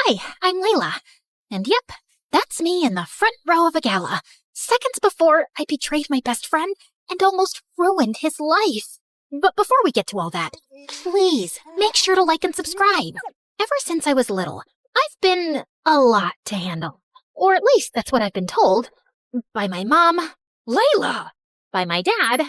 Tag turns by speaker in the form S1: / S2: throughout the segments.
S1: Hi, I'm Layla. And yep, that's me in the front row of a gala, seconds before I betrayed my best friend and almost ruined his life. But before we get to all that, please make sure to like and subscribe. Ever since I was little, I've been a lot to handle. Or at least that's what I've been told. By my mom, Layla. By my dad,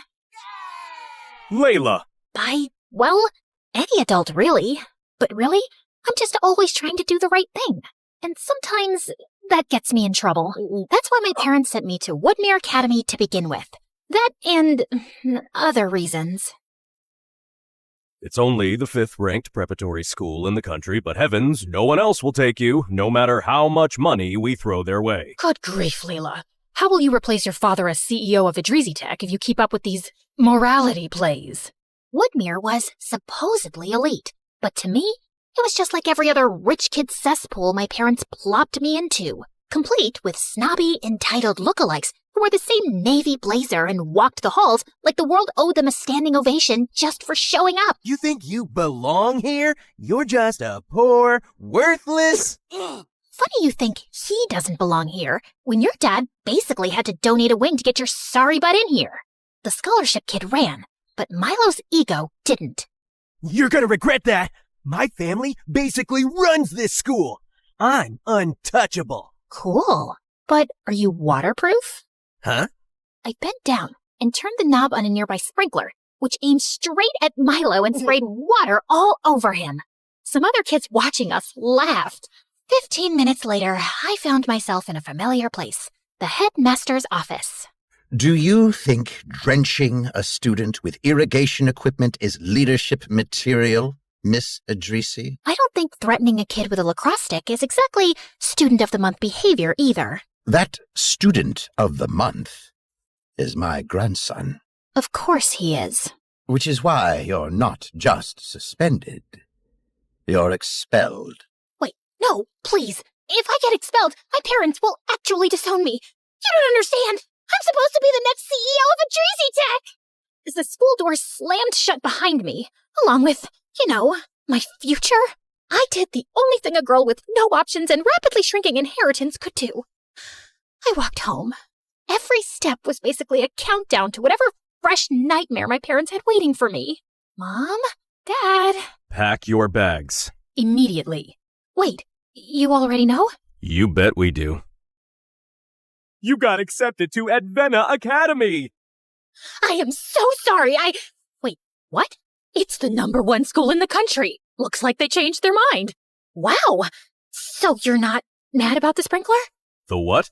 S2: Layla!
S1: by, well, any adult really. But really, I'm just always trying to do the right thing. And sometimes that gets me in trouble. That's why my parents sent me to Woodmere Academy to begin with. That and other reasons.
S2: It's only the 5th-ranked preparatory school in the country, but heavens, no one else will take you, no matter how much money we throw their way.
S1: Good grief, Layla. How will you replace your father as CEO of Adrizi Tech if you keep up with these morality plays? Woodmere was supposedly elite, but to me, it was just like every other rich kid cesspool my parents plopped me into, complete with snobby, entitled lookalikes who wore the same navy blazer and walked the halls like the world owed them a standing ovation just for showing up.
S3: You think you belong here? You're just a poor, worthless...
S1: Funny you think he doesn't belong here when your dad basically had to donate a wing to get your sorry butt in here. The scholarship kid ran, but Milo's ego didn't.
S3: You're gonna regret that! My family basically runs this school! I'm untouchable!
S1: Cool. But are you waterproof?
S3: Huh?
S1: I bent down and turned the knob on a nearby sprinkler, which aimed straight at Milo and sprayed water all over him. Some other kids watching us laughed. 15 minutes later, I found myself in a familiar place, the headmaster's office.
S4: Do you think drenching a student with irrigation equipment is leadership material, Miss Adrisi?
S1: I don't think threatening a kid with a lacrosse stick is exactly student of the month behavior either.
S4: That student of the month is my grandson.
S1: Of course he is.
S4: Which is why you're not just suspended. You're expelled.
S1: Wait, no, please. If I get expelled, my parents will actually disown me. You don't understand. I'm supposed to be the next CEO of Adrizi Tech! As the school doors slammed shut behind me, along with, my future, I did the only thing a girl with no options and rapidly shrinking inheritance could do. I walked home. Every step was basically a countdown to whatever fresh nightmare my parents had waiting for me. Mom? Dad?
S2: Pack your bags.
S1: Immediately. Wait, you already know?
S2: You bet we do. You got accepted to Advena Academy!
S1: I am so sorry, Wait, what? It's the #1 school in the country. Looks like they changed their mind. Wow! So you're not mad about the sprinkler?
S2: The what?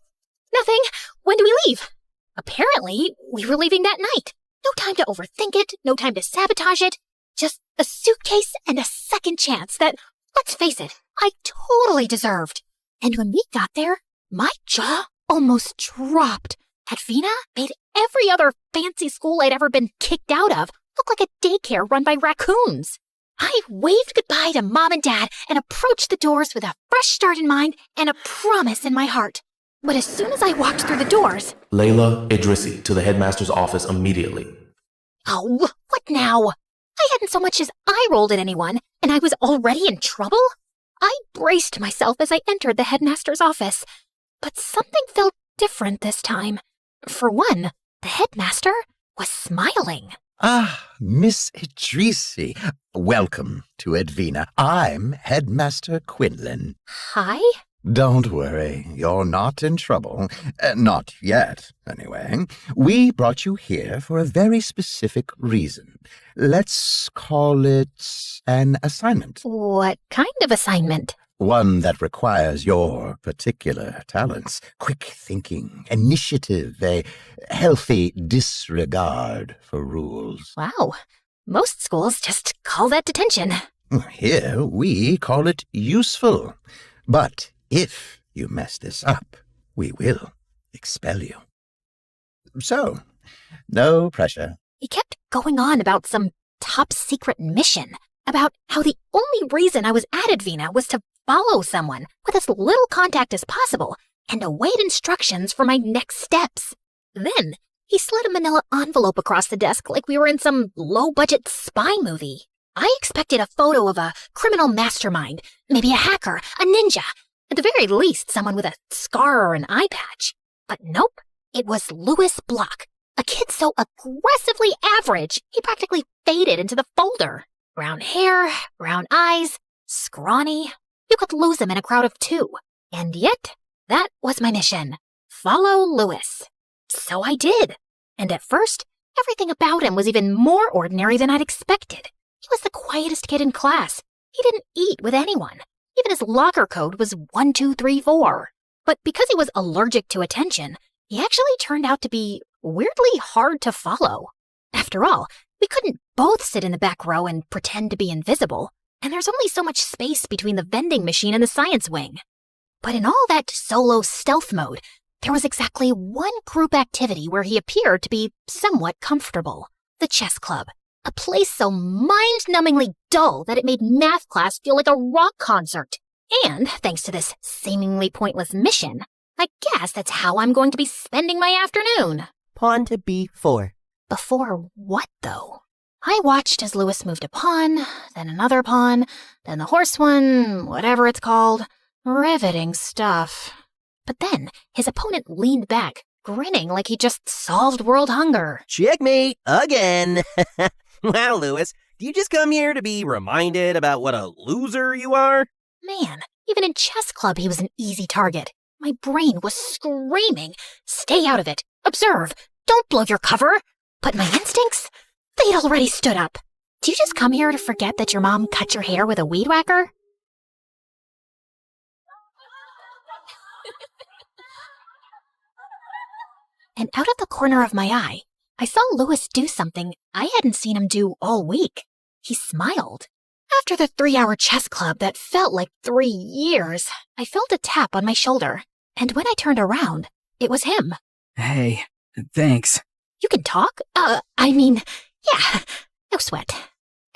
S1: Nothing. When do we leave? Apparently, we were leaving that night. No time to overthink it, no time to sabotage it. Just a suitcase and a second chance that, let's face it, I totally deserved. And when we got there, my jaw almost dropped. Advena made every other fancy school I'd ever been kicked out of look like a daycare run by raccoons. I waved goodbye to Mom and Dad and approached the doors with a fresh start in mind and a promise in my heart. But as soon as I walked through the doors...
S5: Layla Idrissi to the headmaster's office immediately.
S1: Oh, what now? I hadn't so much as eye-rolled at anyone, and I was already in trouble? I braced myself as I entered the headmaster's office. But something felt different this time. For one, the headmaster was smiling.
S4: Ah, Miss Idrisi. Welcome to Advena. I'm Headmaster Quinlan.
S1: Hi?
S4: Don't worry, you're not in trouble. Not yet, anyway. We brought you here for a very specific reason. Let's call it an assignment.
S1: What kind of assignment?
S4: One that requires your particular talents. Quick thinking, initiative, a healthy disregard for rules.
S1: Wow, most schools just call that detention.
S4: Here we call it useful. But if you mess this up, we will expel you. So, no pressure.
S1: He kept going on about some top-secret mission, about how the only reason I was at Advena was to follow someone with as little contact as possible and await instructions for my next steps. Then, he slid a manila envelope across the desk like we were in some low-budget spy movie. I expected a photo of a criminal mastermind, maybe a hacker, a ninja, at the very least someone with a scar or an eye patch. But nope, it was Louis Block, a kid so aggressively average he practically faded into the folder. Brown hair, brown eyes, scrawny. You could lose him in a crowd of two. And yet, that was my mission. Follow Louis. So I did. And at first, everything about him was even more ordinary than I'd expected. He was the quietest kid in class. He didn't eat with anyone. Even his locker code was 1, 2, 3, 4. But because he was allergic to attention, he actually turned out to be weirdly hard to follow. After all, we couldn't both sit in the back row and pretend to be invisible, and there's only so much space between the vending machine and the science wing. But in all that solo stealth mode, there was exactly one group activity where he appeared to be somewhat comfortable. The chess club. A place so mind-numbingly dull that it made math class feel like a rock concert. And, thanks to this seemingly pointless mission, I guess that's how I'm going to be spending my afternoon.
S3: Pawn to b4.
S1: Before what, though? I watched as Louis moved a pawn, then another pawn, then the horse one, whatever it's called. Riveting stuff. But then, his opponent leaned back, grinning like he just solved world hunger.
S3: Checkmate again. Wow, Louis, do you just come here to be reminded about what a loser you are?
S1: Man, even in chess club he was an easy target. My brain was screaming, stay out of it, observe, don't blow your cover. But my instincts, they'd already stood up. Do you just come here to forget that your mom cut your hair with a weed whacker? And out of the corner of my eye, I saw Louis do something I hadn't seen him do all week. He smiled. After the 3-hour chess club that felt like 3 years, I felt a tap on my shoulder. And when I turned around, it was him.
S6: Hey, thanks.
S1: You can talk? Yeah, no sweat.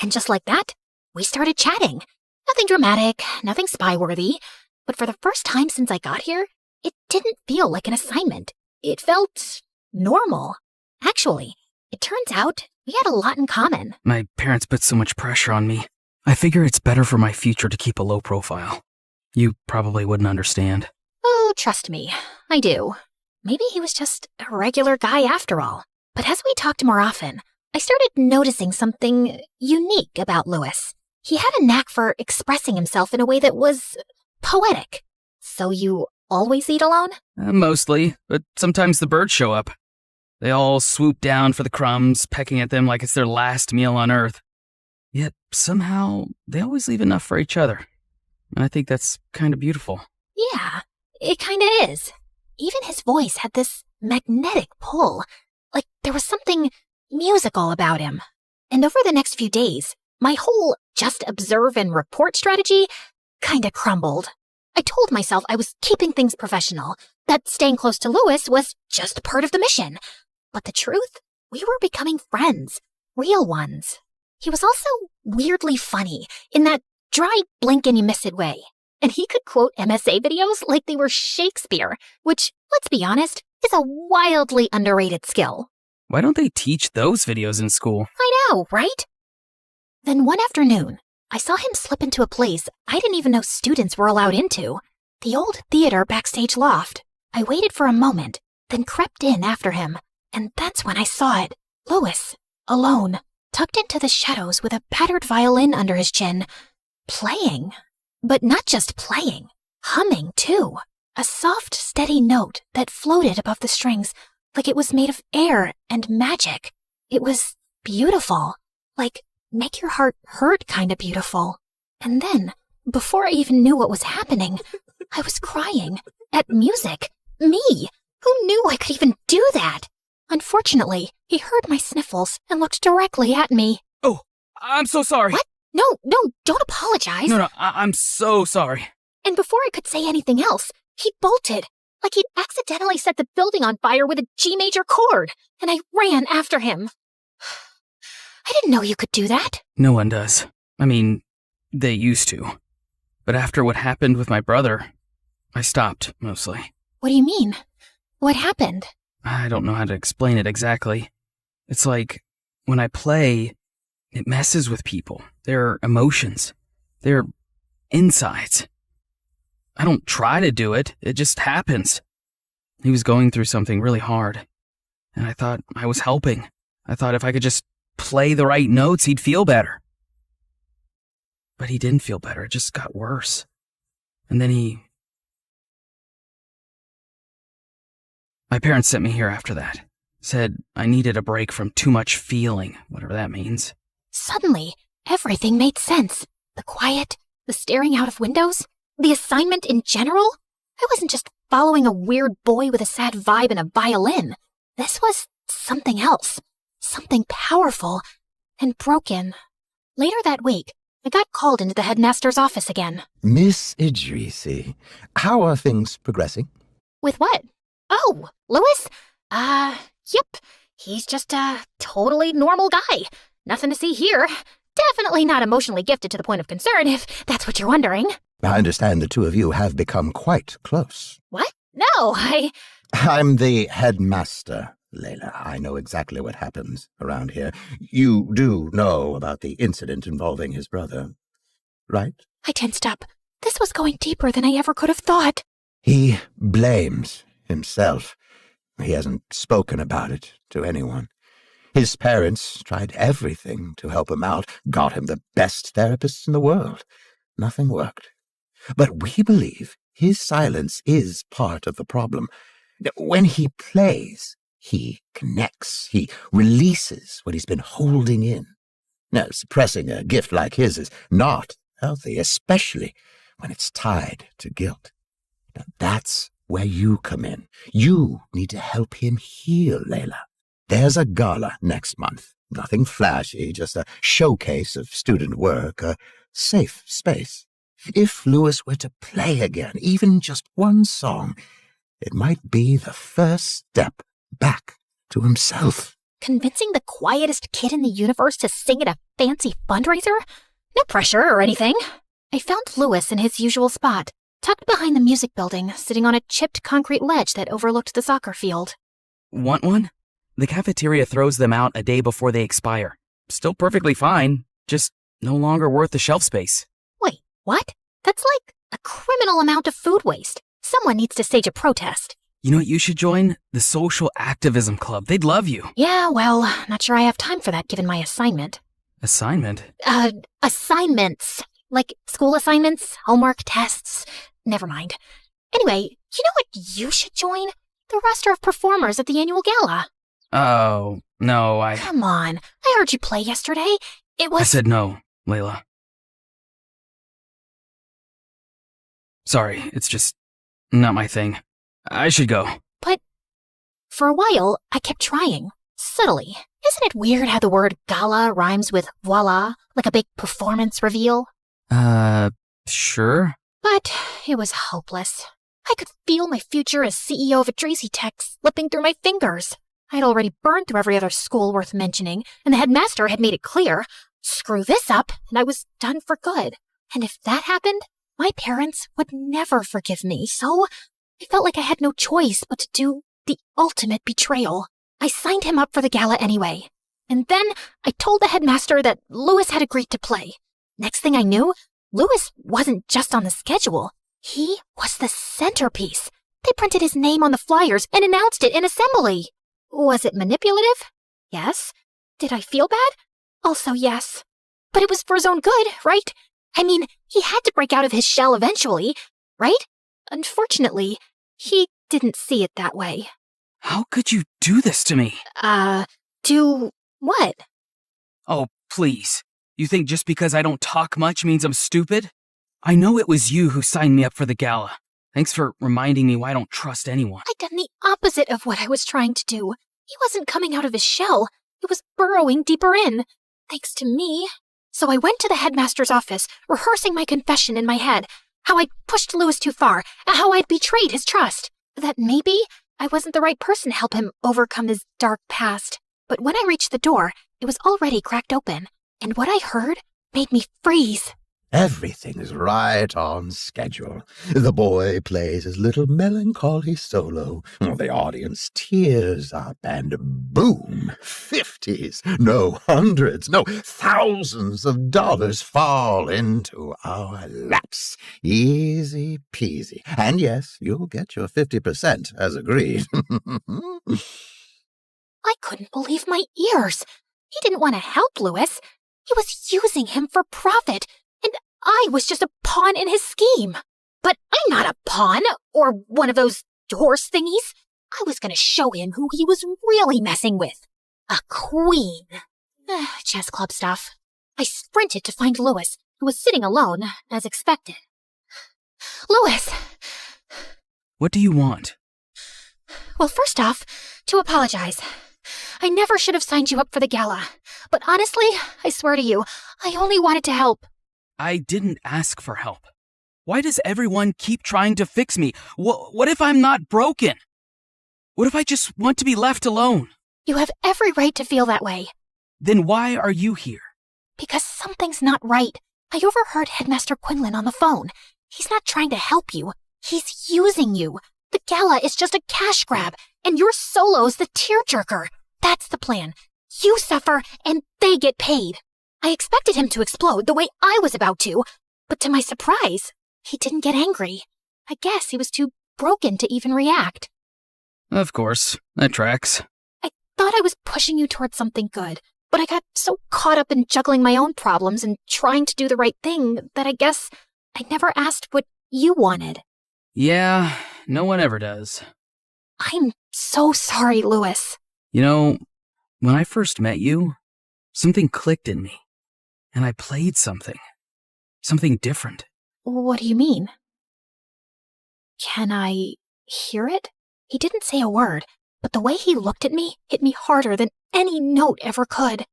S1: And just like that, we started chatting. Nothing dramatic, nothing spy-worthy. But for the first time since I got here, it didn't feel like an assignment. It felt normal. Actually, it turns out we had a lot in common.
S6: My parents put so much pressure on me. I figure it's better for my future to keep a low profile. You probably wouldn't understand.
S1: Oh, trust me, I do. Maybe he was just a regular guy after all. But as we talked more often, I started noticing something unique about Louis. He had a knack for expressing himself in a way that was poetic. So you always eat alone?
S6: Mostly, but sometimes the birds show up. They all swoop down for the crumbs, pecking at them like it's their last meal on Earth. Yet, somehow, they always leave enough for each other. And I think that's kind of beautiful.
S1: Yeah, it kind of is. Even his voice had this magnetic pull, like there was something musical about him. And over the next few days, my whole just observe and report strategy kind of crumbled. I told myself I was keeping things professional, that staying close to Louis was just part of the mission. But the truth? We were becoming friends, real ones. He was also weirdly funny, in that dry blink-and-you-miss-it way. And he could quote MSA videos like they were Shakespeare, which, let's be honest, is a wildly underrated skill.
S6: Why don't they teach those videos in school?
S1: I know, right? Then one afternoon, I saw him slip into a place I didn't even know students were allowed into. The old theater backstage loft. I waited for a moment, then crept in after him. And that's when I saw it. Louis, alone, tucked into the shadows with a battered violin under his chin. Playing. But not just playing. Humming, too. A soft, steady note that floated above the strings like it was made of air and magic. It was beautiful. Like, make your heart hurt kind of beautiful. And then, before I even knew what was happening, I was crying. At music. Me! Who knew I could even do that? Unfortunately, he heard my sniffles and looked directly at me.
S6: Oh, I'm so sorry.
S1: What? No, don't apologize.
S6: No, I'm so sorry.
S1: And before I could say anything else, he bolted, like he'd accidentally set the building on fire with a G major chord, and I ran after him. I didn't know you could do that.
S6: No one does. I mean, they used to. But after what happened with my brother, I stopped, mostly.
S1: What do you mean? What happened?
S6: I don't know how to explain it exactly. It's like, when I play, It messes with people, their emotions, their insides. I don't try to do it, it just happens. He was going through something really hard, and I thought I was helping. I thought if I could just play the right notes, he'd feel better. But he didn't feel better, it just got worse. And then my parents sent me here after that. Said I needed a break from too much feeling, whatever that means.
S1: Suddenly, everything made sense. The quiet, the staring out of windows, the assignment in general. I wasn't just following a weird boy with a sad vibe and a violin. This was something else. Something powerful and broken. Later that week, I got called into the headmaster's office again.
S4: Miss Idrisi, how are things progressing?
S1: With what? Oh, Louis? Yep. He's just a totally normal guy. Nothing to see here. Definitely not emotionally gifted to the point of concern, if that's what you're wondering.
S4: I understand the two of you have become quite close.
S1: What? No,
S4: I'm the headmaster, Layla. I know exactly what happens around here. You do know about the incident involving his brother, right?
S1: I tensed up. This was going deeper than I ever could have thought.
S4: He blames himself. He hasn't spoken about it to anyone. His parents tried everything to help him out, got him the best therapists in the world. Nothing worked. But we believe his silence is part of the problem. When he plays, he connects. He releases what he's been holding in. Now, suppressing a gift like his is not healthy, especially when it's tied to guilt. Now, that's where you come in. You need to help him heal, Layla. There's a gala next month. Nothing flashy, just a showcase of student work, a safe space. If Louis were to play again, even just one song, it might be the first step back to himself.
S1: Convincing the quietest kid in the universe to sing at a fancy fundraiser? No pressure or anything. I found Louis in his usual spot, tucked behind the music building, sitting on a chipped concrete ledge that overlooked the soccer field.
S6: Want one? The cafeteria throws them out a day before they expire. Still perfectly fine, just no longer worth the shelf space.
S1: Wait, what? That's like a criminal amount of food waste. Someone needs to stage a protest.
S6: You know what you should join? The Social Activism Club. They'd love you.
S1: Yeah, well, not sure I have time for that given my assignment.
S6: Assignment?
S1: Assignments. Like school assignments, homework, tests. Never mind. Anyway, you know what you should join? The roster of performers at the annual gala.
S6: Oh, no,
S1: Come on. I heard you play yesterday. It was...
S6: I said no, Layla. Sorry, it's just not my thing. I should go.
S1: But for a while, I kept trying. Subtly. Isn't it weird how the word gala rhymes with voila, like a big performance reveal?
S6: Sure.
S1: But it was hopeless. I could feel my future as CEO of Adresi Tech slipping through my fingers. I had already burned through every other school worth mentioning, and the headmaster had made it clear, screw this up, and I was done for good. And if that happened, my parents would never forgive me, so I felt like I had no choice but to do the ultimate betrayal. I signed him up for the gala anyway. And then I told the headmaster that Louis had agreed to play. Next thing I knew, Louis wasn't just on the schedule. He was the centerpiece. They printed his name on the flyers and announced it in assembly. Was it manipulative? Yes. Did I feel bad? Also yes. But it was for his own good, right? I mean, he had to break out of his shell eventually, right? Unfortunately, he didn't see it that way.
S6: How could you do this to me?
S1: Do what?
S6: Oh, please. You think just because I don't talk much means I'm stupid? I know it was you who signed me up for the gala. Thanks for reminding me why I don't trust anyone.
S1: I'd done the opposite of what I was trying to do. He wasn't coming out of his shell. He was burrowing deeper in. Thanks to me. So I went to the headmaster's office, rehearsing my confession in my head. How I'd pushed Louis too far, and how I'd betrayed his trust. That maybe I wasn't the right person to help him overcome his dark past. But when I reached the door, it was already cracked open. And what I heard made me freeze.
S4: Everything's right on schedule. The boy plays his little melancholy solo. The audience tears up, and boom! 50s, no hundreds, no thousands of dollars fall into our laps. Easy peasy. And yes, you'll get your 50% as agreed.
S1: I couldn't believe my ears. He didn't want to help Lewis. He was using him for profit, and I was just a pawn in his scheme. But I'm not a pawn, or one of those horse thingies. I was going to show him who he was really messing with. A queen. Chess club stuff. I sprinted to find Lewis, who was sitting alone, as expected. Lewis!
S6: What do you want?
S1: Well, first off, to apologize. I never should have signed you up for the gala. But honestly, I swear to you, I only wanted to help.
S6: I didn't ask for help. Why does everyone keep trying to fix me? What if I'm not broken? What if I just want to be left alone?
S1: You have every right to feel that way.
S6: Then why are you here?
S1: Because something's not right. I overheard Headmaster Quinlan on the phone. He's not trying to help you. He's using you. The gala is just a cash grab, and your solo's the tearjerker. That's the plan. You suffer, and they get paid. I expected him to explode the way I was about to, but to my surprise, he didn't get angry. I guess he was too broken to even react.
S6: Of course, that tracks.
S1: I thought I was pushing you towards something good, but I got so caught up in juggling my own problems and trying to do the right thing that I guess I never asked what you wanted.
S6: Yeah, no one ever does.
S1: I'm so sorry, Lewis.
S6: You know, when I first met you, something clicked in me, and I played something different.
S1: What do you mean? Can I hear it? He didn't say a word, but the way he looked at me hit me harder than any note ever could.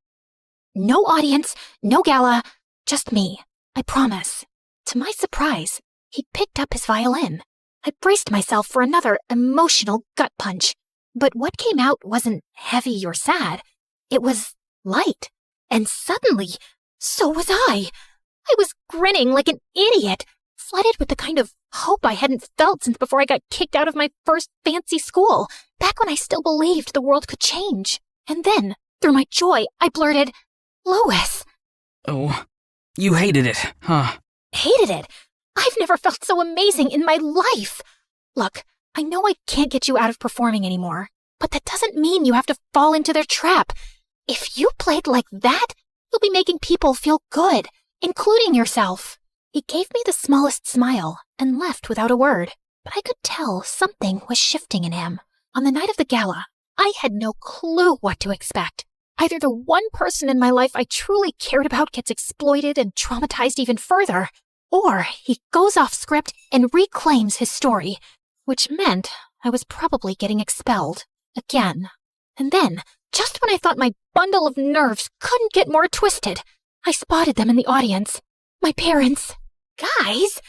S1: No audience, no gala, just me, I promise. To my surprise, he picked up his violin. I braced myself for another emotional gut punch, but what came out wasn't heavy or sad. It was light, and suddenly, so was I. I was grinning like an idiot, flooded with the kind of hope I hadn't felt since before I got kicked out of my first fancy school, back when I still believed the world could change. And then, through my joy, I blurted, "Lewis."
S6: Oh, you hated it, huh?
S1: Hated it? I've never felt so amazing in my life. Look, I know I can't get you out of performing anymore, but that doesn't mean you have to fall into their trap. If you played like that, you'll be making people feel good, including yourself. He gave me the smallest smile and left without a word, but I could tell something was shifting in him. On the night of the gala, I had no clue what to expect. Either the one person in my life I truly cared about gets exploited and traumatized even further, or he goes off script and reclaims his story, which meant I was probably getting expelled again. And then, just when I thought my bundle of nerves couldn't get more twisted, I spotted them in the audience. My parents. Guys,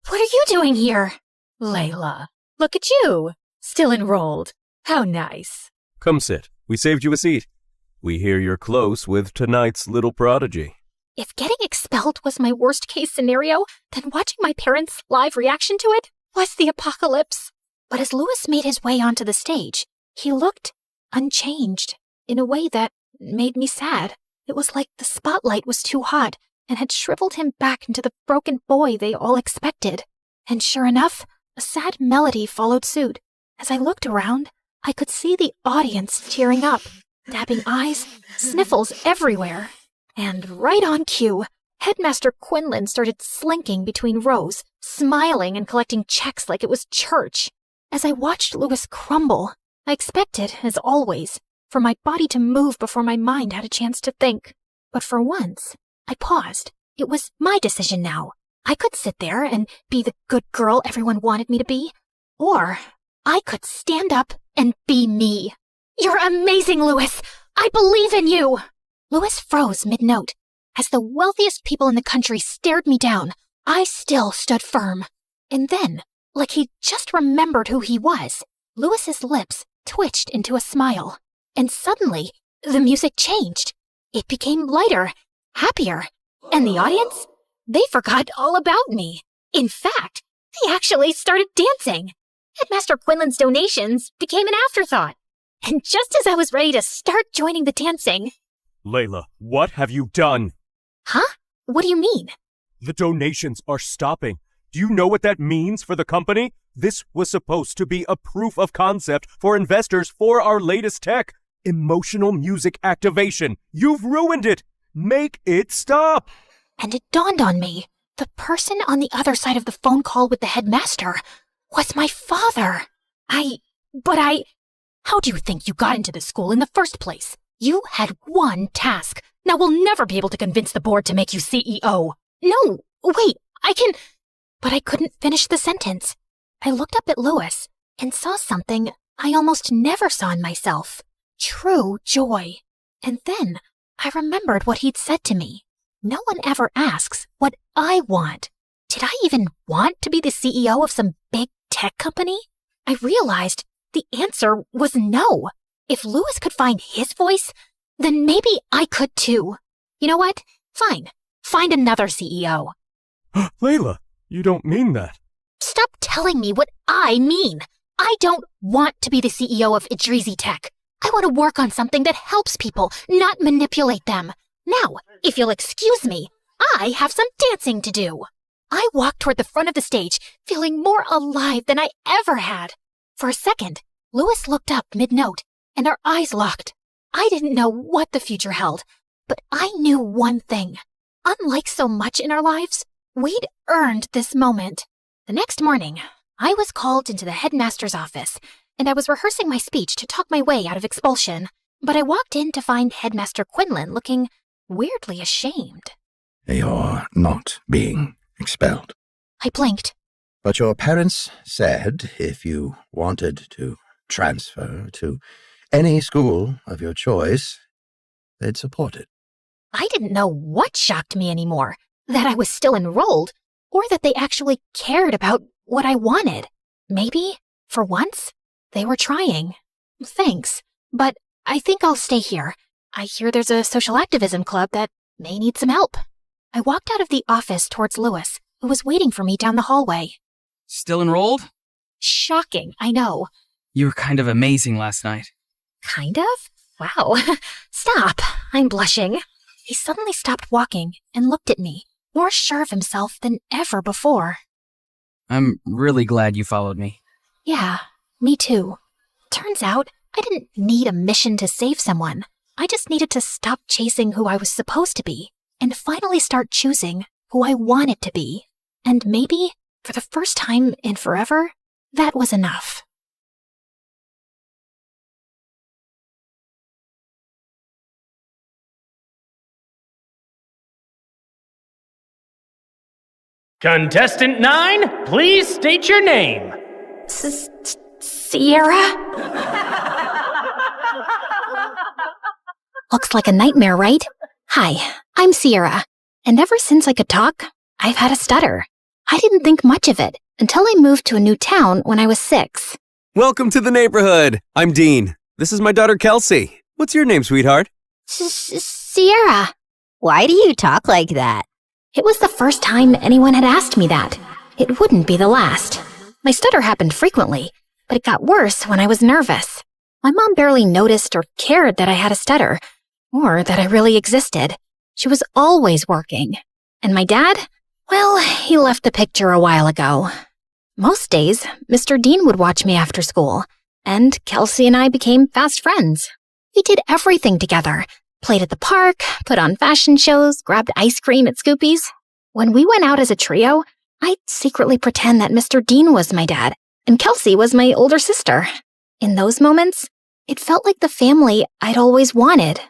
S1: what are you doing here?
S7: Layla, look at you. Still enrolled. How nice.
S2: Come sit. We saved you a seat. We hear you're close with tonight's little prodigy.
S1: If getting expelled was my worst-case scenario, then watching my parents' live reaction to it was the apocalypse. But as Lewis made his way onto the stage, he looked unchanged in a way that made me sad. It was like the spotlight was too hot and had shriveled him back into the broken boy they all expected. And sure enough, a sad melody followed suit. As I looked around, I could see the audience tearing up, dabbing eyes, sniffles everywhere. And right on cue, Headmaster Quinlan started slinking between rows, smiling and collecting checks like it was church. As I watched Lewis crumble, I expected, as always, for my body to move before my mind had a chance to think. But for once, I paused. It was my decision now. I could sit there and be the good girl everyone wanted me to be, or I could stand up and be me. You're amazing, Lewis! I believe in you! Lewis froze mid-note. As the wealthiest people in the country stared me down, I still stood firm. And then, like he just remembered who he was, Lewis's lips twitched into a smile. And suddenly, the music changed. It became lighter, happier, and the audience? They forgot all about me. In fact, they actually started dancing. Headmaster Quinlan's donations became an afterthought. And just as I was ready to start joining the dancing...
S2: Layla, what have you done?
S1: Huh? What do you mean?
S2: The donations are stopping. Do you know what that means for the company? This was supposed to be a proof of concept for investors for our latest tech. Emotional music activation. You've ruined it. Make it stop.
S1: And it dawned on me. The person on the other side of the phone call with the headmaster was my father. How do you think you got into the school in the first place? You had one task. Now we'll never be able to convince the board to make you CEO. No, wait, But I couldn't finish the sentence. I looked up at Lewis and saw something I almost never saw in myself. True joy. And then I remembered what he'd said to me. No one ever asks what I want. Did I even want to be the CEO of some big tech company? I realized the answer was no. If Lewis could find his voice, then maybe I could too. You know what? Fine. Find another CEO.
S2: Layla, you don't mean that.
S1: Stop telling me what I mean. I don't want to be the CEO of Idrizi Tech. I want to work on something that helps people, not manipulate them. Now, if you'll excuse me, I have some dancing to do. I walked toward the front of the stage, feeling more alive than I ever had. For a second, Lewis looked up mid-note, and our eyes locked. I didn't know what the future held, but I knew one thing. Unlike so much in our lives, we'd earned this moment. The next morning, I was called into the headmaster's office, and I was rehearsing my speech to talk my way out of expulsion. But I walked in to find Headmaster Quinlan looking weirdly ashamed.
S4: You're not being expelled.
S1: I blinked.
S4: But your parents said if you wanted to transfer to any school of your choice, they'd support it.
S1: I didn't know what shocked me anymore, that I was still enrolled, or that they actually cared about what I wanted. Maybe, for once, they were trying. Thanks, but I think I'll stay here. I hear there's a social activism club that may need some help. I walked out of the office towards Lewis, who was waiting for me down the hallway.
S6: Still enrolled?
S1: Shocking, I know.
S6: You were kind of amazing last night.
S1: Kind of? Wow. Stop. I'm blushing. He suddenly stopped walking and looked at me, more sure of himself than ever before.
S6: I'm really glad you followed me.
S1: Yeah, me too. Turns out, I didn't need a mission to save someone. I just needed to stop chasing who I was supposed to be and finally start choosing who I wanted to be. And maybe, for the first time in forever, that was enough.
S8: Contestant 9, please state your name.
S1: Sierra? Looks like a nightmare, right? Hi, I'm Sierra, and ever since I could talk, I've had a stutter. I didn't think much of it until I moved to a new town when I was 6.
S9: Welcome to the neighborhood. I'm Dean. This is my daughter, Kelsey. What's your name, sweetheart?
S1: Sierra.
S10: Why do you talk like that?
S1: It was the first time anyone had asked me that. It wouldn't be the last. My stutter happened frequently, but it got worse when I was nervous. My mom barely noticed or cared that I had a stutter, or that I really existed. She was always working. And my dad? Well, he left the picture a while ago. Most days, Mr. Dean would watch me after school, and Kelsey and I became fast friends. We did everything together. Played at the park, put on fashion shows, grabbed ice cream at Scoopy's. When we went out as a trio, I'd secretly pretend that Mr. Dean was my dad, and Kelsey was my older sister. In those moments, it felt like the family I'd always wanted.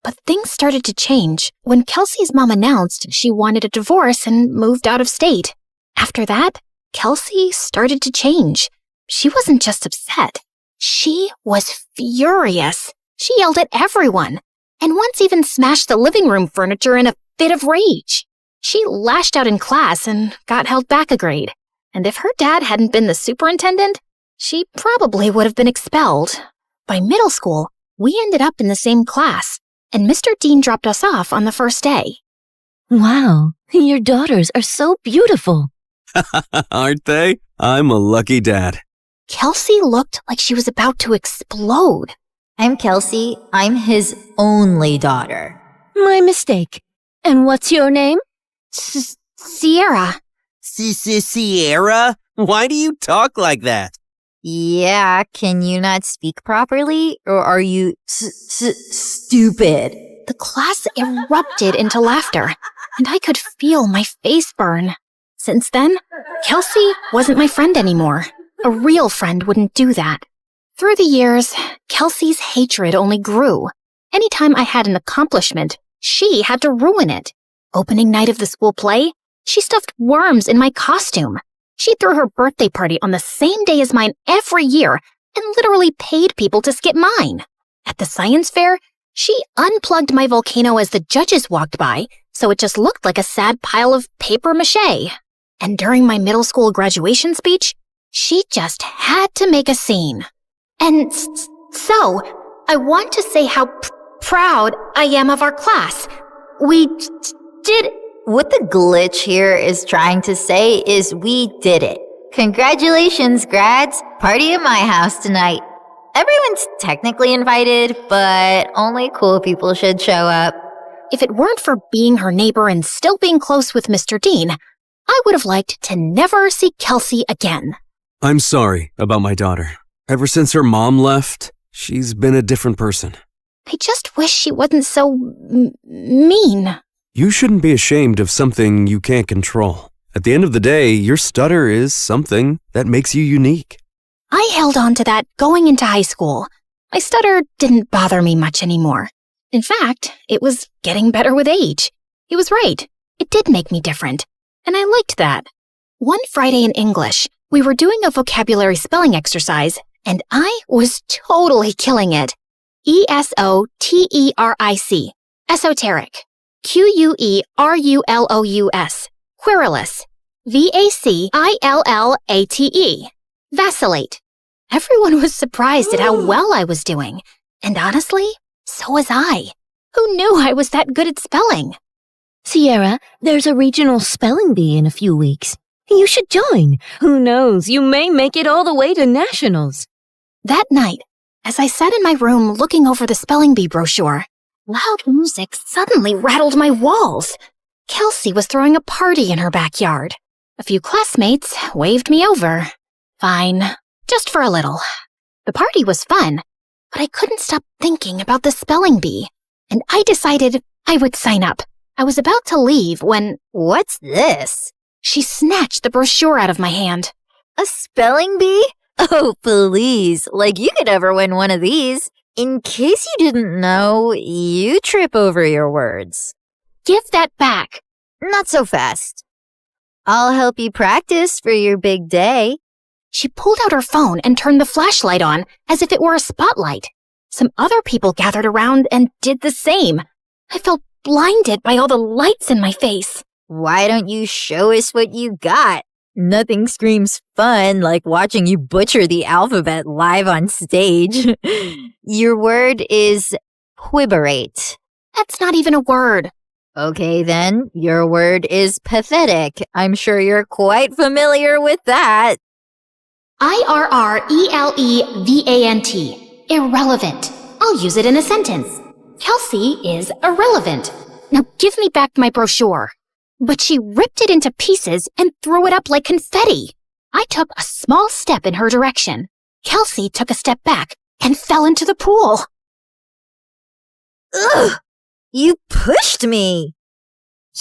S1: But things started to change when Kelsey's mom announced she wanted a divorce and moved out of state. After that, Kelsey started to change. She wasn't just upset. She was furious. She yelled at everyone, and once even smashed the living room furniture in a fit of rage. She lashed out in class and got held back a grade. And if her dad hadn't been the superintendent, she probably would have been expelled. By middle school, we ended up in the same class, and Mr. Dean dropped us off on the first day.
S10: Wow, your daughters are so beautiful.
S9: Aren't they? I'm a lucky dad.
S1: Kelsey looked like she was about to explode.
S10: I'm Kelsey. I'm his only daughter.
S7: My mistake. And what's your name?
S1: Sierra.
S3: Sierra? Why do you talk like that?
S10: Yeah, can you not speak properly? Or are you stupid?
S1: The class erupted into laughter, and I could feel my face burn. Since then, Kelsey wasn't my friend anymore. A real friend wouldn't do that. Through the years, Kelsey's hatred only grew. Anytime I had an accomplishment, she had to ruin it. Opening night of the school play, she stuffed worms in my costume. She threw her birthday party on the same day as mine every year and literally paid people to skip mine. At the science fair, she unplugged my volcano as the judges walked by, so it just looked like a sad pile of paper mache. And during my middle school graduation speech, she just had to make a scene. And so, I want to say how proud I am of our class. We did...
S10: What the glitch here is trying to say is we did it. Congratulations, grads. Party at my house tonight. Everyone's technically invited, but only cool people should show up.
S1: If it weren't for being her neighbor and still being close with Mr. Dean, I would have liked to never see Kelsey again.
S9: I'm sorry about my daughter. Ever since her mom left, she's been a different person.
S1: I just wish she wasn't so mean.
S9: You shouldn't be ashamed of something you can't control. At the end of the day, your stutter is something that makes you unique.
S1: I held on to that going into high school. My stutter didn't bother me much anymore. In fact, it was getting better with age. He was right. It did make me different. And I liked that. One Friday in English, we were doing a vocabulary spelling exercise, and I was totally killing it. ESOTERIC. Esoteric. QUERULOUS. Querulous. VACILLATE. Vacillate. Everyone was surprised at how well I was doing. And honestly, so was I. Who knew I was that good at spelling?
S7: Sierra, there's a regional spelling bee in a few weeks. You should join. Who knows, you may make it all the way to nationals.
S1: That night, as I sat in my room looking over the spelling bee brochure, loud music suddenly rattled my walls. Kelsey was throwing a party in her backyard. A few classmates waved me over. Fine, just for a little. The party was fun, but I couldn't stop thinking about the spelling bee, and I decided I would sign up. I was about to leave when...
S10: What's this?
S1: She snatched the brochure out of my hand.
S10: A spelling bee? Oh, please. Like you could ever win one of these. In case you didn't know, you trip over your words.
S1: Give that back.
S10: Not so fast. I'll help you practice for your big day.
S1: She pulled out her phone and turned the flashlight on as if it were a spotlight. Some other people gathered around and did the same. I felt blinded by all the lights in my face.
S10: Why don't you show us what you got? Nothing screams fun like watching you butcher the alphabet live on stage. Your word is quiberate.
S1: That's not even a word.
S10: Okay then, your word is pathetic. I'm sure you're quite familiar with that.
S1: IRRELEVANT. Irrelevant. I'll use it in a sentence. Kelsey is irrelevant. Now give me back my brochure. But she ripped it into pieces and threw it up like confetti. I took a small step in her direction. Kelsey took a step back and fell into the pool.
S10: Ugh! You pushed me!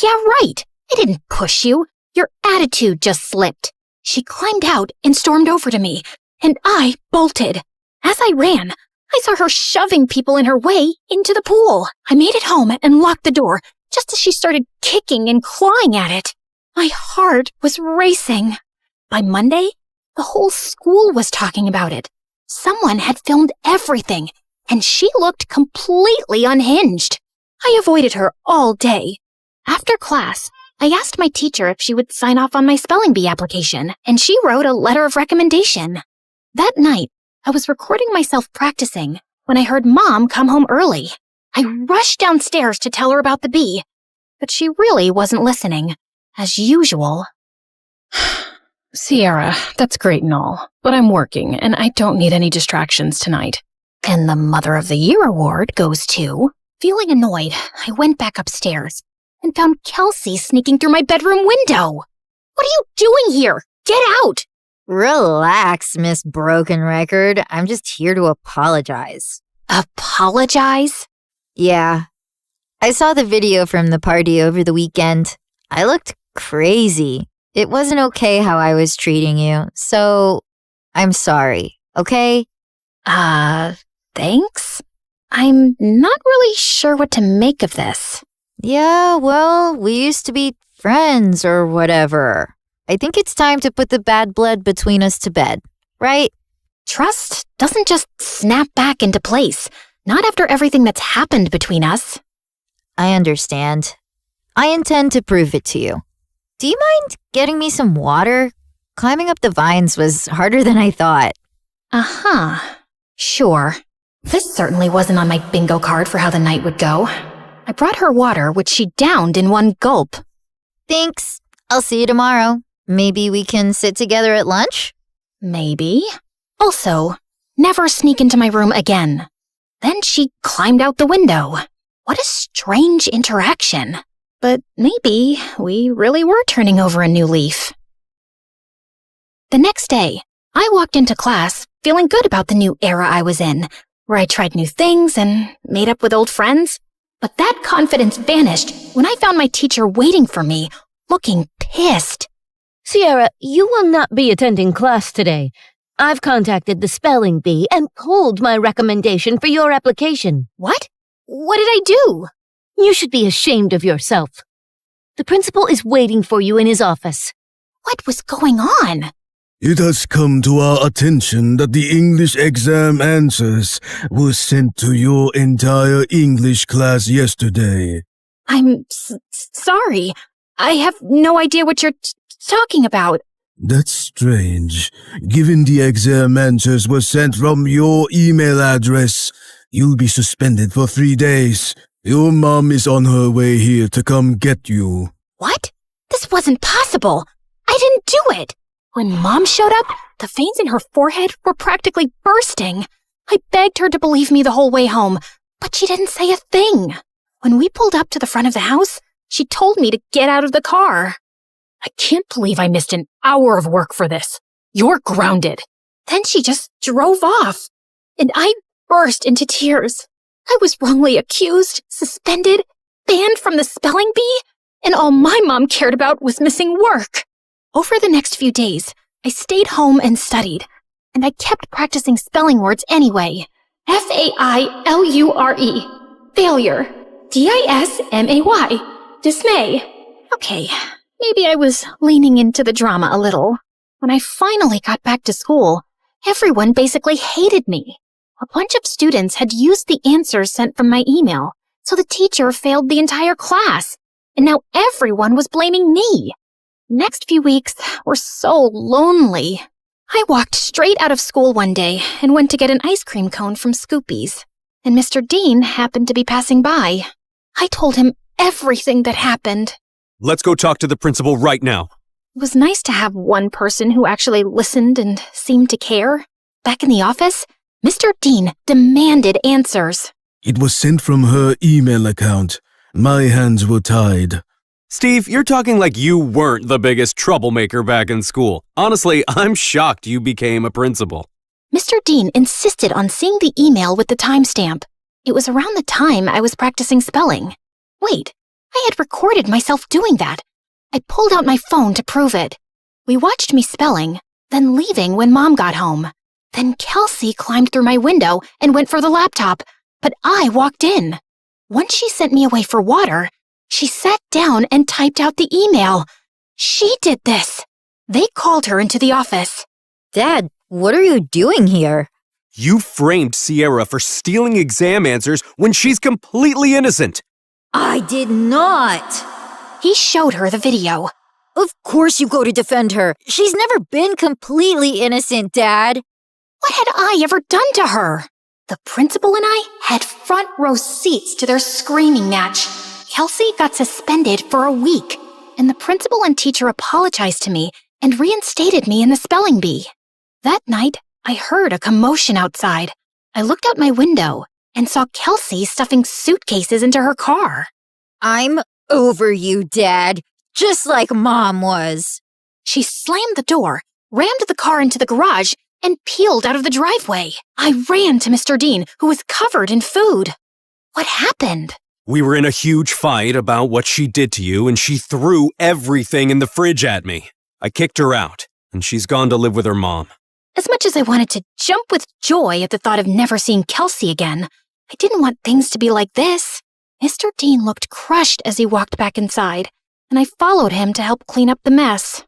S1: Yeah, right. I didn't push you. Your attitude just slipped. She climbed out and stormed over to me, and I bolted. As I ran, I saw her shoving people in her way into the pool. I made it home and locked the door just as she started kicking and clawing at it. My heart was racing. By Monday, the whole school was talking about it. Someone had filmed everything, and she looked completely unhinged. I avoided her all day. After class, I asked my teacher if she would sign off on my spelling bee application, and she wrote a letter of recommendation. That night, I was recording myself practicing when I heard Mom come home early. I rushed downstairs to tell her about the bee. but she really wasn't listening. As usual.
S11: Sierra, that's great and all, but I'm working and I don't need any distractions tonight.
S1: And the Mother of the Year award goes to... Feeling annoyed, I went back upstairs and found Kelsey sneaking through my bedroom window. What are you doing here? Get out!
S10: Relax, Miss Broken Record. I'm just here to apologize.
S1: Apologize?
S10: Yeah. I saw the video from the party over the weekend. I looked crazy. It wasn't okay how I was treating you, so I'm sorry, okay?
S1: Thanks? I'm not really sure what to make of this.
S10: Yeah, well, we used to be friends or whatever. I think it's time to put the bad blood between us to bed, right?
S1: Trust doesn't just snap back into place, not after everything that's happened between us.
S10: I understand. I intend to prove it to you. Do you mind getting me some water? Climbing up the vines was harder than I thought.
S1: Uh-huh. Sure. This certainly wasn't on my bingo card for how the night would go. I brought her water, which she downed in one gulp.
S10: Thanks. I'll see you tomorrow. Maybe we can sit together at lunch?
S1: Maybe. Also, never sneak into my room again. Then she climbed out the window. What a strange interaction. But maybe we really were turning over a new leaf. The next day, I walked into class feeling good about the new era I was in, where I tried new things and made up with old friends. But that confidence vanished when I found my teacher waiting for me, looking pissed.
S7: Sierra, you will not be attending class today. I've contacted the spelling bee and pulled my recommendation for your application.
S1: What? What did I do?
S7: You should be ashamed of yourself. The principal is waiting for you in his office.
S1: What was going on?
S12: It has come to our attention that the English exam answers were sent to your entire English class yesterday.
S1: I'm sorry. I have no idea what you're talking about.
S12: That's strange. Given the exam answers were sent from your email address, you'll be suspended for 3 days. Your mom is on her way here to come get you.
S1: What? This wasn't possible. I didn't do it. When Mom showed up, the veins in her forehead were practically bursting. I begged her to believe me the whole way home, but she didn't say a thing. When we pulled up to the front of the house, she told me to get out of the car.
S11: I can't believe I missed an hour of work for this. You're grounded.
S1: Then she just drove off, and I burst into tears. I was wrongly accused, suspended, banned from the spelling bee, and all my mom cared about was missing work. Over the next few days, I stayed home and studied, and I kept practicing spelling words anyway. Failure. Failure. Dismay. Dismay. Okay, maybe I was leaning into the drama a little. When I finally got back to school, everyone basically hated me. A bunch of students had used the answers sent from my email, so the teacher failed the entire class, and now everyone was blaming me. Next few weeks were so lonely. I walked straight out of school one day and went to get an ice cream cone from Scoopy's, and Mr. Dean happened to be passing by. I told him everything that happened.
S2: Let's go talk to the principal right now.
S1: It was nice to have one person who actually listened and seemed to care. Back in the office, Mr. Dean demanded answers.
S12: It was sent from her email account. My hands were tied.
S9: Steve, you're talking like you weren't the biggest troublemaker back in school. Honestly, I'm shocked you became a principal.
S1: Mr. Dean insisted on seeing the email with the timestamp. It was around the time I was practicing spelling. Wait, I had recorded myself doing that. I pulled out my phone to prove it. We watched me spelling, then leaving when Mom got home. Then Kelsey climbed through my window and went for the laptop, but I walked in. Once she sent me away for water, she sat down and typed out the email. She did this. They called her into the office.
S10: Dad, what are you doing here?
S9: You framed Sierra for stealing exam answers when she's completely innocent.
S10: I did not.
S1: He showed her the video.
S10: Of course you go to defend her. She's never been completely innocent, Dad.
S1: What had I ever done to her? The principal and I had front row seats to their screaming match. Kelsey got suspended for a week, and the principal and teacher apologized to me and reinstated me in the spelling bee. That night, I heard a commotion outside. I looked out my window and saw Kelsey stuffing suitcases into her car.
S10: I'm over you, Dad, just like Mom was.
S1: She slammed the door, rammed the car into the garage, and peeled out of the driveway. I ran to Mr. Dean, who was covered in food. What happened?
S9: We were in a huge fight about what she did to you, and she threw everything in the fridge at me. I kicked her out, and she's gone to live with her mom.
S1: As much as I wanted to jump with joy at the thought of never seeing Kelsey again, I didn't want things to be like this. Mr. Dean looked crushed as he walked back inside, and I followed him to help clean up the mess.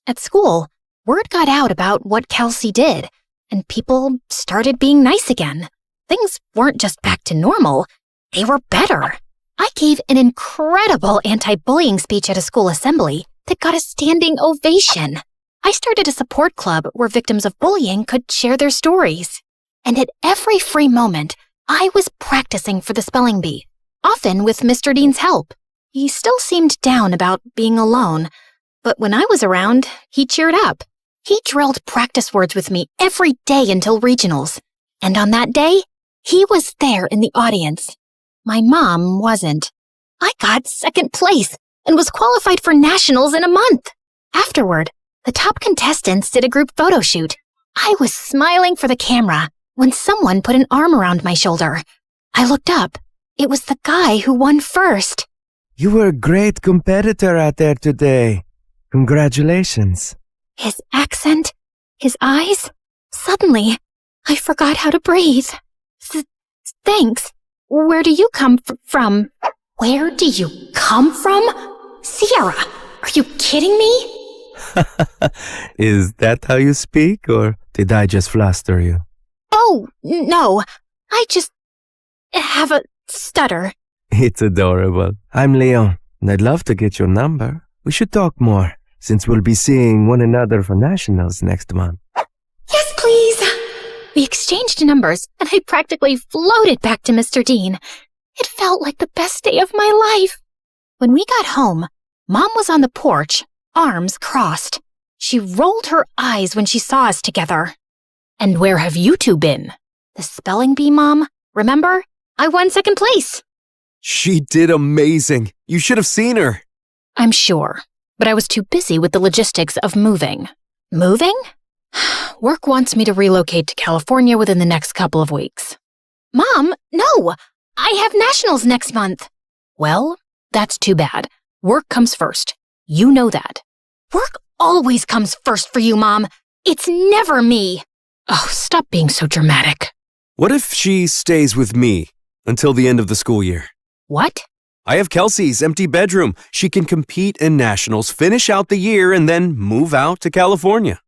S1: At school, word got out about what Kelsey did, and people started being nice again. Things weren't just back to normal, they were better. I gave an incredible anti-bullying speech at a school assembly that got a standing ovation. I started a support club where victims of bullying could share their stories. And at every free moment, I was practicing for the spelling bee, often with Mr. Dean's help. He still seemed down about being alone, but when I was around, he cheered up. He drilled practice words with me every day until regionals. And on that day, he was there in the audience. My mom wasn't. I got second place and was qualified for nationals in a month. Afterward, the top contestants did a group photo shoot. I was smiling for the camera when someone put an arm around my shoulder. I looked up. It was the guy who won first.
S3: You were a great competitor out there today. Congratulations.
S1: His accent, his eyes. Suddenly, I forgot how to breathe. Thanks. Where do you come from? Where do you come from? Sierra, are you kidding me?
S3: Is that how you speak, or did I just fluster you?
S1: Oh, no. I just have a stutter.
S3: It's adorable. I'm Leon, and I'd love to get your number. We should talk more, since we'll be seeing one another for nationals next month.
S1: Yes, please. We exchanged numbers, and I practically floated back to Mr. Dean. It felt like the best day of my life. When we got home, Mom was on the porch, arms crossed. She rolled her eyes when she saw us together.
S11: And where have you two been?
S1: The spelling bee, Mom. Remember? I won second place.
S9: She did amazing. You should have seen her.
S11: I'm sure, but I was too busy with the logistics of moving.
S1: Moving?
S11: Work wants me to relocate to California within the next couple of weeks.
S1: Mom, no! I have nationals next month.
S11: Well, that's too bad. Work comes first. You know that.
S1: Work always comes first for you, Mom. It's never me.
S11: Oh, stop being so dramatic.
S9: What if she stays with me until the end of the school year?
S11: What?
S9: I have Kelsey's empty bedroom. She can compete in nationals, finish out the year, and then move out to California.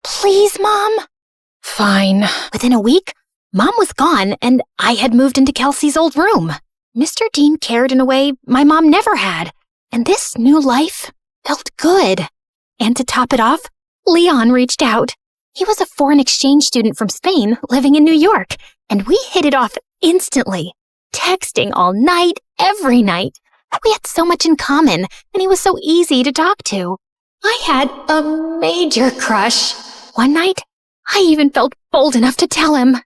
S1: Please, Mom?
S11: Fine.
S1: Within a week, Mom was gone, and I had moved into Kelsey's old room. Mr. Dean cared in a way my mom never had, and this new life felt good. And to top it off, Leon reached out. He was a foreign exchange student from Spain living in New York, and we hit it off instantly, texting all night, every night. We had so much in common, and he was so easy to talk to. I had a major crush. One night, I even felt bold enough to tell him.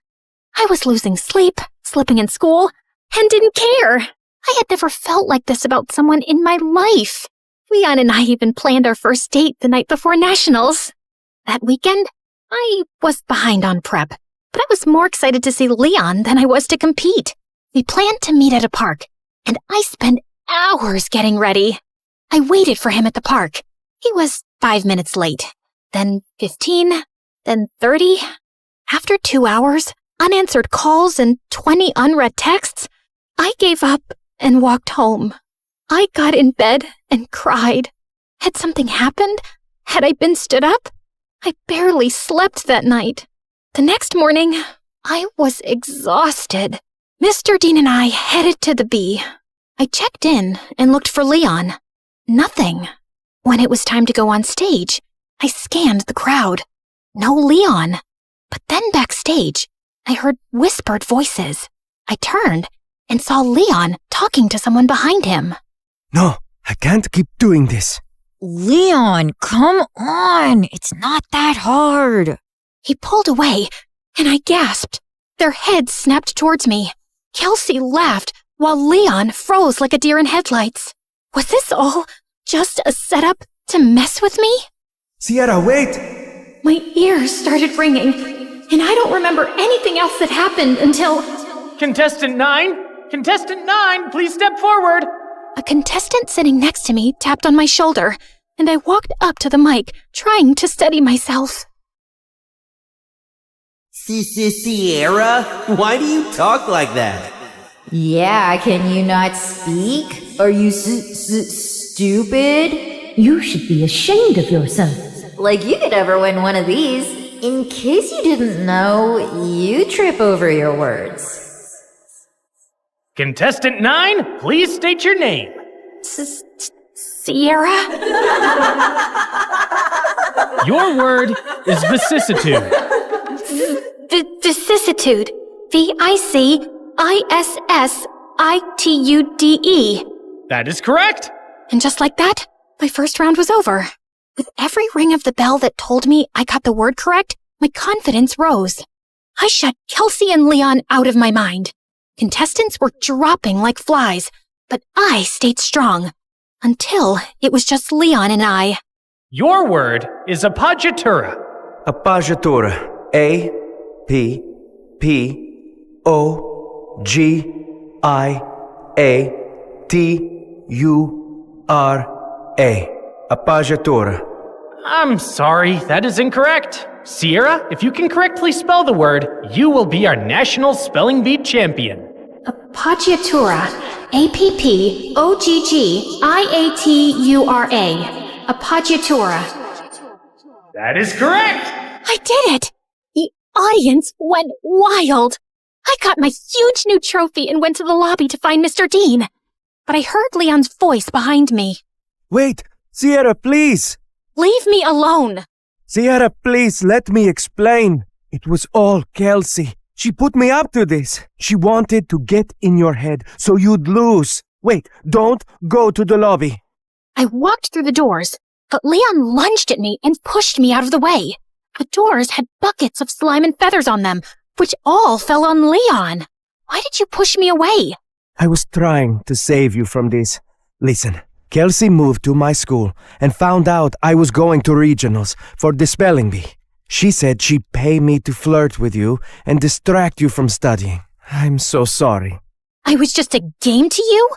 S1: I was losing sleep, slipping in school, and didn't care. I had never felt like this about someone in my life. Leon and I even planned our first date the night before nationals. That weekend, I was behind on prep, but I was more excited to see Leon than I was to compete. We planned to meet at a park, and I spent hours getting ready. I waited for him at the park. He was 5 minutes late, then 15, then 30. After 2 hours, unanswered calls, and 20 unread texts, I gave up and walked home. I got in bed and cried. Had something happened? Had I been stood up? I barely slept that night. The next morning, I was exhausted. Mr. Dean and I headed to the bee. I checked in and looked for Leon. Nothing. When it was time to go on stage, I scanned the crowd. No Leon. But then backstage, I heard whispered voices. I turned and saw Leon talking to someone behind him.
S3: No, I can't keep doing this.
S10: Leon, come on. It's not that hard.
S1: He pulled away, and I gasped. Their heads snapped towards me. Kelsey laughed, while Leon froze like a deer in headlights. Was this all just a setup to mess with me?
S3: Sierra, wait!
S1: My ears started ringing, and I don't remember anything else that happened until...
S8: Contestant 9? Contestant 9, please step forward.
S1: A contestant sitting next to me tapped on my shoulder, and I walked up to the mic, trying to steady myself.
S13: Sierra? Why do you talk like that?
S10: Yeah, can you not speak? Are you stupid?
S7: You should be ashamed of yourself.
S10: Like you could ever win one of these. In case you didn't know, you trip over your words.
S8: Contestant 9, please state your name.
S1: Sierra?
S8: Your word is vicissitude.
S1: Vicissitude. VICISSITUDE.
S8: That is correct.
S1: And just like that, my first round was over. With every ring of the bell that told me I got the word correct, my confidence rose. I shut Kelsey and Leon out of my mind. Contestants were dropping like flies, but I stayed strong. Until it was just Leon and I.
S8: Your word is appoggiatura.
S3: Appoggiatura. APPOGIATURA. Appoggiatura.
S8: I'm sorry, that is incorrect. Sierra, if you can correctly spell the word, you will be our national spelling bee champion.
S1: Appoggiatura. APPOGGIATURA. Appoggiatura.
S8: That is correct.
S1: I did it! The audience went wild. I got my huge new trophy and went to the lobby to find Mr. Dean. But I heard Leon's voice behind me.
S3: Wait, Sierra, please!
S1: Leave me alone!
S3: Sierra, please, let me explain. It was all Kelsey. She put me up to this. She wanted to get in your head so you'd lose. Wait, don't go to the lobby.
S1: I walked through the doors, but Leon lunged at me and pushed me out of the way. The doors had buckets of slime and feathers on them, which all fell on Leon. Why did you push me away?
S3: I was trying to save you from this. Listen, Kelsey moved to my school and found out I was going to regionals for the spelling bee. She said she'd pay me to flirt with you and distract you from studying. I'm so sorry.
S1: I was just a game to you?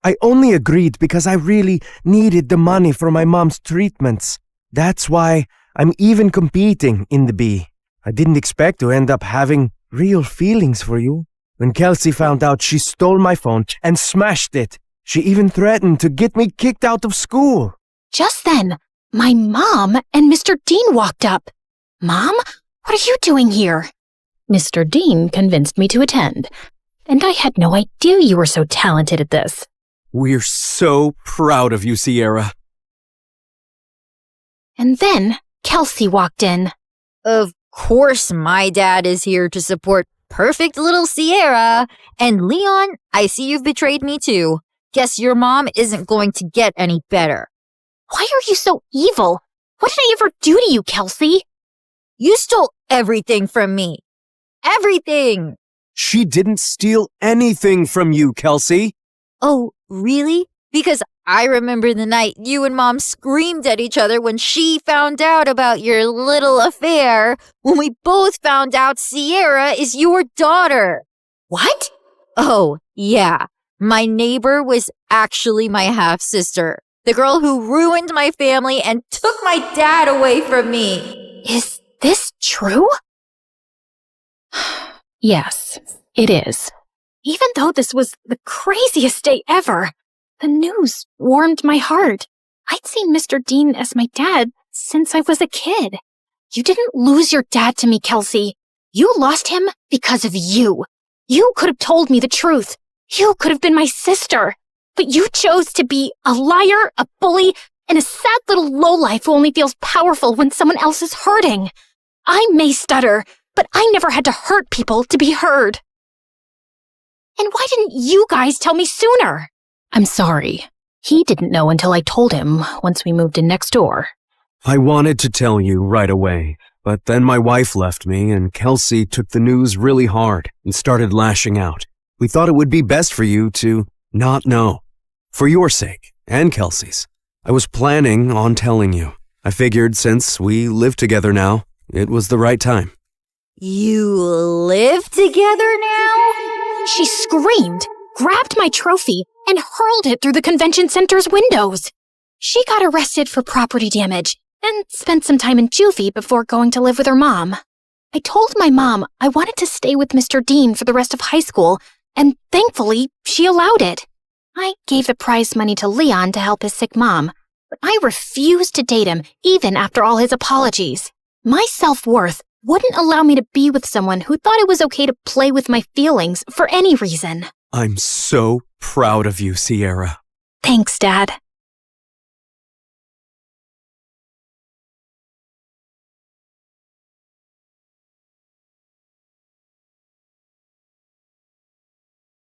S3: I only agreed because I really needed the money for my mom's treatments. That's why I'm even competing in the bee. I didn't expect to end up having real feelings for you. When Kelsey found out, she stole my phone and smashed it. She even threatened to get me kicked out of school.
S1: Just then, my mom and Mr. Dean walked up. Mom, what are you doing here? Mr. Dean convinced me to attend, and I had no idea you were so talented at this.
S9: We're so proud of you, Sierra.
S1: And then Kelsey walked in.
S10: Of course my dad is here to support perfect little Sierra. And Leon, I see you've betrayed me too. Guess your mom isn't going to get any better.
S1: Why are you so evil? What did I ever do to you, Kelsey?
S10: You stole everything from me. Everything!
S9: She didn't steal anything from you, Kelsey.
S10: Oh, really? Because I remember the night you and Mom screamed at each other when she found out about your little affair, when we both found out Sierra is your daughter.
S1: What?
S10: Oh, yeah. My neighbor was actually my half-sister. The girl who ruined my family and took my dad away from me.
S1: Is this true? Yes, it is. Even though this was the craziest day ever, the news warmed my heart. I'd seen Mr. Dean as my dad since I was a kid. You didn't lose your dad to me, Kelsey. You lost him because of you. You could have told me the truth. You could have been my sister. But you chose to be a liar, a bully, and a sad little lowlife who only feels powerful when someone else is hurting. I may stutter, but I never had to hurt people to be heard. And why didn't you guys tell me sooner? I'm sorry.
S11: He didn't know until I told him once we moved in next door.
S9: I wanted to tell you right away, but then my wife left me and Kelsey took the news really hard and started lashing out. We thought it would be best for you to not know. For your sake, and Kelsey's. I was planning on telling you. I figured since we live together now, it was the right time.
S10: You live together now?
S11: She screamed, grabbed my trophy, and hurled it through the convention center's windows. She got arrested for property damage and spent some time in juvie before going to live with her mom. I told my mom I wanted to stay with Mr. Dean for the rest of high school, and thankfully, she allowed it. I gave the prize money to Leon to help his sick mom, but I refused to date him even after all his apologies. My self-worth wouldn't allow me to be with someone who thought it was okay to play with my feelings for any reason.
S9: I'm so proud of you, Sierra.
S11: Thanks, Dad.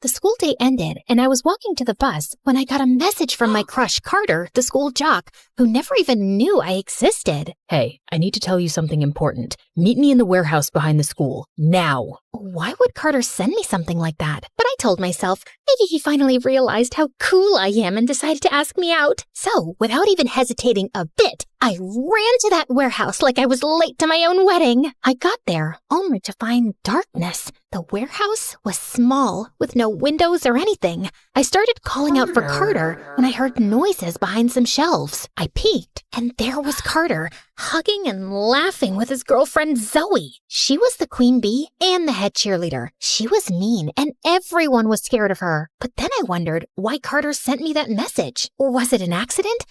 S1: The school day ended, and I was walking to the bus when I got a message from my crush, Carter, the school jock, who never even knew I existed.
S11: Hey, I need to tell you something important. Meet me in the warehouse behind the school, now.
S1: Why would Carter send me something like that? But I told myself, maybe he finally realized how cool I am and decided to ask me out. So, without even hesitating a bit, I ran to that warehouse like I was late to my own wedding. I got there, only to find darkness. The warehouse was small, with no windows or anything. I started calling out for Carter when I heard noises behind some shelves. I peeked, and there was Carter, hugging and laughing with his girlfriend Zoe. She was the queen bee and the head cheerleader. She was mean, and everyone was scared of her. But then I wondered why Carter sent me that message. Was it an accident?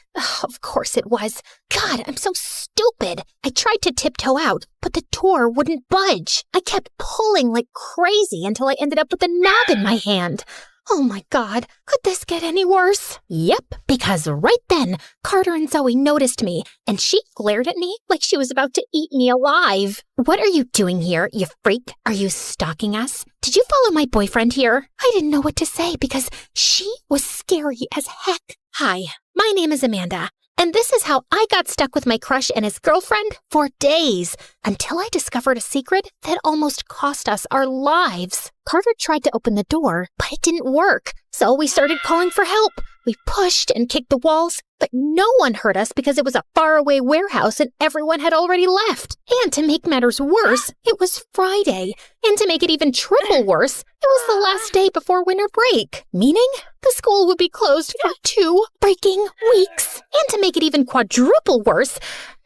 S1: Of course it was. God, I'm so stupid. I tried to tiptoe out, but the door wouldn't budge. I kept pulling like crazy until I ended up with the knob in my hand. Oh my God, could this get any worse? Yep, because right then, Carter and Zoe noticed me, and she glared at me like she was about to eat me alive. What are you doing here, you freak? Are you stalking us? Did you follow my boyfriend here? I didn't know what to say because she was scary as heck. Hi, my name is Amanda. And this is how I got stuck with my crush and his girlfriend for days, until I discovered a secret that almost cost us our lives. Carter tried to open the door, but it didn't work, so we started calling for help. We pushed and kicked the walls, but no one heard us because it was a faraway warehouse and everyone had already left. And to make matters worse, it was Friday. And to make it even triple worse, it was the last day before winter break, meaning the school would be closed for 2 freaking weeks. And to make it even quadruple worse,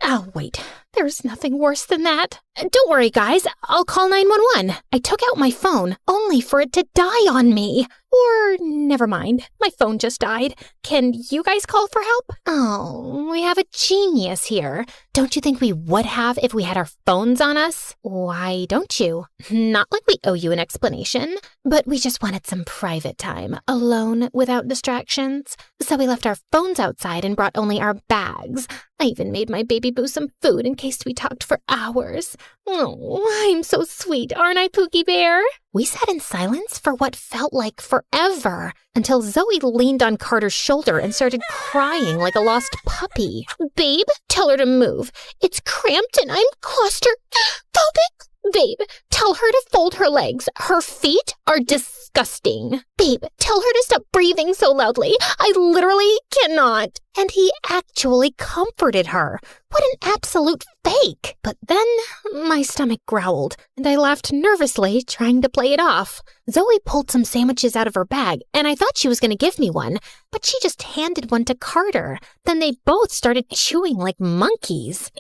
S1: oh wait, there's nothing worse than that. Don't worry, guys, I'll call 911. I took out my phone, only for it to die on me. Or, never mind, my phone just died. Can you guys call for help? Oh, we have a genius here. Don't you think we would have if we had our phones on us? Why don't you? Not like we owe you an explanation, but we just wanted some private time, alone without distractions. So we left our phones outside and brought only our bags. I even made my baby boo some food in case we talked for hours. Oh, I'm so sweet, aren't I, Pookie Bear? We sat in silence for what felt like forever, until Zoe leaned on Carter's shoulder and started crying like a lost puppy. Babe, tell her to move. It's cramped and I'm claustrophobic. Babe, tell her to fold her legs. Her feet are disgusting. Babe, tell her to stop breathing so loudly. I literally cannot. And he actually comforted her. What an absolute fake. But then my stomach growled, and I laughed nervously, trying to play it off. Zoe pulled some sandwiches out of her bag, and I thought she was going to give me one, but she just handed one to Carter. Then they both started chewing like monkeys.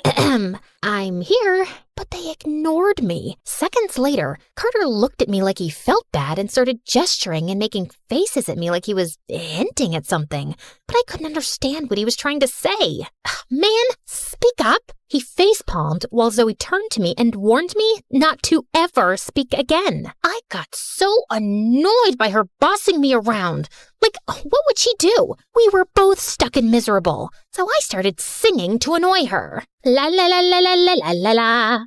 S1: I'm here, but they ignored me. Seconds later, Carter looked at me like he felt bad and started gesturing and making faces at me like he was hinting at something. But I couldn't understand what he was trying to say. Man, speak up. He face-palmed while Zoe turned to me and warned me not to ever speak again. I got so annoyed by her bossing me around. Like, what would she do? We were both stuck and miserable. So I started singing to annoy her. La la la la la la la la la.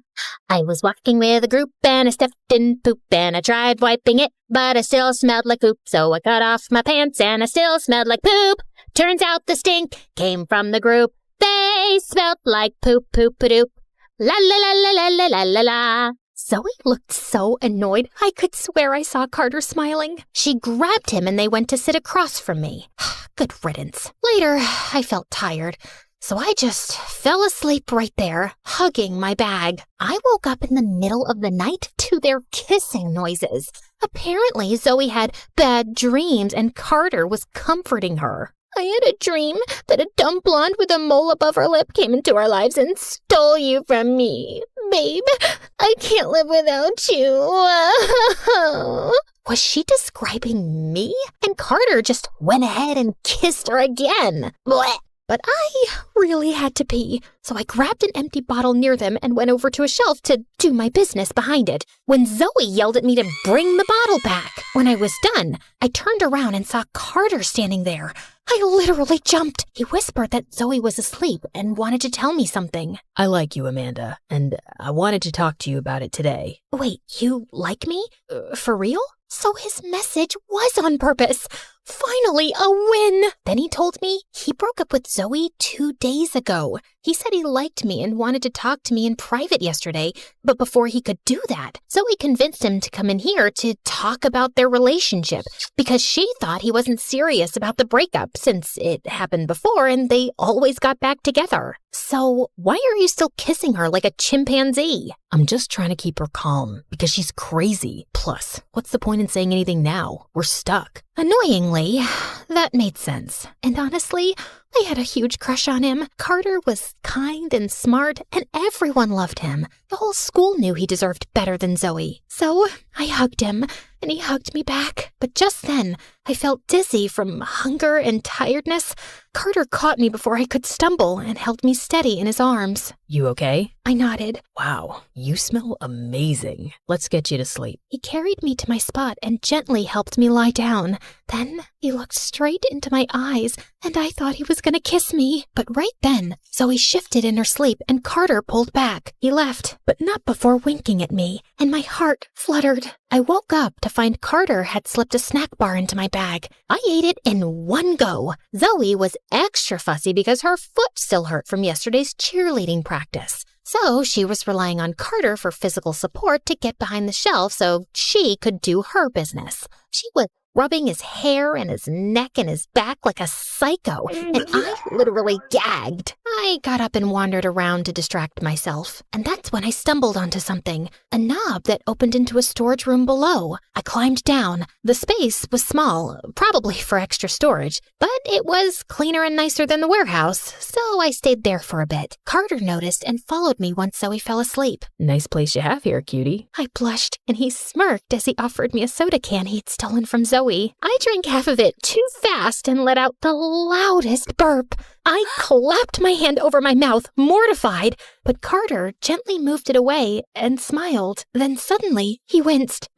S1: I was walking with a group and I stepped in poop and I tried wiping it, but I still smelled like poop. So I cut off my pants and I still smelled like poop. Turns out the stink came from the group. They smelled like poop-poop-a-doop. La la la la la la la la la. Zoe looked so annoyed, I could swear I saw Carter smiling. She grabbed him and they went to sit across from me. Good riddance. Later, I felt tired, so I just fell asleep right there, hugging my bag. I woke up in the middle of the night to their kissing noises. Apparently, Zoe had bad dreams and Carter was comforting her. I had a dream that a dumb blonde with a mole above her lip came into our lives and stole you from me. Babe, I can't live without you. Was she describing me? And Carter just went ahead and kissed her again. Blech. But I really had to pee, so I grabbed an empty bottle near them and went over to a shelf to do my business behind it, when Zoe yelled at me to bring the bottle back. When I was done, I turned around and saw Carter standing there. I literally jumped. He whispered that Zoe was asleep and wanted to tell me something.
S14: I like you, Amanda, and I wanted to talk to you about it today.
S1: Wait, you like me? For real? So his message was on purpose. Finally, a win! Then he told me he broke up with Zoe 2 days ago. He said he liked me and wanted to talk to me in private yesterday, but before he could do that, Zoe convinced him to come in here to talk about their relationship because she thought he wasn't serious about the breakup since it happened before and they always got back together. So why are you still kissing her like a chimpanzee?
S14: I'm just trying to keep her calm because she's crazy. Plus, what's the point in saying anything now? We're stuck.
S1: Annoyingly, that made sense. And honestly, I had a huge crush on him. Carter was kind and smart, and everyone loved him. The whole school knew he deserved better than Zoe. So I hugged him, and he hugged me back. But just then, I felt dizzy from hunger and tiredness. Carter caught me before I could stumble and held me steady in his arms.
S14: You okay?
S1: I nodded.
S14: Wow, you smell amazing. Let's get you to sleep.
S1: He carried me to my spot and gently helped me lie down. Then he looked straight into my eyes, and I thought he was going to kiss me. But right then, Zoe shifted in her sleep and Carter pulled back. He left, but not before winking at me, and my heart fluttered. I woke up to find Carter had slipped a snack bar into my bag. I ate it in one go. Zoe was extra fussy because her foot still hurt from yesterday's cheerleading practice. So she was relying on Carter for physical support to get behind the shelf so she could do her business. She was rubbing his hair and his neck and his back like a psycho, and I literally gagged. I got up and wandered around to distract myself, and that's when I stumbled onto something, a knob that opened into a storage room below. I climbed down. The space was small, probably for extra storage, but it was cleaner and nicer than the warehouse, so I stayed there for a bit. Carter noticed and followed me once Zoe fell asleep.
S14: Nice place you have here, cutie.
S1: I blushed, and he smirked as he offered me a soda can he'd stolen from Zoe. I drank half of it too fast and let out the loudest burp. I clapped my hand over my mouth, mortified, but Carter gently moved it away and smiled. Then suddenly, he winced.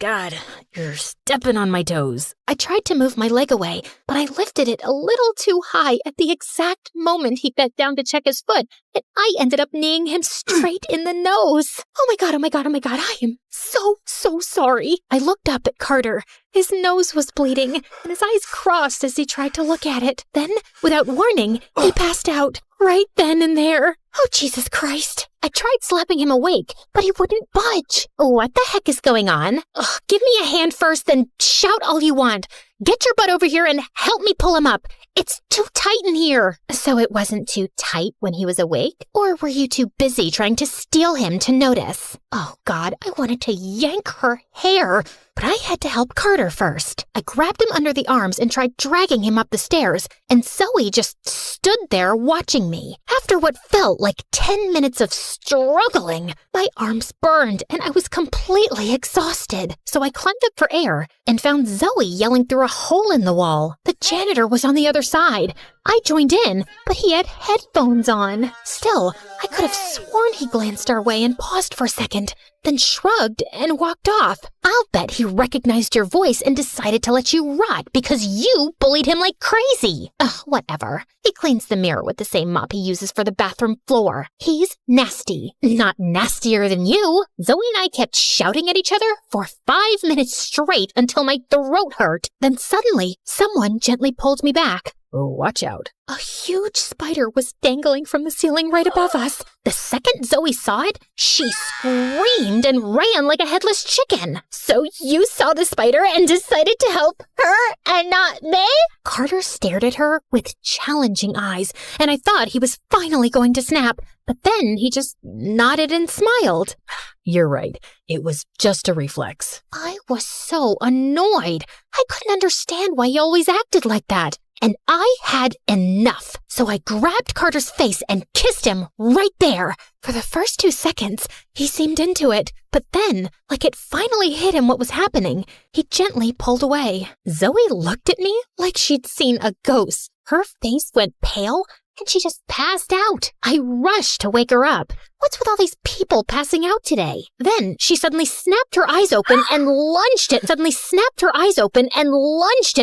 S14: God, you're stepping on my toes.
S1: I tried to move my leg away, but I lifted it a little too high at the exact moment he bent down to check his foot, and I ended up kneeing him straight in the nose. Oh my God, I am so sorry. I looked up at Carter. His nose was bleeding, and his eyes crossed as he tried to look at it. Then, without warning, he passed out right then and there. Oh, Jesus Christ. I tried slapping him awake, but he wouldn't budge. What the heck is going on? Give me a hand first, then shout all you want. Get your butt over here and help me pull him up. It's too tight in here. So it wasn't too tight when he was awake? Or were you too busy trying to steal him to notice? Oh, God, I wanted to yank her hair, but I had to help Carter first. I grabbed him under the arms and tried dragging him up the stairs, and Zoe just stood there watching me. After what felt like 10 minutes of struggling, my arms burned and I was completely exhausted. So I climbed up for air and found Zoe yelling through a hole in the wall. The janitor was on the other side. I joined in, but he had headphones on. Still, I could have sworn he glanced our way and paused for a second, then shrugged and walked off. I'll bet he recognized your voice and decided to let you rot because you bullied him like crazy. Whatever. He cleans the mirror with the same mop he uses for the bathroom floor. He's nasty. Not nastier than you. Zoe and I kept shouting at each other for 5 minutes straight until my throat hurt. Then suddenly, someone gently pulled me back.
S11: watch out. A huge spider was dangling from the ceiling right above us. The second Zoe saw it, she screamed and ran like a headless chicken. So you saw the spider and decided to help her and not me? Carter stared at her with challenging eyes, and I thought he was finally going to snap. But then he just nodded and smiled.
S14: You're right. It was just a reflex.
S11: I was so annoyed. I couldn't understand why he always acted like that. And I had enough. So I grabbed Carter's face and kissed him right there. For the first 2 seconds, he seemed into it. But then, like it finally hit him what was happening, he gently pulled away. Zoe looked at me like she'd seen a ghost. Her face went pale, and she just passed out. I rushed to wake her up. What's with all these people passing out today? Then she suddenly snapped her eyes open and lunged at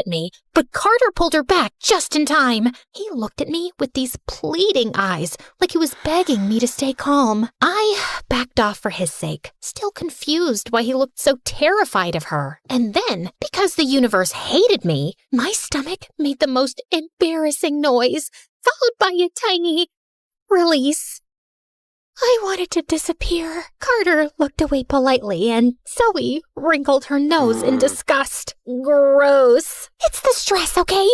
S11: me. But Carter pulled her back just in time. He looked at me with these pleading eyes, like he was begging me to stay calm. I backed off for his sake, still confused why he looked so terrified of her. And then, because the universe hated me, my stomach made the most embarrassing noise, followed by a tiny release. I wanted to disappear. Carter looked away politely, and Zoe wrinkled her nose in disgust. Gross. It's the stress, okay?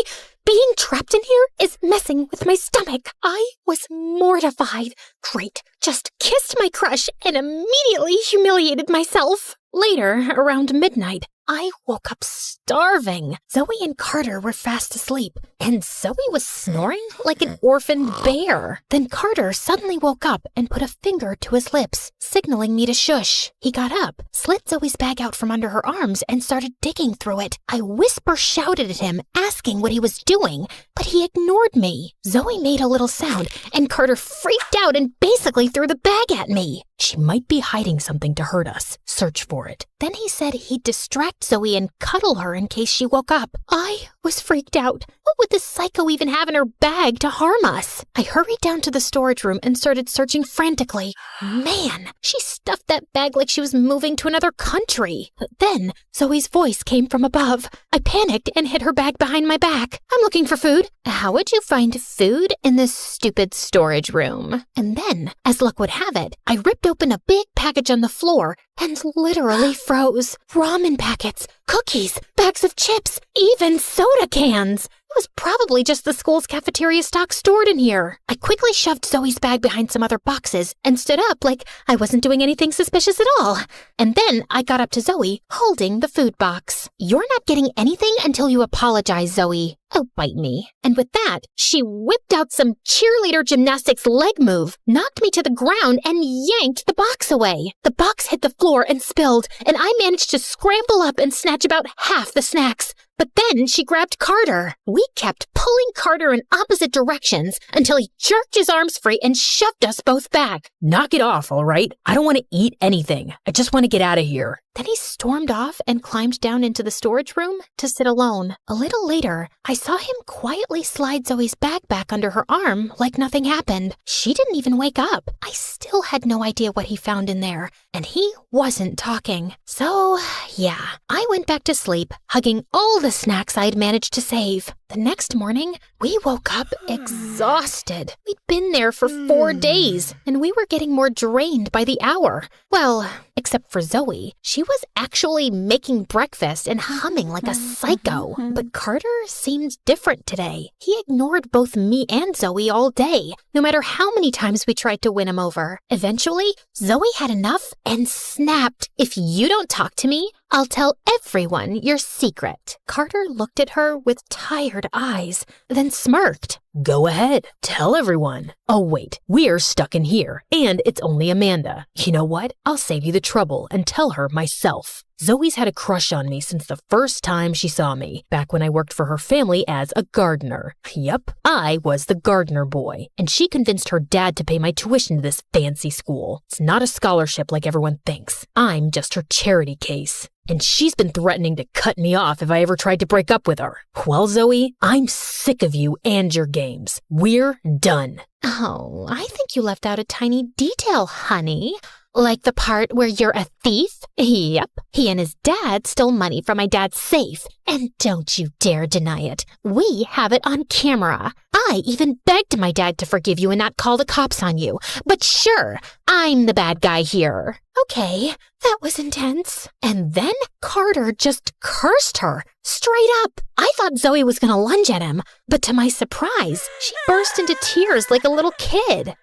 S11: Being trapped in here is messing with my stomach. I was mortified. Great. Just kissed my crush and immediately humiliated myself. Later, around midnight, I woke up starving. Zoe and Carter were fast asleep, and Zoe was snoring like an orphaned bear. Then Carter suddenly woke up and put a finger to his lips, signaling me to shush. He got up, slid Zoe's bag out from under her arms, and started digging through it. I whisper shouted at him, asking what he was doing, but he ignored me. Zoe made a little sound, and Carter freaked out and basically threw the bag at me.
S14: She might be hiding something to hurt us. Search for it.
S11: Then he said he'd distract Zoe and cuddle her in case she woke up. I was freaked out. What would this psycho even have in her bag to harm us? I hurried down to the storage room and started searching frantically. Man, she stuffed that bag like she was moving to another country. Then Zoe's voice came from above. I panicked and hid her bag behind my back. I'm looking for food. How would you find food in this stupid storage room? And then, as luck would have it, I ripped open a big package on the floor and literally froze. Ramen packets, cookies, bags of chips, even soda cans. It was probably just the school's cafeteria stock stored in here. I quickly shoved Zoe's bag behind some other boxes and stood up like I wasn't doing anything suspicious at all. And then I got up to Zoe, holding the food box. You're not getting anything until you apologize, Zoe. Oh, bite me. And with that, she whipped out some cheerleader gymnastics leg move, knocked me to the ground, and yanked the box away. The box hit the floor and spilled, and I managed to scramble up and snatch about half the snacks. But then she grabbed Carter. We kept pulling Carter in opposite directions until he jerked his arms free and shoved us both back.
S14: Knock it off, all right? I don't want to eat anything. I just want to get out of here.
S11: Then he stormed off and climbed down into the storage room to sit alone. A little later, I saw him quietly slide Zoe's bag back under her arm like nothing happened. She didn't even wake up. I still had no idea what he found in there, and he wasn't talking. So, yeah, I went back to sleep, hugging all the snacks I'd managed to save. The next morning, we woke up exhausted. We'd been there for 4 days, and we were getting more drained by the hour. Well, except for Zoe. She was actually making breakfast and humming like a psycho. But Carter seemed different today. He ignored both me and Zoe all day, no matter how many times we tried to win him over. Eventually, Zoe had enough and snapped. If you don't talk to me, I'll tell everyone your secret. Carter looked at her with tired eyes, then smirked.
S14: Go ahead, tell everyone. Oh wait, we're stuck in here, and it's only Amanda. You know what? I'll save you the trouble and tell her myself. Zoe's had a crush on me since the first time she saw me, back when I worked for her family as a gardener. Yep, I was the gardener boy, and she convinced her dad to pay my tuition to this fancy school. It's not a scholarship like everyone thinks. I'm just her charity case. And she's been threatening to cut me off if I ever tried to break up with her. Well, Zoe, I'm sick of you and your games. We're done.
S11: Oh, I think you left out a tiny detail, honey. Like the part where you're a thief? Yep. He and his dad stole money from my dad's safe. And don't you dare deny it. We have it on camera. I even begged my dad to forgive you and not call the cops on you. But sure, I'm the bad guy here. Okay, that was intense. And then Carter just cursed her, straight up. I thought Zoe was gonna lunge at him, but to my surprise, she burst into tears like a little kid.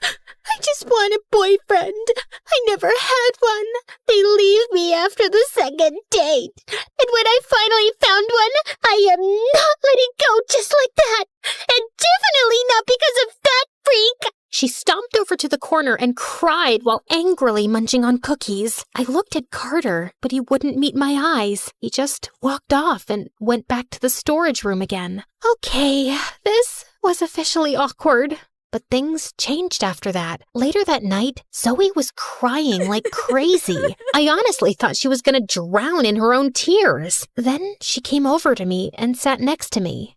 S15: I just want a boyfriend. I never had one. They leave me after the second date. And when I finally found one, I am not letting go just like that. And definitely not because of that freak.
S11: She stomped over to the corner and cried while angrily munching on cookies. I looked at Carter, but he wouldn't meet my eyes. He just walked off and went back to the storage room again. Okay, this was officially awkward. But things changed after that. Later that night, Zoe was crying like crazy. I honestly thought she was going to drown in her own tears. Then she came over to me and sat next to me.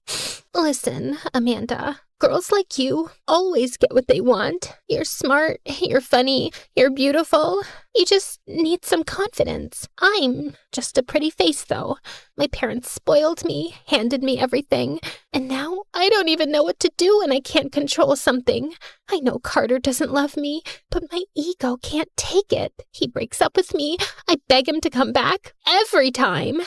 S11: Listen, Amanda, girls like you always get what they want. You're smart, you're funny, you're beautiful. You just need some confidence. I'm just a pretty face, though. My parents spoiled me, handed me everything, and now I don't even know what to do when I can't control something. I know Carter doesn't love me, but my ego can't take it. He breaks up with me. I beg him to come back every time.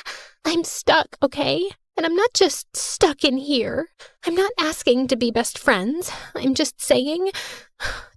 S11: I'm stuck, okay? And I'm not just stuck in here. I'm not asking to be best friends. I'm just saying,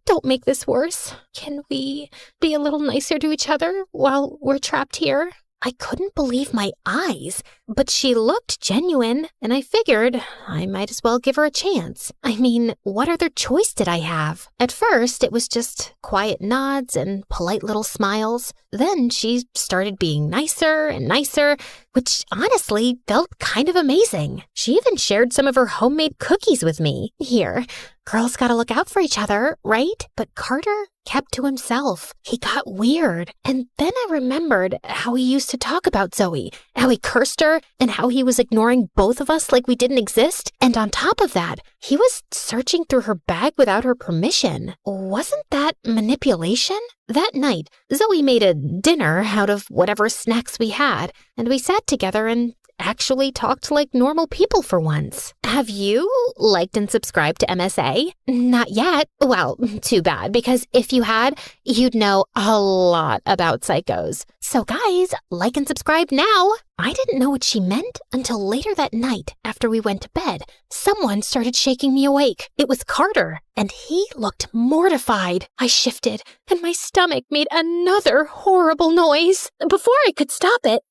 S11: don't make this worse. Can we be a little nicer to each other while we're trapped here? I couldn't believe my eyes, but she looked genuine, and I figured I might as well give her a chance. I mean, what other choice did I have? At first, it was just quiet nods and polite little smiles. Then she started being nicer and nicer, which honestly felt kind of amazing. She even shared some of her homemade cookies with me. Here, girls gotta look out for each other, right? But Carter kept to himself. He got weird. And then I remembered how he used to talk about Zoe, how he cursed her, and how he was ignoring both of us like we didn't exist. And on top of that, he was searching through her bag without her permission. Wasn't that manipulation? That night, Zoe made a dinner out of whatever snacks we had, and we sat together and actually talked like normal people for once. Have you liked and subscribed to MSA? Not yet. Well, too bad, because if you had, you'd know a lot about psychos. So guys, like and subscribe now. I didn't know what she meant until later that night after we went to bed. Someone started shaking me awake. It was Carter, and he looked mortified. I shifted, and my stomach made another horrible noise. Before I could stop it,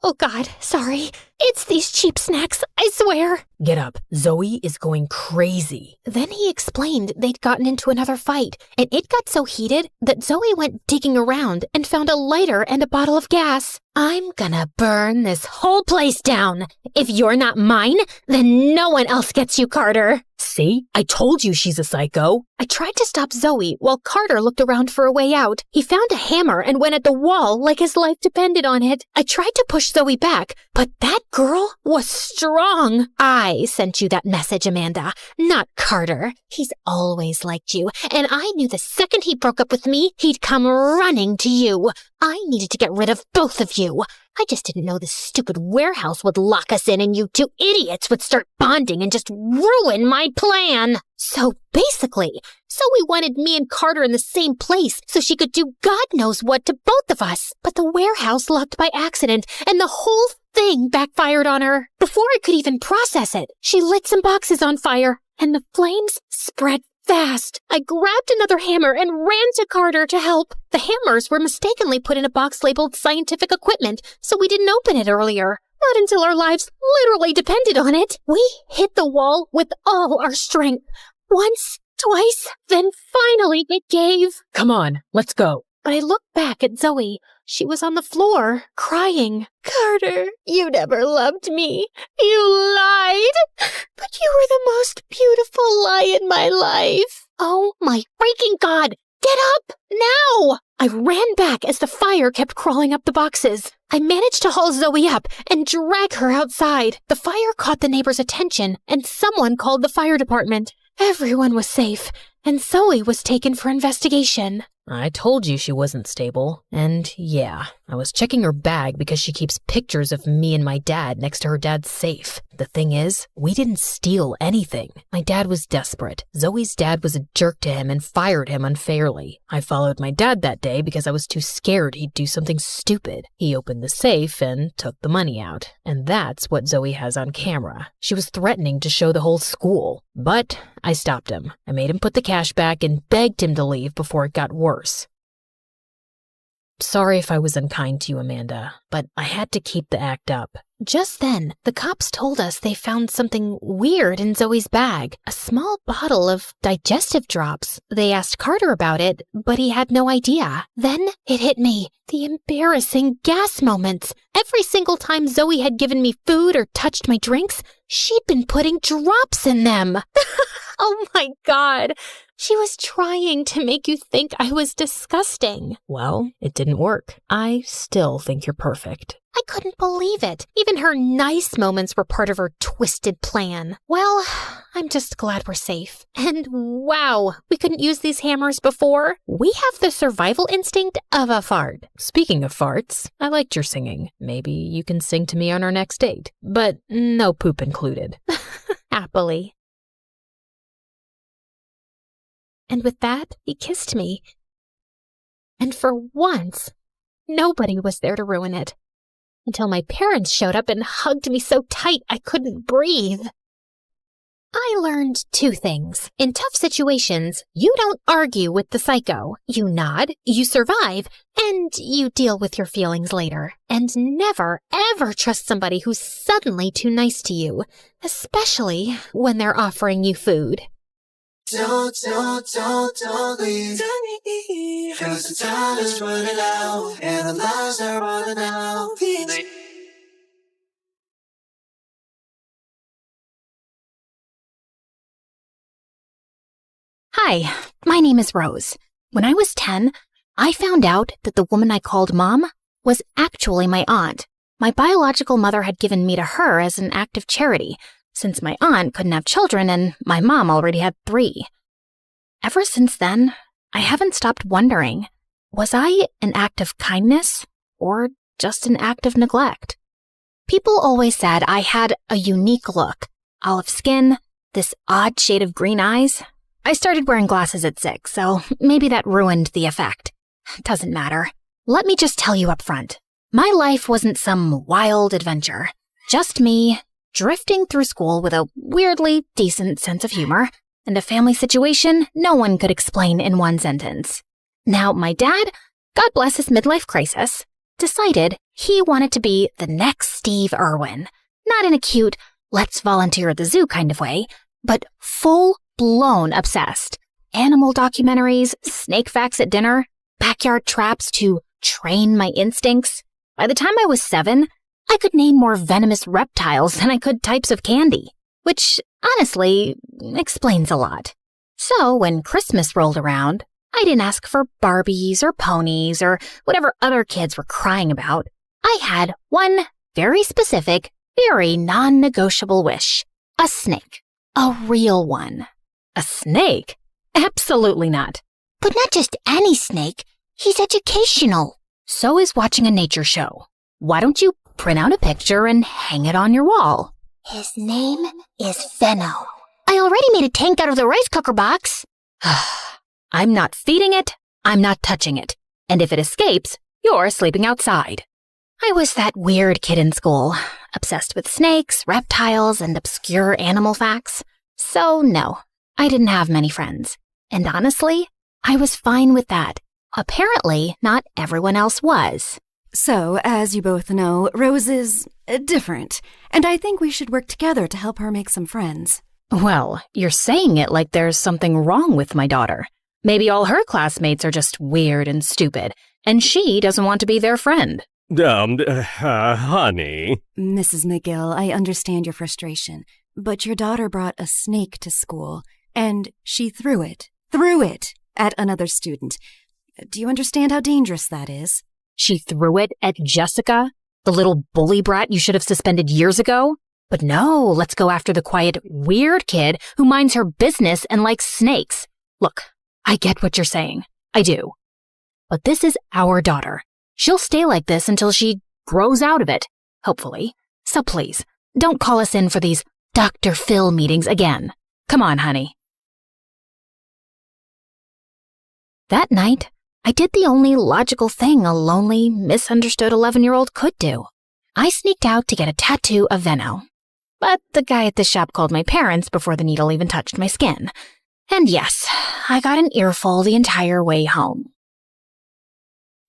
S11: oh God, sorry. It's these cheap snacks, I swear.
S14: Get up. Zoe is going crazy.
S11: Then he explained they'd gotten into another fight, and it got so heated that Zoe went digging around and found a lighter and a bottle of gas. I'm gonna burn this whole place down. If you're not mine, then no one else gets you, Carter.
S14: See? I told you she's a psycho.
S11: I tried to stop Zoe while Carter looked around for a way out. He found a hammer and went at the wall like his life depended on it. I tried to push Zoe back, but that girl was strong. I sent you that message, Amanda, not Carter. He's always liked you, and I knew the second he broke up with me, he'd come running to you. I needed to get rid of both of you. I just didn't know this stupid warehouse would lock us in and you two idiots would start bonding and just ruin my plan. So basically, Zoe wanted me and Carter in the same place so she could do God knows what to both of us. But the warehouse locked by accident and the whole thing backfired on her. Before I could even process it, she lit some boxes on fire and the flames spread fast. I grabbed another hammer and ran to Carter to help. The hammers were mistakenly put in a box labeled scientific equipment, so we didn't open it earlier. Not until our lives literally depended on it. We hit the wall with all our strength. Once, twice, then finally it gave.
S14: Come on, let's go.
S11: But I looked back at Zoe. She was on the floor, crying.
S15: Carter, you never loved me. You lied. But you were the most beautiful lie in my life.
S11: Oh my freaking God! Get up! Now! I ran back as the fire kept crawling up the boxes. I managed to haul Zoe up and drag her outside. The fire caught the neighbor's attention, and someone called the fire department. everyone was safe, and Zoe was taken for investigation.
S14: I told you she wasn't stable. And yeah, I was checking her bag because she keeps pictures of me and my dad next to her dad's safe. The thing is, we didn't steal anything. My dad was desperate. Zoe's dad was a jerk to him and fired him unfairly. I followed my dad that day because I was too scared he'd do something stupid. He opened the safe and took the money out. And that's what Zoe has on camera. She was threatening to show the whole school. But I stopped him. I made him put the cash back and begged him to leave before it got worse. Sorry if I was unkind to you, Amanda, but I had to keep the act up.
S11: Just then, the cops told us they found something weird in Zoe's bag, a small bottle of digestive drops. They asked Carter about it, but he had no idea. Then it hit me, the embarrassing gas moments. Every single time Zoe had given me food or touched my drinks, she'd been putting drops in them. Oh my God. She was trying to make you think I was disgusting.
S14: Well, it didn't work. I still think you're perfect.
S11: I couldn't believe it. Even her nice moments were part of her twisted plan. Well, I'm just glad we're safe. And wow, we couldn't use these hammers before. We have the survival instinct of a fart.
S14: Speaking of farts, I liked your singing. Maybe you can sing to me on our next date. But no poop included.
S11: Happily. And with that, he kissed me. And for once, nobody was there to ruin it. Until my parents showed up and hugged me so tight I couldn't breathe. I learned 2 things. In tough situations, you don't argue with the psycho. You nod, you survive, and you deal with your feelings later. And never, ever trust somebody who's suddenly too nice to you, especially when they're offering you food.
S16: Don't leave. 'Cause the time is running out, and the lives are running out.
S1: Hi, my name is Rose. When I was 10, I found out that the woman I called Mom was actually my aunt. My biological mother had given me to her as an act of charity, since my aunt couldn't have children and my mom already had 3. Ever since then, I haven't stopped wondering, was I an act of kindness or just an act of neglect? People always said I had a unique look, olive skin, this odd shade of green eyes. I started wearing glasses at 6, so maybe that ruined the effect. Doesn't matter. Let me just tell you up front. My life wasn't some wild adventure. Just me, drifting through school with a weirdly decent sense of humor, and a family situation no one could explain in one sentence. Now, my dad, God bless his midlife crisis, decided he wanted to be the next Steve Irwin. Not in a cute, let's volunteer at the zoo kind of way, but full-blown obsessed. Animal documentaries, snake facts at dinner, backyard traps to train my instincts. By the time I was 7, I could name more venomous reptiles than I could types of candy, which honestly explains a lot. So when Christmas rolled around, I didn't ask for Barbies or ponies or whatever other kids were crying about. I had one very specific, very non-negotiable wish. A snake. A real one. A snake? Absolutely not.
S15: But not just any snake. He's educational.
S1: So is watching a nature show. Why don't you print out a picture and hang it on your wall?
S15: His name is Venno. I already made a tank out of the rice cooker box.
S1: I'm not feeding it, I'm not touching it. And if it escapes, you're sleeping outside. I was that weird kid in school, obsessed with snakes, reptiles, and obscure animal facts. So no, I didn't have many friends. And honestly, I was fine with that. Apparently, not everyone else was.
S17: So, as you both know, Rose is different, and I think we should work together to help her make some friends.
S1: Well, you're saying it like there's something wrong with my daughter. Maybe all her classmates are just weird and stupid, and she doesn't want to be their friend.
S2: Honey.
S17: Mrs. McGill, I understand your frustration, but your daughter brought a snake to school, and she threw it at another student. Do you understand how dangerous that is?
S1: She threw it at Jessica, the little bully brat you should have suspended years ago?
S11: But no, let's go after the quiet, weird kid who minds her business and likes snakes. Look, I get what you're saying. I do. But this is our daughter. She'll stay like this until she grows out of it, hopefully. So please, don't call us in for these Dr. Phil meetings again. Come on, honey. That night, I did the only logical thing a lonely, misunderstood 11-year-old could do. I sneaked out to get a tattoo of Venno. But the guy at the shop called my parents before the needle even touched my skin. And yes, I got an earful the entire way home.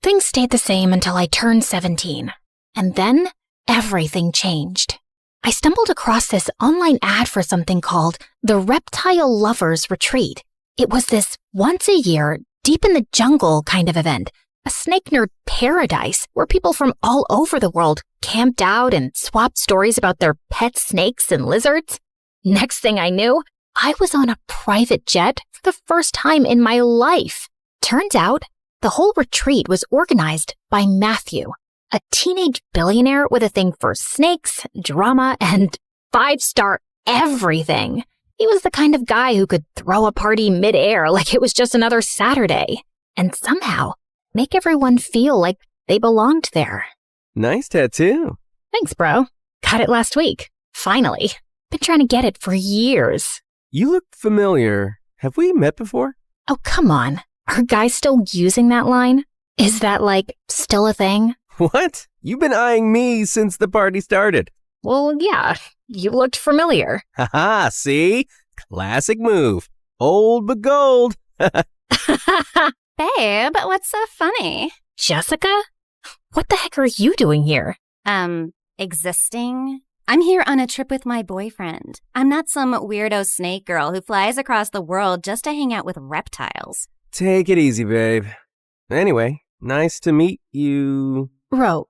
S11: Things stayed the same until I turned 17. And then, everything changed. I stumbled across this online ad for something called the Reptile Lovers Retreat. It was this once-a-year, deep in the jungle kind of event, a snake nerd paradise where people from all over the world camped out and swapped stories about their pet snakes and lizards. Next thing I knew, I was on a private jet for the first time in my life. Turns out, the whole retreat was organized by Matthew, a teenage billionaire with a thing for snakes, drama, and 5-star everything. He was the kind of guy who could throw a party mid-air like it was just another Saturday, and somehow make everyone feel like they belonged there.
S3: Nice tattoo.
S11: Thanks, bro. Got it last week. Finally. Been trying to get it for years.
S3: You look familiar. Have we met before?
S11: Oh, come on. Are guys still using that line? Is that, still a thing?
S3: What? You've been eyeing me since the party started.
S11: Well, yeah. You looked familiar.
S3: Haha, see? Classic move. Old but gold.
S17: Babe, what's so funny?
S11: Jessica? What the heck are you doing here?
S17: Existing. I'm here on a trip with my boyfriend. I'm not some weirdo snake girl who flies across the world just to hang out with reptiles.
S3: Take it easy, babe. Anyway, nice to meet you.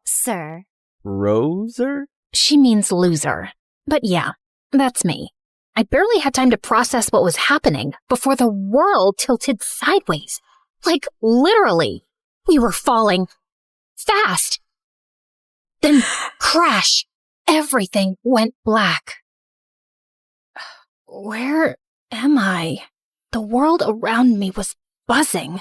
S17: Sir.
S3: Roser?
S11: She means loser. But yeah, that's me. I barely had time to process what was happening before the world tilted sideways. Literally. We were falling. Fast. Then crash. Everything went black. Where am I? The world around me was buzzing,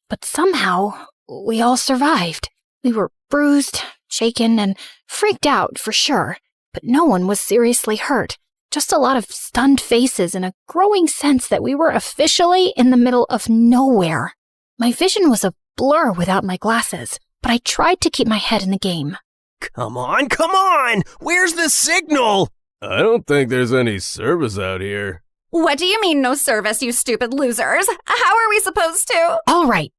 S11: but somehow we all survived. We were bruised, shaken, and freaked out for sure, but no one was seriously hurt. Just a lot of stunned faces and a growing sense that we were officially in the middle of nowhere. My vision was a blur without my glasses, but I tried to keep my head in the game.
S2: Come on! Where's the signal? I don't think there's any service out here.
S17: What do you mean no service, you stupid losers? How are we supposed to?
S11: All right.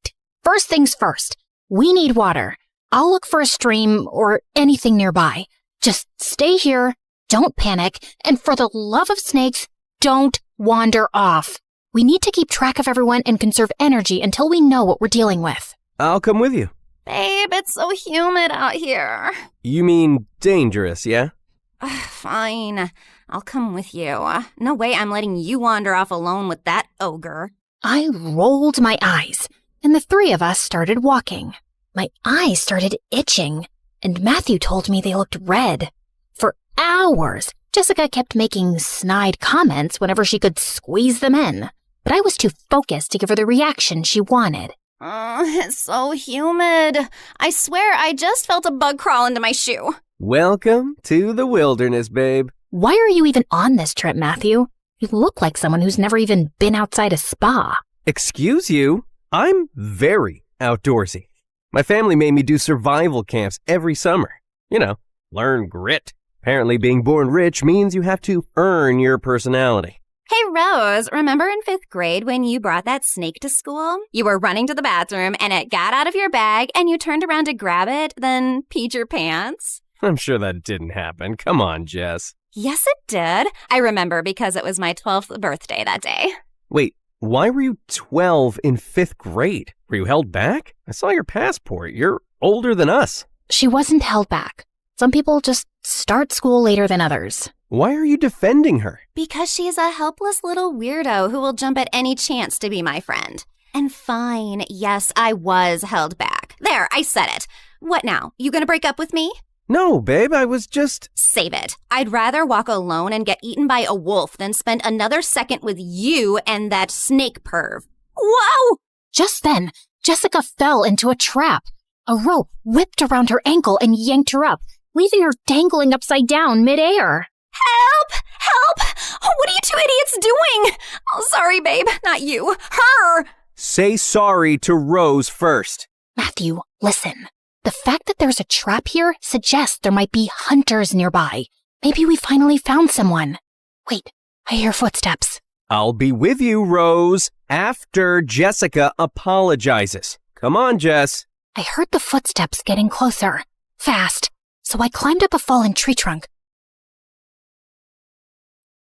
S11: First things first. We need water. I'll look for a stream or anything nearby. Just stay here, don't panic, and for the love of snakes, don't wander off. We need to keep track of everyone and conserve energy until we know what we're dealing with.
S3: I'll come with you.
S17: Babe, it's so humid out here.
S3: You mean dangerous, yeah?
S17: Fine. I'll come with you. No way I'm letting you wander off alone with that ogre.
S11: I rolled my eyes, and the three of us started walking. My eyes started itching, and Matthew told me they looked red. For hours, Jessica kept making snide comments whenever she could squeeze them in, but I was too focused to give her the reaction she wanted.
S17: It's so humid. I swear I just felt a bug crawl into my shoe.
S3: Welcome to the wilderness, babe.
S11: Why are you even on this trip, Matthew? You look like someone who's never even been outside a spa.
S3: Excuse you? I'm very outdoorsy. My family made me do survival camps every summer. Learn grit. Apparently being born rich means you have to earn your personality.
S17: Hey, Rose, remember in 5th grade when you brought that snake to school? You were running to the bathroom and it got out of your bag and you turned around to grab it, then peed your pants?
S3: I'm sure that didn't happen. Come on, Jess.
S17: Yes, it did. I remember because it was my 12th birthday that day.
S3: Wait, why were you 12 in 5th grade? Were you held back? I saw your passport. You're older than us.
S11: She wasn't held back. Some people just start school later than others.
S3: Why are you defending her?
S17: Because she's a helpless little weirdo who will jump at any chance to be my friend. And fine, yes, I was held back. There, I said it. What now? You gonna break up with me?
S3: No, babe, I was just...
S17: Save it. I'd rather walk alone and get eaten by a wolf than spend another second with you and that snake perv. Whoa!
S11: Just then, Jessica fell into a trap. A rope whipped around her ankle and yanked her up, leaving her dangling upside down midair.
S17: Help! Help! What are you two idiots doing? Oh, sorry, babe. Not you. Her!
S3: Say sorry to Rose first.
S11: Matthew, listen. The fact that there's a trap here suggests there might be hunters nearby. Maybe we finally found someone. Wait, I hear footsteps.
S3: I'll be with you, Rose, after Jessica apologizes. Come on, Jess.
S11: I heard the footsteps getting closer, fast, so I climbed up a fallen tree trunk,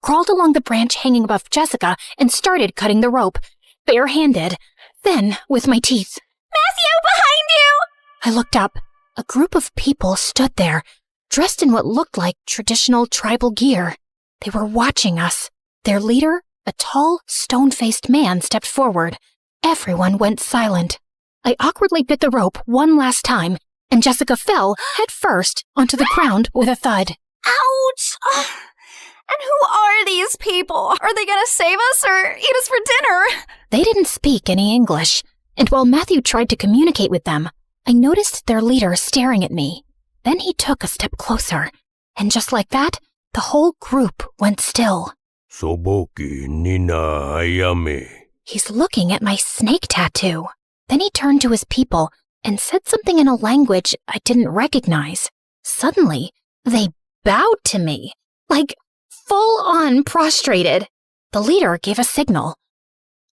S11: crawled along the branch hanging above Jessica, and started cutting the rope, barehanded, then with my teeth.
S17: Matthew, behind you!
S11: I looked up. A group of people stood there, dressed in what looked like traditional tribal gear. They were watching us. Their leader, a tall, stone-faced man, stepped forward. Everyone went silent. I awkwardly bit the rope one last time, and Jessica fell head first onto the ground with a thud.
S17: Ouch! And who are these people? Are they gonna save us or eat us for dinner?
S11: They didn't speak any English, and while Matthew tried to communicate with them, I noticed their leader staring at me. Then he took a step closer, and just like that, the whole group went still.
S2: Soboki Nina Ayame.
S11: He's looking at my snake tattoo. Then he turned to his people and said something in a language I didn't recognize. Suddenly, they bowed to me, like full-on prostrated. The leader gave a signal.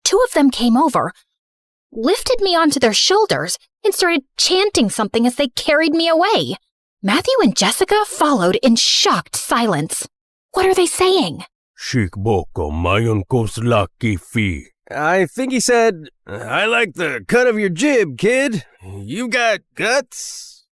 S11: 2 of them came over, lifted me onto their shoulders, and started chanting something as they carried me away. Matthew and Jessica followed in shocked silence. What are they saying?
S2: Shikboko mayon koslaki fi.
S3: I think he said, I like the cut of your jib, kid. You got guts.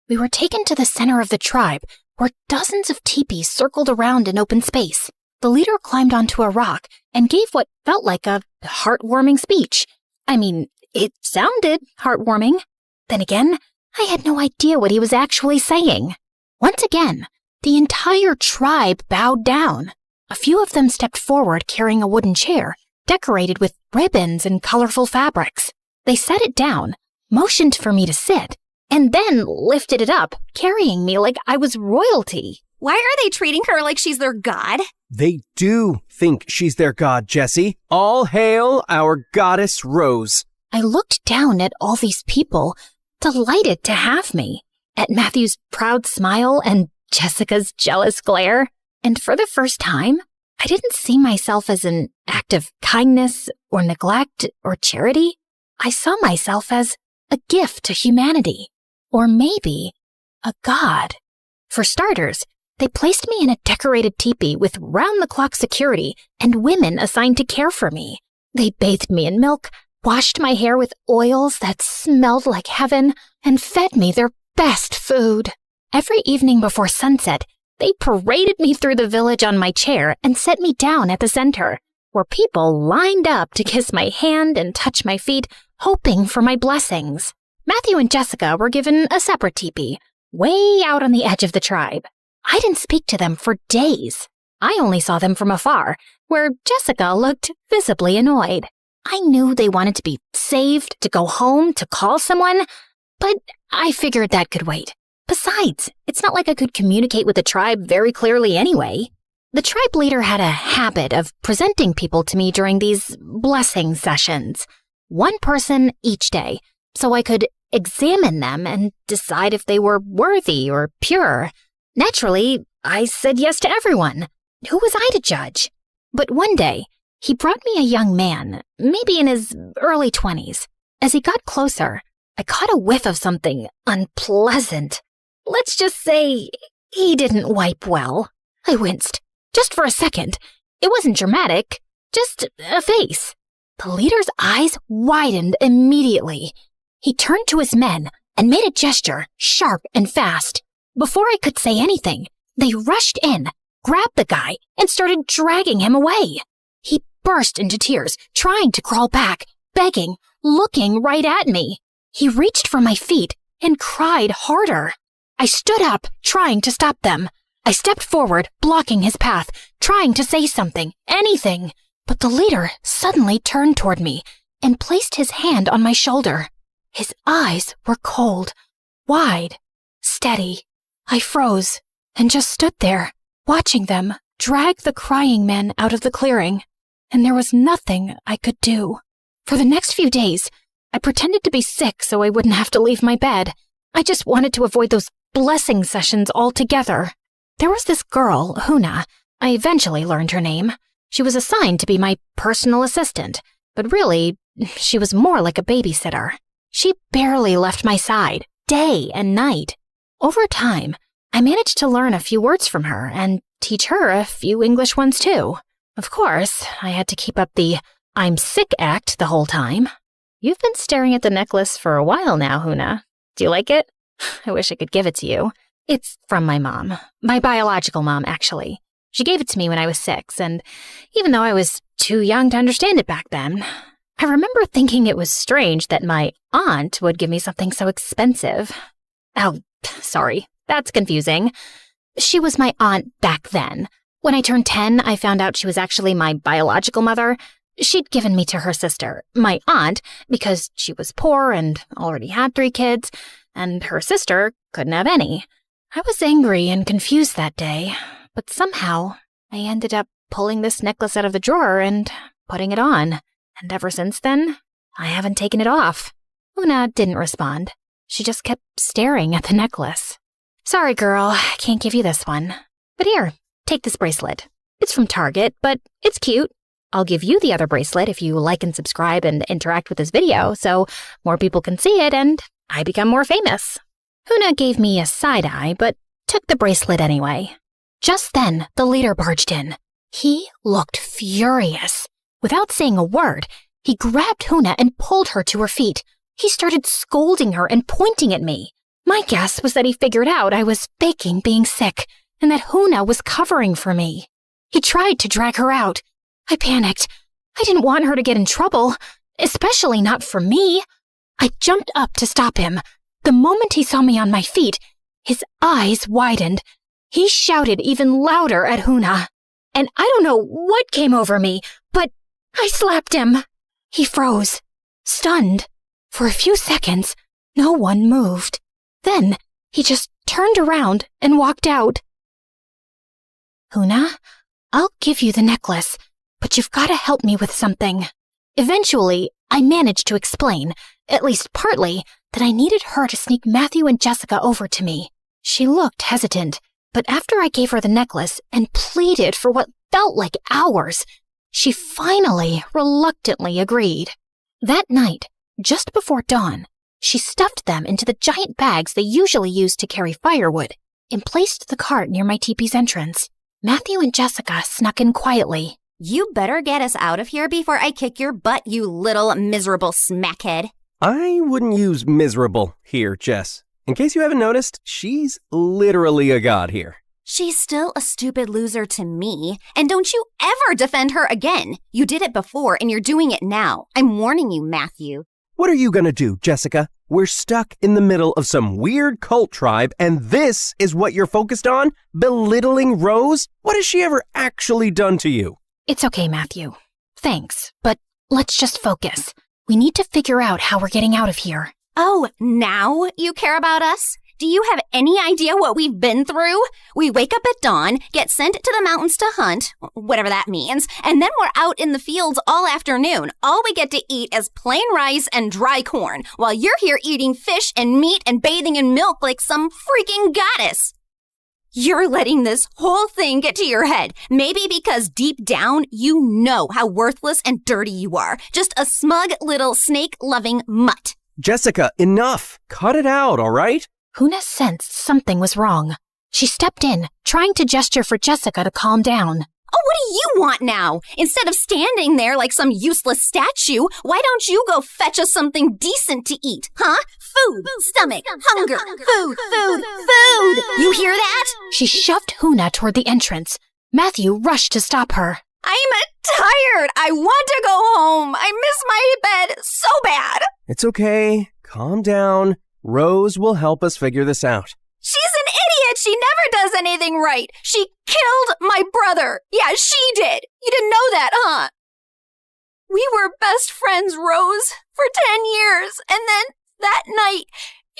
S11: We were taken to the center of the tribe, where dozens of teepees circled around in open space. The leader climbed onto a rock and gave what felt like a heartwarming speech. I mean, it sounded heartwarming. Then again, I had no idea what he was actually saying. Once again, the entire tribe bowed down. A few of them stepped forward carrying a wooden chair, decorated with ribbons and colorful fabrics. They set it down, motioned for me to sit, and then lifted it up, carrying me like I was royalty.
S17: Why are they treating her like she's their god?
S3: They do think she's their god, Jessie. All hail our goddess Rose.
S11: I looked down at all these people, delighted to have me, at Matthew's proud smile and Jessica's jealous glare. And for the first time, I didn't see myself as an act of kindness or neglect or charity. I saw myself as a gift to humanity, or maybe a god. For starters, they placed me in a decorated teepee with round-the-clock security and women assigned to care for me. They bathed me in milk, washed my hair with oils that smelled like heaven, and fed me their best food. Every evening before sunset, they paraded me through the village on my chair and set me down at the center, where people lined up to kiss my hand and touch my feet, hoping for my blessings. Matthew and Jessica were given a separate teepee, way out on the edge of the tribe. I didn't speak to them for days. I only saw them from afar, where Jessica looked visibly annoyed. I knew they wanted to be saved, to go home, to call someone, but I figured that could wait. Besides, it's not like I could communicate with the tribe very clearly anyway. The tribe leader had a habit of presenting people to me during these blessing sessions, one person each day, so I could examine them and decide if they were worthy or pure. Naturally, I said yes to everyone. Who was I to judge? But one day, he brought me a young man, maybe in his early 20s. As he got closer, I caught a whiff of something unpleasant. Let's just say he didn't wipe well. I winced. Just for a second. It wasn't dramatic, just a face. The leader's eyes widened immediately. He turned to his men and made a gesture, sharp and fast. Before I could say anything, they rushed in, grabbed the guy, and started dragging him away. He burst into tears, trying to crawl back, begging, looking right at me. He reached for my feet and cried harder. I stood up, trying to stop them. I stepped forward, blocking his path, trying to say something, anything. But the leader suddenly turned toward me and placed his hand on my shoulder. His eyes were cold, wide, steady. I froze and just stood there, watching them drag the crying men out of the clearing. And there was nothing I could do. For the next few days, I pretended to be sick so I wouldn't have to leave my bed. I just wanted to avoid those blessing sessions altogether. There was this girl, Huna. I eventually learned her name. She was assigned to be my personal assistant, but really, she was more like a babysitter. She barely left my side, day and night. Over time, I managed to learn a few words from her and teach her a few English ones too. Of course, I had to keep up the I'm sick act the whole time. You've been staring at the necklace for a while now, Huna. Do you like it? I wish I could give it to you. It's from my mom. My biological mom, actually. She gave it to me when I was 6, and even though I was too young to understand it back then, I remember thinking it was strange that my aunt would give me something so expensive. Oh, sorry, that's confusing. She was my aunt back then. When I turned 10, I found out she was actually my biological mother. She'd given me to her sister, my aunt, because she was poor and already had 3 kids, and her sister couldn't have any. I was angry and confused that day, but somehow I ended up pulling this necklace out of the drawer and putting it on. And ever since then, I haven't taken it off. Una didn't respond. She just kept staring at the necklace. Sorry, girl, I can't give you this one. But here, take this bracelet. It's from Target, but it's cute. I'll give you the other bracelet if you like and subscribe and interact with this video so more people can see it and I become more famous. Huna gave me a side eye, but took the bracelet anyway. Just then, the leader barged in. He looked furious. Without saying a word, he grabbed Huna and pulled her to her feet. He started scolding her and pointing at me. My guess was that he figured out I was faking being sick and that Huna was covering for me. He tried to drag her out. I panicked. I didn't want her to get in trouble, especially not for me. I jumped up to stop him. The moment he saw me on my feet, his eyes widened. He shouted even louder at Huna. And I don't know what came over me, but I slapped him. He froze, stunned. For a few seconds, no one moved. Then he just turned around and walked out. Huna, I'll give you the necklace, but you've got to help me with something. Eventually, I managed to explain, at least partly, that I needed her to sneak Matthew and Jessica over to me. She looked hesitant, but after I gave her the necklace and pleaded for what felt like hours, she finally reluctantly agreed. That night, just before dawn, she stuffed them into the giant bags they usually use to carry firewood and placed the cart near my teepee's entrance. Matthew and Jessica snuck in quietly.
S18: You better get us out of here before I kick your butt, you little miserable smackhead.
S19: I wouldn't use miserable here, Jess. In case you haven't noticed, she's literally a god here.
S18: She's still a stupid loser to me, and don't you ever defend her again. You did it before, and you're doing it now. I'm warning you, Matthew.
S19: What are you gonna do, Jessica? We're stuck in the middle of some weird cult tribe, and this is what you're focused on? Belittling Rose? What has she ever actually done to you?
S11: It's okay, Matthew. Thanks, but let's just focus. We need to figure out how we're getting out of here.
S18: Oh, now you care about us? Do you have any idea what we've been through? We wake up at dawn, get sent to the mountains to hunt, whatever that means, and then we're out in the fields all afternoon. All we get to eat is plain rice and dry corn, while you're here eating fish and meat and bathing in milk like some freaking goddess. You're letting this whole thing get to your head, maybe because deep down you know how worthless and dirty you are. Just a smug little snake-loving mutt.
S19: Jessica, enough! Cut it out, all right?
S11: Huna sensed something was wrong. She stepped in, trying to gesture for Jessica to calm down.
S18: Oh, what do you want now? Instead of standing there like some useless statue, why don't you go fetch us something decent to eat, huh? Food, stomach, hunger, food. You hear that?
S11: She shoved Huna toward the entrance. Matthew rushed to stop her.
S18: I'm tired. I want to go home. I miss my bed so bad.
S19: It's okay. Calm down. Rose will help us figure this out.
S18: She's an idiot! She never does anything right! She killed my brother! Yeah, she did! You didn't know that, huh? We were best friends, Rose, for 10 years, and then that night,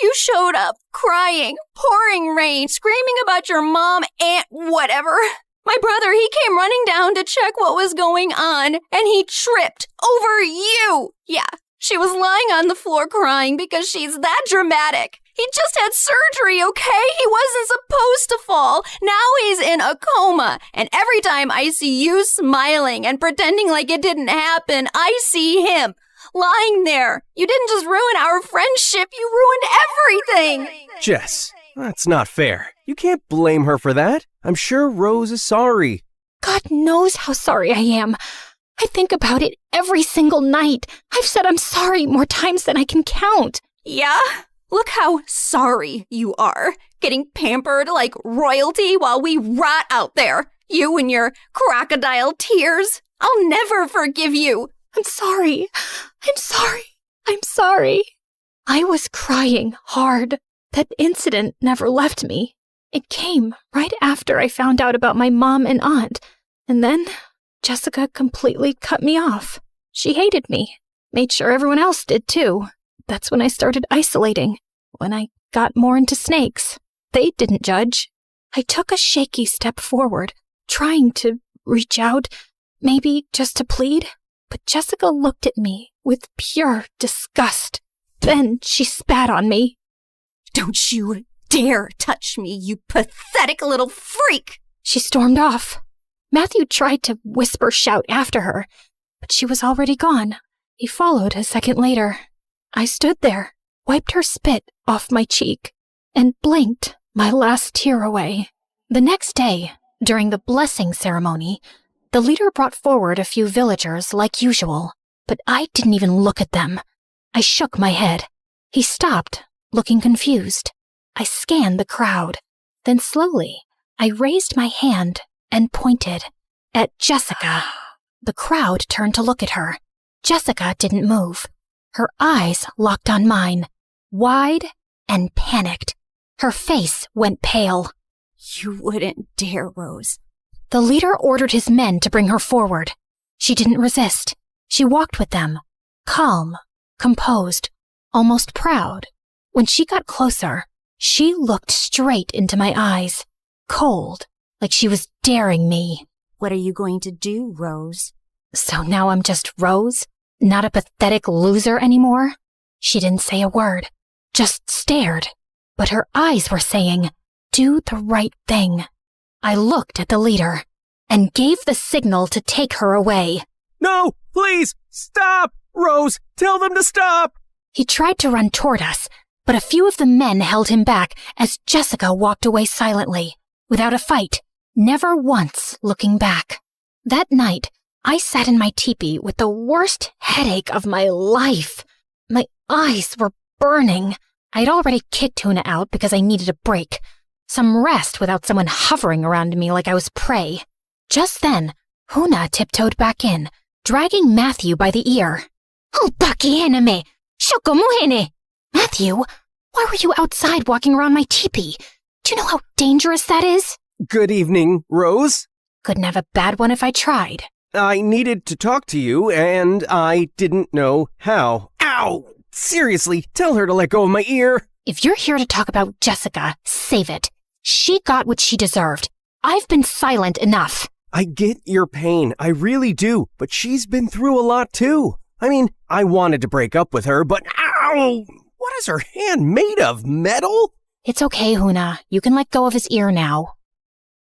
S18: you showed up, crying, pouring rain, screaming about your mom and whatever. My brother, he came running down to check what was going on, and he tripped over you! Yeah, she was lying on the floor crying because she's that dramatic. He just had surgery, okay? He wasn't supposed to fall. Now he's in a coma. And every time I see you smiling and pretending like it didn't happen, I see him lying there. You didn't just ruin our friendship, you ruined everything.
S19: Jess, that's not fair. You can't blame her for that. I'm sure Rose is sorry.
S11: God knows how sorry I am. I think about it every single night. I've said I'm sorry more times than I can count.
S18: Yeah? Look how sorry you are. Getting pampered like royalty while we rot out there. You and your crocodile tears. I'll never forgive you.
S11: I'm sorry. I'm sorry. I'm sorry. I was crying hard. That incident never left me. It came right after I found out about my mom and aunt. And then Jessica completely cut me off. She hated me. Made sure everyone else did too. That's when I started isolating. When I got more into snakes. They didn't judge. I took a shaky step forward, trying to reach out, maybe just to plead. But Jessica looked at me with pure disgust. Then she spat on me.
S18: Don't you dare touch me, you pathetic little freak!
S11: She stormed off. Matthew tried to whisper-shout after her, but she was already gone. He followed a second later. I stood there, wiped her spit off my cheek, and blinked my last tear away. The next day, during the blessing ceremony, the leader brought forward a few villagers like usual, but I didn't even look at them. I shook my head. He stopped, looking confused. I scanned the crowd. Then slowly, I raised my hand and pointed at Jessica. The crowd turned to look at her. Jessica didn't move. Her eyes locked on mine, wide and panicked. Her face went pale.
S18: You wouldn't dare, Rose.
S11: The leader ordered his men to bring her forward. She didn't resist. She walked with them, calm, composed, almost proud. When she got closer, she looked straight into my eyes, cold, like she was daring me.
S17: What are you going to do, Rose?
S11: So now I'm just Rose? Not a pathetic loser anymore? She didn't say a word, just stared. But her eyes were saying, do the right thing. I looked at the leader and gave the signal to take her away.
S19: No, please, stop! Rose, tell them to stop!
S11: He tried to run toward us, but a few of the men held him back as Jessica walked away silently, without a fight, never once looking back. That night, I sat in my teepee with the worst headache of my life. My eyes were burning. I'd already kicked Huna out because I needed a break. Some rest without someone hovering around me like I was prey. Just then, Huna tiptoed back in, dragging Matthew by the ear. Oh, Pakiheneme! Shokomuhene! Matthew, why were you outside walking around my teepee? Do you know how dangerous that is?
S19: Good evening, Rose.
S11: Couldn't have a bad one if I tried.
S19: I needed to talk to you, and I didn't know how. Ow! Seriously, tell her to let go of my ear.
S11: If you're here to talk about Jessica, save it. She got what she deserved. I've been silent enough.
S19: I get your pain, I really do, but she's been through a lot too. I mean, I wanted to break up with her, but ow! What is her hand made of, metal?
S11: It's okay, Huna. You can let go of his ear now.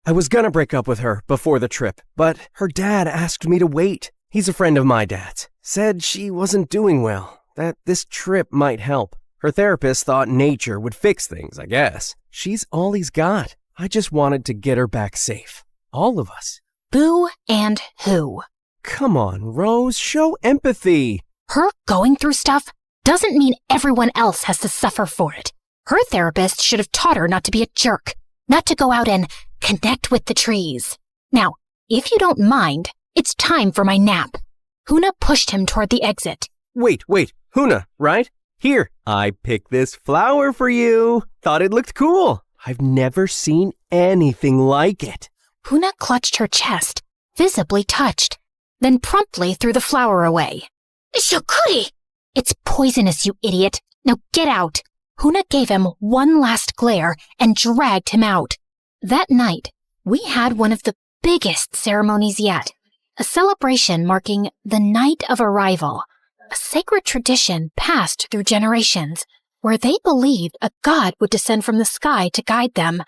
S19: I was gonna break up with her before the trip, but her dad asked me to wait. He's a friend of my dad's. Said she wasn't doing well, that this trip might help. Her therapist thought nature would fix things, I guess. She's all he's got. I just wanted to get her back safe. All of us.
S11: Boo and who?
S19: Come on, Rose, show empathy.
S11: Her going through stuff doesn't mean everyone else has to suffer for it. Her therapist should have taught her not to be a jerk, not to go out and connect with the trees. Now, if you don't mind, it's time for my nap. Huna pushed him toward the exit.
S19: Wait, Huna, right? Here, I picked this flower for you. Thought it looked cool. I've never seen anything like it.
S11: Huna clutched her chest, visibly touched, then promptly threw the flower away. Shokuri! It's poisonous, you idiot. Now get out. Huna gave him one last glare and dragged him out. That night, we had one of the biggest ceremonies yet. A celebration marking the night of arrival. A sacred tradition passed through generations, where they believed a god would descend from the sky to guide them.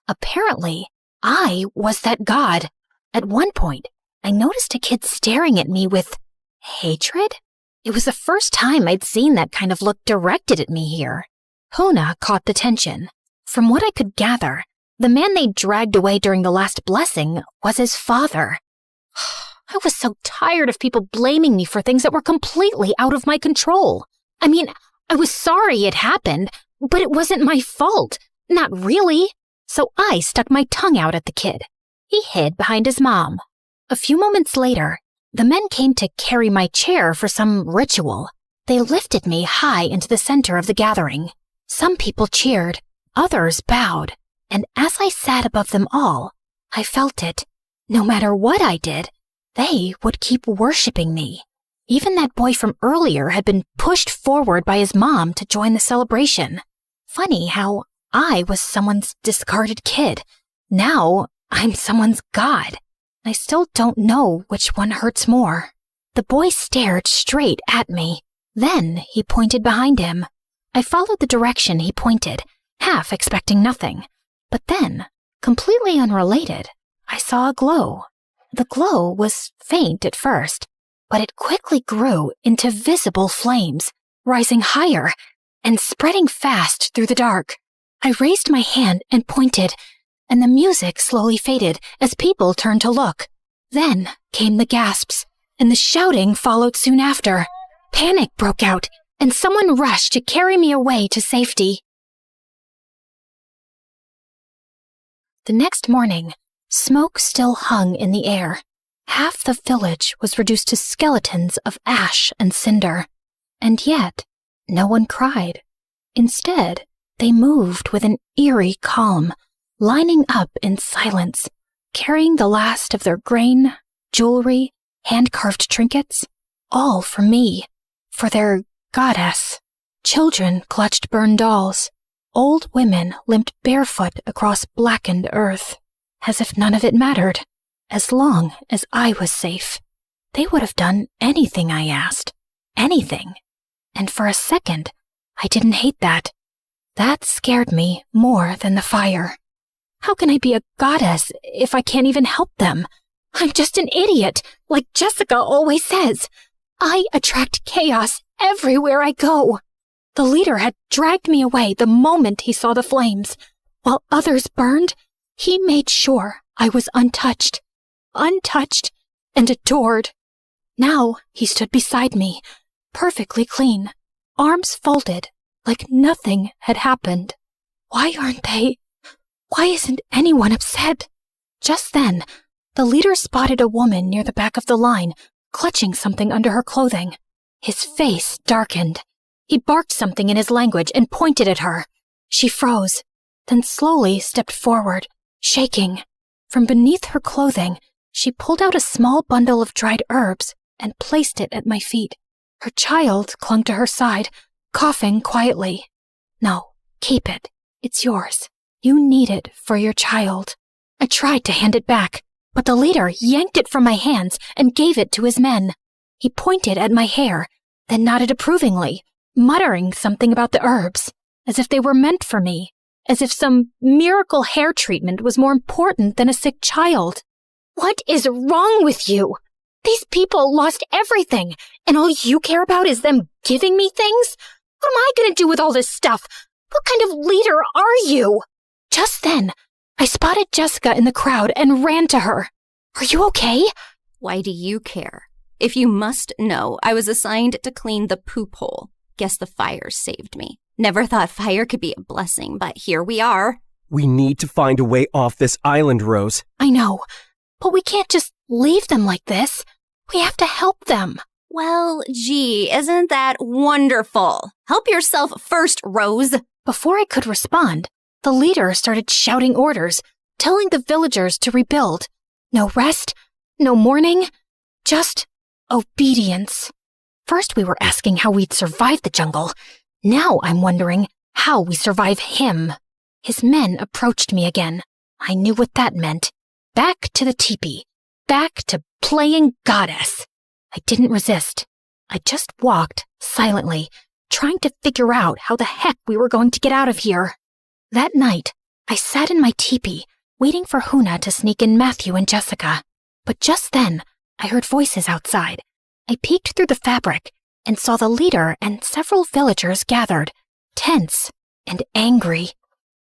S11: Apparently, I was that god. At one point, I noticed a kid staring at me with hatred. It was the first time I'd seen that kind of look directed at me here. Huna caught the tension. From what I could gather, the man they dragged away during the last blessing was his father. I was so tired of people blaming me for things that were completely out of my control. I mean, I was sorry it happened, but it wasn't my fault. Not really. So I stuck my tongue out at the kid. He hid behind his mom. A few moments later, the men came to carry my chair for some ritual. They lifted me high into the center of the gathering. Some people cheered, others bowed, and as I sat above them all, I felt it. No matter what I did, they would keep worshiping me. Even that boy from earlier had been pushed forward by his mom to join the celebration. Funny how I was someone's discarded kid. Now I'm someone's god. I still don't know which one hurts more. The boy stared straight at me. Then he pointed behind him. I followed the direction he pointed, half expecting nothing. But then, completely unrelated, I saw a glow. The glow was faint at first, but it quickly grew into visible flames, rising higher and spreading fast through the dark. I raised my hand and pointed, and the music slowly faded as people turned to look. Then came the gasps, and the shouting followed soon after. Panic broke out, and someone rushed to carry me away to safety. The next morning, smoke still hung in the air. Half the village was reduced to skeletons of ash and cinder. And yet, no one cried. Instead, they moved with an eerie calm, lining up in silence, carrying the last of their grain, jewelry, hand-carved trinkets, all for me, for their goddess. Children clutched burned dolls. Old women limped barefoot across blackened earth, as if none of it mattered, as long as I was safe. They would have done anything I asked, anything. And for a second, I didn't hate that. That scared me more than the fire. How can I be a goddess if I can't even help them? I'm just an idiot, like Jessica always says. I attract chaos everywhere I go. The leader had dragged me away the moment he saw the flames. While others burned, he made sure I was untouched and adored. Now he stood beside me, perfectly clean, arms folded, like nothing had happened. Why isn't anyone upset? Just then, the leader spotted a woman near the back of the line, clutching something under her clothing. His face darkened. He barked something in his language and pointed at her. She froze, then slowly stepped forward, shaking. From beneath her clothing, she pulled out a small bundle of dried herbs and placed it at my feet. Her child clung to her side, coughing quietly. No, keep it. It's yours. You need it for your child. I tried to hand it back, but the leader yanked it from my hands and gave it to his men. He pointed at my hair, then nodded approvingly, muttering something about the herbs, as if they were meant for me, as if some miracle hair treatment was more important than a sick child. What is wrong with you? These people lost everything, and all you care about is them giving me things? What am I going to do with all this stuff? What kind of leader are you? Just then, I spotted Jessica in the crowd and ran to her. Are you okay?
S18: Why do you care? If you must know, I was assigned to clean the poop hole. Guess the fire saved me. Never thought fire could be a blessing, but here we are.
S19: We need to find a way off this island, Rose.
S11: I know, but we can't just leave them like this. We have to help them.
S18: Well, gee, isn't that wonderful? Help yourself first, Rose.
S11: Before I could respond, The leader started shouting orders, telling the villagers to rebuild. No rest, no mourning, just obedience. First we were asking how we'd survive the jungle. Now I'm wondering how we survive him. His men approached me again. I knew what that meant. Back to the teepee. Back to playing goddess. I didn't resist. I just walked silently, trying to figure out how the heck we were going to get out of here. That night, I sat in my teepee, waiting for Huna to sneak in Matthew and Jessica. But just then, I heard voices outside. I peeked through the fabric and saw the leader and several villagers gathered, tense and angry.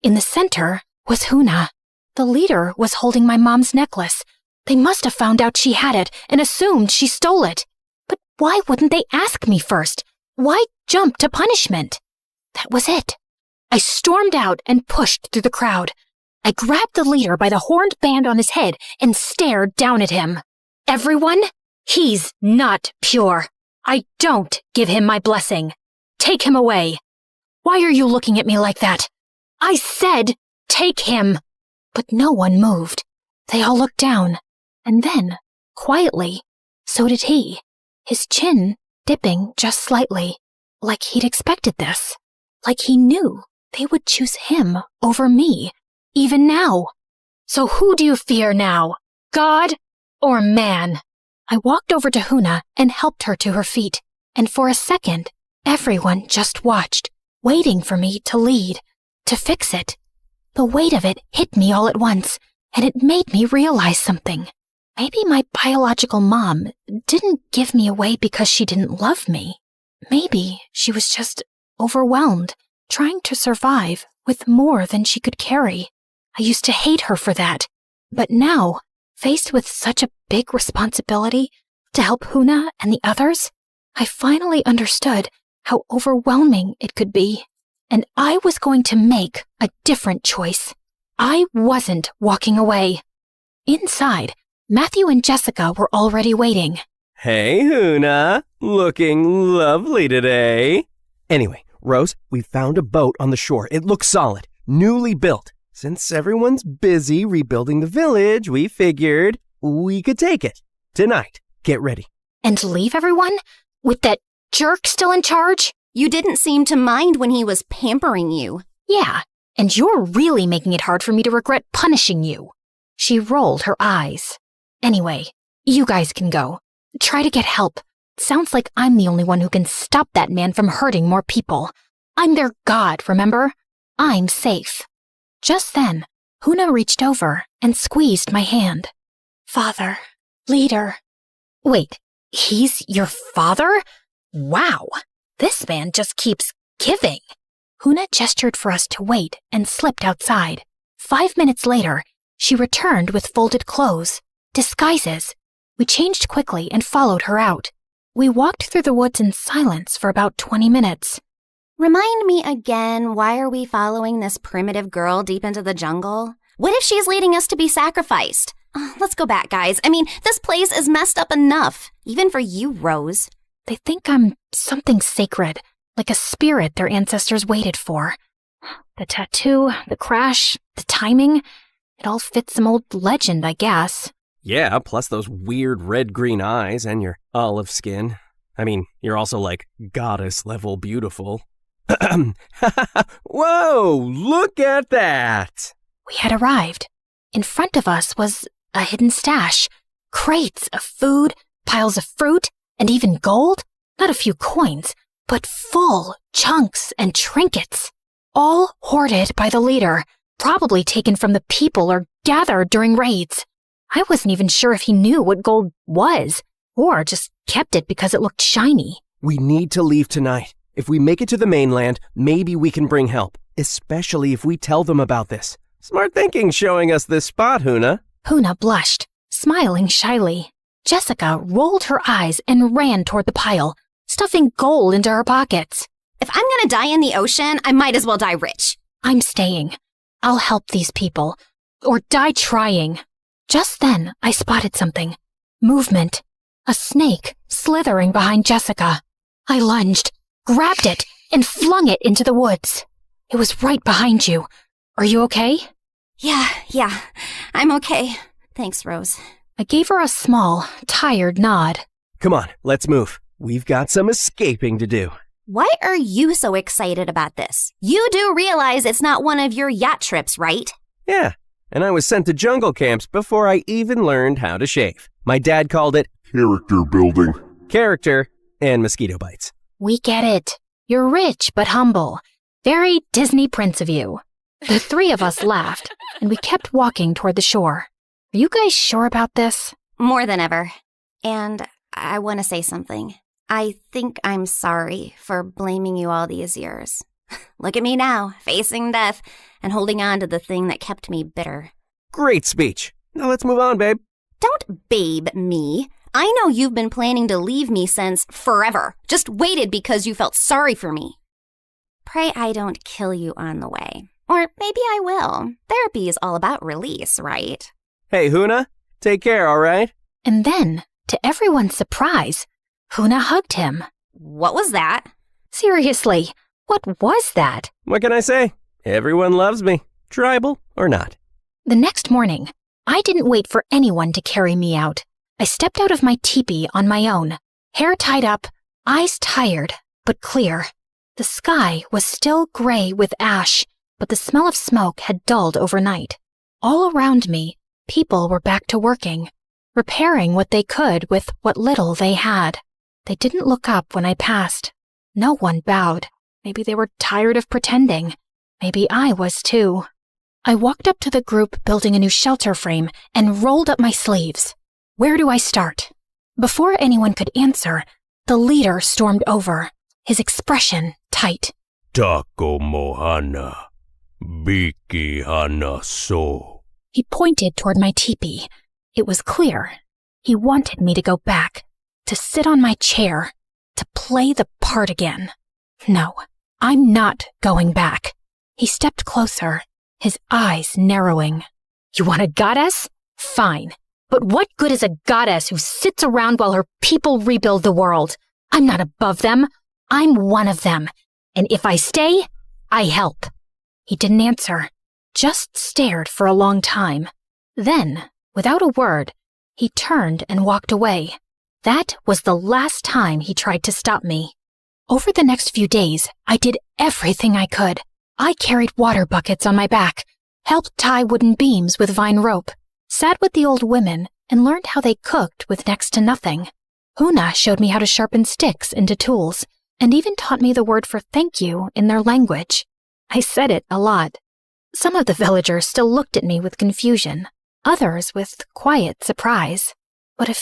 S11: In the center was Huna. The leader was holding my mom's necklace. They must have found out she had it and assumed she stole it. But why wouldn't they ask me first? Why jump to punishment? That was it. I stormed out and pushed through the crowd. I grabbed the leader by the horned band on his head and stared down at him. Everyone, he's not pure. I don't give him my blessing. Take him away. Why are you looking at me like that? I said, take him. But no one moved. They all looked down. And then, quietly, so did he, his chin dipping just slightly, like he'd expected this, like he knew they would choose him over me, even now. So who do you fear now, God or man? I walked over to Huna and helped her to her feet, and for a second, everyone just watched, waiting for me to lead, to fix it. The weight of it hit me all at once, and it made me realize something. Maybe my biological mom didn't give me away because she didn't love me. Maybe she was just overwhelmed, trying to survive with more than she could carry. I used to hate her for that. But now, faced with such a big responsibility to help Huna and the others, I finally understood how overwhelming it could be. And I was going to make a different choice. I wasn't walking away. Inside, Matthew and Jessica were already waiting.
S19: Hey, Huna. Looking lovely today. Anyway, Rose, we found a boat on the shore. It looks solid, newly built. Since everyone's busy rebuilding the village, we figured we could take it. Tonight. Get ready.
S11: And leave everyone? With that jerk still in charge?
S18: You didn't seem to mind when he was pampering you.
S11: Yeah, and you're really making it hard for me to regret punishing you. She rolled her eyes. Anyway, you guys can go. Try to get help. Sounds like I'm the only one who can stop that man from hurting more people. I'm their god, remember? I'm safe. Just then, Huna reached over and squeezed my hand. Father, leader. Wait, he's your father? Wow, this man just keeps giving. Huna gestured for us to wait and slipped outside. 5 minutes later, she returned with folded clothes, disguises. We changed quickly and followed her out. We walked through the woods in silence for about 20 minutes.
S18: Remind me again, why are we following this primitive girl deep into the jungle? What if she's leading us to be sacrificed? Let's go back, guys. I mean, this place is messed up enough, even for you, Rose.
S11: They think I'm something sacred, like a spirit their ancestors waited for. The tattoo, the crash, the timing, it all fits some old legend, I guess.
S19: Yeah, plus those weird red-green eyes and your olive skin. I mean, you're also like goddess-level beautiful. Whoa, look at that!
S11: We had arrived. In front of us was a hidden stash. Crates of food, piles of fruit, and even gold. Not a few coins, but full chunks and trinkets. All hoarded by the leader, probably taken from the people or gathered during raids. I wasn't even sure if he knew what gold was, or just kept it because it looked shiny.
S19: We need to leave tonight. If we make it to the mainland, maybe we can bring help, especially if we tell them about this. Smart thinking showing us this spot, Huna.
S11: Huna blushed, smiling shyly. Jessica rolled her eyes and ran toward the pile, stuffing gold into her pockets.
S18: If I'm gonna die in the ocean, I might as well die rich.
S11: I'm staying. I'll help these people. Or die trying. Just then, I spotted something. Movement. A snake slithering behind Jessica. I lunged, grabbed it, and flung it into the woods. It was right behind you. Are you okay?
S18: Yeah, I'm okay. Thanks, Rose.
S11: I gave her a small, tired nod.
S19: Come on, let's move. We've got some escaping to do.
S18: Why are you so excited about this? You do realize it's not one of your yacht trips, right?
S19: Yeah, and I was sent to jungle camps before I even learned how to shave. My dad called it
S20: character building.
S19: Character and mosquito bites.
S11: We get it. You're rich but humble. Very Disney Prince of you. The three of us laughed, and we kept walking toward the shore. Are you guys sure about this?
S18: More than ever. And I want to say something. I think I'm sorry for blaming you all these years. Look at me now, facing death and holding on to the thing that kept me bitter.
S19: Great speech. Now let's move on, babe.
S18: Don't babe me. I know you've been planning to leave me since forever. Just waited because you felt sorry for me. Pray I don't kill you on the way. Or maybe I will. Therapy is all about release, right?
S19: Hey, Huna, take care, all right?
S11: And then, to everyone's surprise, Huna hugged him.
S18: What was that?
S11: Seriously, what was that?
S19: What can I say? Everyone loves me, tribal or not.
S11: The next morning, I didn't wait for anyone to carry me out. I stepped out of my teepee on my own, hair tied up, eyes tired, but clear. The sky was still gray with ash, but the smell of smoke had dulled overnight. All around me, people were back to working, repairing what they could with what little they had. They didn't look up when I passed. No one bowed. Maybe they were tired of pretending. Maybe I was too. I walked up to the group building a new shelter frame and rolled up my sleeves. Where do I start? Before anyone could answer, the leader stormed over, his expression tight.
S2: Tako mohana, biki hana so.
S11: He pointed toward my teepee. It was clear. He wanted me to go back, to sit on my chair, to play the part again. No, I'm not going back. He stepped closer, his eyes narrowing. You want a goddess? Fine. But what good is a goddess who sits around while her people rebuild the world? I'm not above them. I'm one of them. And if I stay, I help. He didn't answer, just stared for a long time. Then, without a word, he turned and walked away. That was the last time he tried to stop me. Over the next few days, I did everything I could. I carried water buckets on my back, helped tie wooden beams with vine rope, sat with the old women, and learned how they cooked with next to nothing. Huna showed me how to sharpen sticks into tools, and even taught me the word for thank you in their language. I said it a lot. Some of the villagers still looked at me with confusion, others with quiet surprise. But a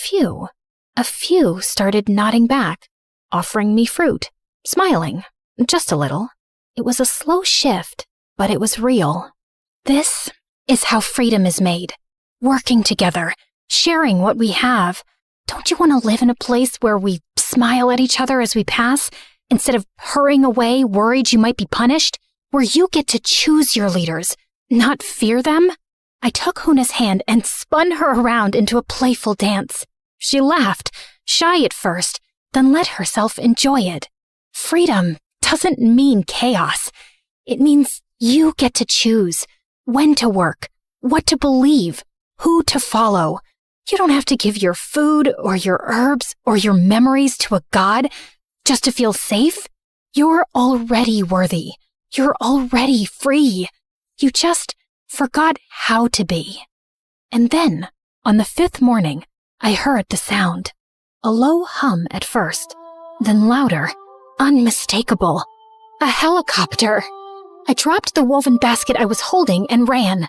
S11: few started nodding back, offering me fruit, smiling, just a little. It was a slow shift, but it was real. This is how freedom is made. Working together, sharing what we have. Don't you want to live in a place where we smile at each other as we pass, instead of hurrying away worried you might be punished? Where you get to choose your leaders, not fear them? I took Huna's hand and spun her around into a playful dance. She laughed, shy at first, then let herself enjoy it. Freedom doesn't mean chaos. It means you get to choose when to work, what to believe, who to follow. You don't have to give your food or your herbs or your memories to a god just to feel safe. You're already worthy. You're already free. You just forgot how to be. And then, on the 5th morning, I heard the sound. A low hum at first, then louder, unmistakable. A helicopter. I dropped the woven basket I was holding and ran.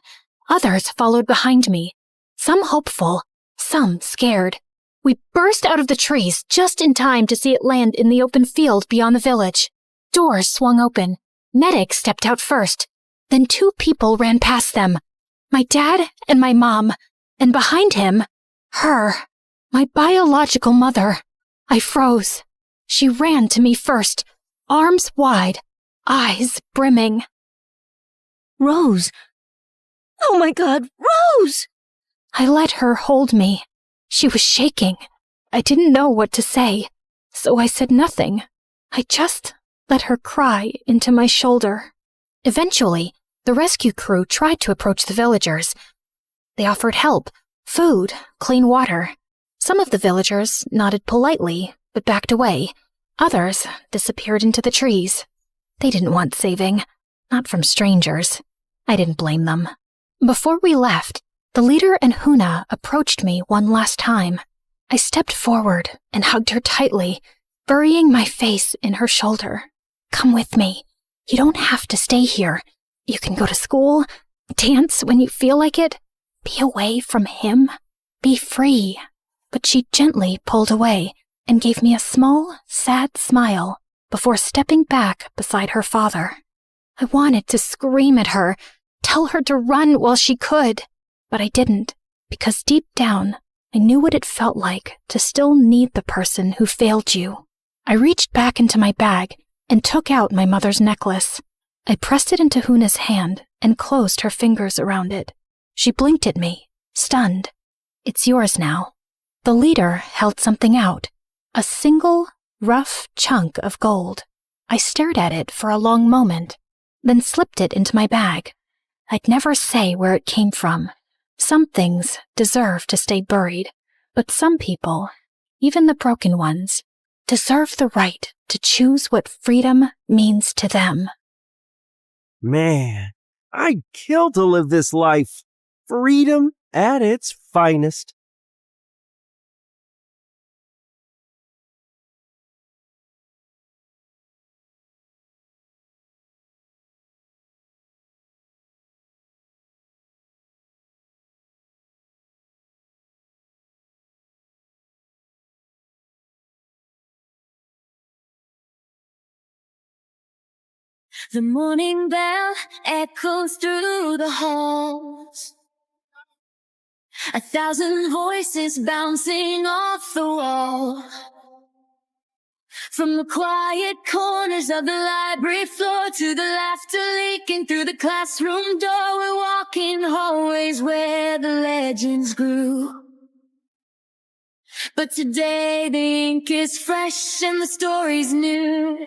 S11: Others followed behind me, some hopeful, some scared. We burst out of the trees just in time to see it land in the open field beyond the village. Doors swung open. Medic stepped out first. Then 2 people ran past them. My dad and my mom. And behind him, her, my biological mother. I froze. She ran to me first, arms wide, eyes brimming.
S7: Rose! Oh my God, Rose!
S11: I let her hold me. She was shaking. I didn't know what to say, so I said nothing. I just let her cry into my shoulder. Eventually, The rescue crew tried to approach the villagers. They offered help, food, clean water. Some of the villagers nodded politely, but backed away. Others disappeared into the trees. They didn't want saving, not from strangers. I didn't blame them. Before we left, the leader and Huna approached me one last time. I stepped forward and hugged her tightly, burying my face in her shoulder. Come with me. You don't have to stay here. You can go to school, dance when you feel like it, be away from him, be free. But she gently pulled away and gave me a small, sad smile before stepping back beside her father. I wanted to scream at her, tell her to run while she could, but I didn't, because deep down, I knew what it felt like to still need the person who failed you. I reached back into my bag and took out my mother's necklace. I pressed it into Huna's hand and closed her fingers around it. She blinked at me, stunned. It's yours now. The leader held something out, a single, rough chunk of gold. I stared at it for a long moment, then slipped it into my bag. I'd never say where it came from. Some things deserve to stay buried, but some people, even the broken ones, deserve the right to choose what freedom means to them.
S19: Man, I'd kill to live this life. Freedom at its finest.
S16: The morning bell echoes through the halls. 1,000 voices bouncing off the wall. From the quiet corners of the library floor to the laughter leaking through the classroom door, we're walking hallways where the legends grew. But today the ink is fresh and the story's new.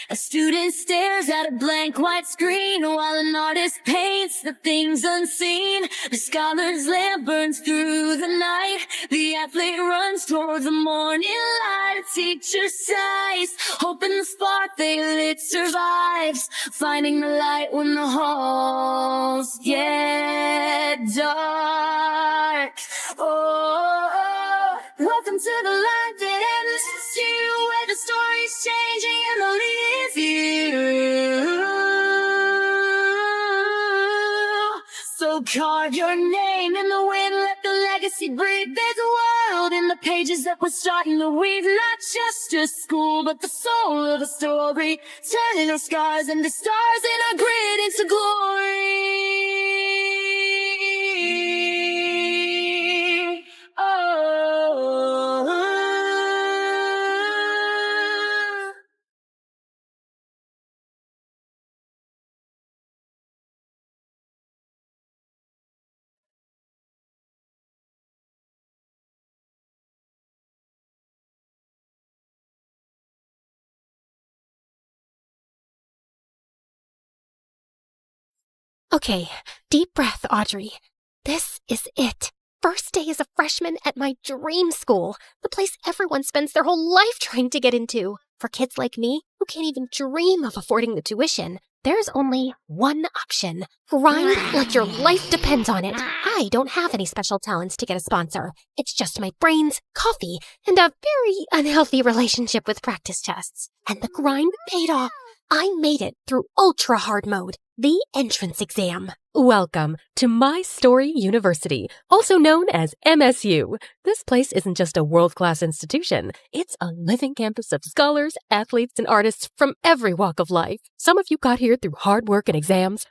S16: A student stares at a blank white screen while an artist paints the things unseen. The scholar's lamp burns through the night. The athlete runs towards the morning light. A teacher sighs, hoping the spark they lit survives, finding the light when the halls get dark. Oh, welcome to the light that ends you, where the story's changing and the leaves you. So carve your name in the wind, let the legacy breathe. There's a world in the pages that we're starting to weave. Not just a school, but the soul of the story, turning our scars into stars and our grit into glory.
S11: Okay, deep breath, Audrey. This is it. First day as a freshman at my dream school, the place everyone spends their whole life trying to get into. For kids like me, who can't even dream of affording the tuition, there's only one option. Grind like your life depends on it. I don't have any special talents to get a sponsor. It's just my brains, coffee, and a very unhealthy relationship with practice tests. And the grind paid off. I made it through ultra hard mode, the entrance exam.
S14: Welcome to My Story University, also known as MSU. This place isn't just a world-class institution. It's a living campus of scholars, athletes, and artists from every walk of life. Some of you got here through hard work and exams,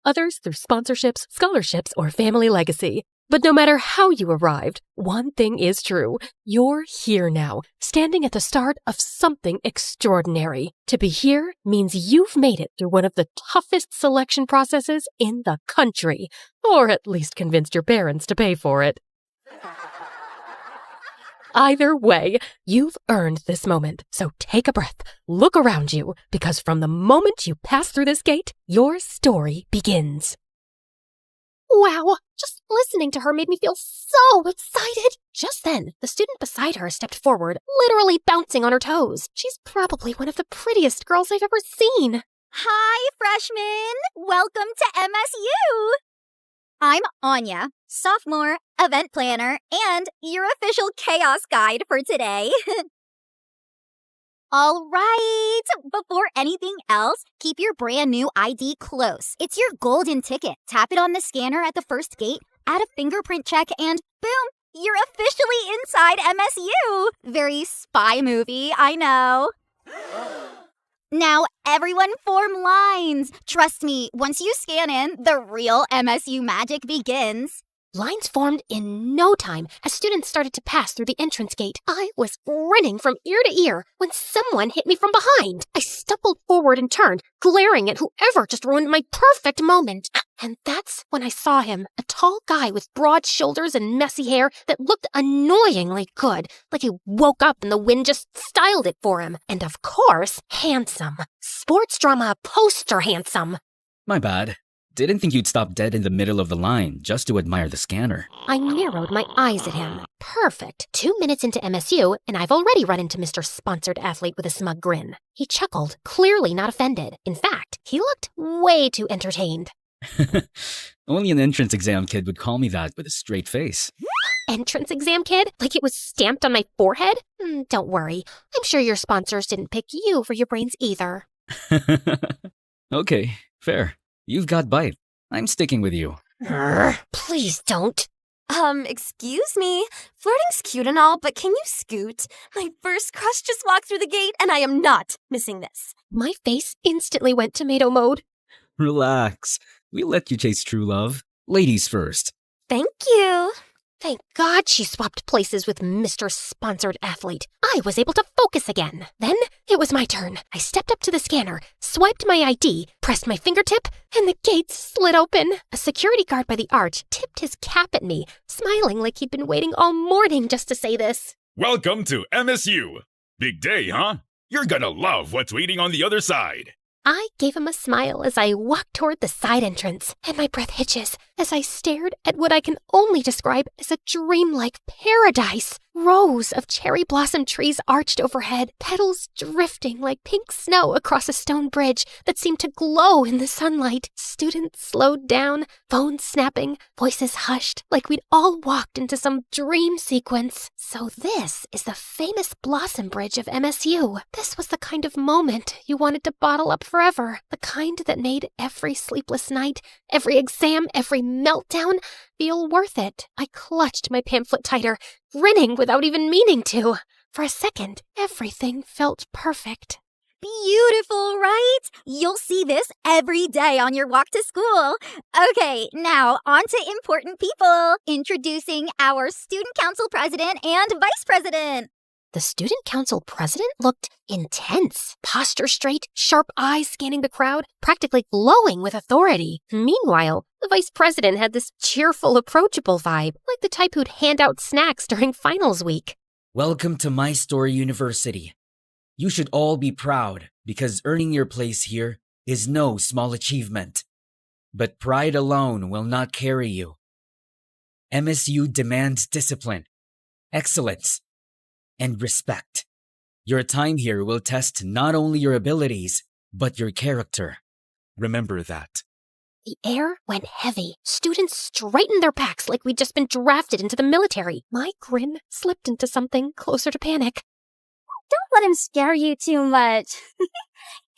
S14: others through sponsorships, scholarships, or family legacy. But no matter how you arrived, one thing is true. You're here now, standing at the start of something extraordinary. To be here means you've made it through one of the toughest selection processes in the country, or at least convinced your parents to pay for it. Either way, you've earned this moment. So take a breath, look around you, because from the moment you pass through this gate, your story begins.
S11: Wow, just listening to her made me feel so excited.
S1: Just then, the student beside her stepped forward, literally bouncing on her toes. She's probably one of the prettiest girls I've ever seen.
S18: Hi, freshmen! Welcome to MSU! I'm Anya, sophomore, event planner, and your official chaos guide for today. All right, before anything else, keep your brand new ID close. It's your golden ticket. Tap it on the scanner at the first gate, add a fingerprint check, and boom, you're officially inside MSU. Very spy movie, I know. Now, everyone form lines. Trust me, once you scan in, the real MSU magic begins.
S1: Lines formed in no time as students started to pass through the entrance gate. I was grinning from ear to ear when someone hit me from behind. I stumbled forward and turned, glaring at whoever just ruined my perfect moment. And that's when I saw him, a tall guy with broad shoulders and messy hair that looked annoyingly good, like he woke up and the wind just styled it for him. And of course, handsome. Sports drama poster handsome.
S20: My bad. Didn't think you'd stop dead in the middle of the line just to admire the scanner.
S1: I narrowed my eyes at him. Perfect. 2 minutes into MSU, and I've already run into Mr. Sponsored Athlete with a smug grin. He chuckled, clearly not offended. In fact, he looked way too entertained.
S20: Only an entrance exam kid would call me that with a straight face.
S1: Entrance exam kid? Like it was stamped on my forehead? Don't worry. I'm sure your sponsors didn't pick you for your brains either.
S20: Okay, fair. You've got bite. I'm sticking with you.
S1: Please don't.
S21: Excuse me. Flirting's cute and all, but can you scoot? My first crush just walked through the gate, and I am not missing this.
S1: My face instantly went tomato mode.
S20: Relax. We'll let you chase true love. Ladies first.
S21: Thank you.
S1: Thank God she swapped places with Mr. Sponsored Athlete. I was able to focus again. Then it was my turn. I stepped up to the scanner, swiped my ID, pressed my fingertip, and the gates slid open. A security guard by the arch tipped his cap at me, smiling like he'd been waiting all morning just to say this.
S22: Welcome to MSU. Big day, huh? You're gonna love what's waiting on the other side.
S1: I gave him a smile as I walked toward the side entrance, and my breath hitches as I stared at what I can only describe as a dreamlike paradise. Rows of cherry blossom trees arched overhead, petals drifting like pink snow across a stone bridge that seemed to glow in the sunlight. Students slowed down, phones snapping, voices hushed, like we'd all walked into some dream sequence. So this is the famous Blossom Bridge of MSU. This was the kind of moment you wanted to bottle up forever, the kind that made every sleepless night, every exam, every meltdown feel worth it. I clutched my pamphlet tighter, grinning without even meaning to. For a second, everything felt perfect.
S18: Beautiful, right? You'll see this every day on your walk to school. Okay, now on to important people. Introducing our student council president and vice president.
S1: The student council president looked intense, posture straight, sharp eyes scanning the crowd, practically glowing with authority. Meanwhile, the vice president had this cheerful, approachable vibe, like the type who'd hand out snacks during finals week.
S23: Welcome to My Story University. You should all be proud because earning your place here is no small achievement. But pride alone will not carry you. MSU demands discipline, excellence, and respect. Your time here will test not only your abilities, but your character. Remember that.
S1: The air went heavy. Students straightened their backs like we'd just been drafted into the military. My grin slipped into something closer to panic.
S24: Don't let him scare you too much.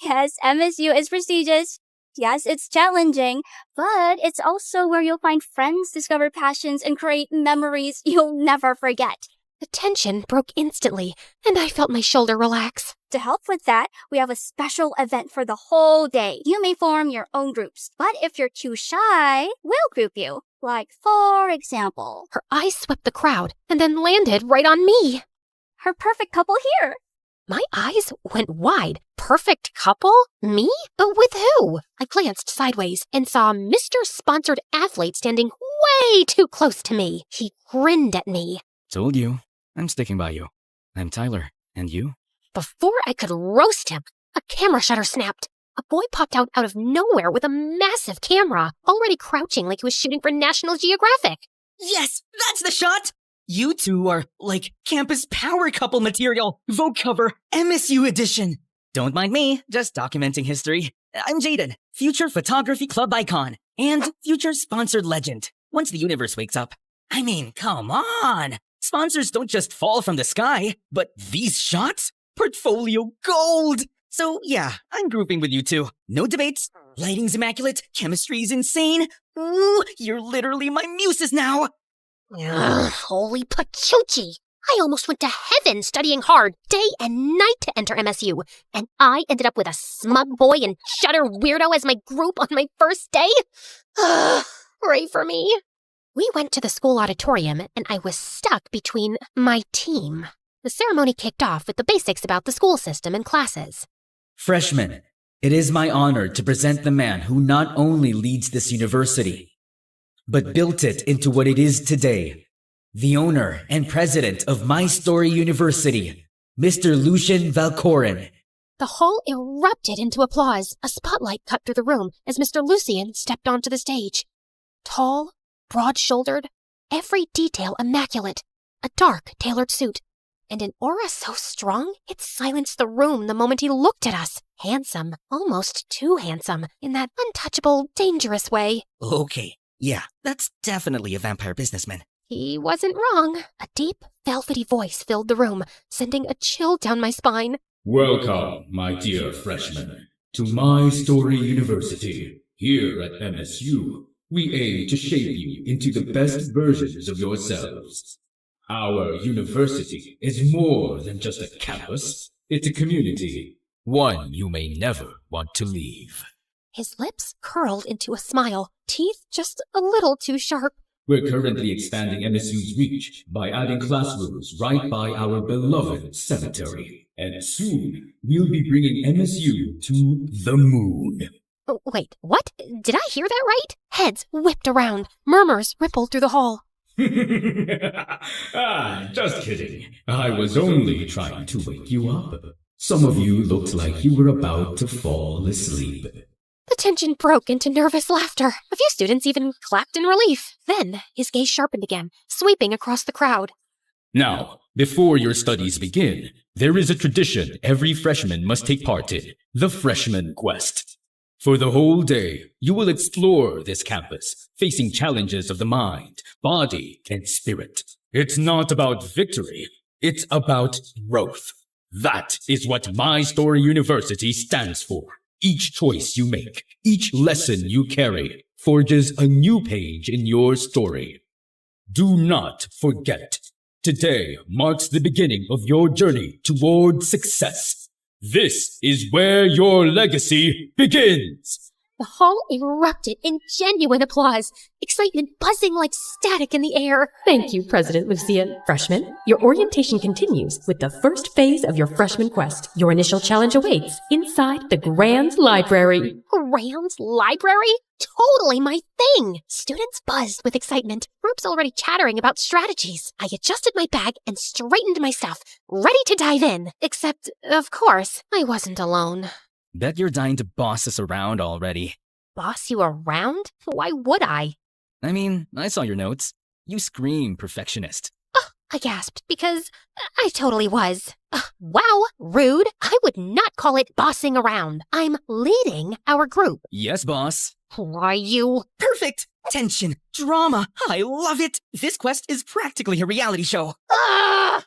S24: Yes, MSU is prestigious. Yes, it's challenging, but it's also where you'll find friends, discover passions, and create memories you'll never forget.
S1: The tension broke instantly, and I felt my shoulder relax.
S24: To help with that, we have a special event for the whole day. You may form your own groups, but if you're too shy, we'll group you. Like, for example...
S1: Her eyes swept the crowd, and then landed right on me.
S24: Her perfect couple here.
S1: My eyes went wide. Perfect couple? Me? But with who? I glanced sideways and saw Mr. Sponsored Athlete standing way too close to me. He grinned at me.
S20: Told you. I'm sticking by you. I'm Tyler. And you?
S11: Before I could roast him, a camera shutter snapped. A boy popped out of nowhere with a massive camera, already crouching like he was shooting for National Geographic.
S4: Yes, that's the shot! You two are like campus power couple material. Vogue cover, MSU edition. Don't mind me, just documenting history. I'm Jaden, future photography club icon, and future sponsored legend. Once the universe wakes up. I mean, come on! Sponsors don't just fall from the sky, but these shots? Portfolio gold! So yeah, I'm grouping with you two. No debates. Lighting's immaculate. Chemistry's insane. Ooh, you're literally my muses now.
S11: Ugh, holy pachoochie! I almost went to heaven studying hard day and night to enter MSU, and I ended up with a smug boy and shutter weirdo as my group on my first day? Ugh, pray for me. We went to the school auditorium, and I was stuck between my team. The ceremony kicked off with the basics about the school system and classes.
S23: Freshmen, it is my honor to present the man who not only leads this university, but built it into what it is today. The owner and president of My Story University, Mr. Lucian Valcorin.
S11: The hall erupted into applause. A spotlight cut through the room as Mr. Lucian stepped onto the stage. Tall, broad-shouldered, every detail immaculate, a dark, tailored suit, and an aura so strong it silenced the room the moment he looked at us. Handsome, almost too handsome, in that untouchable, dangerous way.
S4: Okay, yeah, that's definitely a vampire businessman.
S11: He wasn't wrong. A deep, velvety voice filled the room, sending a chill down my spine.
S5: Welcome, my dear freshmen, to My Story University. Here at MSU, we aim to shape you into the best versions of yourselves. Our university is more than just a campus. It's a community, one you may never want to leave.
S11: His lips curled into a smile, teeth just a little too sharp.
S5: We're currently expanding MSU's reach by adding classrooms right by our beloved cemetery. And soon, we'll be bringing MSU to the moon.
S11: Wait, what? Did I hear that right? Heads whipped around. Murmurs rippled through the hall.
S5: Just kidding. I was only trying to wake you up. Some of you looked like you were about to fall asleep.
S11: The tension broke into nervous laughter. A few students even clapped in relief. Then his gaze sharpened again, sweeping across the crowd.
S5: Now, before your studies begin, there is a tradition every freshman must take part in, the Freshman Quest. For the whole day, you will explore this campus, facing challenges of the mind, body, and spirit. It's not about victory, it's about growth. That is what My Story University stands for. Each choice you make, each lesson you carry, forges a new page in your story. Do not forget, today marks the beginning of your journey toward success. This is where your legacy begins.
S11: The hall erupted in genuine applause, excitement buzzing like static in the air.
S14: Thank you, President Lucian. Freshmen, your orientation continues with the first phase of your freshman quest. Your initial challenge awaits inside the Grand Library.
S11: Grand Library? Totally my thing! Students buzzed with excitement, groups already chattering about strategies. I adjusted my bag and straightened my stuff, ready to dive in. Except, of course, I wasn't alone.
S20: Bet you're dying to boss us around already.
S11: Boss you around? Why would I?
S20: I mean, I saw your notes. You scream perfectionist.
S11: I gasped, because I totally was. Wow, rude. I would not call it bossing around. I'm leading our group.
S20: Yes, boss.
S11: Why, you...
S4: Perfect! Tension, drama, I love it! This quest is practically a reality show.
S11: Ah!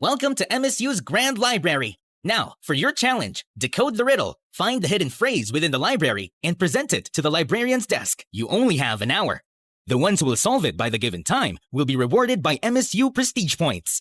S4: Welcome to MSU's Grand Library. Now, for your challenge, decode the riddle, find the hidden phrase within the library, and present it to the librarian's desk. You only have an hour. The ones who will solve it by the given time will be rewarded by MSU prestige points.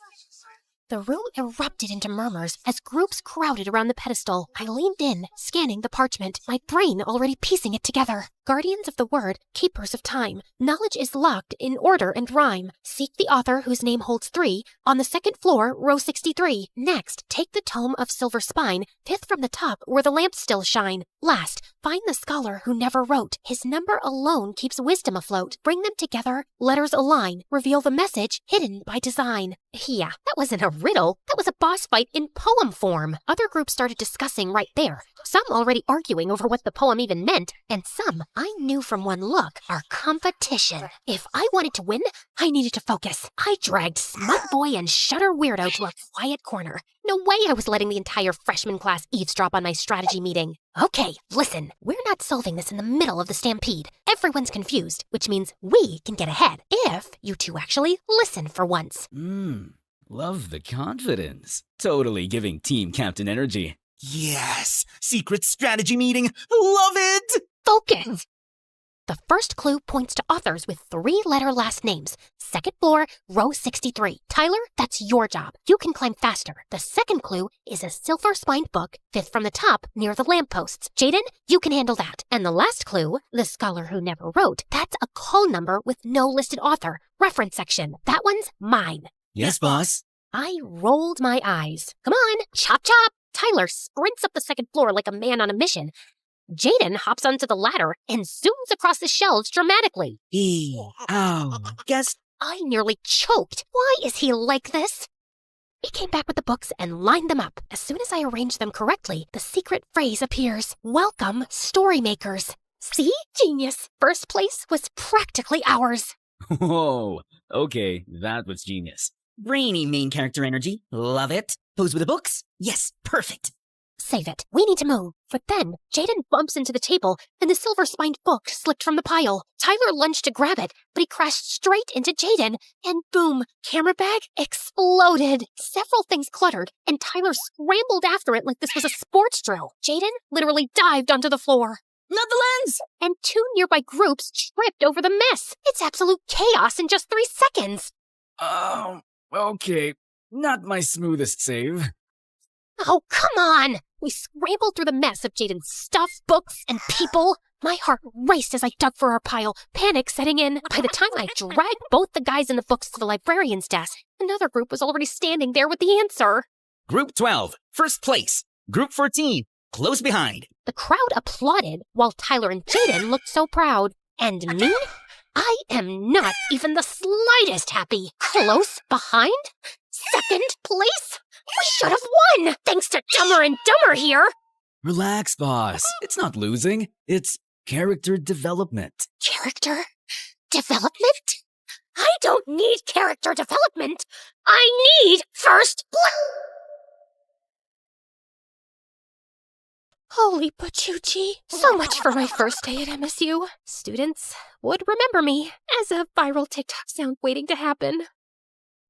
S11: The room erupted into murmurs as groups crowded around the pedestal. I leaned in, scanning the parchment, my brain already piecing it together. Guardians of the word, keepers of time. Knowledge is locked in order and rhyme. Seek the author whose name holds 3. On the 2nd floor, row 63. Next, take the tome of silver spine, 5th from the top where the lamps still shine. Last, find the scholar who never wrote. His number alone keeps wisdom afloat. Bring them together, letters align. Reveal the message hidden by design. Yeah, that wasn't a riddle. That was a boss fight in poem form. Other groups started discussing right there. Some already arguing over what the poem even meant, and some I knew from one look, our competition. If I wanted to win, I needed to focus. I dragged Smut Boy and Shutter Weirdo to a quiet corner. No way I was letting the entire freshman class eavesdrop on my strategy meeting. Okay, listen, we're not solving this in the middle of the stampede. Everyone's confused, which means we can get ahead if you two actually listen for once.
S20: Love the confidence. Totally giving Team Captain energy.
S6: Yes! Secret strategy meeting! Love it!
S11: Focus! The first clue points to authors with 3-letter last names. 2nd floor, row 63. Tyler, that's your job. You can climb faster. The second clue is a silver-spined book, 5th from the top, near the lampposts. Jaden, you can handle that. And the last clue, the scholar who never wrote, that's a call number with no listed author. Reference section. That one's mine.
S23: Yes, boss.
S11: I rolled my eyes. Come on, chop chop! Tyler sprints up the 2nd floor like a man on a mission. Jaden hops onto the ladder and zooms across the shelves dramatically.
S23: Guess
S11: I nearly choked. Why is he like this? He came back with the books and lined them up. As soon as I arranged them correctly, the secret phrase appears. Welcome, story makers. See? Genius. First place was practically ours.
S20: Whoa. Okay, that was genius.
S4: Brainy main character energy. Love it. Pose with the books? Yes, perfect.
S11: Save it. We need to move. But then, Jaden bumps into the table, and the silver-spined book slipped from the pile. Tyler lunged to grab it, but he crashed straight into Jaden, and boom, camera bag exploded. Several things cluttered, and Tyler scrambled after it like this was a sports drill. Jaden literally dived onto the floor.
S4: Not the lens!
S11: And 2 nearby groups tripped over the mess. It's absolute chaos in just 3 seconds.
S20: Okay. Not my smoothest save.
S11: Oh, come on! We scrambled through the mess of Jaden's stuff, books, and people. My heart raced as I dug for our pile, panic setting in. By the time I dragged both the guys in the books to the librarian's desk, another group was already standing there with the answer.
S4: Group 12, first place. Group 14, close behind.
S11: The crowd applauded while Tyler and Jaden looked so proud. And me? I am not even the slightest happy. Close behind? 2nd place? We should have won, thanks to Dumber and Dumber here.
S20: Relax, boss. It's not losing. It's character development.
S11: Character development? I don't need character development. I need first place. Holy Pachuchi. So much for my first day at MSU. Students would remember me as a viral TikTok sound waiting to happen.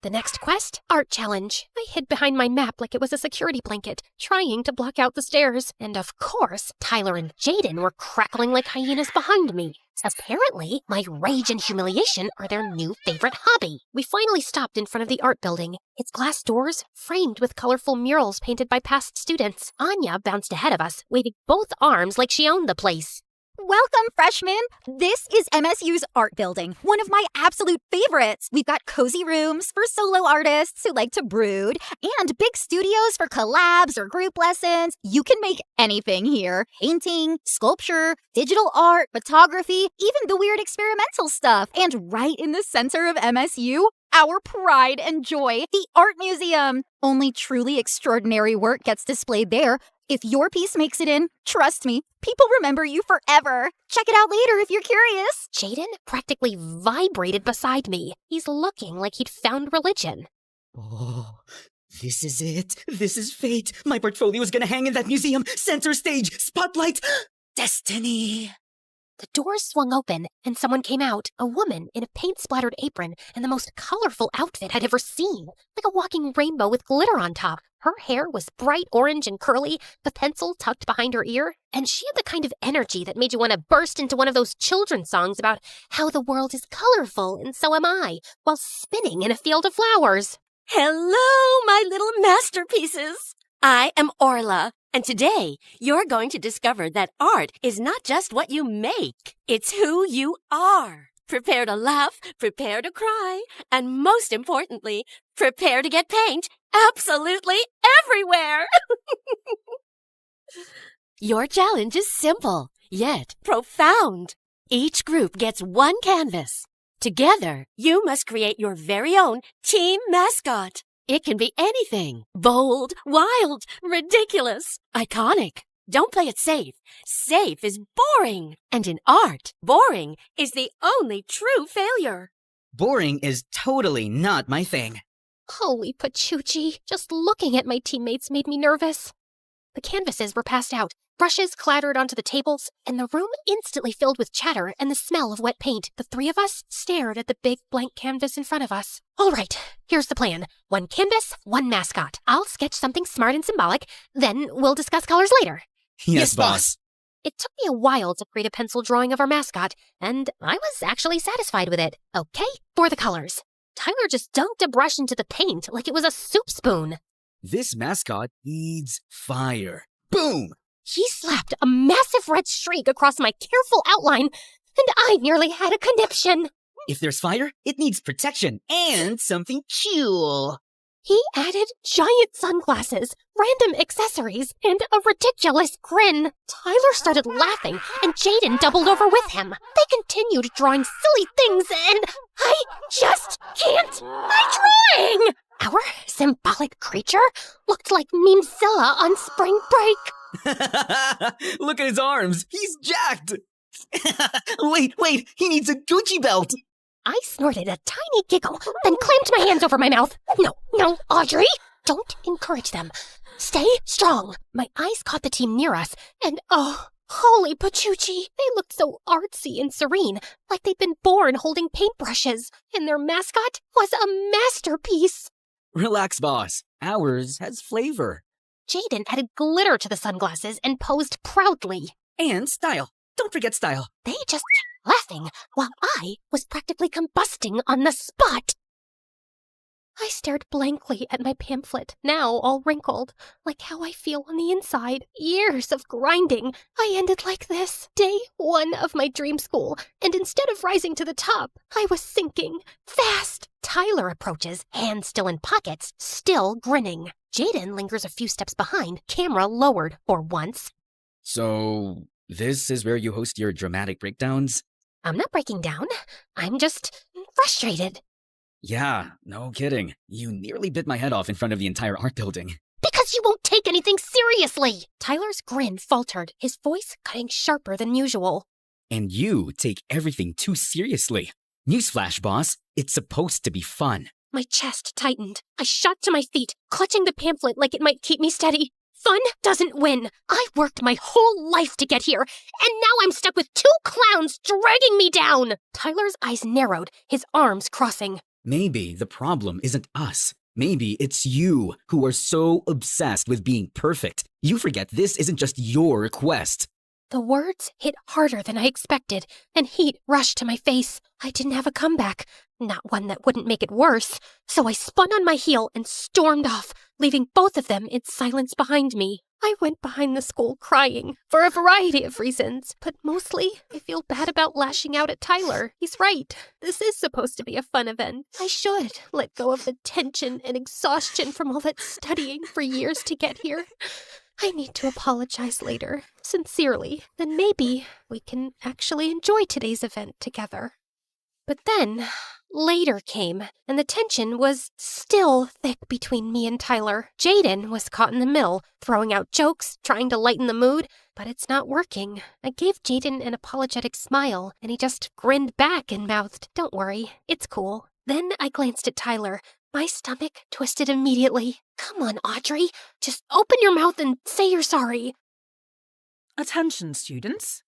S11: The next quest, art challenge. I hid behind my map like it was a security blanket, trying to block out the stairs. And of course, Tyler and Jaden were crackling like hyenas behind me. Apparently, my rage and humiliation are their new favorite hobby. We finally stopped in front of the art building. Its glass doors framed with colorful murals painted by past students. Anya bounced ahead of us, waving both arms like she owned the place.
S8: Welcome, freshmen! This is MSU's art building, one of my absolute favorites. We've got cozy rooms for solo artists who like to brood, and big studios for collabs or group lessons. You can make anything here. Painting, sculpture, digital art, photography, even the weird experimental stuff. And right in the center of MSU, our pride and joy, the Art Museum. Only truly extraordinary work gets displayed there. If your piece makes it in, trust me, people remember you forever. Check it out later if you're curious.
S11: Jaden practically vibrated beside me. He's looking like he'd found religion.
S4: Oh, this is it. This is fate. My portfolio is gonna hang in that museum. Center stage, spotlight, destiny.
S11: The doors swung open, and someone came out, a woman in a paint-splattered apron and the most colorful outfit I'd ever seen, like a walking rainbow with glitter on top. Her hair was bright orange and curly, the pencil tucked behind her ear, and she had the kind of energy that made you want to burst into one of those children's songs about how the world is colorful and so am I, while spinning in a field of flowers.
S12: Hello, my little masterpieces. I am Orla,
S9: And today, you're going to discover that art is not just what you make, it's who you are. Prepare to laugh, prepare to cry, and most importantly, prepare to get paint absolutely everywhere. Your challenge is simple, yet profound. Each group gets one canvas. Together, you must create your very own team mascot. It can be anything. Bold, wild, ridiculous, iconic. Don't play it safe. Safe is boring. And in art, boring is the only true failure.
S4: Boring is totally not my thing.
S11: Holy Pachucci, just looking at my teammates made me nervous. The canvases were passed out, brushes clattered onto the tables, and the room instantly filled with chatter and the smell of wet paint. The three of us stared at the big blank canvas in front of us. All right, here's the plan. One canvas, one mascot. I'll sketch something smart and symbolic, then we'll discuss colors later.
S4: Yes, boss.
S11: It took me a while to create a pencil drawing of our mascot, and I was actually satisfied with it. Okay, for the colors. Tyler just dunked a brush into the paint like it was a soup spoon.
S23: This mascot needs fire. Boom!
S11: He slapped a massive red streak across my careful outline, and I nearly had a conniption.
S4: If there's fire, it needs protection and something cool.
S11: He added giant sunglasses, random accessories, and a ridiculous grin. Tyler started laughing, and Jaden doubled over with him. They continued drawing silly things, and I just can't. My drawing! Our symbolic creature looked like Memezilla on spring break.
S4: Look at his arms. He's jacked. Wait, he needs a Gucci belt.
S11: I snorted a tiny giggle, then clamped my hands over my mouth. No, Audrey, don't encourage them. Stay strong. My eyes caught the team near us, and holy Pachucci, they looked so artsy and serene, like they'd been born holding paintbrushes, and their mascot was a masterpiece.
S23: Relax, boss. Ours has flavor.
S11: Jaden added glitter to the sunglasses and posed proudly.
S4: And style. Don't forget style.
S11: They just kept laughing while I was practically combusting on the spot. I stared blankly at my pamphlet, now all wrinkled, like how I feel on the inside. Years of grinding. I ended like this. Day 1 of my dream school, and instead of rising to the top, I was sinking fast. Tyler approaches, hands still in pockets, still grinning. Jaden lingers a few steps behind, camera lowered for once.
S20: So, this is where you host your dramatic breakdowns?
S11: I'm not breaking down. I'm just frustrated.
S20: Yeah, no kidding. You nearly bit my head off in front of the entire art building.
S11: Because you won't take anything seriously! Tyler's grin faltered, his voice cutting sharper than usual.
S20: And you take everything too seriously. Newsflash, boss. It's supposed to be fun.
S11: My chest tightened. I shot to my feet, clutching the pamphlet like it might keep me steady. Fun doesn't win. I worked my whole life to get here, and now I'm stuck with 2 clowns dragging me down! Tyler's eyes narrowed, his arms crossing.
S20: Maybe the problem isn't us. Maybe it's you who are so obsessed with being perfect. You forget this isn't just your quest.
S11: The words hit harder than I expected, and heat rushed to my face. I didn't have a comeback, not one that wouldn't make it worse. So I spun on my heel and stormed off, leaving both of them in silence behind me. I went behind the school crying, for a variety of reasons, but mostly I feel bad about lashing out at Tyler. He's right. This is supposed to be a fun event. I should let go of the tension and exhaustion from all that studying for years to get here. I need to apologize later, sincerely. Then maybe we can actually enjoy today's event together. But then, later came, and the tension was still thick between me and Tyler. Jaden was caught in the middle, throwing out jokes, trying to lighten the mood, but it's not working. I gave Jaden an apologetic smile, and he just grinned back and mouthed, "Don't worry, it's cool." Then I glanced at Tyler. My stomach twisted immediately. Come on, Audrey, just open your mouth and say you're sorry.
S10: Attention, students.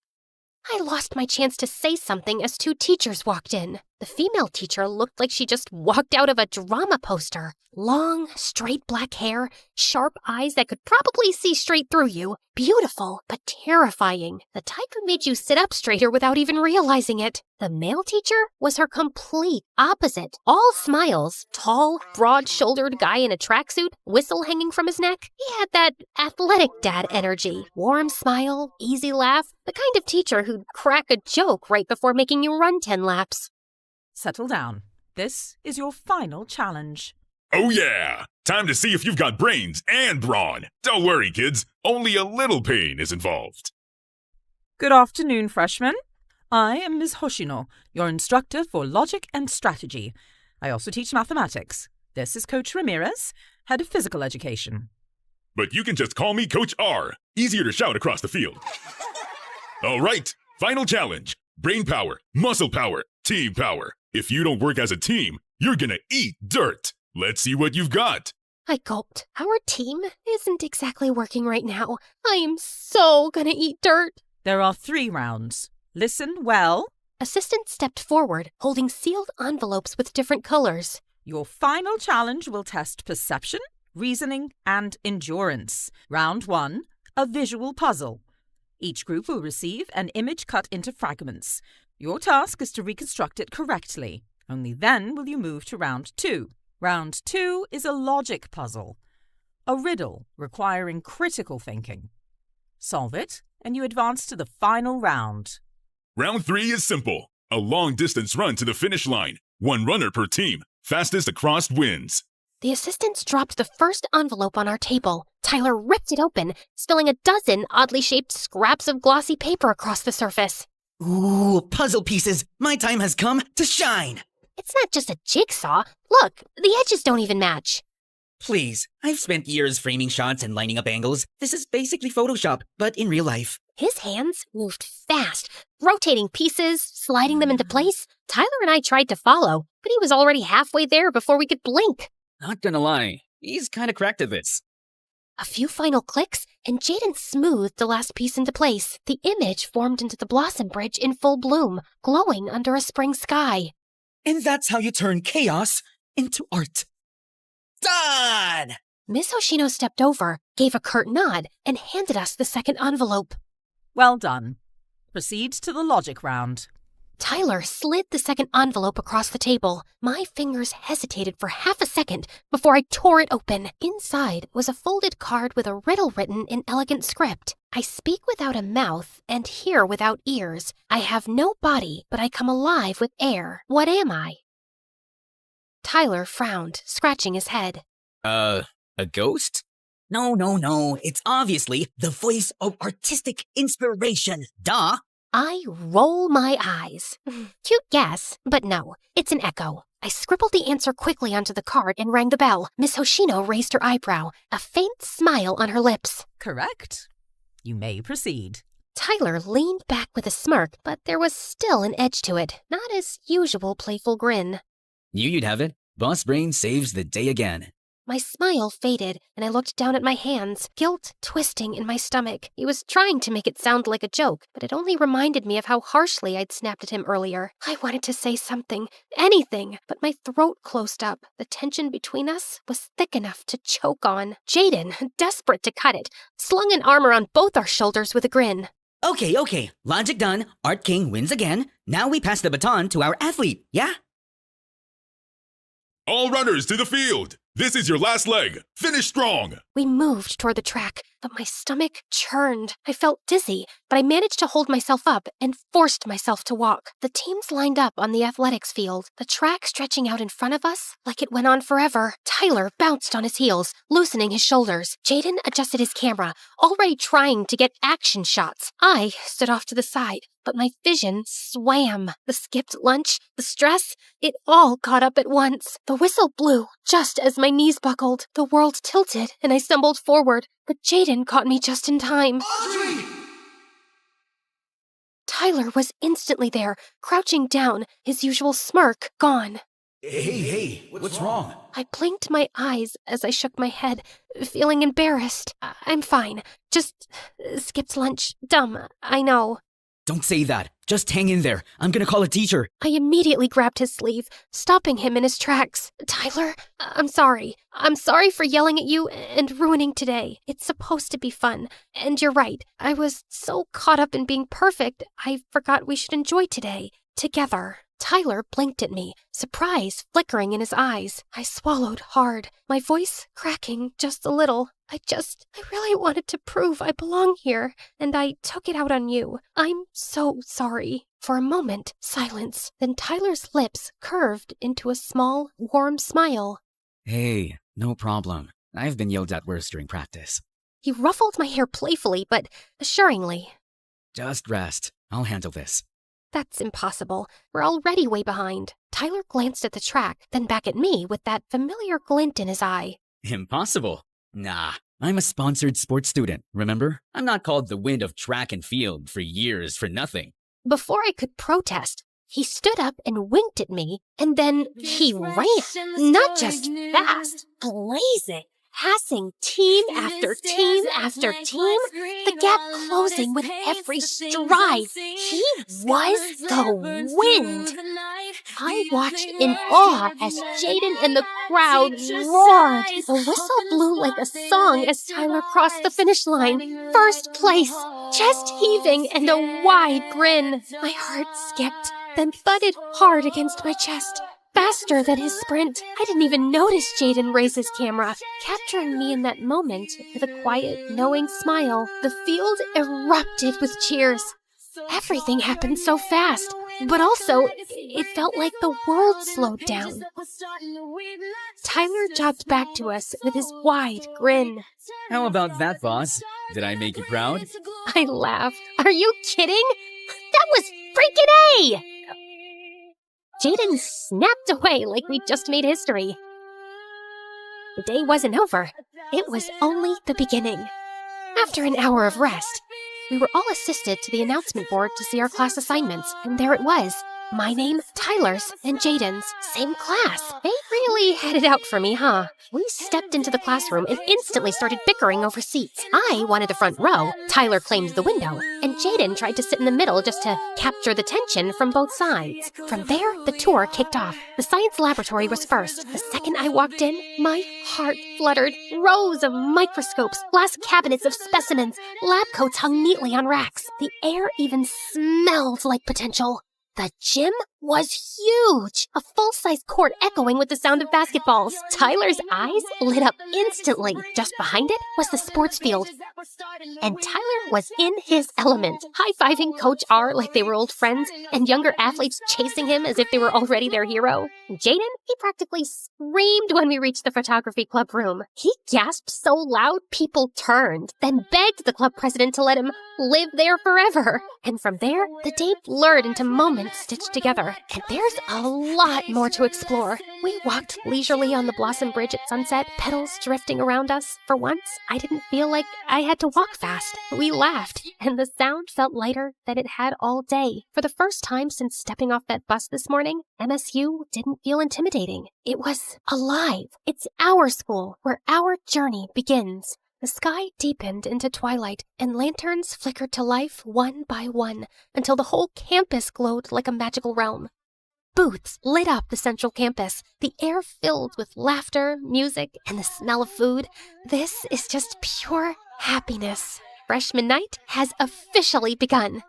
S11: I lost my chance to say something as 2 teachers walked in. The female teacher looked like she just walked out of a drama poster. Long, straight black hair, sharp eyes that could probably see straight through you. Beautiful, but terrifying. The type who made you sit up straighter without even realizing it. The male teacher was her complete opposite. All smiles. Tall, broad-shouldered guy in a tracksuit, whistle hanging from his neck. He had that athletic dad energy. Warm smile, easy laugh. The kind of teacher who'd crack a joke right before making you run 10 laps.
S10: Settle down. This is your final challenge.
S22: Oh yeah! Time to see if you've got brains and brawn. Don't worry, kids. Only a little pain is involved.
S10: Good afternoon, freshmen. I am Ms. Hoshino, your instructor for logic and strategy. I also teach mathematics. This is Coach Ramirez, head of physical education.
S22: But you can just call me Coach R. Easier to shout across the field. All right, final challenge. Brain power, muscle power, team power. If you don't work as a team, you're gonna eat dirt. Let's see what you've got.
S11: I gulped. Our team isn't exactly working right now. I am so gonna eat dirt.
S10: There are 3 rounds. Listen well.
S11: Assistant stepped forward, holding sealed envelopes with different colors.
S10: Your final challenge will test perception, reasoning, and endurance. Round 1, a visual puzzle. Each group will receive an image cut into fragments. Your task is to reconstruct it correctly. Only then will you move to round 2. Round 2 is a logic puzzle, a riddle requiring critical thinking. Solve it, and you advance to the final round.
S22: Round 3 is simple. A long-distance run to the finish line. 1 runner per team. Fastest across wins.
S11: The assistants dropped the first envelope on our table. Tyler ripped it open, spilling a dozen oddly shaped scraps of glossy paper across the surface.
S4: Ooh, puzzle pieces. My time has come to shine.
S11: It's not just a jigsaw. Look, the edges don't even match.
S4: Please, I've spent years framing shots and lining up angles. This is basically Photoshop, but in real life.
S11: His hands moved fast, rotating pieces, sliding them into place. Tyler and I tried to follow, but he was already halfway there before we could blink.
S20: Not gonna lie, he's kinda cracked at this.
S11: A few final clicks, and Jaden smoothed the last piece into place. The image formed into the blossom bridge in full bloom, glowing under a spring sky.
S4: And that's how you turn chaos into art. Done!
S11: Miss Hoshino stepped over, gave a curt nod, and handed us the second envelope.
S10: Well done. Proceed to the logic round.
S11: Tyler slid the second envelope across the table. My fingers hesitated for half a second before I tore it open. Inside was a folded card with a riddle written in elegant script. I speak without a mouth and hear without ears. I have no body, but I come alive with air. What am I? Tyler frowned, scratching his head.
S20: A ghost?
S4: No. It's obviously the voice of artistic inspiration. Duh!
S11: I roll my eyes. Cute guess, but no, it's an echo. I scribbled the answer quickly onto the card and rang the bell. Miss Hoshino raised her eyebrow, a faint smile on her lips.
S10: Correct. You may proceed.
S11: Tyler leaned back with a smirk, but there was still an edge to it, not his usual playful grin.
S20: Knew you'd have it. Boss Brain saves the day again.
S11: My smile faded, and I looked down at my hands, guilt twisting in my stomach. He was trying to make it sound like a joke, but it only reminded me of how harshly I'd snapped at him earlier. I wanted to say something, anything, but my throat closed up. The tension between us was thick enough to choke on. Jaden, desperate to cut it, slung an arm around both our shoulders with a grin.
S4: Okay. Logic done. Art King wins again. Now we pass the baton to our athlete, yeah?
S22: All runners to the field. This is your last leg. Finish strong.
S11: We moved toward the track, but my stomach churned. I felt dizzy, but I managed to hold myself up and forced myself to walk. The teams lined up on the athletics field, the track stretching out in front of us like it went on forever. Tyler bounced on his heels, loosening his shoulders. Jaden adjusted his camera, already trying to get action shots. I stood off to the side, but my vision swam. The skipped lunch, the stress, it all caught up at once. The whistle blew just as my knees buckled. The world tilted and I stumbled forward, but Jaden caught me just in time.
S6: Audrey!
S11: Tyler was instantly there, crouching down, his usual smirk gone.
S6: Hey, what's wrong?
S11: I blinked my eyes as I shook my head, feeling embarrassed. I'm fine. Just skipped lunch. Dumb, I know.
S4: Don't say that.
S20: Just hang in there. I'm gonna call a teacher.
S11: I immediately grabbed his sleeve, stopping him in his tracks. Tyler, I'm sorry. I'm sorry for yelling at you and ruining today. It's supposed to be fun. And you're right. I was so caught up in being perfect, I forgot we should enjoy today. Together. Tyler blinked at me, surprise flickering in his eyes. I swallowed hard, my voice cracking just a little. I really wanted to prove I belong here, and I took it out on you. I'm so sorry. For a moment, silence. Then Tyler's lips curved into a small, warm smile.
S20: Hey, no problem. I've been yelled at worse during practice.
S11: He ruffled my hair playfully, but assuringly.
S20: Just rest. I'll handle this.
S11: That's impossible. We're already way behind. Tyler glanced at the track, then back at me with that familiar glint in his eye.
S20: Impossible? Nah, I'm a sponsored sports student, remember? I'm not called the wind of track and field for years for nothing.
S11: Before I could protest, he stood up and winked at me, and then he ran. Not just fast, blazing. Passing team after team after team, the gap closing with every stride. He was the wind. I watched in awe as Jaden and the crowd roared. The whistle blew like a song as Tyler crossed the finish line. First place, chest heaving and a wide grin. My heart skipped, then thudded hard against my chest. Faster than his sprint. I didn't even notice Jaden raise his camera, capturing me in that moment with a quiet, knowing smile. The field erupted with cheers. Everything happened so fast, but also it felt like the world slowed down. Tyler jogged back to us with his wide grin.
S20: How about that, boss? Did I make you proud?
S11: I laughed. Are you kidding? That was freaking A! Jaden snapped away like we just made history. The day wasn't over. It was only the beginning. After an hour of rest, we were all assisted to the announcement board to see our class assignments, and there it was. My name, Tyler's, and Jaden's. Same class. They really had it out for me, huh? We stepped into the classroom and instantly started bickering over seats. I wanted the front row, Tyler claimed the window, and Jaden tried to sit in the middle just to capture the tension from both sides. From there, the tour kicked off. The science laboratory was first. The second I walked in, my heart fluttered. Rows of microscopes, glass cabinets of specimens, lab coats hung neatly on racks. The air even smelled like potential. The gym was huge, a full-size court echoing with the sound of basketballs. Tyler's eyes lit up instantly. Just behind it was the sports field. And Tyler was in his element, high-fiving Coach R like they were old friends, and younger athletes chasing him as if they were already their hero. Jaden, he practically screamed when we reached the photography club room. He gasped so loud people turned, then begged the club president to let him live there forever. And from there, the day blurred into moments stitched together. And there's a lot more to explore. We walked leisurely on the Blossom Bridge at sunset, petals drifting around us. For once, I didn't feel like I had to walk fast. We laughed, and the sound felt lighter than it had all day. For the first time since stepping off that bus this morning, MSU didn't feel intimidating. It was alive. It's our school, where our journey begins. The sky deepened into twilight, and lanterns flickered to life one by one until the whole campus glowed like a magical realm. Booths lit up the central campus, the air filled with laughter, music, and the smell of food. This is just pure happiness. Freshman night has officially begun.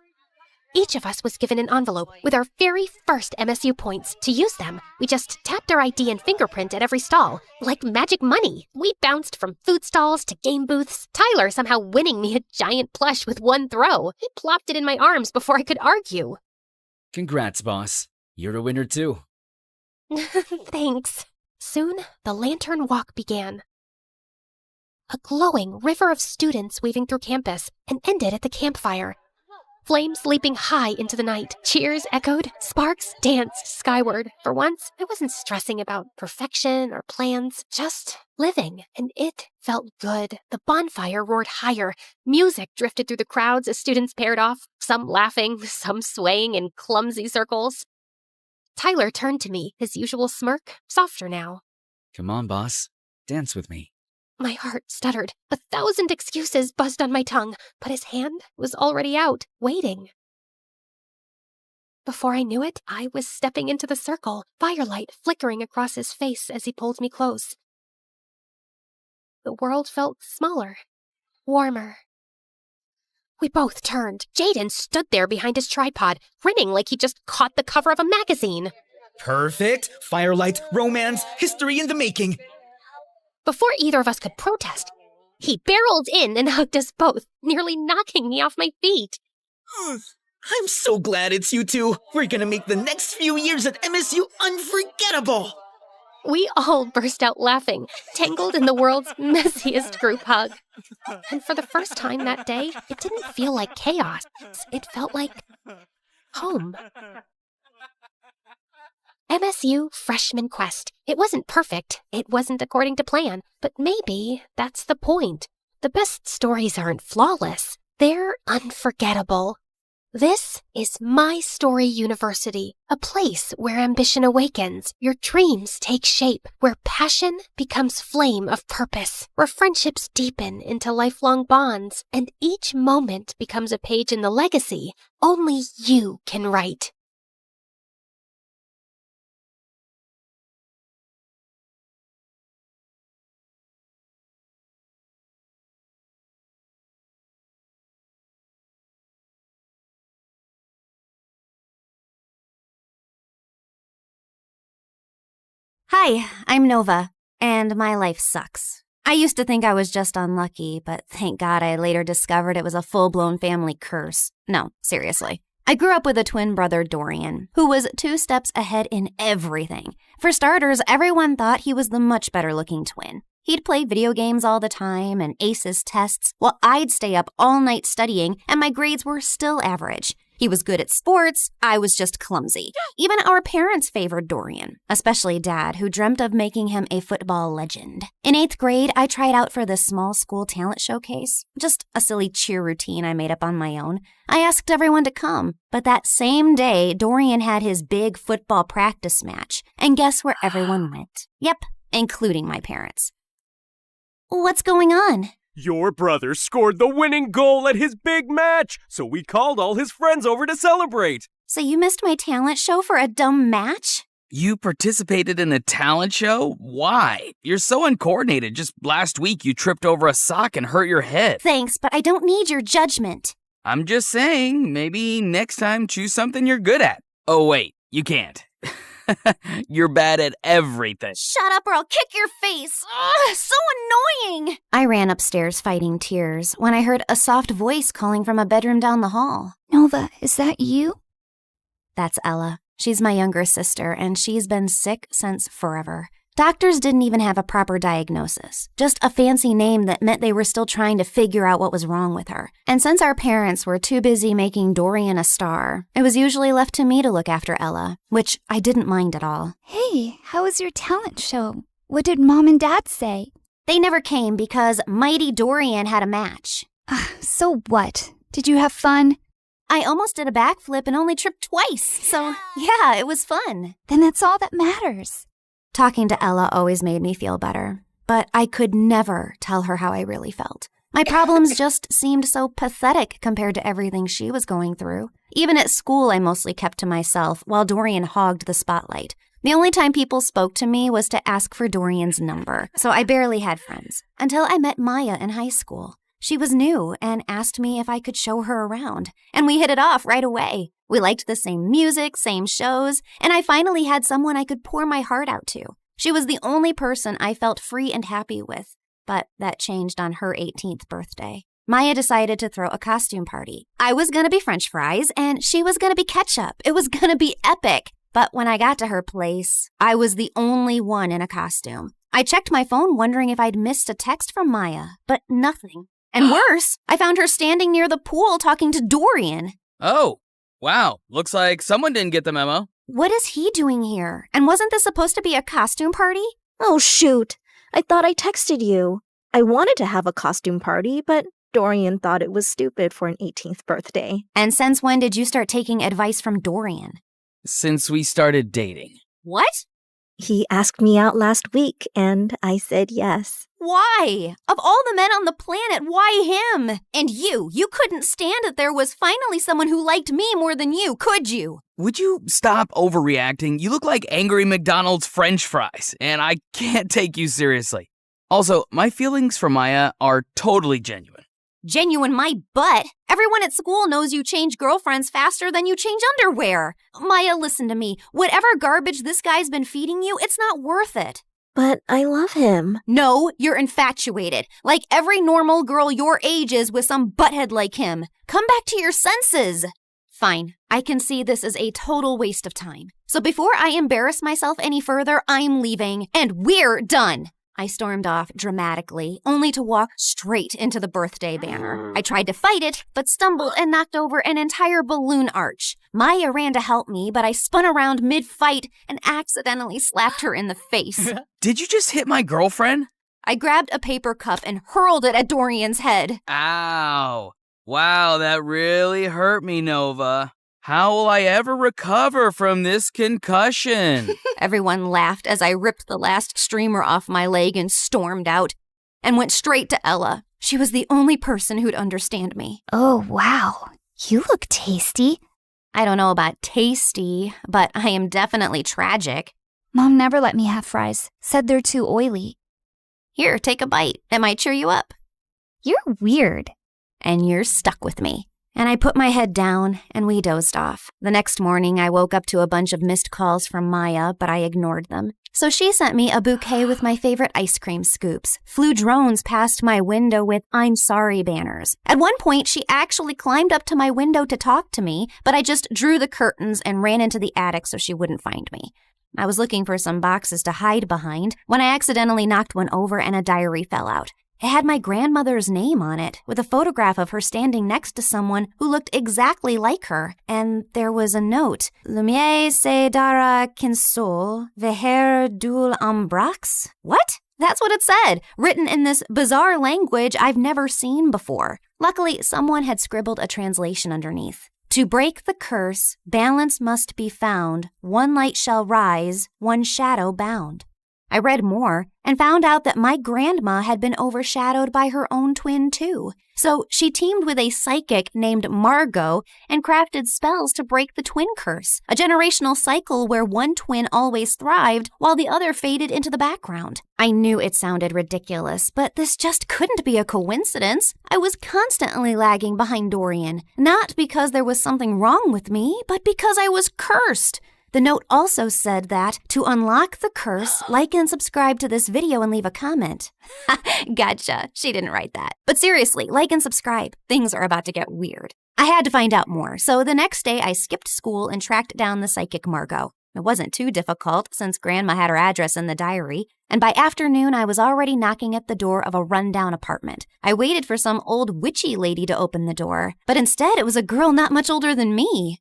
S11: Each of us was given an envelope with our very first MSU points. To use them, we just tapped our ID and fingerprint at every stall, like magic money. We bounced from food stalls to game booths, Tyler somehow winning me a giant plush with one throw. He plopped it in my arms before I could argue.
S20: Congrats, boss. You're a winner too.
S11: Thanks. Soon, the lantern walk began. A glowing river of students weaving through campus and ended at the campfire. Flames leaping high into the night. Cheers echoed. Sparks danced skyward. For once, I wasn't stressing about perfection or plans, just living, and it felt good. The bonfire roared higher. Music drifted through the crowds as students paired off, some laughing, some swaying in clumsy circles. Tyler turned to me, his usual smirk, softer now.
S20: Come on, boss. Dance with me.
S11: My heart stuttered. 1,000 excuses buzzed on my tongue, but his hand was already out, waiting. before I knew it, I was stepping into the circle, firelight flickering across his face as he pulled me close. The world felt smaller, warmer. We both turned. Jaden stood there behind his tripod, grinning like he just caught the cover of a magazine.
S4: Perfect. Firelight, romance, history in the making.
S11: Before either of us could protest, he barreled in and hugged us both, nearly knocking me off my feet.
S6: I'm so glad it's you two. We're gonna make the next few years at MSU unforgettable.
S11: We all burst out laughing, tangled in the world's messiest group hug. And for the first time that day, it didn't feel like chaos. It felt like home. MSU Freshman Quest. It wasn't perfect. It wasn't according to plan. But maybe that's the point. The best stories aren't flawless. They're unforgettable. This is My Story University, a place where ambition awakens, your dreams take shape, where passion becomes flame of purpose, where friendships deepen into lifelong bonds, and each moment becomes a page in the legacy only you can write.
S18: Hi, I'm Nova, and my life sucks. I used to think I was just unlucky, but thank God I later discovered it was a full-blown family curse. No, seriously. I grew up with a twin brother, Dorian, who was 2 steps ahead in everything. For starters, everyone thought he was the much better-looking twin. He'd play video games all the time and ace his tests, while I'd stay up all night studying, and my grades were still average. He was good at sports, I was just clumsy. Even our parents favored Dorian, especially Dad, who dreamt of making him a football legend. In 8th grade, I tried out for the small school talent showcase, just a silly cheer routine I made up on my own. I asked everyone to come, but that same day, Dorian had his big football practice match, and guess where everyone went? Yep, including my parents. What's going on?
S2: Your brother scored the winning goal at his big match, so we called all his friends over to celebrate.
S18: So you missed my talent show for a dumb match?
S3: You participated in a talent show? Why? You're so uncoordinated. Just last week you tripped over a sock and hurt your head.
S18: Thanks, but I don't need your judgment.
S3: I'm just saying, maybe next time choose something you're good at. Oh wait, you can't. You're bad at everything.
S18: Shut up or I'll kick your face. Ugh, so annoying. I ran upstairs fighting tears when I heard a soft voice calling from a bedroom down the hall.
S24: Nova, is that you?
S18: That's Ella. She's my younger sister, and she's been sick since forever. Doctors didn't even have a proper diagnosis, just a fancy name that meant they were still trying to figure out what was wrong with her. And since our parents were too busy making Dorian a star, it was usually left to me to look after Ella, which I didn't mind at all.
S24: Hey, how was your talent show? What did Mom and Dad say?
S18: They never came because Mighty Dorian had a match.
S24: So what? Did you have fun?
S18: I almost did a backflip and only tripped twice, so yeah, it was fun.
S24: Then that's all that matters.
S18: Talking to Ella always made me feel better, but I could never tell her how I really felt. My problems just seemed so pathetic compared to everything she was going through. Even at school, I mostly kept to myself while Dorian hogged the spotlight. The only time people spoke to me was to ask for Dorian's number, so I barely had friends. Until I met Maya in high school. She was new and asked me if I could show her around, and we hit it off right away. We liked the same music, same shows, and I finally had someone I could pour my heart out to. She was the only person I felt free and happy with, but that changed on her 18th birthday. Maya decided to throw a costume party. I was gonna be French fries, and she was gonna be ketchup. It was gonna be epic. But when I got to her place, I was the only one in a costume. I checked my phone wondering if I'd missed a text from Maya, but nothing. And worse, I found her standing near the pool talking to Dorian.
S3: Oh, wow. Looks like someone didn't get the memo.
S18: What is he doing here? And wasn't this supposed to be a costume party?
S12: Oh, shoot. I thought I texted you. I wanted to have a costume party, but Dorian thought it was stupid for an 18th birthday.
S18: And since when did you start taking advice from Dorian?
S3: Since we started dating.
S18: What?
S12: He asked me out last week, and I said yes.
S18: Why? Of all the men on the planet, why him? And you couldn't stand that there was finally someone who liked me more than you, could you?
S3: Would you stop overreacting? You look like angry McDonald's French fries, and I can't take you seriously. Also, my feelings for Maya are totally genuine.
S18: Genuine my butt. Everyone at school knows you change girlfriends faster than you change underwear. Maya, listen to me. Whatever garbage this guy's been feeding you, it's not worth it.
S12: But I love him.
S18: No, you're infatuated. Like every normal girl your age is with some butthead like him. Come back to your senses. Fine, I can see this is a total waste of time. So before I embarrass myself any further, I'm leaving, and we're done. I stormed off dramatically, only to walk straight into the birthday banner. I tried to fight it, but stumbled and knocked over an entire balloon arch. Maya ran to help me, but I spun around mid-fight and accidentally slapped her in the face.
S3: Did you just hit my girlfriend?
S18: I grabbed a paper cup and hurled it at Dorian's head.
S3: Ow. Wow, that really hurt me, Nova. How will I ever recover from this concussion?
S18: Everyone laughed as I ripped the last streamer off my leg and stormed out, and went straight to Ella. She was the only person who'd understand me.
S8: Oh, wow. You look tasty.
S18: I don't know about tasty, but I am definitely tragic.
S8: Mom never let me have fries. Said they're too oily.
S18: Here, take a bite. It might cheer you up.
S8: You're weird.
S18: And you're stuck with me. And I put my head down, and we dozed off. The next morning, I woke up to a bunch of missed calls from Maya, but I ignored them. So she sent me a bouquet with my favorite ice cream scoops, flew drones past my window with "I'm sorry" banners. At one point, she actually climbed up to my window to talk to me, but I just drew the curtains and ran into the attic so she wouldn't find me. I was looking for some boxes to hide behind when I accidentally knocked one over and a diary fell out. It had my grandmother's name on it, with a photograph of her standing next to someone who looked exactly like her. And there was a note. Lumiere se dara kinso, veher dul ambrax? What? That's what it said, written in this bizarre language I've never seen before. Luckily, someone had scribbled a translation underneath. To break the curse, balance must be found. One light shall rise, one shadow bound. I read more and found out that my grandma had been overshadowed by her own twin, too. So she teamed with a psychic named Margot and crafted spells to break the twin curse, a generational cycle where one twin always thrived while the other faded into the background. I knew it sounded ridiculous, but this just couldn't be a coincidence. I was constantly lagging behind Dorian, not because there was something wrong with me, but because I was cursed. The note also said that to unlock the curse, like and subscribe to this video and leave a comment. Gotcha. She didn't write that. But seriously, like and subscribe. Things are about to get weird. I had to find out more, so the next day I skipped school and tracked down the psychic Margot. It wasn't too difficult since Grandma had her address in the diary, and by afternoon I was already knocking at the door of a rundown apartment. I waited for some old witchy lady to open the door, but instead it was a girl not much older than me.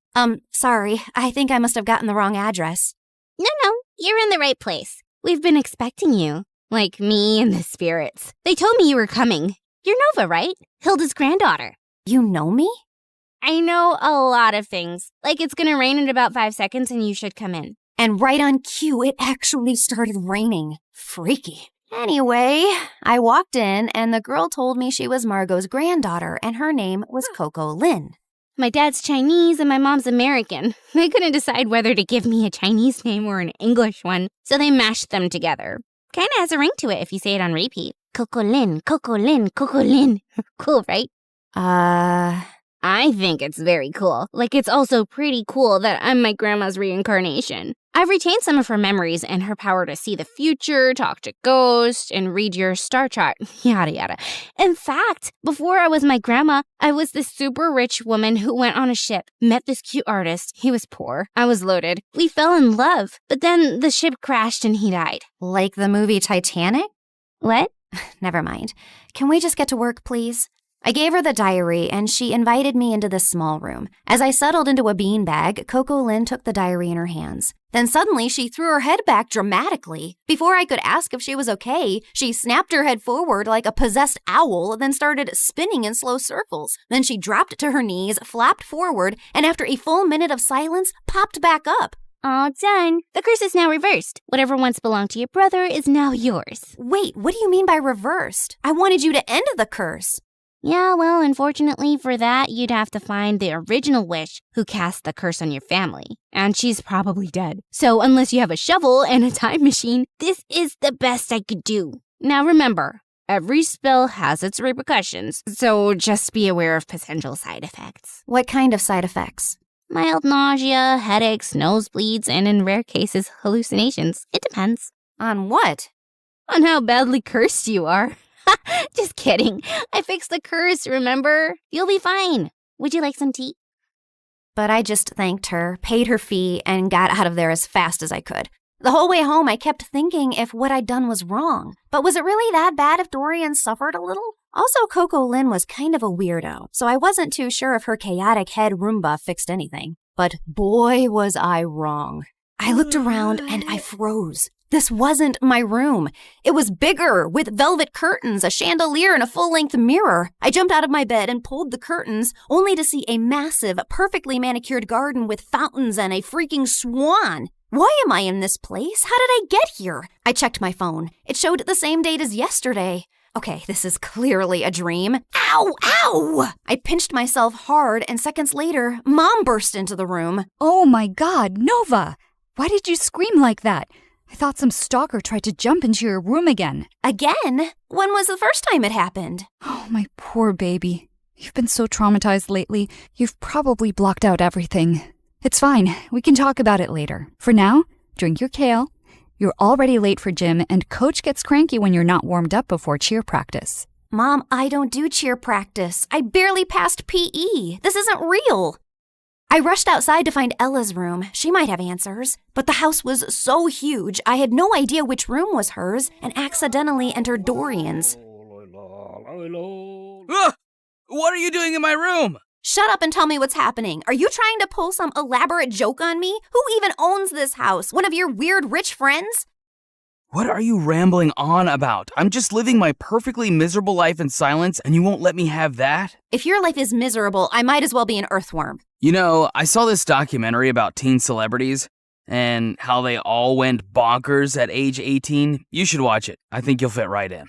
S18: Sorry, I think I must have gotten the wrong address.
S7: No, you're in the right place. We've been expecting you. Like me and the spirits. They told me you were coming. You're Nova, right? Hilda's granddaughter.
S18: You know me?
S7: I know a lot of things. Like it's gonna rain in about 5 seconds and you should come in.
S18: And right on cue, it actually started raining. Freaky. Anyway, I walked in and the girl told me she was Margot's granddaughter and her name was Coco Lin.
S7: My dad's Chinese and my mom's American. They couldn't decide whether to give me a Chinese name or an English one, so they mashed them together. Kinda has a ring to it if you say it on repeat. Coco Lin, Coco Lin, Coco Lin. Cool, right? I think it's very cool. Like, it's also pretty cool that I'm my grandma's reincarnation. I've retained some of her memories and her power to see the future, talk to ghosts, and read your star chart, yada yada. In fact, before I was my grandma, I was this super rich woman who went on a ship, met this cute artist. He was poor. I was loaded. We fell in love, but then the ship crashed and he died.
S18: Like the movie Titanic?
S7: What?
S18: Never mind. Can we just get to work, please? I gave her the diary, and she invited me into the small room. As I settled into a beanbag, Coco Lin took the diary in her hands. Then suddenly, she threw her head back dramatically. Before I could ask if she was okay, she snapped her head forward like a possessed owl, then started spinning in slow circles. Then she dropped to her knees, flapped forward, and after a full minute of silence, popped back up.
S7: All done. The curse is now reversed. Whatever once belonged to your brother is now yours.
S18: Wait, what do you mean by reversed? I wanted you to end the curse.
S7: Yeah, well, unfortunately for that, you'd have to find the original witch who cast the curse on your family. And she's probably dead. So unless you have a shovel and a time machine, this is the best I could do. Now remember, every spell has its repercussions, so just be aware of potential side effects.
S18: What kind of side effects?
S7: Mild nausea, headaches, nosebleeds, and in rare cases, hallucinations. It depends.
S18: On what?
S7: On how badly cursed you are. Just kidding. I fixed the curse, remember? You'll be fine. Would you like some tea?
S18: But I just thanked her, paid her fee, and got out of there as fast as I could. The whole way home, I kept thinking if what I'd done was wrong. But was it really that bad if Dorian suffered a little? Also, Coco Lynn was kind of a weirdo, so I wasn't too sure if her chaotic head Roomba fixed anything. But boy, was I wrong. I looked around and I froze. This wasn't my room. It was bigger, with velvet curtains, a chandelier, and a full-length mirror. I jumped out of my bed and pulled the curtains, only to see a massive, perfectly manicured garden with fountains and a freaking swan. Why am I in this place? How did I get here? I checked my phone. It showed the same date as yesterday. Okay, this is clearly a dream. Ow! Ow! I pinched myself hard, and seconds later, Mom burst into the room.
S13: Oh my God, Nova! Why did you scream like that? I thought some stalker tried to jump into your room again.
S18: Again? When was the first time it happened?
S13: Oh, my poor baby. You've been so traumatized lately, you've probably blocked out everything. It's fine. We can talk about it later. For now, drink your kale. You're already late for gym, and Coach gets cranky when you're not warmed up before cheer practice.
S18: Mom, I don't do cheer practice. I barely passed PE. This isn't real. I rushed outside to find Ella's room. She might have answers. But the house was so huge, I had no idea which room was hers and accidentally entered Dorian's.
S3: What are you doing in my room?
S18: Shut up and tell me what's happening. Are you trying to pull some elaborate joke on me? Who even owns this house? One of your weird rich friends?
S3: What are you rambling on about? I'm just living my perfectly miserable life in silence, and you won't let me have that?
S18: If your life is miserable, I might as well be an earthworm.
S3: You know, I saw this documentary about teen celebrities and how they all went bonkers at age 18. You should watch it. I think you'll fit right in.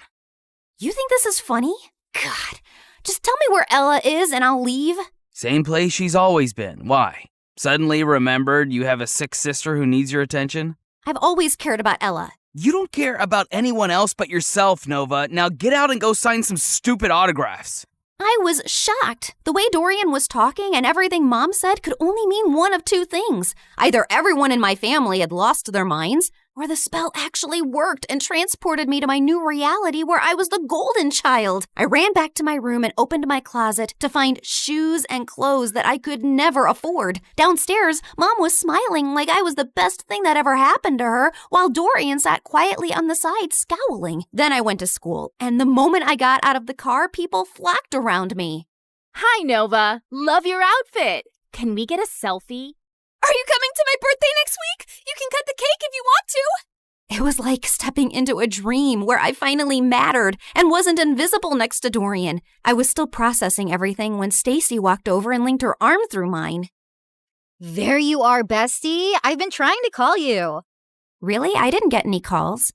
S18: You think this is funny? God, just tell me where Ella is and I'll leave.
S3: Same place she's always been. Why? Suddenly remembered you have a sick sister who needs your attention?
S18: I've always cared about Ella.
S3: You don't care about anyone else but yourself, Nova. Now get out and go sign some stupid autographs.
S18: I was shocked. The way Dorian was talking and everything Mom said could only mean one of two things. Either everyone in my family had lost their minds, or the spell actually worked and transported me to my new reality where I was the golden child. I ran back to my room and opened my closet to find shoes and clothes that I could never afford. Downstairs, Mom was smiling like I was the best thing that ever happened to her, while Dorian sat quietly on the side scowling. Then I went to school, and the moment I got out of the car, people flocked around me.
S15: Hi, Nova. Love your outfit. Can we get a selfie?
S21: Are you coming to my birthday next week? You can cut the cake if you want to.
S18: It was like stepping into a dream where I finally mattered and wasn't invisible next to Dorian. I was still processing everything when Stacy walked over and linked her arm through mine.
S8: There you are, bestie. I've been trying to call you.
S18: Really? I didn't get any calls.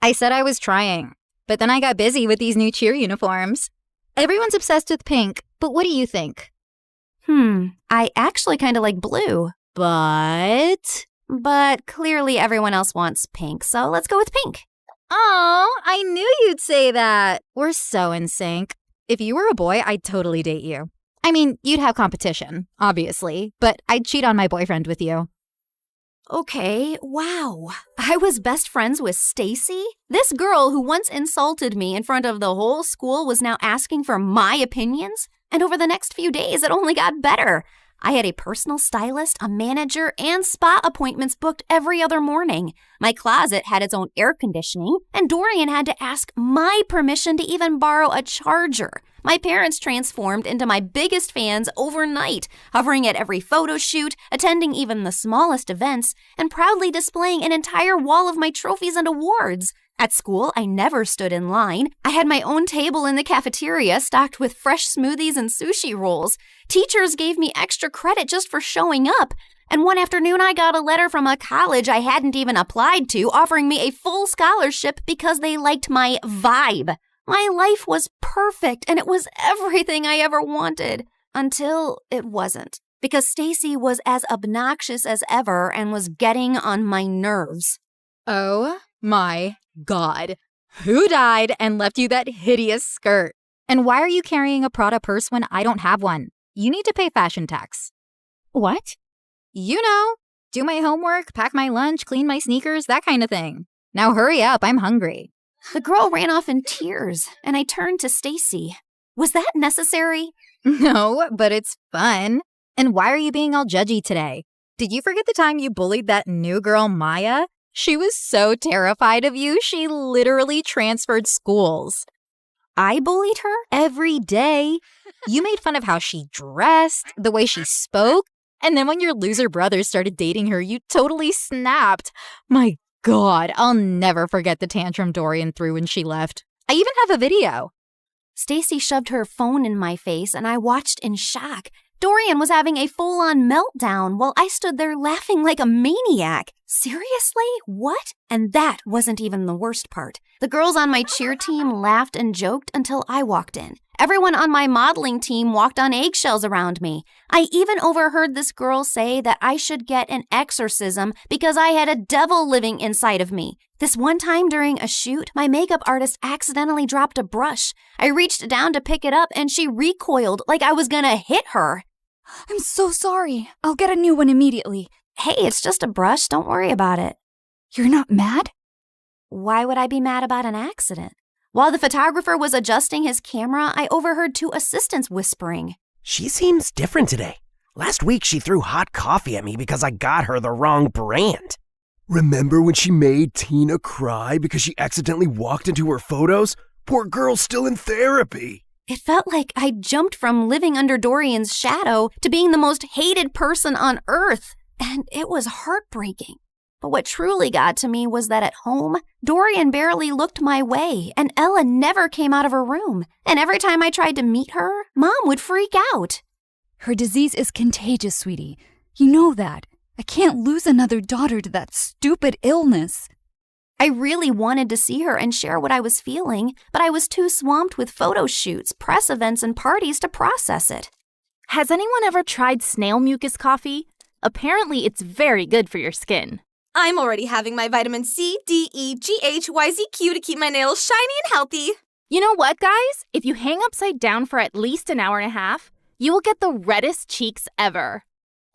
S8: I said I was trying, but then I got busy with these new cheer uniforms. Everyone's obsessed with pink, but what do you think?
S18: I actually kind of like blue. But clearly everyone else wants pink, so let's go with pink.
S8: Oh, I knew you'd say that. We're so in sync. If you were a boy, I'd totally date you. I mean, you'd have competition, obviously, but I'd cheat on my boyfriend with you.
S18: Okay, wow. I was best friends with Stacy? This girl who once insulted me in front of the whole school was now asking for my opinions? And over the next few days, it only got better. I had a personal stylist, a manager, and spa appointments booked every other morning. My closet had its own air conditioning, and Dorian had to ask my permission to even borrow a charger. My parents transformed into my biggest fans overnight, hovering at every photo shoot, attending even the smallest events, and proudly displaying an entire wall of my trophies and awards. At school, I never stood in line. I had my own table in the cafeteria stocked with fresh smoothies and sushi rolls. Teachers gave me extra credit just for showing up. And one afternoon I got a letter from a college I hadn't even applied to offering me a full scholarship because they liked my vibe. My life was perfect and it was everything I ever wanted. Until it wasn't. Because Stacy was as obnoxious as ever and was getting on my nerves.
S1: Oh my God. Who died and left you that hideous skirt? And why are you carrying a Prada purse when I don't have one? You need to pay fashion tax.
S18: What?
S1: You know, do my homework, pack my lunch, clean my sneakers, that kind of thing. Now hurry up, I'm hungry.
S18: The girl ran off in tears, and I turned to Stacy. Was that necessary?
S1: No, but it's fun. And why are you being all judgy today? Did you forget the time you bullied that new girl, Maya? She was so terrified of you, she literally transferred schools.
S18: I bullied her?
S1: Every day. You made fun of how she dressed, the way she spoke, and then when your loser brothers started dating her, you totally snapped. My God, I'll never forget the tantrum Dorian threw when she left. I even have a video.
S18: Stacy shoved her phone in my face and I watched in shock. Dorian was having a full-on meltdown while I stood there laughing like a maniac. Seriously? What? And that wasn't even the worst part. The girls on my cheer team laughed and joked until I walked in. Everyone on my modeling team walked on eggshells around me. I even overheard this girl say that I should get an exorcism because I had a devil living inside of me. This one time during a shoot, my makeup artist accidentally dropped a brush. I reached down to pick it up and she recoiled like I was gonna hit her.
S13: I'm so sorry. I'll get a new one immediately.
S18: Hey, it's just a brush. Don't worry about it.
S13: You're not mad?
S18: Why would I be mad about an accident? While the photographer was adjusting his camera, I overheard two assistants whispering.
S16: She seems different today. Last week she threw hot coffee at me because I got her the wrong brand.
S2: Remember when she made Tina cry because she accidentally walked into her photos? Poor girl's still in therapy.
S18: It felt like I jumped from living under Dorian's shadow to being the most hated person on earth, and it was heartbreaking. But what truly got to me was that at home, Dorian barely looked my way, and Ella never came out of her room. And every time I tried to meet her, Mom would freak out.
S13: Her disease is contagious, sweetie. You know that. I can't lose another daughter to that stupid illness.
S18: I really wanted to see her and share what I was feeling, but I was too swamped with photo shoots, press events, and parties to process it.
S15: Has anyone ever tried snail mucus coffee? Apparently, it's very good for your skin.
S21: I'm already having my vitamin C, D, E, G, H, Y, Z, Q to keep my nails shiny and healthy.
S15: You know what, guys? If you hang upside down for at least an hour and a half, you will get the reddest cheeks ever.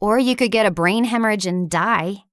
S18: Or you could get a brain hemorrhage and die.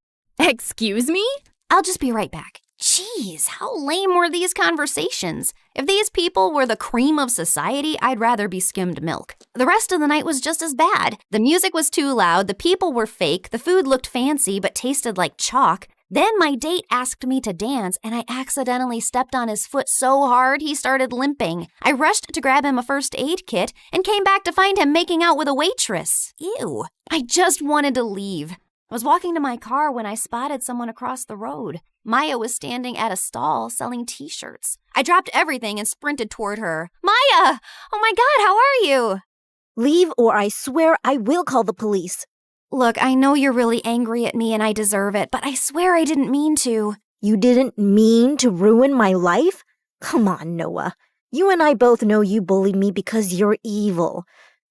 S15: Excuse me?
S18: I'll just be right back. Jeez, how lame were these conversations? If these people were the cream of society, I'd rather be skimmed milk. The rest of the night was just as bad. The music was too loud, the people were fake, the food looked fancy but tasted like chalk. Then my date asked me to dance, and I accidentally stepped on his foot so hard he started limping. I rushed to grab him a first aid kit and came back to find him making out with a waitress. Ew. I just wanted to leave. I was walking to my car when I spotted someone across the road. Maya was standing at a stall selling t-shirts. I dropped everything and sprinted toward her. Maya! Oh my God, how are you?
S12: Leave or I swear I will call the police.
S18: Look, I know you're really angry at me and I deserve it, but I swear I didn't mean to.
S12: You didn't mean to ruin my life? Come on, Noah. You and I both know you bullied me because you're evil.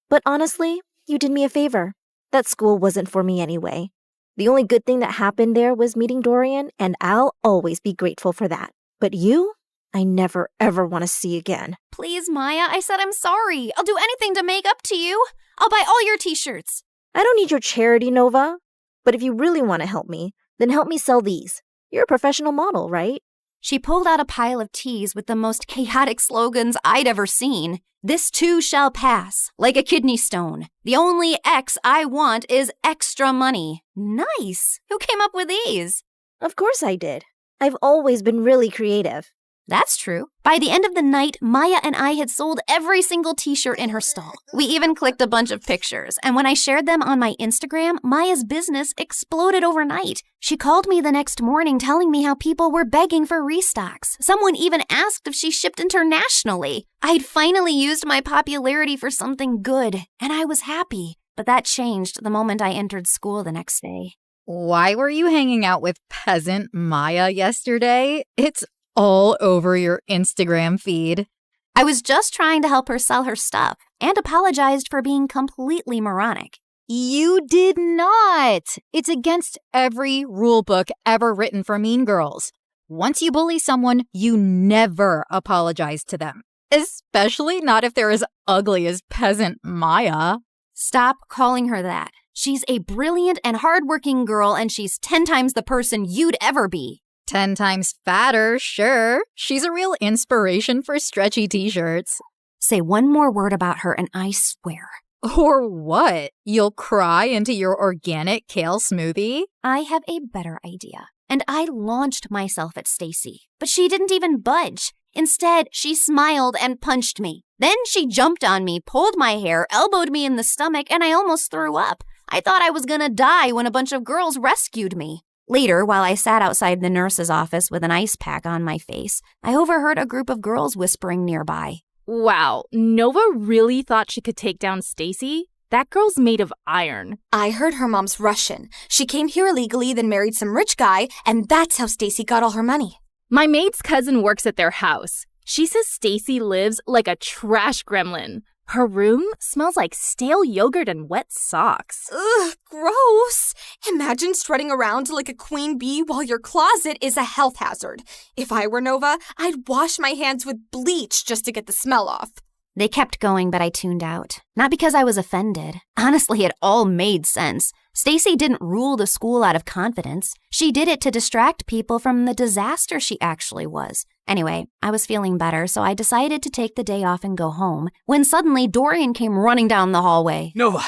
S12: But honestly, you did me a favor. That school wasn't for me anyway. The only good thing that happened there was meeting Dorian, and I'll always be grateful for that. But you, I never ever want to see again.
S18: Please, Maya, I said I'm sorry. I'll do anything to make up to you. I'll buy all your t-shirts.
S12: I don't need your charity, Nova. But if you really want to help me, then help me sell these. You're a professional model, right?
S18: She pulled out a pile of tees with the most chaotic slogans I'd ever seen. This too shall pass, like a kidney stone. The only X I want is extra money. Nice. Who came up with these?
S12: Of course I did. I've always been really creative.
S18: That's true. By the end of the night, Maya and I had sold every single t-shirt in her stall. We even clicked a bunch of pictures, and when I shared them on my Instagram, Maya's business exploded overnight. She called me the next morning telling me how people were begging for restocks. Someone even asked if she shipped internationally. I'd finally used my popularity for something good, and I was happy. but that changed the moment I entered school the next day.
S1: Why were you hanging out with peasant Maya yesterday? It's all over your Instagram feed.
S18: I was just trying to help her sell her stuff and apologized for being completely moronic.
S1: You did not. It's against every rule book ever written for mean girls. Once you bully someone, you never apologize to them. Especially not if they're as ugly as peasant Maya.
S18: Stop calling her that. She's a brilliant and hardworking girl, and she's 10 times the person you'd ever be.
S1: 10 times fatter, sure. She's a real inspiration for stretchy t-shirts.
S18: Say one more word about her and I swear.
S1: Or what? You'll cry into your organic kale smoothie?
S18: I have a better idea. And I launched myself at Stacy, but she didn't even budge. Instead, she smiled and punched me. Then she jumped on me, pulled my hair, elbowed me in the stomach, and I almost threw up. I thought I was gonna die when a bunch of girls rescued me. Later, while I sat outside the nurse's office with an ice pack on my face, I overheard a group of girls whispering nearby.
S15: Wow, Nova really thought she could take down Stacy? That girl's made of iron.
S21: I heard her mom's Russian. She came here illegally, then married some rich guy, and that's how Stacy got all her money.
S15: My maid's cousin works at their house. She says Stacy lives like a trash gremlin. Her room smells like stale yogurt and wet socks.
S21: Ugh, gross. Imagine strutting around like a queen bee while your closet is a health hazard. If I were Nova, I'd wash my hands with bleach just to get the smell off.
S18: They kept going, but I tuned out. Not because I was offended. Honestly, it all made sense. Stacy didn't rule the school out of confidence. She did it to distract people from the disaster she actually was. Anyway, I was feeling better, so I decided to take the day off and go home, when suddenly Dorian came running down the hallway.
S3: Nova,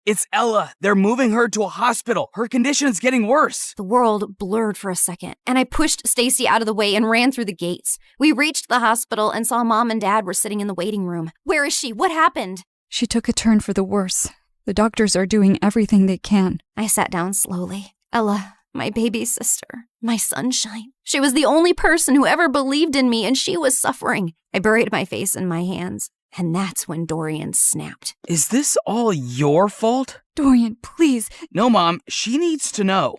S3: it's Ella. They're moving her to a hospital. Her condition's getting worse.
S18: The world blurred for a second, and I pushed Stacy out of the way and ran through the gates. We reached the hospital and saw Mom and Dad were sitting in the waiting room. Where is she? What happened?
S13: She took a turn for the worse. The doctors are doing everything they can.
S18: I sat down slowly. Ella, my baby sister, my sunshine. She was the only person who ever believed in me, and she was suffering. I buried my face in my hands, and that's when Dorian snapped.
S3: Is this all your fault?
S13: Dorian, please.
S3: No, Mom, she needs to know.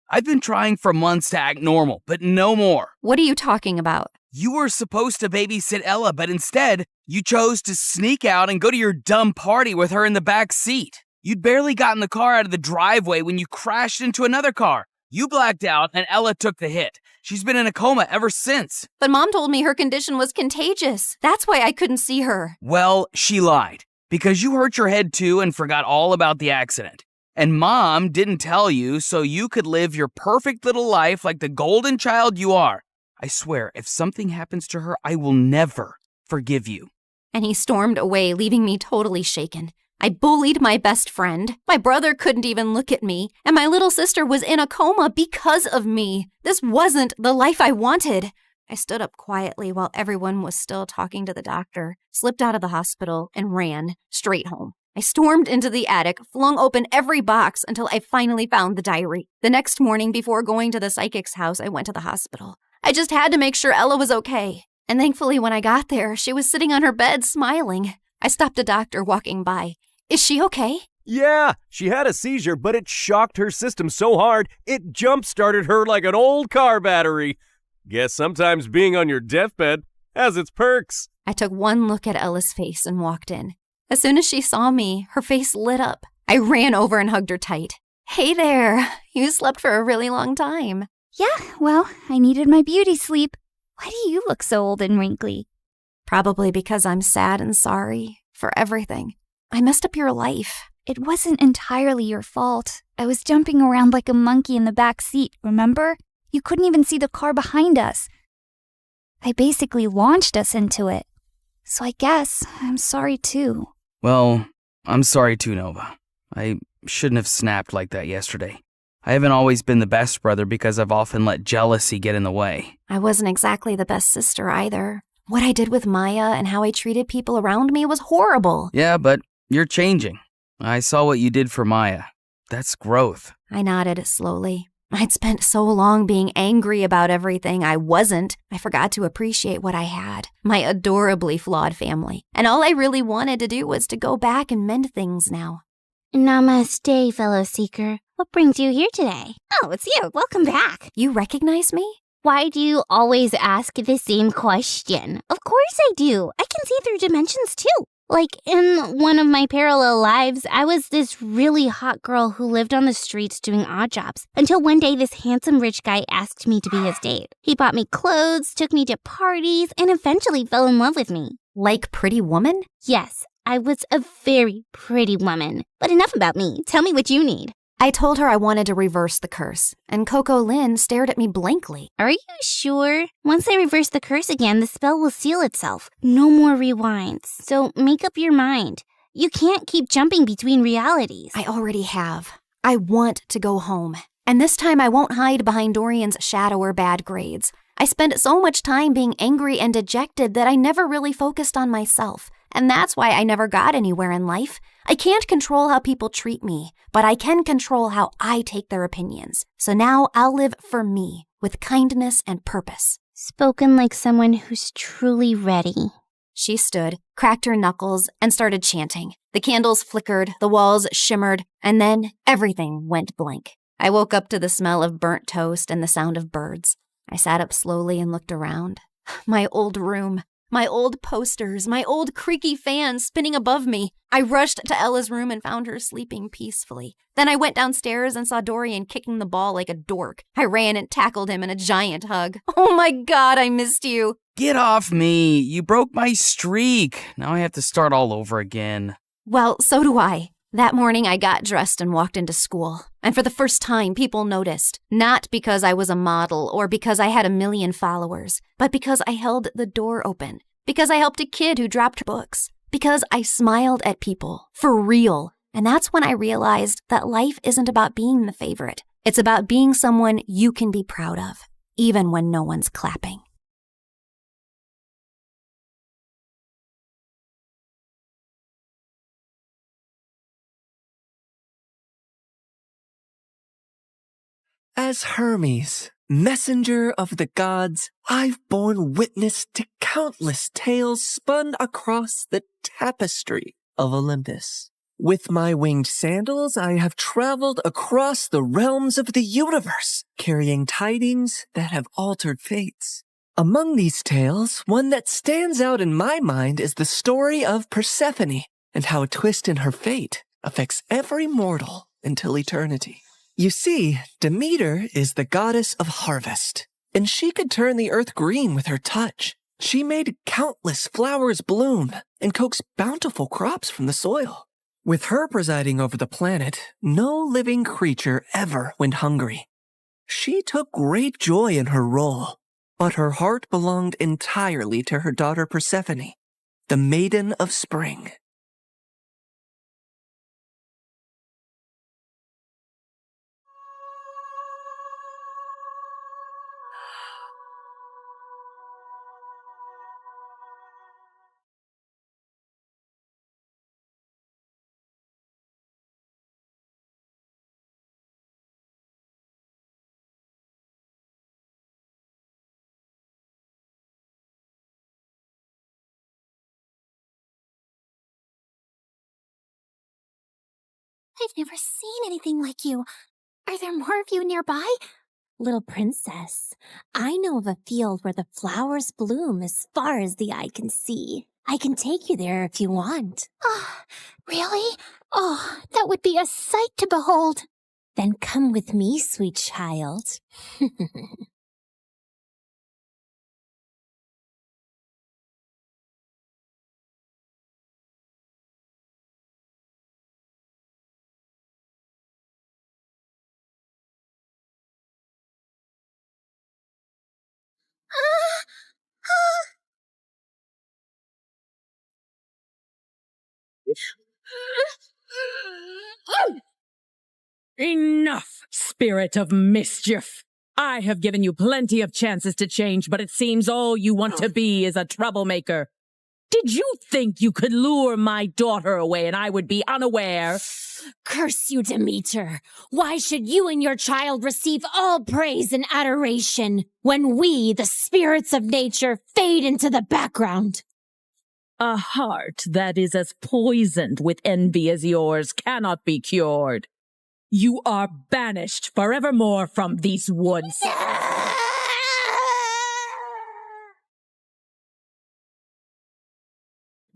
S3: I've been trying for months to act normal, but no more.
S18: What are you talking about?
S3: You were supposed to babysit Ella, but instead, you chose to sneak out and go to your dumb party with her in the back seat. You'd barely gotten the car out of the driveway when you crashed into another car. You blacked out and Ella took the hit. She's been in a coma ever since.
S18: But Mom told me her condition was contagious. That's why I couldn't see her.
S3: Well, she lied. Because you hurt your head too and forgot all about the accident. And Mom didn't tell you so you could live your perfect little life like the golden child you are. I swear, if something happens to her, I will never forgive you.
S18: And he stormed away, leaving me totally shaken. I bullied my best friend. My brother couldn't even look at me. And my little sister was in a coma because of me. This wasn't the life I wanted. I stood up quietly while everyone was still talking to the doctor, slipped out of the hospital, and ran straight home. I stormed into the attic, flung open every box until I finally found the diary. The next morning, before going to the psychic's house, I went to the hospital. I just had to make sure Ella was okay. And thankfully, when I got there, she was sitting on her bed smiling. I stopped a doctor walking by. Is she okay?
S2: Yeah, she had a seizure, but it shocked her system so hard, it jump-started her like an old car battery. Guess sometimes being on your deathbed has its perks.
S18: I took one look at Ella's face and walked in. As soon as she saw me, her face lit up. I ran over and hugged her tight. Hey there, you slept for a really long time.
S11: Yeah, well, I needed my beauty sleep. Why do you look so old and wrinkly?
S18: Probably because I'm sad and sorry for everything. I messed up your life.
S11: It wasn't entirely your fault. I was jumping around like a monkey in the back seat, remember? You couldn't even see the car behind us. I basically launched us into it. So I guess I'm sorry too.
S3: Well, I'm sorry too, Nova. I shouldn't have snapped like that yesterday. I haven't always been the best brother because I've often let jealousy get in the way.
S18: I wasn't exactly the best sister either. What I did with Maya and how I treated people around me was horrible.
S3: Yeah, but you're changing. I saw what you did for Maya. That's growth.
S18: I nodded slowly. I'd spent so long being angry about everything I wasn't. I forgot to appreciate what I had, my adorably flawed family. And all I really wanted to do was to go back and mend things now.
S7: Namaste, fellow seeker. What brings you here today?
S18: Oh, it's you. Welcome back. You recognize me?
S7: Why do you always ask the same question? Of course I do. I can see through dimensions too. Like in one of my parallel lives, I was this really hot girl who lived on the streets doing odd jobs until one day this handsome rich guy asked me to be his date. He bought me clothes, took me to parties, and eventually fell in love with me.
S18: Like Pretty Woman?
S7: Yes, I was a very pretty woman. But enough about me. Tell me what you need.
S18: I told her I wanted to reverse the curse, and Coco Lynn stared at me blankly.
S7: Are you sure? Once I reverse the curse again, the spell will seal itself. No more rewinds. So make up your mind. You can't keep jumping between realities.
S18: I already have. I want to go home. And this time I won't hide behind Dorian's shadow or bad grades. I spent so much time being angry and dejected that I never really focused on myself. And that's why I never got anywhere in life. I can't control how people treat me, but I can control how I take their opinions. So now I'll live for me, with kindness and purpose.
S7: Spoken like someone who's truly ready.
S18: She stood, cracked her knuckles, and started chanting. The candles flickered, the walls shimmered, and then everything went blank. I woke up to the smell of burnt toast and the sound of birds. I sat up slowly and looked around. My old room. My old posters, my old creaky fan spinning above me. I rushed to Ella's room and found her sleeping peacefully. Then I went downstairs and saw Dorian kicking the ball like a dork. I ran and tackled him in a giant hug. Oh my God, I missed you.
S3: Get off me. You broke my streak. Now I have to start all over again.
S18: Well, so do I. That morning I got dressed and walked into school. And for the first time, people noticed. Not because I was a model or because I had 1 million followers, but because I held the door open. Because I helped a kid who dropped books. Because I smiled at people. For real. And that's when I realized that life isn't about being the favorite. It's about being someone you can be proud of, even when no one's clapping.
S5: As Hermes, messenger of the gods, I've borne witness to countless tales spun across the tapestry of Olympus. With my winged sandals, I have traveled across the realms of the universe, carrying tidings that have altered fates. Among these tales, one that stands out in my mind is the story of Persephone and how a twist in her fate affects every mortal until eternity. You see, Demeter is the goddess of harvest, and she could turn the earth green with her touch. She made countless flowers bloom and coaxed bountiful crops from the soil. With her presiding over the planet, no living creature ever went hungry. She took great joy in her role, but her heart belonged entirely to her daughter Persephone, the Maiden of Spring.
S14: I've never seen anything like you. Are there more of you nearby? Little princess, I know of a field where the flowers bloom as far as the eye can see. I can take you there if you want. Oh, really? Oh, that would be a sight to behold. Then come with me, sweet child.
S17: Enough, spirit of mischief! I have given you plenty of chances to change, but it seems all you want to be is a troublemaker. Did you think you could lure my daughter away and I would be unaware?
S14: Curse you, Demeter! Why should you and your child receive all praise and adoration when we, the spirits of nature, fade into the background?
S17: A heart that is as poisoned with envy as yours cannot be cured. You are banished forevermore from these woods.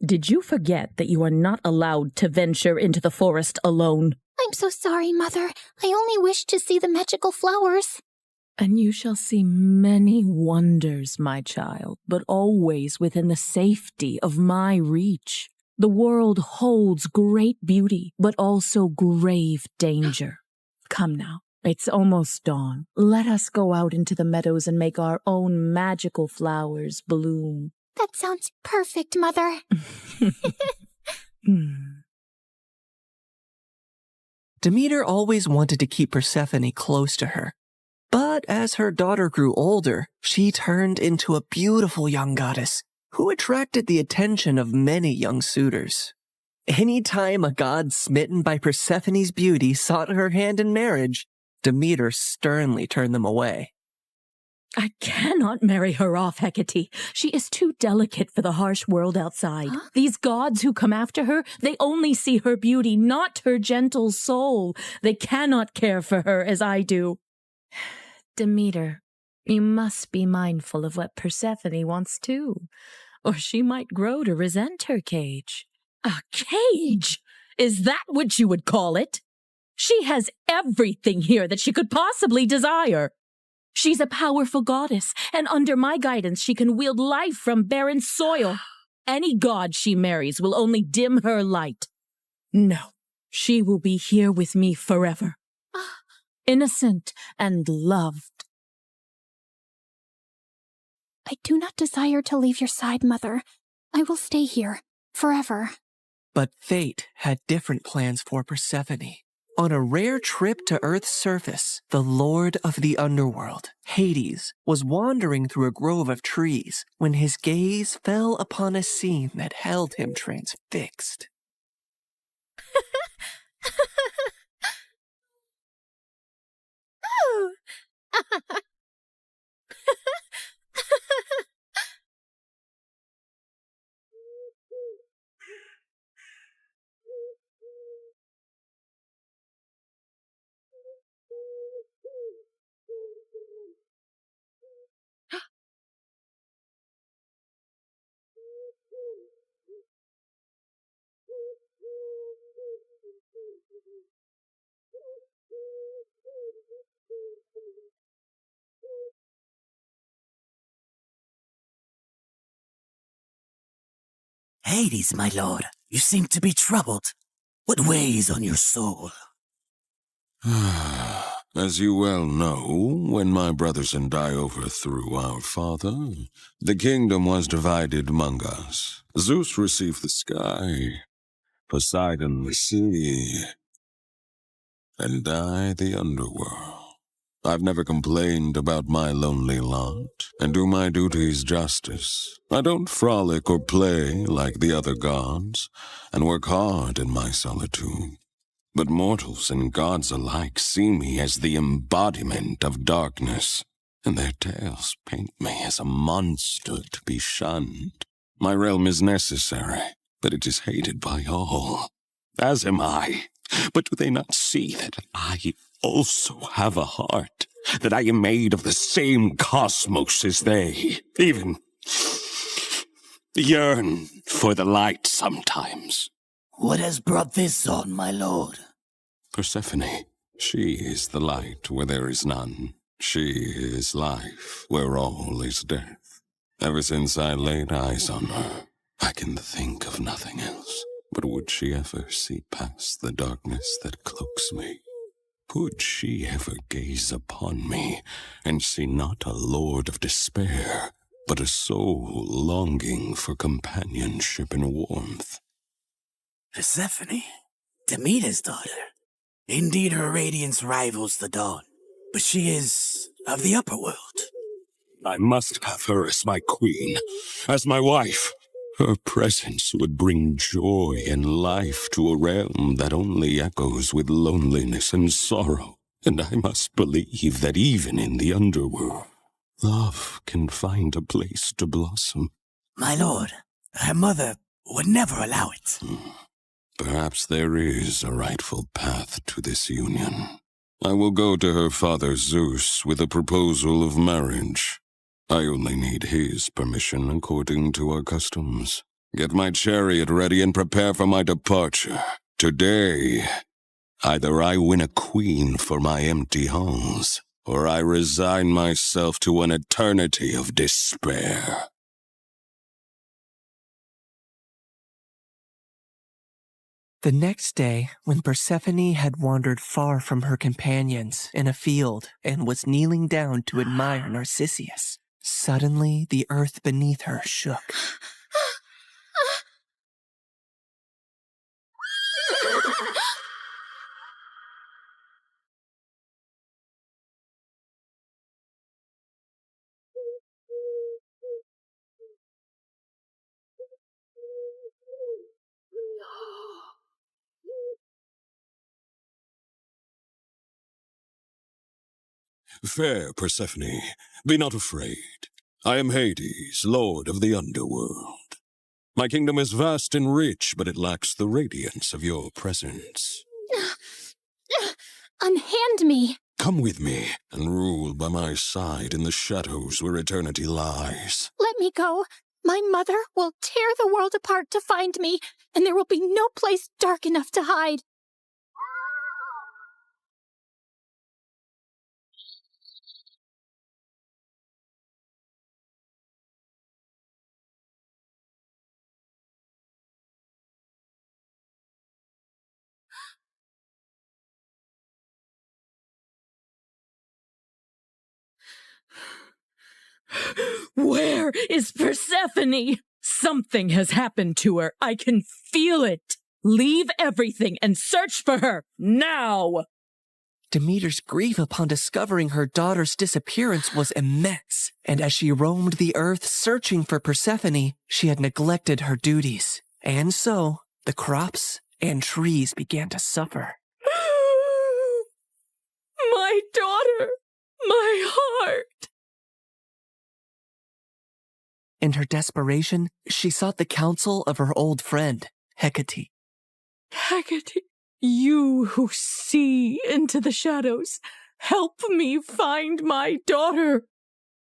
S17: Did you forget that you are not allowed to venture into the forest alone?
S14: I'm so sorry, Mother. I only wished to see the magical flowers.
S17: And you shall see many wonders, my child, but always within the safety of my reach. The world holds great beauty, but also grave danger. Come now, it's almost dawn. Let us go out into the meadows and make our own magical flowers bloom.
S14: That sounds perfect, Mother.
S5: Demeter always wanted to keep Persephone close to her. But as her daughter grew older, she turned into a beautiful young goddess who attracted the attention of many young suitors. Anytime a god smitten by Persephone's beauty sought her hand in marriage, Demeter sternly turned them away.
S17: I cannot marry her off, Hecate. She is too delicate for the harsh world outside. Huh? These gods who come after her, they only see her beauty, not her gentle soul. They cannot care for her as I do. Demeter, you must be mindful of what Persephone wants too, or she might grow to resent her cage. A cage? Is that what you would call it? She has everything here that she could possibly desire. She's a powerful goddess, and under my guidance she can wield life from barren soil. Any god she marries will only dim her light. No, she will be here with me forever. Innocent and loved.
S11: I do not desire to leave your side, Mother. I will stay here, forever.
S5: But fate had different plans for Persephone. On a rare trip to Earth's surface, the Lord of the Underworld, Hades, was wandering through a grove of trees when his gaze fell upon a scene that held him transfixed.
S9: Hades, my lord, you seem to be troubled. What weighs on your soul?
S10: As you well know, when my brothers and I overthrew our father, the kingdom was divided among us. Zeus received the sky, Poseidon the sea, and I the underworld. I've never complained about my lonely lot, and do my duties justice. I don't frolic or play like the other gods, and work hard in my solitude. But mortals and gods alike see me as the embodiment of darkness, and their tales paint me as a monster to be shunned. My realm is necessary, but it is hated by all, as am I. But do they not see that I also have a heart, that I am made of the same cosmos as they, even yearn for the light sometimes?
S9: What has brought this on, my lord?
S10: Persephone, she is the light where there is none. She is life where all is death. Ever since I laid eyes on her, I can think of nothing else. But would she ever see past the darkness that cloaks me? Would she ever gaze upon me and see not a lord of despair, but a soul longing for companionship and warmth?
S9: Persephone, Demeter's daughter. Indeed, her radiance rivals the dawn, but she is of the upper world.
S10: I must have her as my queen, as my wife. Her presence would bring joy and life to a realm that only echoes with loneliness and sorrow. And I must believe that even in the underworld, love can find a place to blossom.
S9: My lord, her mother would never allow it.
S10: Perhaps there is a rightful path to this union. I will go to her father Zeus with a proposal of marriage. I only need his permission according to our customs. Get my chariot ready and prepare for my departure. Today, either I win a queen for my empty halls, or I resign myself to an eternity of despair.
S5: The next day, when Persephone had wandered far from her companions in a field and was kneeling down to admire Narcissus, suddenly the earth beneath her shook.
S10: Fair Persephone, be not afraid. I am Hades, lord of the underworld. My kingdom is vast and rich, but it lacks the radiance of your presence.
S11: Unhand me!
S10: Come with me and rule by my side in the shadows where eternity lies.
S11: Let me go. My mother will tear the world apart to find me, and there will be no place dark enough to hide.
S17: Where is Persephone? Something has happened to her. I can feel it. Leave everything and search for her, now!
S5: Demeter's grief upon discovering her daughter's disappearance was immense, and as she roamed the earth searching for Persephone, she had neglected her duties. And so, the crops and trees began to suffer.
S17: My daughter! My heart!
S5: In her desperation, she sought the counsel of her old friend, Hecate.
S17: Hecate, you who see into the shadows, help me find my daughter.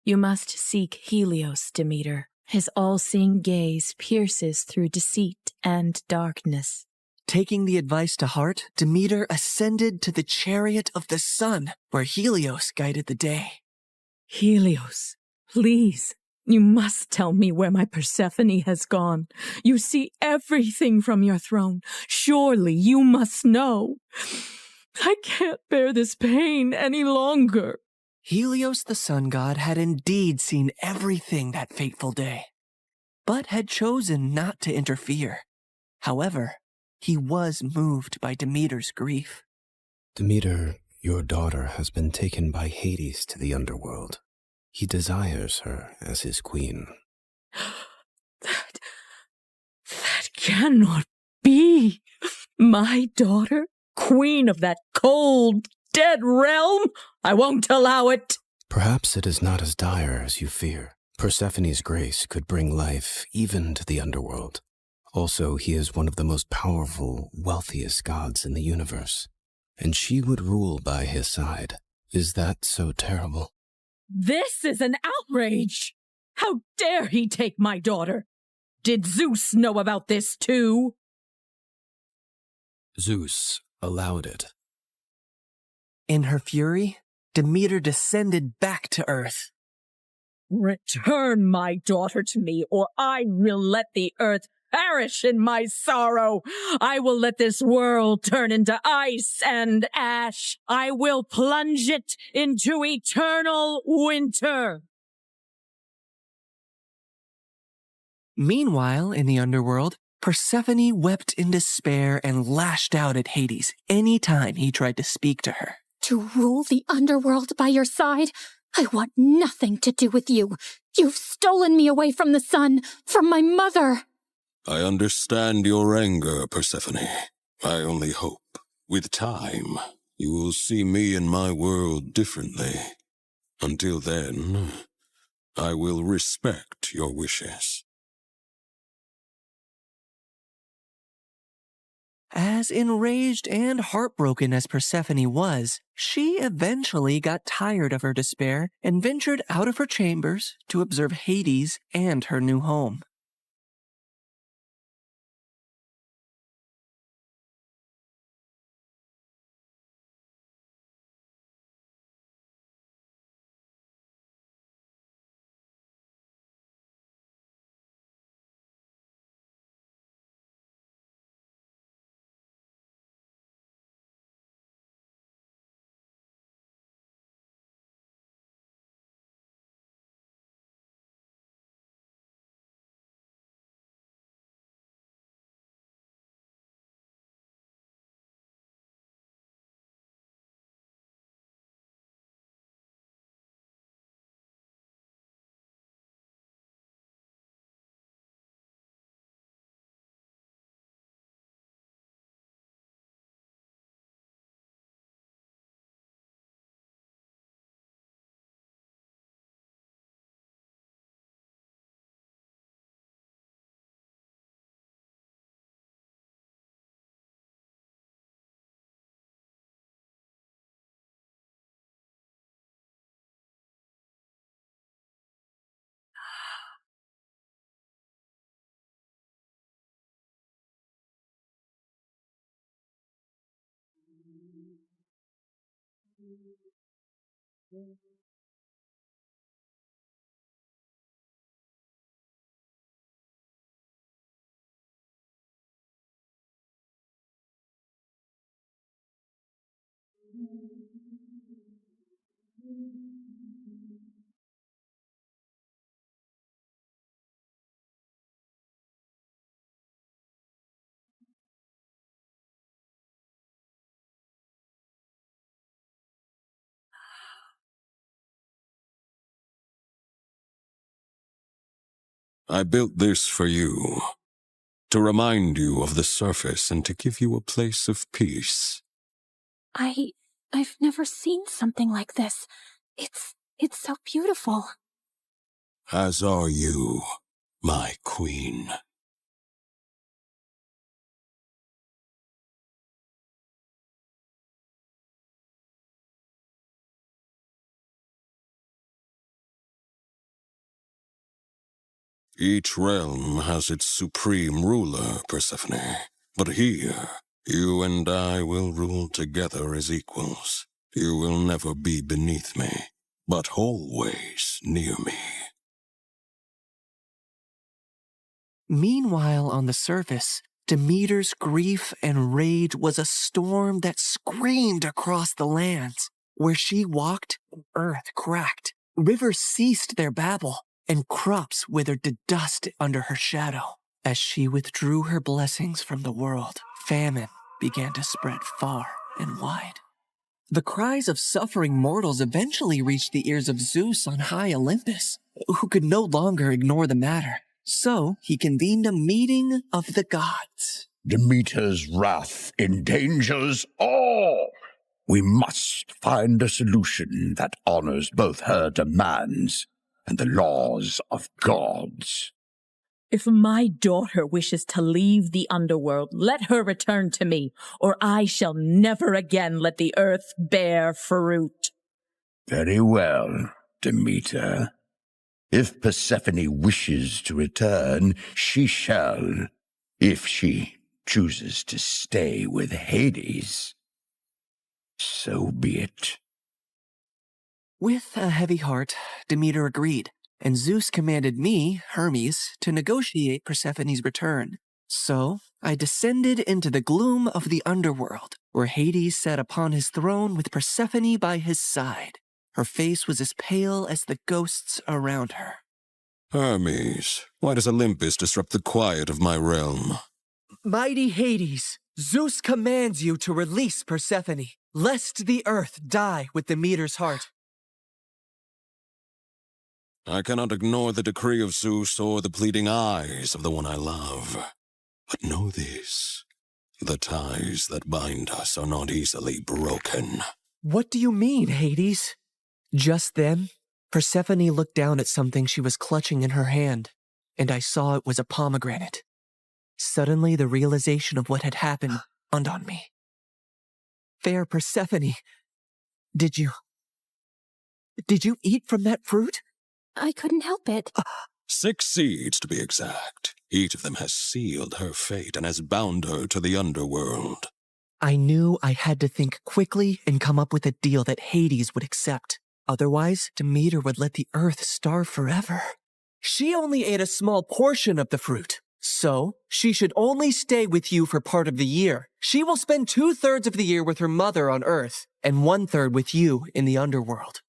S17: You must seek Helios, Demeter. His all-seeing gaze pierces through deceit and darkness.
S5: Taking the advice to heart, Demeter ascended to the chariot of the sun, where Helios guided the day.
S17: Helios, please, you must tell me where my Persephone has gone. You see everything from your throne. Surely you must know. I can't bear this pain any longer.
S5: Helios the sun god had indeed seen everything that fateful day, but had chosen not to interfere. However, he was moved by Demeter's grief.
S19: Demeter, your daughter has been taken by Hades to the underworld. He desires her as his queen.
S17: That cannot be. My daughter, queen of that cold, dead realm? I won't allow it.
S19: Perhaps it is not as dire as you fear. Persephone's grace could bring life even to the underworld. Also, he is one of the most powerful, wealthiest gods in the universe, and she would rule by his side. Is that so terrible?
S17: This is an outrage! How dare he take my daughter? Did Zeus know about this too?
S19: Zeus allowed it.
S5: In her fury, Demeter descended back to earth.
S17: Return my daughter to me, or I will let the earth perish in my sorrow. I will let this world turn into ice and ash. I will plunge it into eternal winter.
S5: Meanwhile, in the underworld, Persephone wept in despair and lashed out at Hades any time he tried to speak to her.
S11: To rule the underworld by your side? I want nothing to do with you. You've stolen me away from the sun, from my mother.
S10: I understand your anger, Persephone. I only hope, with time, you will see me and my world differently. Until then, I will respect your wishes.
S5: As enraged and heartbroken as Persephone was, she eventually got tired of her despair and ventured out of her chambers to observe Hades and her new home.
S10: I built this for you, to remind you of the surface and to give you a place of peace.
S11: I've never seen something like this. It's so beautiful.
S10: As are you, my queen. Each realm has its supreme ruler, Persephone. But here, you and I will rule together as equals. You will never be beneath me, but always near me.
S5: Meanwhile, on the surface, Demeter's grief and rage was a storm that screamed across the lands. Where she walked, earth cracked, rivers ceased their babble, and crops withered to dust under her shadow. As she withdrew her blessings from the world, famine began to spread far and wide. The cries of suffering mortals eventually reached the ears of Zeus on high Olympus, who could no longer ignore the matter. So he convened a meeting of the gods.
S4: Demeter's wrath endangers all. We must find a solution that honors both her demands and the laws of gods.
S17: If my daughter wishes to leave the underworld, let her return to me, or I shall never again let the earth bear fruit.
S4: Very well, Demeter. If Persephone wishes to return, she shall, if she chooses to stay with Hades. So be it.
S5: With a heavy heart, Demeter agreed, and Zeus commanded me, Hermes, to negotiate Persephone's return. So I descended into the gloom of the underworld, where Hades sat upon his throne with Persephone by his side. Her face was as pale as the ghosts around her.
S10: Hermes, why does Olympus disrupt the quiet of my realm?
S5: Mighty Hades, Zeus commands you to release Persephone, lest the earth die with Demeter's heart.
S10: I cannot ignore the decree of Zeus or the pleading eyes of the one I love. But know this, the ties that bind us are not easily broken.
S5: What do you mean, Hades? Just then, Persephone looked down at something she was clutching in her hand, and I saw it was a pomegranate. Suddenly, the realization of what had happened dawned on me. Fair Persephone, did you eat from that fruit?
S11: I couldn't help it.
S10: 6 seeds to be exact. Each of them has sealed her fate and has bound her to the underworld.
S5: I knew I had to think quickly and come up with a deal that Hades would accept. Otherwise, Demeter would let the earth starve forever. She only ate a small portion of the fruit, so she should only stay with you for part of the year. She will spend 2/3 of the year with her mother on Earth, and 1/3 with you in the underworld.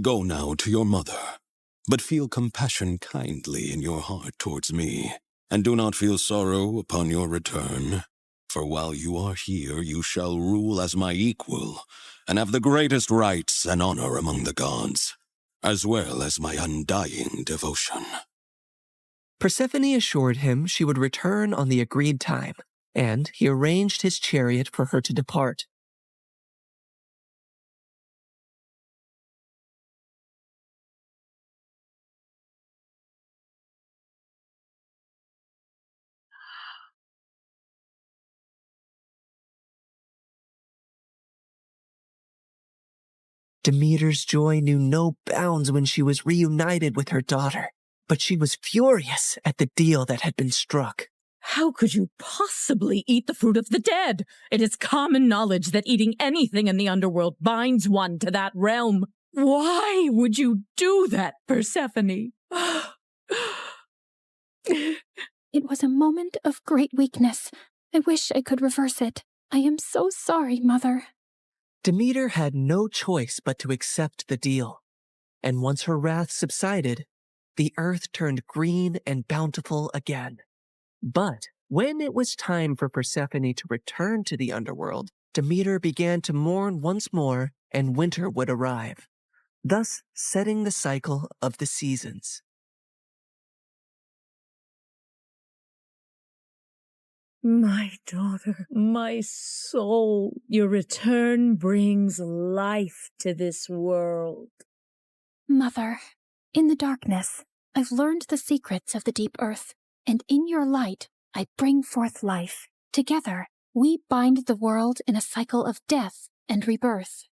S10: Go now to your mother, but feel compassion kindly in your heart towards me, and do not feel sorrow upon your return. For while you are here, you shall rule as my equal, and have the greatest rights and honor among the gods, as well as my undying devotion.
S5: Persephone assured him she would return on the agreed time, and he arranged his chariot for her to depart. Demeter's joy knew no bounds when she was reunited with her daughter, but she was furious at the deal that had been struck.
S17: How could you possibly eat the fruit of the dead? It is common knowledge that eating anything in the underworld binds one to that realm. Why would you do that, Persephone?
S11: It was a moment of great weakness. I wish I could reverse it. I am so sorry, Mother.
S5: Demeter had no choice but to accept the deal, and once her wrath subsided, the earth turned green and bountiful again. But when it was time for Persephone to return to the underworld, Demeter began to mourn once more, and winter would arrive, thus setting the cycle of the seasons.
S17: My daughter, my soul, your return brings life to this world.
S11: Mother, in the darkness, I've learned the secrets of the deep earth, and in your light, I bring forth life. Together, we bind the world in a cycle of death and rebirth.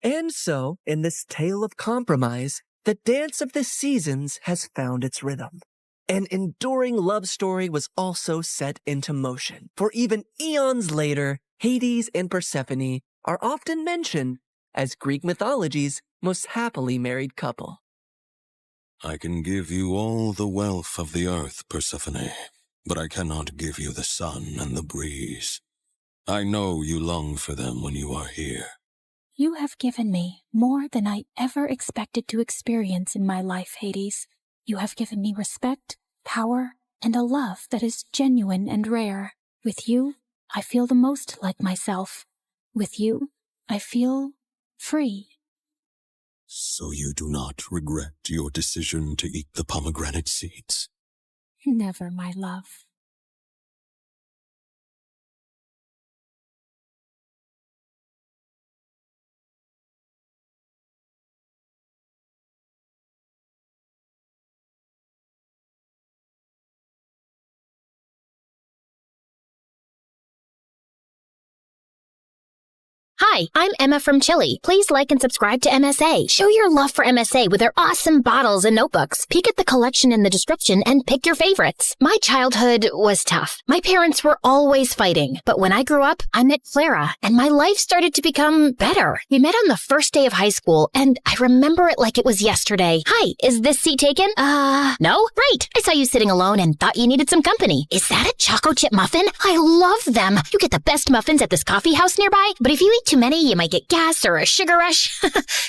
S5: And so, in this tale of compromise, the dance of the seasons has found its rhythm. An enduring love story was also set into motion, for even eons later, Hades and Persephone are often mentioned as Greek mythology's most happily married couple.
S10: I can give you all the wealth of the earth, Persephone, but I cannot give you the sun and the breeze. I know you long for them when you are here.
S11: You have given me more than I ever expected to experience in my life, Hades. You have given me respect, power, and a love that is genuine and rare. With you, I feel the most like myself. With you, I feel free.
S10: So you do not regret your decision to eat the pomegranate seeds?
S11: Never, my love.
S6: Hi, I'm Emma from Chile. Please like and subscribe to MSA. Show your love for MSA with their awesome bottles and notebooks. Peek at the collection in the description and pick your favorites. My childhood was tough. My parents were always fighting. But when I grew up, I met Clara, and my life started to become better. We met on the first day of high school, and I remember it like it was yesterday. Hi, is this seat taken? No? Great. I saw you sitting alone and thought you needed some company. Is that a choco chip muffin? I love them. You get the best muffins at this coffee house nearby, but if you eat too many, you might get gas or a sugar rush.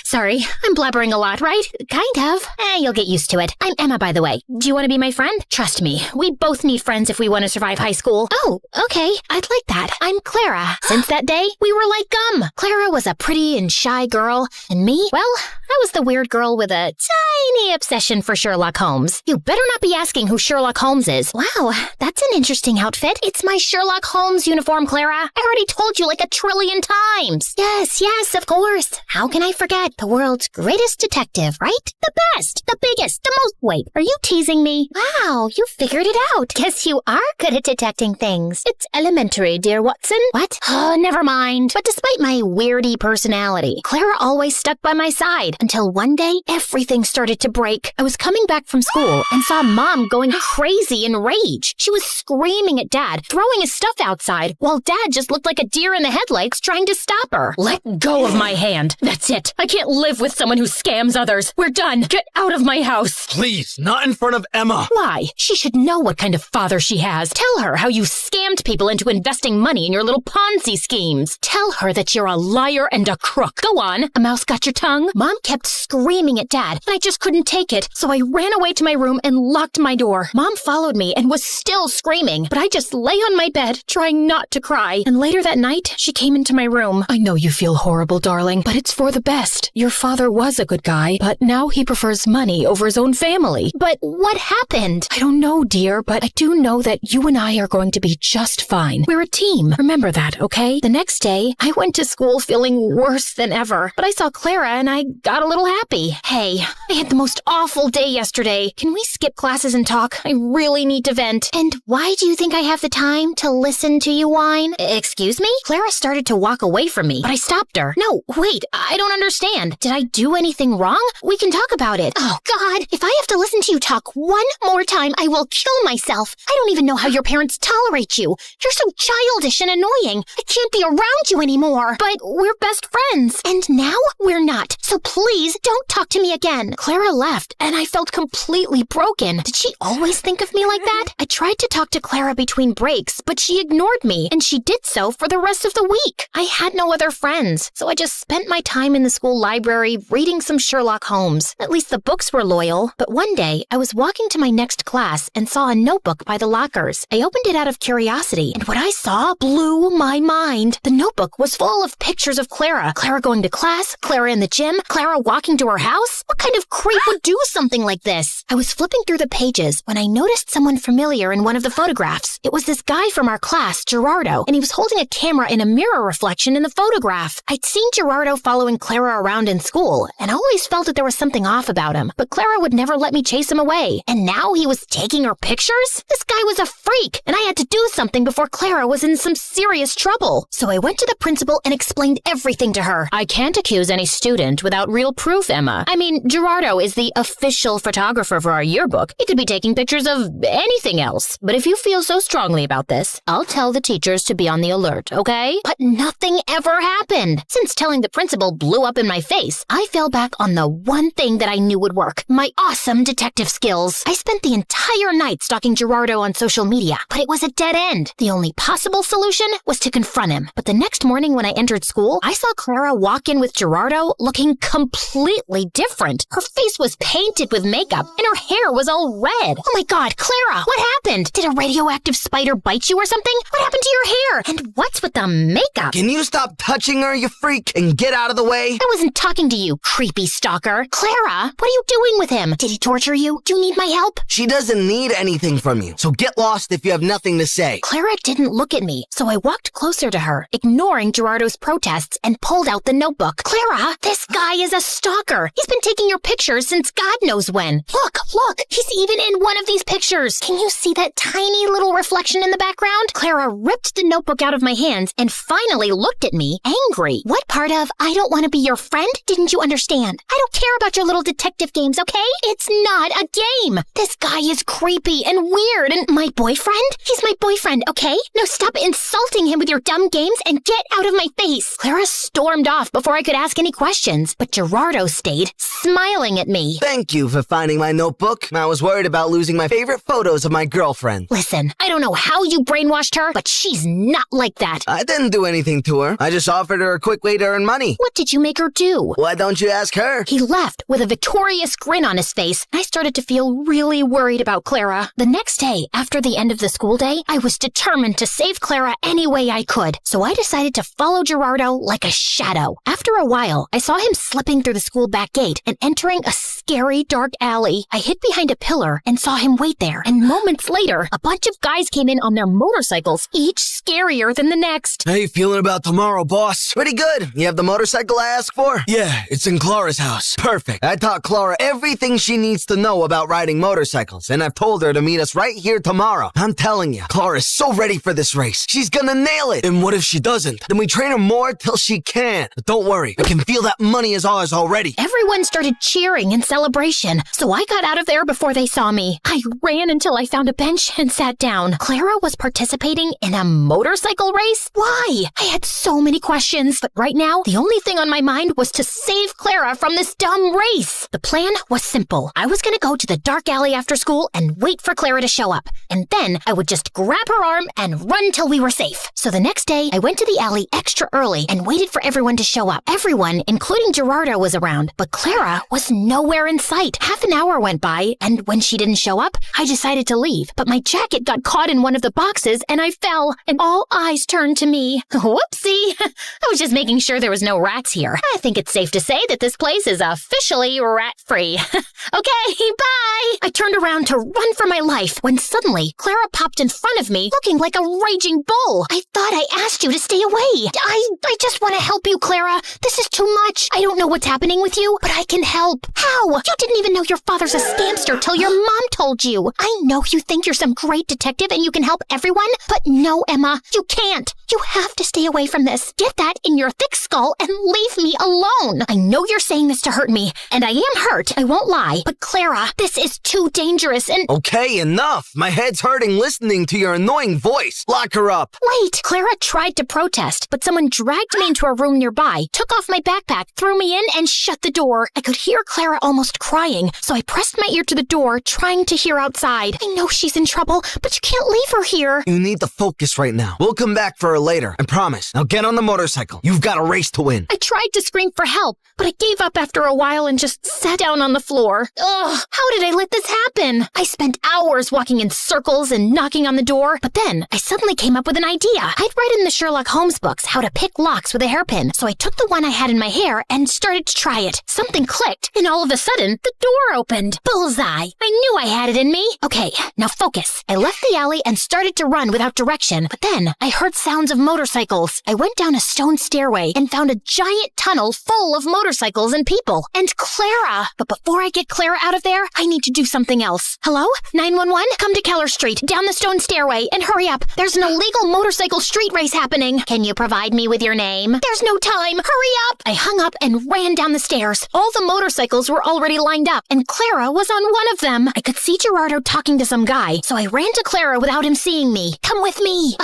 S6: Sorry, I'm blabbering a lot, right? Kind of. You'll get used to it. I'm Emma, by the way. Do you want to be my friend? Trust me, we both need friends if we want to survive high school. Oh, okay. I'd like that. I'm Clara. Since that day, we were like gum. Clara was a pretty and shy girl, and me, well, I was the weird girl with a tiny obsession for Sherlock Holmes. You better not be asking who Sherlock Holmes is. Wow, that's an interesting outfit. It's my Sherlock Holmes uniform, Clara. I already told you like 1 trillion times. detectives. Yes, of course. How can I forget? The world's greatest detective, right? The best, the biggest, the most... Wait, are you teasing me? Wow, you figured it out. Guess you are good at detecting things. It's elementary, dear Watson. What? Oh, never mind. But despite my weirdy personality, Clara always stuck by my side until one day, everything started to break. I was coming back from school and saw Mom going crazy in rage. She was screaming at Dad, throwing his stuff outside, while Dad just looked like a deer in the headlights trying to stop her.
S17: Let go of my hand. That's it. I can't live with someone who scams others. We're done. Get out of my house.
S9: Please, not in front of Emma.
S17: Why? She should know what kind of father she has. Tell her how you scammed people into investing money in your little Ponzi schemes. Tell her that you're a liar and a crook. Go on. A mouse got your tongue? Mom kept screaming at Dad, and I just couldn't take it, so I ran away to my room and locked my door. Mom followed me and was still screaming, but I just lay on my bed, trying not to cry. And later that night, she came into my room. I know you feel horrible, darling, but it's for the best. Your father was a good guy, but now he prefers money over his own family.
S6: But what happened?
S17: I don't know, dear, but I do know that you and I are going to be just fine. We're a team. Remember that, okay? The next day, I went to school feeling worse than ever, but I saw Clara and I got a little happy. Hey, I had the most awful day yesterday. Can we skip classes and talk? I really need to vent.
S6: And why do you think I have the time to listen to you whine? Excuse me?
S17: Clara started to walk away from me, but I stopped her.
S6: No, wait, I don't understand. Did I do anything wrong? We can talk about it. Oh, God, if I have to listen to you talk one more time, I will kill myself. I don't even know how your parents tolerate you. You're so childish and annoying. I can't be around you anymore. But we're best friends. And now we're not. So please don't talk to me again.
S17: Clara left, and I felt completely broken. Did she always think of me like that? I tried to talk to Clara between breaks, but she ignored me, and she did so for the rest of the week. I had no other friends, so I just spent my time in the school library reading some Sherlock Holmes. At least the books were loyal. But one day, I was walking to my next class and saw a notebook by the lockers. I opened it out of curiosity, and what I saw blew my mind. The notebook was full of pictures of Clara. Clara going to class, Clara in the gym, Clara walking to her house. What kind of creep would do something like this? I was flipping through the pages when I noticed someone familiar in one of the photographs. It was this guy from our class, Gerardo, and he was holding a camera in a mirror reflection in the photograph. I'd seen Gerardo following Clara around in school, and I always felt that there was something off about him, but Clara would never let me chase him away. And now he was taking her pictures? This guy was a freak, and I had to do something before Clara was in some serious trouble. So I went to the principal and explained everything to her. I can't accuse any student without real proof, Emma. I mean, Gerardo is the official photographer for our yearbook. He could be taking pictures of anything else. But if you feel so strongly about this, I'll tell the teachers to be on the alert, okay?
S6: But nothing ever happened.
S17: Since telling the principal blew up in my face, I fell back on the one thing that I knew would work, my awesome detective skills. I spent the entire night stalking Gerardo on social media, but it was a dead end. The only possible solution was to confront him. But the next morning when I entered school, I saw Clara walk in with Gerardo looking completely different. Her face was painted with makeup, and her hair was all red. Oh my God, Clara, what happened? Did a radioactive spider bite you or something? What happened to your hair? And what's with the makeup?
S20: Can you stop touching her, you freak, and get out of the way?
S17: I wasn't talking to you, creepy stalker.
S6: Clara, what are you doing with him? Did he torture you? Do you need my help?
S20: She doesn't need anything from you, so get lost if you have nothing to say.
S17: Clara didn't look at me, so I walked closer to her, ignoring Gerardo's protests, and pulled out the notebook.
S6: Clara, this guy is a stalker. He's been taking your pictures since God knows when. Look, he's even in one of these pictures. Can you see that tiny little reflection in the background?
S17: Clara ripped the notebook out of my hands and finally looked at me, angry.
S6: What part of I don't want to be your friend didn't you understand? I don't care about your little detective games, okay? It's not a game. This guy is creepy and weird and my boyfriend? He's my boyfriend, okay? Now stop insulting him with your dumb games and get out of my face.
S17: Clara stormed off before I could ask any questions, but Gerardo stayed, smiling at me.
S20: Thank you for finding my notebook. I was worried about losing my favorite photos of my girlfriend.
S17: Listen, I don't know how you brainwashed her, but she's not like that.
S20: I didn't do anything to her. I just offered her a quick way to earn money.
S17: What did you make her do?
S20: Why don't you ask her?
S17: He left with a victorious grin on his face,
S11: this. I started to feel really worried about Clara. The next day, after the end of the school day, I was determined to save Clara any way I could. So I decided to follow Gerardo like a shadow. After a while, I saw him slipping through the school back gate and entering a scary dark alley. I hid behind a pillar and saw him wait there. And moments later, a bunch of guys came in on their motorcycles, each scarier than the next.
S20: How you feeling about tomorrow, boss? Pretty good. You have the motorcycle I asked for? Yeah, it's in Clara's house. Perfect. I taught Clara everything she needs to know about riding motorcycles, and I've told her to meet us right here tomorrow. I'm telling you, Clara's so ready for this race. She's gonna nail it. And what if she doesn't? Then we train her more till she can. But don't worry, I can feel that money is ours already.
S11: Everyone started cheering in celebration, so I got out of there before they saw me. I ran until I found a bench and sat down. Clara was participating in a motorcycle race? Why? I had so many questions, but right now, the only thing on my mind was to save Clara from this dumb race. The plan was simple. I was gonna go to the dark alley after school and wait for Clara to show up. And then I would just grab her arm and run till we were safe. So the next day, I went to the alley extra early and waited for everyone to show up. Everyone, including Gerardo, was around, but Clara was nowhere in sight. Half an hour went by, and when she didn't show up, I decided to leave. But my jacket got caught in one of the boxes, and I fell, and all eyes turned to me. Whoopsie! I was just making sure there was no rats here. I think it's safe to say that this place is officially rat-free. Okay, bye! I turned around to run for my life when suddenly Clara popped in front of me looking like a raging bull. I thought I asked you to stay away. I just want to help you, Clara. This is too much. I don't know what's happening with you, but I can help. How? You didn't even know your father's a scamster till your mom told you. I know you think you're some great detective and you can help everyone, but no, Emma, you can't. You have to stay away from this. Get that in your thick skull and leave me alone. I know you're saying this to hurt me, and I am hurt, I won't lie. But Clara, this is too dangerous and—
S20: Okay, enough. My head's hurting listening to your annoying voice. Lock her up.
S11: Wait! Clara tried to protest, but someone dragged me into a room nearby, took off my backpack, threw me in, and shut the door. I could hear Clara almost crying, so I pressed my ear to the door, trying to hear outside. I know she's in trouble, but you can't leave her here.
S20: You need to focus right now. We'll come back for her later, I promise. Now get on the motorcycle. You've got a race to win.
S11: I tried to scream for help, but I gave up after a while and just sat down on the floor. Ugh, how did I let this happen? I spent hours walking in circles and knocking on the door, but then I suddenly came up with an idea. I'd read in the Sherlock Holmes books how to pick locks with a hairpin, so I took the one I had in my hair and started to try it. Something clicked, and all of a sudden, the door opened. Bullseye! I knew I had it in me. Okay, now focus. I left the alley and started to run without direction, but then I heard sounds of motorcycles. I went down a stone stairway and found a giant tunnel full of motorcycles and people. And Clara! But before I get Clara out of there, I need to do something else. Hello? 911? Come to Keller Street, down the stone stairway, and hurry up. There's an illegal motorcycle street race happening. Can you provide me with your name? There's no time. Hurry up! I hung up and ran down the stairs. All the motorcycles were already lined up, and Clara was on one of them. I could see Gerardo talking to some guy, so I ran to Clara without him seeing me. Come with me.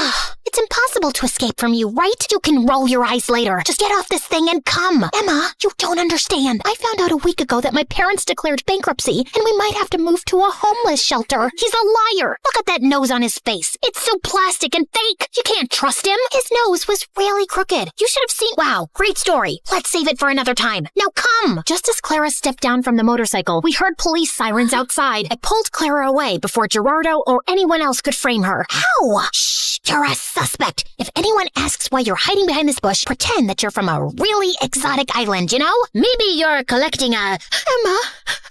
S11: It's impossible to escape from you, right? You can roll your eyes later. Just get off this thing and come. Emma, you don't understand. I found out a week ago that my parents declared bankruptcy, and we might have to move to a homeless shelter. He's a liar. Look at that nose on his face. It's so plastic and fake. You can't trust him. His nose was really crooked. You should have seen— Wow, great story. Let's save it for another time. Now come. Just as Clara stepped down from the motorcycle, we heard police sirens outside. I pulled Clara away before Gerardo or anyone else could frame her. How? Shh, you're a suspect. If anyone asks why you're hiding behind this bush, pretend that you're from a really exotic island, you know? Maybe you're collecting a— Emma,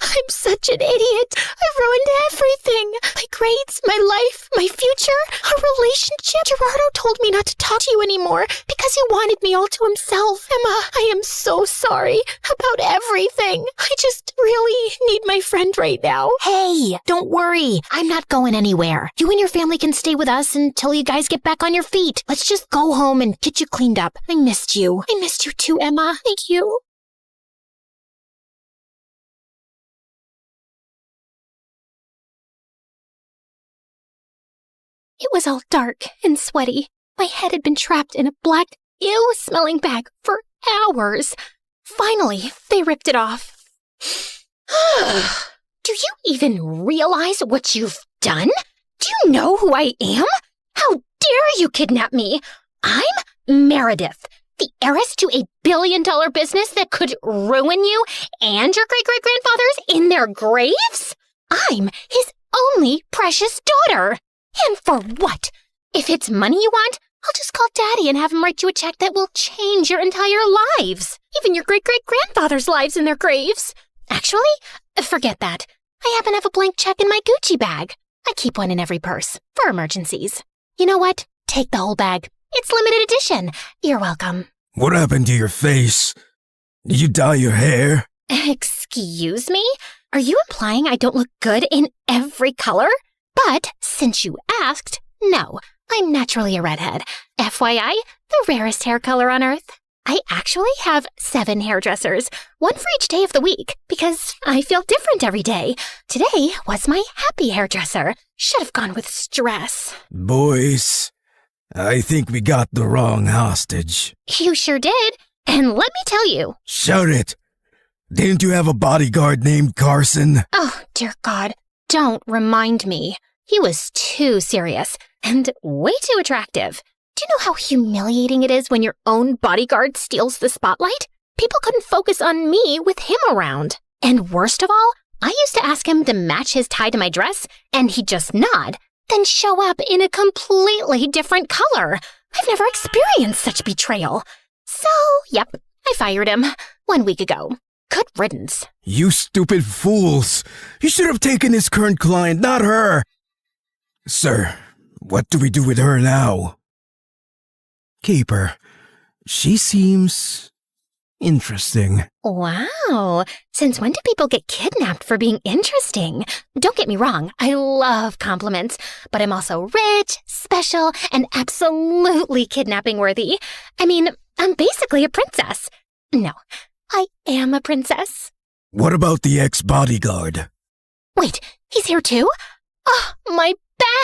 S11: I'm such an idiot. I've ruined everything. My grades, my life, my future, our relationship. Gerardo told me not to talk to you anymore because he wanted me all to himself. Emma, I am so sorry about everything. I just really need my friend right now. Hey, don't worry. I'm not going anywhere. You and your family can stay with us until you guys get back on your feet. Let's just go home and get you cleaned up. I missed you. I missed you too, Emma. Thank you. It was all dark and sweaty. My head had been trapped in a black, ew-smelling bag for hours. Finally, they ripped it off. Do you even realize what you've done? Do you know who I am? How dare you kidnap me? I'm Meredith, the heiress to a billion-dollar business that could ruin you and your great-great-grandfathers in their graves? I'm his only precious daughter. And for what? If it's money you want, I'll just call Daddy and have him write you a check that will change your entire lives. Even your great-great-grandfather's lives in their graves. Actually, forget that. I happen to have a blank check in my Gucci bag. I keep one in every purse, for emergencies. You know what? Take the whole bag. It's limited edition. You're welcome.
S8: What happened to your face? Did you dye your hair?
S11: Excuse me? Are you implying I don't look good in every color? But since you asked, no, I'm naturally a redhead. FYI, the rarest hair color on Earth. I actually have 7 hairdressers, one for each day of the week, because I feel different every day. Today was my happy hairdresser. Should have gone with stress.
S8: Boys, I think we got the wrong hostage.
S11: You sure did. And let me tell you.
S8: Shout it. Didn't you have a bodyguard named Carson?
S11: Oh, dear God. Don't remind me. He was too serious and way too attractive. Do you know how humiliating it is when your own bodyguard steals the spotlight? People couldn't focus on me with him around. And worst of all, I used to ask him to match his tie to my dress, and he'd just nod, then show up in a completely different color. I've never experienced such betrayal. So, yep, I fired him 1 week ago. Good riddance.
S8: You stupid fools. You should have taken his current client, not her. Sir, what do we do with her now? Keep her. She seems interesting.
S11: Wow. Since when do people get kidnapped for being interesting? Don't get me wrong, I love compliments, but I'm also rich, special, and absolutely kidnapping worthy. I mean, I'm basically a princess. No, I am a princess.
S8: What about the ex-bodyguard?
S11: Wait, he's here too? Oh, my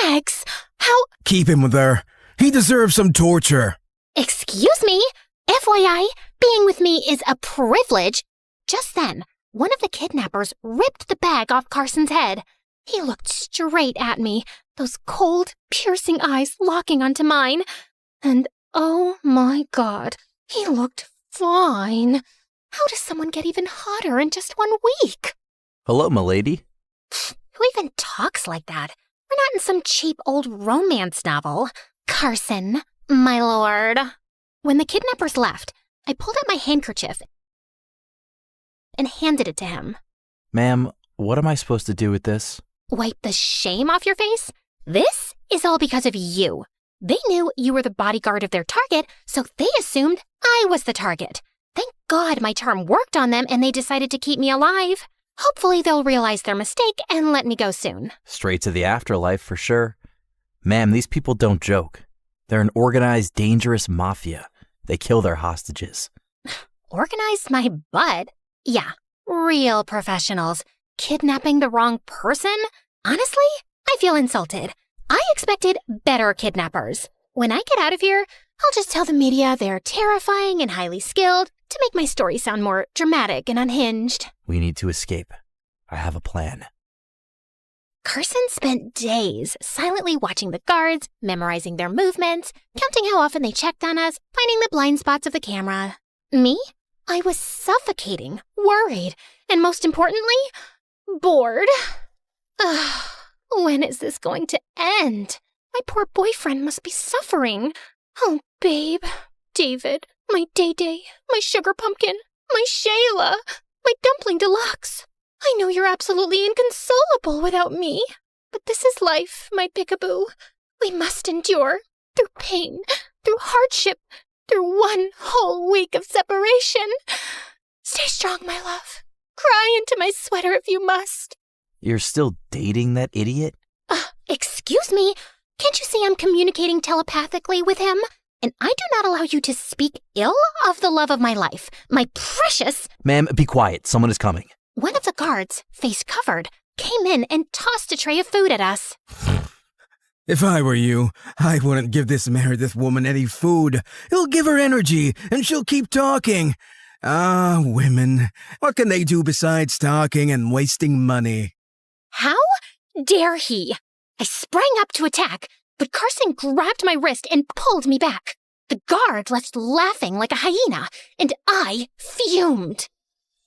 S11: bags! How—
S8: Keep him with her. He deserves some torture.
S11: Excuse me? FYI, being with me is a privilege. Just then, one of the kidnappers ripped the bag off Carson's head. He looked straight at me, those cold, piercing eyes locking onto mine. And oh my God, he looked fine. How does someone get even hotter in just 1 week?
S22: Hello, milady.
S11: Who even talks like that? We're not in some cheap old romance novel. Carson, my lord. When the kidnappers left, I pulled out my handkerchief and handed it to him.
S22: Ma'am, what am I supposed to do with this?
S11: Wipe the shame off your face? This is all because of you. They knew you were the bodyguard of their target, so they assumed I was the target. Thank God my charm worked on them and they decided to keep me alive. Hopefully they'll realize their mistake and let me go soon.
S22: Straight to the afterlife for sure. Ma'am, these people don't joke. They're an organized, dangerous mafia. They kill their hostages.
S11: Organized my butt? Yeah, real professionals. Kidnapping the wrong person? Honestly, I feel insulted. I expected better kidnappers. When I get out of here, I'll just tell the media they're terrifying and highly skilled to make my story sound more dramatic and unhinged.
S22: We need to escape. I have a plan.
S11: Carson spent days silently watching the guards, memorizing their movements, counting how often they checked on us, finding the blind spots of the camera. Me? I was suffocating, worried, and most importantly, bored. Ugh, when is this going to end? My poor boyfriend must be suffering. Oh, babe, David, my Day-Day, my sugar pumpkin, my Shayla, my dumpling deluxe. I know you're absolutely inconsolable without me, but this is life, my peekaboo. We must endure, through pain, through hardship, through 1 whole week of separation. Stay strong, my love. Cry into my sweater if you must.
S22: You're still dating that idiot?
S11: Excuse me? Can't you see I'm communicating telepathically with him? And I do not allow you to speak ill of the love of my life, my precious—
S22: Ma'am, be quiet. Someone is coming.
S11: One of the guards, face covered, came in and tossed a tray of food at us.
S8: If I were you, I wouldn't give this Meredith woman any food. It'll give her energy, and she'll keep talking. Ah, women. What can they do besides talking and wasting money?
S11: How dare he? I sprang up to attack, but Carson grabbed my wrist and pulled me back. The guard left laughing like a hyena, and I fumed.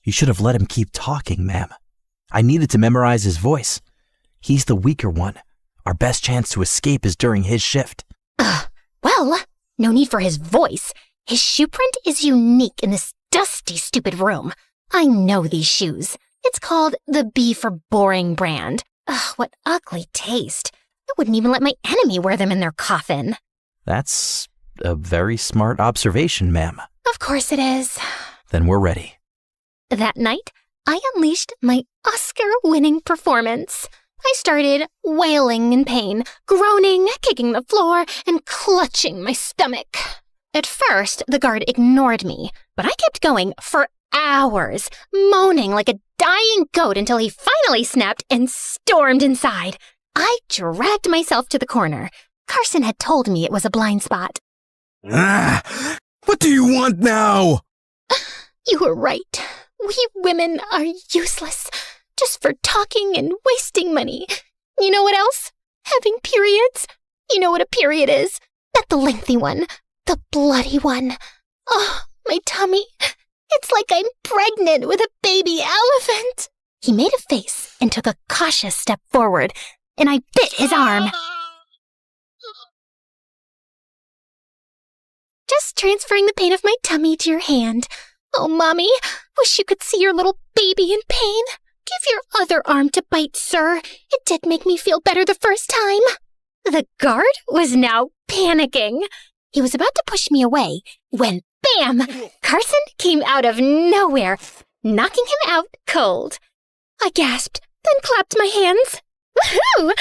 S22: You should have let him keep talking, ma'am. I needed to memorize his voice. He's the weaker one. Our best chance to escape is during his shift.
S11: Well, no need for his voice. His shoe print is unique in this dusty, stupid room. I know these shoes. It's called the B for Boring brand. Ugh, what ugly taste. I wouldn't even let my enemy wear them in their coffin.
S22: That's a very smart observation, ma'am.
S11: Of course it is.
S22: Then we're ready.
S11: That night, I unleashed my Oscar-winning performance. I started wailing in pain, groaning, kicking the floor, and clutching my stomach. At first, the guard ignored me, but I kept going for hours, moaning like a dying goat until he finally snapped and stormed inside. I dragged myself to the corner. Carson had told me it was a blind spot.
S8: What do you want now?
S11: You were right. We women are useless, just for talking and wasting money. You know what else? Having periods. You know what a period is? Not the lengthy one, the bloody one. Oh, my tummy. It's like I'm pregnant with a baby elephant. He made a face and took a cautious step forward, and I bit his arm. Just transferring the pain of my tummy to your hand. Oh, Mommy, wish you could see your little baby in pain. Give your other arm to bite, sir. It did make me feel better the first time. The guard was now panicking. He was about to push me away when, bam, Carson came out of nowhere, knocking him out cold. I gasped, then clapped my hands. Woohoo!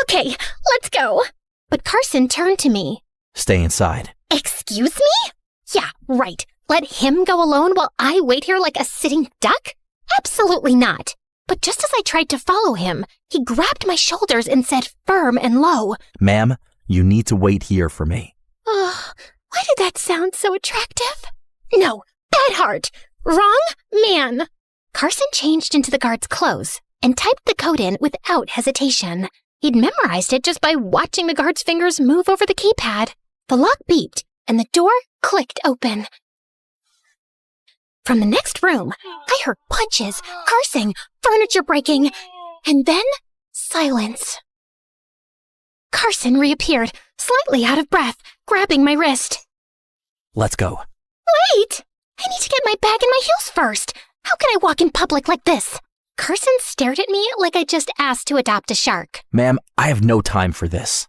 S11: Okay, let's go. But Carson turned to me.
S22: Stay inside.
S11: Excuse me? Yeah, right. Let him go alone while I wait here like a sitting duck? Absolutely not. But just as I tried to follow him, he grabbed my shoulders and said firm and low,
S22: Ma'am, you need to wait here for me.
S11: Oh, why did that sound so attractive? No, bad heart. Wrong man. Carson changed into the guard's clothes and typed the code in without hesitation. He'd memorized it just by watching the guard's fingers move over the keypad. The lock beeped and the door clicked open. From the next room, I heard punches, cursing, furniture breaking, and then silence. Carson reappeared, slightly out of breath, grabbing my wrist.
S22: Let's go.
S11: Wait! I need to get my bag and my heels first. How can I walk in public like this? Carson stared at me like I just asked to adopt a shark.
S22: Ma'am, I have no time for this.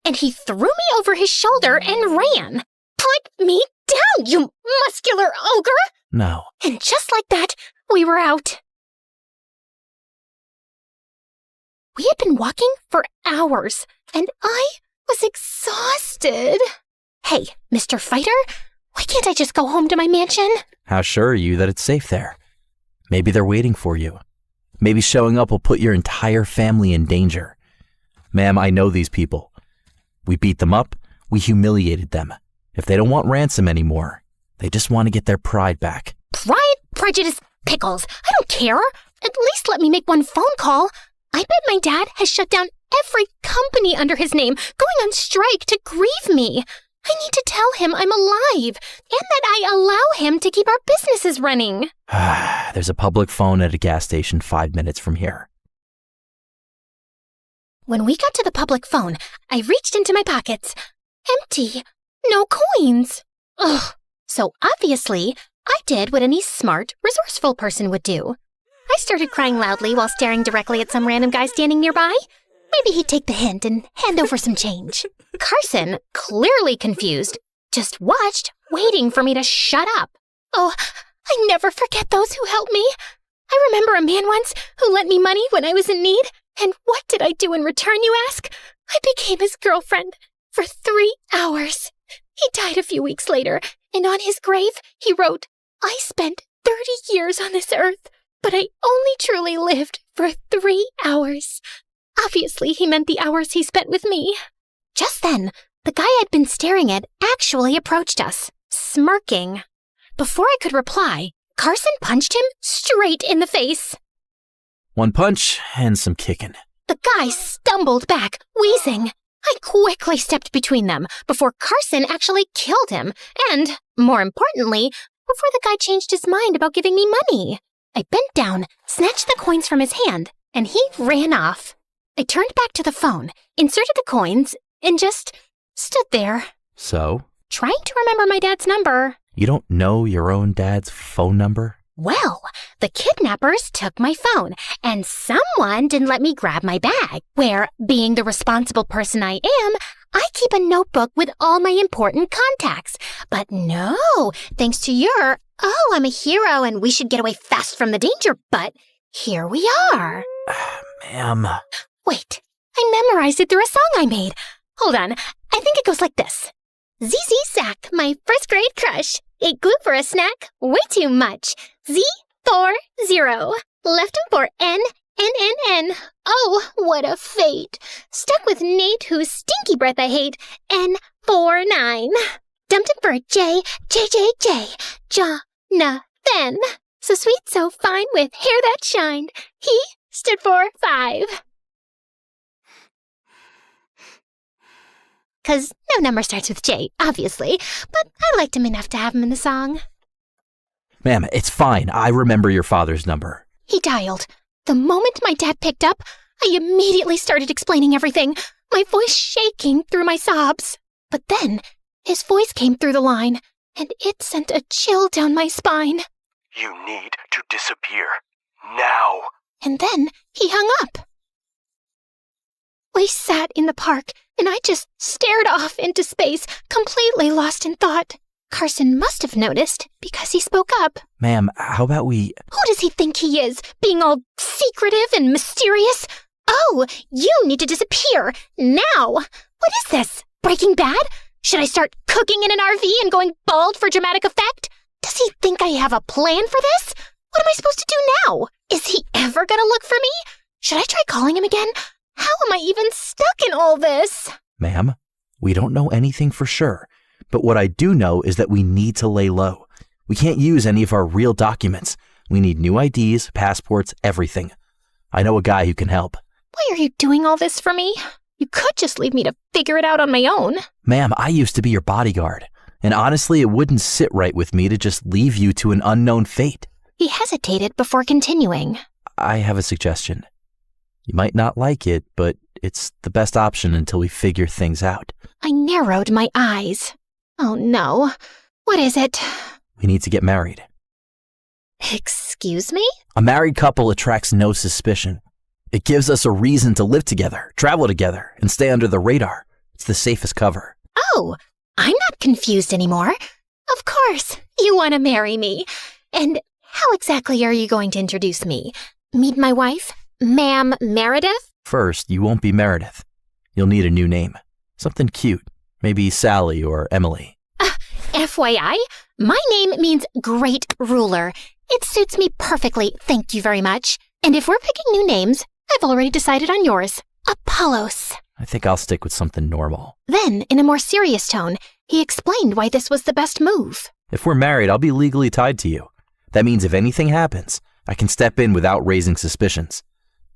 S11: And he threw me over his shoulder and ran. Put me down, you muscular ogre!
S22: No.
S11: And just like that, we were out. We had been walking for hours, and I was exhausted. Hey, Mr. Fighter, why can't I just go home to my mansion?
S22: How sure are you that it's safe there? Maybe they're waiting for you. Maybe showing up will put your entire family in danger. Ma'am, I know these people. We beat them up, we humiliated them. If they don't want ransom anymore, they just want to get their pride back.
S11: Pride, prejudice, pickles. I don't care. At least let me make one phone call. I bet my dad has shut down every company under his name, going on strike to grieve me. I need to tell him I'm alive and that I allow him to keep our businesses running.
S22: There's a public phone at a gas station 5 minutes from here.
S11: When we got to the public phone, I reached into my pockets. Empty. No coins. Ugh. So obviously, I did what any smart, resourceful person would do. I started crying loudly while staring directly at some random guy standing nearby. Maybe he'd take the hint and hand over some change. Carson, clearly confused, just watched, waiting for me to shut up. Oh, I never forget those who helped me. I remember a man once who lent me money when I was in need. And what did I do in return, you ask? I became his girlfriend for 3 hours. He died a few weeks later, and on his grave, he wrote, I spent 30 years on this earth, but I only truly lived for 3 hours. Obviously, he meant the hours he spent with me. Just then, the guy I'd been staring at actually approached us, smirking. Before I could reply, Carson punched him straight in the face.
S22: One punch and some kicking.
S11: The guy stumbled back, wheezing. I quickly stepped between them before Carson actually killed him, and, more importantly, before the guy changed his mind about giving me money. I bent down, snatched the coins from his hand, and he ran off. I turned back to the phone, inserted the coins, and just stood there,
S22: So?
S11: trying to remember my dad's number.
S22: You don't know your own dad's phone number?
S11: Well, the kidnappers took my phone, and someone didn't let me grab my bag, where, being the responsible person I am, I keep a notebook with all my important contacts. But no, thanks to your, oh, I'm a hero and we should get away fast from the danger, but here we are.
S22: Ma'am.
S11: Wait, I memorized it through a song I made. Hold on, I think it goes like this. ZZ Sack, my first grade crush. Ate glue for a snack, way too much. Z40, left him for N. Oh, what a fate. Stuck with Nate, whose stinky breath I hate. N49. Dumped him for a J. Jonathan. So sweet, so fine, with hair that shined. He stood for 5. 'Cause no number starts with J, obviously, but I liked him enough to have him in the song.
S22: Ma'am, it's fine. I remember your father's number.
S11: He dialed. The moment my dad picked up, I immediately started explaining everything, my voice shaking through my sobs. But then, his voice came through the line, and it sent a chill down my spine.
S12: You need to disappear. Now.
S11: And then he hung up. We sat in the park, and I just stared off into space, completely lost in thought. Carson must have noticed, because he spoke up.
S22: Ma'am, how about we...
S11: Who does he think he is, being all secretive and mysterious? Oh, you need to disappear, now! What is this, Breaking Bad? Should I start cooking in an RV and going bald for dramatic effect? Does he think I have a plan for this? What am I supposed to do now? Is he ever gonna look for me? Should I try calling him again? How am I even stuck in all this?
S22: Ma'am, we don't know anything for sure, but what I do know is that we need to lay low. We can't use any of our real documents. We need new IDs, passports, everything. I know a guy who can help.
S11: Why are you doing all this for me? You could just leave me to figure it out on my own.
S22: Ma'am, I used to be your bodyguard, and honestly, it wouldn't sit right with me to just leave you to an unknown fate.
S11: He hesitated before continuing.
S22: I have a suggestion. You might not like it, but it's the best option until we figure things out.
S11: I narrowed my eyes. Oh no. What is it?
S22: We need to get married.
S11: Excuse me?
S22: A married couple attracts no suspicion. It gives us a reason to live together, travel together, and stay under the radar. It's the safest cover.
S11: Oh, I'm not confused anymore. Of course, you want to marry me. And how exactly are you going to introduce me? Meet my wife? Ma'am Meredith?
S22: First, you won't be Meredith. You'll need a new name. Something cute. Maybe Sally or Emily.
S11: FYI, my name means great ruler. It suits me perfectly, thank you very much. And if we're picking new names, I've already decided on yours. Apollos.
S22: I think I'll stick with something normal.
S11: Then, in a more serious tone, he explained why this was the best move.
S22: If we're married, I'll be legally tied to you. That means if anything happens, I can step in without raising suspicions.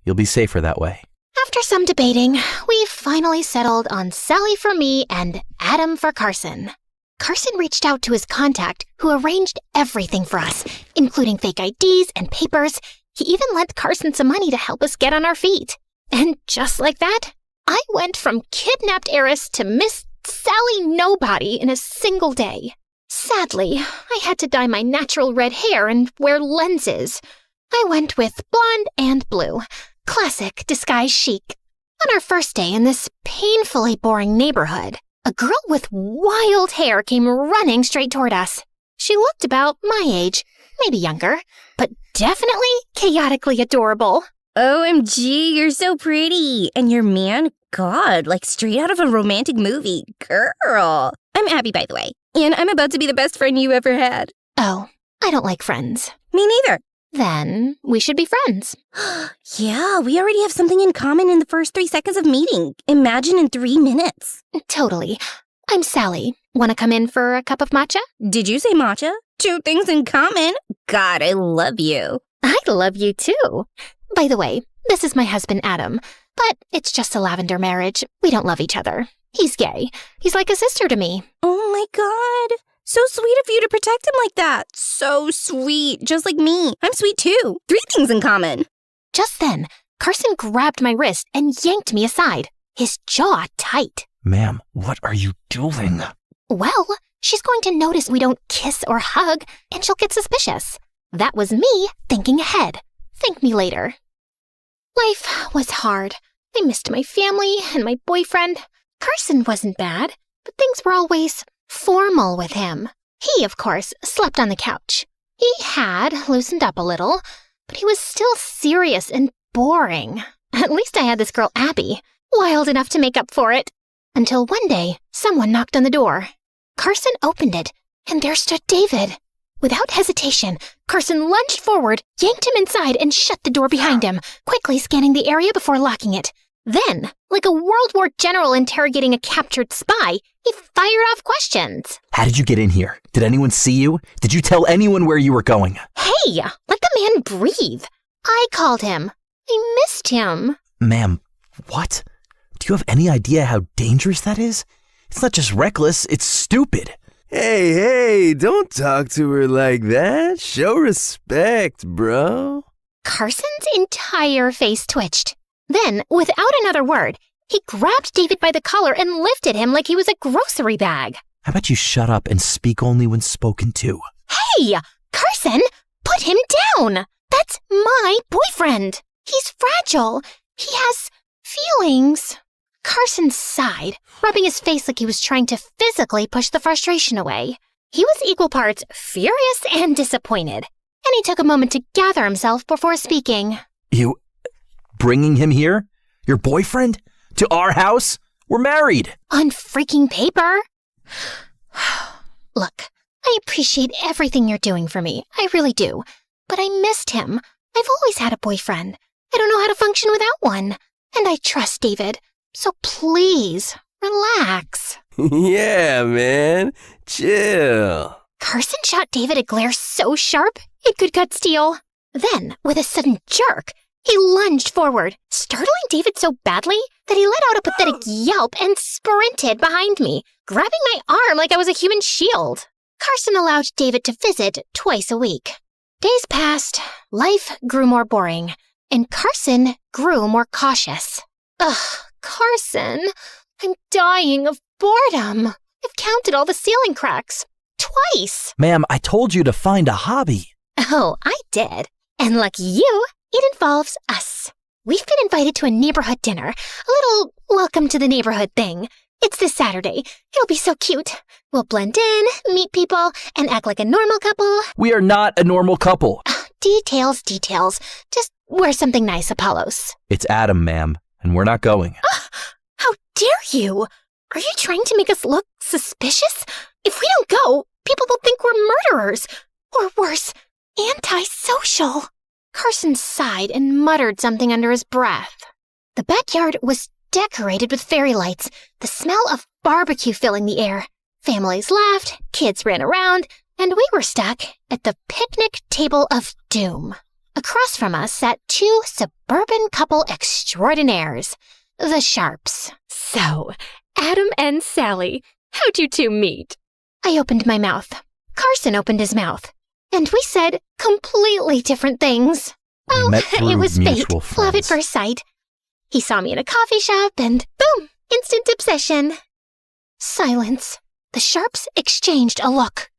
S22: You'll be safer that way.
S11: After some debating, we finally settled on Sally for me and Adam for Carson. Carson reached out to his contact, who arranged everything for us, including fake IDs and papers. He even lent Carson some money to help us get on our feet. And just like that, I went from kidnapped heiress to Miss Sally Nobody in a single day. Sadly, I had to dye my natural red hair and wear lenses. I went with blonde and blue. Classic disguise chic. On our first day in this painfully boring neighborhood, a girl with wild hair came running straight toward us. She looked about my age, maybe younger, but definitely chaotically adorable.
S7: OMG, you're so pretty. And your man, God, like straight out of a romantic movie. Girl. I'm Abby, by the way. And I'm about to be the best friend you ever had.
S11: Oh, I don't like friends.
S7: Me neither.
S11: Then we should be friends.
S7: Yeah, we already have something in common in the first 3 seconds of meeting. Imagine in 3 minutes.
S11: Totally. I'm Sally. Want to come in for a cup of matcha?
S7: Did you say matcha? 2 things in common? God, I love you.
S11: I love you too. By the way, this is my husband Adam, but it's just a lavender marriage. We don't love each other. He's gay. He's like a sister to me.
S7: Oh my God. So sweet of you to protect him like that. So sweet. Just like me. I'm sweet too. 3 things in common.
S11: Just then, Carson grabbed my wrist and yanked me aside, his jaw tight.
S22: Ma'am, what are you doing?
S11: Well, she's going to notice we don't kiss or hug, and she'll get suspicious. That was me thinking ahead. Thank me later. Life was hard. I missed my family and my boyfriend. Carson wasn't bad, but things were always formal with him. He, of course, slept on the couch. He had loosened up a little, but he was still serious and boring. At least I had this girl Abby, wild enough to make up for it. Until one day, someone knocked on the door. Carson opened it, and there stood David. Without hesitation, Carson lunged forward, yanked him inside, and shut the door behind him, quickly scanning the area before locking it. Then, like a World War general interrogating a captured spy, he fired off questions.
S22: How did you get in here? Did anyone see you? Did you tell anyone where you were going?
S11: Hey, let the man breathe. I called him. I missed him.
S22: Ma'am, what? Do you have any idea how dangerous that is? It's not just reckless, it's stupid.
S1: Hey, don't talk to her like that. Show respect, bro.
S11: Carson's entire face twitched. Then, without another word, he grabbed David by the collar and lifted him like he was a grocery bag.
S22: How about you shut up and speak only when spoken to?
S11: Hey, Carson, put him down. That's my boyfriend. He's fragile. He has feelings. Carson sighed, rubbing his face like he was trying to physically push the frustration away. He was equal parts furious and disappointed, and he took a moment to gather himself before speaking.
S22: You bringing him here? Your boyfriend? To our house? We're married.
S11: On freaking paper? Look, I appreciate everything you're doing for me. I really do. But I missed him. I've always had a boyfriend. I don't know how to function without one. And I trust David. So please, relax.
S1: Yeah, man. Chill.
S11: Carson shot David a glare so sharp it could cut steel. Then, with a sudden jerk, he lunged forward, startling David so badly that he let out a pathetic yelp and sprinted behind me, grabbing my arm like I was a human shield. Carson allowed David to visit twice a week. Days passed, life grew more boring, and Carson grew more cautious. Ugh, Carson, I'm dying of boredom. I've counted all the ceiling cracks. Twice.
S22: Ma'am, I told you to find a hobby.
S11: Oh, I did. And like you, it involves us. We've been invited to a neighborhood dinner, a little welcome to the neighborhood thing. It's this Saturday. It'll be so cute. We'll blend in, meet people, and act like a normal couple.
S22: We are not a normal couple.
S11: Details. Just wear something nice, Apollos.
S22: It's Adam, ma'am, and we're not going.
S11: How dare you? Are you trying to make us look suspicious? If we don't go, people will think we're murderers. Or worse, antisocial. Carson sighed and muttered something under his breath. The backyard was decorated with fairy lights, the smell of barbecue filling the air. Families laughed, kids ran around, and we were stuck at the picnic table of doom. Across from us sat two suburban couple extraordinaires, the Sharps.
S16: So, Adam and Sally, how'd you two meet?
S11: I opened my mouth. Carson opened his mouth. And we said completely different things. Oh, it was fate. Love at first sight. He saw me in a coffee shop and boom, instant obsession. Silence. The Sharps exchanged a look.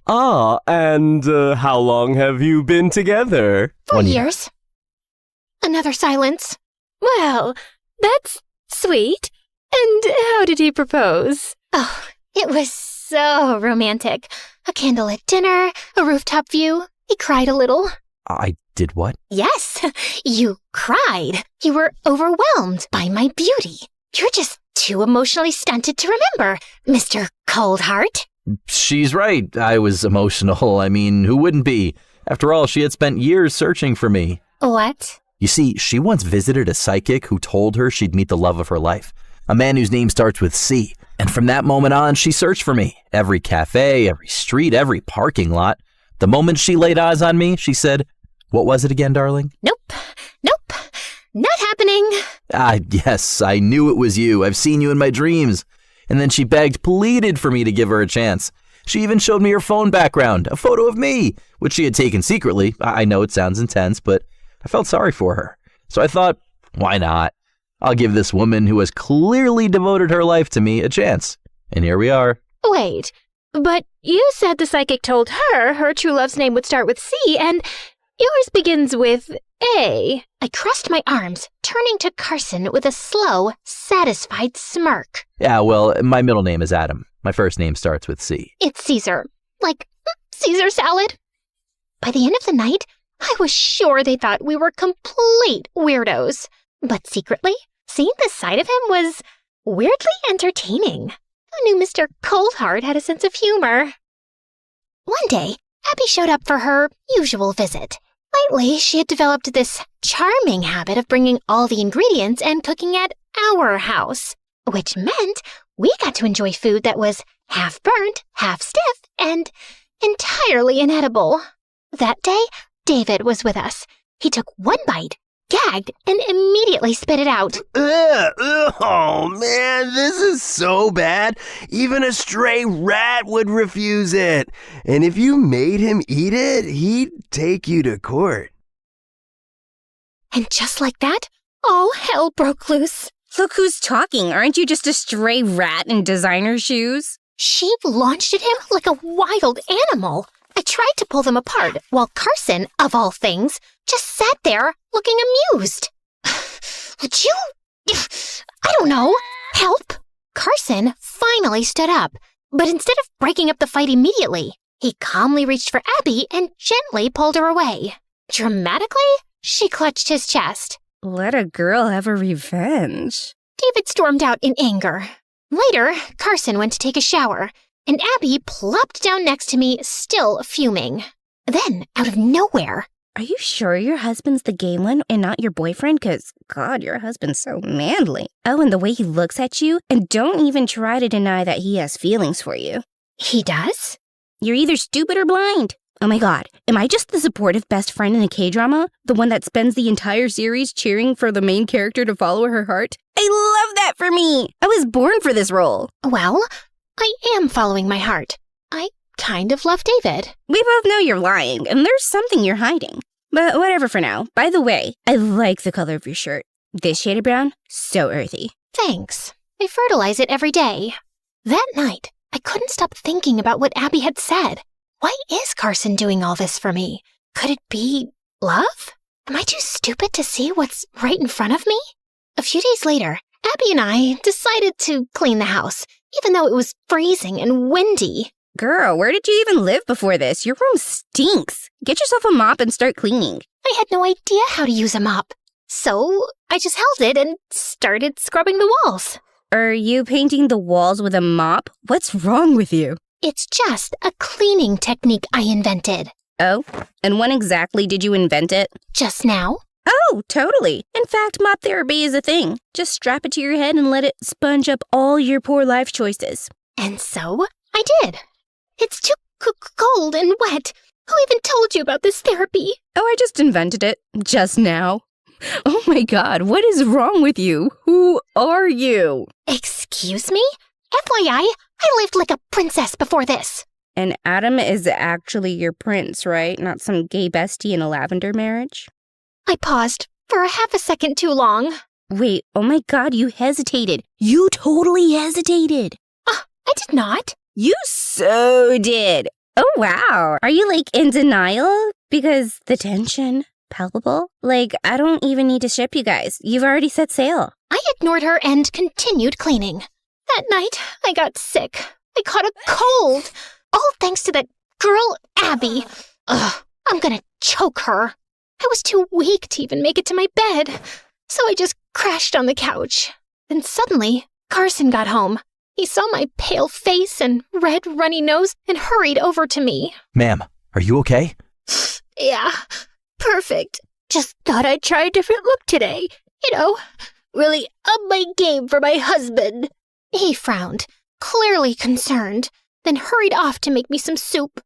S16: Oh.
S1: And how long have you been together?
S11: 4 years. Another silence.
S16: Well, that's sweet. And how did he propose?
S11: Oh, it was so romantic. A candlelit dinner, a rooftop view. He cried a little.
S22: I did what?
S11: Yes, you cried. You were overwhelmed by my beauty. You're just too emotionally stunted to remember, Mr. Cold Heart.
S22: She's right. I was emotional. I mean, who wouldn't be? After all, she had spent years searching for me.
S11: What?
S22: You see, she once visited a psychic who told her she'd meet the love of her life, a man whose name starts with C. And from that moment on, she searched for me. Every cafe, every street, every parking lot. The moment she laid eyes on me, she said, "What was it again, darling?"
S11: Nope. Not happening.
S22: Yes, I knew it was you. I've seen you in my dreams. And then she begged, pleaded for me to give her a chance. She even showed me her phone background, a photo of me, which she had taken secretly. I know it sounds intense, but I felt sorry for her. So I thought, why not? I'll give this woman who has clearly devoted her life to me a chance. And here we are.
S16: Wait, but you said the psychic told her true love's name would start with C, and yours begins with A.
S11: I crossed my arms, turning to Carson with a slow, satisfied smirk.
S22: Yeah, well, my middle name is Adam. My first name starts with C.
S11: It's Caesar. Like Caesar salad. By the end of the night, I was sure they thought we were complete weirdos. But secretly, seeing this side of him was weirdly entertaining. Who knew Mr. Coldheart had a sense of humor? One day, Abby showed up for her usual visit. Lately, she had developed this charming habit of bringing all the ingredients and cooking at our house, which meant we got to enjoy food that was half burnt, half stiff, and entirely inedible. That day, David was with us. He took one bite, gagged, and immediately spit it out.
S1: Ugh, oh man, this is so bad. Even a stray rat would refuse it. And if you made him eat it, he'd take you to court.
S11: And just like that, all hell broke loose.
S7: Look who's talking. Aren't you just a stray rat in designer shoes?
S11: She launched at him like a wild animal. I tried to pull them apart, while Carson, of all things, just sat there looking amused. Would you, I don't know, help? Carson finally stood up, but instead of breaking up the fight immediately, he calmly reached for Abby and gently pulled her away. Dramatically, she clutched his chest.
S7: Let a girl have her revenge.
S11: David stormed out in anger. Later, Carson went to take a shower, and Abby plopped down next to me, still fuming. Then, out of nowhere...
S7: Are you sure your husband's the gay one and not your boyfriend? 'Cause, God, your husband's so manly. Oh, and the way he looks at you, and don't even try to deny that he has feelings for you.
S11: He does?
S7: You're either stupid or blind. Oh my God, am I just the supportive best friend in a K-drama? The one that spends the entire series cheering for the main character to follow her heart? I love that for me! I was born for this role.
S11: Well, I am following my heart. I kind of love David.
S7: We both know you're lying, and there's something you're hiding. But whatever for now. By the way, I like the color of your shirt. This shade of brown, so earthy.
S11: Thanks. I fertilize it every day. That night, I couldn't stop thinking about what Abby had said. Why is Carson doing all this for me? Could it be love? Am I too stupid to see what's right in front of me? A few days later, Abby and I decided to clean the house, even though it was freezing and windy.
S7: Girl, where did you even live before this? Your room stinks. Get yourself a mop and start cleaning.
S11: I had no idea how to use a mop, so I just held it and started scrubbing the walls.
S7: Are you painting the walls with a mop? What's wrong with you?
S11: It's just a cleaning technique I invented.
S7: Oh? And when exactly did you invent it?
S11: Just now.
S7: Oh, totally. In fact, mop therapy is a thing. Just strap it to your head and let it sponge up all your poor life choices.
S11: And so, I did. It's too cold and wet. Who even told you about this therapy?
S7: Oh, I just invented it. Just now. Oh my God, what is wrong with you? Who are you?
S11: Excuse me? FYI, I lived like a princess before this.
S7: And Adam is actually your prince, right? Not some gay bestie in a lavender marriage?
S11: I paused for a half a second too long.
S7: Wait, oh my God, you hesitated. You totally hesitated.
S11: I did not.
S7: You so did. Oh, wow. Are you, like, in denial? Because the tension, palpable? Like, I don't even need to ship you guys. You've already set sail.
S11: I ignored her and continued cleaning. That night, I got sick. I caught a cold. All thanks to that girl, Abby. Ugh, I'm gonna choke her. I was too weak to even make it to my bed, so I just crashed on the couch. Then suddenly, Carson got home. He saw my pale face and red, runny nose and hurried over to me.
S22: Ma'am, are you okay?
S11: Yeah, perfect. Just thought I'd try a different look today. You know, really up my game for my husband. He frowned, clearly concerned, then hurried off to make me some soup.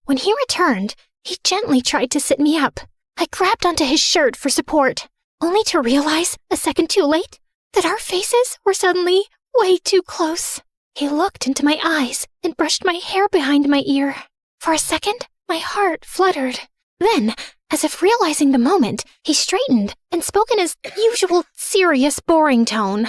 S11: When he returned, he gently tried to sit me up. I grabbed onto his shirt for support, only to realize, a second too late, that our faces were suddenly way too close. He looked into my eyes and brushed my hair behind my ear. For a second, my heart fluttered. Then, as if realizing the moment, he straightened and spoke in his usual serious, boring tone.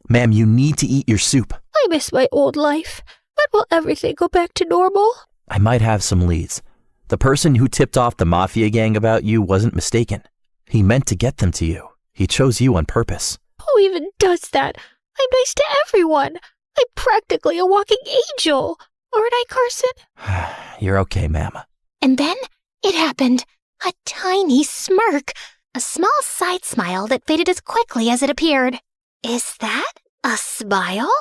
S22: Ma'am, you need to eat your soup.
S16: I miss my old life, but will everything go back to normal?
S22: I might have some leads. The person who tipped off the mafia gang about you wasn't mistaken. He meant to get them to you. He chose you on purpose.
S16: Who even does that? I'm nice to everyone. I'm practically a walking angel. Aren't I, Carson?
S22: You're okay, ma'am.
S11: And then it happened. A tiny smirk. A small side smile that faded as quickly as it appeared. Is that a smile?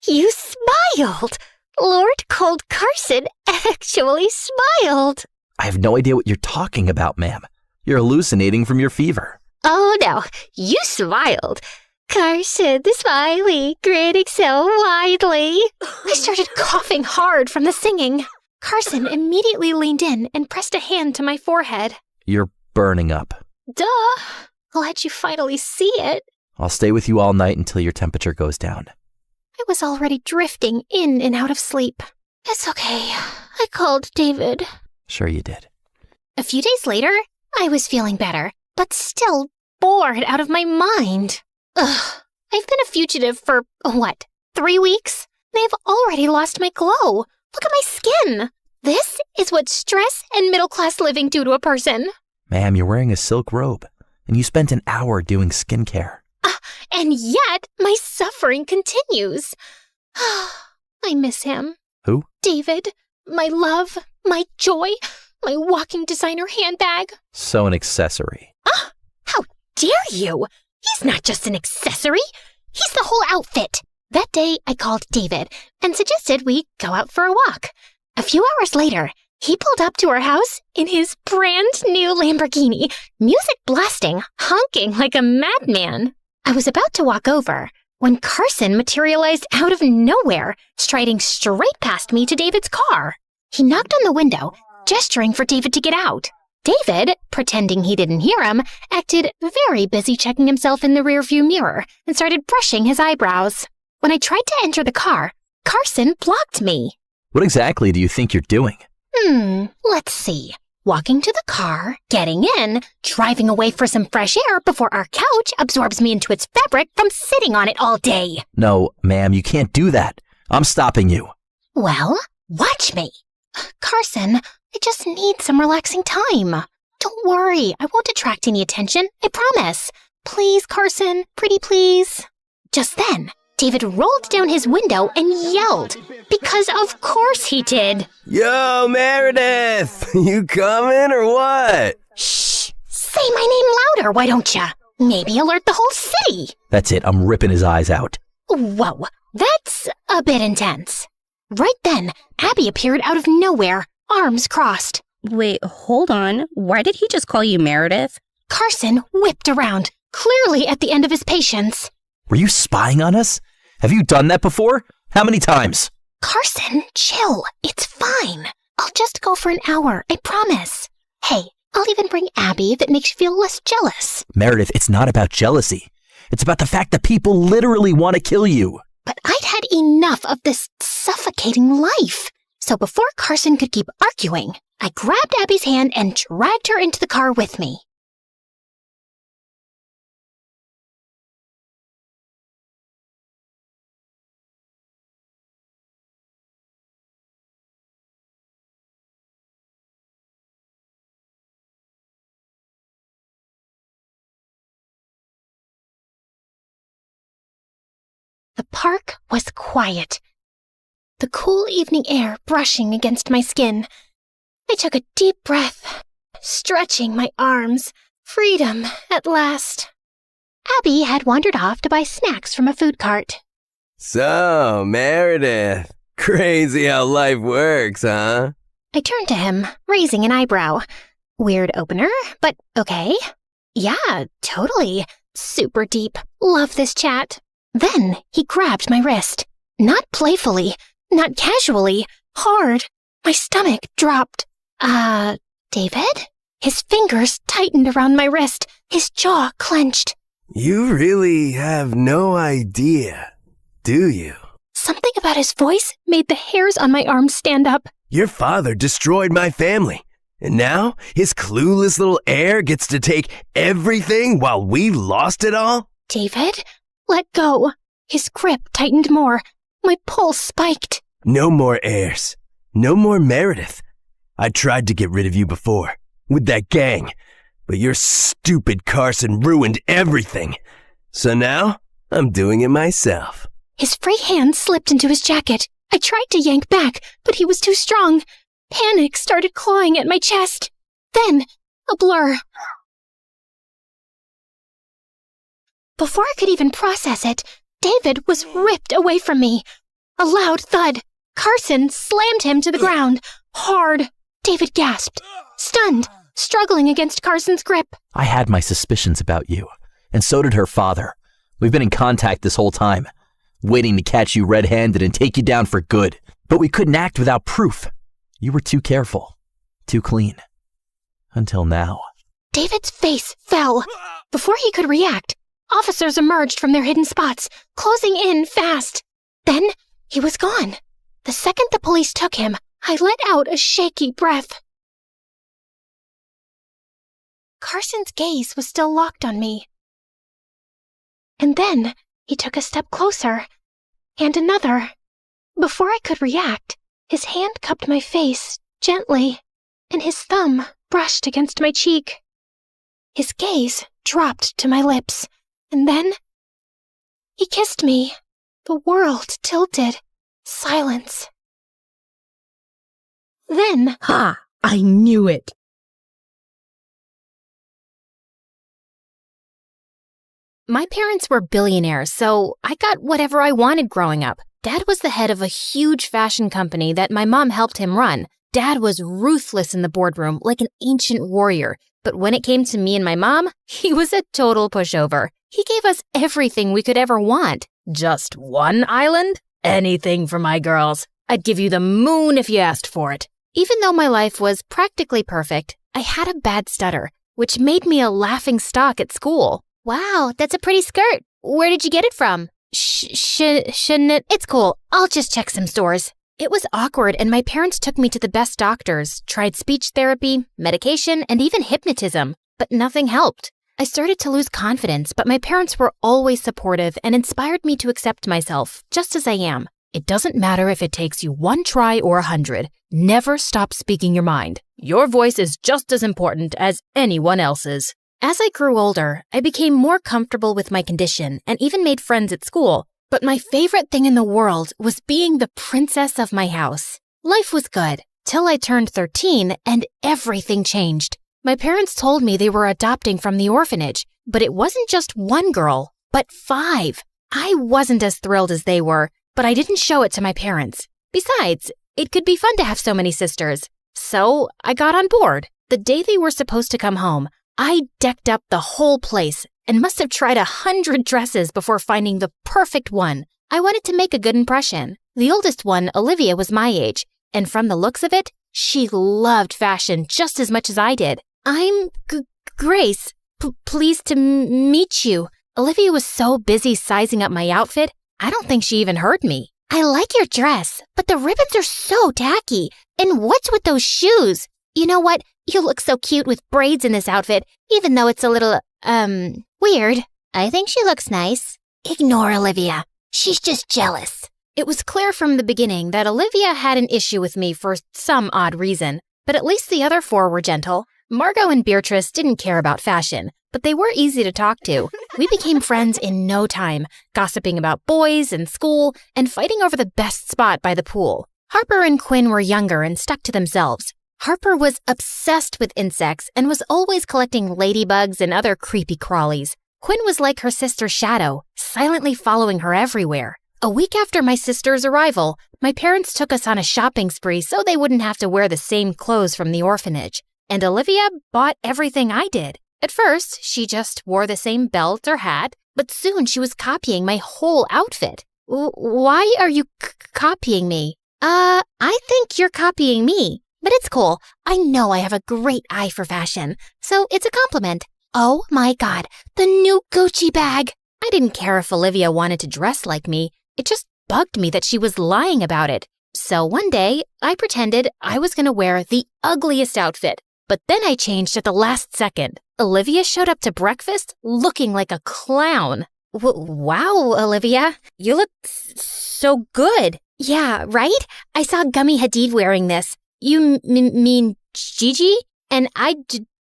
S11: You smiled! Lord Cold Carson actually smiled.
S22: I have no idea what you're talking about, ma'am. You're hallucinating from your fever.
S11: Oh no, you smiled. Carson, the smiley, grinning so widely. I started coughing hard from the singing. Carson immediately leaned in and pressed a hand to my forehead.
S22: You're burning up.
S11: Duh. Glad you finally see it.
S22: I'll stay with you all night until your temperature goes down.
S11: I was already drifting in and out of sleep. It's okay. I called David.
S22: Sure you did.
S11: A few days later, I was feeling better, but still bored out of my mind. Ugh. I've been a fugitive for, 3 weeks? And I've already lost my glow. Look at my skin. This is what stress and middle-class living do to a person.
S22: Ma'am, you're wearing a silk robe, and you spent an hour doing skincare.
S11: And yet, my suffering continues. I miss him.
S22: Who?
S11: David. My love, my joy, my walking designer handbag.
S22: So an accessory.
S11: How dare you? He's not just an accessory. He's the whole outfit. That day, I called David and suggested we go out for a walk. A few hours later, he pulled up to our house in his brand new Lamborghini, music blasting, honking like a madman. I was about to walk over when Carson materialized out of nowhere, striding straight past me to David's car. He knocked on the window, gesturing for David to get out. David, pretending he didn't hear him, acted very busy checking himself in the rearview mirror and started brushing his eyebrows. When I tried to enter the car, Carson blocked me.
S22: What exactly do you think you're doing?
S11: Let's see. Walking to the car, getting in, driving away for some fresh air before our couch absorbs me into its fabric from sitting on it all day.
S22: No, ma'am, you can't do that. I'm stopping you.
S11: Well, watch me. Carson, I just need some relaxing time. Don't worry, I won't attract any attention, I promise. Please, Carson, pretty please. Just then, David rolled down his window and yelled, because of course he did.
S1: Yo, Meredith, you coming or what?
S11: Shh, say my name louder, why don't ya? Maybe alert the whole city.
S22: That's it, I'm ripping his eyes out.
S11: Whoa, that's a bit intense. Right then, Abby appeared out of nowhere, arms crossed.
S7: Wait, hold on. Why did he just call you Meredith?
S11: Carson whipped around, clearly at the end of his patience.
S22: Were you spying on us? Have you done that before? How many times?
S11: Carson, chill. It's fine. I'll just go for an hour, I promise. Hey, I'll even bring Abby if it makes you feel less jealous.
S22: Meredith, it's not about jealousy. It's about the fact that people literally want to kill you.
S11: But I'd had enough of this suffocating life. So before Carson could keep arguing, I grabbed Abby's hand and dragged her into the car with me. The park was quiet, the cool evening air brushing against my skin. I took a deep breath, stretching my arms. Freedom at last. Abby had wandered off to buy snacks from a food cart.
S1: So, Meredith, crazy how life works, huh?
S11: I turned to him, raising an eyebrow. Weird opener, but okay. Yeah, totally. Super deep. Love this chat. Then he grabbed my wrist. Not playfully, not casually, hard. My stomach dropped. David? His fingers tightened around my wrist, his jaw clenched.
S1: You really have no idea, do you?
S11: Something about his voice made the hairs on my arms stand up.
S1: Your father destroyed my family, and now his clueless little heir gets to take everything while we lost it all?
S11: David, let go. His grip tightened more. My pulse spiked.
S1: No more heirs. No more Meredith. I tried to get rid of you before, with that gang, but your stupid Carson ruined everything. So now, I'm doing it myself.
S11: His free hand slipped into his jacket. I tried to yank back, but he was too strong. Panic started clawing at my chest. Then, a blur. Before I could even process it, David was ripped away from me. A loud thud. Carson slammed him to the ground. Hard. David gasped, stunned, struggling against Carson's grip.
S22: I had my suspicions about you, and so did her father. We've been in contact this whole time, waiting to catch you red-handed and take you down for good. But we couldn't act without proof. You were too careful, too clean. Until now.
S11: David's face fell. Before he could react, officers emerged from their hidden spots, closing in fast. Then he was gone. The second the police took him, I let out a shaky breath. Carson's gaze was still locked on me. And then he took a step closer, and another. Before I could react, his hand cupped my face gently, and his thumb brushed against my cheek. His gaze dropped to my lips, and then he kissed me. The world tilted. Silence. Then...
S17: Ha! I knew it!
S6: My parents were billionaires, so I got whatever I wanted growing up. Dad was the head of a huge fashion company that my mom helped him run. Dad was ruthless in the boardroom, like an ancient warrior. But when it came to me and my mom, he was a total pushover. He gave us everything we could ever want. Just one island? Anything for my girls. I'd give you the moon if you asked for it. Even though my life was practically perfect, I had a bad stutter, which made me a laughing stock at school. Wow, that's a pretty skirt. Where did you get it from? Shouldn't it? It's cool. I'll just check some stores. It was awkward, and my parents took me to the best doctors, tried speech therapy, medication, and even hypnotism, but nothing helped. I started to lose confidence, but my parents were always supportive and inspired me to accept myself, just as I am. It doesn't matter if it takes you 1 try or 100. Never stop speaking your mind. Your voice is just as important as anyone else's. As I grew older, I became more comfortable with my condition and even made friends at school. But my favorite thing in the world was being the princess of my house. Life was good, till I turned 13 and everything changed. My parents told me they were adopting from the orphanage, but it wasn't just 1 girl, but 5. I wasn't as thrilled as they were, but I didn't show it to my parents. Besides, it could be fun to have so many sisters. So I got on board. The day they were supposed to come home, I decked up the whole place and must have tried 100 dresses before finding the perfect one. I wanted to make a good impression. The oldest one, Olivia, was my age, and from the looks of it, she loved fashion just as much as I did. I'm Grace. Pleased to meet you. Olivia was so busy sizing up my outfit, I don't think she even heard me. I like your dress, but the ribbons are so tacky. And what's with those shoes? You know what? You look so cute with braids in this outfit, even though it's a little, weird. I think she looks nice. Ignore Olivia. She's just jealous. It was clear from the beginning that Olivia had an issue with me for some odd reason, but at least the other 4 were gentle. Margot and Beatrice didn't care about fashion, but they were easy to talk to. We became friends in no time, gossiping about boys and school and fighting over the best spot by the pool. Harper and Quinn were younger and stuck to themselves. Harper was obsessed with insects and was always collecting ladybugs and other creepy crawlies. Quinn was like her sister's shadow, silently following her everywhere. A week after my sister's arrival, my parents took us on a shopping spree so they wouldn't have to wear the same clothes from the orphanage. And Olivia bought everything I did. At first, she just wore the same belt or hat, but soon she was copying my whole outfit. Why are you copying me? I think you're copying me. But it's cool. I know I have a great eye for fashion, so it's a compliment. Oh my God, the new Gucci bag. I didn't care if Olivia wanted to dress like me. It just
S11: bugged me that she was lying about it. So one day, I pretended I was going to wear the ugliest outfit. But then I changed at the last second. Olivia showed up to breakfast looking like a clown. Wow, Olivia, you look so good. Yeah, right? I saw Gummy Hadid wearing this. You mean Gigi? And I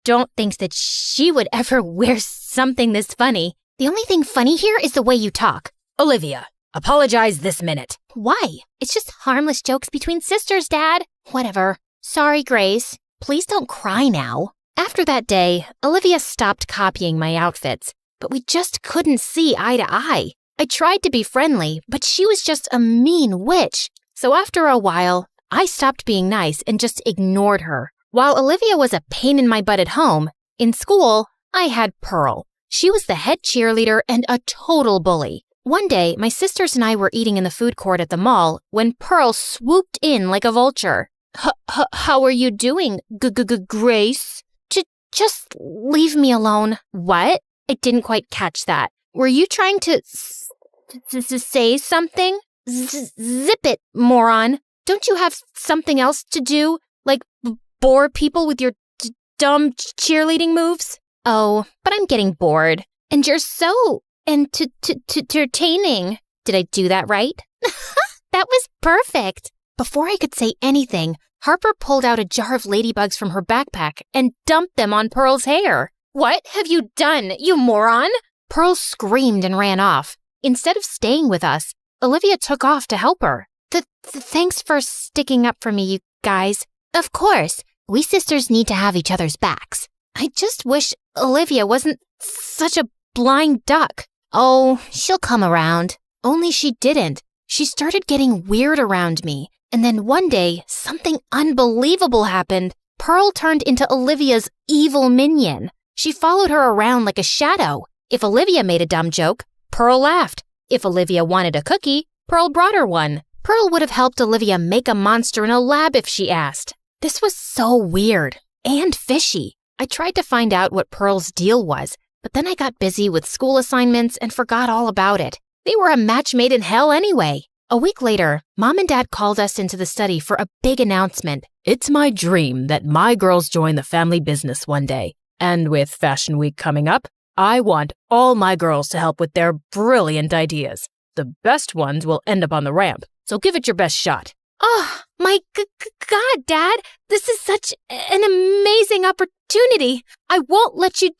S11: don't think that she would ever wear something this funny. The only thing funny here is the way you talk.
S15: Olivia, apologize this minute.
S11: Why? It's just harmless jokes between sisters, Dad. Whatever. Sorry, Grace. Please don't cry now. After that day, Olivia stopped copying my outfits, but we just couldn't see eye to eye. I tried to be friendly, but she was just a mean witch. So after a while, I stopped being nice and just ignored her. While Olivia was a pain in my butt at home, in school, I had Pearl. She was the head cheerleader and a total bully. One day, my sisters and I were eating in the food court at the mall when Pearl swooped in like a vulture. How are you doing, Grace? Just leave me alone. What? I didn't quite catch that. Were you trying to say something? Zip it, moron. Don't you have something else to do? Like bore people with your dumb cheerleading moves? Oh, but I'm getting bored. And you're so entertaining. Did I do that right? That was perfect. Before I could say anything, Harper pulled out a jar of ladybugs from her backpack and dumped them on Pearl's hair. What have you done, you moron? Pearl screamed and ran off. Instead of staying with us, Olivia took off to help her. Thanks for sticking up for me, you guys. Of course, we sisters need to have each other's backs. I just wish Olivia wasn't such a blind duck. Oh, she'll come around. Only she didn't. She started getting weird around me. And then one day, something unbelievable happened. Pearl turned into Olivia's evil minion. She followed her around like a shadow. If Olivia made a dumb joke, Pearl laughed. If Olivia wanted a cookie, Pearl brought her one. Pearl would have helped Olivia make a monster in a lab if she asked. This was so weird and fishy. I tried to find out what Pearl's deal was, but then I got busy with school assignments and forgot all about it. They were a match made in hell anyway. A week later, Mom and Dad called us into the study for a big announcement.
S15: It's my dream that my girls join the family business one day. And with Fashion Week coming up, I want all my girls to help with their brilliant ideas. The best ones will end up on the ramp, so give it your best shot.
S11: Oh, my God, Dad. This is such an amazing opportunity. I won't let you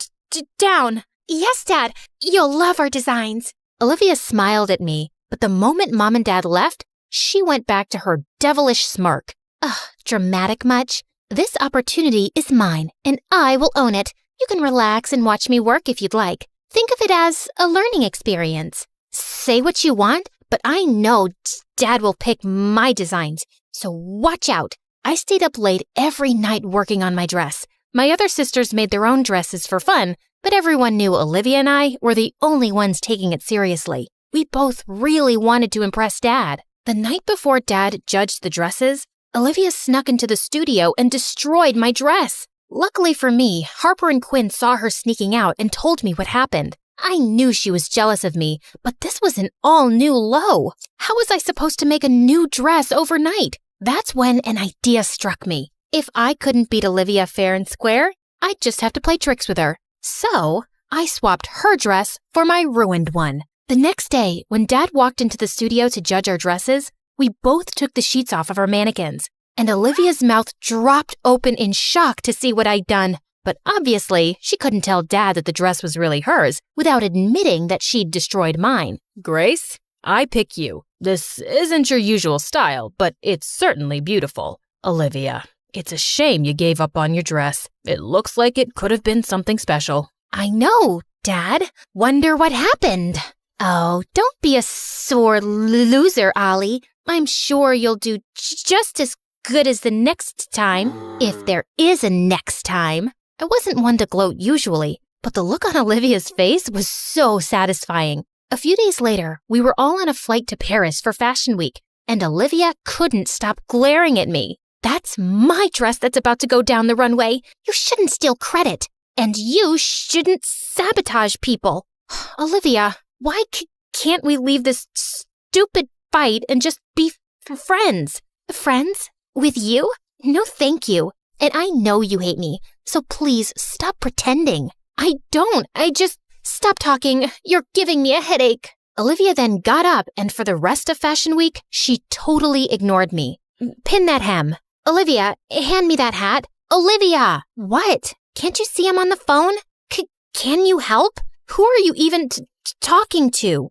S11: down. Yes, Dad. You'll love our designs. Olivia smiled at me, but the moment Mom and Dad left, she went back to her devilish smirk. Ugh, dramatic much? This opportunity is mine, and I will own it. You can relax and watch me work if you'd like. Think of it as a learning experience. Say what you want, but I know Dad will pick my designs, so watch out. I stayed up late every night working on my dress. My other sisters made their own dresses for fun, but everyone knew Olivia and I were the only ones taking it seriously. We both really wanted to impress Dad. The night before Dad judged the dresses, Olivia snuck into the studio and destroyed my dress. Luckily for me, Harper and Quinn saw her sneaking out and told me what happened. I knew she was jealous of me, but this was an all-new low. How was I supposed to make a new dress overnight? That's when an idea struck me. If I couldn't beat Olivia fair and square, I'd just have to play tricks with her. So, I swapped her dress for my ruined one. The next day, when Dad walked into the studio to judge our dresses, we both took the sheets off of our mannequins, and Olivia's mouth dropped open in shock to see what I'd done. But obviously, she couldn't tell Dad that the dress was really hers without admitting that she'd destroyed mine.
S15: Grace, I pick you. This isn't your usual style, but it's certainly beautiful. Olivia, it's a shame you gave up on your dress. It looks like it could have been something special.
S11: I know, Dad. Wonder what happened. Oh, don't be a sore loser, Ollie. I'm sure you'll do just as good as the next time, if there is a next time. I wasn't one to gloat usually, but the look on Olivia's face was so satisfying. A few days later, we were all on a flight to Paris for Fashion Week, and Olivia couldn't stop glaring at me. That's my dress that's about to go down the runway. You shouldn't steal credit, and you shouldn't sabotage people. Olivia, why can't we leave this stupid
S16: fight and just be friends.
S6: Friends? With you? No, thank you. And I know you hate me, so please stop pretending.
S16: I don't. Stop talking. You're giving me a headache.
S6: Olivia then got up, and for the rest of Fashion Week, she totally ignored me. Pin that hem. Olivia, hand me that hat. Olivia! What? Can't you see I'm on the phone? Can you help? Who are you even talking to?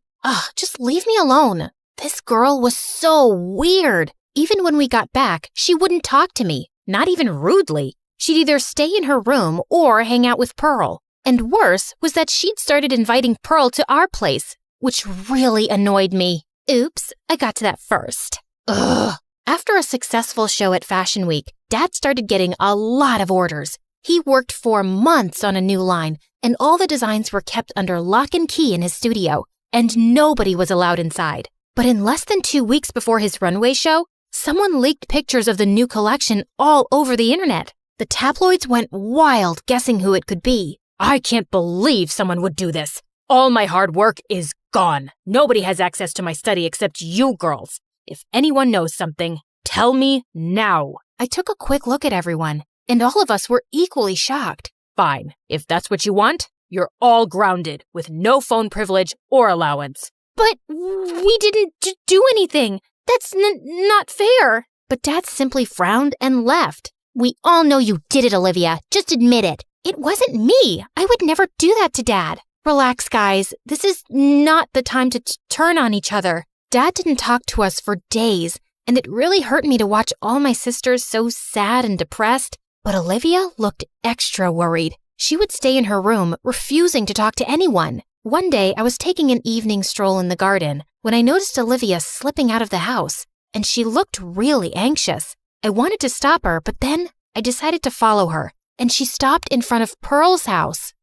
S6: Just leave me alone. This girl was so weird. Even when we got back, she wouldn't talk to me, not even rudely. She'd either stay in her room or hang out with Pearl. And worse was that she'd started inviting Pearl to our place, which really annoyed me. Oops, I got to that first. Ugh. After a successful show at Fashion Week, Dad started getting a lot of orders. He worked for months on a new line, and all the designs were kept under lock and key in his studio, and nobody was allowed inside. But in less than 2 weeks before his runway show, someone leaked pictures of the new collection all over the internet. The tabloids went wild guessing who it could be.
S15: I can't believe someone would do this. All my hard work is gone. Nobody has access to my study except you girls. If anyone knows something, tell me now.
S6: I took a quick look at everyone, and all of us were equally shocked.
S15: Fine. If that's what you want, you're all grounded with no phone privilege or allowance.
S16: But we didn't do anything. That's not fair.
S6: But Dad simply frowned and left. We all know you did it, Olivia. Just admit it. It wasn't me. I would never do that to Dad. Relax, guys. This is not the time to turn on each other. Dad didn't talk to us for days, and it really hurt me to watch all my sisters so sad and depressed. But Olivia looked extra worried. She would stay in her room, refusing to talk to anyone. One day, I was taking an evening stroll in the garden when I noticed Olivia slipping out of the house, and she looked really anxious. I wanted to stop her, but then I decided to follow her, and she stopped in front of Pearl's house.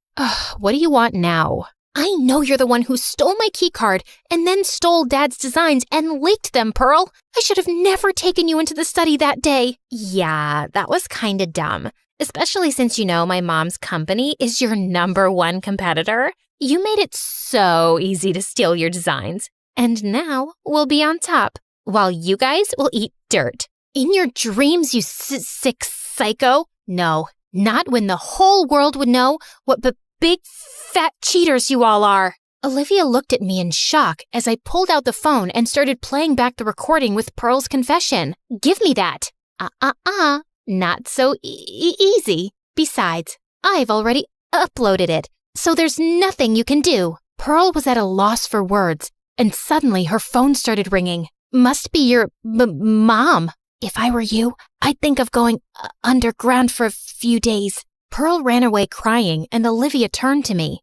S6: What do you want now? I know you're the one who stole my keycard and then stole Dad's designs and leaked them, Pearl. I should have never taken you into the study that day. Yeah, that was kinda dumb, especially since you know my mom's company is your #1 competitor. You made it so easy to steal your designs, and now we'll be on top, while you guys will eat dirt. In your dreams, you sick psycho. No, not when the whole world would know what big fat cheaters you all are. Olivia looked at me in shock as I pulled out the phone and started playing back the recording with Pearl's confession. Give me that. Not so easy. Besides, I've already uploaded it, so there's nothing you can do. Pearl was at a loss for words, and suddenly her phone started ringing. Must be your mom. If I were you, I'd think of going underground for a few days. Pearl ran away crying, and Olivia turned to me.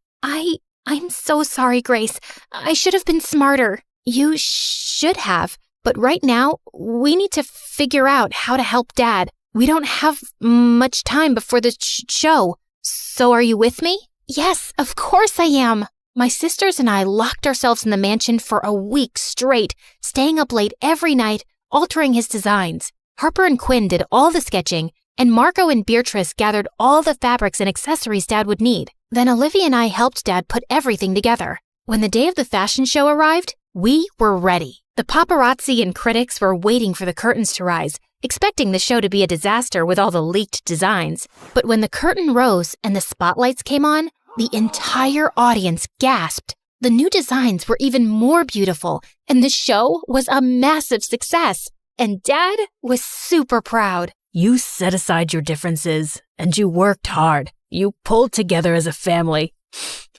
S6: I'm so sorry, Grace. I should have been smarter. You should have. But right now, we need to figure out how to help Dad. We don't have much time before the show. So are you with me? Yes, of course I am. My sisters and I locked ourselves in the mansion for a week straight, staying up late every night, altering his designs. Harper and Quinn did all the sketching, and Marco and Beatrice gathered all the fabrics and accessories Dad would need. Then Olivia and I helped Dad put everything together. When the day of the fashion show arrived, we were ready. The paparazzi and critics were waiting for the curtains to rise, expecting the show to be a disaster with all the leaked designs. But when the curtain rose and the spotlights came on, the entire audience gasped. The new designs were even more beautiful, and the show was a massive success. And Dad was super proud.
S15: You set aside your differences, and you worked hard. You pulled together as a family.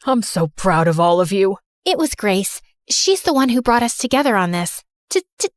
S15: I'm so proud of all of you.
S6: It was Grace. She's the one who brought us together on this.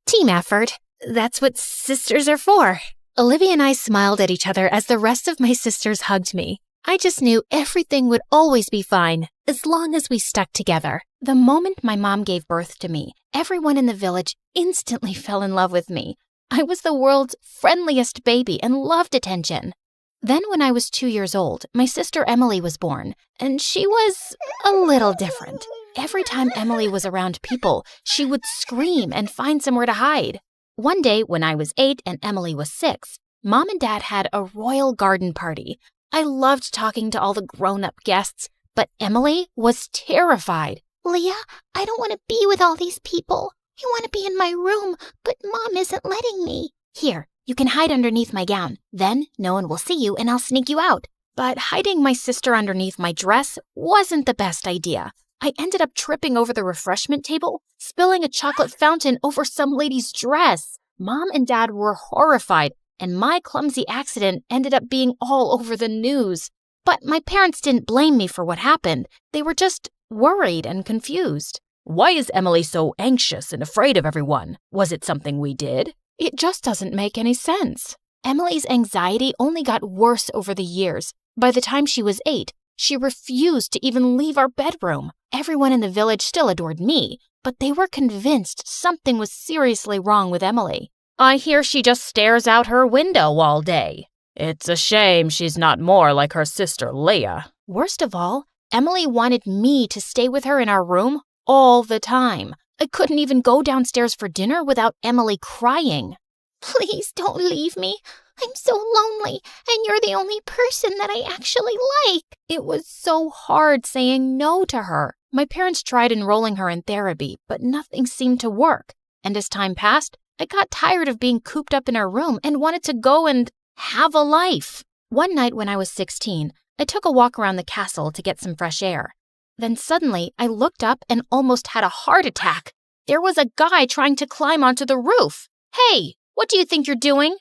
S6: Team effort. That's what sisters are for. Olivia and I smiled at each other as the rest of my sisters hugged me. I just knew everything would always be fine, as long as we stuck together. The moment my mom gave birth to me, everyone in the village instantly fell in love with me. I was the world's friendliest baby and loved attention. Then when I was 2 years old, my sister Emily was born, and she was a little different. Every time Emily was around people, she would scream and find somewhere to hide. One day, when I was 8 and Emily was 6, Mom and Dad had a royal garden party. I loved talking to all the grown-up guests, but Emily was terrified. Leah, I don't want to be with all these people.
S11: I want to be in my room, but Mom isn't letting me.
S6: Here, you can hide underneath my gown. Then no one will see you and I'll sneak you out. But hiding my sister underneath my dress wasn't the best idea. I ended up tripping over the refreshment table, spilling a chocolate fountain over some lady's dress. Mom and Dad were horrified, and my clumsy accident ended up being all over the news. But my parents didn't blame me for what happened. They were just worried and confused.
S15: Why is Emily so anxious and afraid of everyone? Was it something we did? It just doesn't make any sense.
S6: Emily's anxiety only got worse over the years. By the time she was 8, she refused to even leave our bedroom. Everyone in the village still adored me, but they were convinced something was seriously wrong with Emily.
S15: I hear she just stares out her window all day. It's a shame she's not more like her sister Leah.
S6: Worst of all, Emily wanted me to stay with her in our room all the time. I couldn't even go downstairs for dinner without Emily crying.
S11: Please don't leave me. I'm so lonely, and you're the only person that I actually like.
S6: It was so hard saying no to her. My parents tried enrolling her in therapy, but nothing seemed to work. And as time passed, I got tired of being cooped up in her room and wanted to go and have a life. One night when I was 16, I took a walk around the castle to get some fresh air. Then suddenly, I looked up and almost had a heart attack. There was a guy trying to climb onto the roof. Hey, what do you think you're doing?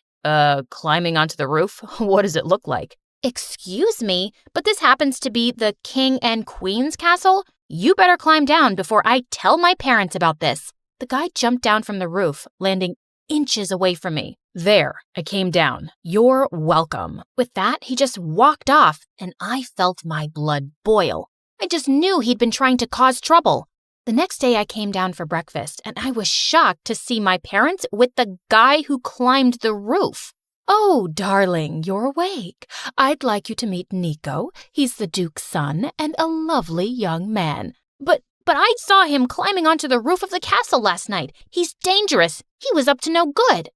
S15: Climbing onto the roof? What does it look like?
S6: Excuse me, but this happens to be the King and Queen's castle. You better climb down before I tell my parents about this. The guy jumped down from the roof, landing inches away from me.
S15: There, I came down. You're welcome.
S6: With that, he just walked off, and I felt my blood boil. I just knew he'd been trying to cause trouble. The next day I came down for breakfast, and I was shocked to see my parents with the guy who climbed the roof.
S15: Oh, darling, you're awake. I'd like you to meet Nico. He's the Duke's son and a lovely young man.
S6: But I saw him climbing onto the roof of the castle last night. He's dangerous. He was up to no good.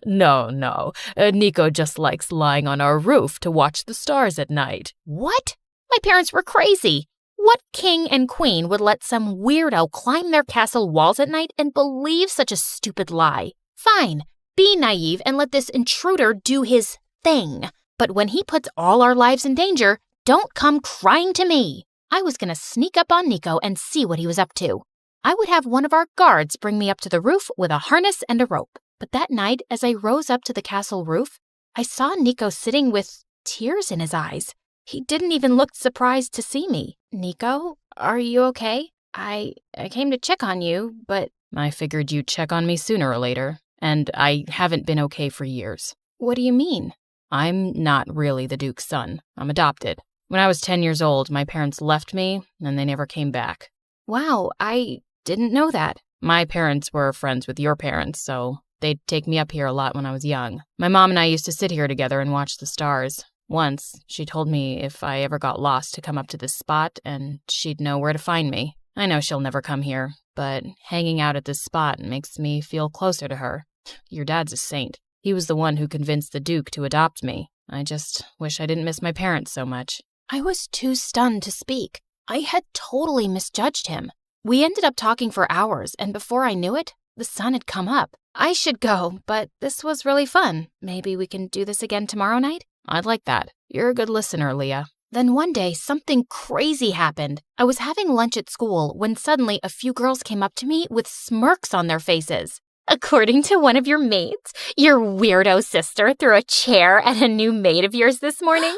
S15: No. Nico just likes lying on our roof to watch the stars at night.
S6: What? My parents were crazy. What king and queen would let some weirdo climb their castle walls at night and believe such a stupid lie? Fine, be naive and let this intruder do his thing. But when he puts all our lives in danger, don't come crying to me. I was going to sneak up on Nico and see what he was up to. I would have one of our guards bring me up to the roof with a harness and a rope. But that night, as I rose up to the castle roof, I saw Nico sitting with tears in his eyes. He didn't even look surprised to see me. Nico, are you okay? I came to check on you, but...
S15: I figured you'd check on me sooner or later, and I haven't been okay for years.
S6: What do you mean?
S15: I'm not really the Duke's son. I'm adopted. When I was 10 years old, my parents left me, and they never came back.
S6: Wow, I didn't know that.
S15: My parents were friends with your parents, so they'd take me up here a lot when I was young. My mom and I used to sit here together and watch the stars. Once, she told me if I ever got lost to come up to this spot and she'd know where to find me. I know she'll never come here, but hanging out at this spot makes me feel closer to her. Your dad's a saint. He was the one who convinced the Duke to adopt me. I just wish I didn't miss my parents so much.
S6: I was too stunned to speak. I had totally misjudged him. We ended up talking for hours, and before I knew it, the sun had come up. I should go, but this was really fun. Maybe we can do this again tomorrow night?
S15: I'd like that. You're a good listener, Leah.
S6: Then one day, something crazy happened. I was having lunch at school when suddenly a few girls came up to me with smirks on their faces.
S11: According to one of your mates, your weirdo sister threw a chair at a new mate of yours this morning?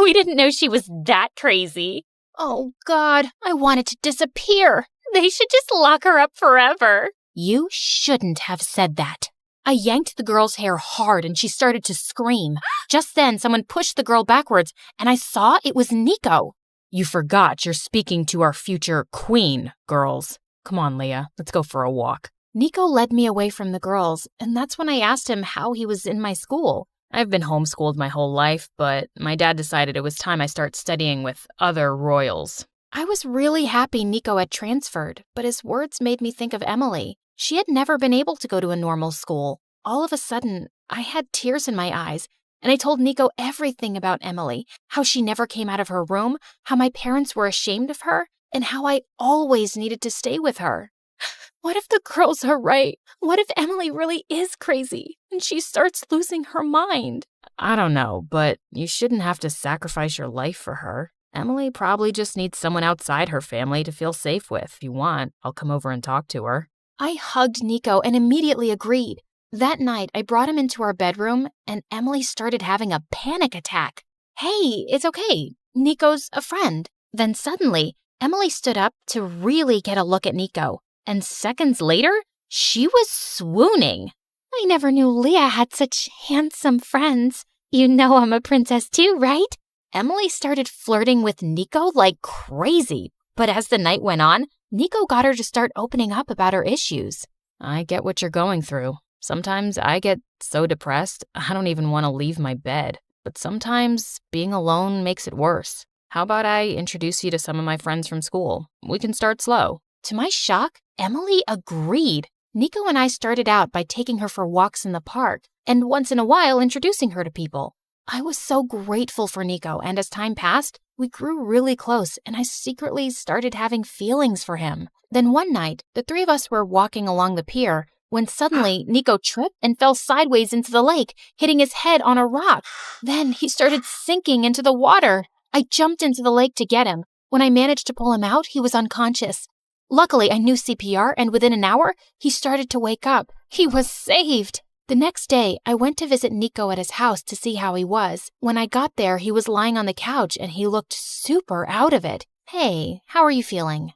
S11: We didn't know she was that crazy.
S6: Oh, God, I wanted to disappear.
S11: They should just lock her up forever.
S6: You shouldn't have said that. I yanked the girl's hair hard and she started to scream. Just then, someone pushed the girl backwards and I saw it was Nico.
S15: You forgot you're speaking to our future queen, girls. Come on, Leah, let's go for a walk.
S6: Nico led me away from the girls, and that's when I asked him how he was in my school.
S15: I've been homeschooled my whole life, but my dad decided it was time I start studying with other royals.
S6: I was really happy Nico had transferred, but his words made me think of Emily. She had never been able to go to a normal school. All of a sudden, I had tears in my eyes, and I told Nico everything about Emily, how she never came out of her room, how my parents were ashamed of her, and how I always needed to stay with her.
S16: What if the girls are right? What if Emily really is crazy and she starts losing her mind?
S15: I don't know, but you shouldn't have to sacrifice your life for her. Emily probably just needs someone outside her family to feel safe with. If you want, I'll come over and talk to her.
S16: I hugged Nico and immediately agreed. That night, I brought him into our bedroom and Emily started having a panic attack. Hey, it's okay. Nico's a friend. Then suddenly, Emily stood up to really get a look at Nico. And seconds later, she was swooning. I never knew Leah had such handsome friends. You know I'm a princess too, right? Emily started flirting with Nico like crazy. But as the night went on, Nico got her to start opening up about her issues.
S15: I get what you're going through. Sometimes I get so depressed, I don't even want to leave my bed. But sometimes being alone makes it worse. How about I introduce you to some of my friends from school? We can start slow.
S16: To my shock, Emily agreed. Nico and I started out by taking her for walks in the park and once in a while introducing her to people. I was so grateful for Nico, and as time passed, we grew really close and I secretly started having feelings for him. Then one night, the three of us were walking along the pier when suddenly Nico tripped and fell sideways into the lake, hitting his head on a rock. Then he started sinking into the water. I jumped into the lake to get him. When I managed to pull him out, he was unconscious. Luckily, I knew CPR, and within an hour, he started to wake up. He was saved. The next day, I went to visit Nico at his house to see how he was. When I got there, he was lying on the couch, and he looked super out of it. Hey, how are you feeling?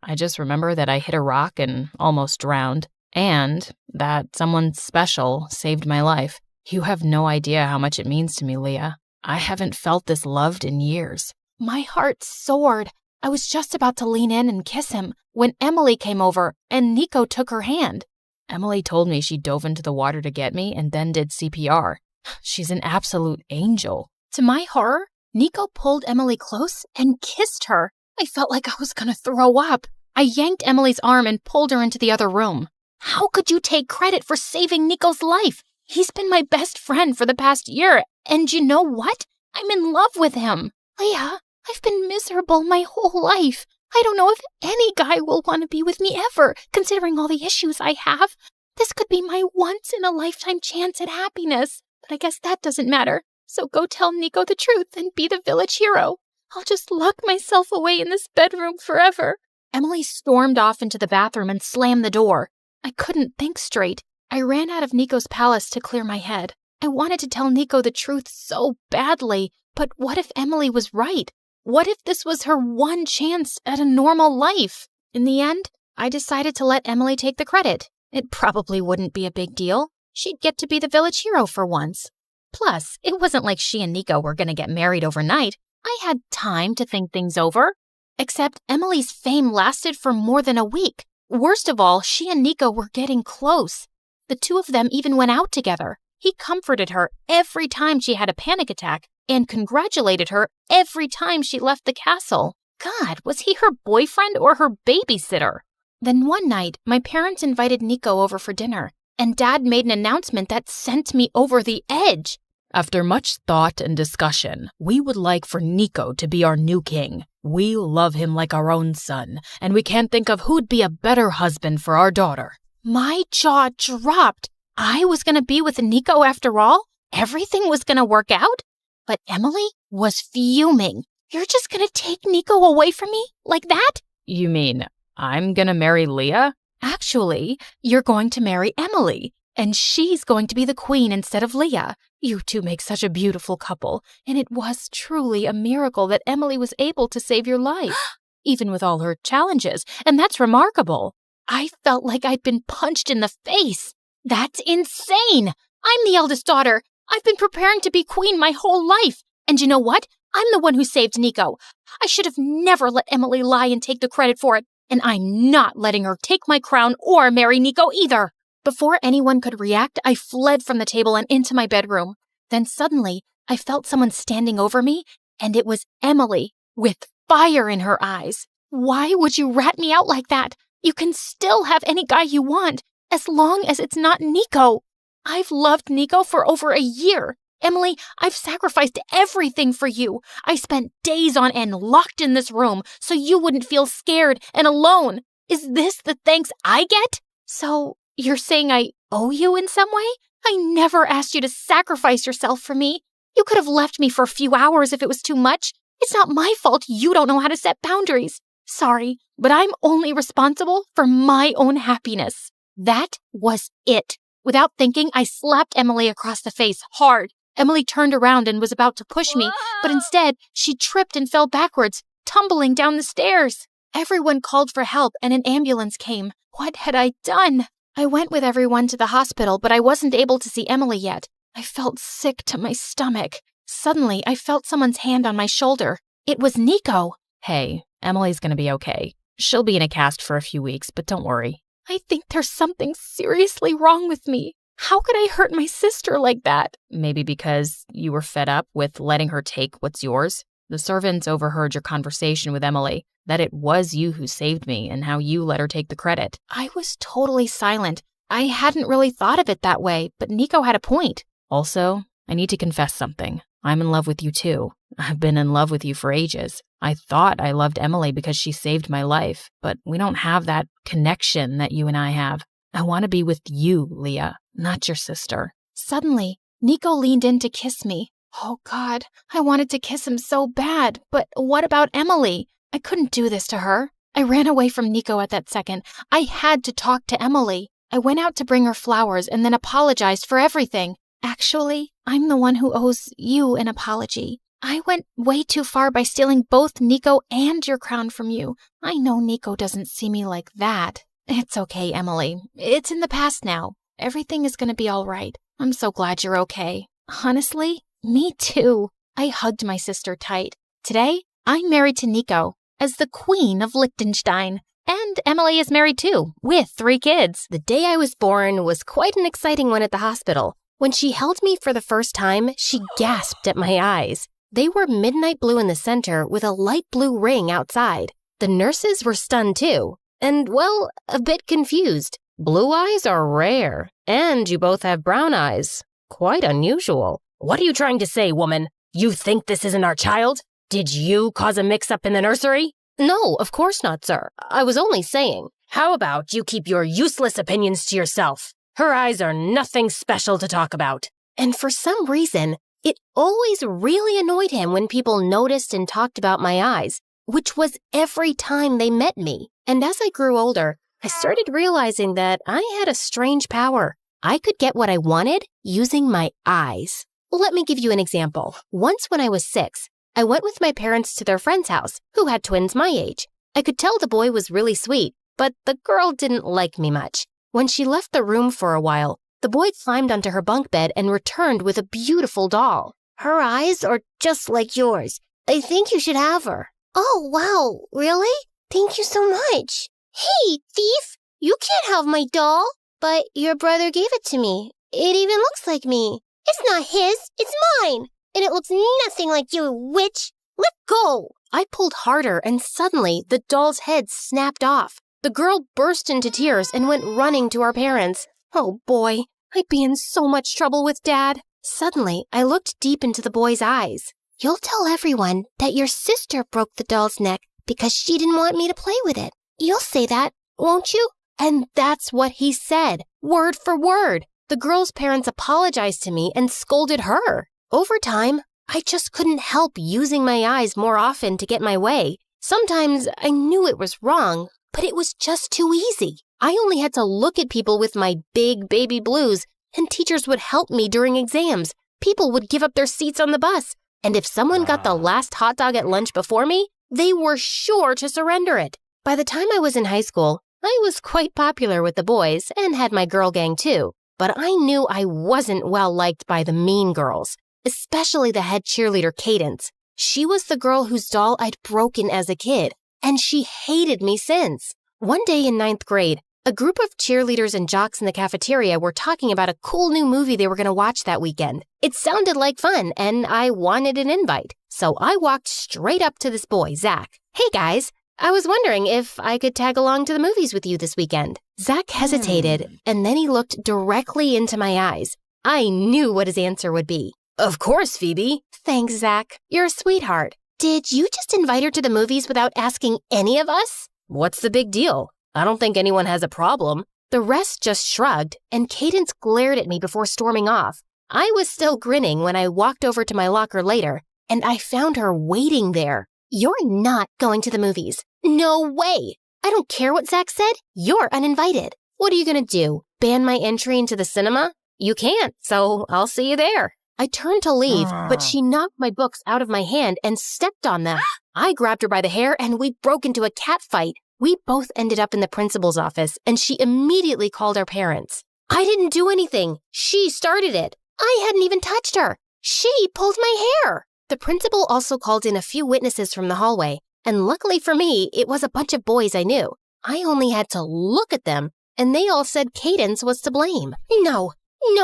S15: I just remember that I hit a rock and almost drowned, and that someone special saved my life. You have no idea how much it means to me, Leah. I haven't felt this loved in years.
S16: My heart soared. I was just about to lean in and kiss him when Emily came over and Nico took her hand.
S15: Emily told me she dove into the water to get me and then did CPR. She's an absolute angel.
S16: To my horror, Nico pulled Emily close and kissed her. I felt like I was going to throw up. I yanked Emily's arm and pulled her into the other room. How could you take credit for saving Nico's life? He's been my best friend for the past year, and you know what? I'm in love with him. Leah, I've been miserable my whole life. I don't know if any guy will want to be with me ever, considering all the issues I have. This could be my once-in-a-lifetime chance at happiness, but I guess that doesn't matter. So go tell Nico the truth and be the village hero. I'll just lock myself away in this bedroom forever. Emily stormed off into the bathroom and slammed the door. I couldn't think straight. I ran out of Nico's palace to clear my head. I wanted to tell Nico the truth so badly, but what if Emily was right? What if this was her one chance at a normal life? In the end, I decided to let Emily take the credit. It probably wouldn't be a big deal. She'd get to be the village hero for once. Plus, it wasn't like she and Nico were going to get married overnight. I had time to think things over. Except Emily's fame lasted for more than a week. Worst of all, she and Nico were getting close. The two of them even went out together. He comforted her every time she had a panic attack and congratulated her every time she left the castle. God, was he her boyfriend or her babysitter? Then one night, my parents invited Nico over for dinner, and Dad made an announcement that sent me over the edge.
S15: After much thought and discussion, we would like for Nico to be our new king. We love him like our own son, and we can't think of who'd be a better husband for our daughter.
S16: My jaw dropped. I was going to be with Nico after all? Everything was going to work out? But Emily was fuming. You're just going to take Nico away from me? Like that?
S15: You mean I'm going to marry Leah?
S16: Actually, you're going to marry Emily, and she's going to be the queen instead of Leah. You two make such a beautiful couple, and it was truly a miracle that Emily was able to save your life, even with all her challenges, and that's remarkable. I felt like I'd been punched in the face. That's insane! I'm the eldest daughter. I've been preparing to be queen my whole life. And you know what? I'm the one who saved Nico. I should have never let Emily lie and take the credit for it. And I'm not letting her take my crown or marry Nico either. Before anyone could react, I fled from the table and into my bedroom. Then suddenly, I felt someone standing over me, and it was Emily, with fire in her eyes. Why would you rat me out like that? You can still have any guy you want, as long as it's not Nico. I've loved Nico for over a year. Emily, I've sacrificed everything for you. I spent days on end locked in this room so you wouldn't feel scared and alone. Is this the thanks I get? So, you're saying I owe you in some way? I never asked you to sacrifice yourself for me. You could have left me for a few hours if it was too much. It's not my fault you don't know how to set boundaries. Sorry, but I'm only responsible for my own happiness. That was it. Without thinking, I slapped Emily across the face hard. Emily turned around and was about to push me, but instead, she tripped and fell backwards, tumbling down the stairs. Everyone called for help and an ambulance came. What had I done? I went with everyone to the hospital, but I wasn't able to see Emily yet. I felt sick to my stomach. Suddenly, I felt someone's hand on my shoulder. It was Nico.
S15: Hey, Emily's gonna be okay. She'll be in a cast for a few weeks, but don't worry.
S16: I think there's something seriously wrong with me. How could I hurt my sister like that?
S15: Maybe because you were fed up with letting her take what's yours. The servants overheard your conversation with Emily, that it was you who saved me and how you let her take the credit.
S16: I was totally silent. I hadn't really thought of it that way, but Nico had a point.
S15: Also, I need to confess something. I'm in love with you too. I've been in love with you for ages. I thought I loved Emily because she saved my life, but we don't have that connection that you and I have. I want to be with you, Leah, not your sister.
S16: Suddenly, Nico leaned in to kiss me. Oh God, I wanted to kiss him so bad, but what about Emily? I couldn't do this to her. I ran away from Nico at that second. I had to talk to Emily. I went out to bring her flowers and then apologized for everything. Actually, I'm the one who owes you an apology. I went way too far by stealing both Nico and your crown from you. I know Nico doesn't see me like that. It's okay, Emily. It's in the past now. Everything is going to be all right. I'm so glad you're okay. Honestly, me too. I hugged my sister tight. Today, I'm married to Nico as the Queen of Liechtenstein. And Emily is married too, with 3 kids.
S13: The day I was born was quite an exciting one at the hospital. When she held me for the first time, she gasped at my eyes. They were midnight blue in the center with a light blue ring outside. The nurses were stunned too, and, well, a bit confused. Blue eyes are rare, and you both have brown eyes. Quite unusual.
S21: What are you trying to say, woman? You think this isn't our child? Did you cause a mix-up in the nursery?
S13: No, of course not, sir. I was only saying.
S21: How about you keep your useless opinions to yourself? Her eyes are nothing special to talk about.
S13: And for some reason, it always really annoyed him when people noticed and talked about my eyes, which was every time they met me. And as I grew older, I started realizing that I had a strange power. I could get what I wanted using my eyes. Let me give you an example. Once when I was 6, I went with my parents to their friend's house, who had twins my age. I could tell the boy was really sweet, but the girl didn't like me much. When she left the room for a while, the boy climbed onto her bunk bed and returned with a beautiful doll.
S14: Her eyes are just like yours. I think you should have her. Oh, wow. Really? Thank you so much. Hey, thief! You can't have my doll. But your brother gave it to me. It even looks like me. It's not his, it's mine. And it looks nothing like you, witch. Let go.
S13: I pulled harder and suddenly the doll's head snapped off. The girl burst into tears and went running to our parents. Oh boy, I'd be in so much trouble with Dad. Suddenly, I looked deep into the boy's eyes.
S14: You'll tell everyone that your sister broke the doll's neck because she didn't want me to play with it. You'll say that, won't you?
S13: And that's what he said, word for word. The girl's parents apologized to me and scolded her. Over time, I just couldn't help using my eyes more often to get my way. Sometimes I knew it was wrong, but it was just too easy. I only had to look at people with my big baby blues, and teachers would help me during exams. People would give up their seats on the bus. And if someone got the last hot dog at lunch before me, they were sure to surrender it. By the time I was in high school, I was quite popular with the boys and had my girl gang too. But I knew I wasn't well liked by the mean girls, especially the head cheerleader Cadence. She was the girl whose doll I'd broken as a kid, and she hated me since. One day in 9th grade, a group of cheerleaders and jocks in the cafeteria were talking about a cool new movie they were going to watch that weekend. It sounded like fun, and I wanted an invite. So I walked straight up to this boy, Zach. Hey guys, I was wondering if I could tag along to the movies with you this weekend. Zach hesitated, and then he looked directly into my eyes. I knew what his answer would be.
S21: Of course, Phoebe.
S13: Thanks, Zach. You're a sweetheart. Did you just invite her to the movies without asking any of us?
S21: What's the big deal?
S11: I don't think anyone has a problem. The rest just shrugged, and Cadence glared at me before storming off. I was still grinning when I walked over to my locker later, and I found her waiting there. You're not going to the movies. No way. I don't care what Zach said. You're uninvited. What are you going to do? Ban my entry into the cinema? You can't, so I'll see you there. I turned to leave, but she knocked my books out of my hand and stepped on them. I grabbed her by the hair and we broke into a cat fight. We both ended up in the principal's office, and she immediately called our parents. I didn't do anything. She started it. I hadn't even touched her. She pulled my hair. The principal also called in a few witnesses from the hallway, and luckily for me, it was a bunch of boys I knew. I only had to look at them, and they all said Cadence was to blame. No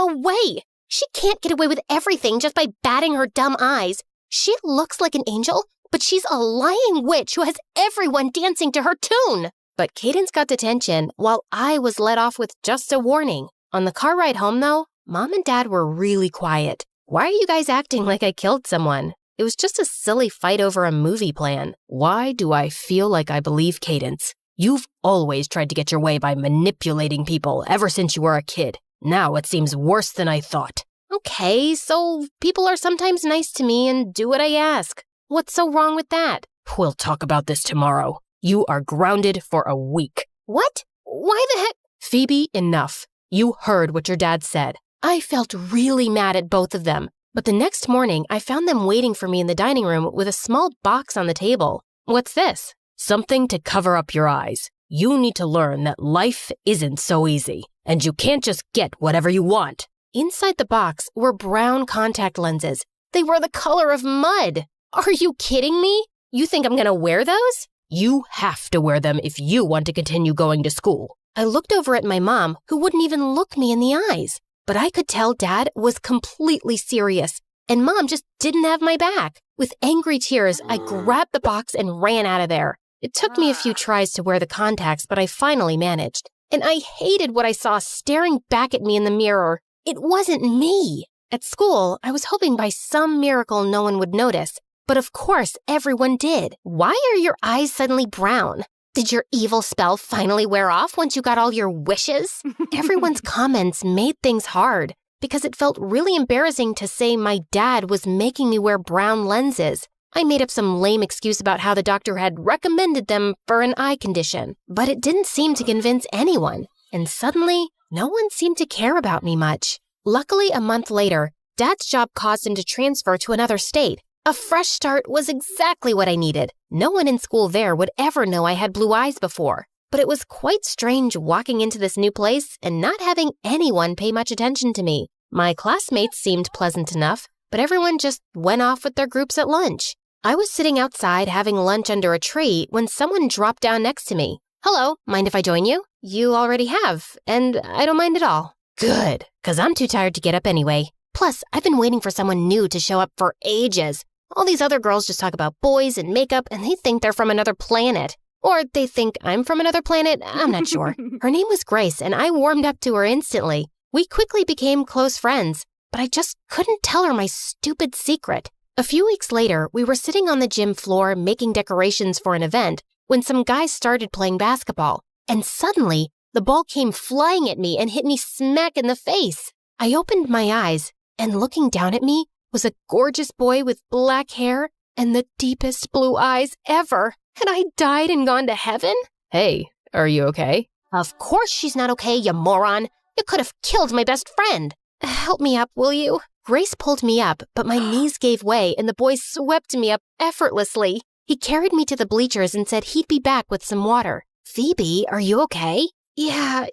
S11: way. She can't get away with everything just by batting her dumb eyes. She looks like an angel, but she's a lying witch who has everyone dancing to her tune. But Cadence got detention while I was let off with just a warning. On the car ride home, though, Mom and Dad were really quiet. Why are you guys acting like I killed someone? It was just a silly fight over a movie plan. Why do I feel like I believe Cadence? You've always tried to get your way by manipulating people ever since you were a kid. Now it seems worse than I thought. Okay, so people are sometimes nice to me and do what I ask. What's so wrong with that? We'll talk about this tomorrow. You are grounded for a week. What? Why the heck? Phoebe, enough. You heard what your dad said. I felt really mad at both of them. But the next morning, I found them waiting for me in the dining room with a small box on the table. What's this? Something to cover up your eyes. You need to learn that life isn't so easy, and you can't just get whatever you want. Inside the box were brown contact lenses. They were the color of mud. Are you kidding me? You think I'm gonna wear those? You have to wear them if you want to continue going to school. I looked over at my mom, who wouldn't even look me in the eyes. But I could tell Dad was completely serious, and Mom just didn't have my back. With angry tears, I grabbed the box and ran out of there. It took me a few tries to wear the contacts, but I finally managed. And I hated what I saw staring back at me in the mirror. It wasn't me. At school, I was hoping by some miracle no one would notice. But of course, everyone did. Why are your eyes suddenly brown? Did your evil spell finally wear off once you got all your wishes? Everyone's comments made things hard because it felt really embarrassing to say my dad was making me wear brown lenses. I made up some lame excuse about how the doctor had recommended them for an eye condition, but it didn't seem to convince anyone. And suddenly, no one seemed to care about me much. Luckily, a month later, Dad's job caused him to transfer to another state. A fresh start was exactly what I needed. No one in school there would ever know I had blue eyes before. But it was quite strange walking into this new place and not having anyone pay much attention to me. My classmates seemed pleasant enough, but everyone just went off with their groups at lunch. I was sitting outside having lunch under a tree when someone dropped down next to me. Hello, mind if I join you? You already have, and I don't mind at all. Good, 'cause I'm too tired to get up anyway. Plus, I've been waiting for someone new to show up for ages. All these other girls just talk about boys and makeup, and they think they're from another planet. Or they think I'm from another planet, I'm not sure. Her name was Grace, and I warmed up to her instantly. We quickly became close friends, but I just couldn't tell her my stupid secret. A few weeks later, we were sitting on the gym floor making decorations for an event when some guys started playing basketball. And suddenly, the ball came flying at me and hit me smack in the face. I opened my eyes, and looking down at me was a gorgeous boy with black hair and the deepest blue eyes ever. Had I died and gone to heaven? Hey, are you okay? Of course she's not okay, you moron. You could have killed my best friend. Help me up, will you? Grace pulled me up, but my knees gave way and the boy swept me up effortlessly. He carried me to the bleachers and said he'd be back with some water. Phoebe, are you okay? Yeah,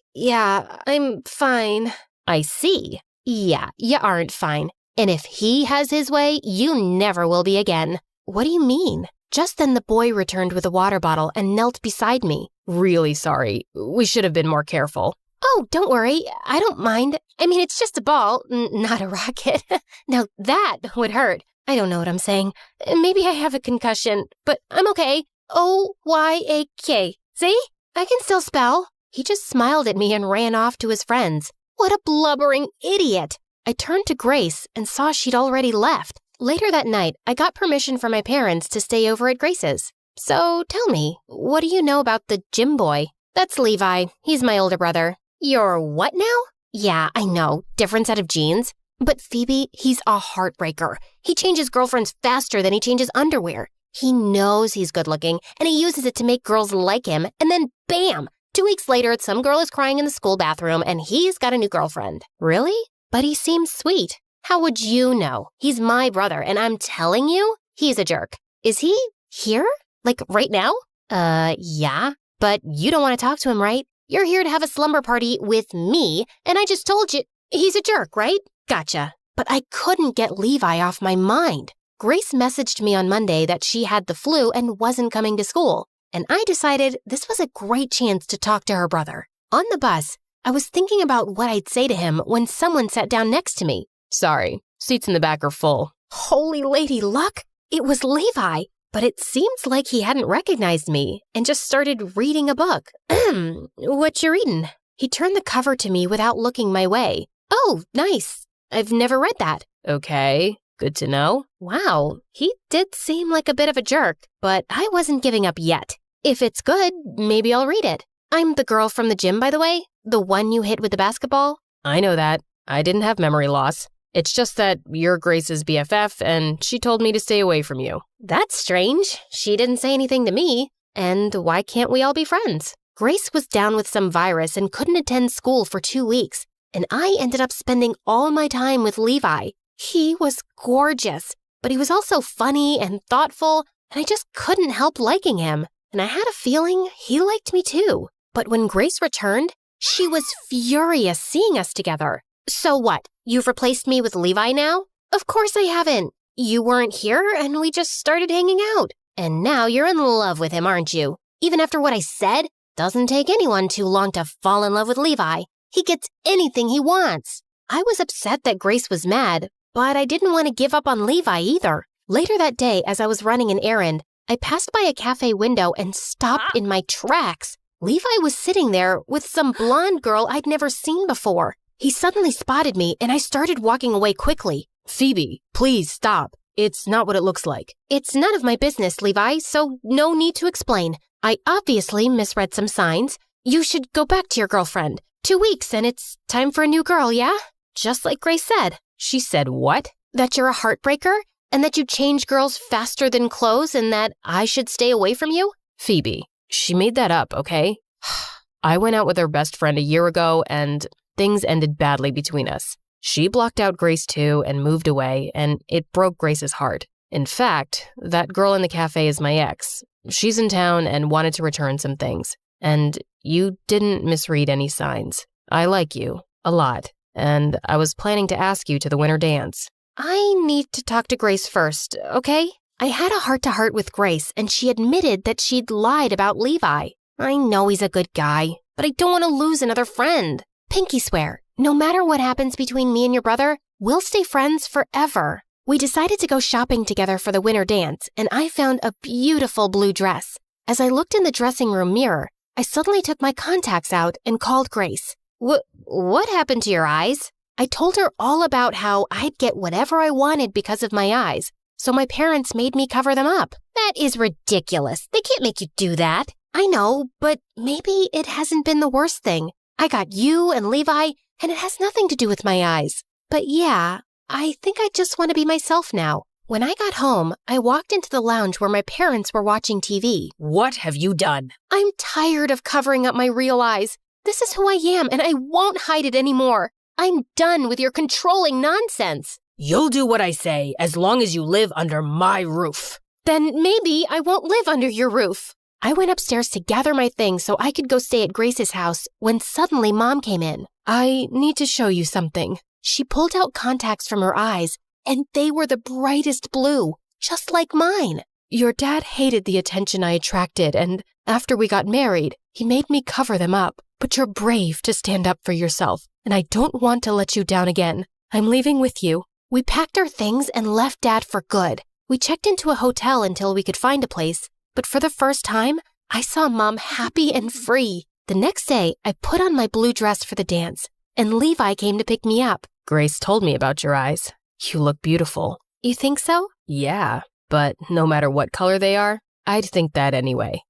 S11: I'm fine. I see. Yeah, you aren't fine. And if he has his way, you never will be again. What do you mean? Just then the boy returned with a water bottle and knelt beside me. Really sorry. We should have been more careful. Oh, don't worry. I don't mind. I mean, it's just a ball, not a rocket. Now that would hurt. I don't know what I'm saying. Maybe I have a concussion, but I'm okay. O-Y-A-K. See? I can still spell. He just smiled at me and ran off to his friends. What a blubbering idiot. I turned to Grace and saw she'd already left. Later that night, I got permission from my parents to stay over at Grace's. So tell me, what do you know about the gym boy?
S13: That's Levi. He's my older brother. You're what now? Yeah, I know. Different set of genes. But Phoebe, he's a heartbreaker. He changes girlfriends faster than he changes underwear. He knows he's good looking, and he uses it to make girls like him, and then bam! 2 weeks later, some girl is crying in the school bathroom, and he's got a new girlfriend. Really? But he seems sweet. How would you know? He's my brother, and I'm telling you, he's a jerk. Is he here? Like right now? Yeah. But you don't want to talk to him, right? You're here to have a slumber party with me, and I just told you he's a jerk, right? Gotcha. But I couldn't get Levi off my mind. Grace messaged me on Monday that she had the flu and wasn't coming to school, and I decided this was a great chance to talk to her brother. On the bus, I was thinking about what I'd say to him when someone sat down next to me.
S15: Sorry, seats in the back are full.
S13: Holy lady luck! It was Levi, but it seems like he hadn't recognized me and just started reading a book. What you reading? He turned the cover to me without looking my way. Oh, nice. I've never read that.
S15: Okay, good to know.
S13: Wow, he did seem like a bit of a jerk, but I wasn't giving up yet. If it's good, maybe I'll read it. I'm the girl from the gym, by the way. The one you hit with the basketball.
S15: I know that. I didn't have memory loss. It's just that you're Grace's BFF, and she told me to stay away from you.
S13: That's strange. She didn't say anything to me. And why can't we all be friends? Grace was down with some virus and couldn't attend school for 2 weeks, and I ended up spending all my time with Levi. He was gorgeous, but he was also funny and thoughtful, and I just couldn't help liking him. And I had a feeling he liked me too. But when Grace returned, she was furious seeing us together. So what? You've replaced me with Levi now? Of course I haven't. You weren't here, and we just started hanging out. And now you're in love with him, aren't you? Even after what I said, doesn't take anyone too long to fall in love with Levi. He gets anything he wants. I was upset that Grace was mad, but I didn't want to give up on Levi either. Later that day, as I was running an errand, I passed by a cafe window and stopped in my tracks. Levi was sitting there with some blonde girl I'd never seen before. He suddenly spotted me, and I started walking away quickly.
S15: Phoebe, please stop. It's not what it looks like.
S13: It's none of my business, Levi, so no need to explain. I obviously misread some signs. You should go back to your girlfriend. 2 weeks, and it's time for a new girl, yeah? Just like Grace said.
S15: She said what?
S13: That you're a heartbreaker, and that you change girls faster than clothes, and that I should stay away from you?
S15: Phoebe, she made that up, okay? I went out with her best friend a year ago, and things ended badly between us. She blocked out Grace too and moved away, and it broke Grace's heart. In fact, that girl in the cafe is my ex. She's in town and wanted to return some things. And you didn't misread any signs. I like you, a lot, and I was planning to ask you to the winter dance.
S13: I need to talk to Grace first, okay? I had a heart-to-heart with Grace, and she admitted that she'd lied about Levi. I know he's a good guy, but I don't want to lose another friend. Pinky swear, no matter what happens between me and your brother, we'll stay friends forever. We decided to go shopping together for the winter dance, and I found a beautiful blue dress. As I looked in the dressing room mirror, I suddenly took my contacts out and called Grace. What happened to your eyes? I told her all about how I'd get whatever I wanted because of my eyes, so my parents made me cover them up. That is ridiculous. They can't make you do that. I know, but maybe it hasn't been the worst thing. I got you and Levi, and it has nothing to do with my eyes. But yeah, I think I just want to be myself now. When I got home, I walked into the lounge where my parents were watching TV.
S15: What have you done?
S13: I'm tired of covering up my real eyes. This is who I am, and I won't hide it anymore. I'm done with your controlling nonsense.
S15: You'll do what I say as long as you live under my roof.
S13: Then maybe I won't live under your roof. I went upstairs to gather my things so I could go stay at Grace's house when suddenly Mom came in.
S15: I need to show you something.
S13: She pulled out contacts from her eyes, and they were the brightest blue, just like mine.
S15: Your dad hated the attention I attracted, and after we got married, he made me cover them up. But you're brave to stand up for yourself, and I don't want to let you down again. I'm leaving with you.
S13: We packed our things and left Dad for good. We checked into a hotel until we could find a place, but for the first time, I saw Mom happy and free. The next day, I put on my blue dress for the dance, and Levi came to pick me up.
S15: Grace told me about your eyes. You look beautiful.
S13: You think so?
S15: Yeah, but no matter what color they are, I'd think that anyway.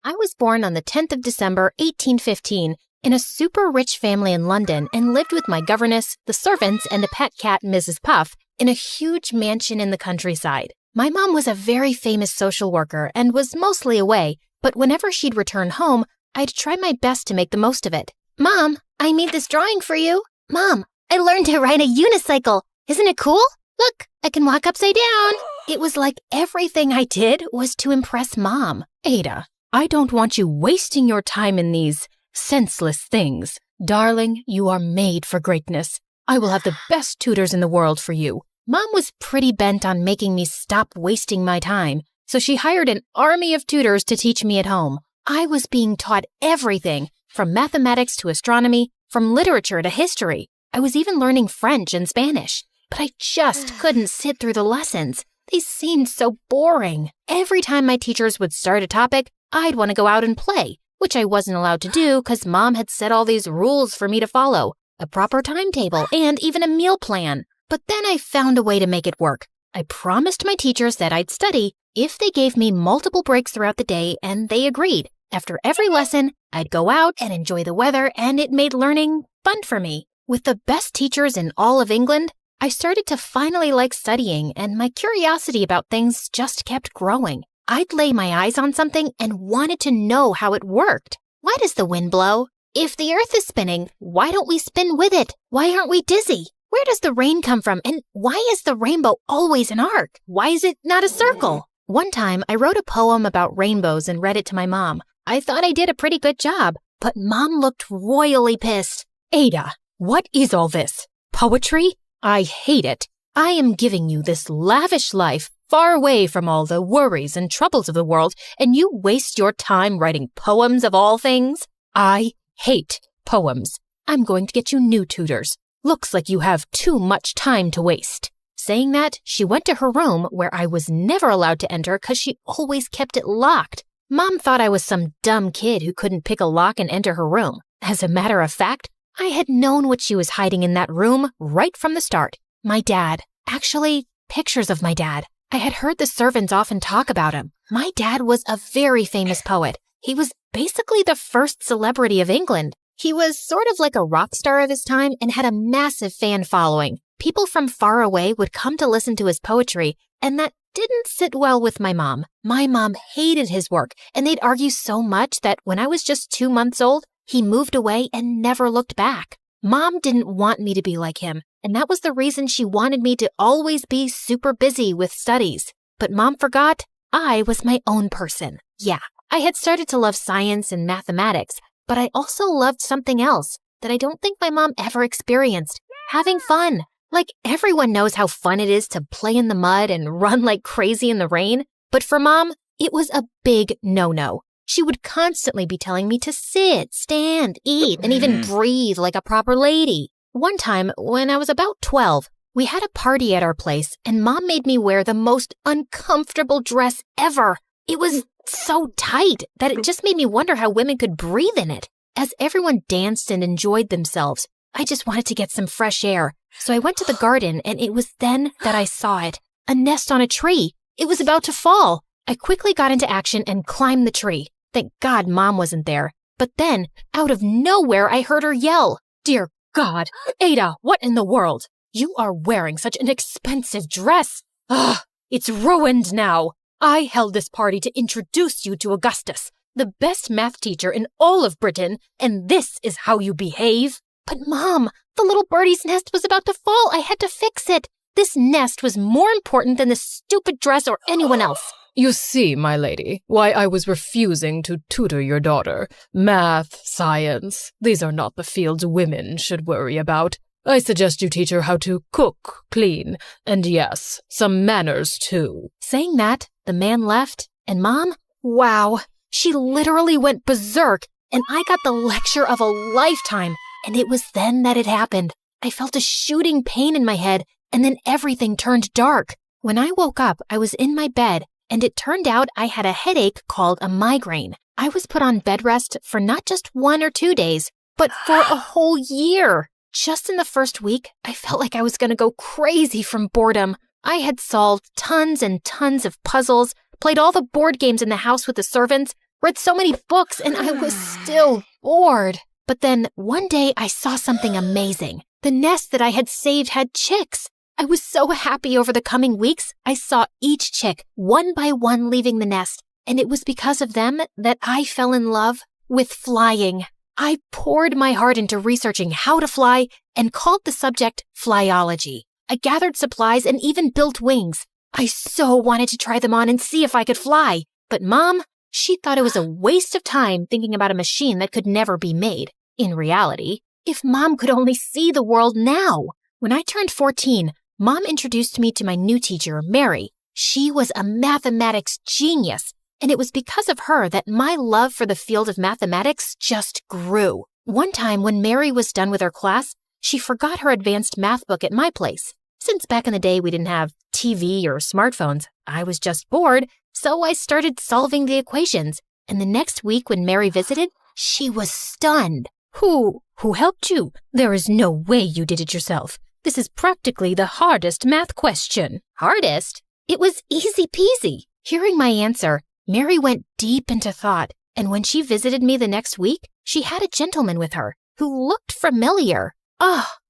S11: I was born on the 10th of December, 1815, in a super rich family in London and lived with my governess, the servants, and a pet cat, Mrs. Puff, in a huge mansion in the countryside. My mom was a very famous social worker and was mostly away, but whenever she'd return home, I'd try my best to make the most of it. Mom, I made this drawing for you. Mom, I learned to ride a unicycle. Isn't it cool? Look, I can walk upside down. It was like everything I did was to impress Mom.
S15: Ada, I don't want you wasting your time in these senseless things. Darling, you are made for greatness. I will have the best tutors in the world for you.
S11: Mom was pretty bent on making me stop wasting my time, so she hired an army of tutors to teach me at home. I was being taught everything, from mathematics to astronomy, from literature to history. I was even learning French and Spanish, but I just couldn't sit through the lessons. They seemed so boring. Every time my teachers would start a topic, I'd want to go out and play, which I wasn't allowed to do because Mom had set all these rules for me to follow, a proper timetable, and even a meal plan. But then I found a way to make it work. I promised my teachers that I'd study if they gave me multiple breaks throughout the day, and they agreed. After every lesson, I'd go out and enjoy the weather, and it made learning fun for me. With the best teachers in all of England, I started to finally like studying, and my curiosity about things just kept growing. I'd lay my eyes on something and wanted to know how it worked. Why does the wind blow? If the earth is spinning, why don't we spin with it? Why aren't we dizzy? Where does the rain come from? And why is the rainbow always an arc? Why is it not a circle? One time, I wrote a poem about rainbows and read it to my mom. I thought I did a pretty good job, but Mom looked royally pissed.
S15: Ada, what is all this? Poetry? I hate it. I am giving you this lavish life far away from all the worries and troubles of the world, and you waste your time writing poems of all things? I hate poems. I'm going to get you new tutors. Looks like you have too much time to waste. Saying that, she went to her room where I was never allowed to enter because she always kept it locked. Mom thought I was some dumb kid who couldn't pick a lock and enter her room. As a matter of fact, I had known what she was hiding in that room right from the start. My dad. Actually, pictures of my dad. I had heard the servants often talk about him. My dad was a very famous poet. He was basically the first celebrity of England. He was sort of like a rock star of his time and had a massive fan following. People from far away would come to listen to his poetry, and that didn't sit well with my mom. My mom hated his work, and they'd argue so much that when I was just 2 months old, he moved away and never looked back. Mom didn't want me to be like him, and that was the reason she wanted me to always be super busy with studies. But Mom forgot I was my own person. Yeah, I had started to love science and mathematics, but I also loved something else that I don't think my mom ever experienced. Having fun. Like everyone knows how fun it is to play in the mud and run like crazy in the rain. But for Mom, it was a big no-no. She would constantly be telling me to sit, stand, eat, and even breathe like a proper lady. One time, when I was about 12, we had a party at our place, and Mom made me wear the most uncomfortable dress ever. It was so tight that it just made me wonder how women could breathe in it. As everyone danced and enjoyed themselves, I just wanted to get some fresh air. So I went to the garden, and it was then that I saw it. A nest on a tree. It was about to fall. I quickly got into action and climbed the tree. Thank God Mom wasn't there. But then, out of nowhere, I heard her yell. Dear God, Ada, what in the world? You are wearing such an expensive dress. Ugh, it's ruined now. I held this party to introduce you to Augustus, the best math teacher in all of Britain, and this is how you behave?
S11: But Mom, the little birdie's nest was about to fall. I had to fix it. This nest was more important than the stupid dress or anyone else.
S15: You see, my lady, why I was refusing to tutor your daughter. Math, science, these are not the fields women should worry about. I suggest you teach her how to cook, clean, and yes, some manners too.
S11: Saying that, the man left, and Mom, wow, she literally went berserk, and I got the lecture of a lifetime, and it was then that it happened. I felt a shooting pain in my head, and then everything turned dark. When I woke up, I was in my bed, and it turned out I had a headache called a migraine. I was put on bed rest for not just 1 or 2 days, but for a whole year. Just in the first week, I felt like I was going to go crazy from boredom. I had solved tons and tons of puzzles, played all the board games in the house with the servants, read so many books, and I was still bored. But then one day I saw something amazing. The nest that I had saved had chicks. I was so happy. Over the coming weeks, I saw each chick, one by one, leaving the nest. And it was because of them that I fell in love with flying. I poured my heart into researching how to fly and called the subject flyology. I gathered supplies and even built wings. I so wanted to try them on and see if I could fly. But Mom, she thought it was a waste of time thinking about a machine that could never be made. In reality, if Mom could only see the world now. When I turned 14, Mom introduced me to my new teacher, Mary. She was a mathematics genius, and it was because of her that my love for the field of mathematics just grew. One time when Mary was done with her class, she forgot her advanced math book at my place. Since back in the day we didn't have TV or smartphones, I was just bored, so I started solving the equations. And the next week when Mary visited, she was stunned. Who helped you? There is no way you did it yourself. This is practically the hardest math question. Hardest? It was easy peasy. Hearing my answer, Mary went deep into thought, and when she visited me the next week, she had a gentleman with her who looked familiar.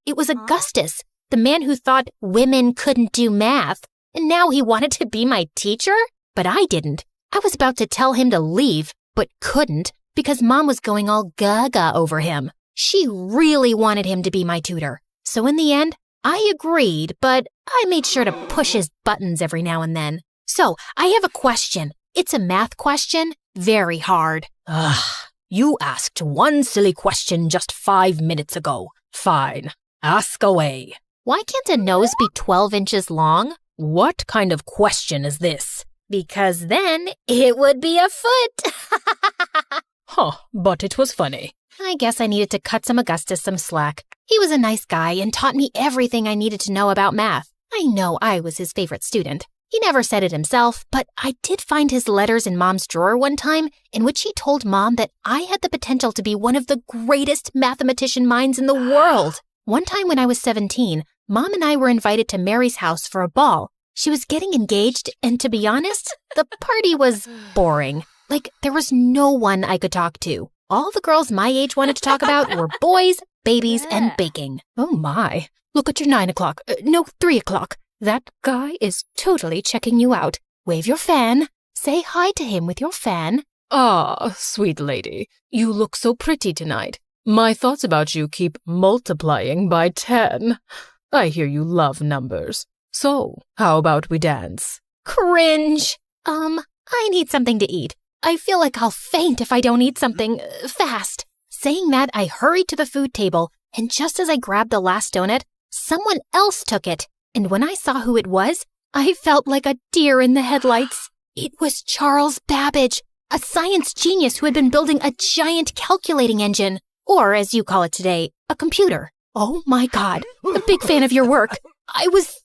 S11: It was Augustus, the man who thought women couldn't do math, and now he wanted to be my teacher? But I didn't. I was about to tell him to leave, but couldn't because Mom was going all gaga over him. She really wanted him to be my tutor. So in the end, I agreed, but I made sure to push his buttons every now and then. So, I have a question. It's a math question, very hard.
S15: You asked one silly question just 5 minutes ago. Fine, ask away.
S11: Why can't a nose be 12 inches long?
S15: What kind of question is this?
S11: Because then it would be a foot.
S15: But it was funny.
S11: I guess I needed to cut Augustus some slack. He was a nice guy and taught me everything I needed to know about math. I know I was his favorite student. He never said it himself, but I did find his letters in Mom's drawer one time in which he told Mom that I had the potential to be one of the greatest mathematician minds in the world. One time when I was 17, Mom and I were invited to Mary's house for a ball. She was getting engaged, and to be honest, the party was boring. Like, there was no one I could talk to. All the girls my age wanted to talk about were boys, babies, and baking.
S15: Oh my. Look at your 9 o'clock. No, 3 o'clock. That guy is totally checking you out.
S11: Wave your fan. Say hi to him with your fan.
S15: Sweet lady. You look so pretty tonight. My thoughts about you keep multiplying by 10. I hear you love numbers. So, how about we dance?
S11: Cringe. I need something to eat. I feel like I'll faint if I don't eat something fast. Saying that, I hurried to the food table, and just as I grabbed the last donut, someone else took it. And when I saw who it was, I felt like a deer in the headlights. It was Charles Babbage, a science genius who had been building a giant calculating engine, or as you call it today, a computer. Oh my God, a big fan of your work. I was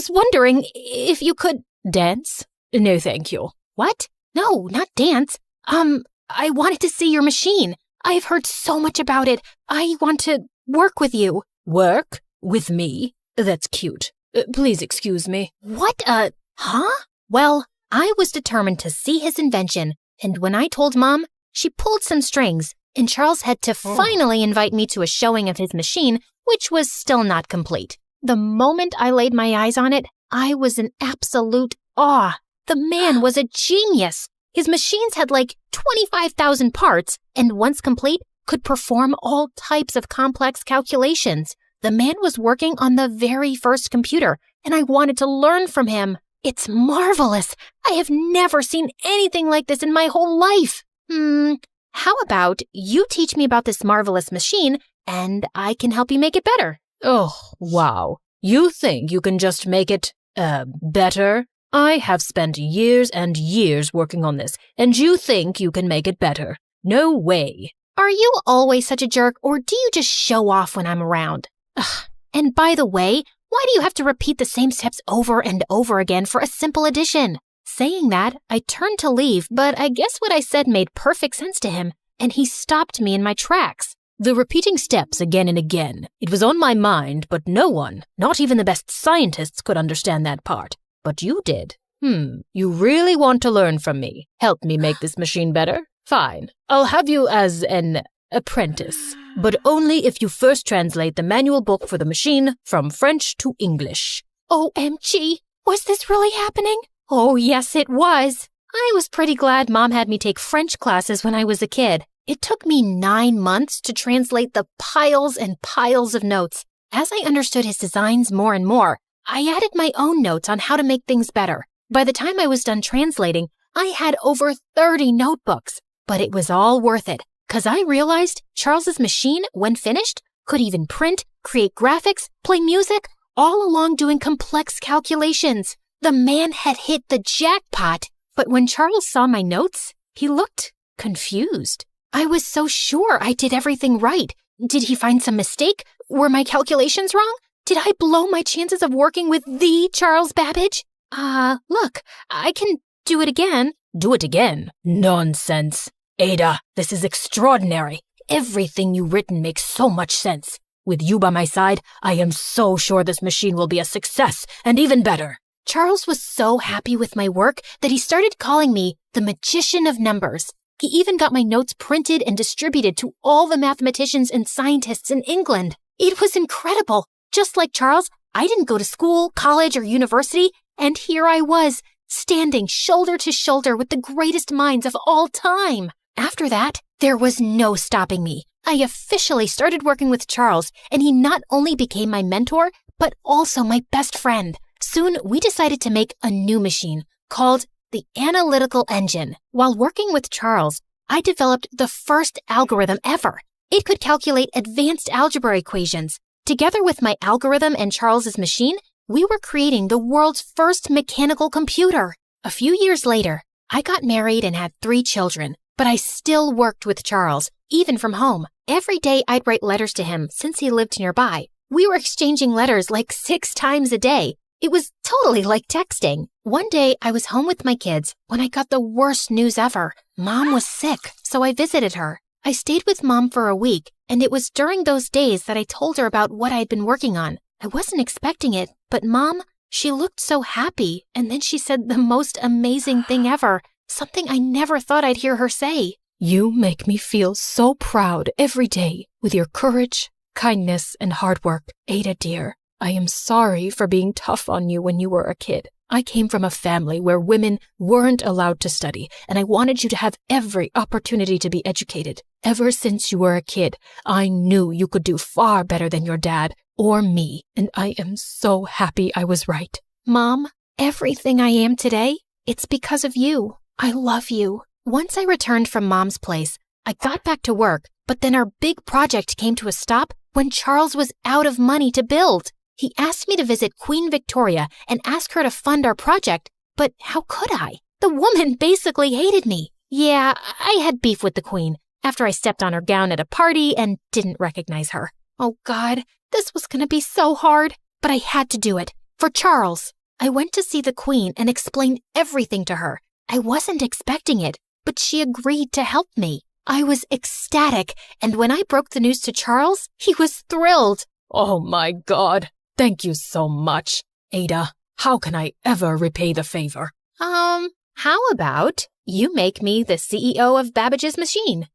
S11: wondering if you could...
S15: Dance? No, thank you.
S11: What? No, not dance. I wanted to see your machine. I've heard so much about it. I want to work with you.
S15: Work? With me? That's cute. Please excuse me.
S11: What huh? Well, I was determined to see his invention, and when I told Mom, she pulled some strings, and Charles had to finally invite me to a showing of his machine, which was still not complete. The moment I laid my eyes on it, I was in absolute awe. The man was a genius. His machines had like 25,000 parts, and once complete, could perform all types of complex calculations. The man was working on the very first computer, and I wanted to learn from him. It's marvelous. I have never seen anything like this in my whole life. How about you teach me about this marvelous machine, and I can help you make it better?
S15: Oh, wow. You think you can just make it, better? I have spent years and years working on this, and you think you can make it better? No way.
S11: Are you always such a jerk, or do you just show off when I'm around? Ugh. And by the way, why do you have to repeat the same steps over and over again for a simple addition? Saying that, I turned to leave, but I guess what I said made perfect sense to him, and he stopped me in my tracks.
S15: The repeating steps again and again. It was on my mind, but no one, not even the best scientists, could understand that part. But you did. You really want to learn from me? Help me make this machine better? Fine. I'll have you as an apprentice, but only if you first translate the manual book for the machine from French to English.
S11: OMG, was this really happening? Oh, yes, it was. I was pretty glad Mom had me take French classes when I was a kid. It took me 9 months to translate the piles and piles of notes. As I understood his designs more and more, I added my own notes on how to make things better. By the time I was done translating, I had over 30 notebooks. But it was all worth it, because I realized Charles's machine, when finished, could even print, create graphics, play music, all along doing complex calculations. The man had hit the jackpot. But when Charles saw my notes, he looked confused. I was so sure I did everything right. Did he find some mistake? Were my calculations wrong? Did I blow my chances of working with the Charles Babbage? Look, I can do it again.
S15: Do it again? Nonsense. Ada, this is extraordinary. Everything you've written makes so much sense. With you by my side, I am so sure this machine will be a success and even better.
S11: Charles was so happy with my work that he started calling me the magician of numbers. He even got my notes printed and distributed to all the mathematicians and scientists in England. It was incredible. Just like Charles, I didn't go to school, college, or university, and here I was, standing shoulder to shoulder with the greatest minds of all time. After that, there was no stopping me. I officially started working with Charles, and he not only became my mentor, but also my best friend. Soon, we decided to make a new machine called the Analytical Engine. While working with Charles, I developed the first algorithm ever. It could calculate advanced algebra equations. Together with my algorithm and Charles's machine, we were creating the world's first mechanical computer. A few years later, I got married and had 3 children, but I still worked with Charles, even from home. Every day I'd write letters to him since he lived nearby. We were exchanging letters like 6 times a day. It was totally like texting. One day, I was home with my kids when I got the worst news ever. Mom was sick, so I visited her. I stayed with Mom for a week, and it was during those days that I told her about what I'd been working on. I wasn't expecting it, but Mom, she looked so happy, and then she said the most amazing thing ever, something I never thought I'd hear her say.
S15: You make me feel so proud every day with your courage, kindness, and hard work, Ada dear. I am sorry for being tough on you when you were a kid. I came from a family where women weren't allowed to study, and I wanted you to have every opportunity to be educated. Ever since you were a kid, I knew you could do far better than your dad or me, and I am so happy I was right.
S11: Mom, everything I am today, it's because of you. I love you. Once I returned from Mom's place, I got back to work, but then our big project came to a stop when Charles was out of money to build. He asked me to visit Queen Victoria and ask her to fund our project, but how could I? The woman basically hated me. Yeah, I had beef with the Queen after I stepped on her gown at a party and didn't recognize her. Oh God, this was gonna be so hard, but I had to do it. For Charles. I went to see the Queen and explained everything to her. I wasn't expecting it, but she agreed to help me. I was ecstatic, and when I broke the news to Charles, he was thrilled.
S15: Oh my God. Thank you so much. Ada, how can I ever repay the favor?
S11: How about you make me the CEO of Babbage's machine?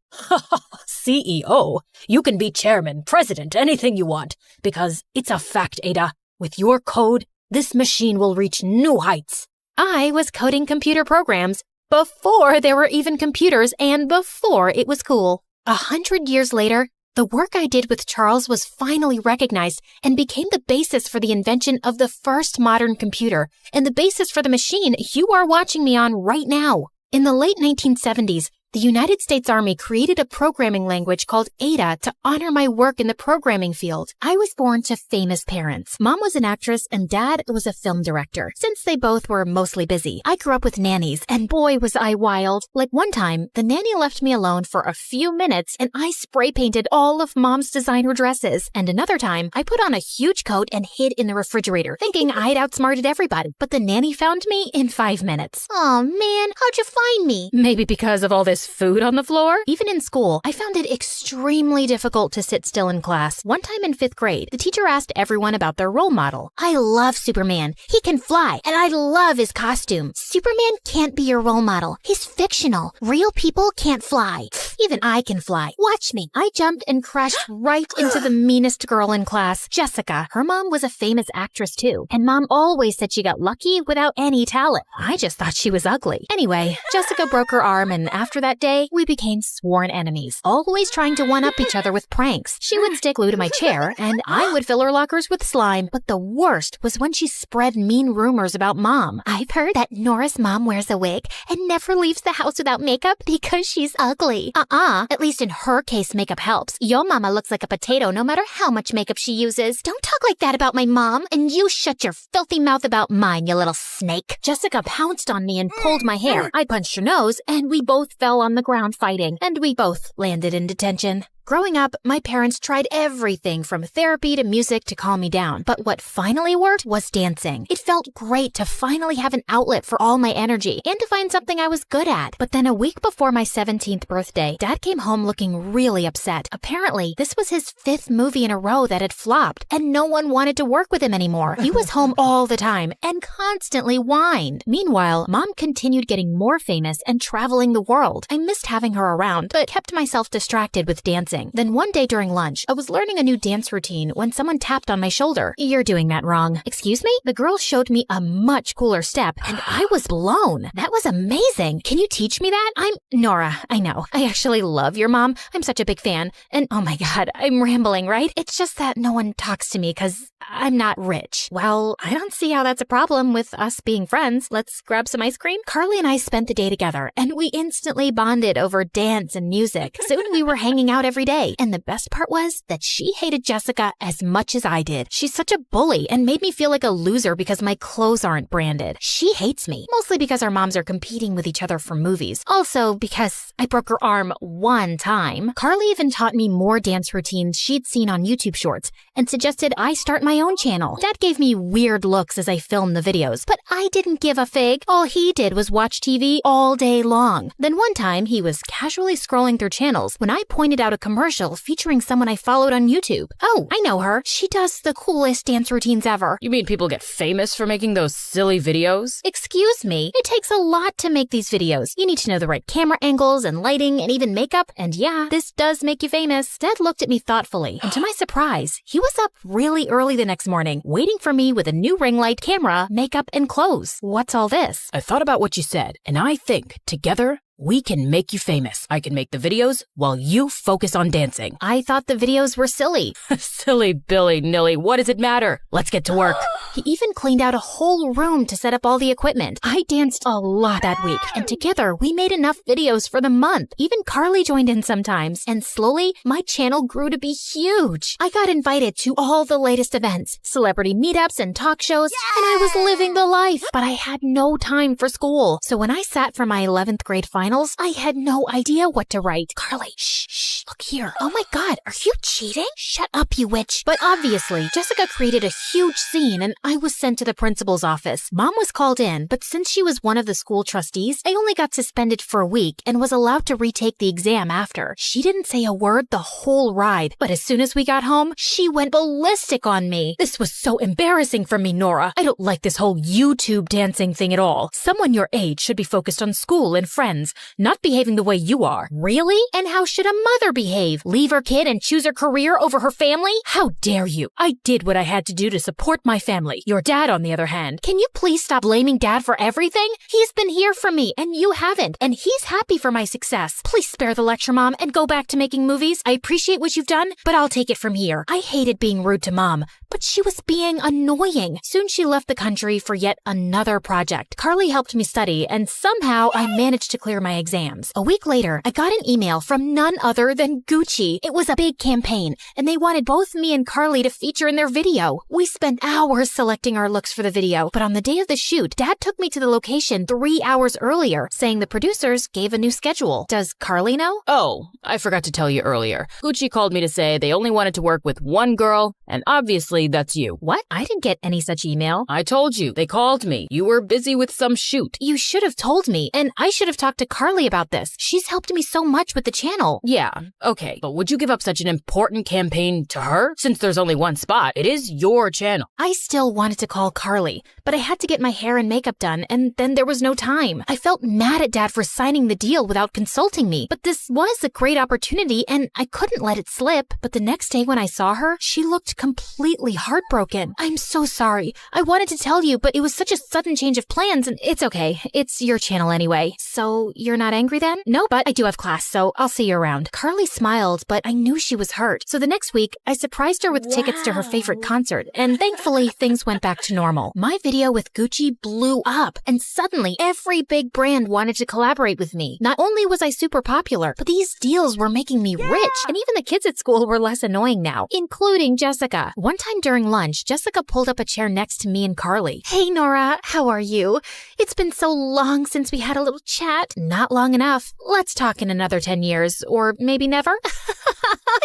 S15: CEO? You can be chairman, president, anything you want, because it's a fact, Ada. With your code, this machine will reach new heights.
S11: I was coding computer programs before there were even computers and before it was cool. 100 years later, the work I did with Charles was finally recognized and became the basis for the invention of the first modern computer and the basis for the machine you are watching me on right now. In the late 1970s, the United States Army created a programming language called Ada to honor my work in the programming field. I was born to famous parents. Mom was an actress and Dad was a film director. Since they both were mostly busy, I grew up with nannies, and boy was I wild. Like one time, the nanny left me alone for a few minutes and I spray painted all of Mom's designer dresses. And another time, I put on a huge coat and hid in the refrigerator, thinking I'd outsmarted everybody. But the nanny found me in 5 minutes. Aw man, how'd you find me?
S15: Maybe because of all this
S16: was food on the floor. Even in school, I found it extremely difficult to sit still in class. One time in 5th grade, the teacher asked everyone about their role model. I love Superman. He can fly, and I love his costume. Superman can't be your role model. He's fictional. Real people can't fly. Even I can fly. Watch me. I jumped and crashed right into the meanest girl in class, Jessica. Her mom was a famous actress too, and Mom always said she got lucky without any talent. I just thought she was ugly. Anyway, Jessica broke her arm, and after that day, we became sworn enemies, always trying to one-up each other with pranks. She would stick glue to my chair, and I would fill her lockers with slime. But the worst was when she spread mean rumors about Mom. I've heard that Nora's mom wears a wig and never leaves the house without makeup because she's ugly. At least in her case, makeup helps. Your mama looks like a potato no matter how much makeup she uses. Don't talk like that about my mom, and you shut your filthy mouth about mine, you little snake. Jessica pounced on me and pulled my hair. I punched her nose, and we both fell on the ground fighting, and we both landed in detention. Growing up, my parents tried everything from therapy to music to calm me down. But what finally worked was dancing. It felt great to finally have an outlet for all my energy and to find something I was good at. But then a week before my 17th birthday, Dad came home looking really upset. Apparently, this was his 5th movie in a row that had flopped, and no one wanted to work with him anymore. He was home all the time and constantly whined. Meanwhile, Mom continued getting more famous and traveling the world. I missed having her around, but kept myself distracted with dancing. Then one day during lunch, I was learning a new dance routine when someone tapped on my shoulder. You're doing that wrong. Excuse me? The girl showed me a much cooler step, and I was blown. That was amazing. Can you teach me that? I'm Nora. I know. I actually love your mom. I'm such a big fan. And oh my God, I'm rambling, right? It's just that no one talks to me because I'm not rich. Well, I don't see how that's a problem with us being friends. Let's grab some ice cream. Carly and I spent the day together, and we instantly bonded over dance and music. Soon we were hanging out every day. And the best part was that she hated Jessica as much as I did. She's such a bully and made me feel like a loser because my clothes aren't branded. She hates me, mostly because our moms are competing with each other for movies. Also because I broke her arm one time. Carly even taught me more dance routines she'd seen on YouTube Shorts and suggested I start my own channel. Dad gave me weird looks as I filmed the videos, but I didn't give a fig. All he did was watch TV all day long. Then one time he was casually scrolling through channels when I pointed out a commercial featuring someone I followed on YouTube. Oh, I know her. She does the coolest dance routines ever.
S15: You mean people get famous for making those silly videos?
S16: Excuse me. It takes a lot to make these videos. You need to know the right camera angles and lighting and even makeup. And yeah, this does make you famous. Dad looked at me thoughtfully, and to my surprise, he was up really early the next morning, waiting for me with a new ring light, camera, makeup, and clothes. What's all this?
S15: I thought about what you said, and I think together we can make you famous. I can make the videos while you focus on dancing.
S16: I thought the videos were silly.
S15: Silly Billy Nilly, what does it matter? Let's get to work.
S16: He even cleaned out a whole room to set up all the equipment. I danced a lot that week, and together we made enough videos for the month. Even Carly joined in sometimes, and slowly my channel grew to be huge. I got invited to all the latest events, celebrity meetups and talk shows, and I was living the life. But I had no time for school. So when I sat for my 11th grade finals, I had no idea what to write. Carly, shh, look here. Oh my God, are you cheating? Shut up, you witch. But obviously, Jessica created a huge scene and I was sent to the principal's office. Mom was called in, but since she was one of the school trustees, I only got suspended for a week and was allowed to retake the exam after. She didn't say a word the whole ride, but as soon as we got home, she went ballistic on me. This was so embarrassing for me, Nora. I don't like this whole YouTube dancing thing at all. Someone your age should be focused on school and friends, not behaving the way you are. Really? And how should a mother behave? Leave her kid and choose her career over her family? How dare you? I did what I had to do to support my family. Your dad, on the other hand. Can you please stop blaming Dad for everything? He's been here for me and you haven't, and he's happy for my success. Please spare the lecture, Mom, and go back to making movies. I appreciate what you've done, but I'll take it from here. I hated being rude to Mom, but she was being annoying. Soon she left the country for yet another project. Carly helped me study, and somehow I managed to clear my exams. A week later, I got an email from none other than Gucci. It was a big campaign, and they wanted both me and Carly to feature in their video. We spent hours selecting our looks for the video, but on the day of the shoot, Dad took me to the location 3 hours earlier, saying the producers gave a new schedule. Does Carly know?
S15: Oh, I forgot to tell you earlier. Gucci called me to say they only wanted to work with one girl, and obviously Obviously, that's you.
S16: What? I didn't get any such email.
S15: I told you. They called me. You were busy with some shoot.
S16: You should have told me, and I should have talked to Carly about this. She's helped me so much with the channel.
S15: Yeah, okay. But would you give up such an important campaign to her? Since there's only one spot, it is your channel.
S16: I still wanted to call Carly, but I had to get my hair and makeup done, and then there was no time. I felt mad at Dad for signing the deal without consulting me, but this was a great opportunity, and I couldn't let it slip. But the next day when I saw her, she looked completely heartbroken. I'm so sorry. I wanted to tell you, but it was such a sudden change of plans, and it's okay. It's your channel anyway. So you're not angry then? No, but I do have class, so I'll see you around. Carly smiled, but I knew she was hurt. So the next week, I surprised her with tickets to her favorite concert, and thankfully, things went back to normal. My video with Gucci blew up, and suddenly every big brand wanted to collaborate with me. Not only was I super popular, but these deals were making me rich, and even the kids at school were less annoying now, including Jessica. One time during lunch, Jessica pulled up a chair next to me and Carly. Hey Nora, how are you? It's been so long since we had a little chat. Not long enough. Let's talk in another 10 years, or maybe never.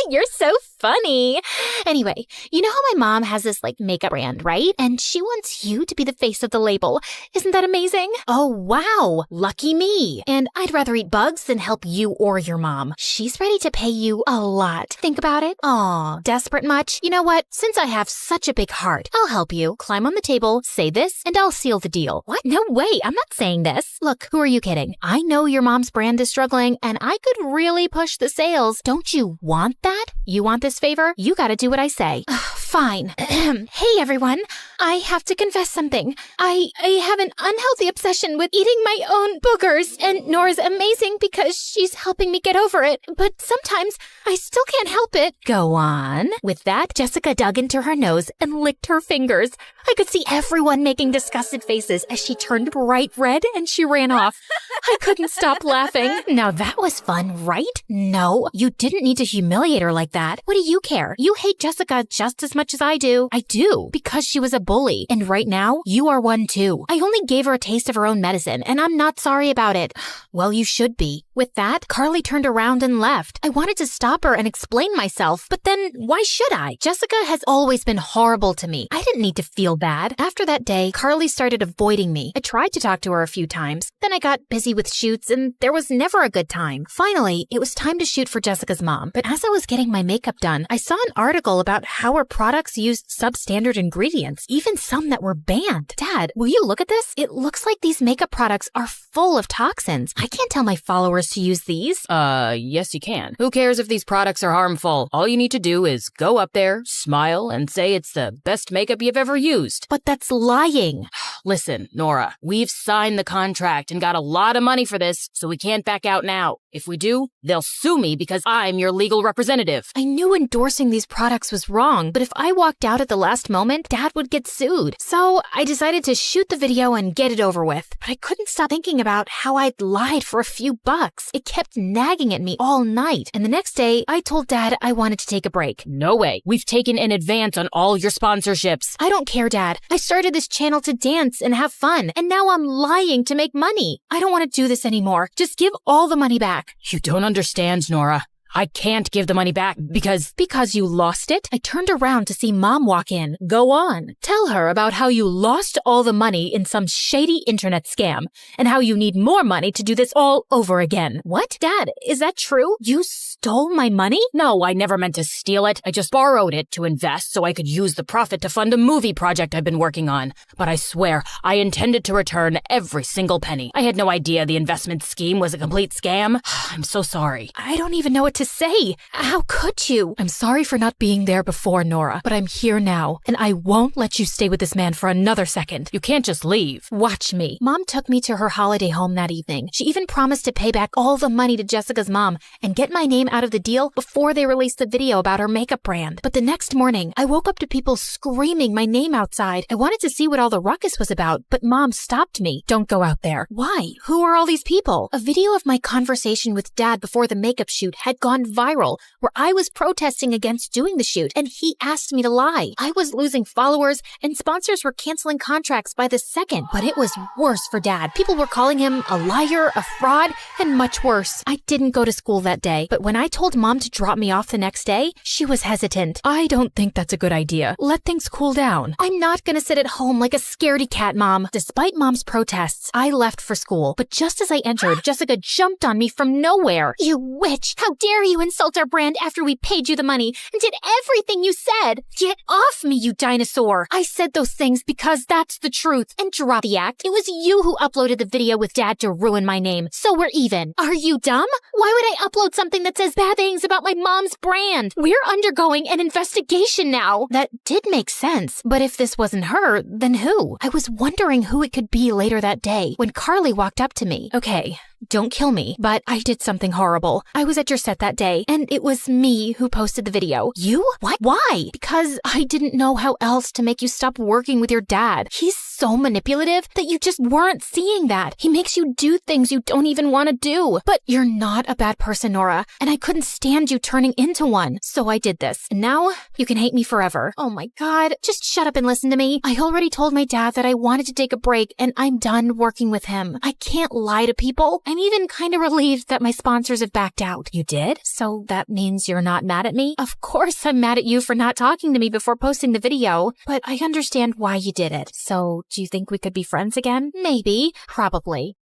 S16: You're so funny. Anyway, you know how my mom has this makeup brand, right? And she wants you to be the face of the label. Isn't that amazing? Oh, wow. Lucky me. And I'd rather eat bugs than help you or your mom. She's ready to pay you a lot. Think about it. Aw, desperate much? You know what? Since I have such a big heart, I'll help you. Climb on the table, say this, and I'll seal the deal. What? No way. I'm not saying this. Look, who are you kidding? I know your mom's brand is struggling, and I could really push the sales. Don't you want that? You want this favor? You gotta do what I say. Fine. Hey everyone. I have to confess something. I have an unhealthy obsession with eating my own boogers, and Nora's amazing because she's helping me get over it. But sometimes I still can't help it. Go on. With that, Jessica dug into her nose and licked her fingers. I could see everyone making disgusted faces as she turned bright red and she ran off. I couldn't stop laughing. Now that was fun, right? No, you didn't need to humiliate her like that. What do you care? You hate Jessica just as much as I do. I do, because she was a bully. And right now, you are one too. I only gave her a taste of her own medicine, and I'm not sorry about it. Well, you should be. With that, Carly turned around and left. I wanted to stop her and explain myself, but then why should I? Jessica has always been horrible to me. I didn't need to feel bad. After that day, Carly started avoiding me. I tried to talk to her a few times. Then I got busy with shoots, and there was never a good time. Finally, it was time to shoot for Jessica's mom. But as I was getting my makeup done, I saw an article about how her products used substandard ingredients, even some that were banned. Dad, will you look at this? It looks like these makeup products are full of toxins. I can't tell my followers to use these.
S15: Yes you can. Who cares if these products are harmful? All you need to do is go up there, smile, and say it's the best makeup you've ever used.
S16: But that's lying.
S15: Listen, Nora, we've signed the contract and got a lot of money for this, so we can't back out now. If we do, they'll sue me because I'm your legal representative.
S16: I knew endorsing these products was wrong, but if I walked out at the last moment, Dad would get sued. So I decided to shoot the video and get it over with. But I couldn't stop thinking about how I'd lied for a few bucks. It kept nagging at me all night. And the next day, I told Dad I wanted to take a break.
S15: No way. We've taken an advance on all your sponsorships.
S16: I don't care, Dad. I started this channel to dance and have fun, and now I'm lying to make money. I don't want to do this anymore. Just give all the money back.
S15: You don't understand, Nora. I can't give the money back because
S16: you lost it? I turned around to see Mom walk in. Go on. Tell her about how you lost all the money in some shady internet scam and how you need more money to do this all over again. What? Dad, is that true? You stole my money?
S15: No, I never meant to steal it. I just borrowed it to invest so I could use the profit to fund a movie project I've been working on. But I swear, I intended to return every single penny. I had no idea the investment scheme was a complete scam. I'm so sorry.
S16: I don't even know what to say. How could you? I'm sorry for not being there before, Nora, but I'm here now, and I won't let you stay with this man for another second.
S15: You can't just leave.
S16: Watch me. Mom took me to her holiday home that evening. She even promised to pay back all the money to Jessica's mom and get my name out of the deal before they released the video about her makeup brand. But the next morning, I woke up to people screaming my name outside. I wanted to see what all the ruckus was about, but Mom stopped me. Don't go out there. Why? Who are all these people? A video of my conversation with Dad before the makeup shoot had gone gone viral where I was protesting against doing the shoot and he asked me to lie. I was losing followers and sponsors were canceling contracts by the second. But it was worse for Dad. People were calling him a liar, a fraud, and much worse. I didn't go to school that day, but when I told Mom to drop me off the next day, she was hesitant.
S15: I don't think that's a good idea. Let things cool down.
S16: I'm not gonna sit at home like a scaredy cat, Mom. Despite Mom's protests, I left for school. But just as I entered, Jessica jumped on me from nowhere.
S11: You witch! How dare you insult our brand after we paid you the money and did everything you said?
S16: Get off me, you dinosaur! I said those things because that's the truth. And drop the act. It was you who uploaded the video with Dad to ruin my name, so we're even. Are you dumb? Why would I upload something that says bad things about my mom's brand? We're undergoing an investigation now. That did make sense, but if this wasn't her, then who? I was wondering who it could be later that day when Carly walked up to me. Okay, don't kill me, but I did something horrible. I was at your set that day, and it was me who posted the video. You? What? Why? Because I didn't know how else to make you stop working with your dad. He's so manipulative that you just weren't seeing that. He makes you do things you don't even want to do. But you're not a bad person, Nora, and I couldn't stand you turning into one. So I did this. And now you can hate me forever. Oh my God, just shut up and listen to me. I already told my dad that I wanted to take a break, and I'm done working with him. I can't lie to people. I'm even kind of relieved that my sponsors have backed out. You did? So that means you're not mad at me? Of course I'm mad at you for not talking to me before posting the video, but I understand why you did it. So do you think we could be friends again? Maybe. Probably.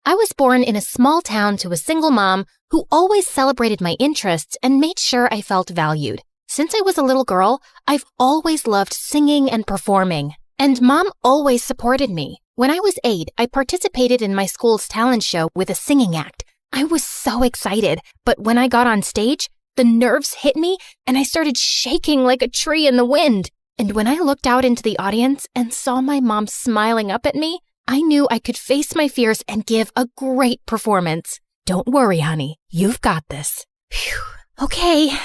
S16: I was born in a small town to a single mom who always celebrated my interests and made sure I felt valued. Since I was a little girl, I've always loved singing and performing, and Mom always supported me. When I was 8, I participated in my school's talent show with a singing act. I was so excited, but when I got on stage, the nerves hit me and I started shaking like a tree in the wind. And when I looked out into the audience and saw my mom smiling up at me, I knew I could face my fears and give a great performance. Don't worry, honey. You've got this. Phew. Okay.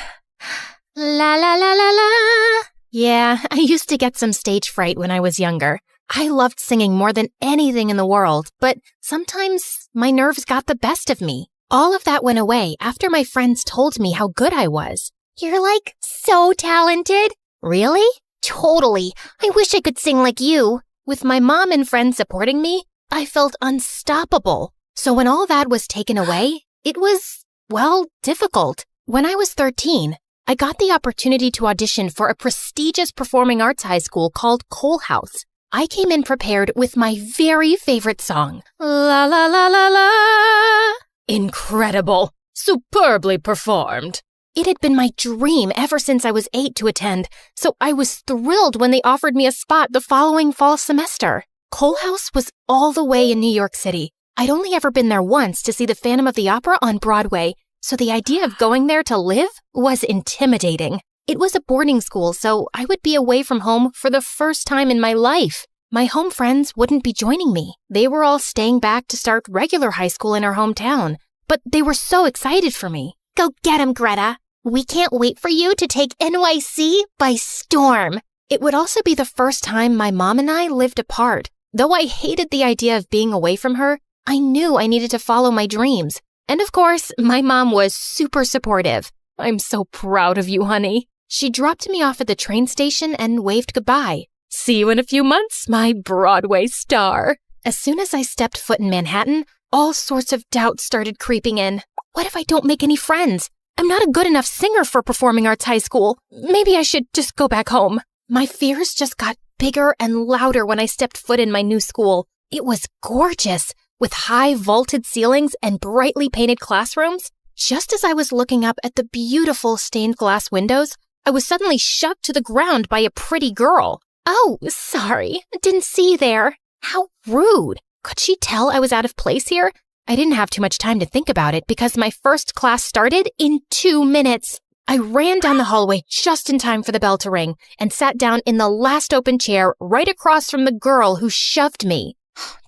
S16: La la la la la. Yeah, I used to get some stage fright when I was younger. I loved singing more than anything in the world, but sometimes my nerves got the best of me. All of that went away after my friends told me how good I was.
S11: You're like so talented.
S16: Really?
S11: Totally. I wish I could sing like you.
S16: With my mom and friends supporting me, I felt unstoppable. So when all that was taken away, it was, well, difficult. When I was 13, I got the opportunity to audition for a prestigious performing arts high school called Cole House. I came in prepared with my very favorite song, La La La La La. Incredible. Superbly performed. It had been my dream ever since I was 8 to attend, so I was thrilled when they offered me a spot the following fall semester. Cole House was all the way in New York City. I'd only ever been there once to see the Phantom of the Opera on Broadway, so the idea of going there to live was intimidating. It was a boarding school, so I would be away from home for the first time in my life. My home friends wouldn't be joining me. They were all staying back to start regular high school in our hometown, but they were so excited for me.
S11: Go get 'em, Greta. We can't wait for you to take NYC by storm.
S16: It would also be the first time my mom and I lived apart. Though I hated the idea of being away from her, I knew I needed to follow my dreams. And of course, my mom was super supportive. I'm so proud of you, honey. She dropped me off at the train station and waved goodbye. See you in a few months, my Broadway star. As soon as I stepped foot in Manhattan, all sorts of doubts started creeping in. What if I don't make any friends? I'm not a good enough singer for performing arts high school. Maybe I should just go back home. My fears just got bigger and louder when I stepped foot in my new school. It was gorgeous, with high vaulted ceilings and brightly painted classrooms. Just as I was looking up at the beautiful stained glass windows, I was suddenly shoved to the ground by a pretty girl. Oh, sorry, didn't see you there. How rude. Could she tell I was out of place here? I didn't have too much time to think about it because my first class started in 2 minutes. I ran down the hallway just in time for the bell to ring and sat down in the last open chair right across from the girl who shoved me.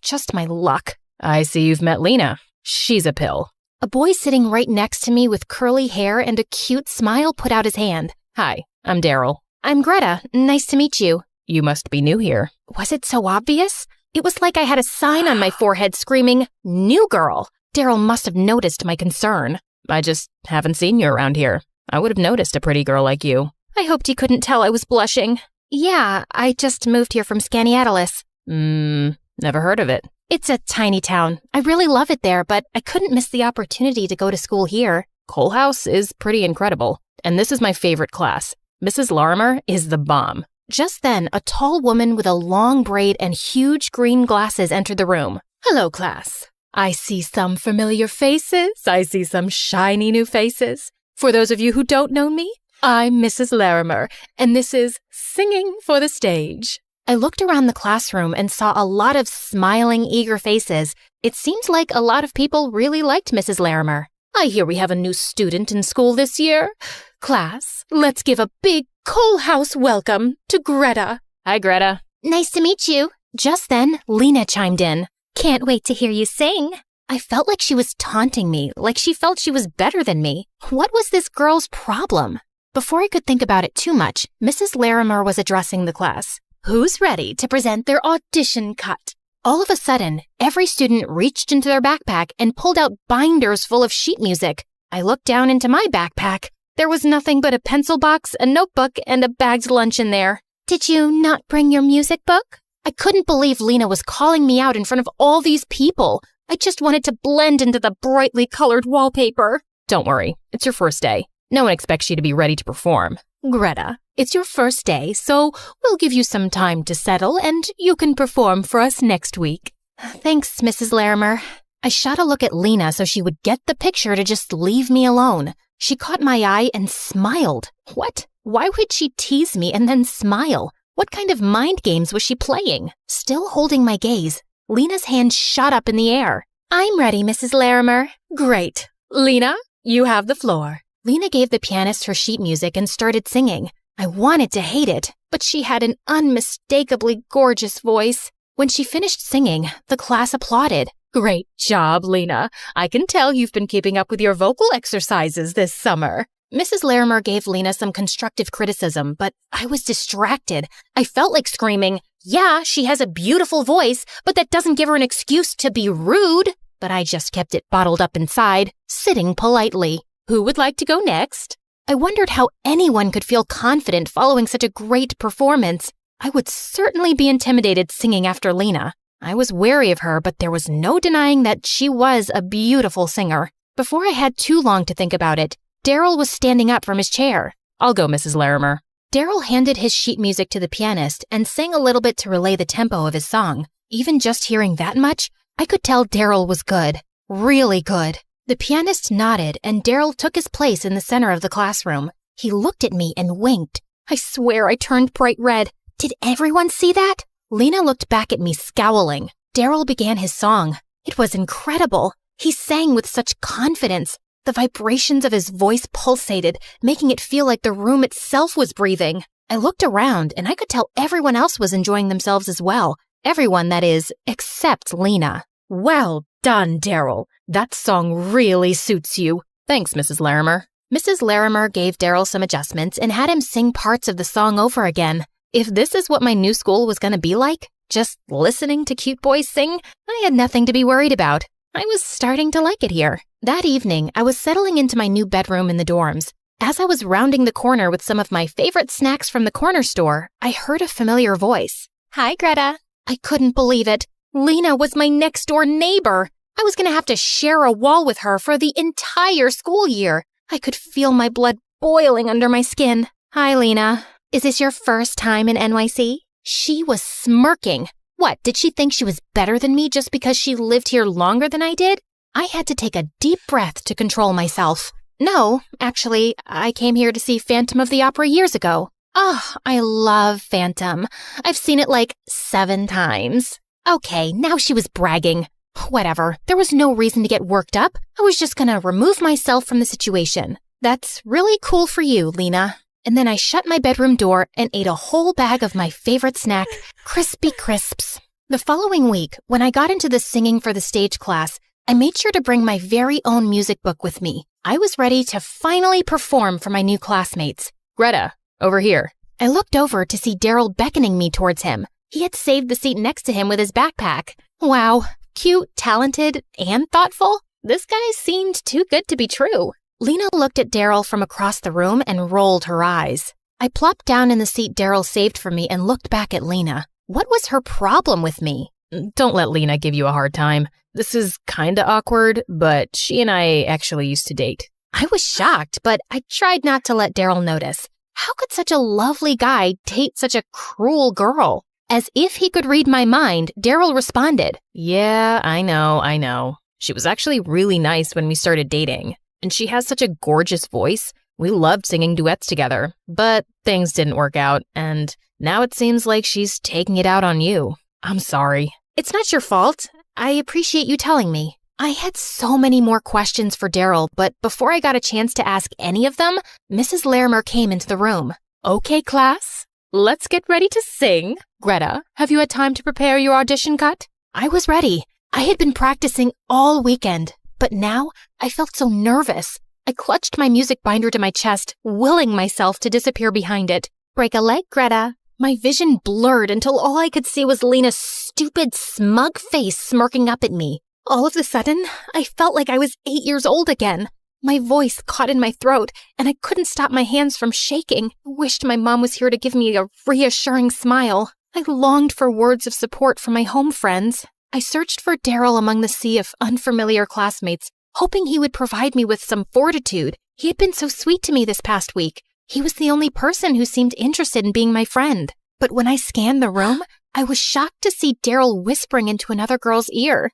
S16: Just my luck. I see you've met Lena. She's a pill. A boy sitting right next to me with curly hair and a cute smile put out his hand. Hi, I'm Daryl. I'm Greta. Nice to meet you. You must be new here. Was it so obvious? It was like I had a sign on my forehead screaming, New Girl.
S15: Daryl must have noticed my concern. I just haven't seen you around here. I would have noticed a pretty girl like you. I hoped he couldn't tell I was blushing.
S16: Yeah, I just moved here from Scaniatalis.
S15: Never heard of it.
S16: It's a tiny town. I really love it there, but I couldn't miss the opportunity to go to school here.
S15: Coal House is pretty incredible, and this is my favorite class. Mrs. Larimer is the bomb.
S16: Just then, a tall woman with a long braid and huge green glasses entered the room.
S15: Hello, class. I see some familiar faces. I see some shiny new faces. For those of you who don't know me, I'm Mrs. Larimer, and this is Singing for the Stage.
S16: I looked around the classroom and saw a lot of smiling, eager faces. It seemed like a lot of people really liked Mrs. Larimer.
S15: I hear we have a new student in school this year. Class, let's give a big Coal House welcome to Greta. Hi, Greta.
S16: Nice to meet you. Just then, Lena chimed in.
S11: Can't wait to hear you sing.
S16: I felt like she was taunting me, like she felt she was better than me. What was this girl's problem? Before I could think about it too much, Mrs. Larimer was addressing the class.
S15: Who's ready to present their audition cut?
S16: All of a sudden, every student reached into their backpack and pulled out binders full of sheet music. I looked down into my backpack. There was nothing but a pencil box, a notebook, and a bagged lunch in there.
S11: Did you not bring your music book?
S16: I couldn't believe Lena was calling me out in front of all these people. I just wanted to blend into the brightly colored wallpaper.
S15: Don't worry, it's your first day. No one expects you to be ready to perform.
S16: Greta, it's your first day, so we'll give you some time to settle and you can perform for us next week. Thanks, Mrs. Larimer. I shot a look at Lena so she would get the picture to just leave me alone. She caught my eye and smiled. What? Why would she tease me and then smile? What kind of mind games was she playing? Still holding my gaze, Lena's hand shot up in the air.
S11: I'm ready, Mrs. Larimer.
S15: Great. Lena, you have the floor.
S16: Lena gave the pianist her sheet music and started singing. I wanted to hate it, but she had an unmistakably gorgeous voice. When she finished singing, the class applauded.
S15: Great job, Lena. I can tell you've been keeping up with your vocal exercises this summer.
S16: Mrs. Larimer gave Lena some constructive criticism, but I was distracted. I felt like screaming, yeah, she has a beautiful voice, but that doesn't give her an excuse to be rude. But I just kept it bottled up inside, sitting politely.
S15: Who would like to go next?
S16: I wondered how anyone could feel confident following such a great performance. I would certainly be intimidated singing after Lena. I was wary of her, but there was no denying that she was a beautiful singer. Before I had too long to think about it, Daryl was standing up from his chair.
S15: I'll go, Mrs. Larimer.
S16: Daryl handed his sheet music to the pianist and sang a little bit to relay the tempo of his song. Even just hearing that much, I could tell Daryl was good. Really good. The pianist nodded and Daryl took his place in the center of the classroom. He looked at me and winked. I swear I turned bright red. Did everyone see that? Lena looked back at me scowling. Daryl began his song. It was incredible. He sang with such confidence. The vibrations of his voice pulsated, making it feel like the room itself was breathing. I looked around and I could tell everyone else was enjoying themselves as well. Everyone, that is, except Lena.
S15: Well done, Daryl. That song really suits you. Thanks, Mrs. Larimer.
S16: Mrs. Larimer gave Daryl some adjustments and had him sing parts of the song over again. If this is what my new school was going to be like, just listening to cute boys sing, I had nothing to be worried about. I was starting to like it here. That evening, I was settling into my new bedroom in the dorms. As I was rounding the corner with some of my favorite snacks from the corner store, I heard a familiar voice.
S11: Hi, Greta.
S16: I couldn't believe it. Lena was my next-door neighbor. I was going to have to share a wall with her for the entire school year. I could feel my blood boiling under my skin. Hi, Lena.
S11: Is this your first time in NYC?
S16: She was smirking. What, did she think she was better than me just because she lived here longer than I did? I had to take a deep breath to control myself. No, actually, I came here to see Phantom of the Opera years ago. Oh, I love Phantom. I've seen it like 7 times. Okay, now she was bragging. Whatever, there was no reason to get worked up. I was just gonna remove myself from the situation. That's really cool for you, Lena. And then I shut my bedroom door and ate a whole bag of my favorite snack, Crispy Crisps. The following week, when I got into the singing for the stage class, I made sure to bring my very own music book with me. I was ready to finally perform for my new classmates.
S15: Greta, over here.
S16: I looked over to see Daryl beckoning me towards him. He had saved the seat next to him with his backpack. Wow, cute, talented, and thoughtful. This guy seemed too good to be true. Lena looked at Daryl from across the room and rolled her eyes. I plopped down in the seat Daryl saved for me and looked back at Lena. What was her problem with me?
S15: Don't let Lena give you a hard time. This is kinda awkward, but she and I actually used to date.
S16: I was shocked, but I tried not to let Daryl notice. How could such a lovely guy date such a cruel girl? As if he could read my mind, Daryl responded,
S15: Yeah, I know. She was actually really nice when we started dating, and she has such a gorgeous voice. We loved singing duets together, but things didn't work out, and now it seems like she's taking it out on you. I'm sorry.
S16: It's not your fault. I appreciate you telling me. I had so many more questions for Daryl, but before I got a chance to ask any of them, Mrs. Larimer came into the room.
S15: Okay, class, let's get ready to sing. Greta, have you had time to prepare your audition cut?
S16: I was ready. I had been practicing all weekend, but now I felt so nervous. I clutched my music binder to my chest, willing myself to disappear behind it. Break a leg, Greta. My vision blurred until all I could see was Lena's stupid, smug face smirking up at me. All of a sudden, I felt like I was 8 years old again. My voice caught in my throat, and I couldn't stop my hands from shaking. I wished my mom was here to give me a reassuring smile. I longed for words of support from my home friends. I searched for Daryl among the sea of unfamiliar classmates, hoping he would provide me with some fortitude. He had been so sweet to me this past week. He was the only person who seemed interested in being my friend. But when I scanned the room, I was shocked to see Daryl whispering into another girl's ear.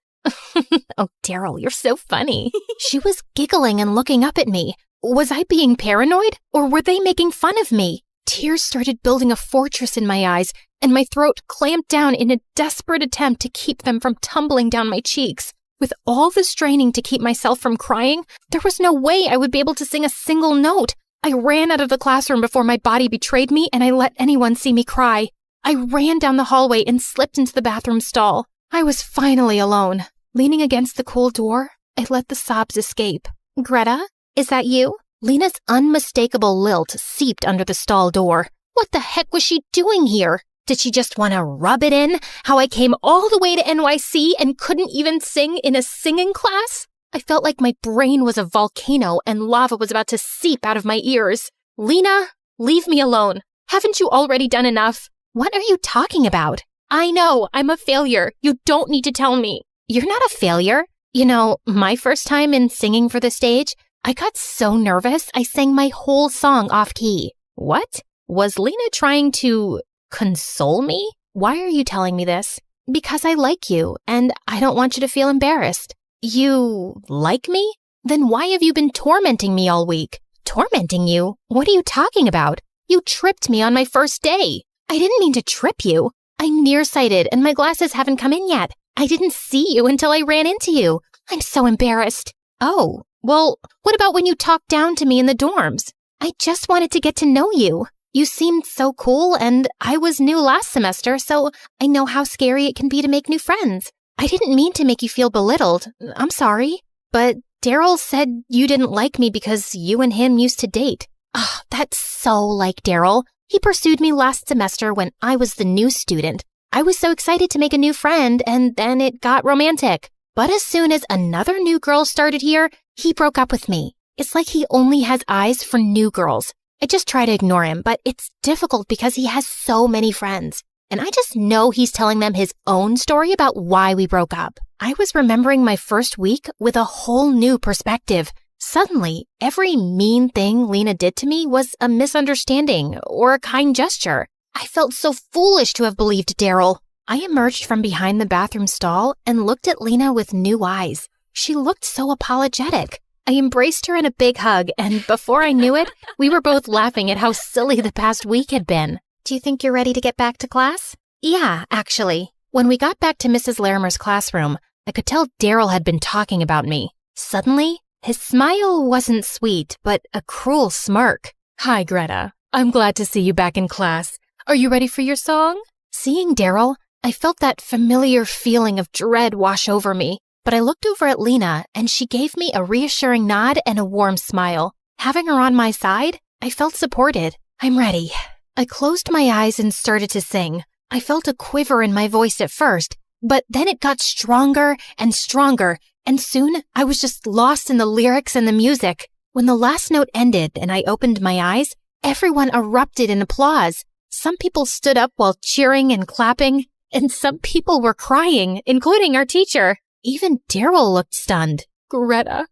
S15: Oh, Daryl, you're so funny.
S16: She was giggling and looking up at me. Was I being paranoid, or were they making fun of me? Tears started building a fortress in my eyes, and my throat clamped down in a desperate attempt to keep them from tumbling down my cheeks. With all the straining to keep myself from crying, there was no way I would be able to sing a single note. I ran out of the classroom before my body betrayed me and I let anyone see me cry. I ran down the hallway and slipped into the bathroom stall. I was finally alone. Leaning against the cool door, I let the sobs escape. Greta, is that you? Lena's unmistakable lilt seeped under the stall door. What the heck was she doing here? Did she just want to rub it in? How I came all the way to NYC and couldn't even sing in a singing class? I felt like my brain was a volcano and lava was about to seep out of my ears. Lena, leave me alone. Haven't you already done enough? What are you talking about? I know, I'm a failure. You don't need to tell me. You're not a failure. You know, my first time in singing for the stage, I got so nervous I sang my whole song off key.
S15: What? Was Lena trying to console me?
S16: Why are you telling me this? Because I like you, and I don't want you to feel embarrassed. You like me? Then why have you been tormenting me all week? Tormenting you? What are you talking about? You tripped me on my first day. I didn't mean to trip you. I'm nearsighted and my glasses haven't come in yet. I didn't see you until I ran into you. I'm so embarrassed. Oh, well, what about when you talked down to me in the dorms? I just wanted to get to know you. You seemed so cool, and I was new last semester, so I know how scary it can be to make new friends. I didn't mean to make you feel belittled. I'm sorry. But Daryl said you didn't like me because you and him used to date. Oh, that's so like Daryl. He pursued me last semester when I was the new student. I was so excited to make a new friend, and then it got romantic. But as soon as another new girl started here, he broke up with me. It's like he only has eyes for new girls. I just try to ignore him, but it's difficult because he has so many friends. And I just know he's telling them his own story about why we broke up. I was remembering my first week with a whole new perspective. Suddenly, every mean thing Lena did to me was a misunderstanding or a kind gesture. I felt so foolish to have believed Daryl. I emerged from behind the bathroom stall and looked at Lena with new eyes. She looked so apologetic. I embraced her in a big hug, and before I knew it, we were both laughing at how silly the past week had been. Do you think you're ready to get back to class? Yeah, actually. When we got back to Mrs. Larimer's classroom, I could tell Daryl had been talking about me. Suddenly, his smile wasn't sweet, but a cruel smirk.
S15: Hi, Greta. I'm glad to see you back in class. Are you ready for your song?
S16: Seeing Daryl, I felt that familiar feeling of dread wash over me. But I looked over at Lena, and she gave me a reassuring nod and a warm smile. Having her on my side, I felt supported. I'm ready. I closed my eyes and started to sing. I felt a quiver in my voice at first, but then it got stronger and stronger,
S11: And soon, I was just lost in the lyrics and the music. When the last note ended and I opened my eyes, everyone erupted in applause. Some people stood up while cheering and clapping, and some people were crying, including our teacher. Even Daryl looked stunned.
S16: Greta,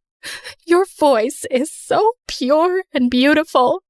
S16: your voice is so pure and beautiful.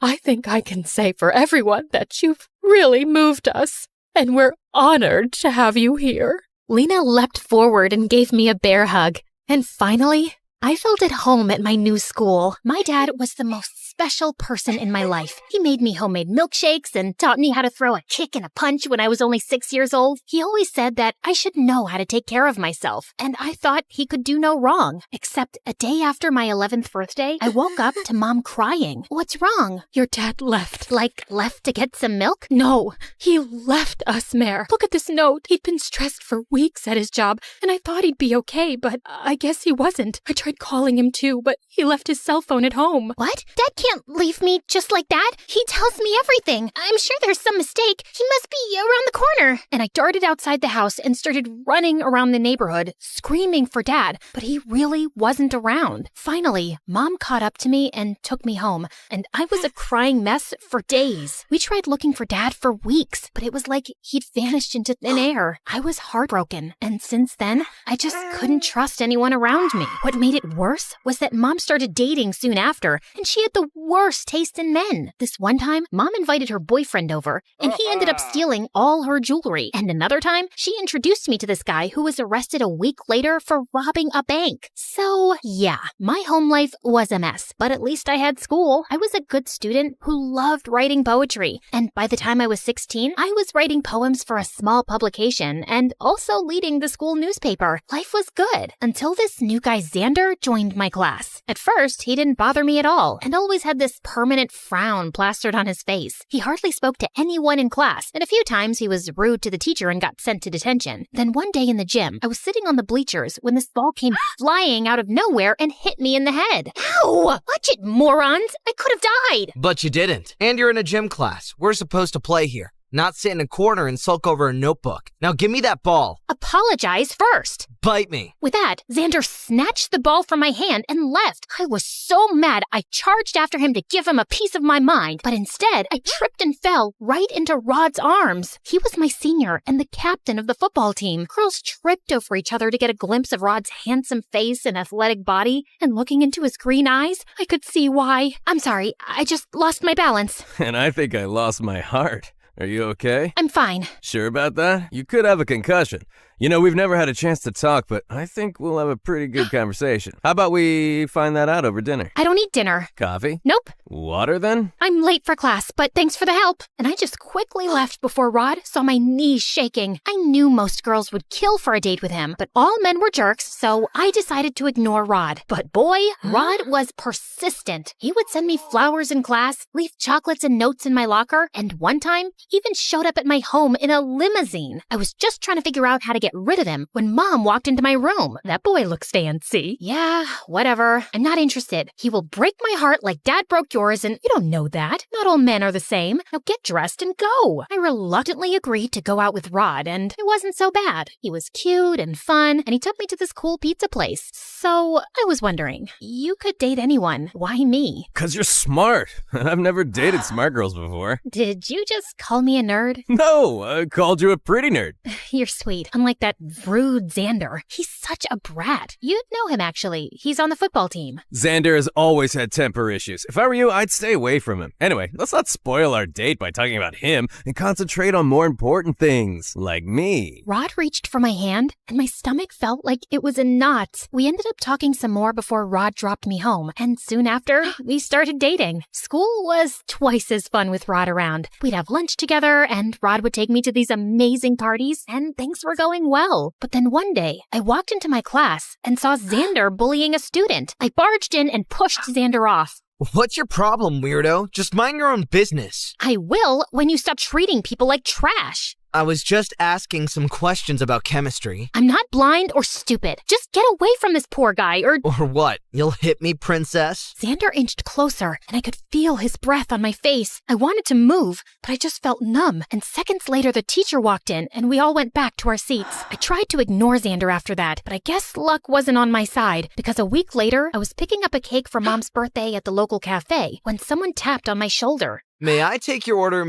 S16: I think I can say for everyone that you've really moved us, and we're honored to have you here.
S11: Lena leapt forward and gave me a bear hug. And finally, I felt at home at my new school. My dad was the most special person in my life. He made me homemade milkshakes and taught me how to throw a kick and a punch when I was only 6 years old. He always said that I should know how to take care of myself, and I thought he could do no wrong. Except a day after my 11th birthday, I woke up to Mom crying. What's wrong?
S16: Your dad left.
S11: Like, left to get some milk?
S16: No, he left us, Mare. Look at this note. He'd been stressed for weeks at his job, and I thought he'd be okay, but I guess he wasn't. I tried calling him too, but he left his cell phone at home.
S11: What? Dad can't leave me just like that. He tells me everything. I'm sure there's some mistake. He must be around the corner. And I darted outside the house and started running around the neighborhood, screaming for Dad, but he really wasn't around. Finally, Mom caught up to me and took me home, and I was a crying mess for days. We tried looking for Dad for weeks, but it was like he'd vanished into thin air. I was heartbroken, and since then, I just couldn't trust anyone around me. What made it worse was that Mom started dating soon after, and she had the worst taste in men. This one time, Mom invited her boyfriend over, and he ended up stealing all her jewelry. And another time, she introduced me to this guy who was arrested a week later for robbing a bank. So, yeah, my home life was a mess, but at least I had school. I was a good student who loved writing poetry, and by the time I was 16, I was writing poems for a small publication and also leading the school newspaper. Life was good until this new guy Xander joined my class. At first, he didn't bother me at all and always had this permanent frown plastered on his face. He hardly spoke to anyone in class, and a few times he was rude to the teacher and got sent to detention. Then one day in the gym, I was sitting on the bleachers when this ball came flying out of nowhere and hit me in the head. Ow! Watch it, morons! I could have died!
S20: But you didn't. And you're in a gym class. We're supposed to play here, not sit in a corner and sulk over a notebook. Now give me that ball.
S11: Apologize first.
S20: Bite me.
S11: With that, Xander snatched the ball from my hand and left. I was so mad, I charged after him to give him a piece of my mind, but instead, I tripped and fell right into Rod's arms. He was my senior and the captain of the football team. Girls tripped over each other to get a glimpse of Rod's handsome face and athletic body, and looking into his green eyes, I could see why. I'm sorry, I just lost my balance.
S2: And I think I lost my heart. Are you okay?
S11: I'm fine.
S2: Sure about that? You could have a concussion. You know, we've never had a chance to talk, but I think we'll have a pretty good conversation. How about we find that out over dinner?
S11: I don't eat dinner.
S2: Coffee?
S11: Nope.
S2: Water then?
S11: I'm late for class, but thanks for the help. And I just quickly left before Rod saw my knees shaking. I knew most girls would kill for a date with him, but all men were jerks, so I decided to ignore Rod. But boy, Rod was persistent. He would send me flowers in class, leave chocolates and notes in my locker, and one time, even showed up at my home in a limousine. I was just trying to figure out how to get rid of him when Mom walked into my room.
S16: That boy looks fancy.
S11: Yeah, whatever. I'm not interested. He will break my heart like Dad broke yours, and
S16: you don't know that.
S11: Not all men are the same. Now get dressed and go. I reluctantly agreed to go out with Rod, and it wasn't so bad. He was cute and fun, and he took me to this cool pizza place. So I was wondering, you could date anyone. Why me?
S2: 'Cause you're smart. I've never dated smart girls before.
S11: Did you just call me a nerd?
S2: No, I called you a pretty nerd.
S11: You're sweet. Unlike that rude Xander. He's such a brat. You'd know him, actually. He's on the football team.
S2: Xander has always had temper issues. If I were you, I'd stay away from him. Anyway, let's not spoil our date by talking about him and concentrate on more important things, like me.
S11: Rod reached for my hand, and my stomach felt like it was in knots. We ended up talking some more before Rod dropped me home, and soon after, we started dating. School was twice as fun with Rod around. We'd have lunch together, and Rod would take me to these amazing parties, and things were going well. But then one day, I walked into my class and saw Xander bullying a student. I barged in and pushed Xander off.
S20: What's your problem, weirdo? Just mind your own business.
S11: I will when you stop treating people like trash.
S20: I was just asking some questions about chemistry.
S11: I'm not blind or stupid. Just get away from this poor guy or...
S20: Or what? You'll hit me, princess?
S11: Xander inched closer, and I could feel his breath on my face. I wanted to move, but I just felt numb. And seconds later, the teacher walked in, and we all went back to our seats. I tried to ignore Xander after that, but I guess luck wasn't on my side, because a week later, I was picking up a cake for Mom's birthday at the local cafe when someone tapped on my shoulder.
S20: May I take your order,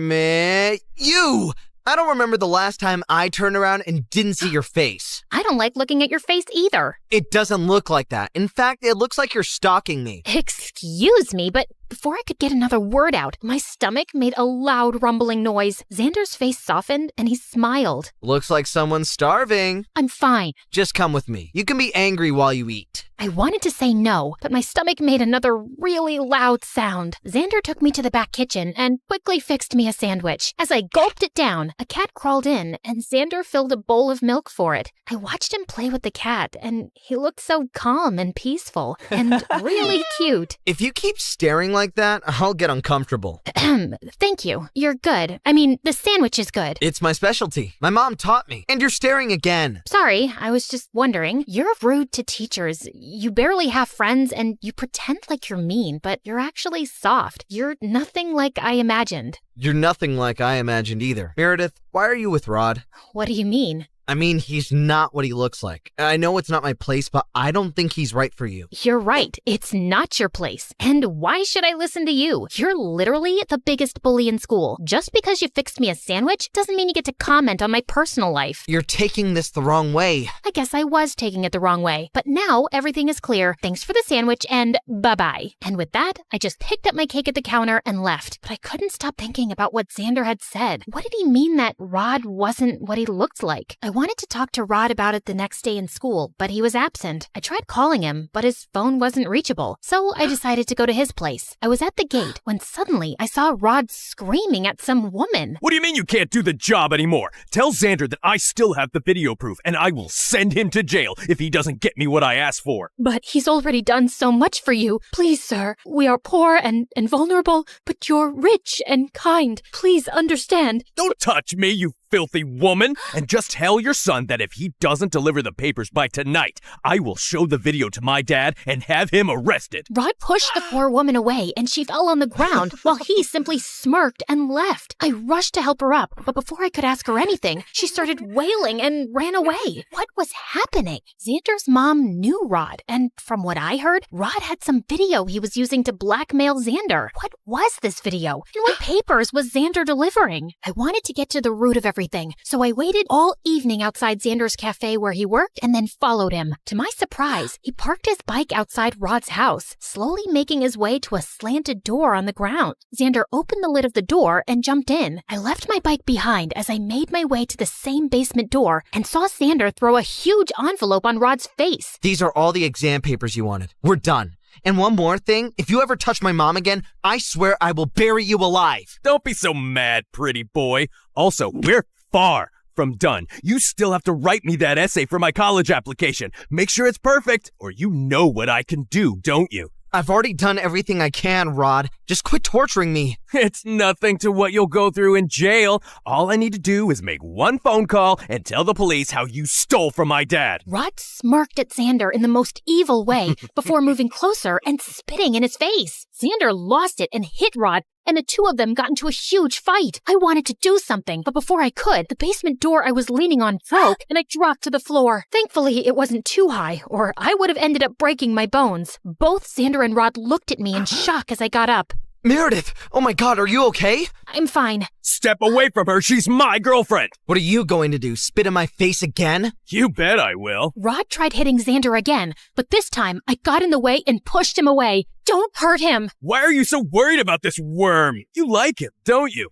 S20: You! I don't remember the last time I turned around and didn't see your face.
S11: I don't like looking at your face either.
S20: It doesn't look like that. In fact, it looks like you're stalking me.
S11: Excuse me, but before I could get another word out, my stomach made a loud rumbling noise. Xander's face softened and he smiled.
S20: Looks like someone's starving.
S11: I'm fine.
S20: Just come with me. You can be angry while you eat.
S11: I wanted to say no, but my stomach made another really loud sound. Xander took me to the back kitchen and quickly fixed me a sandwich. As I gulped it down, a cat crawled in and Xander filled a bowl of milk for it. I watched him play with the cat and he looked so calm and peaceful and really cute.
S20: If you keep staring like that, I'll get uncomfortable.
S11: Thank you. You're good. I mean, the sandwich is good.
S20: It's my specialty. My mom taught me. And you're staring again.
S11: Sorry, I was just wondering. You're rude to teachers. You barely have friends and you pretend like you're mean, but you're actually soft. You're nothing like I imagined.
S20: You're nothing like I imagined either. Meredith, why are you with Rod?
S11: What do you mean?
S20: I mean, he's not what he looks like. I know it's not my place, but I don't think he's right for you.
S11: You're right. It's not your place. And why should I listen to you? You're literally the biggest bully in school. Just because you fixed me a sandwich doesn't mean you get to comment on my personal life.
S20: You're taking this the wrong way.
S11: I guess I was taking it the wrong way. But now everything is clear. Thanks for the sandwich and bye-bye. And with that, I just picked up my cake at the counter and left. But I couldn't stop thinking about what Xander had said. What did he mean that Rod wasn't what he looked like? I wanted to talk to Rod about it the next day in school, but he was absent. I tried calling him, but his phone wasn't reachable, so I decided to go to his place. I was at the gate when suddenly I saw Rod screaming at some woman.
S2: What do you mean you can't do the job anymore? Tell Xander that I still have the video proof, and I will send him to jail if he doesn't get me what I asked for.
S11: But he's already done so much for you. Please, sir. We are poor and vulnerable, but you're rich and kind. Please understand.
S2: Don't touch me, you filthy woman! And just tell your son that if he doesn't deliver the papers by tonight, I will show the video to my dad and have him arrested.
S11: Rod pushed the poor woman away and she fell on the ground while he simply smirked and left. I rushed to help her up, but before I could ask her anything, she started wailing and ran away. What was happening? Xander's mom knew Rod, and from what I heard, Rod had some video he was using to blackmail Xander. What was this video? And what papers was Xander delivering? I wanted to get to the root of everything, so I waited all evening outside Xander's cafe where he worked and then followed him. To my surprise, he parked his bike outside Rod's house, slowly making his way to a slanted door on the ground. Xander opened the lid of the door and jumped in. I left my bike behind as I made my way to the same basement door and saw Xander throw a huge envelope on Rod's face.
S20: These are all the exam papers you wanted. We're done. And one more thing, if you ever touch my mom again, I swear I will bury you alive.
S2: Don't be so mad, pretty boy. Also, we're far from done. You still have to write me that essay for my college application. Make sure it's perfect, or you know what I can do, don't you?
S20: I've already done everything I can, Rod. Just quit torturing me.
S2: It's nothing to what you'll go through in jail. All I need to do is make one phone call and tell the police how you stole from my dad.
S11: Rod smirked at Xander in the most evil way before moving closer and spitting in his face. Xander lost it and hit Rod, and the two of them got into a huge fight. I wanted to do something, but before I could, the basement door I was leaning on broke and I dropped to the floor. Thankfully, it wasn't too high, or I would have ended up breaking my bones. Both Xander and Rod looked at me in shock as I got up.
S20: Meredith! Oh my god, are you okay?
S11: I'm fine.
S2: Step away from her, she's my girlfriend!
S20: What are you going to do, spit in my face again?
S2: You bet I will.
S11: Rod tried hitting Xander again, but this time I got in the way and pushed him away. Don't hurt him!
S2: Why are you so worried about this worm? You like him, don't you?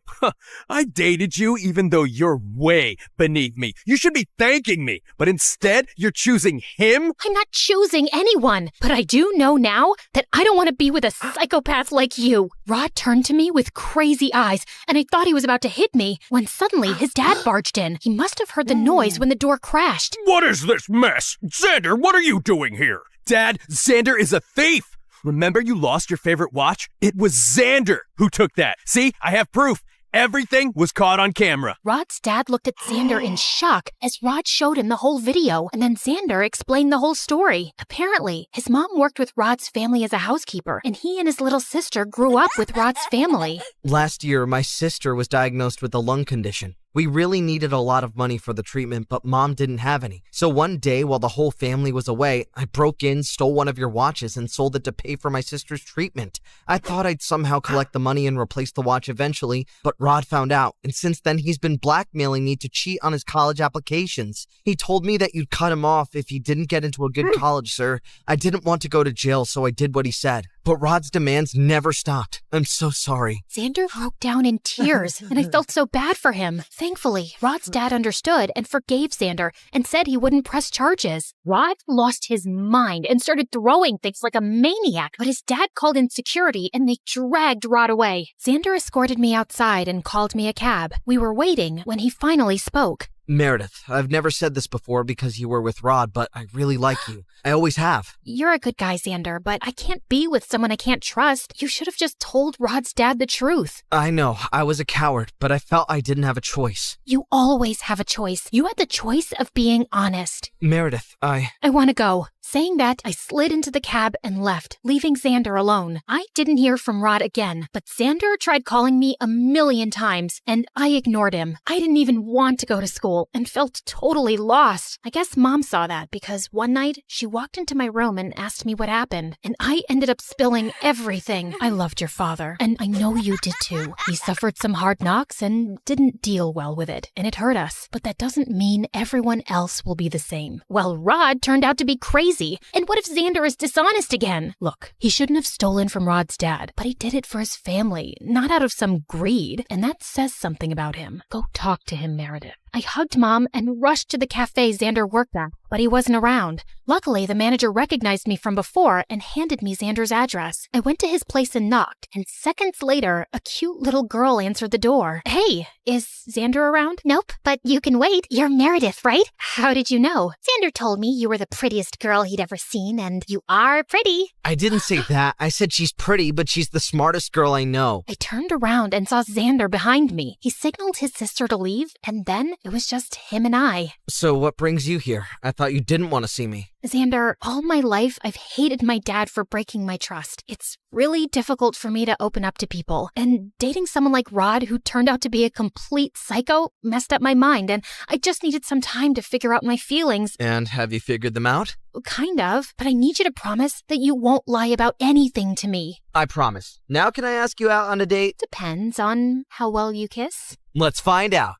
S2: I dated you even though you're way beneath me. You should be thanking me, but instead you're choosing him?
S11: I'm not choosing anyone, but I do know now that I don't want to be with a psychopath like you. Rod turned to me with crazy eyes, and I thought he was about to hit me when suddenly his dad barged in. He must have heard the noise when the door crashed.
S2: What is this mess? Xander, what are you doing here? Dad, Xander is a thief! Remember you lost your favorite watch? It was Xander who took that. See, I have proof. Everything was caught on camera.
S16: Rod's dad looked at Xander in shock as Rod showed him the whole video, and then Xander explained the whole story. Apparently, his mom worked with Rod's family as a housekeeper, and he and his little sister grew up with Rod's family.
S20: Last year, my sister was diagnosed with a lung condition. We really needed a lot of money for the treatment, but Mom didn't have any. So one day, while the whole family was away, I broke in, stole one of your watches, and sold it to pay for my sister's treatment. I thought I'd somehow collect the money and replace the watch eventually, but Rod found out, and since then he's been blackmailing me to cheat on his college applications. He told me that you'd cut him off if he didn't get into a good college, sir. I didn't want to go to jail, so I did what he said. But Rod's demands never stopped. I'm so sorry.
S16: Xander broke down in tears, and I felt so bad for him. Thankfully, Rod's dad understood and forgave Xander and said he wouldn't press charges. Rod lost his mind and started throwing things like a maniac, but his dad called in security and they dragged Rod away. Xander escorted me outside and called me a cab. We were waiting when he finally spoke.
S20: Meredith, I've never said this before because you were with Rod, but I really like you. I always have.
S16: You're a good guy, Xander, but I can't be with someone I can't trust. You should have just told Rod's dad the truth.
S20: I know, I was a coward, but I felt I didn't have a choice.
S16: You always have a choice. You had the choice of being honest.
S20: Meredith, I
S16: want to go. Saying that, I slid into the cab and left, leaving Xander alone. I didn't hear from Rod again, but Xander tried calling me 1,000,000 times, and I ignored him. I didn't even want to go to school and felt totally lost. I guess Mom saw that because one night she walked into my room and asked me what happened, and I ended up spilling everything. I loved your father, and I know you did too. He suffered some hard knocks and didn't deal well with it, and it hurt us. But that doesn't mean everyone else will be the same. Well, Rod turned out to be crazy. And what if Xander is dishonest again? Look, he shouldn't have stolen from Rod's dad, but he did it for his family, not out of some greed. And that says something about him. Go talk to him, Meredith. I hugged Mom and rushed to the cafe Xander worked at, but he wasn't around. Luckily, the manager recognized me from before and handed me Xander's address. I went to his place and knocked, and seconds later, a cute little girl answered the door. Hey, is Xander around?
S11: Nope, but you can wait. You're Meredith, right? How did you know? Xander told me you were the prettiest girl he'd ever seen, and you are pretty.
S20: I didn't say that. I said she's pretty, but she's the smartest girl I know.
S16: I turned around and saw Xander behind me. He signaled his sister to leave, and then it was just him and I.
S20: So what brings you here? I thought you didn't want to see me.
S16: Xander, all my life I've hated my dad for breaking my trust. It's really difficult for me to open up to people. And dating someone like Rod, who turned out to be a complete psycho, messed up my mind, and I just needed some time to figure out my feelings.
S20: And have you figured them out?
S16: Kind of, but I need you to promise that you won't lie about anything to me.
S20: I promise. Now can I ask you out on a date?
S16: Depends on how well you kiss.
S20: Let's find out.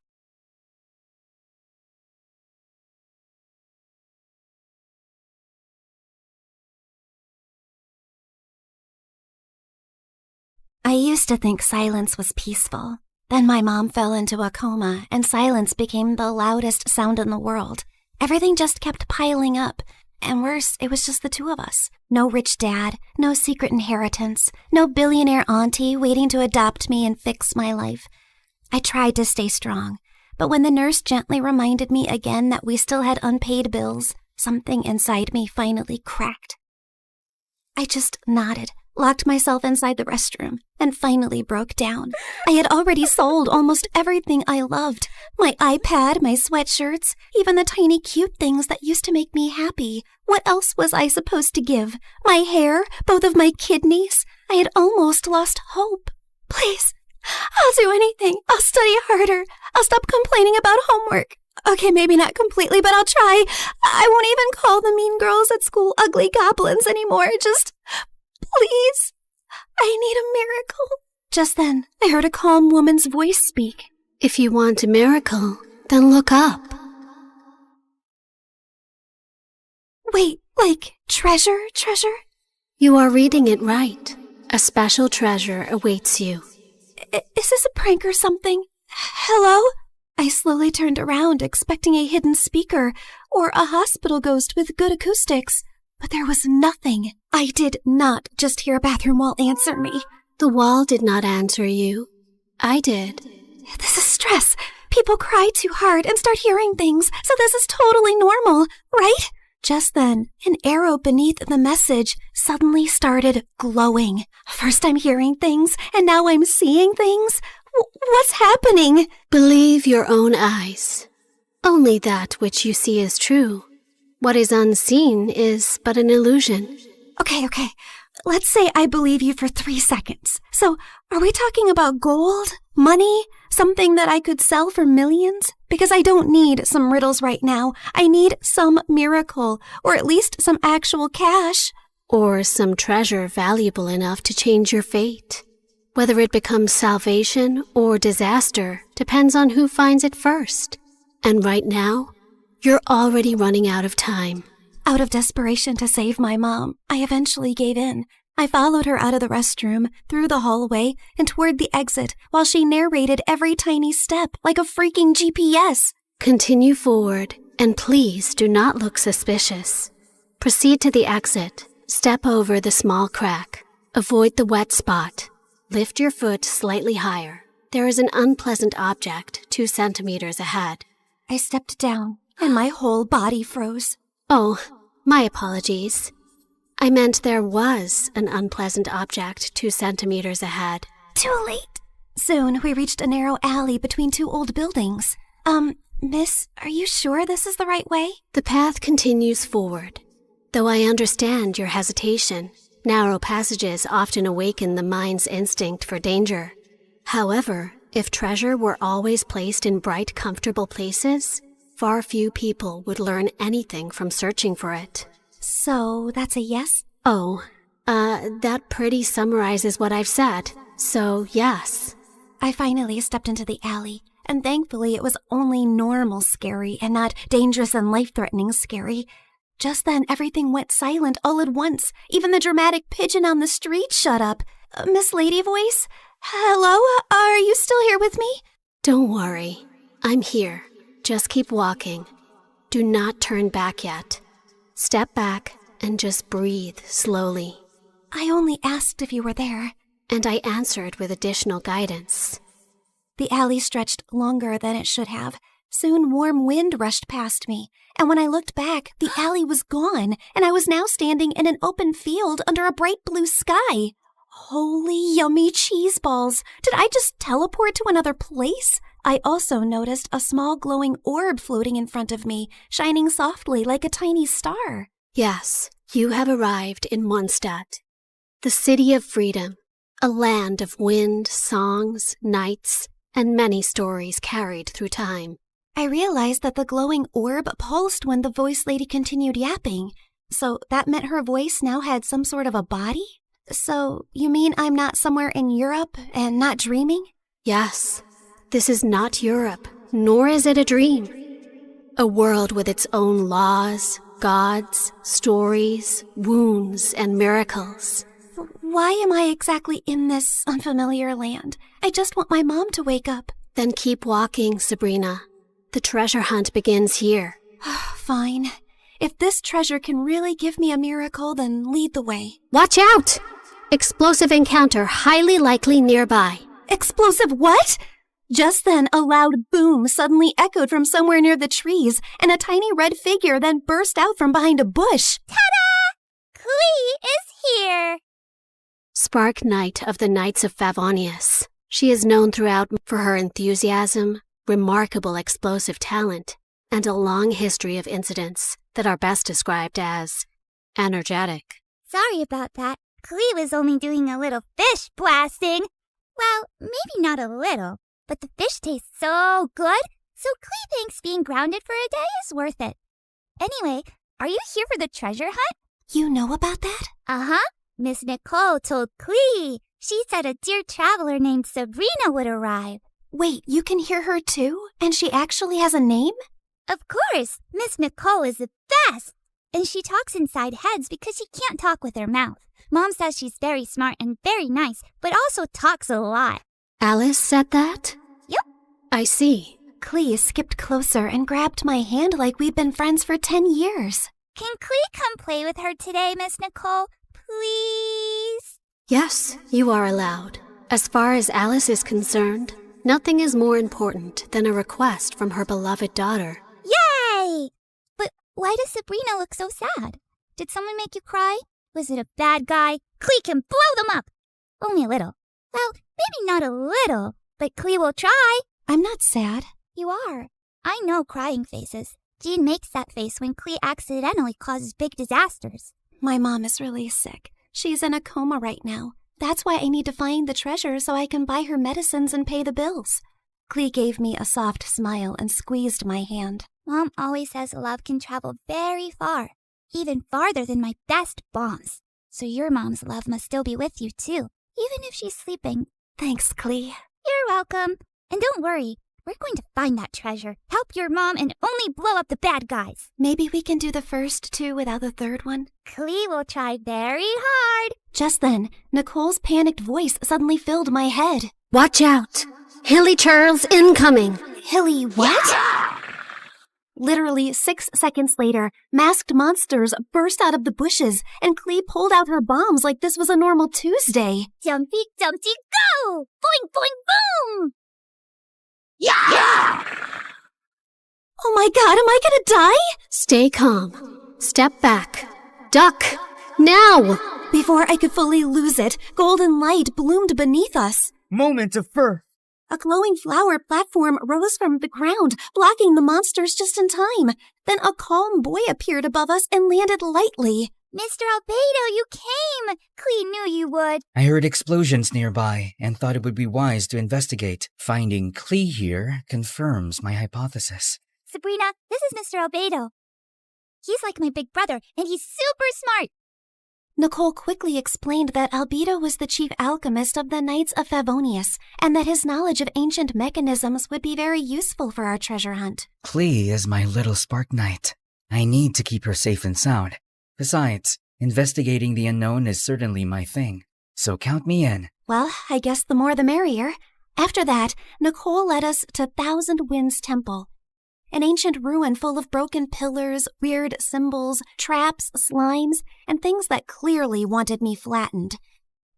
S3: I used to think silence was peaceful. Then my mom fell into a coma, and silence became the loudest sound in the world. Everything just kept piling up. And worse, it was just the two of us. No rich dad, no secret inheritance, no billionaire auntie waiting to adopt me and fix my life. I tried to stay strong, but when the nurse gently reminded me again that we still had unpaid bills, something inside me finally cracked. I just nodded, locked myself inside the restroom, and finally broke down. I had already sold almost everything I loved. My iPad, my sweatshirts, even the tiny cute things that used to make me happy. What else was I supposed to give? My hair? Both of my kidneys? I had almost lost hope. Please, I'll do anything. I'll study harder. I'll stop complaining about homework. Okay, maybe not completely, but I'll try. I won't even call the mean girls at school ugly goblins anymore. Just, please, I need a miracle. Just then, I heard a calm woman's voice speak.
S18: If you want a miracle, then look up.
S3: Wait, like treasure?
S18: You are reading it right. A special treasure awaits you.
S3: Is this a prank or something? Hello? I slowly turned around, expecting a hidden speaker or a hospital ghost with good acoustics, but there was nothing. I did not just hear a bathroom wall answer me.
S18: The wall did not answer you. I did.
S3: This is stress. People cry too hard and start hearing things, so this is totally normal, right? Just then, an arrow beneath the message suddenly started glowing. First I'm hearing things, and now I'm seeing things. What's happening?
S18: Believe your own eyes. Only that which you see is true. What is unseen is but an illusion.
S3: Okay. Let's say I believe you for 3 seconds. So, are we talking about gold? Money? Something that I could sell for millions? Because I don't need some riddles right now. I need some miracle, or at least some actual cash.
S18: Or some treasure valuable enough to change your fate. Whether it becomes salvation or disaster depends on who finds it first. And right now, you're already running out of time.
S3: Out of desperation to save my mom, I eventually gave in. I followed her out of the restroom, through the hallway, and toward the exit while she narrated every tiny step like a freaking GPS.
S18: Continue forward, and please do not look suspicious. Proceed to the exit. Step over the small crack. Avoid the wet spot. Lift your foot slightly higher. There is an unpleasant object 2 centimeters ahead.
S3: I stepped down, and my whole body froze.
S18: Oh, my apologies. I meant there was an unpleasant object 2 centimeters ahead.
S3: Too late. Soon, we reached a narrow alley between 2 old buildings. Miss, are you sure this is the right way?
S18: The path continues forward. Though I understand your hesitation, narrow passages often awaken the mind's instinct for danger. However, if treasure were always placed in bright, comfortable places, far few people would learn anything from searching for it.
S3: So, that's a yes?
S18: Oh, that pretty summarizes what I've said. So, yes.
S3: I finally stepped into the alley, and thankfully it was only normal scary and not dangerous and life-threatening scary. Just then, everything went silent all at once. Even the dramatic pigeon on the street shut up. Miss Lady Voice? Hello? Are you still here with me?
S18: Don't worry. I'm here. Just keep walking. Do not turn back yet. Step back and just breathe slowly.
S3: I only asked if you were there.
S18: And I answered with additional guidance.
S3: The alley stretched longer than it should have. Soon warm wind rushed past me, and when I looked back, the alley was gone, and I was now standing in an open field under a bright blue sky. Holy yummy cheese balls! Did I just teleport to another place? I also noticed a small glowing orb floating in front of me, shining softly like a tiny star.
S18: Yes, you have arrived in Mondstadt, the city of freedom, a land of wind, songs, nights, and many stories carried through time.
S3: I realized that the glowing orb pulsed when the voice lady continued yapping. So that meant her voice now had some sort of a body? So you mean I'm not somewhere in Europe and not dreaming?
S18: Yes. This is not Europe, nor is it a dream. A world with its own laws, gods, stories, wounds, and miracles.
S3: Why am I exactly in this unfamiliar land? I just want my mom to wake up.
S18: Then keep walking, Sabrina. The treasure hunt begins here.
S3: Fine. If this treasure can really give me a miracle, then lead the way.
S18: Watch out! Explosive encounter highly likely nearby.
S3: Explosive what? Just then, a loud boom suddenly echoed from somewhere near the trees, and a tiny red figure then burst out from behind a bush.
S14: Ta-da! Clee is here!
S18: Spark Knight of the Knights of Favonius. She is known throughout for her enthusiasm, remarkable explosive talent, and a long history of incidents that are best described as energetic.
S14: Sorry about that. Clee was only doing a little fish blasting. Well, maybe not a little, but the fish tastes so good, so Clee thinks being grounded for a day is worth it. Anyway, are you here for the treasure hunt?
S3: You know about that?
S14: Uh-huh. Miss Nicole told Clee. She said a dear traveler named Sabrina would arrive.
S3: Wait, you can hear her too? And she actually has a name?
S14: Of course. Miss Nicole is the best. And she talks inside heads because she can't talk with her mouth. Mom says she's very smart and very nice, but also talks a lot.
S18: Alice said that?
S14: Yep.
S18: I see.
S3: Clee skipped closer and grabbed my hand like we'd been friends for 10 years.
S14: Can Clee come play with her today, Miss Nicole? Please?
S18: Yes, you are allowed. As far as Alice is concerned, nothing is more important than a request from her beloved daughter.
S14: Yay! But why does Sabrina look so sad? Did someone make you cry? Was it a bad guy? Clee can blow them up! Only a little. Well, maybe not a little,
S4: but Klee will try.
S3: I'm not sad.
S4: You are. I know crying faces. Jean makes that face when Klee accidentally causes big disasters.
S3: My mom is really sick. She's in a coma right now. That's why I need to find the treasure so I can buy her medicines and pay the bills. Klee gave me a soft smile and squeezed my hand.
S4: Mom always says love can travel very far, even farther than my best bombs. So your mom's love must still be with you too, even if she's sleeping.
S3: Thanks, Klee.
S4: You're welcome. And don't worry, we're going to find that treasure, help your mom, and only blow up the bad guys.
S3: Maybe we can do the first two without the third one?
S4: Klee will try very hard.
S3: Just then, Nicole's panicked voice suddenly filled my head.
S18: Watch out! Hilly Charles incoming!
S3: Hilly what? Literally 6 seconds later, masked monsters burst out of the bushes, and Klee pulled out her bombs like this was a normal Tuesday.
S4: Jumpy, jumpy, go! Boing, boing, boom!
S3: Yeah! Oh my god, am I gonna die?
S18: Stay calm. Step back. Duck! Now!
S3: Before I could fully lose it, golden light bloomed beneath us.
S2: Moment of birth.
S3: A glowing flower platform rose from the ground, blocking the monsters just in time. Then a calm boy appeared above us and landed lightly.
S4: Mr. Albedo, you came! Klee knew you would.
S19: I heard explosions nearby and thought it would be wise to investigate. Finding Klee here confirms my hypothesis.
S4: Sabrina, this is Mr. Albedo. He's like my big brother, and he's super smart.
S3: Nicole quickly explained that Albedo was the chief alchemist of the Knights of Favonius, and that his knowledge of ancient mechanisms would be very useful for our treasure hunt.
S19: Klee is my little spark knight. I need to keep her safe and sound. Besides, investigating the unknown is certainly my thing, so count me in.
S3: Well, I guess the more the merrier. After that, Nicole led us to Thousand Winds Temple, an ancient ruin full of broken pillars, weird symbols, traps, slimes, and things that clearly wanted me flattened.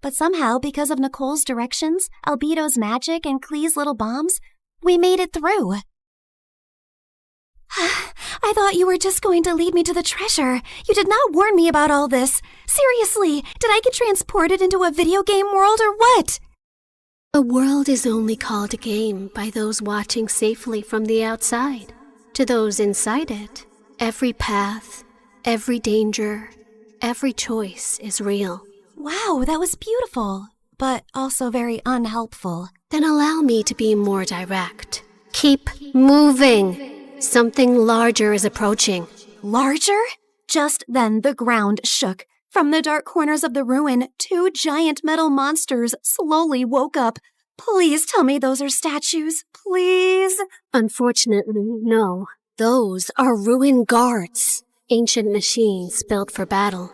S3: But somehow, because of Nicole's directions, Albedo's magic, and Klee's little bombs, we made it through. I thought you were just going to lead me to the treasure. You did not warn me about all this. Seriously, did I get transported into a video game world or what?
S18: A world is only called a game by those watching safely from the outside. To those inside it, every path, every danger, every choice is real.
S3: Wow, that was beautiful, but also very unhelpful.
S18: Then allow me to be more direct. Keep moving. Something larger is approaching.
S3: Larger? Just then the ground shook. From the dark corners of the ruin, 2 giant metal monsters slowly woke up. Please tell me those are statues. Please?
S18: Unfortunately, no. Those are ruin guards. Ancient machines built for battle.